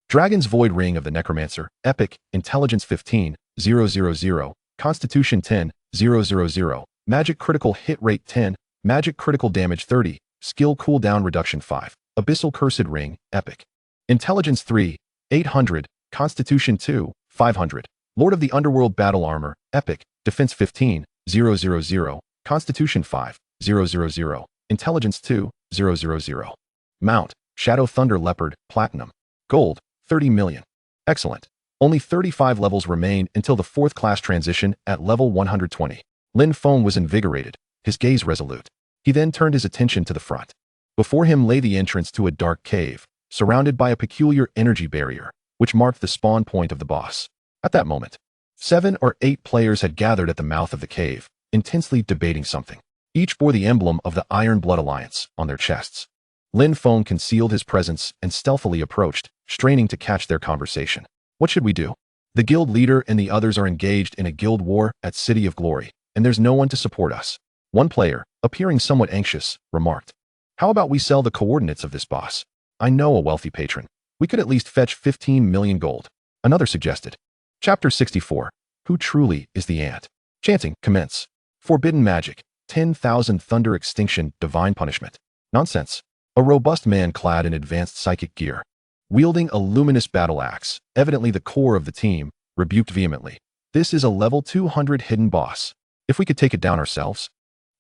Dragon's Void Ring of the Necromancer, Epic, Intelligence 15, 000, Constitution 10, 000, Magic Critical Hit Rate 10, Magic Critical Damage 30, Skill Cooldown Reduction 5, Abyssal Cursed Ring, Epic. Intelligence 3, 800, Constitution 2, 500, Lord of the Underworld Battle Armor, Epic, Defense 15, 000, Constitution 5, 000, Intelligence 2, 000. Mount: Shadow Thunder Leopard, Platinum. Gold: 30 million. Excellent. Only 35 levels remain until the 4th class transition at level 120. Lin Feng was invigorated, his gaze resolute. He then turned his attention to the front. Before him lay the entrance to a dark cave, surrounded by a peculiar energy barrier, which marked the spawn point of the boss. At that moment, 7 or 8 players had gathered at the mouth of the cave, intensely debating something. Each bore the emblem of the Iron Blood Alliance on their chests. Lin Feng concealed his presence and stealthily approached, straining to catch their conversation. What should we do? The guild leader and the others are engaged in a guild war at City of Glory, and there's no one to support us. One player, appearing somewhat anxious, remarked, "How about we sell the coordinates of this boss? I know a wealthy patron. We could at least fetch 15 million gold." Another suggested. Chapter 64. Who truly is the ant? Chanting, commence. Forbidden magic. 10,000 thunder extinction divine punishment. Nonsense. A robust man clad in advanced psychic gear, wielding a luminous battle axe, evidently the core of the team, rebuked vehemently. This is a level 200 hidden boss. If we could take it down ourselves,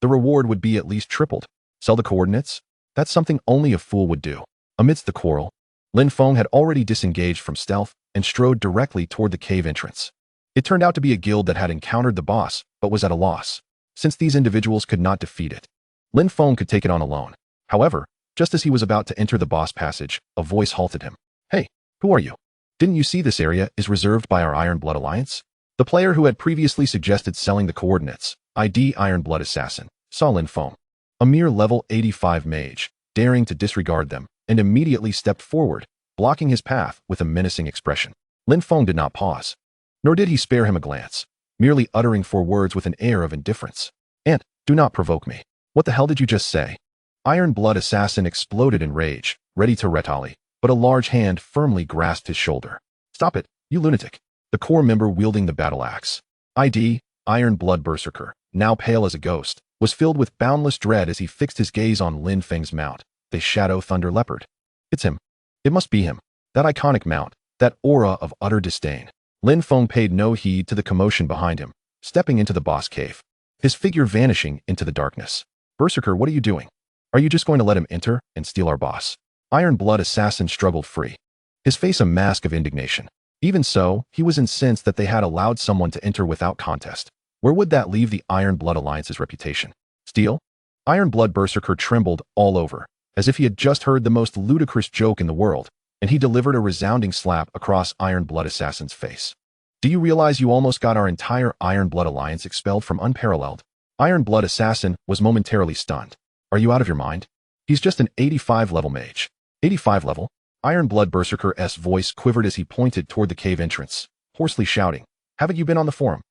the reward would be at least tripled. Sell the coordinates? That's something only a fool would do. Amidst the quarrel, Lin Feng had already disengaged from stealth and strode directly toward the cave entrance. It turned out to be a guild that had encountered the boss, but was at a loss. Since these individuals could not defeat it, Lin Feng could take it on alone. However, just as he was about to enter the boss passage, a voice halted him. Hey, who are you? Didn't you see this area is reserved by our Iron Blood Alliance? The player who had previously suggested selling the coordinates, ID Iron Blood Assassin, saw Lin Feng, a mere level 85 mage, daring to disregard them, and immediately stepped forward, blocking his path with a menacing expression. Lin Feng did not pause, nor did he spare him a glance, merely uttering 4 words with an air of indifference. "And, do not provoke me. What the hell did you just say?" Iron Blood Assassin exploded in rage, ready to retaliate, but a large hand firmly grasped his shoulder. "Stop it, you lunatic." The core member wielding the battle axe, ID Iron Blood Berserker, now pale as a ghost, was filled with boundless dread as he fixed his gaze on Lin Feng's mount, the Shadow Thunder Leopard. It's him. It must be him. That iconic mount, that aura of utter disdain. Lin Feng paid no heed to the commotion behind him, stepping into the boss cave, his figure vanishing into the darkness. "Berserker, what are you doing? Are you just going to let him enter and steal our boss?" Iron Blood Assassin struggled free, his face a mask of indignation. Even so, he was incensed that they had allowed someone to enter without contest. Where would that leave the Iron Blood Alliance's reputation? Steal? Iron Blood Berserker trembled all over, as if he had just heard the most ludicrous joke in the world, and he delivered a resounding slap across Iron Blood Assassin's face. "Do you realize you almost got our entire Iron Blood Alliance expelled from Unparalleled?" Iron Blood Assassin was momentarily stunned. "Are you out of your mind? He's just an 85 level mage." 85 level? Iron Blood Berserker's voice quivered as he pointed toward the cave entrance, hoarsely shouting, "Haven't you been on the forum?"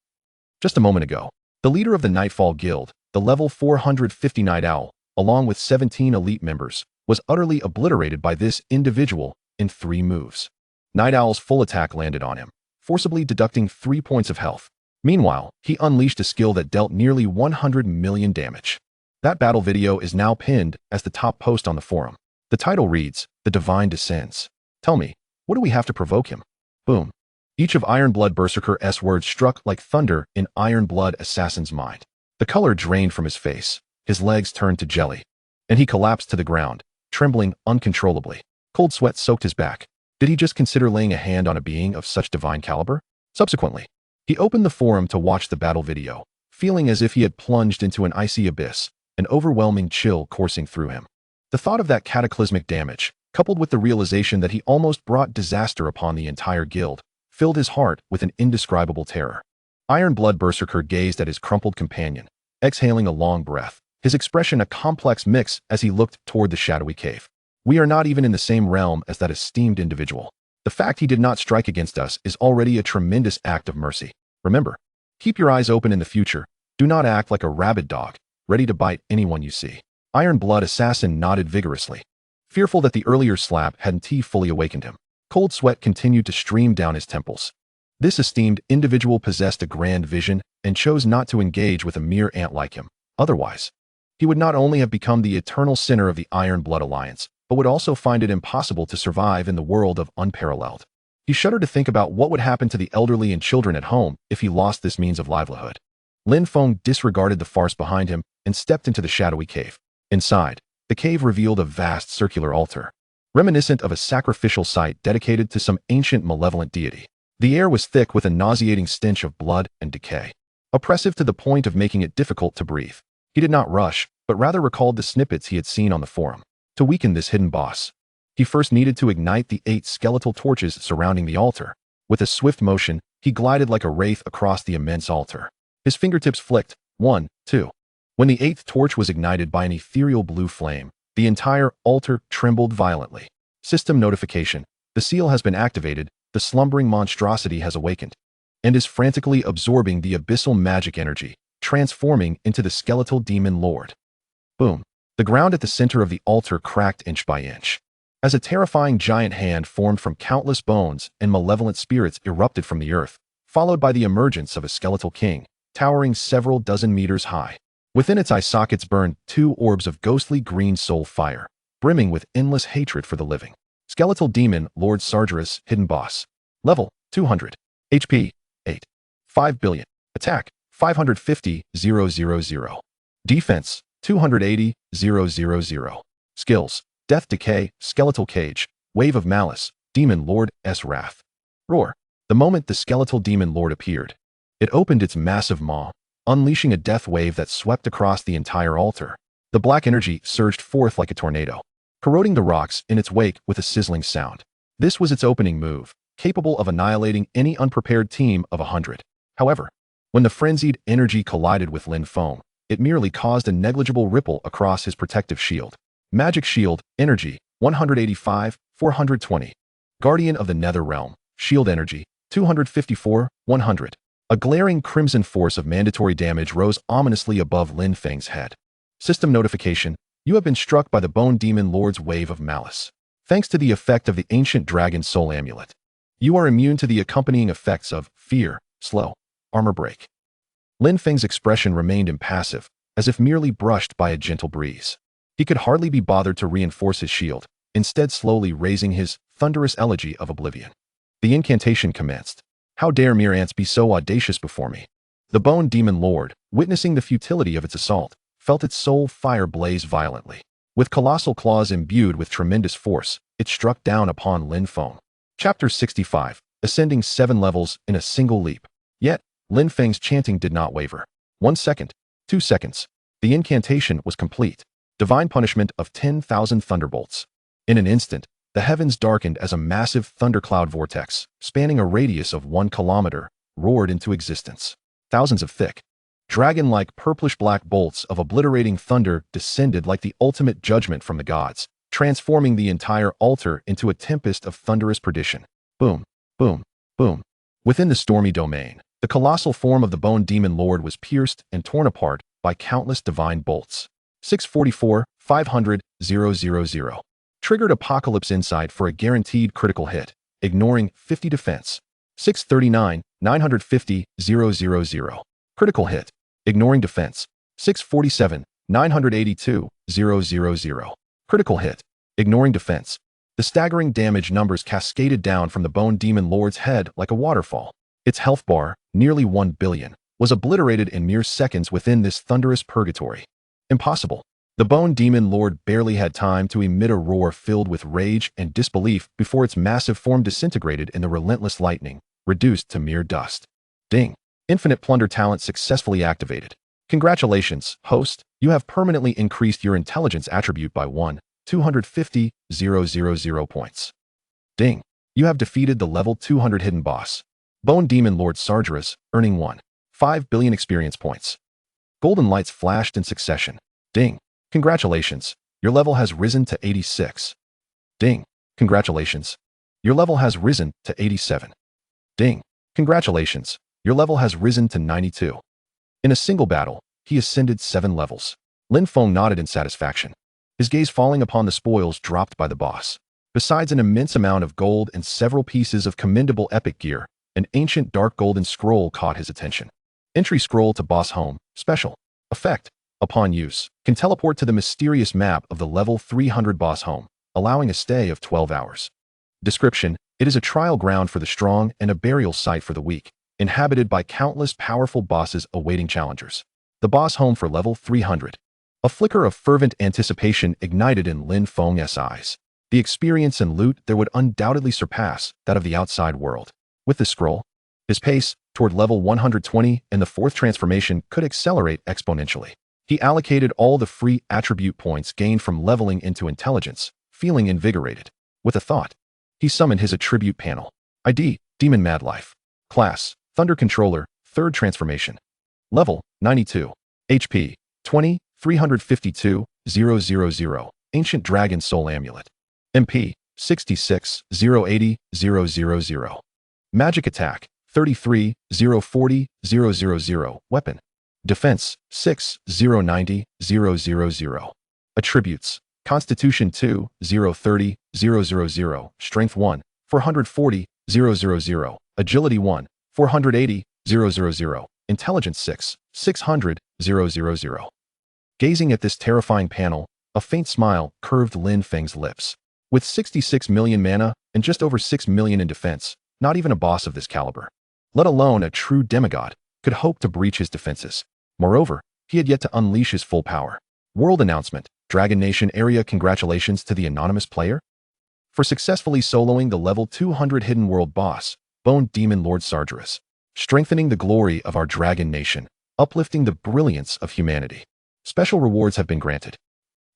Just a moment ago, the leader of the Nightfall Guild, the level 450 Night Owl, along with 17 elite members, was utterly obliterated by this individual in 3 moves. Night Owl's full attack landed on him, forcibly deducting 3 points of health. Meanwhile, he unleashed a skill that dealt nearly 100 million damage. That battle video is now pinned as the top post on the forum. The title reads, "The Divine Descends." Tell me, what do we have to provoke him? Boom. Each of Iron Blood Berserker's words struck like thunder in Iron Blood Assassin's mind. The color drained from his face, his legs turned to jelly, and he collapsed to the ground, trembling uncontrollably. Cold sweat soaked his back. Did he just consider laying a hand on a being of such divine caliber? Subsequently, he opened the forum to watch the battle video, feeling as if he had plunged into an icy abyss, an overwhelming chill coursing through him. The thought of that cataclysmic damage, coupled with the realization that he almost brought disaster upon the entire guild, filled his heart with an indescribable terror. Iron Blood Berserker gazed at his crumpled companion, exhaling a long breath, his expression a complex mix as he looked toward the shadowy cave. "We are not even in the same realm as that esteemed individual. The fact he did not strike against us is already a tremendous act of mercy. Remember, keep your eyes open in the future. Do not act like a rabid dog, ready to bite anyone you see." Iron Blood Assassin nodded vigorously, fearful that the earlier slap hadn't fully awakened him. Cold sweat continued to stream down his temples. This esteemed individual possessed a grand vision and chose not to engage with a mere ant like him. Otherwise, he would not only have become the eternal sinner of the Iron Blood Alliance, but would also find it impossible to survive in the world of Unparalleled. He shuddered to think about what would happen to the elderly and children at home if he lost this means of livelihood. Lin Feng disregarded the farce behind him and stepped into the shadowy cave. Inside, the cave revealed a vast circular altar, reminiscent of a sacrificial site dedicated to some ancient malevolent deity. The air was thick with a nauseating stench of blood and decay, oppressive to the point of making it difficult to breathe. He did not rush, but rather recalled the snippets he had seen on the forum. To weaken this hidden boss, he first needed to ignite the 8 skeletal torches surrounding the altar. With a swift motion, he glided like a wraith across the immense altar. His fingertips flicked, 1, 2. When the 8th torch was ignited by an ethereal blue flame, the entire altar trembled violently. System notification. The seal has been activated, the slumbering monstrosity has awakened, and is frantically absorbing the abyssal magic energy, transforming into the skeletal demon lord. Boom. The ground at the center of the altar cracked inch by inch, as a terrifying giant hand formed from countless bones and malevolent spirits erupted from the earth, followed by the emergence of a skeletal king, towering several dozen meters high. Within its eye sockets burned 2 orbs of ghostly green soul fire, brimming with endless hatred for the living. Skeletal Demon Lord Sargeras, Hidden Boss. Level 200. HP 8. 5 billion. Attack 550,000. Defense 280,000. Skills: Death Decay, Skeletal Cage, Wave of Malice, Demon Lord S Wrath. Roar. The moment the Skeletal Demon Lord appeared, it opened its massive maw, unleashing a death wave that swept across the entire altar. The black energy surged forth like a tornado, corroding the rocks in its wake with a sizzling sound. This was its opening move, capable of annihilating any unprepared team of 100. However, when the frenzied energy collided with Lin Feng, it merely caused a negligible ripple across his protective shield. Magic Shield, Energy, 185, 420. Guardian of the Nether Realm, Shield Energy, 254, 100. A glaring crimson force of mandatory damage rose ominously above Lin Feng's head. System notification: you have been struck by the Bone Demon Lord's Wave of Malice. Thanks to the effect of the Ancient Dragon Soul Amulet, you are immune to the accompanying effects of Fear, Slow, Armor Break. Lin Feng's expression remained impassive, as if merely brushed by a gentle breeze. He could hardly be bothered to reinforce his shield, instead slowly raising his thunderous elegy of oblivion. The incantation commenced. How dare mere ants be so audacious before me? The Bone Demon Lord, witnessing the futility of its assault, felt its soul fire blaze violently. With colossal claws imbued with tremendous force, it struck down upon Lin Feng. Chapter 65, ascending 7 levels in a single leap. Yet, Lin Feng's chanting did not waver. 1 second, 2 seconds. The incantation was complete. Divine punishment of 10,000 thunderbolts. In an instant, the heavens darkened as a massive thundercloud vortex, spanning a radius of 1 kilometer, roared into existence. Thousands of thick, dragon-like purplish-black bolts of obliterating thunder descended like the ultimate judgment from the gods, transforming the entire altar into a tempest of thunderous perdition. Boom, boom, boom. Within the stormy domain, the colossal form of the Bone Demon Lord was pierced and torn apart by countless divine bolts. 644, 500, 000. Triggered Apocalypse Insight for a guaranteed critical hit, ignoring 50 defense. 639, 950, 000. Critical hit, ignoring defense. 647, 982, 000. Critical hit, ignoring defense. The staggering damage numbers cascaded down from the Bone Demon Lord's head like a waterfall. Its health bar, nearly 1 billion, was obliterated in mere seconds within this thunderous purgatory. Impossible. The Bone Demon Lord barely had time to emit a roar filled with rage and disbelief before its massive form disintegrated in the relentless lightning, reduced to mere dust. Ding. Infinite Plunder talent successfully activated. Congratulations, host. You have permanently increased your intelligence attribute by 1,250,000 points. Ding. You have defeated the level 200 hidden boss, Bone Demon Lord Sargeras, earning 1.5 billion experience points. Golden lights flashed in succession. Ding. Congratulations. Your level has risen to 86. Ding. Congratulations. Your level has risen to 87. Ding. Congratulations. Your level has risen to 92. In a single battle, he ascended 7 levels. Lin Feng nodded in satisfaction, his gaze falling upon the spoils dropped by the boss. Besides an immense amount of gold and several pieces of commendable epic gear, an ancient dark golden scroll caught his attention. Entry scroll to boss home, special. Effect. Upon use, can teleport to the mysterious map of the level 300 boss home, allowing a stay of 12 hours. Description: it is a trial ground for the strong and a burial site for the weak, inhabited by countless powerful bosses awaiting challengers. The boss home for level 300. A flicker of fervent anticipation ignited in Lin Feng's eyes. The experience and loot there would undoubtedly surpass that of the outside world. With the scroll, his pace toward level 120 and the 4th transformation could accelerate exponentially. He allocated all the free attribute points gained from leveling into intelligence, feeling invigorated. With a thought, he summoned his attribute panel. ID, Demon Madlife. Class, Thunder Controller, 3rd transformation. Level, 92. HP, 20, 352, 000. Ancient Dragon Soul Amulet. MP, 66, 080, 000. Magic Attack, 33, 040, 000. Weapon. Defense, 6, 090, 000. Attributes. Constitution 2, 030, 000. Strength 1, 440, 000. Agility 1, 480, 000. Intelligence 6, 600, 000. Gazing at this terrifying panel, a faint smile curved Lin Feng's lips. With 66 million mana and just over 6 million in defense, not even a boss of this caliber, let alone a true demigod, could hope to breach his defenses. Moreover, he had yet to unleash his full power. World announcement: Dragon Nation area. Congratulations to the anonymous player for successfully soloing the level 200 hidden world boss, Bone Demon Lord Sargeras, strengthening the glory of our Dragon Nation, uplifting the brilliance of humanity. Special rewards have been granted.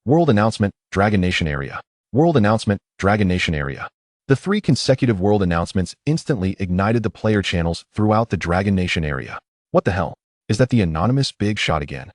World announcement: Dragon Nation area. World announcement: Dragon Nation area. The 3 consecutive world announcements instantly ignited the player channels throughout the Dragon Nation area. What the hell? Is that the anonymous big shot again?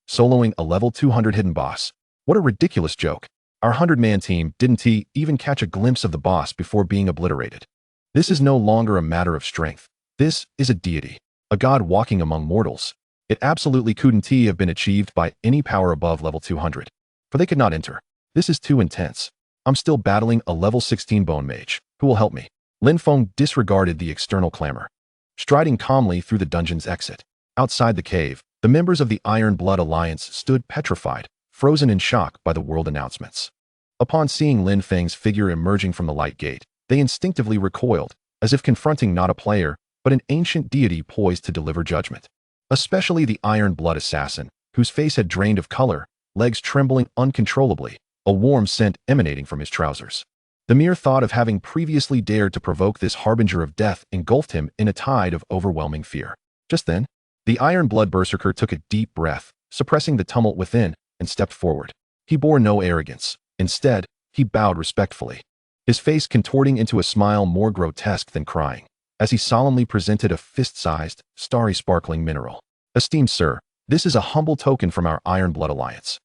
Soloing a level 200 hidden boss. What a ridiculous joke. Our 100-man team didn't even catch a glimpse of the boss before being obliterated. This is no longer a matter of strength. This is a deity, a god walking among mortals. It absolutely couldn't have been achieved by any power above level 200, for they could not enter. This is too intense. I'm still battling a level 16 bone mage. Who will help me? Lin Feng disregarded the external clamor, striding calmly through the dungeon's exit. Outside the cave, the members of the Iron Blood Alliance stood petrified, frozen in shock by the world announcements. Upon seeing Lin Feng's figure emerging from the light gate, they instinctively recoiled, as if confronting not a player, but an ancient deity poised to deliver judgment. Especially the Iron Blood Assassin, whose face had drained of color, legs trembling uncontrollably, a warm scent emanating from his trousers. The mere thought of having previously dared to provoke this harbinger of death engulfed him in a tide of overwhelming fear. Just then, the Iron Blood Berserker took a deep breath, suppressing the tumult within, and stepped forward. He bore no arrogance. Instead, he bowed respectfully, his face contorting into a smile more grotesque than crying, as he solemnly presented a fist-sized, starry sparkling mineral. Esteemed sir, this is a humble token from our Iron Blood Alliance.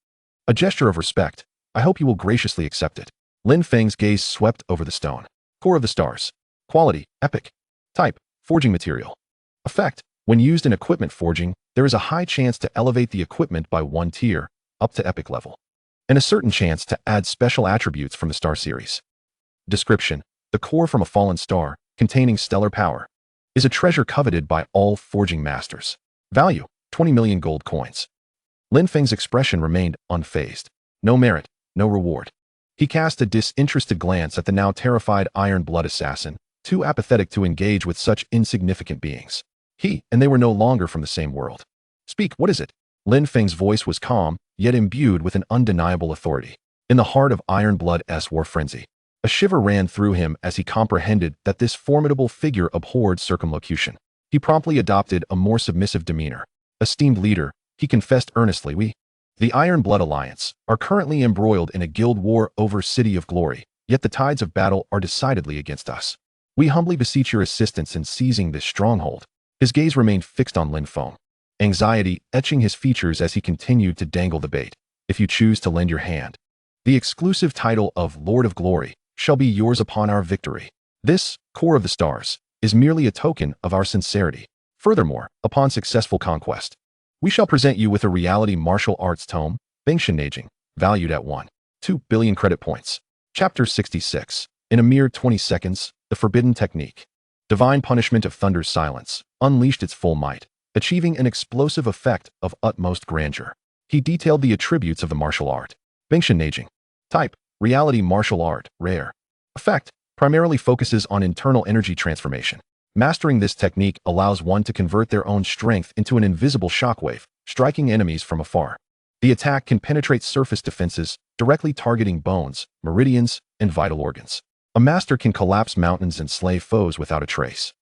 A gesture of respect. I hope you will graciously accept it. Lin Feng's gaze swept over the stone. Core of the stars. Quality: epic. Type: forging material. Effect: when used in equipment forging, there is a high chance to elevate the equipment by 1 tier, up to epic level, and a certain chance to add special attributes from the star series. Description: the core from a fallen star, containing stellar power, is a treasure coveted by all forging masters. Value: 20 million gold coins. Lin Feng's expression remained unfazed. No merit, no reward. He cast a disinterested glance at the now terrified Iron Blood Assassin, too apathetic to engage with such insignificant beings. He and they were no longer from the same world. Speak, what is it? Lin Feng's voice was calm, yet imbued with an undeniable authority. In the heart of Iron Blood's war frenzy, a shiver ran through him as he comprehended that this formidable figure abhorred circumlocution. He promptly adopted a more submissive demeanor. Esteemed leader, he confessed earnestly, the Iron Blood Alliance, are currently embroiled in a guild war over City of Glory, yet the tides of battle are decidedly against us. We humbly beseech your assistance in seizing this stronghold. His gaze remained fixed on Lin Feng, anxiety etching his features as he continued to dangle the bait. If you choose to lend your hand, the exclusive title of Lord of Glory shall be yours upon our victory. This, Core of the Stars, is merely a token of our sincerity. Furthermore, upon successful conquest, we shall present you with a reality martial arts tome, Bengshennaging, valued at 1.2 billion credit points. Chapter 66. In a mere 20 seconds, the forbidden technique, Divine Punishment of Thunder's Silence, unleashed its full might, achieving an explosive effect of utmost grandeur. He detailed the attributes of the martial art. Bengshennaging. Type: reality martial art, rare. Effect: primarily focuses on internal energy transformation. Mastering this technique allows one to convert their own strength into an invisible shockwave, striking enemies from afar. The attack can penetrate surface defenses, directly targeting bones, meridians, and vital organs. A master can collapse mountains and slay foes without a trace.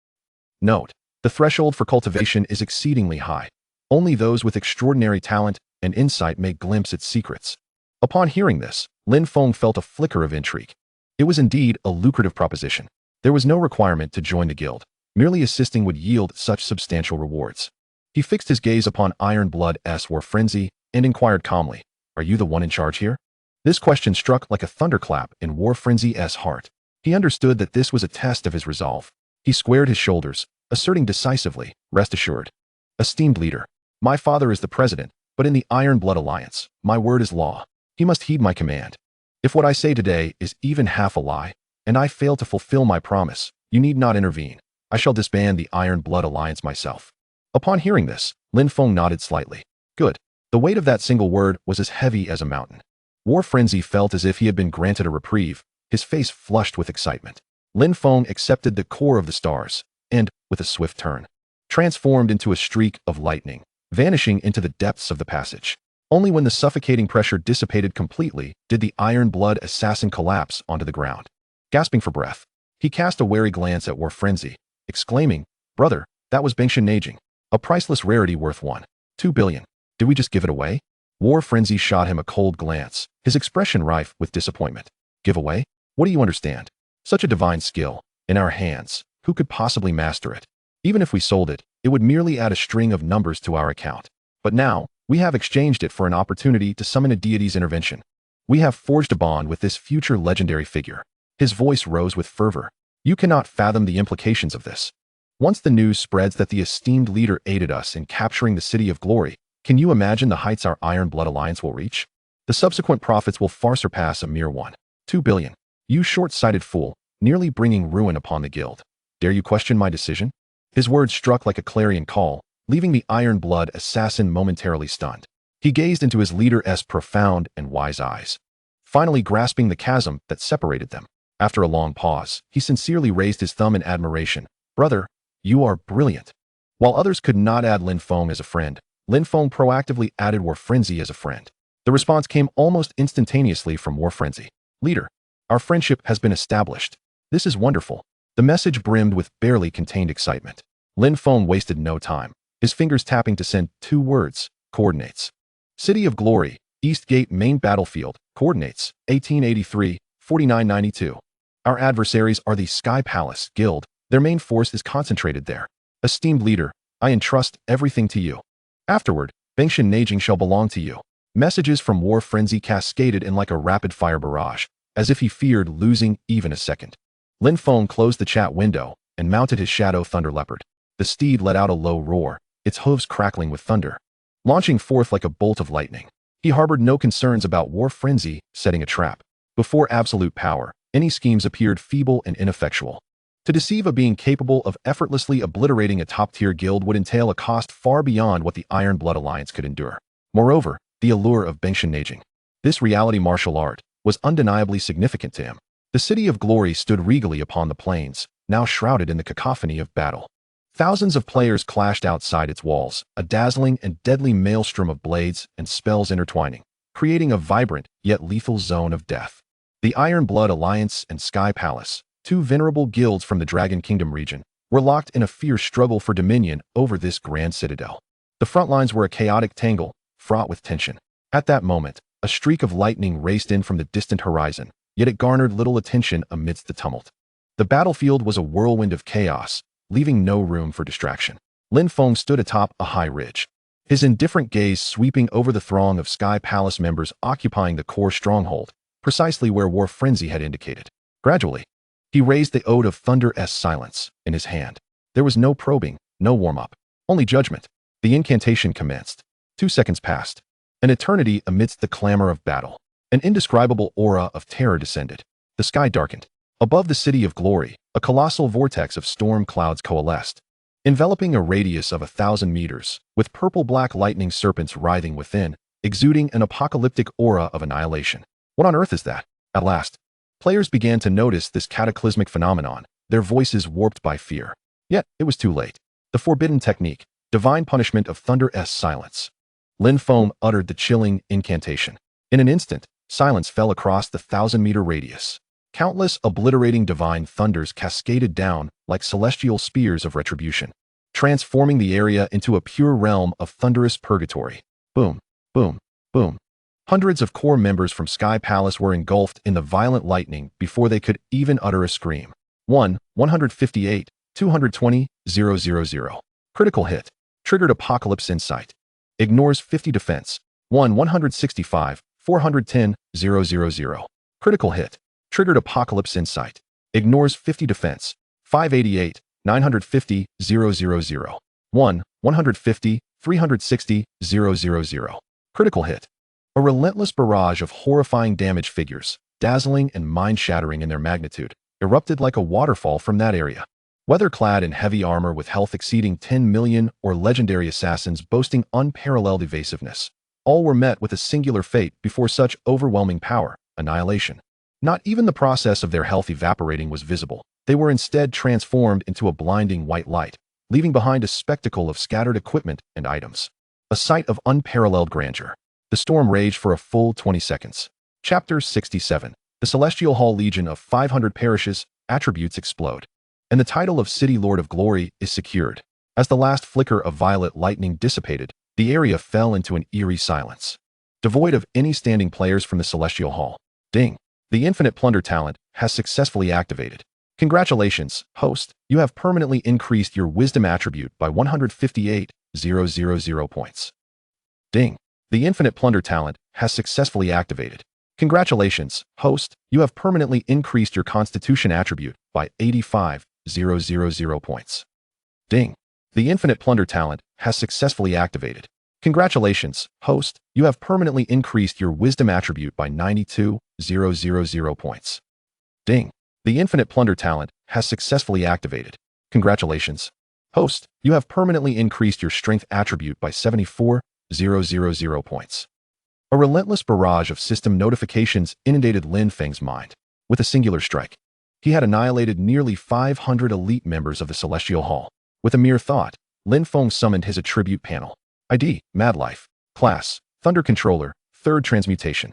Note: the threshold for cultivation is exceedingly high. Only those with extraordinary talent and insight may glimpse its secrets. Upon hearing this, Lin Feng felt a flicker of intrigue. It was indeed a lucrative proposition. There was no requirement to join the guild. Merely assisting would yield such substantial rewards. He fixed his gaze upon Iron Blood's war frenzy and inquired calmly, "Are you the one in charge here?" This question struck like a thunderclap in War Frenzy's heart. He understood that this was a test of his resolve. He squared his shoulders, asserting decisively, "Rest assured. Esteemed leader, my father is the president, but in the Iron Blood Alliance, my word is law. He must heed my command. If what I say today is even half a lie, and I fail to fulfill my promise, you need not intervene. I shall disband the Iron Blood Alliance myself." Upon hearing this, Lin Feng nodded slightly. "Good. The weight of that single word was as heavy as a mountain. War Frenzy felt as if he had been granted a reprieve, his face flushed with excitement. Lin Feng accepted the core of the stars, and, with a swift turn, transformed into a streak of lightning, vanishing into the depths of the passage. Only when the suffocating pressure dissipated completely did the Iron Blood assassin collapse onto the ground. Gasping for breath, he cast a wary glance at War Frenzy, exclaiming, "Brother, that was Bengshan Najing. A priceless rarity worth 1.2 billion. Did we just give it away?" War Frenzy shot him a cold glance, his expression rife with disappointment. "Give away? What do you understand? Such a divine skill, in our hands, who could possibly master it? Even if we sold it, it would merely add a string of numbers to our account. But now, we have exchanged it for an opportunity to summon a deity's intervention. We have forged a bond with this future legendary figure." His voice rose with fervor. "You cannot fathom the implications of this. Once the news spreads that the esteemed leader aided us in capturing the City of Glory, can you imagine the heights our Iron Blood Alliance will reach? The subsequent profits will far surpass a mere 1.2 billion. You short-sighted fool, nearly bringing ruin upon the guild. Dare you question my decision?" His words struck like a clarion call, leaving the Iron Blood assassin momentarily stunned. He gazed into his leader's profound and wise eyes, finally grasping the chasm that separated them. After a long pause, he sincerely raised his thumb in admiration. "Brother, you are brilliant." While others could not add Lin Feng as a friend, Lin Feng proactively added War Frenzy as a friend. The response came almost instantaneously from War Frenzy. "Leader, our friendship has been established. This is wonderful." The message brimmed with barely contained excitement. Lin Feng wasted no time, his fingers tapping to send 2 words, coordinates. City of Glory, East Gate Main Battlefield, coordinates, 1883, 4992. Our adversaries are the Sky Palace Guild. Their main force is concentrated there. Esteemed leader, I entrust everything to you. Afterward, Bengshan Najing shall belong to you. Messages from War Frenzy cascaded in like a rapid-fire barrage, as if he feared losing even a second. Lin Feng closed the chat window and mounted his Shadow Thunder Leopard. The steed let out a low roar, its hooves crackling with thunder, launching forth like a bolt of lightning. He harbored no concerns about War Frenzy setting a trap. Before absolute power, any schemes appeared feeble and ineffectual. To deceive a being capable of effortlessly obliterating a top-tier guild would entail a cost far beyond what the Iron Blood Alliance could endure. Moreover, the allure of Bengshan Najing, this reality martial art, was undeniably significant to him. The City of Glory stood regally upon the plains, now shrouded in the cacophony of battle. Thousands of players clashed outside its walls, a dazzling and deadly maelstrom of blades and spells intertwining, creating a vibrant yet lethal zone of death. The Iron Blood Alliance and Sky Palace, 2 venerable guilds from the Dragon Kingdom region, were locked in a fierce struggle for dominion over this grand citadel. The front lines were a chaotic tangle, fraught with tension. At that moment, a streak of lightning raced in from the distant horizon, yet it garnered little attention amidst the tumult. The battlefield was a whirlwind of chaos, leaving no room for distraction. Lin Feng stood atop a high ridge, his indifferent gaze sweeping over the throng of Sky Palace members occupying the core stronghold, precisely where War Frenzy had indicated. Gradually, he raised the Ode of Thunder's silence in his hand. There was no probing, no warm-up, only judgment. The incantation commenced. 2 seconds passed. An eternity amidst the clamor of battle. An indescribable aura of terror descended. The sky darkened. Above the City of Glory, a colossal vortex of storm clouds coalesced, enveloping a radius of 1,000 meters, with purple-black lightning serpents writhing within, exuding an apocalyptic aura of annihilation. What on earth is that? At last, players began to notice this cataclysmic phenomenon, their voices warped by fear. Yet, it was too late. The forbidden technique, divine punishment of Thunder's silence. Lin Feng uttered the chilling incantation. In an instant, silence fell across the 1,000-meter radius. Countless obliterating divine thunders cascaded down like celestial spears of retribution, transforming the area into a pure realm of thunderous purgatory. Boom, boom, boom. Hundreds of core members from Sky Palace were engulfed in the violent lightning before they could even utter a scream. 158, 220, 000. Critical hit. Triggered Apocalypse Insight. Ignores 50 defense. 165, 410, 000. Critical hit. Triggered Apocalypse Insight. Ignores 50 defense. 588, 950, 000. 150, 360, 000. Critical hit. A relentless barrage of horrifying damage figures, dazzling and mind-shattering in their magnitude, erupted like a waterfall from that area. Whether clad in heavy armor with health exceeding 10 million or legendary assassins boasting unparalleled evasiveness, All were met with a singular fate before such overwhelming power, annihilation. Not even the process of their health evaporating was visible. They were instead transformed into a blinding white light, leaving behind a spectacle of scattered equipment and items. A sight of unparalleled grandeur. The storm raged for a full 20 seconds. Chapter 67. The Celestial Hall Legion of 500 perishes, attributes explode. And the title of City Lord of Glory is secured. As the last flicker of violet lightning dissipated, the area fell into an eerie silence, devoid of any standing players from the Celestial Hall. Ding! The infinite plunder talent has successfully activated. Congratulations, host, you have permanently increased your wisdom attribute by 158,000 points. Ding! The infinite plunder talent has successfully activated. Congratulations, host, you have permanently increased your constitution attribute by 85,000 points. Ding! The infinite plunder talent has successfully activated. Congratulations, host, you have permanently increased your wisdom attribute by 92,000 points. Ding! The infinite plunder talent has successfully activated. Congratulations, host, you have permanently increased your strength attribute by 74,000 points. A relentless barrage of system notifications inundated Lin Feng's mind. With a singular strike, he had annihilated nearly 500 elite members of the Celestial Hall. With a mere thought, Lin Feng summoned his attribute panel. ID, Madlife. Class, Thunder Controller, 3rd Transmutation.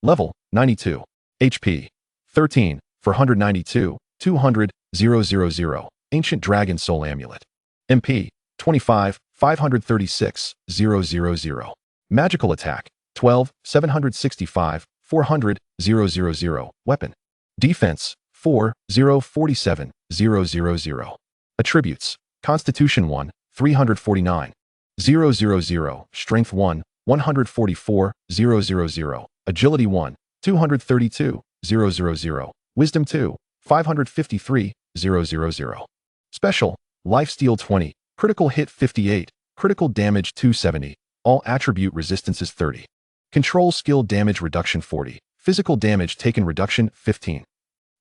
Level, 92. HP, 13, 492, 200, 000. Ancient Dragon Soul Amulet. MP, 25, 536, 000. Magical Attack, 12, 765, 400, 000. Weapon. Defense, 4, 047, 000. Attributes. Constitution 1, 349, 000. Strength 1, 144, 000. Agility 1, 232, 000. Wisdom 2, 553, 000. Special. Lifesteal 20, critical hit 58, critical damage 270, all attribute resistances 30. Control skill damage reduction 40, physical damage taken reduction 15.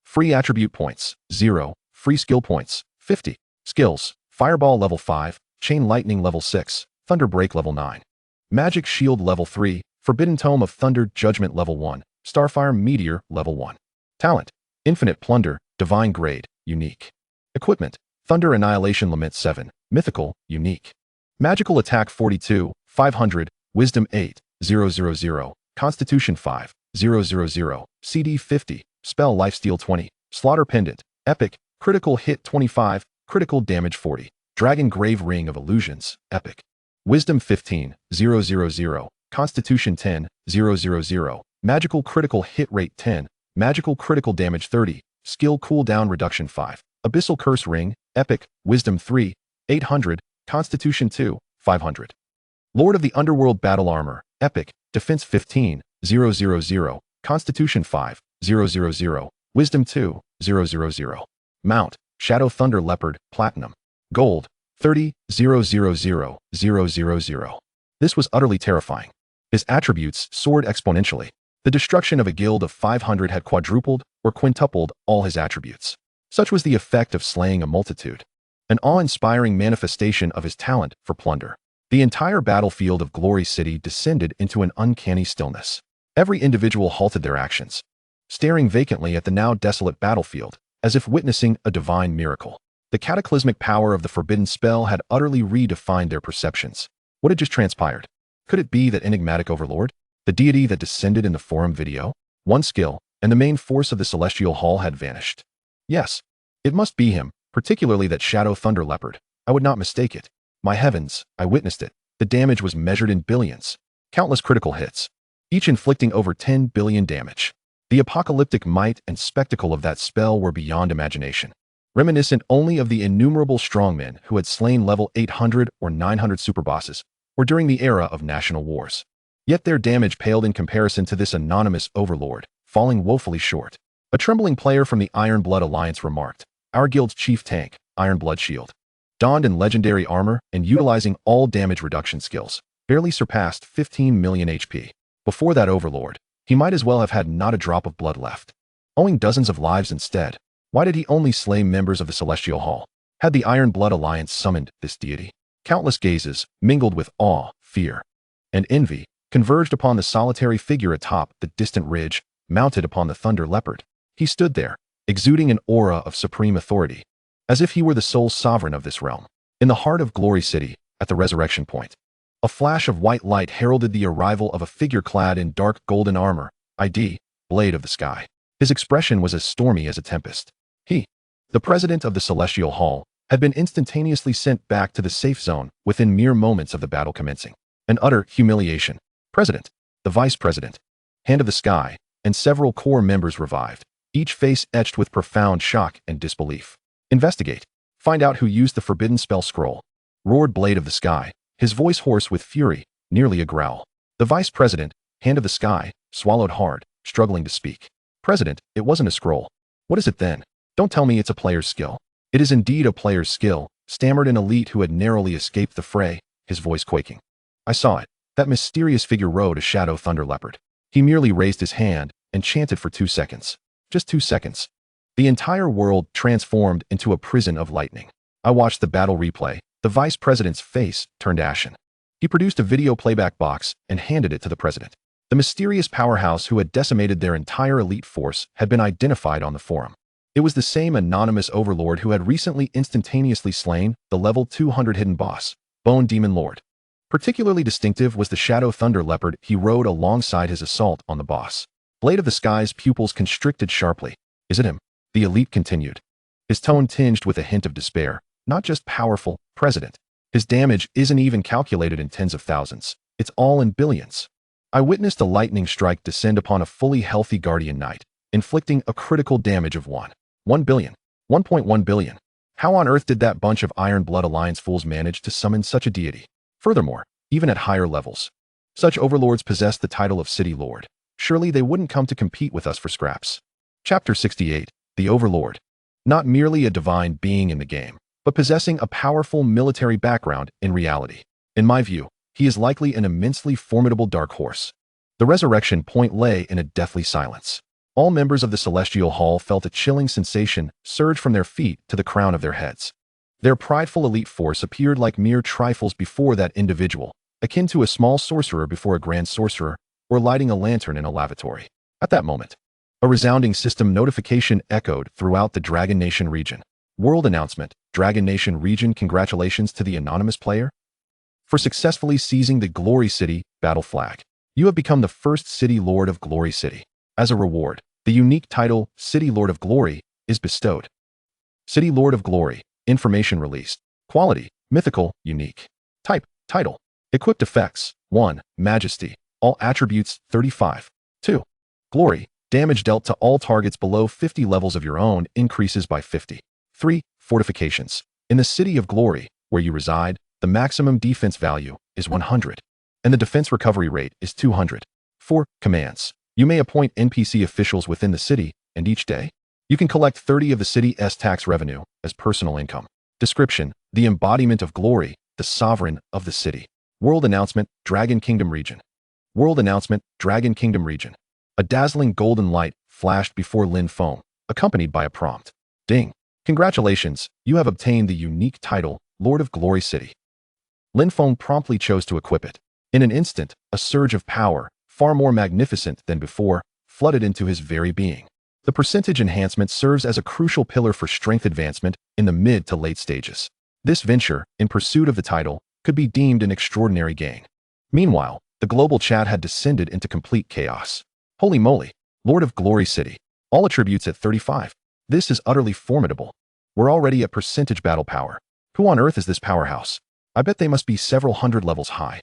Free attribute points, 0, free skill points, 50. Skills. Fireball level 5, Chain Lightning level 6, Thunder Break level 9. Magic Shield level 3, Forbidden Tome of Thunder Judgment level 1, Starfire Meteor level 1. Talent. Infinite Plunder, Divine Grade, Unique. Equipment. Thunder Annihilation Lament 7, Mythical, Unique. Magical Attack 42, 500, Wisdom 8, 000, Constitution 5, 000, CD 50, Spell Lifesteal 20, Slaughter Pendant, Epic, Critical Hit 25, Critical Damage 40, Dragon Grave Ring of Illusions, Epic. Wisdom 15, 000, Constitution 10, 000, Magical Critical Hit Rate 10, Magical Critical Damage 30, Skill Cooldown Reduction 5, Abyssal Curse Ring, Epic, Wisdom 3, 800, Constitution 2, 500. Lord of the Underworld Battle Armor, Epic, Defense 15, 000, Constitution 5, 000, Wisdom 2, 000. Mount, Shadow Thunder Leopard, Platinum. Gold, 30, 000. This was utterly terrifying. His attributes soared exponentially. The destruction of a guild of 500 had quadrupled or quintupled all his attributes. Such was the effect of slaying a multitude. An awe-inspiring manifestation of his talent for plunder. The entire battlefield of Glory City descended into an uncanny stillness. Every individual halted their actions, staring vacantly at the now desolate battlefield, as if witnessing a divine miracle. The cataclysmic power of the forbidden spell had utterly redefined their perceptions. What had just transpired? Could it be that enigmatic overlord? The deity that descended in the forum video? One skill, and the main force of the Celestial Hall had vanished. Yes, it must be him, particularly that Shadow Thunder Leopard. I would not mistake it. My heavens, I witnessed it. The damage was measured in billions. Countless critical hits, each inflicting over 10 billion damage. The apocalyptic might and spectacle of that spell were beyond imagination, reminiscent only of the innumerable strongmen who had slain level 800 or 900 superbosses, or during the era of national wars. Yet their damage paled in comparison to this anonymous overlord, falling woefully short. A trembling player from the Iron Blood Alliance remarked, "Our guild's chief tank, Iron Blood Shield, donned in legendary armor and utilizing all damage reduction skills, barely surpassed 15 million HP. Before that overlord, he might as well have had not a drop of blood left, owing dozens of lives instead. Why did he only slay members of the Celestial Hall? Had the Iron Blood Alliance summoned this deity?" Countless gazes mingled with awe, fear, and envy converged upon the solitary figure atop the distant ridge, mounted upon the thunder leopard. He stood there, exuding an aura of supreme authority, as if he were the sole sovereign of this realm. In the heart of Glory City, at the resurrection point, a flash of white light heralded the arrival of a figure clad in dark golden armor, ID, Blade of the Sky. His expression was as stormy as a tempest. He, the president of the Celestial Hall, had been instantaneously sent back to the safe zone within mere moments of the battle commencing. An utter humiliation. President, the vice president, Hand of the Sky, and several core members revived, each face etched with profound shock and disbelief. Investigate. Find out who used the forbidden spell scroll, roared Blade of the Sky, his voice hoarse with fury, nearly a growl. The vice president, Hand of the Sky, swallowed hard, struggling to speak. President, it wasn't a scroll. What is it then? Don't tell me it's a player's skill. It is indeed a player's skill, stammered an elite who had narrowly escaped the fray, his voice quaking. I saw it. That mysterious figure rode a shadow thunder leopard. He merely raised his hand and chanted for 2 seconds. Just 2 seconds. The entire world transformed into a prison of lightning. I watched the battle replay. The vice president's face turned ashen. He produced a video playback box and handed it to the president. The mysterious powerhouse who had decimated their entire elite force had been identified on the forum. It was the same anonymous overlord who had recently instantaneously slain the level 200 hidden boss, Bone Demon Lord. Particularly distinctive was the Shadow Thunder Leopard he rode alongside his assault on the boss. Blade of the Sky's pupils constricted sharply. Is it him? The elite continued, his tone tinged with a hint of despair. Not just powerful, President. His damage isn't even calculated in tens of thousands. It's all in billions. I witnessed a lightning strike descend upon a fully healthy Guardian Knight, inflicting a critical damage of 1 billion. 1.1 billion. How on earth did that bunch of Iron Blood Alliance fools manage to summon such a deity? Furthermore, even at higher levels, such overlords possess the title of City Lord. Surely they wouldn't come to compete with us for scraps. Chapter 68. The Overlord. Not merely a divine being in the game, but possessing a powerful military background in reality. In my view, he is likely an immensely formidable dark horse. The resurrection point lay in a deathly silence. All members of the Celestial Hall felt a chilling sensation surge from their feet to the crown of their heads. Their prideful elite force appeared like mere trifles before that individual, akin to a small sorcerer before a grand sorcerer, or lighting a lantern in a lavatory. At that moment, a resounding system notification echoed throughout the Dragon Nation region. World announcement, Dragon Nation region, congratulations to the anonymous player for successfully seizing the Glory City battle flag. You have become the first City Lord of Glory City. As a reward, the unique title, City Lord of Glory, is bestowed. City Lord of Glory, information released. Quality, mythical, unique. Type, title. Equipped effects, 1. Majesty, all attributes, 35. 2. Glory, damage dealt to all targets below 50 levels of your own increases by 50. 3. Fortifications. In the City of Glory, where you reside, the maximum defense value is 100, and the defense recovery rate is 200. 4. Commands. You may appoint NPC officials within the city, and each day, you can collect 30 of the city's tax revenue as personal income. Description: the embodiment of glory, the sovereign of the city. World announcement, Dragon Kingdom region. World announcement, Dragon Kingdom region. A dazzling golden light flashed before Lin Feng, accompanied by a prompt. Ding. Congratulations, you have obtained the unique title, Lord of Glory City. Lin Feng promptly chose to equip it. In an instant, a surge of power, far more magnificent than before, flooded into his very being. The percentage enhancement serves as a crucial pillar for strength advancement in the mid to late stages. This venture, in pursuit of the title, could be deemed an extraordinary gain. Meanwhile, the global chat had descended into complete chaos. Holy moly, Lord of Glory City. All attributes at 35. This is utterly formidable. We're already at percentage battle power. Who on earth is this powerhouse? I bet they must be several hundred levels high.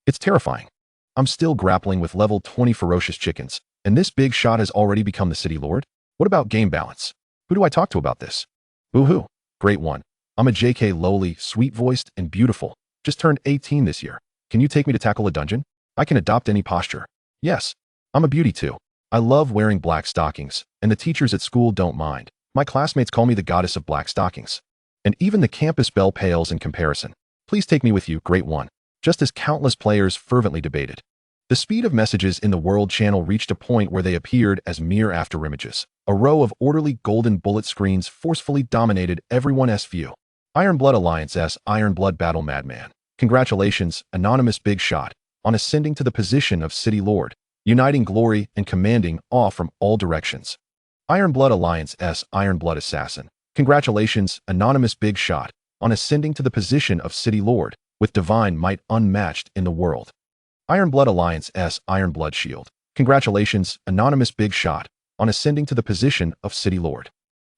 It's terrifying. I'm still grappling with level 20 ferocious chickens, and this big shot has already become the City Lord? What about game balance? Who do I talk to about this? Woohoo! Great one. I'm a JK lowly, sweet-voiced, and beautiful. Just turned 18 this year. Can you take me to tackle a dungeon? I can adopt any posture. Yes. I'm a beauty too. I love wearing black stockings, and the teachers at school don't mind. My classmates call me the goddess of black stockings. And even the campus belle pales in comparison. Please take me with you, great one. Just as countless players fervently debated. The speed of messages in the world channel reached a point where they appeared as mere afterimages. A row of orderly golden bullet screens forcefully dominated everyone's view. Iron Blood Alliance S. Iron Blood Battle Madman. Congratulations, anonymous big shot. on ascending to the position of City Lord, uniting glory and commanding awe from all directions. Ironblood Alliance S. Ironblood Assassin. Congratulations, anonymous big shot, on ascending to the position of City Lord, with divine might unmatched in the world. Ironblood Alliance S. Ironblood Shield. Congratulations, anonymous big shot, on ascending to the position of City Lord.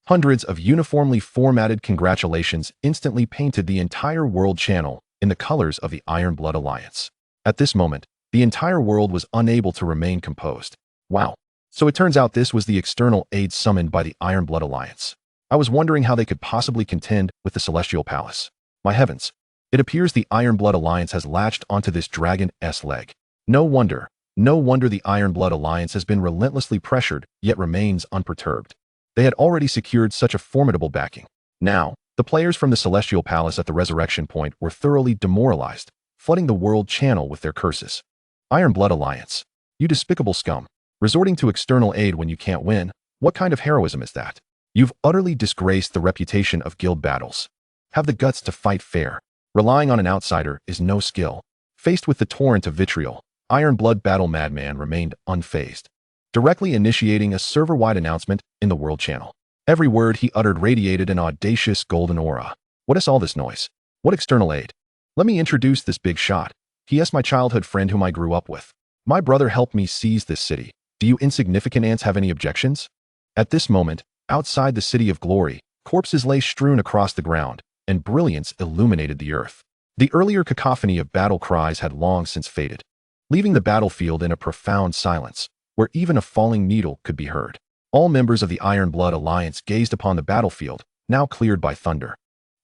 Hundreds of uniformly formatted congratulations instantly painted the entire world channel in the colors of the Ironblood Alliance. At this moment, the entire world was unable to remain composed. Wow. So it turns out this was the external aid summoned by the Ironblood Alliance. I was wondering how they could possibly contend with the Celestial Palace. My heavens. It appears the Ironblood Alliance has latched onto this dragon's leg. No wonder the Ironblood Alliance has been relentlessly pressured, yet remains unperturbed. They had already secured such a formidable backing. Now, the players from the Celestial Palace at the Resurrection Point were thoroughly demoralized, flooding the world channel with their curses. Ironblood Alliance. You despicable scum. Resorting to external aid when you can't win, what kind of heroism is that? You've utterly disgraced the reputation of guild battles. Have the guts to fight fair. Relying on an outsider is no skill. Faced with the torrent of vitriol, Ironblood Battle Madman remained unfazed, directly initiating a server-wide announcement in the World Channel. Every word he uttered radiated an audacious golden aura. What is all this noise? What external aid? Let me introduce this big shot. He is my childhood friend whom I grew up with. My brother helped me seize this city. Do you insignificant ants have any objections? At this moment, outside the City of Glory, corpses lay strewn across the ground, and brilliance illuminated the earth. The earlier cacophony of battle cries had long since faded, leaving the battlefield in a profound silence, where even a falling needle could be heard. All members of the Ironblood Alliance gazed upon the battlefield, now cleared by thunder,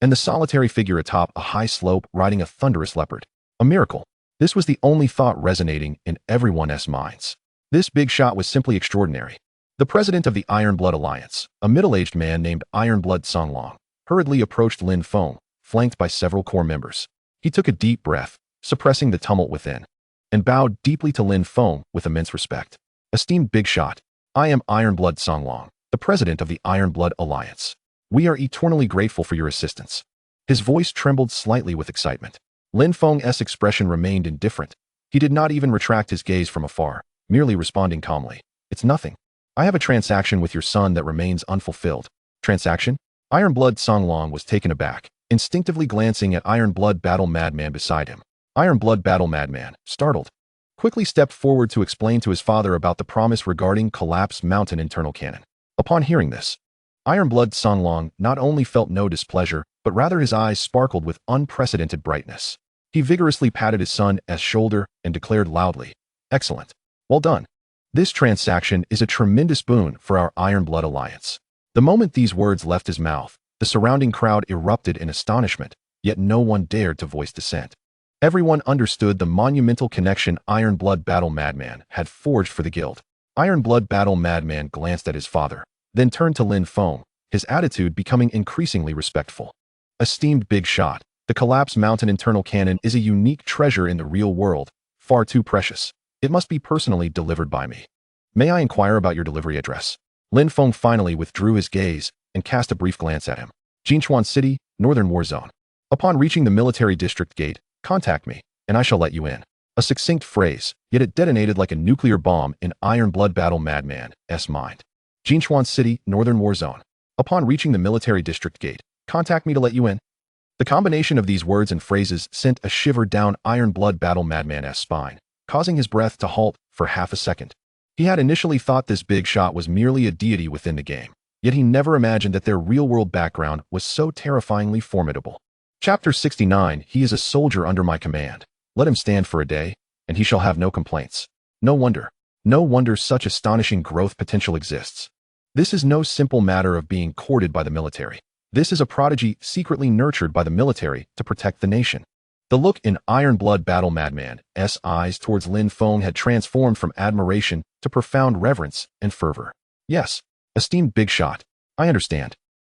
and the solitary figure atop a high slope riding a thunderous leopard. A miracle. This was the only thought resonating in everyone's minds. This big shot was simply extraordinary. The president of the Ironblood Alliance, a middle-aged man named Ironblood Songlong, hurriedly approached Lin Feng, flanked by several core members. He took a deep breath, suppressing the tumult within, and bowed deeply to Lin Feng with immense respect. Esteemed big shot, I am Ironblood Songlong, the president of the Ironblood Alliance. We are eternally grateful for your assistance. His voice trembled slightly with excitement. Lin Feng's expression remained indifferent. He did not even retract his gaze from afar, merely responding calmly. It's nothing. I have a transaction with your son that remains unfulfilled. Transaction? Ironblood Songlong was taken aback, instinctively glancing at Ironblood Battle Madman beside him. Ironblood Battle Madman, startled, quickly stepped forward to explain to his father about the promise regarding Collapse Mountain internal cannon. Upon hearing this, Ironblood Songlong not only felt no displeasure, but rather his eyes sparkled with unprecedented brightness. He vigorously patted his son's shoulder and declared loudly, "Excellent. Well done. This transaction is a tremendous boon for our Ironblood Alliance." The moment these words left his mouth, the surrounding crowd erupted in astonishment, yet no one dared to voice dissent. Everyone understood the monumental connection Ironblood Battle Madman had forged for the guild. Ironblood Battle Madman glanced at his father, then turned to Lin Feng, his attitude becoming increasingly respectful. Esteemed big shot, the Collapse Mountain internal cannon is a unique treasure in the real world, far too precious. It must be personally delivered by me. May I inquire about your delivery address? Lin Feng finally withdrew his gaze and cast a brief glance at him. Jinchuan City, Northern War Zone. Upon reaching the military district gate, contact me, and I shall let you in. A succinct phrase, yet it detonated like a nuclear bomb in Ironblood Battle Madman's mind. Jinchuan City, Northern War Zone. Upon reaching the military district gate, contact me to let you in. The combination of these words and phrases sent a shiver down Ironblood Battle Madman's spine, causing his breath to halt for half a second. He had initially thought this big shot was merely a deity within the game, yet he never imagined that their real-world background was so terrifyingly formidable. Chapter 69. He is a soldier under my command. Let him stand for a day, and he shall have no complaints. No wonder such astonishing growth potential exists. This is no simple matter of being courted by the military. This is a prodigy secretly nurtured by the military to protect the nation. The look in Ironblood Battle Madman's eyes towards Lin Feng had transformed from admiration to profound reverence and fervor. Yes, esteemed big shot, I understand.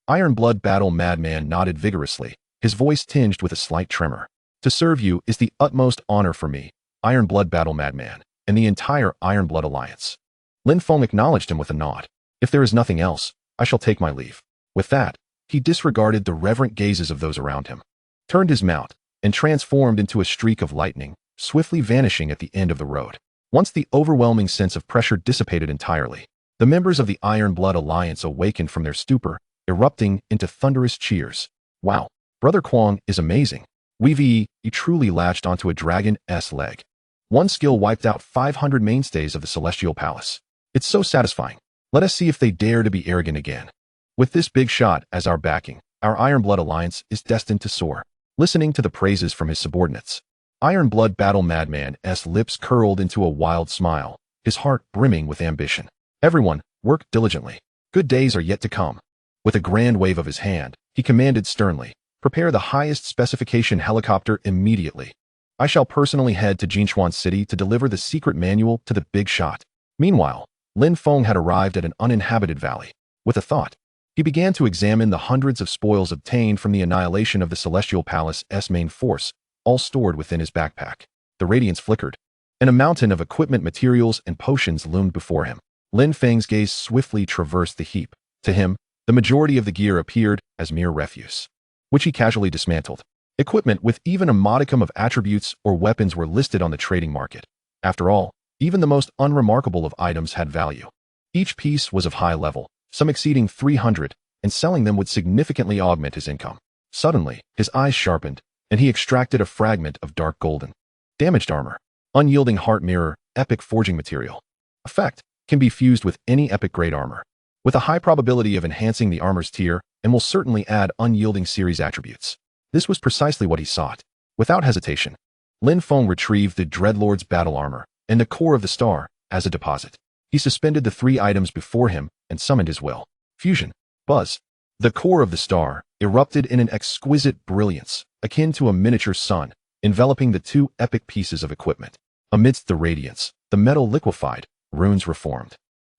Ironblood Battle Madman nodded vigorously, his voice tinged with a slight tremor. To serve you is the utmost honor for me, Ironblood Battle Madman, and the entire Ironblood Alliance. Lin Feng acknowledged him with a nod. If there is nothing else, I shall take my leave. With that, he disregarded the reverent gazes of those around him, turned his mount, and transformed into a streak of lightning, swiftly vanishing at the end of the road. Once the overwhelming sense of pressure dissipated entirely, the members of the Iron Blood Alliance awakened from their stupor, erupting into thunderous cheers. Wow, Brother Kwong is amazing. He truly latched onto a dragon's leg. One skill wiped out 500 mainstays of the Celestial Palace. It's so satisfying. Let us see if they dare to be arrogant again. With this big shot as our backing, our Iron Blood Alliance is destined to soar. Listening to the praises from his subordinates, Iron Blood Battle Madman's lips curled into a wild smile, his heart brimming with ambition. Everyone, work diligently. Good days are yet to come. With a grand wave of his hand, he commanded sternly, prepare the highest specification helicopter immediately. I shall personally head to Jinchuan City to deliver the secret manual to the big shot. Meanwhile, Lin Feng had arrived at an uninhabited valley. With a thought, he began to examine the hundreds of spoils obtained from the annihilation of the Celestial Palace's main force, all stored within his backpack. The radiance flickered, and a mountain of equipment, materials, and potions loomed before him. Lin Feng's gaze swiftly traversed the heap. To him, the majority of the gear appeared as mere refuse, which he casually dismantled. Equipment with even a modicum of attributes or weapons were listed on the trading market. After all, even the most unremarkable of items had value. Each piece was of high level, some exceeding 300, and selling them would significantly augment his income. Suddenly, his eyes sharpened, and he extracted a fragment of dark golden. Damaged armor. Unyielding heart mirror, epic forging material. Effect can be fused with any epic grade armor, with a high probability of enhancing the armor's tier, and will certainly add unyielding series attributes. This was precisely what he sought. Without hesitation, Lin Feng retrieved the Dreadlord's battle armor and the core of the star as a deposit. He suspended the three items before him and summoned his will. Fusion. Buzz. The core of the star erupted in an exquisite brilliance, akin to a miniature sun, enveloping the two epic pieces of equipment. Amidst the radiance, the metal liquefied, runes reformed,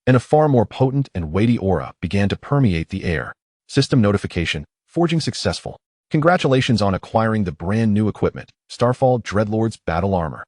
and a far more potent and weighty aura began to permeate the air. System notification. Forging successful. Congratulations on acquiring the brand new equipment, Starfall Dreadlord's battle armor.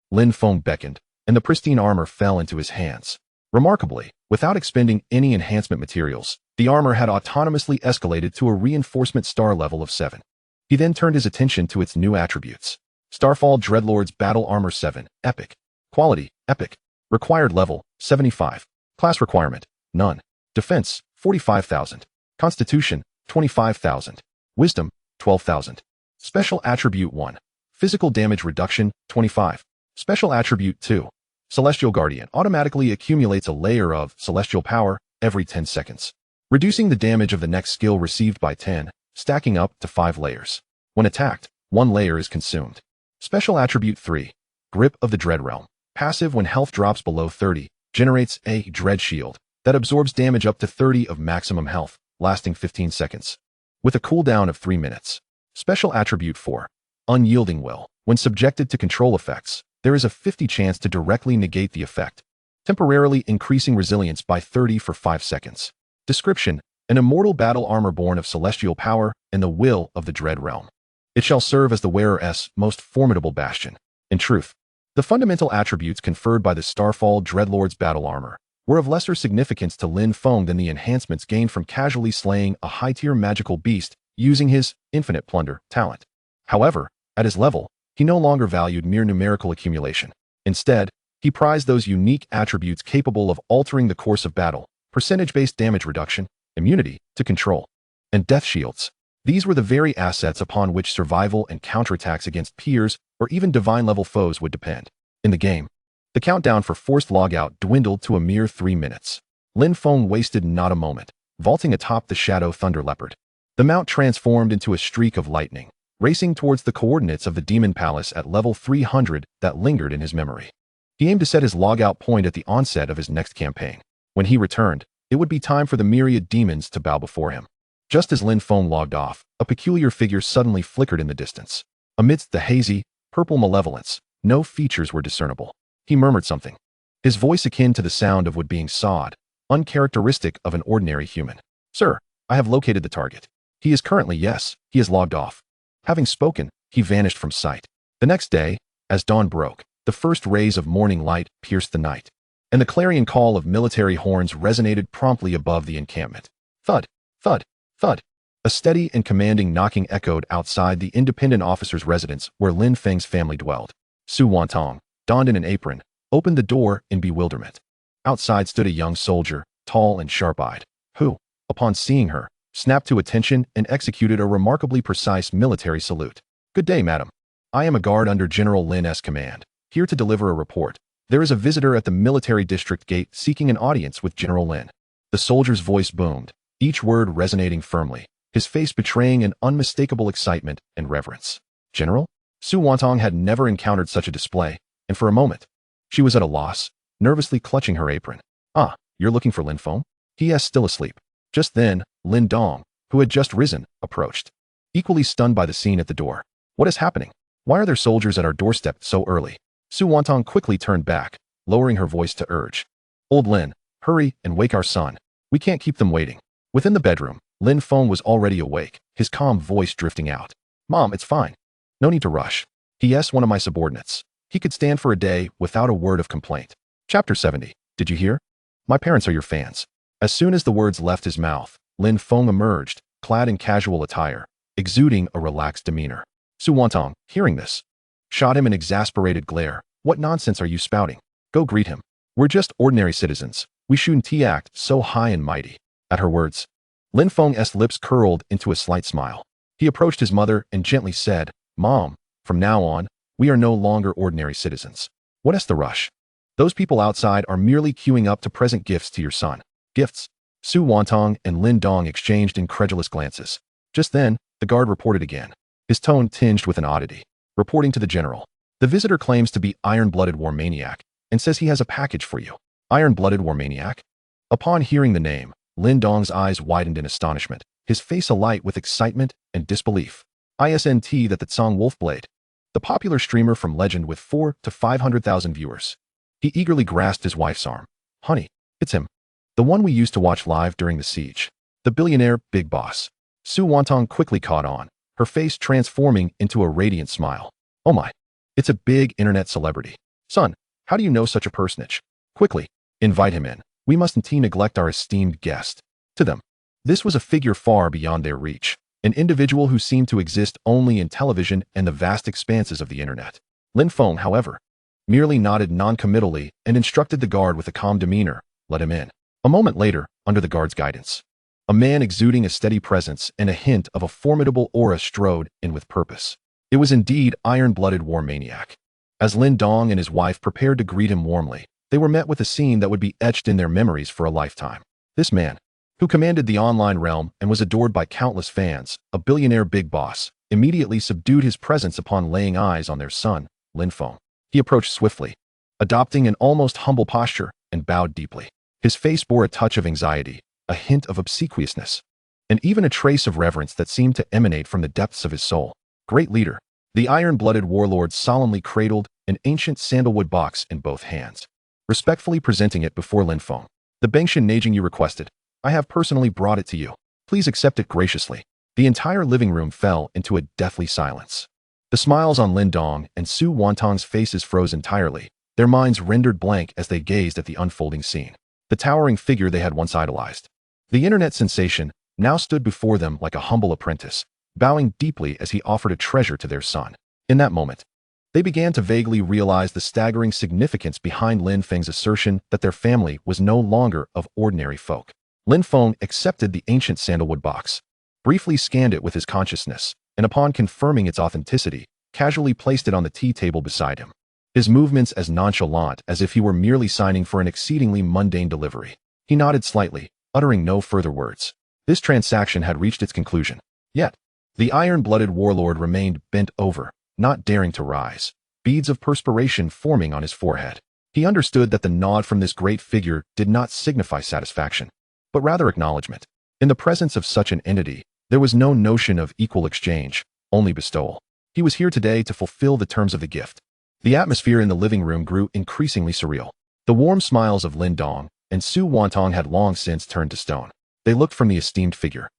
Lin Feng beckoned, and the pristine armor fell into his hands. Remarkably, without expending any enhancement materials, the armor had autonomously escalated to a reinforcement star level of 7. He then turned his attention to its new attributes. Starfall Dreadlord's battle armor 7, epic. Quality, epic. Required level, 75. Class requirement, none. Defense, 45,000. Constitution, 25,000. Wisdom, 12,000. Special attribute 1. Physical damage reduction, 25. Special attribute 2. Celestial Guardian automatically accumulates a layer of celestial power every 10 seconds, reducing the damage of the next skill received by 10, stacking up to 5 layers. When attacked, 1 layer is consumed. Special attribute 3. Grip of the Dread Realm. Passive when health drops below 30, generates a Dread Shield that absorbs damage up to 30 of maximum health, lasting 15 seconds. With a cooldown of 3 minutes. Special attribute 4. Unyielding Will. When subjected to control effects, there is a 50 chance to directly negate the effect, temporarily increasing resilience by 30 for 5 seconds. Description: an immortal battle armor born of celestial power and the will of the Dread Realm. It shall serve as the wearer's most formidable bastion. In truth, the fundamental attributes conferred by the Starfall Dreadlord's battle armor were of lesser significance to Lin Feng than the enhancements gained from casually slaying a high-tier magical beast using his infinite plunder talent. However, at his level, he no longer valued mere numerical accumulation. Instead, he prized those unique attributes capable of altering the course of battle, percentage-based damage reduction, immunity to control, and death shields. These were the very assets upon which survival and counterattacks against peers or even divine-level foes would depend. In the game, the countdown for forced logout dwindled to a mere 3 minutes. Lin Feng wasted not a moment, vaulting atop the Shadow Thunder Leopard. The mount transformed into a streak of lightning, racing towards the coordinates of the Demon Palace at level 300 that lingered in his memory. He aimed to set his logout point at the onset of his next campaign. When he returned, it would be time for the myriad demons to bow before him. Just as Lin Feng logged off, a peculiar figure suddenly flickered in the distance. Amidst the hazy, purple malevolence, no features were discernible. He murmured something, his voice akin to the sound of wood being sawed, uncharacteristic of an ordinary human. "Sir, I have located the target. He is currently, yes, he is logged off." Having spoken, he vanished from sight. The next day, as dawn broke, the first rays of morning light pierced the night, and the clarion call of military horns resonated promptly above the encampment. Thud, thud, thud. A steady and commanding knocking echoed outside the independent officer's residence where Lin Feng's family dwelled. Su Wantong, donned in an apron, opened the door in bewilderment. Outside stood a young soldier, tall and sharp-eyed, who, upon seeing her, snapped to attention and executed a remarkably precise military salute. "Good day, madam. I am a guard under General Lin's command, here to deliver a report. There is a visitor at the military district gate seeking an audience with General Lin." The soldier's voice boomed, each word resonating firmly, his face betraying an unmistakable excitement and reverence. General? Su Wantong had never encountered such a display, and for a moment, she was at a loss, nervously clutching her apron. "Ah, you're looking for Lin Feng?" He asked, still asleep. Just then, Lin Dong, who had just risen, approached, equally stunned by the scene at the door. "What is happening? Why are there soldiers at our doorstep so early?" Su Wantong quickly turned back, lowering her voice to urge. "Old Lin, hurry and wake our son. We can't keep them waiting." Within the bedroom, Lin Feng was already awake, his calm voice drifting out. "Mom, it's fine. No need to rush." He asked one of my subordinates. He could stand for a day without a word of complaint. Chapter 70. Did you hear? My parents are your fans. As soon as the words left his mouth, Lin Feng emerged, clad in casual attire, exuding a relaxed demeanor. Su Wantong, hearing this, shot him an exasperated glare. "What nonsense are you spouting? Go greet him. We're just ordinary citizens. We shouldn't act so high and mighty." At her words, Lin Feng's lips curled into a slight smile. He approached his mother and gently said, "Mom, from now on, we are no longer ordinary citizens. What is the rush? Those people outside are merely queuing up to present gifts to your son." "Gifts?" Su Wantong and Lin Dong exchanged incredulous glances. Just then, the guard reported again, his tone tinged with an oddity. Reporting to the general. "The visitor claims to be iron-blooded war maniac and says he has a package for you." Iron-blooded war maniac? Upon hearing the name, Lin Dong's eyes widened in astonishment, his face alight with excitement and disbelief. "Isn't that the Tsong Wolfblade? The popular streamer from Legend with 400,000 to 500,000 viewers." He eagerly grasped his wife's arm. "Honey, it's him. The one we used to watch live during the siege. The billionaire big boss." Su Wantong quickly caught on, her face transforming into a radiant smile. "Oh my, it's a big internet celebrity. Son, how do you know such a personage? Quickly, invite him in. We mustn't neglect our esteemed guest." To them, this was a figure far beyond their reach, an individual who seemed to exist only in television and the vast expanses of the internet. Lin Feng, however, merely nodded non-committally and instructed the guard with a calm demeanor, "Let him in." A moment later, under the guard's guidance, a man exuding a steady presence and a hint of a formidable aura strode in with purpose. It was indeed iron-blooded war maniac. As Lin Dong and his wife prepared to greet him warmly, they were met with a scene that would be etched in their memories for a lifetime. This man, who commanded the online realm and was adored by countless fans, a billionaire big boss, immediately subdued his presence upon laying eyes on their son, Lin Feng. He approached swiftly, adopting an almost humble posture, and bowed deeply. His face bore a touch of anxiety, a hint of obsequiousness, and even a trace of reverence that seemed to emanate from the depths of his soul. "Great leader." The iron-blooded warlord solemnly cradled an ancient sandalwood box in both hands, respectfully presenting it before Lin Feng. "The Bengshan Najing you requested. I have personally brought it to you. Please accept it graciously." The entire living room fell into a deathly silence. The smiles on Lin Dong and Su Wantong's faces froze entirely, their minds rendered blank as they gazed at the unfolding scene. The towering figure they had once idolized, the internet sensation, now stood before them like a humble apprentice, bowing deeply as he offered a treasure to their son. In that moment, they began to vaguely realize the staggering significance behind Lin Feng's assertion that their family was no longer of ordinary folk. Lin Feng accepted the ancient sandalwood box, briefly scanned it with his consciousness, and upon confirming its authenticity, casually placed it on the tea table beside him, his movements as nonchalant as if he were merely signing for an exceedingly mundane delivery. He nodded slightly, uttering no further words. This transaction had reached its conclusion. Yet, the iron-blooded warlord remained bent over, not daring to rise, beads of perspiration forming on his forehead. He understood that the nod from this great figure did not signify satisfaction, but rather acknowledgement. In the presence of such an entity, there was no notion of equal exchange, only bestowal. He was here today to fulfill the terms of the gift. The atmosphere in the living room grew increasingly surreal. The warm smiles of Lin Dong and Su Wantong had long since turned to stone. They looked from the esteemed figure,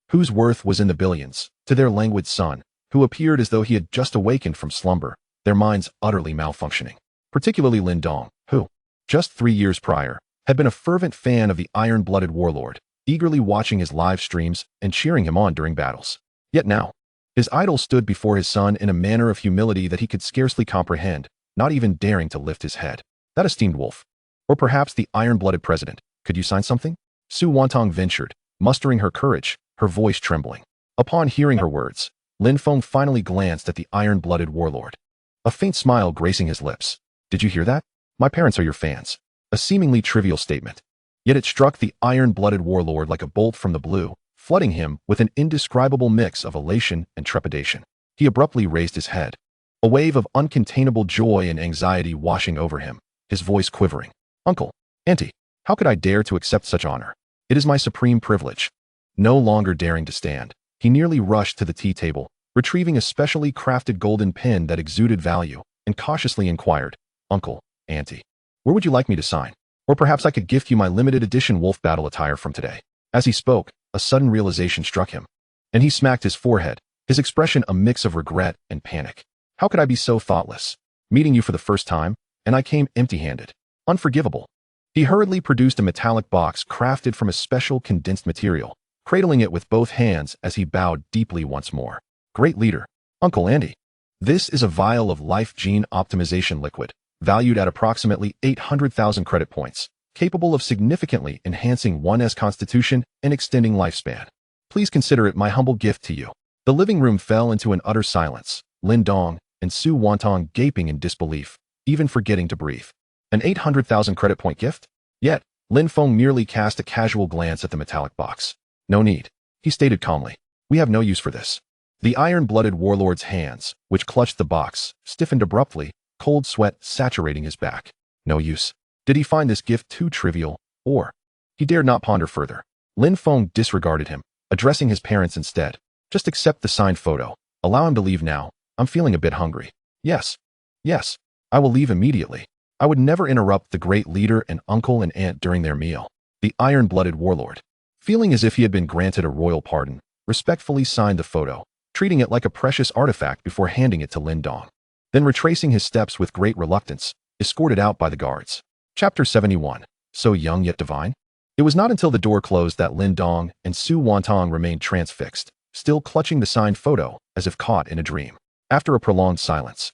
whose worth was in the billions, to their languid son, who appeared as though he had just awakened from slumber, their minds utterly malfunctioning. Particularly Lin Dong, who, just 3 years prior, had been a fervent fan of the iron-blooded warlord, eagerly watching his live streams and cheering him on during battles. Yet now, his idol stood before his son in a manner of humility that he could scarcely comprehend, not even daring to lift his head. That esteemed wolf. Or perhaps the iron-blooded president. Could you sign something? Su Wantong ventured, mustering her courage, her voice trembling. Upon hearing her words, Lin Feng finally glanced at the iron-blooded warlord. A faint smile gracing his lips. Did you hear that? My parents are your fans. A seemingly trivial statement. Yet it struck the iron-blooded warlord like a bolt from the blue, flooding him with an indescribable mix of elation and trepidation. He abruptly raised his head, a wave of uncontainable joy and anxiety washing over him, his voice quivering. Uncle, Auntie, how could I dare to accept such honor? It is my supreme privilege. No longer daring to stand, he nearly rushed to the tea table, retrieving a specially crafted golden pin that exuded value, and cautiously inquired, Uncle, Auntie, where would you like me to sign? Or perhaps I could gift you my limited edition wolf battle attire from today. As he spoke, a sudden realization struck him, and he smacked his forehead, his expression a mix of regret and panic. How could I be so thoughtless? Meeting you for the first time, and I came empty-handed. Unforgivable. He hurriedly produced a metallic box crafted from a special condensed material, cradling it with both hands as he bowed deeply once more. Great leader, Uncle Andy. This is a vial of life gene optimization liquid, valued at approximately 800,000 credit points, capable of significantly enhancing one's constitution and extending lifespan. Please consider it my humble gift to you. The living room fell into an utter silence, Lin Dong and Su Wantong gaping in disbelief, even forgetting to breathe. An 800,000 credit point gift? Yet, Lin Feng merely cast a casual glance at the metallic box. No need, he stated calmly. We have no use for this. The iron-blooded warlord's hands, which clutched the box, stiffened abruptly, cold sweat saturating his back. No use. Did he find this gift too trivial, or? He dared not ponder further. Lin Feng disregarded him, addressing his parents instead. Just accept the signed photo. Allow him to leave now. I'm feeling a bit hungry. Yes. Yes. I will leave immediately. I would never interrupt the great leader and uncle and aunt during their meal. The iron-blooded warlord, feeling as if he had been granted a royal pardon, respectfully signed the photo, treating it like a precious artifact before handing it to Lin Dong. Then retracing his steps with great reluctance, escorted out by the guards. Chapter 71. So young yet divine? It was not until the door closed that Lin Dong and Su Wantong remained transfixed, still clutching the signed photo as if caught in a dream. After a prolonged silence,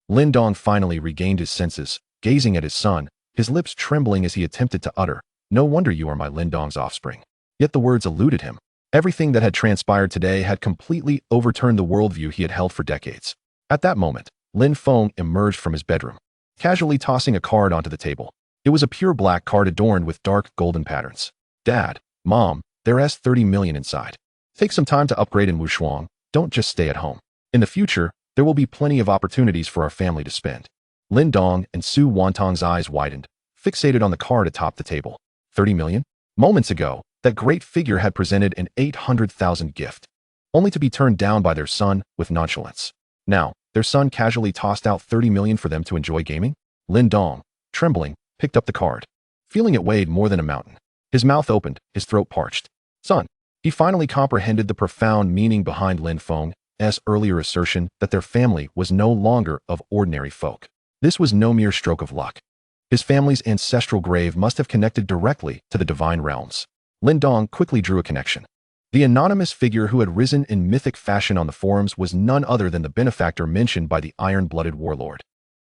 Lin Dong finally regained his senses, gazing at his son, his lips trembling as he attempted to utter, "No wonder you are my Lin Dong's offspring." Yet the words eluded him. Everything that had transpired today had completely overturned the worldview he had held for decades. At that moment, Lin Feng emerged from his bedroom, casually tossing a card onto the table. It was a pure black card adorned with dark golden patterns. Dad, Mom, there's 30 million inside. Take some time to upgrade in Wushuang. Don't just stay at home. In the future, there will be plenty of opportunities for our family to spend. Lin Dong and Su Wantong's eyes widened, fixated on the card atop the table. 30 million? Moments ago, that great figure had presented an 800,000 gift, only to be turned down by their son with nonchalance. Now, their son casually tossed out 30 million for them to enjoy gaming? Lin Dong, trembling, picked up the card, feeling it weighed more than a mountain. His mouth opened, his throat parched. Son. He finally comprehended the profound meaning behind Lin Feng's earlier assertion that their family was no longer of ordinary folk. This was no mere stroke of luck. His family's ancestral grave must have connected directly to the divine realms. Lin Dong quickly drew a connection. The anonymous figure who had risen in mythic fashion on the forums was none other than the benefactor mentioned by the iron-blooded warlord.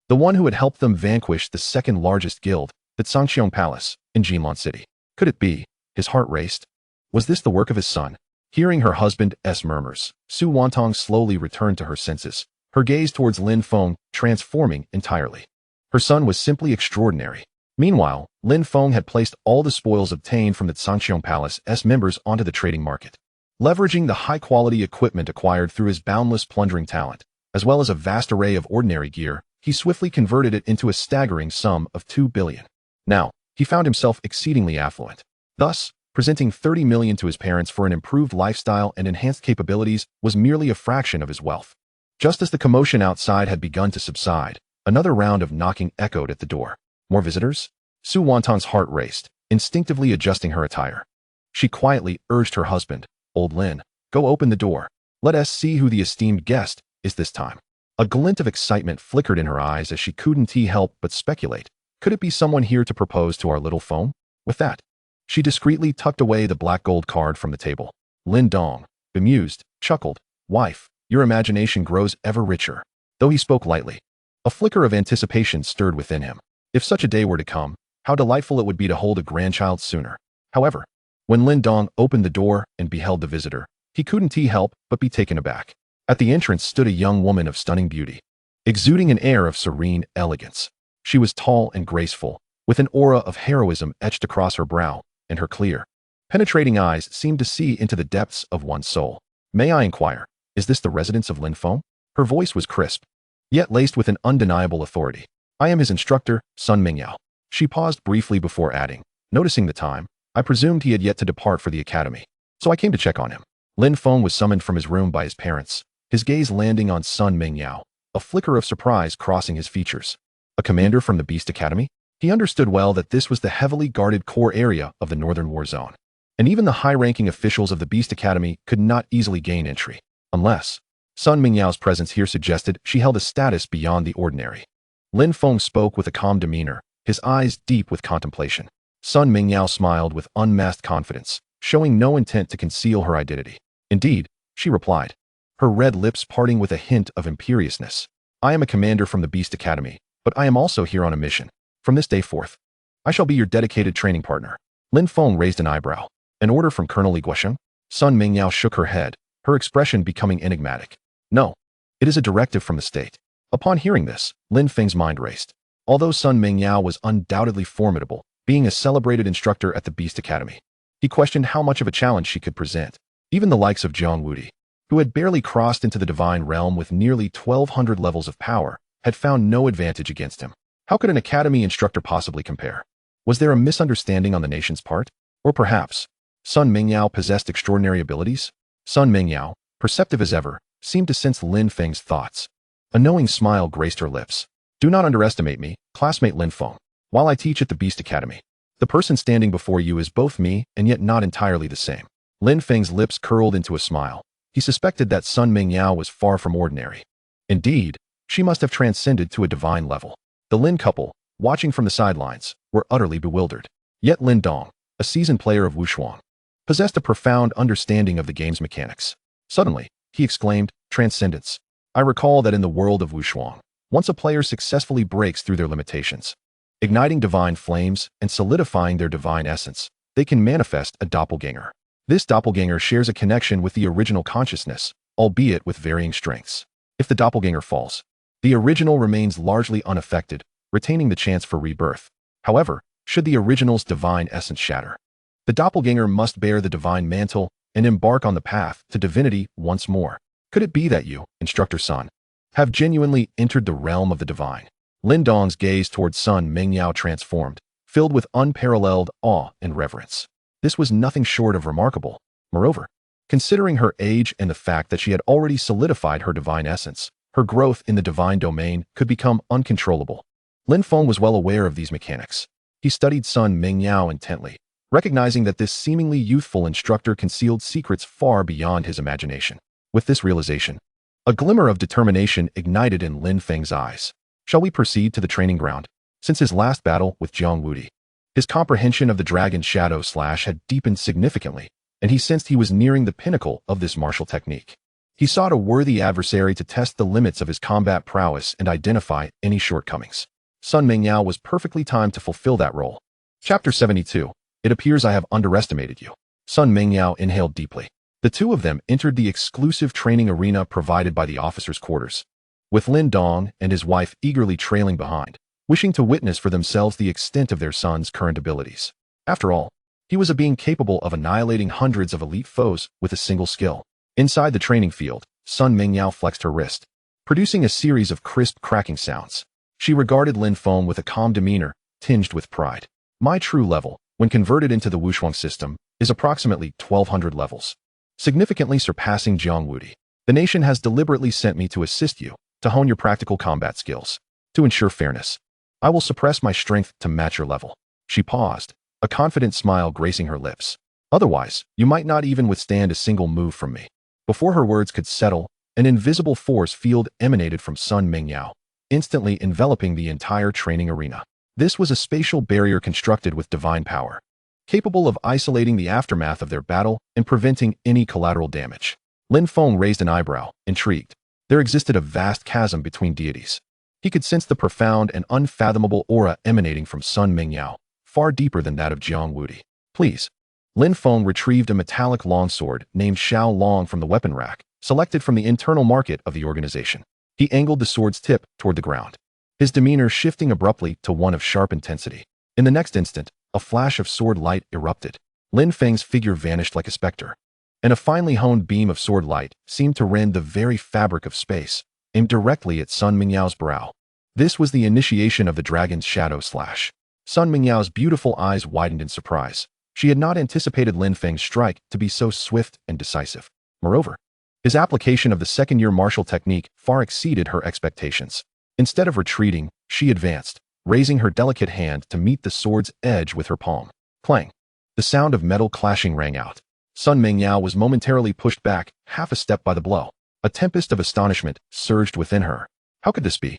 The one who had helped them vanquish the second-largest guild, the Sangxiong Palace, in Jinlan City. Could it be? His heart raced. Was this the work of his son? Hearing her husband's murmurs, Su Wantong slowly returned to her senses, her gaze towards Lin Feng transforming entirely. Her son was simply extraordinary. Meanwhile, Lin Feng had placed all the spoils obtained from the Sangxiong Palace's members onto the trading market. Leveraging the high-quality equipment acquired through his boundless plundering talent, as well as a vast array of ordinary gear, he swiftly converted it into a staggering sum of 2 billion. Now, he found himself exceedingly affluent. Thus, presenting 30 million to his parents for an improved lifestyle and enhanced capabilities was merely a fraction of his wealth. Just as the commotion outside had begun to subside, another round of knocking echoed at the door. More visitors? Su Wantong's heart raced, instinctively adjusting her attire. She quietly urged her husband, "Old Lin, go open the door. Let us see who the esteemed guest is this time." A glint of excitement flickered in her eyes as she couldn't help but speculate. Could it be someone here to propose to our little Feng? With that, she discreetly tucked away the black gold card from the table. Lin Dong, bemused, chuckled, "Wife, your imagination grows ever richer." Though he spoke lightly, A flicker of anticipation stirred within him. If such a day were to come, how delightful it would be to hold a grandchild sooner. However, when Lin Dong opened the door and beheld the visitor, he couldn't help but be taken aback. At the entrance stood a young woman of stunning beauty, exuding an air of serene elegance. She was tall and graceful, with an aura of heroism etched across her brow, and her clear, penetrating eyes seemed to see into the depths of one's soul. "May I inquire, is this the residence of Lin Feng?" Her voice was crisp, yet laced with an undeniable authority. "I am his instructor, Sun Mingyao." She paused briefly before adding, noticing the time, "I presumed he had yet to depart for the academy, so I came to check on him." Lin Feng was summoned from his room by his parents, his gaze landing on Sun Mingyao, a flicker of surprise crossing his features. A commander from the Beast Academy? He understood well that this was the heavily guarded core area of the Northern War Zone, and even the high-ranking officials of the Beast Academy could not easily gain entry, unless Sun Mingyao's presence here suggested she held a status beyond the ordinary. Lin Feng spoke with a calm demeanor, his eyes deep with contemplation. Sun Mingyao smiled with unmasked confidence, showing no intent to conceal her identity. "Indeed," she replied, her red lips parting with a hint of imperiousness. "I am a commander from the Beast Academy, but I am also here on a mission. From this day forth, I shall be your dedicated training partner." Lin Feng raised an eyebrow. "An order from Colonel Li Guosheng?" Sun Mingyao shook her head, her expression becoming enigmatic. "No, it is a directive from the state." Upon hearing this, Lin Feng's mind raced. Although Sun Mingyao was undoubtedly formidable, being a celebrated instructor at the Beast Academy, he questioned how much of a challenge she could present. Even the likes of Jiang Yuejiao, who had barely crossed into the divine realm with nearly 1,200 levels of power, had found no advantage against him. How could an academy instructor possibly compare? Was there a misunderstanding on the nation's part? Or perhaps, Sun Mingyao possessed extraordinary abilities? Sun Mingyao, perceptive as ever, seemed to sense Lin Feng's thoughts. A knowing smile graced her lips. "Do not underestimate me, classmate Lin Feng. While I teach at the Beast Academy, the person standing before you is both me and yet not entirely the same." Lin Feng's lips curled into a smile. He suspected that Sun Mingyao was far from ordinary. Indeed, she must have transcended to a divine level. The Lin couple, watching from the sidelines, were utterly bewildered. Yet Lin Dong, a seasoned player of Wushuang, possessed a profound understanding of the game's mechanics. Suddenly, he exclaimed, "Transcendence. I recall that in the world of Wushuang, once a player successfully breaks through their limitations, igniting divine flames and solidifying their divine essence, they can manifest a doppelganger. This doppelganger shares a connection with the original consciousness, albeit with varying strengths. If the doppelganger falls, the original remains largely unaffected, retaining the chance for rebirth. However, should the original's divine essence shatter, the doppelganger must bear the divine mantle and embark on the path to divinity once more." Could it be that you, Instructor Sun, have genuinely entered the realm of the divine? Lin Dong's gaze toward Sun Mingyao transformed, filled with unparalleled awe and reverence. This was nothing short of remarkable. Moreover, considering her age and the fact that she had already solidified her divine essence, her growth in the divine domain could become uncontrollable. Lin Feng was well aware of these mechanics. He studied Sun Mingyao intently, recognizing that this seemingly youthful instructor concealed secrets far beyond his imagination. With this realization, a glimmer of determination ignited in Lin Feng's eyes. Shall we proceed to the training ground? Since his last battle with Jiang Yuejiao, his comprehension of the dragon's shadow slash had deepened significantly, and he sensed he was nearing the pinnacle of this martial technique. He sought a worthy adversary to test the limits of his combat prowess and identify any shortcomings. Sun Mingyao was perfectly timed to fulfill that role. Chapter 72. It appears I have underestimated you. Sun Mingyao inhaled deeply. The two of them entered the exclusive training arena provided by the officers' quarters, with Lin Dong and his wife eagerly trailing behind, wishing to witness for themselves the extent of their son's current abilities. After all, he was a being capable of annihilating hundreds of elite foes with a single skill. Inside the training field, Sun Mingyao flexed her wrist, producing a series of crisp cracking sounds. She regarded Lin Feng with a calm demeanor, tinged with pride. "My true level, when converted into the Wushuang system, is approximately 1,200 levels, significantly surpassing Jiang Yuejiao. The nation has deliberately sent me to assist you, to hone your practical combat skills. To ensure fairness, I will suppress my strength to match your level." She paused, a confident smile gracing her lips. "Otherwise, you might not even withstand a single move from me." Before her words could settle, an invisible force field emanated from Sun Mingyao, instantly enveloping the entire training arena. This was a spatial barrier constructed with divine power, capable of isolating the aftermath of their battle and preventing any collateral damage. Lin Feng raised an eyebrow, intrigued. There existed a vast chasm between deities. He could sense the profound and unfathomable aura emanating from Sun Mingyao, far deeper than that of Jiang Yuejiao. Please. Lin Feng retrieved a metallic longsword named Xiao Long from the weapon rack, selected from the internal market of the organization. He angled the sword's tip toward the ground, his demeanor shifting abruptly to one of sharp intensity. In the next instant, a flash of sword light erupted. Lin Feng's figure vanished like a specter, and a finely honed beam of sword light seemed to rend the very fabric of space, aimed directly at Sun Mingyao's brow. This was the initiation of the dragon's shadow slash. Sun Mingyao's beautiful eyes widened in surprise. She had not anticipated Lin Feng's strike to be so swift and decisive. Moreover, his application of the second-year martial technique far exceeded her expectations. Instead of retreating, she advanced, raising her delicate hand to meet the sword's edge with her palm. Clang! The sound of metal clashing rang out. Sun Mingyao was momentarily pushed back half a step by the blow. A tempest of astonishment surged within her. How could this be?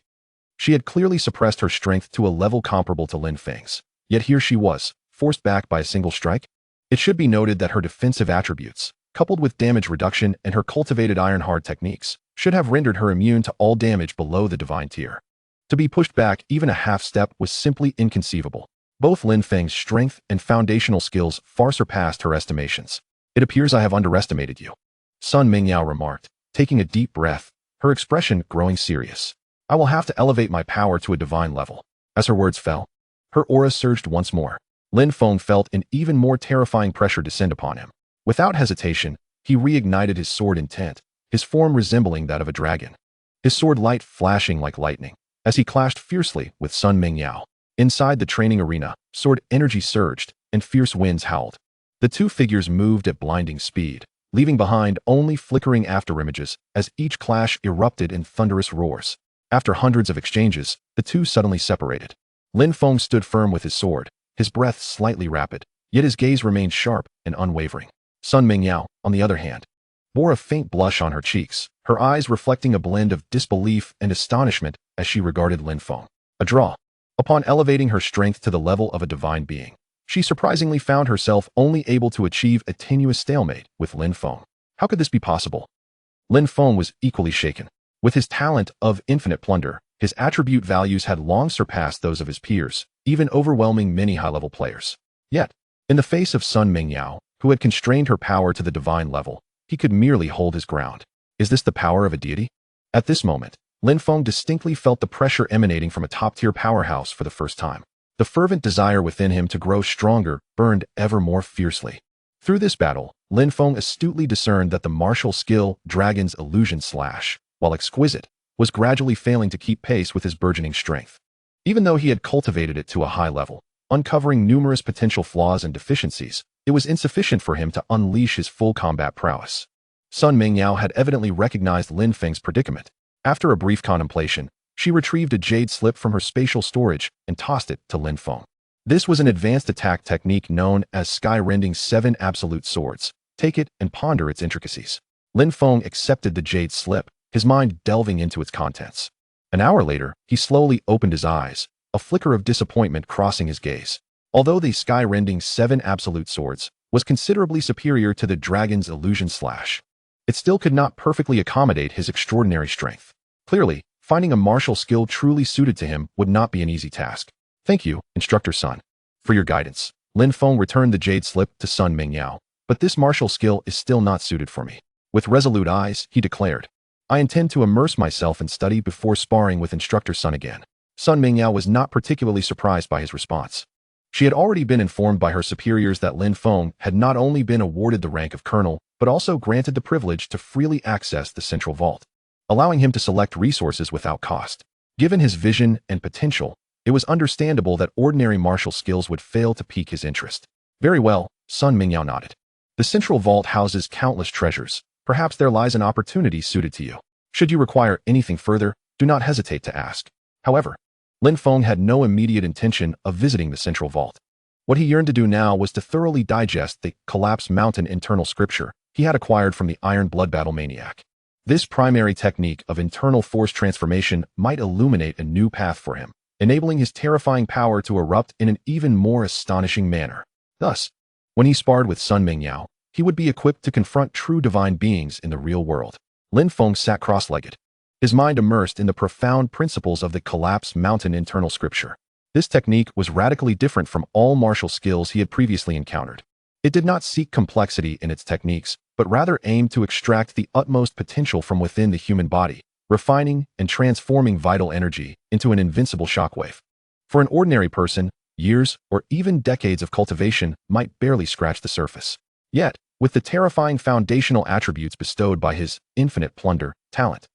She had clearly suppressed her strength to a level comparable to Lin Feng's. Yet here she was, forced back by a single strike? It should be noted that her defensive attributes, coupled with damage reduction and her cultivated iron-hard techniques, should have rendered her immune to all damage below the divine tier. To be pushed back even a half step was simply inconceivable. Both Lin Feng's strength and foundational skills far surpassed her estimations. It appears I have underestimated you, Sun Mingyao remarked, taking a deep breath, her expression growing serious. I will have to elevate my power to a divine level. As her words fell, her aura surged once more. Lin Feng felt an even more terrifying pressure descend upon him. Without hesitation, he reignited his sword intent, his form resembling that of a dragon. His sword light flashing like lightning, as he clashed fiercely with Sun Mingyao. Inside the training arena, sword energy surged, and fierce winds howled. The two figures moved at blinding speed, leaving behind only flickering afterimages as each clash erupted in thunderous roars. After hundreds of exchanges, the two suddenly separated. Lin Feng stood firm with his sword, his breath slightly rapid, yet his gaze remained sharp and unwavering. Sun Mingyao, on the other hand, bore a faint blush on her cheeks, her eyes reflecting a blend of disbelief and astonishment as she regarded Lin Feng. A draw. Upon elevating her strength to the level of a divine being, she surprisingly found herself only able to achieve a tenuous stalemate with Lin Feng. How could this be possible? Lin Feng was equally shaken. With his talent of infinite plunder, his attribute values had long surpassed those of his peers, even overwhelming many high-level players. Yet, in the face of Sun Mingyao, who had constrained her power to the divine level, he could merely hold his ground. Is this the power of a deity? At this moment, Lin Feng distinctly felt the pressure emanating from a top-tier powerhouse for the first time. The fervent desire within him to grow stronger burned ever more fiercely. Through this battle, Lin Feng astutely discerned that the martial skill Dragon's Illusion Slash, while exquisite, was gradually failing to keep pace with his burgeoning strength. Even though he had cultivated it to a high level, uncovering numerous potential flaws and deficiencies, it was insufficient for him to unleash his full combat prowess. Sun Mingyao had evidently recognized Lin Feng's predicament. After a brief contemplation, she retrieved a jade slip from her spatial storage and tossed it to Lin Feng. This was an advanced attack technique known as Sky-Rending 7 Absolute Swords. Take it and ponder its intricacies. Lin Feng accepted the jade slip, his mind delving into its contents. An hour later, he slowly opened his eyes, a flicker of disappointment crossing his gaze. Although the Sky-Rending 7 Absolute Swords was considerably superior to the Dragon's Illusion Slash, it still could not perfectly accommodate his extraordinary strength. Clearly, finding a martial skill truly suited to him would not be an easy task. Thank you, Instructor Sun, for your guidance. Lin Feng returned the jade slip to Sun Mingyao, but this martial skill is still not suited for me. With resolute eyes, he declared, I intend to immerse myself in study before sparring with Instructor Sun again. Sun Mingyao was not particularly surprised by his response. She had already been informed by her superiors that Lin Feng had not only been awarded the rank of colonel, but also granted the privilege to freely access the central vault, allowing him to select resources without cost. Given his vision and potential, it was understandable that ordinary martial skills would fail to pique his interest. Very well, Sun Mingyao nodded. The central vault houses countless treasures. Perhaps there lies an opportunity suited to you. Should you require anything further, do not hesitate to ask. However, Lin Feng had no immediate intention of visiting the central vault. What he yearned to do now was to thoroughly digest the Collapse Mountain internal scripture he had acquired from the Iron Blood Battle Maniac. This primary technique of internal force transformation might illuminate a new path for him, enabling his terrifying power to erupt in an even more astonishing manner. Thus, when he sparred with Sun Mingyao, he would be equipped to confront true divine beings in the real world. Lin Feng sat cross-legged, his mind immersed in the profound principles of the collapsed mountain internal scripture. This technique was radically different from all martial skills he had previously encountered. It did not seek complexity in its techniques, but rather aimed to extract the utmost potential from within the human body, refining and transforming vital energy into an invincible shockwave. For an ordinary person, years or even decades of cultivation might barely scratch the surface. Yet, with the terrifying foundational attributes bestowed by his infinite plunder talent,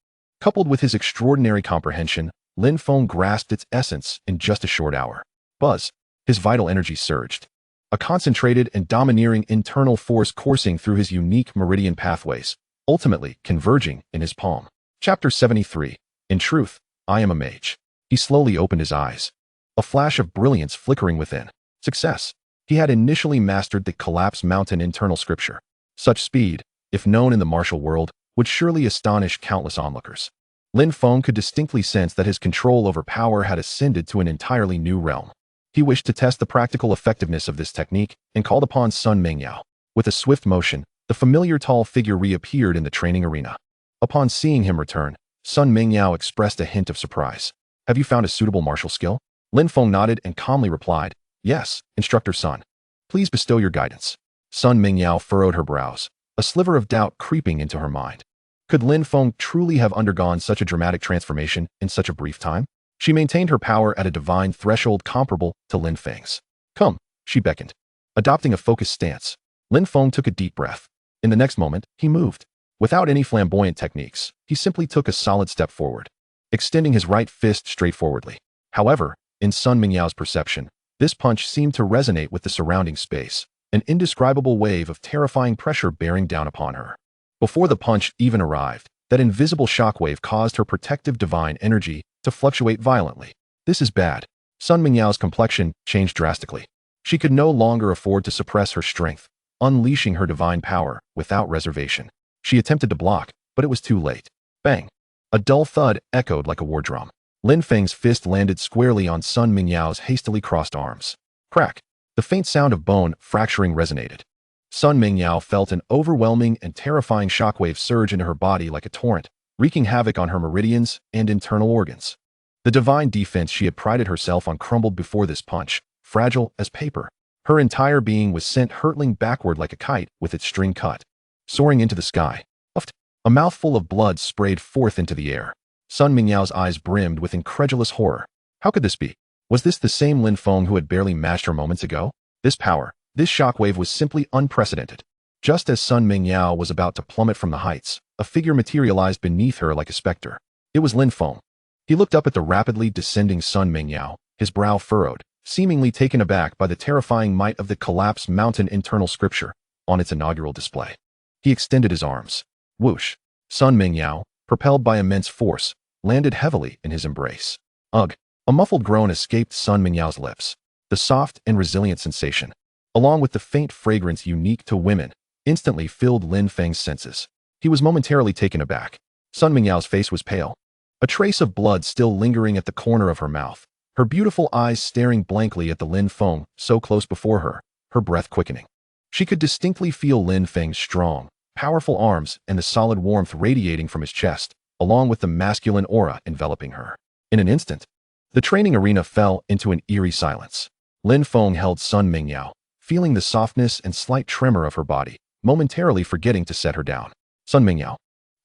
coupled with his extraordinary comprehension, Lin Feng grasped its essence in just a short hour. Buzz, his vital energy surged, a concentrated and domineering internal force coursing through his unique meridian pathways, ultimately converging in his palm. Chapter 73. In truth, I am a mage. He slowly opened his eyes, a flash of brilliance flickering within. Success. He had initially mastered the collapsed mountain internal scripture. Such speed, if known in the martial world, would surely astonish countless onlookers. Lin Feng could distinctly sense that his control over power had ascended to an entirely new realm. He wished to test the practical effectiveness of this technique and called upon Sun Mingyao. With a swift motion, the familiar tall figure reappeared in the training arena. Upon seeing him return, Sun Mingyao expressed a hint of surprise. Have you found a suitable martial skill? Lin Feng nodded and calmly replied, Yes, Instructor Sun. Please bestow your guidance. Sun Mingyao furrowed her brows, a sliver of doubt creeping into her mind. Could Lin Feng truly have undergone such a dramatic transformation in such a brief time? She maintained her power at a divine threshold comparable to Lin Feng's. Come, she beckoned. Adopting a focused stance, Lin Feng took a deep breath. In the next moment, he moved. Without any flamboyant techniques, he simply took a solid step forward, extending his right fist straightforwardly. However, in Sun Mingyao's perception, this punch seemed to resonate with the surrounding space, an indescribable wave of terrifying pressure bearing down upon her. Before the punch even arrived, that invisible shockwave caused her protective divine energy to fluctuate violently. This is bad. Sun Mingyao's complexion changed drastically. She could no longer afford to suppress her strength, unleashing her divine power without reservation. She attempted to block, but it was too late. Bang! A dull thud echoed like a war drum. Lin Feng's fist landed squarely on Sun Mingyao's hastily crossed arms. Crack! The faint sound of bone fracturing resonated. Sun Mingyao felt an overwhelming and terrifying shockwave surge into her body like a torrent, wreaking havoc on her meridians and internal organs. The divine defense she had prided herself on crumbled before this punch, fragile as paper. Her entire being was sent hurtling backward like a kite with its string cut. Soaring into the sky. Puffed. A mouthful of blood sprayed forth into the air. Sun Mingyao's eyes brimmed with incredulous horror. How could this be? Was this the same Lin Feng who had barely matched her moments ago? This power, this shockwave was simply unprecedented. Just as Sun Mingyao was about to plummet from the heights, a figure materialized beneath her like a specter. It was Lin Feng. He looked up at the rapidly descending Sun Mingyao, his brow furrowed, seemingly taken aback by the terrifying might of the collapsed mountain internal scripture on its inaugural display. He extended his arms. Whoosh! Sun Mingyao, propelled by immense force, landed heavily in his embrace. Ugh! A muffled groan escaped Sun Mingyao's lips. The soft and resilient sensation, along with the faint fragrance unique to women, instantly filled Lin Feng's senses. He was momentarily taken aback. Sun Mingyao's face was pale, a trace of blood still lingering at the corner of her mouth, her beautiful eyes staring blankly at the Lin Feng so close before her, her breath quickening. She could distinctly feel Lin Feng's strong, powerful arms and the solid warmth radiating from his chest, along with the masculine aura enveloping her. In an instant, the training arena fell into an eerie silence. Lin Feng held Sun Mingyao, feeling the softness and slight tremor of her body, momentarily forgetting to set her down. Sun Mingyao,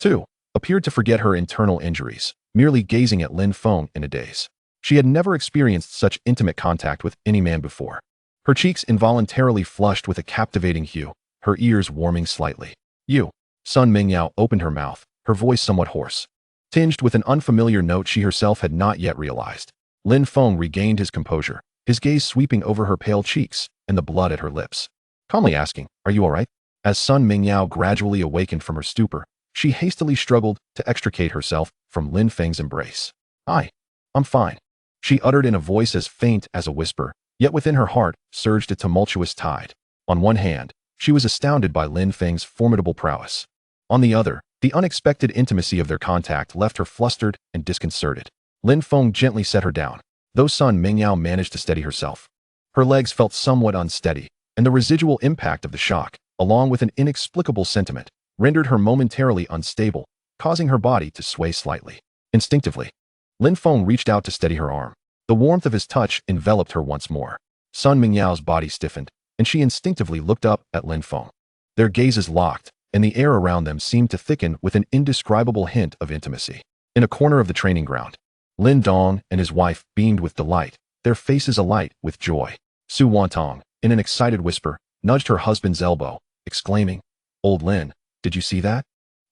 too, appeared to forget her internal injuries, merely gazing at Lin Feng in a daze. She had never experienced such intimate contact with any man before. Her cheeks involuntarily flushed with a captivating hue, her ears warming slightly. You. Sun Mingyao opened her mouth, her voice somewhat hoarse, tinged with an unfamiliar note she herself had not yet realized. Lin Feng regained his composure, his gaze sweeping over her pale cheeks and the blood at her lips, calmly asking, Are you all right? As Sun Mingyao gradually awakened from her stupor, she hastily struggled to extricate herself from Lin Feng's embrace. I'm fine, she uttered in a voice as faint as a whisper, yet within her heart surged a tumultuous tide. On one hand, she was astounded by Lin Feng's formidable prowess. On the other, the unexpected intimacy of their contact left her flustered and disconcerted. Lin Feng gently set her down, though Sun Mingyao managed to steady herself. Her legs felt somewhat unsteady, and the residual impact of the shock, along with an inexplicable sentiment, rendered her momentarily unstable, causing her body to sway slightly. Instinctively, Lin Feng reached out to steady her arm. The warmth of his touch enveloped her once more. Sun Mingyao's body stiffened, and she instinctively looked up at Lin Feng. Their gazes locked, and the air around them seemed to thicken with an indescribable hint of intimacy. In a corner of the training ground, Lin Dong and his wife beamed with delight, their faces alight with joy. Su Wantong, in an excited whisper, nudged her husband's elbow, exclaiming, "Old Lin, did you see that?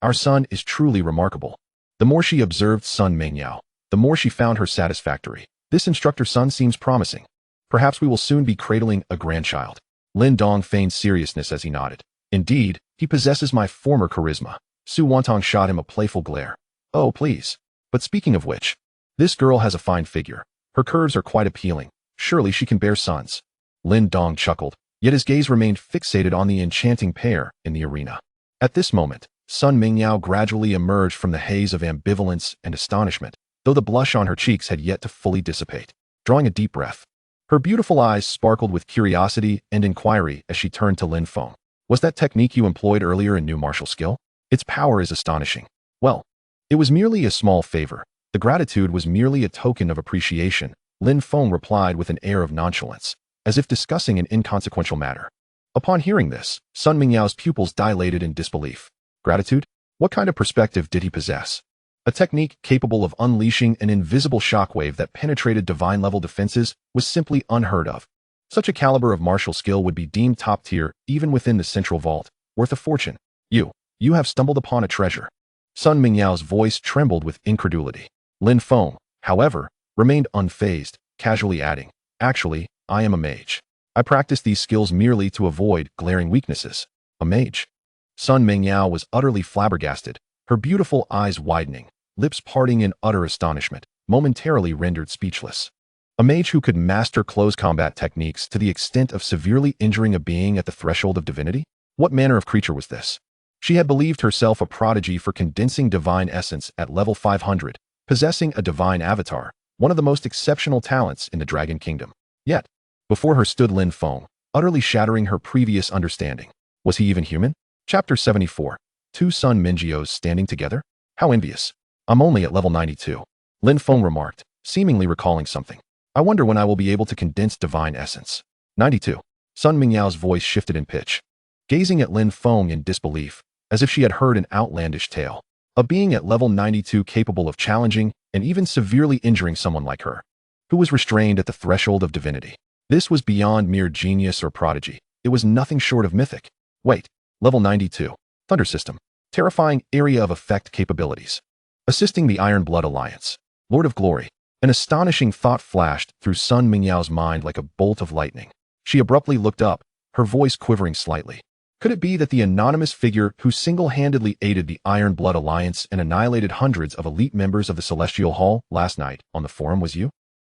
Our son is truly remarkable." The more she observed Sun Mingyao, the more she found her satisfactory. This instructor's son seems promising. Perhaps we will soon be cradling a grandchild. Lin Dong feigned seriousness as he nodded. Indeed, he possesses my former charisma. Su Wantong shot him a playful glare. Oh, please. But speaking of which, this girl has a fine figure. Her curves are quite appealing. Surely she can bear sons. Lin Dong chuckled, yet his gaze remained fixated on the enchanting pair in the arena. At this moment, Sun Mingyao gradually emerged from the haze of ambivalence and astonishment, though the blush on her cheeks had yet to fully dissipate. Drawing a deep breath, her beautiful eyes sparkled with curiosity and inquiry as she turned to Lin Feng. Was that technique you employed earlier in new martial skill? Its power is astonishing. Well, it was merely a small favor. The gratitude was merely a token of appreciation, Lin Feng replied with an air of nonchalance, as if discussing an inconsequential matter. Upon hearing this, Sun Mingyao's pupils dilated in disbelief. Gratitude? What kind of perspective did he possess? A technique capable of unleashing an invisible shockwave that penetrated divine-level defenses was simply unheard of. Such a caliber of martial skill would be deemed top-tier even within the central vault, worth a fortune. You have stumbled upon a treasure. Sun Mingyao's voice trembled with incredulity. Lin Feng, however, remained unfazed, casually adding, "Actually, I am a mage. I practice these skills merely to avoid glaring weaknesses." A mage? Sun Mingyao was utterly flabbergasted, her beautiful eyes widening, lips parting in utter astonishment, momentarily rendered speechless. A mage who could master close combat techniques to the extent of severely injuring a being at the threshold of divinity? What manner of creature was this? She had believed herself a prodigy for condensing divine essence at level 500, possessing a divine avatar, one of the most exceptional talents in the Dragon Kingdom. Yet, before her stood Lin Feng, utterly shattering her previous understanding. Was he even human? Chapter 74. Two Sun Mingios standing together? How envious. I'm only at level 92. Lin Feng remarked, seemingly recalling something. I wonder when I will be able to condense divine essence. 92. Sun Mingyao's voice shifted in pitch, gazing at Lin Feng in disbelief, as if she had heard an outlandish tale. A being at level 92 capable of challenging and even severely injuring someone like her, who was restrained at the threshold of divinity. This was beyond mere genius or prodigy. It was nothing short of mythic. Wait, level 92. Thunder system. Terrifying area of effect capabilities. Assisting the Iron Blood Alliance. Lord of Glory. An astonishing thought flashed through Sun Mingyao's mind like a bolt of lightning. She abruptly looked up, her voice quivering slightly. Could it be that the anonymous figure who single-handedly aided the Iron Blood Alliance and annihilated hundreds of elite members of the Celestial Hall last night on the forum was you?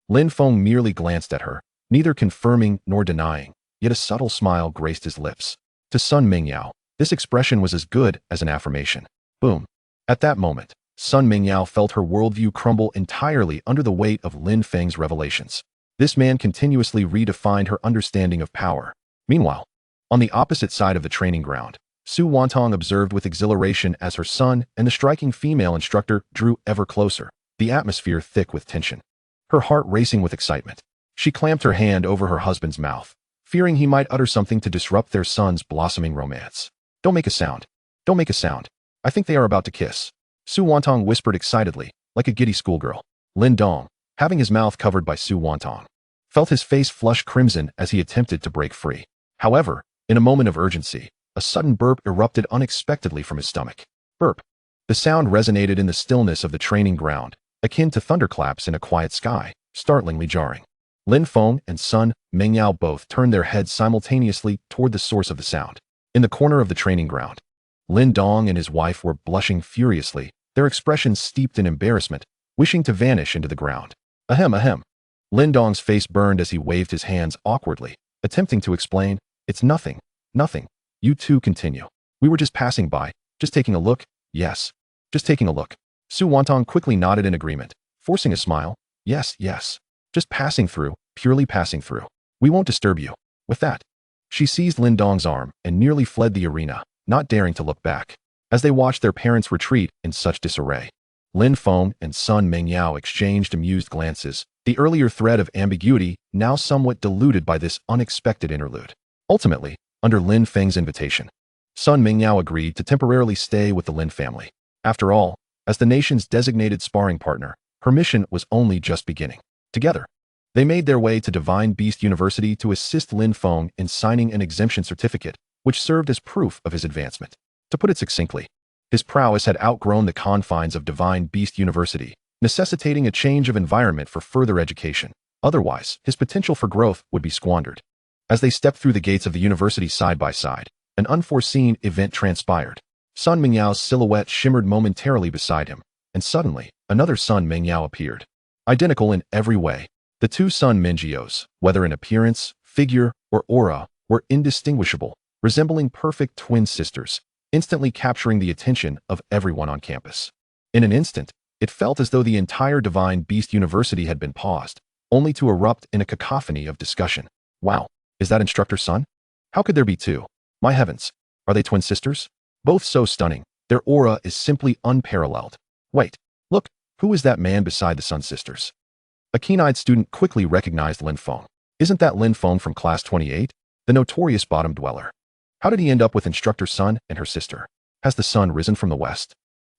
Lin Feng merely glanced at her, neither confirming nor denying, yet a subtle smile graced his lips. To Sun Mingyao, this expression was as good as an affirmation. Boom. At that moment, Sun Mingyao felt her worldview crumble entirely under the weight of Lin Feng's revelations. This man continuously redefined her understanding of power. Meanwhile, on the opposite side of the training ground, Su Wantong observed with exhilaration as her son and the striking female instructor drew ever closer, the atmosphere thick with tension. Her heart racing with excitement, she clamped her hand over her husband's mouth, fearing he might utter something to disrupt their son's blossoming romance. Don't make a sound. Don't make a sound. I think they are about to kiss. Su Wantong whispered excitedly, like a giddy schoolgirl. Lin Dong, having his mouth covered by Su Wantong, felt his face flush crimson as he attempted to break free. However, in a moment of urgency, a sudden burp erupted unexpectedly from his stomach. Burp. The sound resonated in the stillness of the training ground, akin to thunderclaps in a quiet sky, startlingly jarring. Lin Feng and Sun Mingyao both turned their heads simultaneously toward the source of the sound. In the corner of the training ground, Lin Dong and his wife were blushing furiously, their expressions steeped in embarrassment, wishing to vanish into the ground. Ahem, ahem. Lin Dong's face burned as he waved his hands awkwardly, attempting to explain, "It's nothing, nothing. You two continue. We were just passing by, just taking a look. Yes, just taking a look." Su Wantong quickly nodded in agreement, forcing a smile. "Yes, yes. Just passing through, purely passing through. We won't disturb you." With that, she seized Lin Dong's arm and nearly fled the arena, not daring to look back. as they watched their parents retreat in such disarray. Lin Feng and Sun Mingyao exchanged amused glances, the earlier thread of ambiguity now somewhat diluted by this unexpected interlude. Ultimately, under Lin Feng's invitation, Sun Mingyao agreed to temporarily stay with the Lin family. After all, as the nation's designated sparring partner, her mission was only just beginning. Together, they made their way to Divine Beast University to assist Lin Feng in signing an exemption certificate, which served as proof of his advancement. To put it succinctly, his prowess had outgrown the confines of Divine Beast University, necessitating a change of environment for further education. Otherwise, his potential for growth would be squandered. As they stepped through the gates of the university side by side, an unforeseen event transpired. Sun Mingyao's silhouette shimmered momentarily beside him, and suddenly, another Sun Mingyao appeared. Identical in every way, the two Sun Mingyaos, whether in appearance, figure, or aura, were indistinguishable, resembling perfect twin sisters, instantly capturing the attention of everyone on campus. In an instant, it felt as though the entire Divine Beast University had been paused, only to erupt in a cacophony of discussion. Wow, is that Instructor Sun? How could there be two? My heavens, are they twin sisters? Both so stunning, their aura is simply unparalleled. Wait, look, who is that man beside the Sun sisters? A keen-eyed student quickly recognized Lin Feng. Isn't that Lin Feng from Class 28, the notorious bottom dweller? How did he end up with Instructor Sun and her sister? Has the sun risen from the west?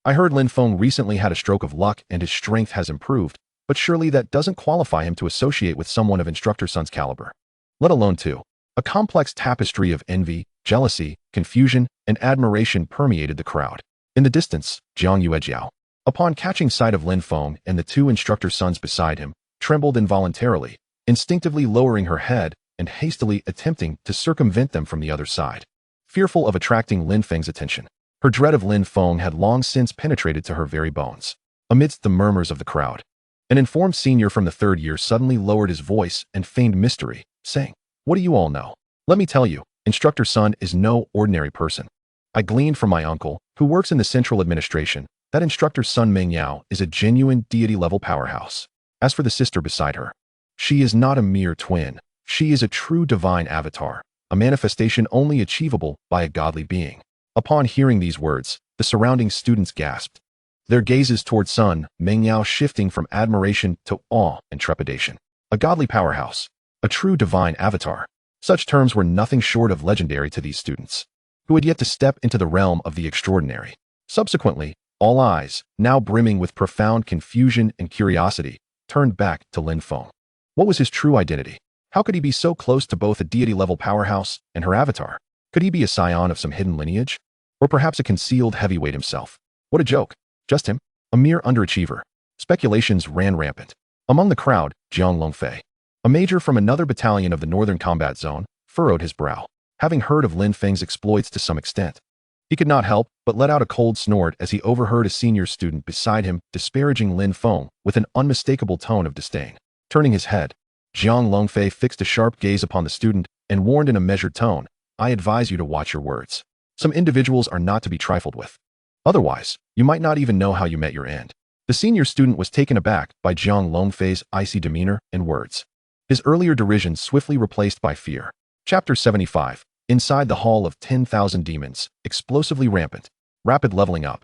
I heard Lin Feng recently had a stroke of luck and his strength has improved, but surely that doesn't qualify him to associate with someone of Instructor Sun's caliber. Let alone two. A complex tapestry of envy, jealousy, confusion, and admiration permeated the crowd. In the distance, Jiang Yuejiao, upon catching sight of Lin Feng and the two Instructor Suns beside him, trembled involuntarily, instinctively lowering her head and hastily attempting to circumvent them from the other side. Fearful of attracting Lin Feng's attention, her dread of Lin Feng had long since penetrated to her very bones. Amidst the murmurs of the crowd, an informed senior from the third year suddenly lowered his voice and feigned mystery, saying, "What do you all know? Let me tell you, Instructor Sun is no ordinary person. I gleaned from my uncle, who works in the central administration, that Instructor Sun Mingyao is a genuine deity-level powerhouse. As for the sister beside her, she is not a mere twin. She is a true divine avatar, a manifestation only achievable by a godly being." Upon hearing these words, the surrounding students gasped, their gazes toward Sun Mingyao shifting from admiration to awe and trepidation. A godly powerhouse, a true divine avatar. Such terms were nothing short of legendary to these students, who had yet to step into the realm of the extraordinary. Subsequently, all eyes, now brimming with profound confusion and curiosity, turned back to Lin Feng. What was his true identity? How could he be so close to both a deity-level powerhouse and her avatar? Could he be a scion of some hidden lineage? Or perhaps a concealed heavyweight himself? What a joke. Just him? A mere underachiever. Speculations ran rampant. Among the crowd, Jiang Yuejiao, a major from another battalion of the Northern Combat Zone, furrowed his brow, having heard of Lin Feng's exploits to some extent. He could not help but let out a cold snort as he overheard a senior student beside him disparaging Lin Feng with an unmistakable tone of disdain. Turning his head, Jiang Yuejiao fixed a sharp gaze upon the student and warned in a measured tone, "I advise you to watch your words. Some individuals are not to be trifled with. Otherwise, you might not even know how you met your end." The senior student was taken aback by Jiang Yuejiao's icy demeanor and words. His earlier derision swiftly replaced by fear. Chapter 75. Inside the Hall of 10,000 Demons, explosively rampant, rapid leveling up.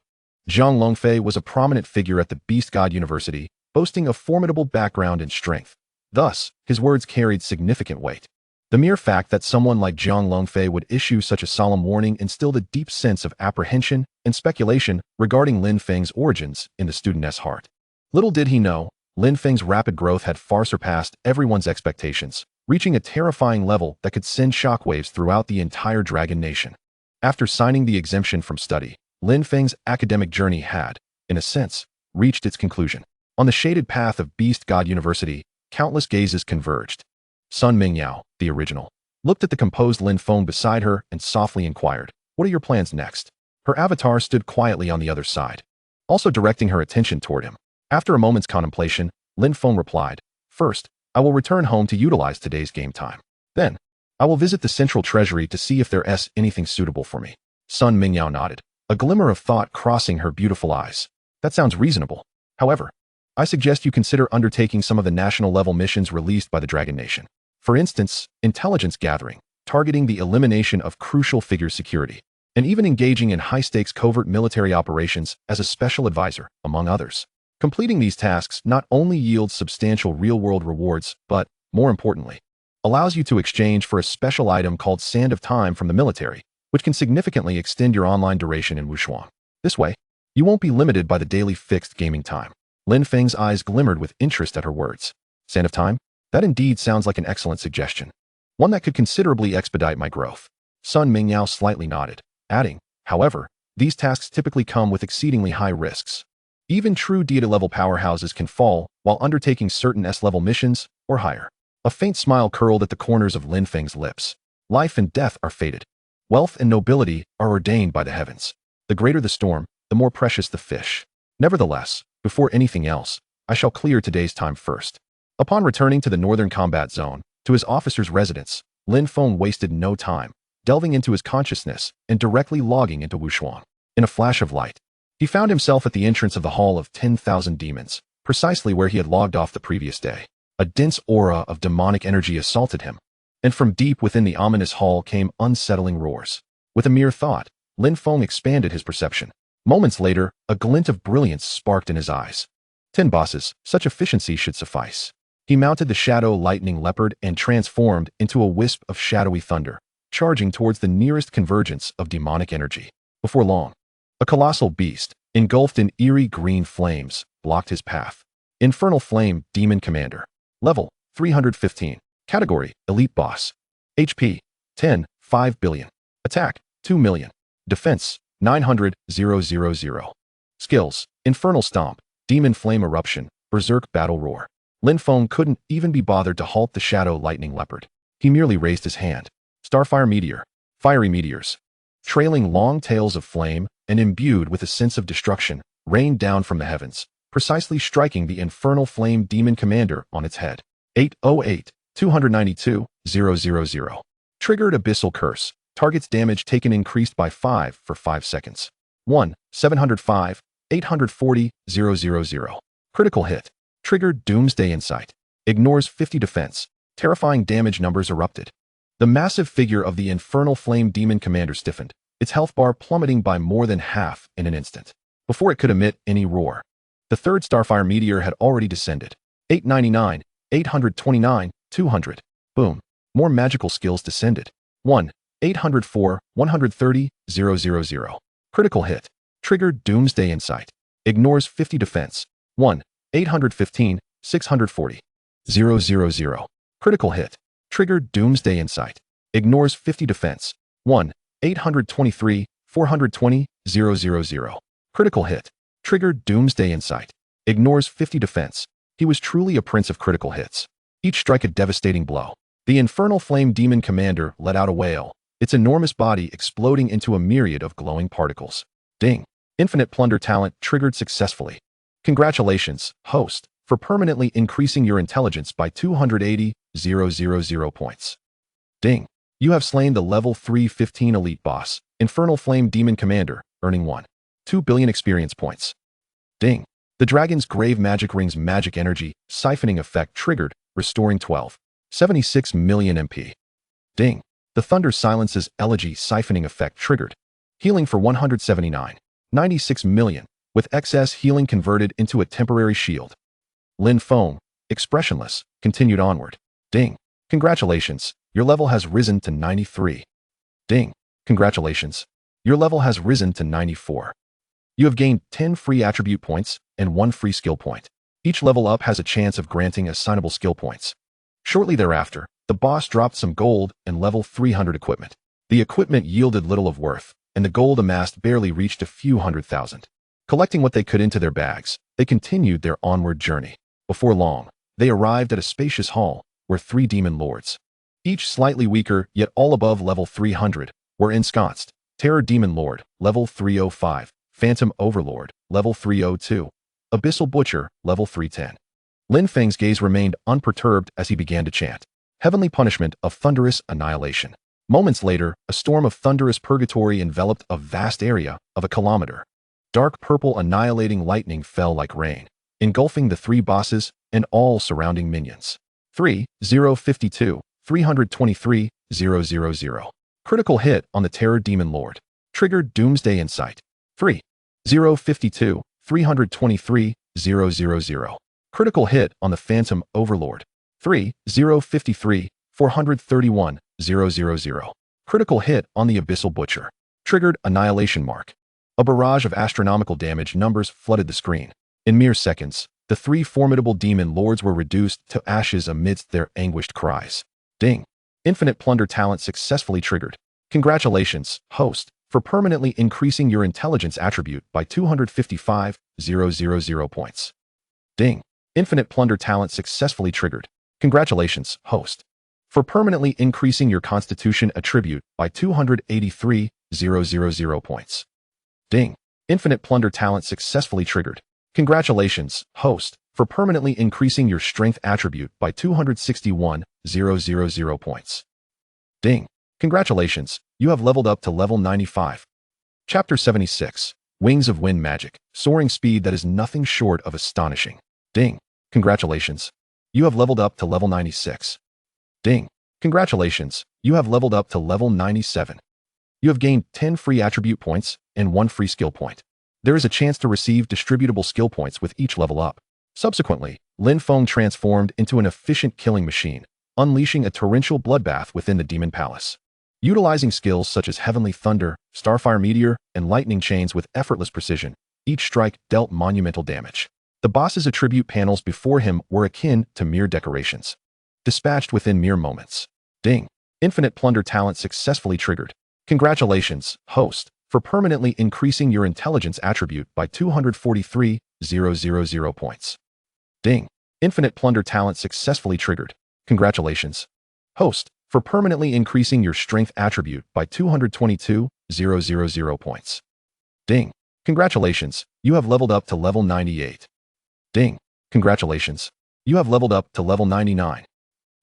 Jiang Yuejiao was a prominent figure at the Beast God University, boasting a formidable background and strength. Thus, his words carried significant weight. The mere fact that someone like Jiang Yuejiao would issue such a solemn warning instilled a deep sense of apprehension and speculation regarding Lin Feng's origins in the student's heart. Little did he know, Lin Feng's rapid growth had far surpassed everyone's expectations, reaching a terrifying level that could send shockwaves throughout the entire Dragon Nation. After signing the exemption from study, Lin Feng's academic journey had, in a sense, reached its conclusion. On the shaded path of Beast God University, countless gazes converged. Sun Mingyao, the original, looked at the composed Lin Feng beside her and softly inquired, "What are your plans next?" Her avatar stood quietly on the other side, also directing her attention toward him. After a moment's contemplation, Lin Feng replied, "First, I will return home to utilize today's game time. Then, I will visit the central treasury to see if there is anything suitable for me." Sun Mingyao nodded, a glimmer of thought crossing her beautiful eyes. "That sounds reasonable. However, I suggest you consider undertaking some of the national-level missions released by the Dragon Nation. For instance, intelligence gathering, targeting the elimination of crucial figure security. and even engaging in high-stakes covert military operations as a special advisor, among others. Completing these tasks not only yields substantial real-world rewards, but, more importantly, allows you to exchange for a special item called Sand of Time from the military, which can significantly extend your online duration in Wushuang. This way, you won't be limited by the daily fixed gaming time. Lin Feng's eyes glimmered with interest at her words. Sand of Time? That indeed sounds like an excellent suggestion. One that could considerably expedite my growth. Sun Mingyao slightly nodded, adding, however, these tasks typically come with exceedingly high risks. Even true Deity-level powerhouses can fall while undertaking certain S-level missions or higher. A faint smile curled at the corners of Lin Feng's lips. Life and death are fated. Wealth and nobility are ordained by the heavens. The greater the storm, the more precious the fish. Nevertheless, before anything else, I shall clear today's time first. Upon returning to the northern combat zone, to his officer's residence, Lin Feng wasted no time, delving into his consciousness and directly logging into Wushuang. In a flash of light, he found himself at the entrance of the Hall of 10,000 Demons, precisely where he had logged off the previous day. A dense aura of demonic energy assaulted him, and from deep within the ominous hall came unsettling roars. With a mere thought, Lin Feng expanded his perception. Moments later, a glint of brilliance sparked in his eyes. 10 bosses, such efficiency should suffice. He mounted the shadow lightning leopard and transformed into a wisp of shadowy thunder, charging towards the nearest convergence of demonic energy. Before long, a colossal beast, engulfed in eerie green flames, blocked his path. Infernal Flame Demon Commander. Level 315. Category Elite Boss. HP 10, 5 billion. Attack 2 million. Defense 900,000. Skills Infernal Stomp, Demon Flame Eruption, Berserk Battle Roar. Lin Feng couldn't even be bothered to halt the shadow lightning leopard. He merely raised his hand. Starfire Meteor. Fiery meteors, trailing long tails of flame and imbued with a sense of destruction, rained down from the heavens, precisely striking the Infernal Flame Demon Commander on its head. 808, 292,000. Triggered Abyssal Curse. Target's damage taken increased by 5 for 5 seconds. 1, 705, 840,000. Critical hit. Triggered Doomsday Insight. Ignores 50 defense. Terrifying damage numbers erupted. The massive figure of the Infernal Flame Demon Commander stiffened, its health bar plummeting by more than half in an instant. Before it could emit any roar, the third Starfire Meteor had already descended. 899, 829, 200. Boom. More magical skills descended. 1, 804, 130,000. Critical hit. Triggered Doomsday Insight. Ignores 50 defense. 1, 815, 640,000. Critical hit. Triggered Doomsday Insight. Ignores 50 defense. 1, 823, 420,000. Critical hit. Triggered Doomsday Insight. Ignores 50 defense. He was truly a prince of critical hits. Each strike a devastating blow. The Infernal Flame Demon Commander let out a wail, its enormous body exploding into a myriad of glowing particles. Ding. Infinite Plunder talent triggered successfully. Congratulations, host, for permanently increasing your intelligence by 280,000 points. Ding. You have slain the level 315 elite boss, Infernal Flame Demon Commander, earning 2 billion experience points. Ding. The Dragon's Grave Magic Ring's magic energy siphoning effect triggered, restoring 76 million MP. Ding. The Thunder Silence's Elegy siphoning effect triggered, healing for 96 million, with excess healing converted into a temporary shield. Lin Feng, expressionless, continued onward. Ding. Congratulations, your level has risen to 93. Ding. Congratulations, your level has risen to 94. You have gained 10 free attribute points and 1 free skill point. Each level up has a chance of granting assignable skill points. Shortly thereafter, the boss dropped some gold and level 300 equipment. The equipment yielded little of worth, and the gold amassed barely reached a few 100,000. Collecting what they could into their bags, they continued their onward journey. Before long, they arrived at a spacious hall where 3 demon lords, each slightly weaker yet all above level 300, were ensconced. Terror Demon Lord, level 305, Phantom Overlord, level 302, Abyssal Butcher, level 310. Lin Feng's gaze remained unperturbed as he began to chant, Heavenly Punishment of Thunderous Annihilation. Moments later, a storm of thunderous purgatory enveloped a vast area of a kilometer. Dark purple annihilating lightning fell like rain, engulfing the 3 bosses and all surrounding minions. 3,052, 323,000. Critical hit on the Terror Demon Lord. Triggered Doomsday Insight. 3. 052, 323, 000. Critical hit on the Phantom Overlord. 3. 053, 431, 000. Critical hit on the Abyssal Butcher. Triggered Annihilation Mark. A barrage of astronomical damage numbers flooded the screen. In mere seconds, the three formidable demon lords were reduced to ashes amidst their anguished cries. Ding. Infinite Plunder talent successfully triggered. Congratulations, host, for permanently increasing your intelligence attribute by 255,000 points. Ding. Infinite Plunder talent successfully triggered. Congratulations, host, for permanently increasing your constitution attribute by 283,000 points. Ding. Infinite Plunder talent successfully triggered. Congratulations, host, for permanently increasing your strength attribute by 261,000 points. Ding. Congratulations, you have leveled up to level 95. Chapter 76. Wings of Wind Magic. Soaring speed that is nothing short of astonishing. Ding. Congratulations, you have leveled up to level 96. Ding. Congratulations, you have leveled up to level 97. You have gained 10 free attribute points and 1 free skill point. There is a chance to receive distributable skill points with each level up. Subsequently, Lin Feng transformed into an efficient killing machine, unleashing a torrential bloodbath within the Demon Palace. Utilizing skills such as Heavenly Thunder, Starfire Meteor, and Lightning Chains with effortless precision, each strike dealt monumental damage. The boss's attribute panels before him were akin to mere decorations, dispatched within mere moments. Ding. Infinite Plunder talent successfully triggered. Congratulations, host, for permanently increasing your intelligence attribute by 243,000 points. Ding. Infinite Plunder talent successfully triggered. Congratulations, host, for permanently increasing your strength attribute by 222,000 points. Ding. Congratulations, you have leveled up to level 98. Ding. Congratulations, you have leveled up to level 99.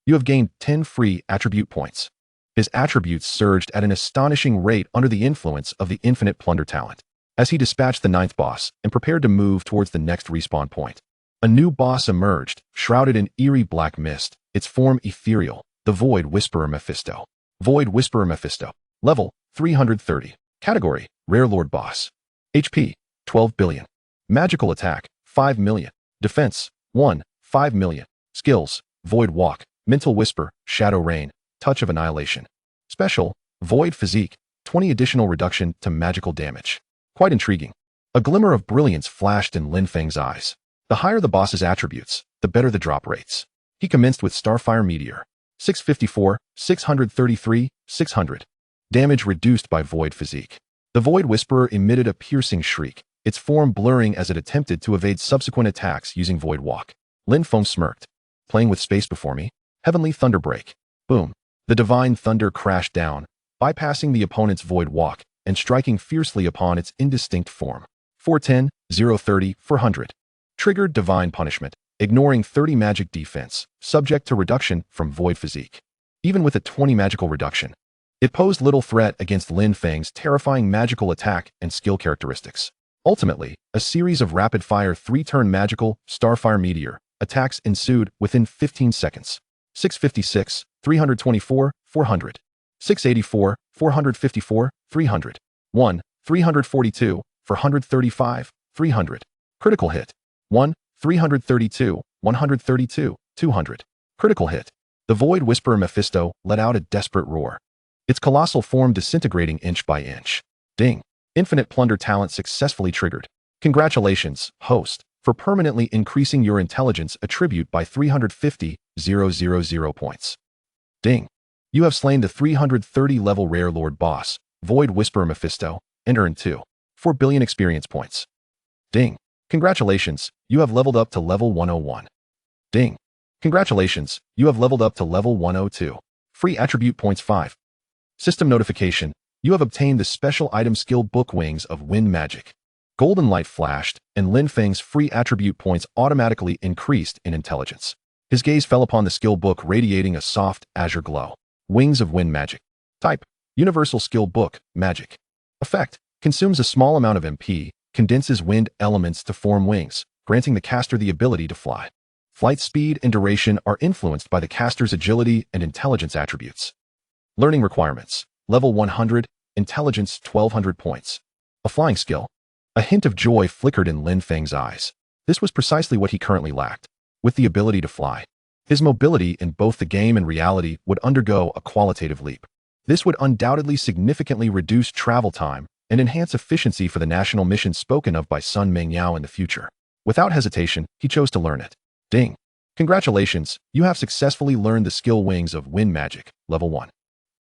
You have gained 10 free attribute points. His attributes surged at an astonishing rate under the influence of the Infinite Plunder talent. As he dispatched the 9th boss and prepared to move towards the next respawn point, a new boss emerged, shrouded in eerie black mist, its form ethereal, the Void Whisperer Mephisto. Void Whisperer Mephisto. Level, 330. Category, Rare Lord Boss. HP, 12 billion. Magical attack, 5 million. Defense, 1, 5 million. Skills, Void Walk, Mental Whisper, Shadow Rain, Touch of Annihilation. Special, Void Physique, 20 additional reduction to magical damage. Quite intriguing. A glimmer of brilliance flashed in Lin Feng's eyes. The higher the boss's attributes, the better the drop rates. He commenced with Starfire Meteor. 654, 633, 600. Damage reduced by Void Physique. The Void Whisperer emitted a piercing shriek, its form blurring as it attempted to evade subsequent attacks using Void Walk. Lin Feng smirked. Playing with space before me? Heavenly Thunder Break. Boom. The Divine Thunder crashed down, bypassing the opponent's Void Walk and striking fiercely upon its indistinct form. 410, 030, 400. Triggered Divine Punishment, ignoring 30 magic defense, subject to reduction from Void Physique. Even with a 20 magical reduction, it posed little threat against Lin Feng's terrifying magical attack and skill characteristics. Ultimately, a series of rapid-fire 3-turn magical, Starfire Meteor, attacks ensued within 15 seconds. 656, 324, 400. 684, 454, 300. 1, 342, 435, 300. Critical hit. 1, 332, 132, 200. Critical hit. The Void Whisperer Mephisto let out a desperate roar, its colossal form disintegrating inch by inch. Ding. Infinite Plunder talent successfully triggered. Congratulations, host, for permanently increasing your intelligence attribute by 350,000 points. Ding. You have slain the 330 level Rare Lord boss, Void Whisperer Mephisto, and earned 4 billion experience points. Ding. Congratulations, you have leveled up to level 101. Ding. Congratulations, you have leveled up to level 102. Free attribute points 5. System notification, you have obtained the special item skill book Wings of Wind Magic. Golden light flashed, and Lin Feng's free attribute points automatically increased in intelligence. His gaze fell upon the skill book radiating a soft, azure glow. Wings of Wind Magic. Type, Universal Skill Book, Magic. Effect, consumes a small amount of MP, condenses wind elements to form wings, granting the caster the ability to fly. Flight speed and duration are influenced by the caster's agility and intelligence attributes. Learning requirements. Level 100, intelligence 1200 points. A flying skill. A hint of joy flickered in Lin Feng's eyes. This was precisely what he currently lacked, with the ability to fly. His mobility in both the game and reality would undergo a qualitative leap. This would undoubtedly significantly reduce travel time and enhance efficiency for the national mission spoken of by Sun Mingyao in the future. Without hesitation, he chose to learn it. Ding! Congratulations, you have successfully learned the skill Wings of Wind Magic, Level 1.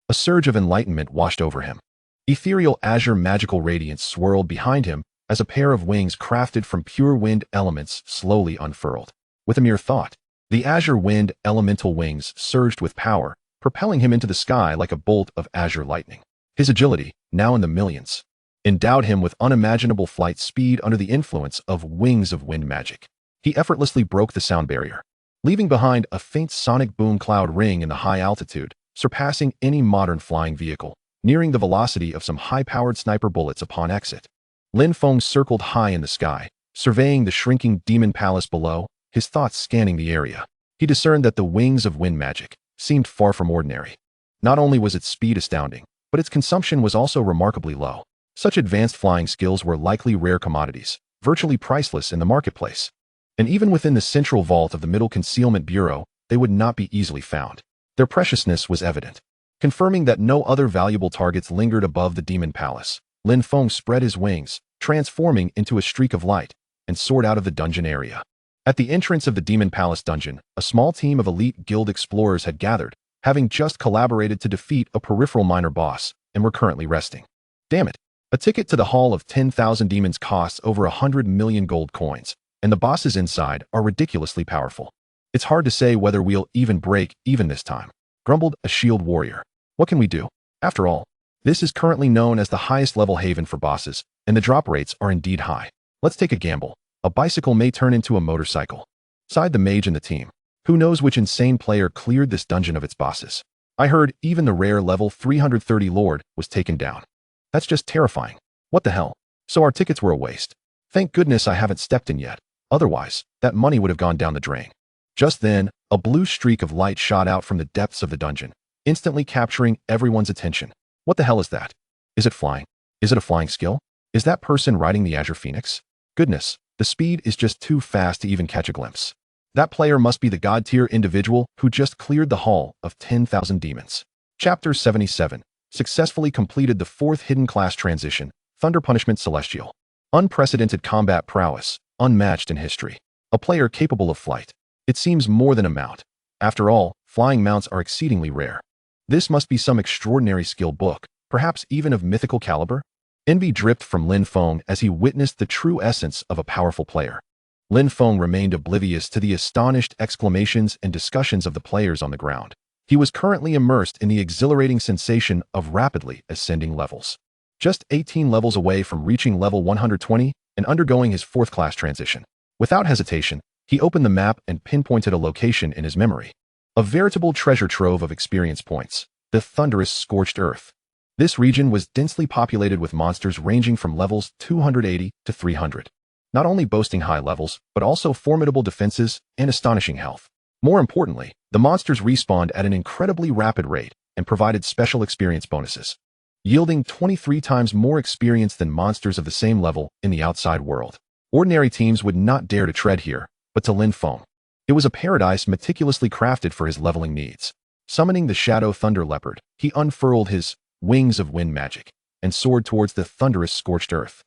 A surge of enlightenment washed over him. Ethereal azure magical radiance swirled behind him as a pair of wings crafted from pure wind elements slowly unfurled. With a mere thought, the azure wind elemental wings surged with power, propelling him into the sky like a bolt of azure lightning. His agility, now in the millions, endowed him with unimaginable flight speed under the influence of Wings of Wind Magic. He effortlessly broke the sound barrier, leaving behind a faint sonic boom cloud ring in the high altitude, surpassing any modern flying vehicle, nearing the velocity of some high-powered sniper bullets upon exit. Lin Feng circled high in the sky, surveying the shrinking demon palace below, his thoughts scanning the area. He discerned that the Wings of Wind Magic seemed far from ordinary. Not only was its speed astounding, but its consumption was also remarkably low. Such advanced flying skills were likely rare commodities, virtually priceless in the marketplace. And even within the central vault of the Middle Concealment Bureau, they would not be easily found. Their preciousness was evident. Confirming that no other valuable targets lingered above the demon palace, Lin Feng spread his wings, transforming into a streak of light, and soared out of the dungeon area. At the entrance of the Demon Palace dungeon, a small team of elite guild explorers had gathered, having just collaborated to defeat a peripheral minor boss, and were currently resting. Damn it! A ticket to the Hall of 10,000 Demons costs over 100 million gold coins, and the bosses inside are ridiculously powerful. It's hard to say whether we'll even break even this time, grumbled a shield warrior. What can we do? After all, this is currently known as the highest level haven for bosses, and the drop rates are indeed high. Let's take a gamble. A bicycle may turn into a motorcycle, sighed the mage in the team. Who knows which insane player cleared this dungeon of its bosses? I heard even the rare level 330 lord was taken down. That's just terrifying. What the hell? So our tickets were a waste. Thank goodness I haven't stepped in yet. Otherwise, that money would have gone down the drain. Just then, a blue streak of light shot out from the depths of the dungeon, instantly capturing everyone's attention. What the hell is that? Is it flying? Is it a flying skill? Is that person riding the Azure Phoenix? Goodness, the speed is just too fast to even catch a glimpse. That player must be the god-tier individual who just cleared the Hall of 10,000 Demons. Chapter 77. Successfully completed the 4th hidden class transition, Thunder Punishment Celestial. Unprecedented combat prowess, unmatched in history. A player capable of flight. It seems more than a mount. After all, flying mounts are exceedingly rare. This must be some extraordinary skill book, perhaps even of mythical caliber? Envy dripped from Lin Feng as he witnessed the true essence of a powerful player. Lin Feng remained oblivious to the astonished exclamations and discussions of the players on the ground. He was currently immersed in the exhilarating sensation of rapidly ascending levels. Just 18 levels away from reaching level 120 and undergoing his 4th class transition. Without hesitation, he opened the map and pinpointed a location in his memory. A veritable treasure trove of experience points, the thunderous scorched earth. This region was densely populated with monsters ranging from levels 280 to 300. Not only boasting high levels, but also formidable defenses and astonishing health. More importantly, the monsters respawned at an incredibly rapid rate and provided special experience bonuses, yielding 23 times more experience than monsters of the same level in the outside world. Ordinary teams would not dare to tread here, but to Lin Feng, it was a paradise meticulously crafted for his leveling needs. Summoning the Shadow Thunder Leopard, he unfurled his Wings of Wind Magic and soared towards the thunderous scorched earth.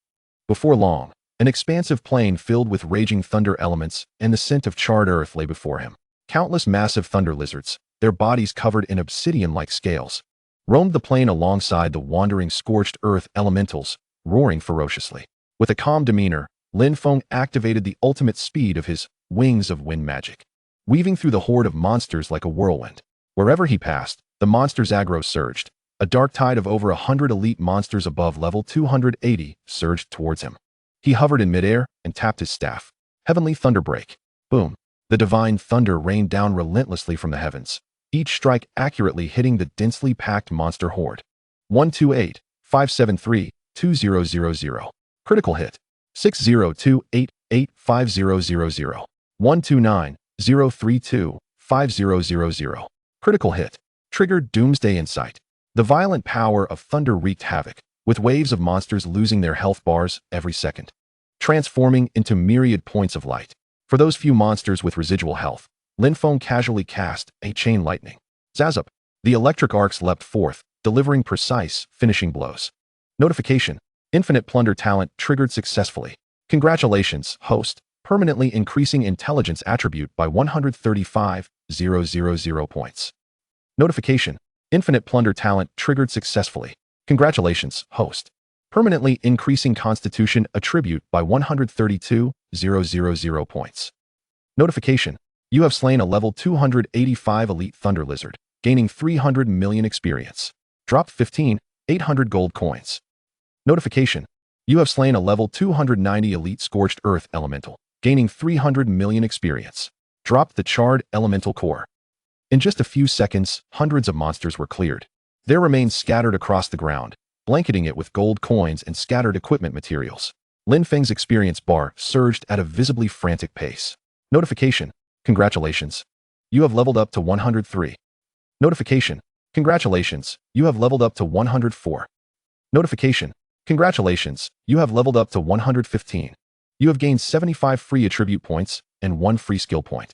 Before long, an expansive plain filled with raging thunder elements and the scent of charred earth lay before him. Countless massive thunder lizards, their bodies covered in obsidian-like scales, roamed the plain alongside the wandering scorched earth elementals, roaring ferociously. With a calm demeanor, Lin Feng activated the ultimate speed of his Wings of Wind Magic, weaving through the horde of monsters like a whirlwind. Wherever he passed, the monsters' aggro surged. A dark tide of over 100 elite monsters above level 280 surged towards him. He hovered in midair and tapped his staff. Heavenly Thunderbreak. Boom. The divine thunder rained down relentlessly from the heavens, each strike accurately hitting the densely packed monster horde. 128-573-2000. Critical hit. 60288500. 129-032-5000. Critical hit. Triggered Doomsday Insight. The violent power of thunder wreaked havoc, with waves of monsters losing their health bars every second, transforming into myriad points of light. For those few monsters with residual health, Lin Feng casually cast a chain lightning. Zazup, the electric arcs leapt forth, delivering precise, finishing blows. Notification: Infinite Plunder talent triggered successfully. Congratulations, host. Permanently increasing intelligence attribute by 135,000 points. Notification: Infinite Plunder talent triggered successfully. Congratulations, host. Permanently increasing constitution attribute by 132,000 points. Notification: You have slain a level 285 elite thunder lizard, gaining 300 million experience. Drop 15, 800 gold coins. Notification: You have slain a level 290 elite scorched earth elemental, gaining 300 million experience. Drop the charred elemental core. In just a few seconds, hundreds of monsters were cleared. Their remains scattered across the ground, blanketing it with gold coins and scattered equipment materials. Lin Feng's experience bar surged at a visibly frantic pace. Notification: Congratulations. You have leveled up to 103. Notification: Congratulations. You have leveled up to 104. Notification: Congratulations. You have leveled up to 115. You have gained 75 free attribute points and 1 free skill point.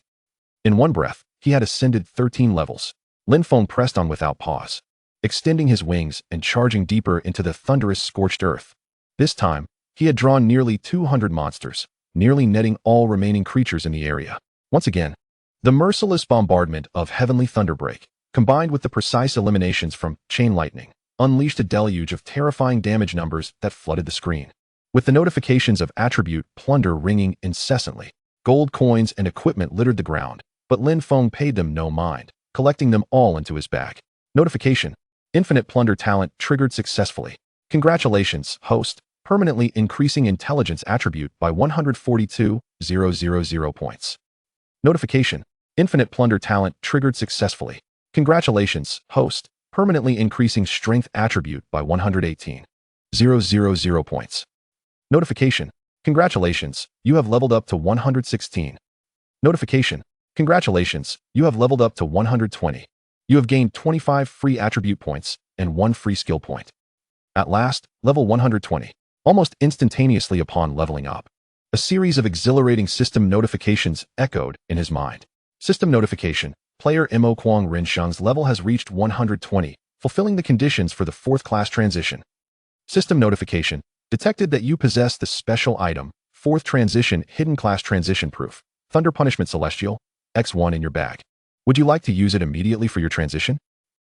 In one breath, he had ascended 13 levels. Lin Feng pressed on without pause, extending his wings and charging deeper into the thunderous scorched earth. This time, he had drawn nearly 200 monsters, nearly netting all remaining creatures in the area. Once again, the merciless bombardment of heavenly thunderbreak, combined with the precise eliminations from chain lightning, unleashed a deluge of terrifying damage numbers that flooded the screen. With the notifications of attribute plunder ringing incessantly, gold coins and equipment littered the ground, but Lin Feng paid them no mind, collecting them all into his bag. Notification: Infinite Plunder talent triggered successfully. Congratulations, host. Permanently increasing intelligence attribute by 142,000 points. Notification: Infinite Plunder talent triggered successfully. Congratulations, host. Permanently increasing strength attribute by 118,000 points. Notification: Congratulations, you have leveled up to 116. Notification: Congratulations, you have leveled up to 120. You have gained 25 free attribute points and 1 free skill point. At last, level 120. Almost instantaneously upon leveling up, a series of exhilarating system notifications echoed in his mind. System notification: Player Mo Kuang Rinshang's level has reached 120, fulfilling the conditions for the 4th class transition. System notification: Detected that you possess the special item, 4th transition hidden class transition proof, Thunder Punishment Celestial, X1 in your bag. Would you like to use it immediately for your transition?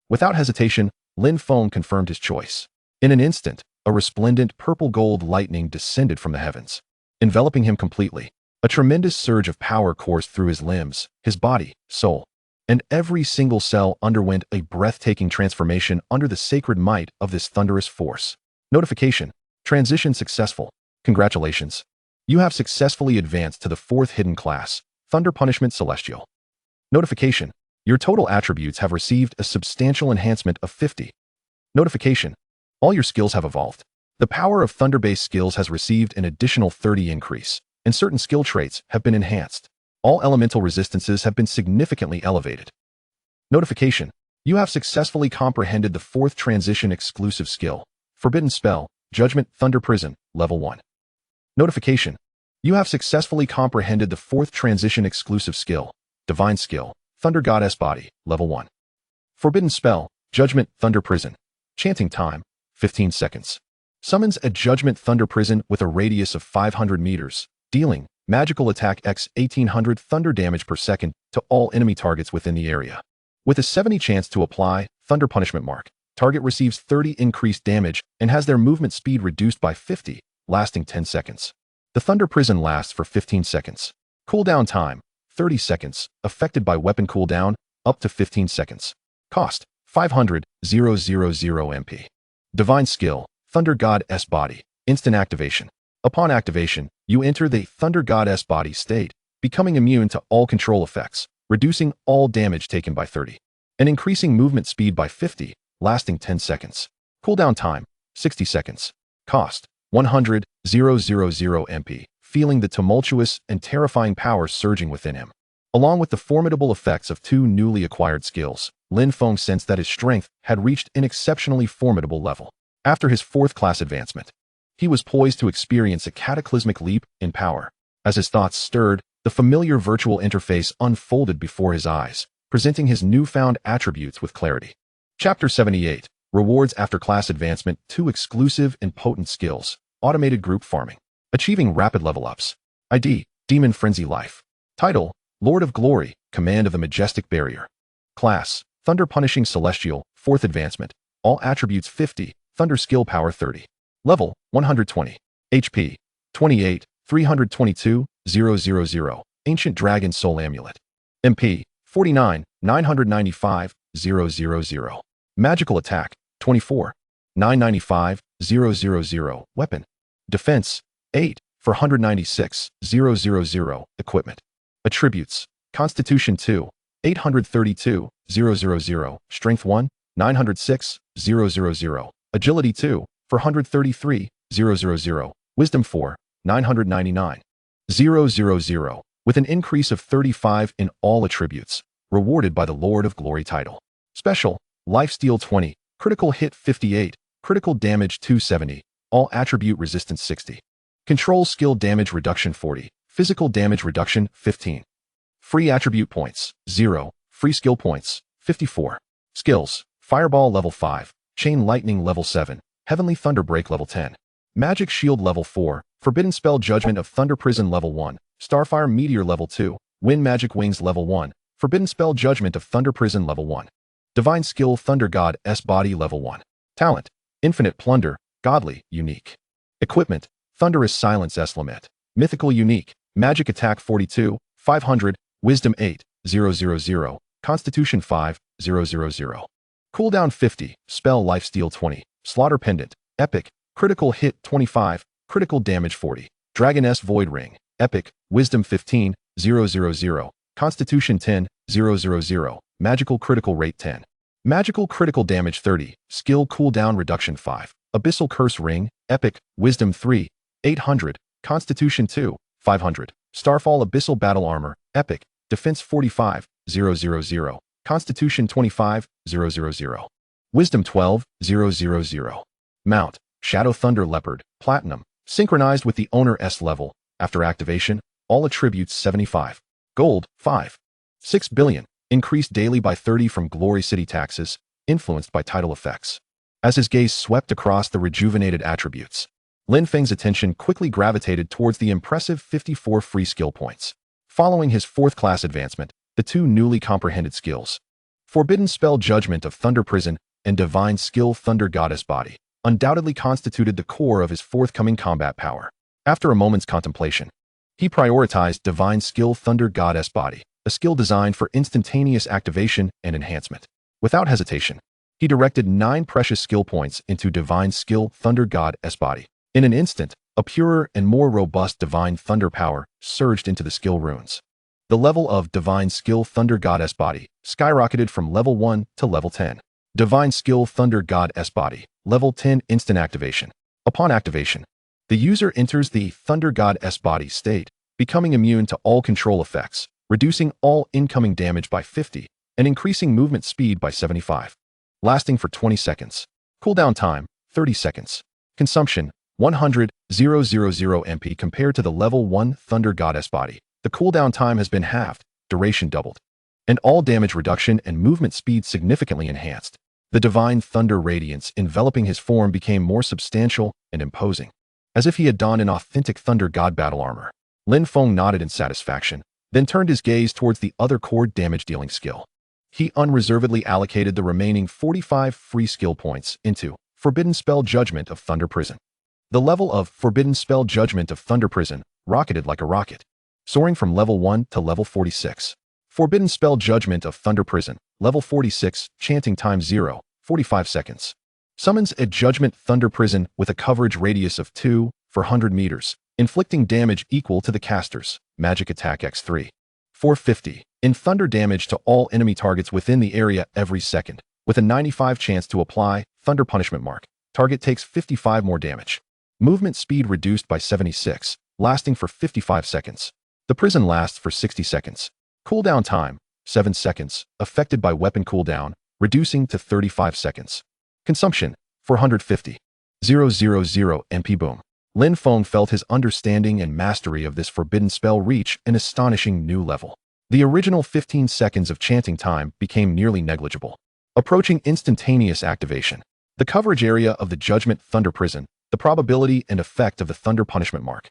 Without hesitation, Lin Feng confirmed his choice. In an instant, a resplendent purple-gold lightning descended from the heavens, enveloping him completely. A tremendous surge of power coursed through his limbs, his body, soul, and every single cell underwent a breathtaking transformation under the sacred might of this thunderous force. Notification: Transition successful. Congratulations. You have successfully advanced to the 4th hidden class, Thunder Punishment Celestial. Notification: Your total attributes have received a substantial enhancement of 50. Notification: All your skills have evolved. The power of thunder-based skills has received an additional 30 increase, and certain skill traits have been enhanced. All elemental resistances have been significantly elevated. Notification: You have successfully comprehended the 4th transition exclusive skill, Forbidden Spell, Judgment Thunder Prison, Level 1. Notification: You have successfully comprehended the 4th transition exclusive skill, Divine Skill, Thunder Goddess Body, Level 1. Forbidden Spell, Judgment Thunder Prison. Chanting time: 15 seconds. Summons a Judgment Thunder Prison with a radius of 500 meters, dealing magical attack x 1800 thunder damage per second to all enemy targets within the area. With a 70 chance to apply Thunder Punishment Mark, target receives 30 increased damage and has their movement speed reduced by 50, lasting 10 seconds. The Thunder Prison lasts for 15 seconds. Cooldown time: 30 seconds, affected by weapon cooldown, up to 15 seconds. Cost: 500,000 MP. Divine Skill, Thunder Goddess Body, Instant Activation. Upon activation, you enter the Thunder Goddess Body state, becoming immune to all control effects, reducing all damage taken by 30, and increasing movement speed by 50, lasting 10 seconds. Cooldown time: 60 seconds. Cost: 100,000 MP. Feeling the tumultuous and terrifying power surging within him, Along with the formidable effects of two newly acquired skills, Lin Feng sensed that his strength had reached an exceptionally formidable level. After his fourth-class advancement, he was poised to experience a cataclysmic leap in power. As his thoughts stirred, the familiar virtual interface unfolded before his eyes, presenting his newfound attributes with clarity. Chapter 78. Rewards after class advancement. 2 exclusive and potent skills. Automated group farming. Achieving rapid level ups. ID. Demon Frenzy Life. Title. Lord of Glory. Command of the Majestic Barrier. Class. Thunder Punishing Celestial. 4th advancement. All attributes 50. Thunder Skill Power 30. Level 120. HP 28. 322. 000. Ancient Dragon Soul Amulet. MP 49. 995. 000. Magical Attack 24. 995. 000. Weapon. Defense 8. 496. 000. Equipment. Attributes. Constitution 2. 832. 000. Strength 1. 906. 000. Agility 2. 433. 000. Wisdom 4. 999. 000. With an increase of 35 in all attributes, rewarded by the Lord of Glory title. Special. Lifesteal 20. Critical hit 58. Critical damage 270. All attribute resistance 60. Control skill damage reduction 40. Physical damage reduction 15. Free attribute points 0. Free skill points 54. Skills. Fireball level 5. Chain Lightning level 7. Heavenly Thunder Break level 10. Magic Shield level 4. Forbidden Spell Judgment of Thunder Prison level 1. Starfire Meteor level 2. Wind Magic Wings level 1. Forbidden Spell Judgment of Thunder Prison level 1. Divine Skill Thunder God S Body level 1. Talent. Infinite Plunder. Godly. Unique. Equipment. Thunderous Silence S Lament. Mythical Unique. Magic Attack 42. 500. Wisdom 8. 000. Constitution 5. 000. Cooldown 50. Spell Lifesteal 20. Slaughter Pendant. Epic. Critical hit 25. Critical damage 40. Dragon S Void Ring. Epic. Wisdom 15. 000. Constitution 10. 000. Magical critical rate 10. Magical critical damage 30. Skill cooldown reduction 5. Abyssal Curse Ring. Epic. Wisdom 3. 800. Constitution 2. 500. Starfall Abyssal Battle Armor. Epic. Defense 45. 000. Constitution 25. 000. Wisdom 12. 000. Mount. Shadow Thunder Leopard. Platinum. Synchronized with the owner S level. After activation, all attributes 75. Gold, 5. 6 billion. Increased daily by 30 from Glory City taxes, influenced by title effects. As his gaze swept across the rejuvenated attributes, Lin Feng's attention quickly gravitated towards the impressive 54 free skill points. Following his 4th class advancement, the 2 newly comprehended skills, Forbidden Spell Judgment of Thunder Prison and Divine Skill Thunder Goddess Body, undoubtedly constituted the core of his forthcoming combat power. After a moment's contemplation, he prioritized Divine Skill Thunder Goddess Body, a skill designed for instantaneous activation and enhancement. Without hesitation, he directed 9 precious skill points into Divine Skill Thunder Goddess Body. In an instant, a purer and more robust Divine Thunder power surged into the skill runes. The level of Divine Skill Thunder Goddess Body skyrocketed from level 1 to level 10. Divine Skill Thunder Goddess Body, level 10 instant activation. Upon activation, the user enters the Thunder Goddess Body state, becoming immune to all control effects, reducing all incoming damage by 50, and increasing movement speed by 75. Lasting for 20 seconds. Cooldown time, 30 seconds. Consumption, 100,000 MP compared to the level 1 Thunder Goddess Body. The cooldown time has been halved, duration doubled, and all damage reduction and movement speed significantly enhanced. The divine thunder radiance enveloping his form became more substantial and imposing, as if he had donned an authentic thunder god battle armor. Lin Feng nodded in satisfaction, then turned his gaze towards the other core damage-dealing skill. He unreservedly allocated the remaining 45 free skill points into Forbidden Spell Judgment of Thunder Prison. The level of Forbidden Spell Judgment of Thunder Prison rocketed like a rocket, soaring from level 1 to level 46. Forbidden Spell Judgment of Thunder Prison, level 46, chanting time 0, 45 seconds. Summons a Judgment Thunder Prison with a coverage radius of 2 for 100 meters, inflicting damage equal to the caster's magic attack x3. 450. In thunder damage to all enemy targets within the area every second, with a 95 chance to apply Thunder Punishment Mark. Target takes 55 more damage. Movement speed reduced by 76, lasting for 55 seconds. The prison lasts for 60 seconds. Cooldown time, 7 seconds, affected by weapon cooldown, reducing to 35 seconds. Consumption, 450. 000 MP boom. Lin Feng felt his understanding and mastery of this forbidden spell reach an astonishing new level. The original 15 seconds of chanting time became nearly negligible, approaching instantaneous activation. The coverage area of the Judgment Thunder Prison, the probability and effect of the Thunder Punishment Mark,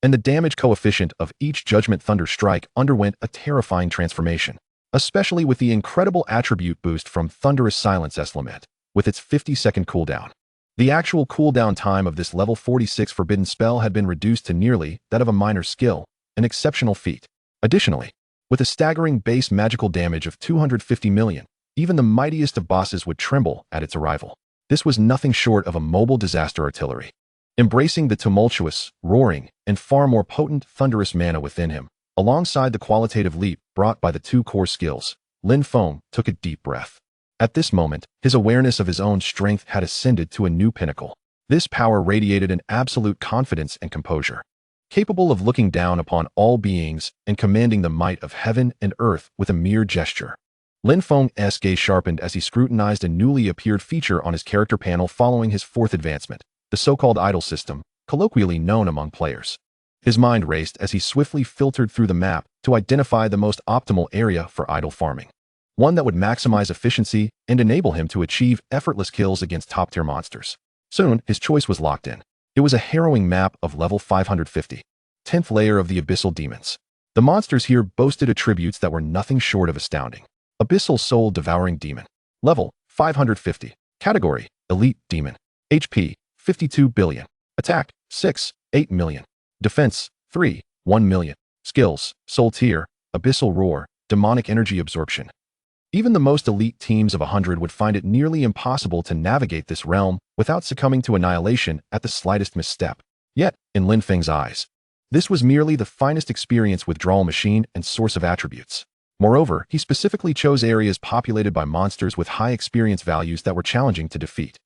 and the damage coefficient of each Judgment Thunder strike underwent a terrifying transformation, especially with the incredible attribute boost from Thunderous Silence Eslamette, with its 50-second cooldown. The actual cooldown time of this level 46 forbidden spell had been reduced to nearly that of a minor skill, an exceptional feat. Additionally, with a staggering base magical damage of 250 million, even the mightiest of bosses would tremble at its arrival. This was nothing short of a mobile disaster artillery. Embracing the tumultuous, roaring, and far more potent thunderous mana within him, alongside the qualitative leap brought by the two core skills, Lin Feng took a deep breath. At this moment, his awareness of his own strength had ascended to a new pinnacle. This power radiated an absolute confidence and composure, capable of looking down upon all beings and commanding the might of heaven and earth with a mere gesture. Lin Feng's gaze sharpened as he scrutinized a newly appeared feature on his character panel following his fourth advancement, the so-called idol system, colloquially known among players. His mind raced as he swiftly filtered through the map to identify the most optimal area for idol farming, one that would maximize efficiency and enable him to achieve effortless kills against top-tier monsters. Soon, his choice was locked in. It was a harrowing map of level 550, 10th layer of the Abyssal Demons. The monsters here boasted attributes that were nothing short of astounding. Abyssal Soul Devouring Demon. Level, 550. Category, Elite Demon. HP, 52 billion. Attack, 8 million. Defense, 1 million. Skills, Soul Tier, Abyssal Roar, Demonic Energy Absorption. Even the most elite teams of 100 would find it nearly impossible to navigate this realm without succumbing to annihilation at the slightest misstep. Yet, in Lin Feng's eyes, this was merely the finest experience withdrawal machine and source of attributes. Moreover, he specifically chose areas populated by monsters with high experience values that were challenging to defeat.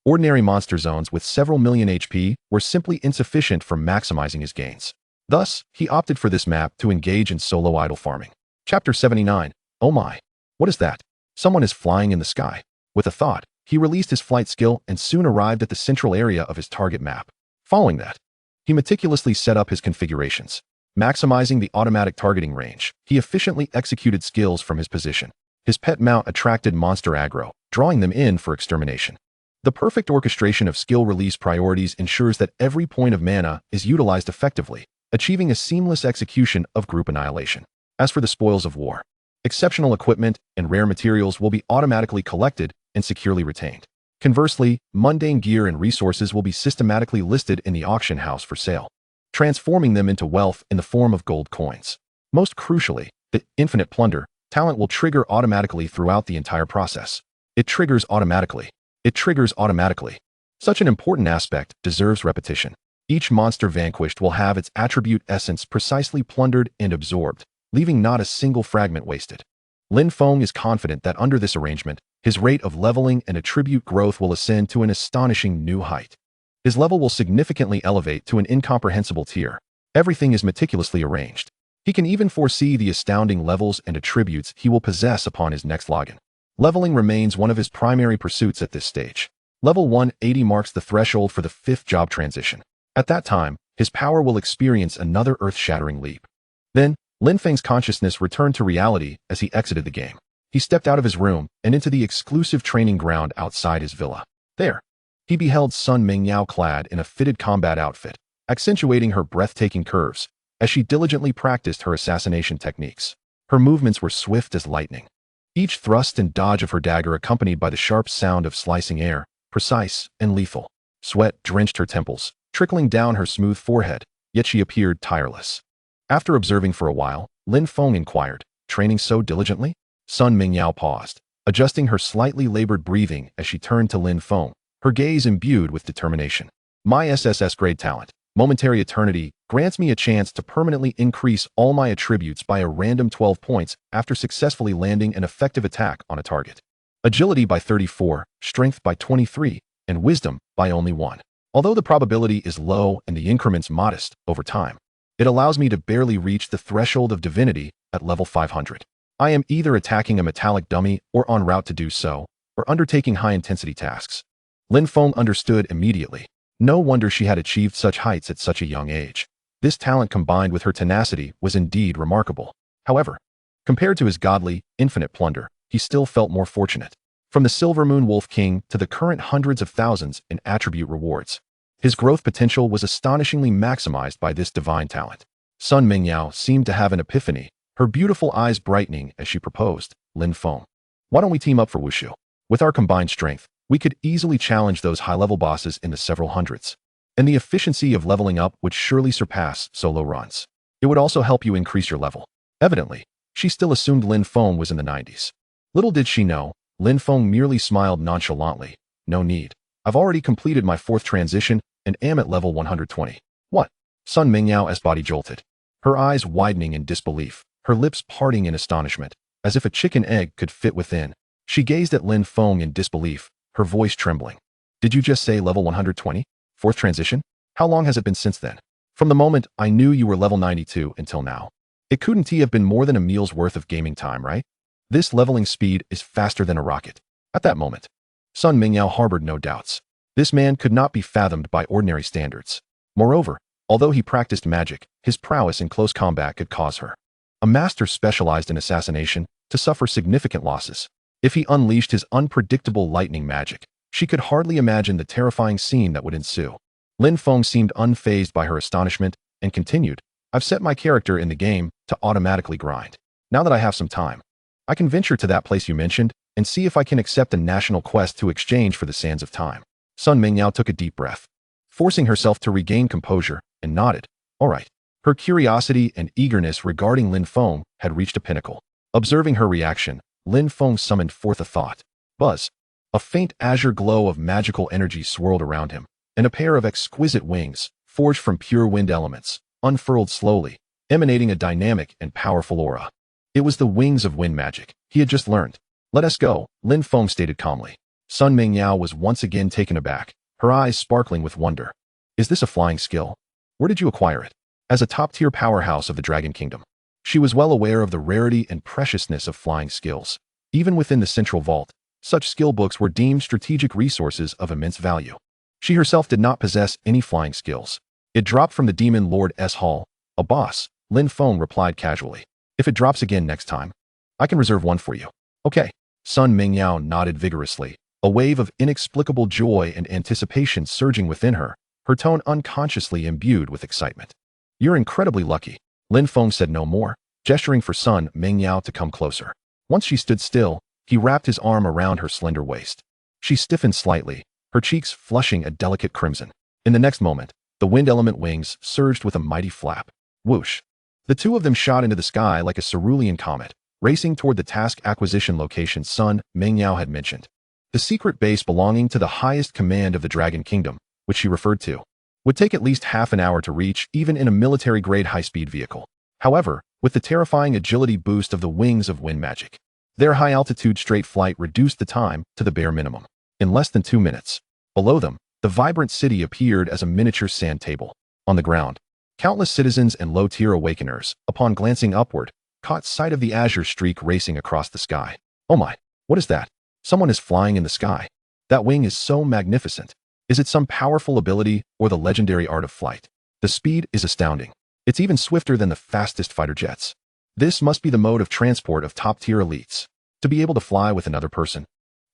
Ordinary monster zones with several million HP were simply insufficient for maximizing his gains. Thus, he opted for this map to engage in solo idol farming. Chapter 79. Oh my. What is that? Someone is flying in the sky. With a thought, he released his flight skill and soon arrived at the central area of his target map. Following that, he meticulously set up his configurations. Maximizing the automatic targeting range, he efficiently executed skills from his position. His pet mount attracted monster aggro, drawing them in for extermination. The perfect orchestration of skill release priorities ensures that every point of mana is utilized effectively, achieving a seamless execution of group annihilation. As for the spoils of war, exceptional equipment and rare materials will be automatically collected and securely retained. Conversely, mundane gear and resources will be systematically listed in the auction house for sale, transforming them into wealth in the form of gold coins. Most crucially, the infinite plunder talent will trigger automatically throughout the entire process. It triggers automatically. It triggers automatically. Such an important aspect deserves repetition. Each monster vanquished will have its attribute essence precisely plundered and absorbed, leaving not a single fragment wasted. Lin Feng is confident that under this arrangement, his rate of leveling and attribute growth will ascend to an astonishing new height. His level will significantly elevate to an incomprehensible tier. Everything is meticulously arranged. He can even foresee the astounding levels and attributes he will possess upon his next login. Leveling remains one of his primary pursuits at this stage. Level 180 marks the threshold for the 5th job transition. At that time, his power will experience another earth-shattering leap. Then, Lin Feng's consciousness returned to reality as he exited the game. He stepped out of his room and into the exclusive training ground outside his villa. There, he beheld Sun Mingyao clad in a fitted combat outfit, accentuating her breathtaking curves as she diligently practiced her assassination techniques. Her movements were swift as lightning, each thrust and dodge of her dagger accompanied by the sharp sound of slicing air, precise and lethal. Sweat drenched her temples, trickling down her smooth forehead, yet she appeared tireless. After observing for a while, Lin Feng inquired, "Training so diligently?" Sun Mingyao paused, adjusting her slightly labored breathing as she turned to Lin Feng, her gaze imbued with determination. "My SSS grade talent, Momentary Eternity, grants me a chance to permanently increase all my attributes by a random 12 points after successfully landing an effective attack on a target. Agility by 34, Strength by 23, and Wisdom by only 1. Although the probability is low and the increments modest over time, It allows me to barely reach the threshold of divinity at level 500. I am either attacking a metallic dummy or en route to do so, or undertaking high-intensity tasks. Lin Feng understood immediately. No wonder she had achieved such heights at such a young age. This talent combined with her tenacity was indeed remarkable. However, compared to his godly, infinite plunder, he still felt more fortunate. From the Silver Moon Wolf King to the current hundreds of thousands in attribute rewards, his growth potential was astonishingly maximized by this divine talent. Sun Mingyao seemed to have an epiphany, her beautiful eyes brightening as she proposed, Lin Feng. Why don't we team up for Wushu? With our combined strength, we could easily challenge those high-level bosses in the several hundreds. And the efficiency of leveling up would surely surpass solo runs. It would also help you increase your level. Evidently, she still assumed Lin Feng was in the 90s. Little did she know, Lin Feng merely smiled nonchalantly. No need. I've already completed my 4th transition and am at level 120. What? Sun Mingyao's body jolted. Her eyes widening in disbelief, her lips parting in astonishment, as if a chicken egg could fit within. She gazed at Lin Feng in disbelief, her voice trembling. Did you just say level 120? 4th transition? How long has it been since then? From the moment I knew you were level 92 until now. It couldn't have been more than a meal's worth of gaming time, right? This leveling speed is faster than a rocket. At that moment, Sun Mingyao harbored no doubts. This man could not be fathomed by ordinary standards. Moreover, although he practiced magic, his prowess in close combat could cause her, a master specialized in assassination, to suffer significant losses. If he unleashed his unpredictable lightning magic, she could hardly imagine the terrifying scene that would ensue. Lin Feng seemed unfazed by her astonishment and continued, I've set my character in the game to automatically grind. Now that I have some time, I can venture to that place you mentioned and see if I can accept a national quest to exchange for the sands of time. Sun Mingyao took a deep breath, forcing herself to regain composure, and nodded. All right. Her curiosity and eagerness regarding Lin Feng had reached a pinnacle. Observing her reaction, Lin Feng summoned forth a thought. Buzz. A faint azure glow of magical energy swirled around him, and a pair of exquisite wings, forged from pure wind elements, unfurled slowly, emanating a dynamic and powerful aura. It was the wings of wind magic he had just learned. Let us go, Lin Feng stated calmly. Sun Mingyao was once again taken aback, her eyes sparkling with wonder. Is this a flying skill? Where did you acquire it? As a top-tier powerhouse of the Dragon Kingdom, she was well aware of the rarity and preciousness of flying skills. Even within the central vault, such skill books were deemed strategic resources of immense value. She herself did not possess any flying skills. It dropped from the Demon Lord's Hall, a boss, Lin Feng replied casually. If it drops again next time, I can reserve one for you. Okay. Sun Mingyao nodded vigorously, a wave of inexplicable joy and anticipation surging within her, her tone unconsciously imbued with excitement. You're incredibly lucky. Lin Feng said no more, gesturing for Sun Mingyao to come closer. Once she stood still, he wrapped his arm around her slender waist. She stiffened slightly, her cheeks flushing a delicate crimson. In the next moment, the wind element wings surged with a mighty flap. Whoosh! The two of them shot into the sky like a cerulean comet, racing toward the task acquisition location Sun Mingyao had mentioned. The secret base belonging to the highest command of the Dragon Kingdom, which she referred to, would take at least half an hour to reach even in a military-grade high-speed vehicle. However, with the terrifying agility boost of the wings of wind magic, their high-altitude straight flight reduced the time to the bare minimum. In less than 2 minutes, below them, the vibrant city appeared as a miniature sand table. On the ground, countless citizens and low-tier awakeners, upon glancing upward, caught sight of the azure streak racing across the sky. Oh my, what is that? Someone is flying in the sky. That wing is so magnificent. Is it some powerful ability or the legendary art of flight? The speed is astounding. It's even swifter than the fastest fighter jets. This must be the mode of transport of top-tier elites. To be able to fly with another person.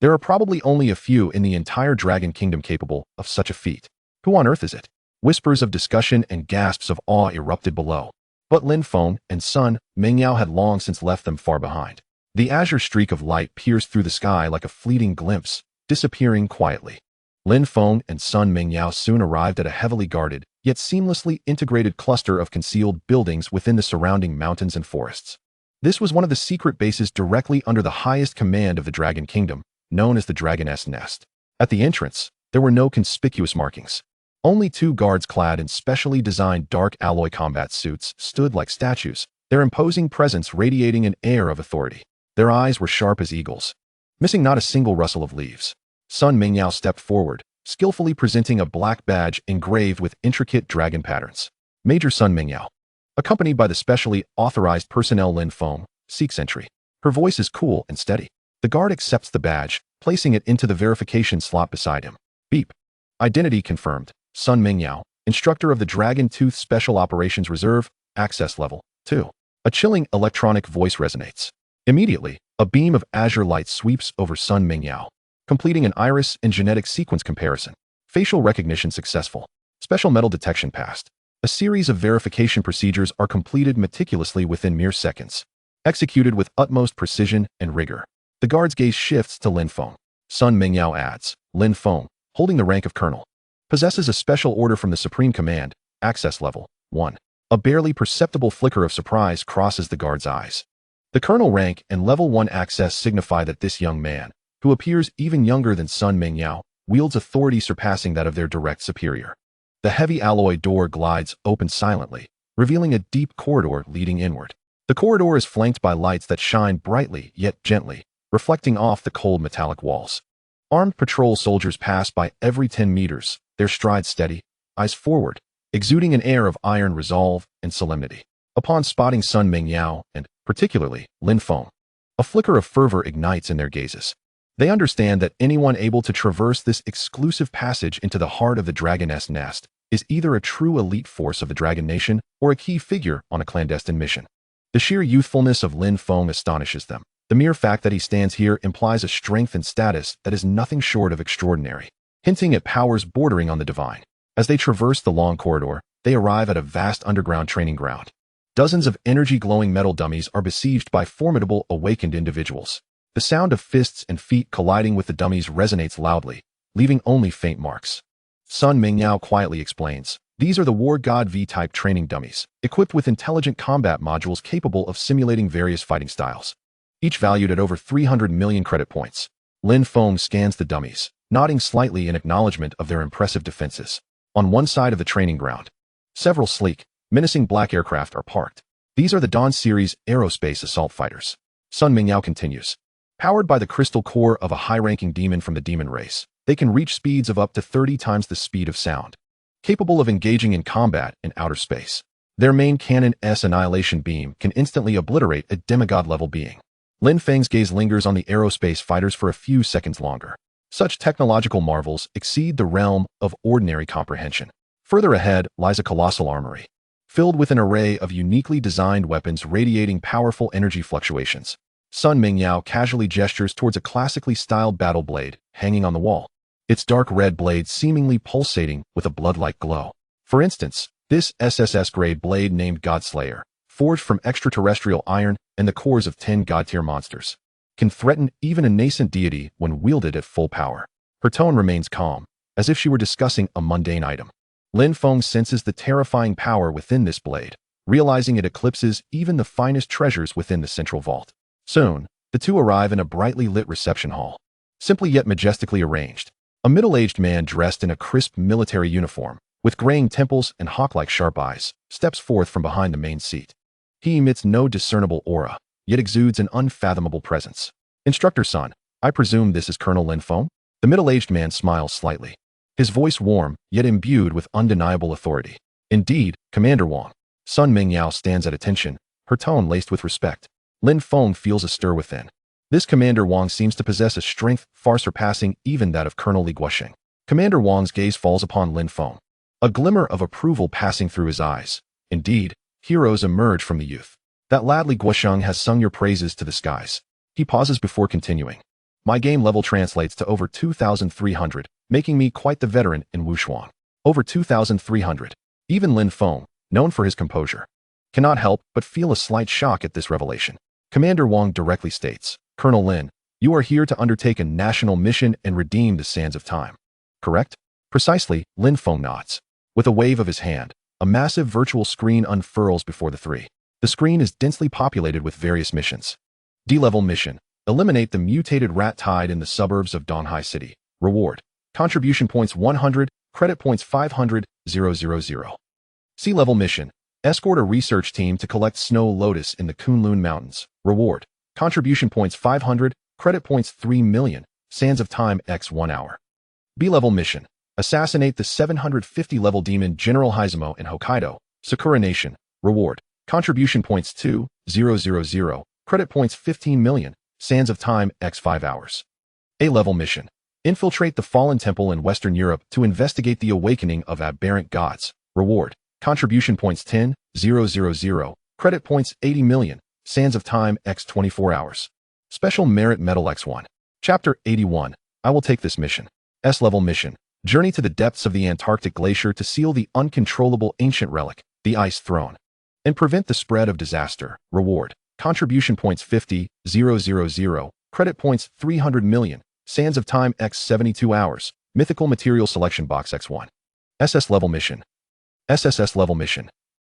There are probably only a few in the entire Dragon Kingdom capable of such a feat. Who on earth is it? Whispers of discussion and gasps of awe erupted below. But Lin Feng and Sun Mingyao had long since left them far behind. The azure streak of light pierced through the sky like a fleeting glimpse, disappearing quietly. Lin Feng and Sun Mingyao soon arrived at a heavily guarded, yet seamlessly integrated cluster of concealed buildings within the surrounding mountains and forests. This was one of the secret bases directly under the highest command of the Dragon Kingdom, known as the Dragon's Nest. At the entrance, there were no conspicuous markings. Only 2 guards clad in specially designed dark alloy combat suits stood like statues, their imposing presence radiating an air of authority. Their eyes were sharp as eagles, missing not a single rustle of leaves. Sun Mingyao stepped forward, skillfully presenting a black badge engraved with intricate dragon patterns. Major Sun Mingyao. accompanied by the specially authorized personnel Lin Feng, seeks entry. Her voice is cool and steady. The guard accepts the badge, placing it into the verification slot beside him. Beep. Identity confirmed. Sun Mingyao, instructor of the Dragon Tooth Special Operations Reserve, access level 2. A chilling electronic voice resonates. Immediately, a beam of azure light sweeps over Sun Mingyao, completing an iris and genetic sequence comparison. Facial recognition successful. Special metal detection passed. A series of verification procedures are completed meticulously within mere seconds, executed with utmost precision and rigor. The guard's gaze shifts to Lin Feng. Sun Mingyao adds, Lin Feng, holding the rank of colonel, possesses a special order from the Supreme Command, access level 1. A barely perceptible flicker of surprise crosses the guard's eyes. The colonel rank and level 1 access signify that this young man, who appears even younger than Sun Mingyao, wields authority surpassing that of their direct superior. The heavy alloy door glides open silently, revealing a deep corridor leading inward. The corridor is flanked by lights that shine brightly yet gently, reflecting off the cold metallic walls. Armed patrol soldiers pass by every 10 meters, their stride steady, eyes forward, exuding an air of iron resolve and solemnity. Upon spotting Sun Mingyao and, particularly, Lin Feng, a flicker of fervor ignites in their gazes. They understand that anyone able to traverse this exclusive passage into the heart of the Dragon's Nest is either a true elite force of the Dragon Nation or a key figure on a clandestine mission. The sheer youthfulness of Lin Feng astonishes them. The mere fact that he stands here implies a strength and status that is nothing short of extraordinary, hinting at powers bordering on the divine. As they traverse the long corridor, they arrive at a vast underground training ground. Dozens of energy-glowing metal dummies are besieged by formidable, awakened individuals. The sound of fists and feet colliding with the dummies resonates loudly, leaving only faint marks. Sun Mingyao quietly explains, these are the War God V-type training dummies, equipped with intelligent combat modules capable of simulating various fighting styles, each valued at over 300 million credit points. Lin Feng scans the dummies, nodding slightly in acknowledgement of their impressive defenses. On one side of the training ground, several sleek, menacing black aircraft are parked. These are the Dawn Series aerospace assault fighters. Sun Mingyao continues. Powered by the crystal core of a high-ranking demon from the demon race, they can reach speeds of up to 30 times the speed of sound, capable of engaging in combat in outer space. Their main cannon's annihilation beam can instantly obliterate a demigod-level being. Lin Feng's gaze lingers on the aerospace fighters for a few seconds longer. Such technological marvels exceed the realm of ordinary comprehension. Further ahead lies a colossal armory, filled with an array of uniquely designed weapons radiating powerful energy fluctuations. Sun Mingyao casually gestures towards a classically styled battle blade hanging on the wall, its dark red blade seemingly pulsating with a blood-like glow. For instance, this SSS-grade blade named Godslayer, forged from extraterrestrial iron and the cores of 10 god-tier monsters, can threaten even a nascent deity when wielded at full power. Her tone remains calm, as if she were discussing a mundane item. Lin Feng senses the terrifying power within this blade, realizing it eclipses even the finest treasures within the central vault. Soon, the two arrive in a brightly lit reception hall, simply yet majestically arranged. A middle-aged man dressed in a crisp military uniform, with graying temples and hawk-like sharp eyes, steps forth from behind the main seat. He emits no discernible aura, yet exudes an unfathomable presence. Instructor Sun, I presume this is Colonel Lin Feng? The middle-aged man smiles slightly, his voice warm, yet imbued with undeniable authority. Indeed, Commander Wang. Sun Mingyao stands at attention, her tone laced with respect. Lin Feng feels a stir within. This Commander Wang seems to possess a strength far surpassing even that of Colonel Li Guosheng. Commander Wang's gaze falls upon Lin Feng, a glimmer of approval passing through his eyes. Indeed, heroes emerge from the youth. That lad Li Guosheng has sung your praises to the skies. He pauses before continuing. My game level translates to over 2,300, making me quite the veteran in Wuxuan. Over 2,300. Even Lin Feng, known for his composure, cannot help but feel a slight shock at this revelation. Commander Wang directly states, Colonel Lin, you are here to undertake a national mission and redeem the sands of time. Correct? Precisely, Lin Feng nods. With a wave of his hand, a massive virtual screen unfurls before the three. The screen is densely populated with various missions. D-level mission. Eliminate the mutated rat tide in the suburbs of Donghai City. Reward. Contribution points 100, credit points 500, 000. C-level mission. Escort a research team to collect snow lotus in the Kunlun Mountains. Reward. Contribution points 500, credit points 3 million, sands of time x 1 hour. B-level mission. Assassinate the 750-level demon General Hizumo in Hokkaido, Sakura Nation. Reward. Contribution points 2,000. Credit points 15 million. Sands of Time x 5 hours. A-level mission. Infiltrate the Fallen Temple in Western Europe to investigate the awakening of aberrant gods. Reward. Contribution points 10,000. Credit points 80 million. Sands of Time x 24 hours. Special Merit Medal x1. Chapter 81. I will take this mission. S-level mission. Journey to the depths of the Antarctic glacier to seal the uncontrollable ancient relic, the Ice Throne, and prevent the spread of disaster. Reward. Contribution points 50,000. Credit points 300 million. Sands of Time x 72 hours. Mythical Material Selection Box x1. SS level mission. SSS level mission.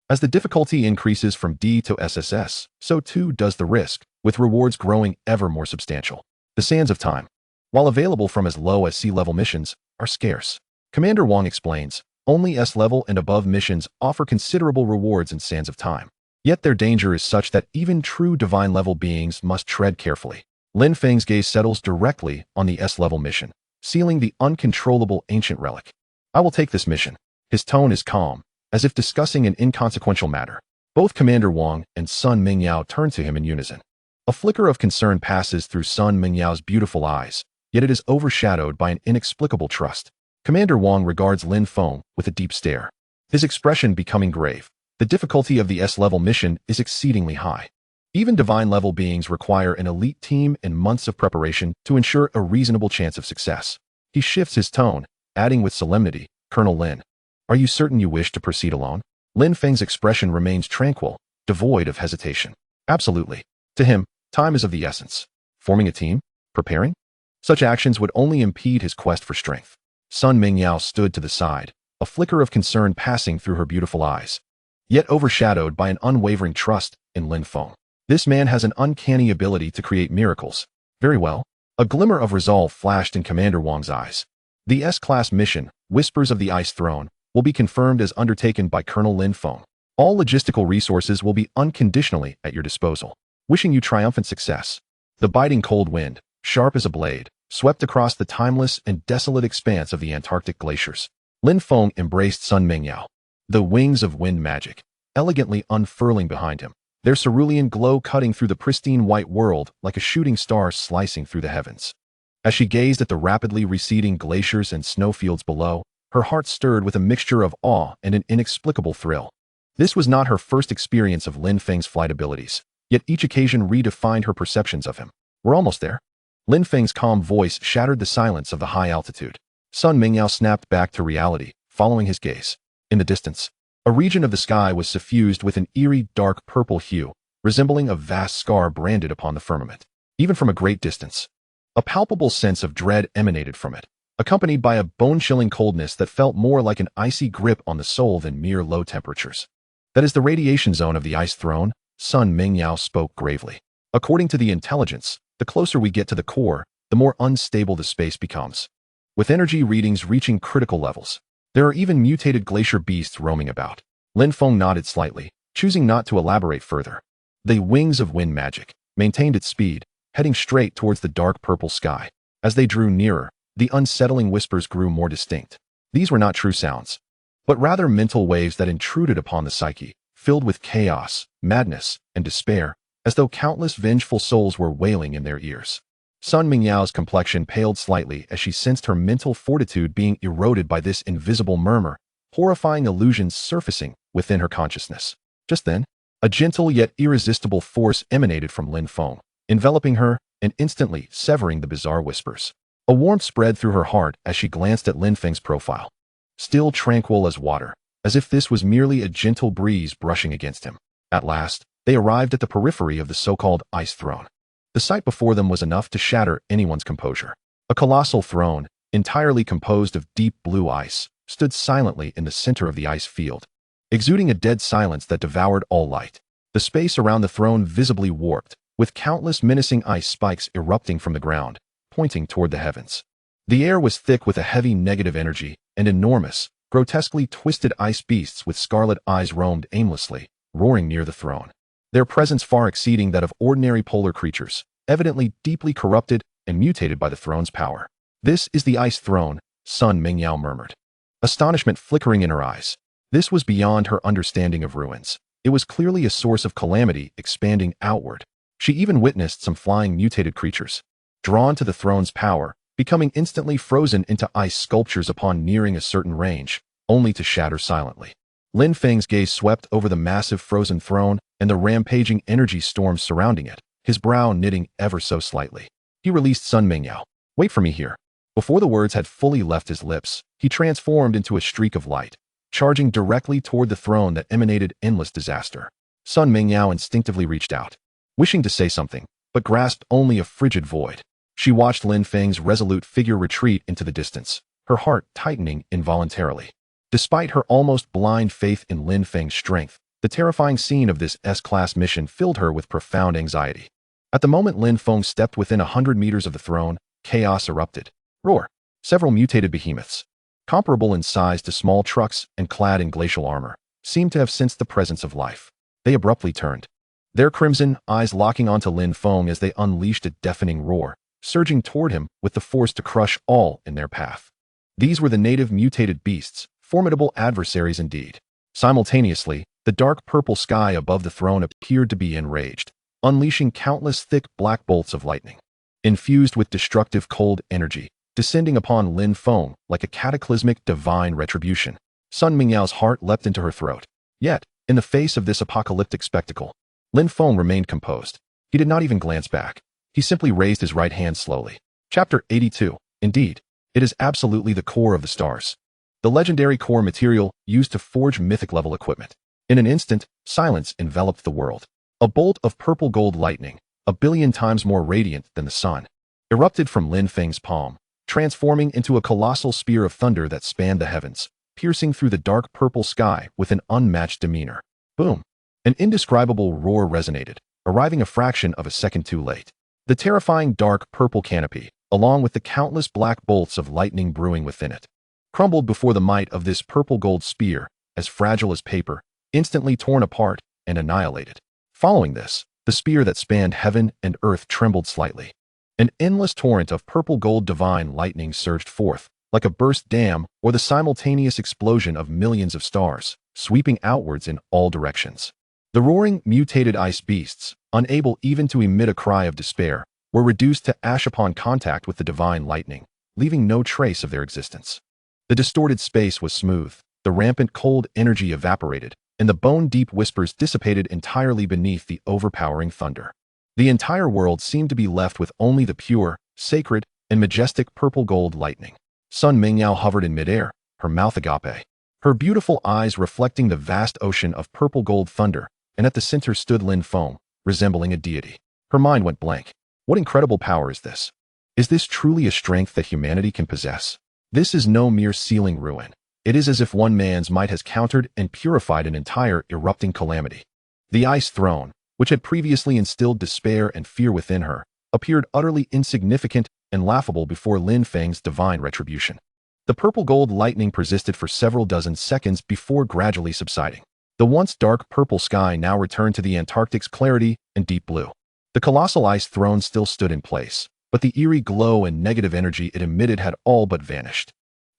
As the difficulty increases from D to SSS, so too does the risk, with rewards growing ever more substantial. The Sands of Time, while available from as low as C-level missions, are scarce. Commander Wang explains, only S-level and above missions offer considerable rewards in Sands of Time. Yet their danger is such that even true divine-level beings must tread carefully. Lin Feng's gaze settles directly on the S-level mission, sealing the uncontrollable ancient relic. I will take this mission. His tone is calm, as if discussing an inconsequential matter. Both Commander Wang and Sun Mingyao turn to him in unison. A flicker of concern passes through Sun Mingyao's beautiful eyes, yet it is overshadowed by an inexplicable trust. Commander Wang regards Lin Feng with a deep stare, his expression becoming grave. The difficulty of the S-level mission is exceedingly high. Even divine-level beings require an elite team and months of preparation to ensure a reasonable chance of success. He shifts his tone, adding with solemnity, Colonel Lin, are you certain you wish to proceed alone? Lin Feng's expression remains tranquil, devoid of hesitation. Absolutely. To him, time is of the essence. Forming a team? Preparing? Such actions would only impede his quest for strength. Sun Mingyao stood to the side, a flicker of concern passing through her beautiful eyes, yet overshadowed by an unwavering trust in Lin Feng. This man has an uncanny ability to create miracles. Very well. A glimmer of resolve flashed in Commander Wang's eyes. The S-class mission, Whispers of the Ice Throne, will be confirmed as undertaken by Colonel Lin Feng. All logistical resources will be unconditionally at your disposal. Wishing you triumphant success. The biting cold wind, sharp as a blade, swept across the timeless and desolate expanse of the Antarctic glaciers. Lin Feng embraced Sun Mingyao, the wings of wind magic, elegantly unfurling behind him, their cerulean glow cutting through the pristine white world like a shooting star slicing through the heavens. As she gazed at the rapidly receding glaciers and snowfields below, her heart stirred with a mixture of awe and an inexplicable thrill. This was not her first experience of Lin Feng's flight abilities, yet each occasion redefined her perceptions of him. We're almost there. Lin Feng's calm voice shattered the silence of the high altitude. Sun Mingyao snapped back to reality, following his gaze. In the distance, a region of the sky was suffused with an eerie dark purple hue, resembling a vast scar branded upon the firmament. Even from a great distance, a palpable sense of dread emanated from it, accompanied by a bone-chilling coldness that felt more like an icy grip on the soul than mere low temperatures. That is the radiation zone of the Ice Throne, Sun Mingyao spoke gravely. According to the intelligence, the closer we get to the core, the more unstable the space becomes, with energy readings reaching critical levels. There are even mutated glacier beasts roaming about. Lin Feng nodded slightly, choosing not to elaborate further. The wings of wind magic maintained its speed, heading straight towards the dark purple sky. As they drew nearer, the unsettling whispers grew more distinct. These were not true sounds, but rather mental waves that intruded upon the psyche, filled with chaos, madness, and despair, as though countless vengeful souls were wailing in their ears. Sun Mingyao's complexion paled slightly as she sensed her mental fortitude being eroded by this invisible murmur, horrifying illusions surfacing within her consciousness. Just then, a gentle yet irresistible force emanated from Lin Feng, enveloping her and instantly severing the bizarre whispers. A warmth spread through her heart as she glanced at Lin Feng's profile. Still tranquil as water, as if this was merely a gentle breeze brushing against him. At last, they arrived at the periphery of the so-called Ice Throne. The sight before them was enough to shatter anyone's composure. A colossal throne, entirely composed of deep blue ice, stood silently in the center of the ice field, exuding a dead silence that devoured all light. The space around the throne visibly warped, with countless menacing ice spikes erupting from the ground, pointing toward the heavens. The air was thick with a heavy negative energy, and enormous, grotesquely twisted ice beasts with scarlet eyes roamed aimlessly, roaring near the throne, their presence far exceeding that of ordinary polar creatures, evidently deeply corrupted and mutated by the throne's power. This is the Ice Throne, Sun Mingyao murmured, astonishment flickering in her eyes. This was beyond her understanding of ruins. It was clearly a source of calamity expanding outward. She even witnessed some flying mutated creatures, drawn to the throne's power, becoming instantly frozen into ice sculptures upon nearing a certain range, only to shatter silently. Lin Feng's gaze swept over the massive frozen throne and the rampaging energy storms surrounding it, his brow knitting ever so slightly. He released Sun Mingyao. "Wait for me here." Before the words had fully left his lips, he transformed into a streak of light, charging directly toward the throne that emanated endless disaster. Sun Mingyao instinctively reached out, wishing to say something, but grasped only a frigid void. She watched Lin Feng's resolute figure retreat into the distance, her heart tightening involuntarily. Despite her almost blind faith in Lin Feng's strength, the terrifying scene of this S-class mission filled her with profound anxiety. At the moment Lin Feng stepped within 100 meters of the throne, chaos erupted. Roar! Several mutated behemoths, comparable in size to small trucks and clad in glacial armor, seemed to have sensed the presence of life. They abruptly turned, their crimson eyes locking onto Lin Feng as they unleashed a deafening roar, surging toward him with the force to crush all in their path. These were the native mutated beasts, formidable adversaries indeed. Simultaneously, the dark purple sky above the throne appeared to be enraged, unleashing countless thick black bolts of lightning, infused with destructive cold energy, descending upon Lin Feng like a cataclysmic divine retribution. Sun Mingyao's heart leapt into her throat. Yet, in the face of this apocalyptic spectacle, Lin Feng remained composed. He did not even glance back. He simply raised his right hand slowly. Chapter 82. Indeed, it is absolutely the core of the stars. The legendary core material used to forge mythic-level equipment. In an instant, silence enveloped the world. A bolt of purple gold lightning, 1,000,000,000 times more radiant than the sun, erupted from Lin Feng's palm, transforming into a colossal spear of thunder that spanned the heavens, piercing through the dark purple sky with an unmatched demeanor. Boom! An indescribable roar resonated, arriving a fraction of a second too late. The terrifying dark purple canopy, along with the countless black bolts of lightning brewing within it, crumbled before the might of this purple gold spear, as fragile as paper, instantly torn apart and annihilated. Following this, the spear that spanned heaven and earth trembled slightly. An endless torrent of purple gold divine lightning surged forth, like a burst dam or the simultaneous explosion of millions of stars, sweeping outwards in all directions. The roaring, mutated ice beasts, unable even to emit a cry of despair, were reduced to ash upon contact with the divine lightning, leaving no trace of their existence. The distorted space was smooth, the rampant cold energy evaporated, and the bone-deep whispers dissipated entirely beneath the overpowering thunder. The entire world seemed to be left with only the pure, sacred, and majestic purple gold lightning. Sun Mingyao hovered in midair, her mouth agape, her beautiful eyes reflecting the vast ocean of purple gold thunder, and at the center stood Lin Feng, resembling a deity. Her mind went blank. What incredible power is this? Is this truly a strength that humanity can possess? This is no mere sealing ruin. It is as if one man's might has countered and purified an entire erupting calamity. The ice throne, which had previously instilled despair and fear within her, appeared utterly insignificant and laughable before Lin Feng's divine retribution. The purple gold lightning persisted for several dozen seconds before gradually subsiding. The once dark purple sky now returned to the Antarctic's clarity and deep blue. The colossal ice throne still stood in place, but the eerie glow and negative energy it emitted had all but vanished,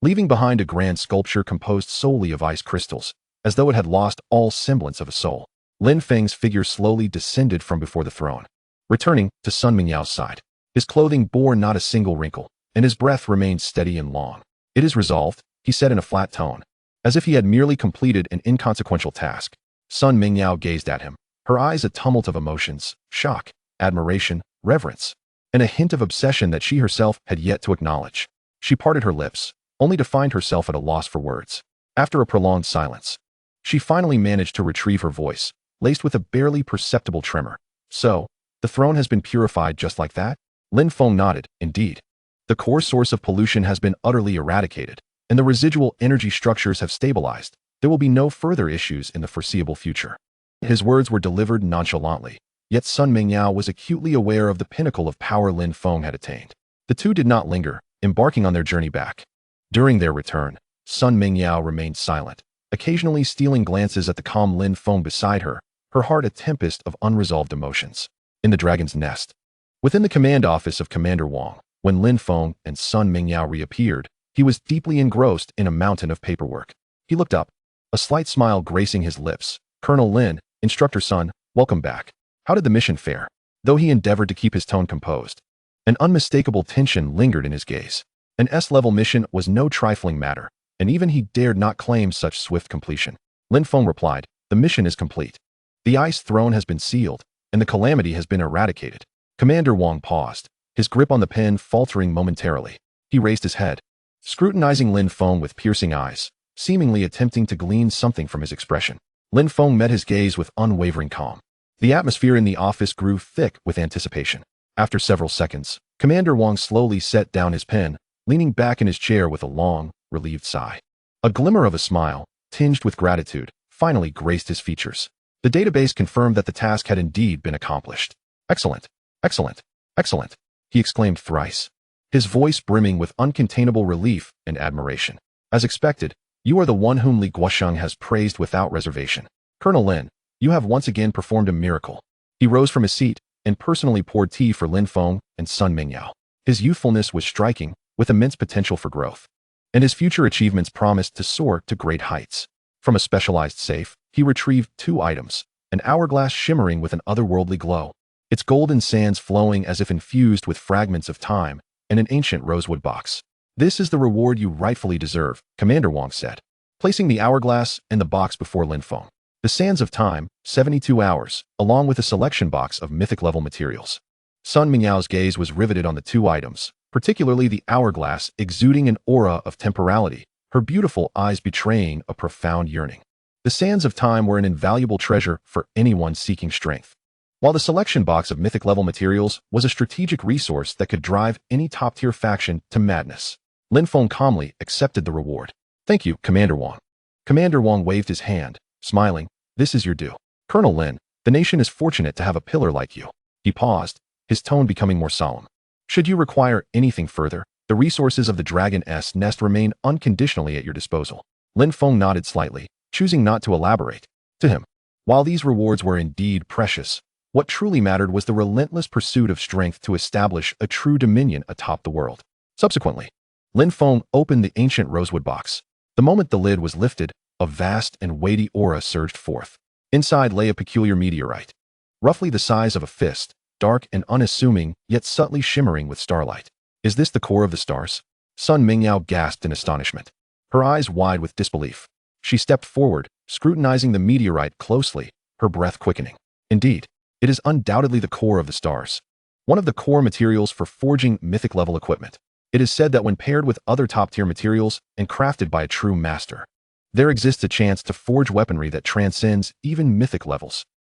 leaving behind a grand sculpture composed solely of ice crystals, as though it had lost all semblance of a soul. Lin Feng's figure slowly descended from before the throne, returning to Sun Mingyao's side. His clothing bore not a single wrinkle, and his breath remained steady and long. "It is resolved," he said in a flat tone, as if he had merely completed an inconsequential task. Sun Mingyao gazed at him, her eyes a tumult of emotions, shock, admiration, reverence, and a hint of obsession that she herself had yet to acknowledge. She parted her lips, only to find herself at a loss for words. After a prolonged silence, she finally managed to retrieve her voice, laced with a barely perceptible tremor. "So, the throne has been purified just like that?" Lin Feng nodded. "Indeed. The core source of pollution has been utterly eradicated, and the residual energy structures have stabilized. There will be no further issues in the foreseeable future." His words were delivered nonchalantly, yet Sun Mingyao was acutely aware of the pinnacle of power Lin Feng had attained. The two did not linger, embarking on their journey back. During their return, Sun Mingyao remained silent, occasionally stealing glances at the calm Lin Feng beside her, her heart a tempest of unresolved emotions. In the Dragon's Nest, within the command office of Commander Wang, when Lin Feng and Sun Mingyao reappeared, he was deeply engrossed in a mountain of paperwork. He looked up, a slight smile gracing his lips. "Colonel Lin, Instructor Sun, welcome back. How did the mission fare? Though he endeavored to keep his tone composed, an unmistakable tension lingered in his gaze. An S-level mission was no trifling matter, and even he dared not claim such swift completion. Lin Feng replied, the mission is complete. The ice throne has been sealed, and the calamity has been eradicated. Commander Wang paused, his grip on the pen faltering momentarily. He raised his head, scrutinizing Lin Feng with piercing eyes, seemingly attempting to glean something from his expression. Lin Feng met his gaze with unwavering calm. The atmosphere in the office grew thick with anticipation. After several seconds, Commander Wang slowly set down his pen, leaning back in his chair with a long, relieved sigh. A glimmer of a smile, tinged with gratitude, finally graced his features. The database confirmed that the task had indeed been accomplished. Excellent, excellent, excellent, he exclaimed thrice, his voice brimming with uncontainable relief and admiration. As expected, you are the one whom Li Guosheng has praised without reservation. Colonel Lin, you have once again performed a miracle. He rose from his seat and personally poured tea for Lin Feng and Sun Mingyao. His youthfulness was striking, with immense potential for growth, and his future achievements promised to soar to great heights. From a specialized safe, he retrieved 2 items, an hourglass shimmering with an otherworldly glow, its golden sands flowing as if infused with fragments of time, and an ancient rosewood box. This is the reward you rightfully deserve, Commander Wang said, placing the hourglass and the box before Lin Feng. The sands of time, 72 hours, along with a selection box of mythic-level materials. Sun Mingyao's gaze was riveted on the 2 items, particularly the hourglass exuding an aura of temporality, her beautiful eyes betraying a profound yearning. The sands of time were an invaluable treasure for anyone seeking strength, while the selection box of mythic-level materials was a strategic resource that could drive any top-tier faction to madness. Lin Feng calmly accepted the reward. Thank you, Commander Wang. Commander Wang waved his hand, smiling, this is your due. Colonel Lin, the nation is fortunate to have a pillar like you. He paused, his tone becoming more solemn. Should you require anything further, the resources of the Dragon's Nest remain unconditionally at your disposal. Lin Feng nodded slightly, choosing not to elaborate. To him, while these rewards were indeed precious, what truly mattered was the relentless pursuit of strength to establish a true dominion atop the world. Subsequently, Lin Feng opened the ancient rosewood box. The moment the lid was lifted, a vast and weighty aura surged forth. Inside lay a peculiar meteorite, roughly the size of a fist, dark and unassuming, yet subtly shimmering with starlight. Is this the core of the stars? Sun Mingyao gasped in astonishment, her eyes wide with disbelief. She stepped forward, scrutinizing the meteorite closely, her breath quickening. Indeed, it is undoubtedly the core of the stars, one of the core materials for forging mythic-level equipment. It is said that when paired with other top-tier materials and crafted by a true master, there exists a chance to forge weaponry that transcends even mythic levels.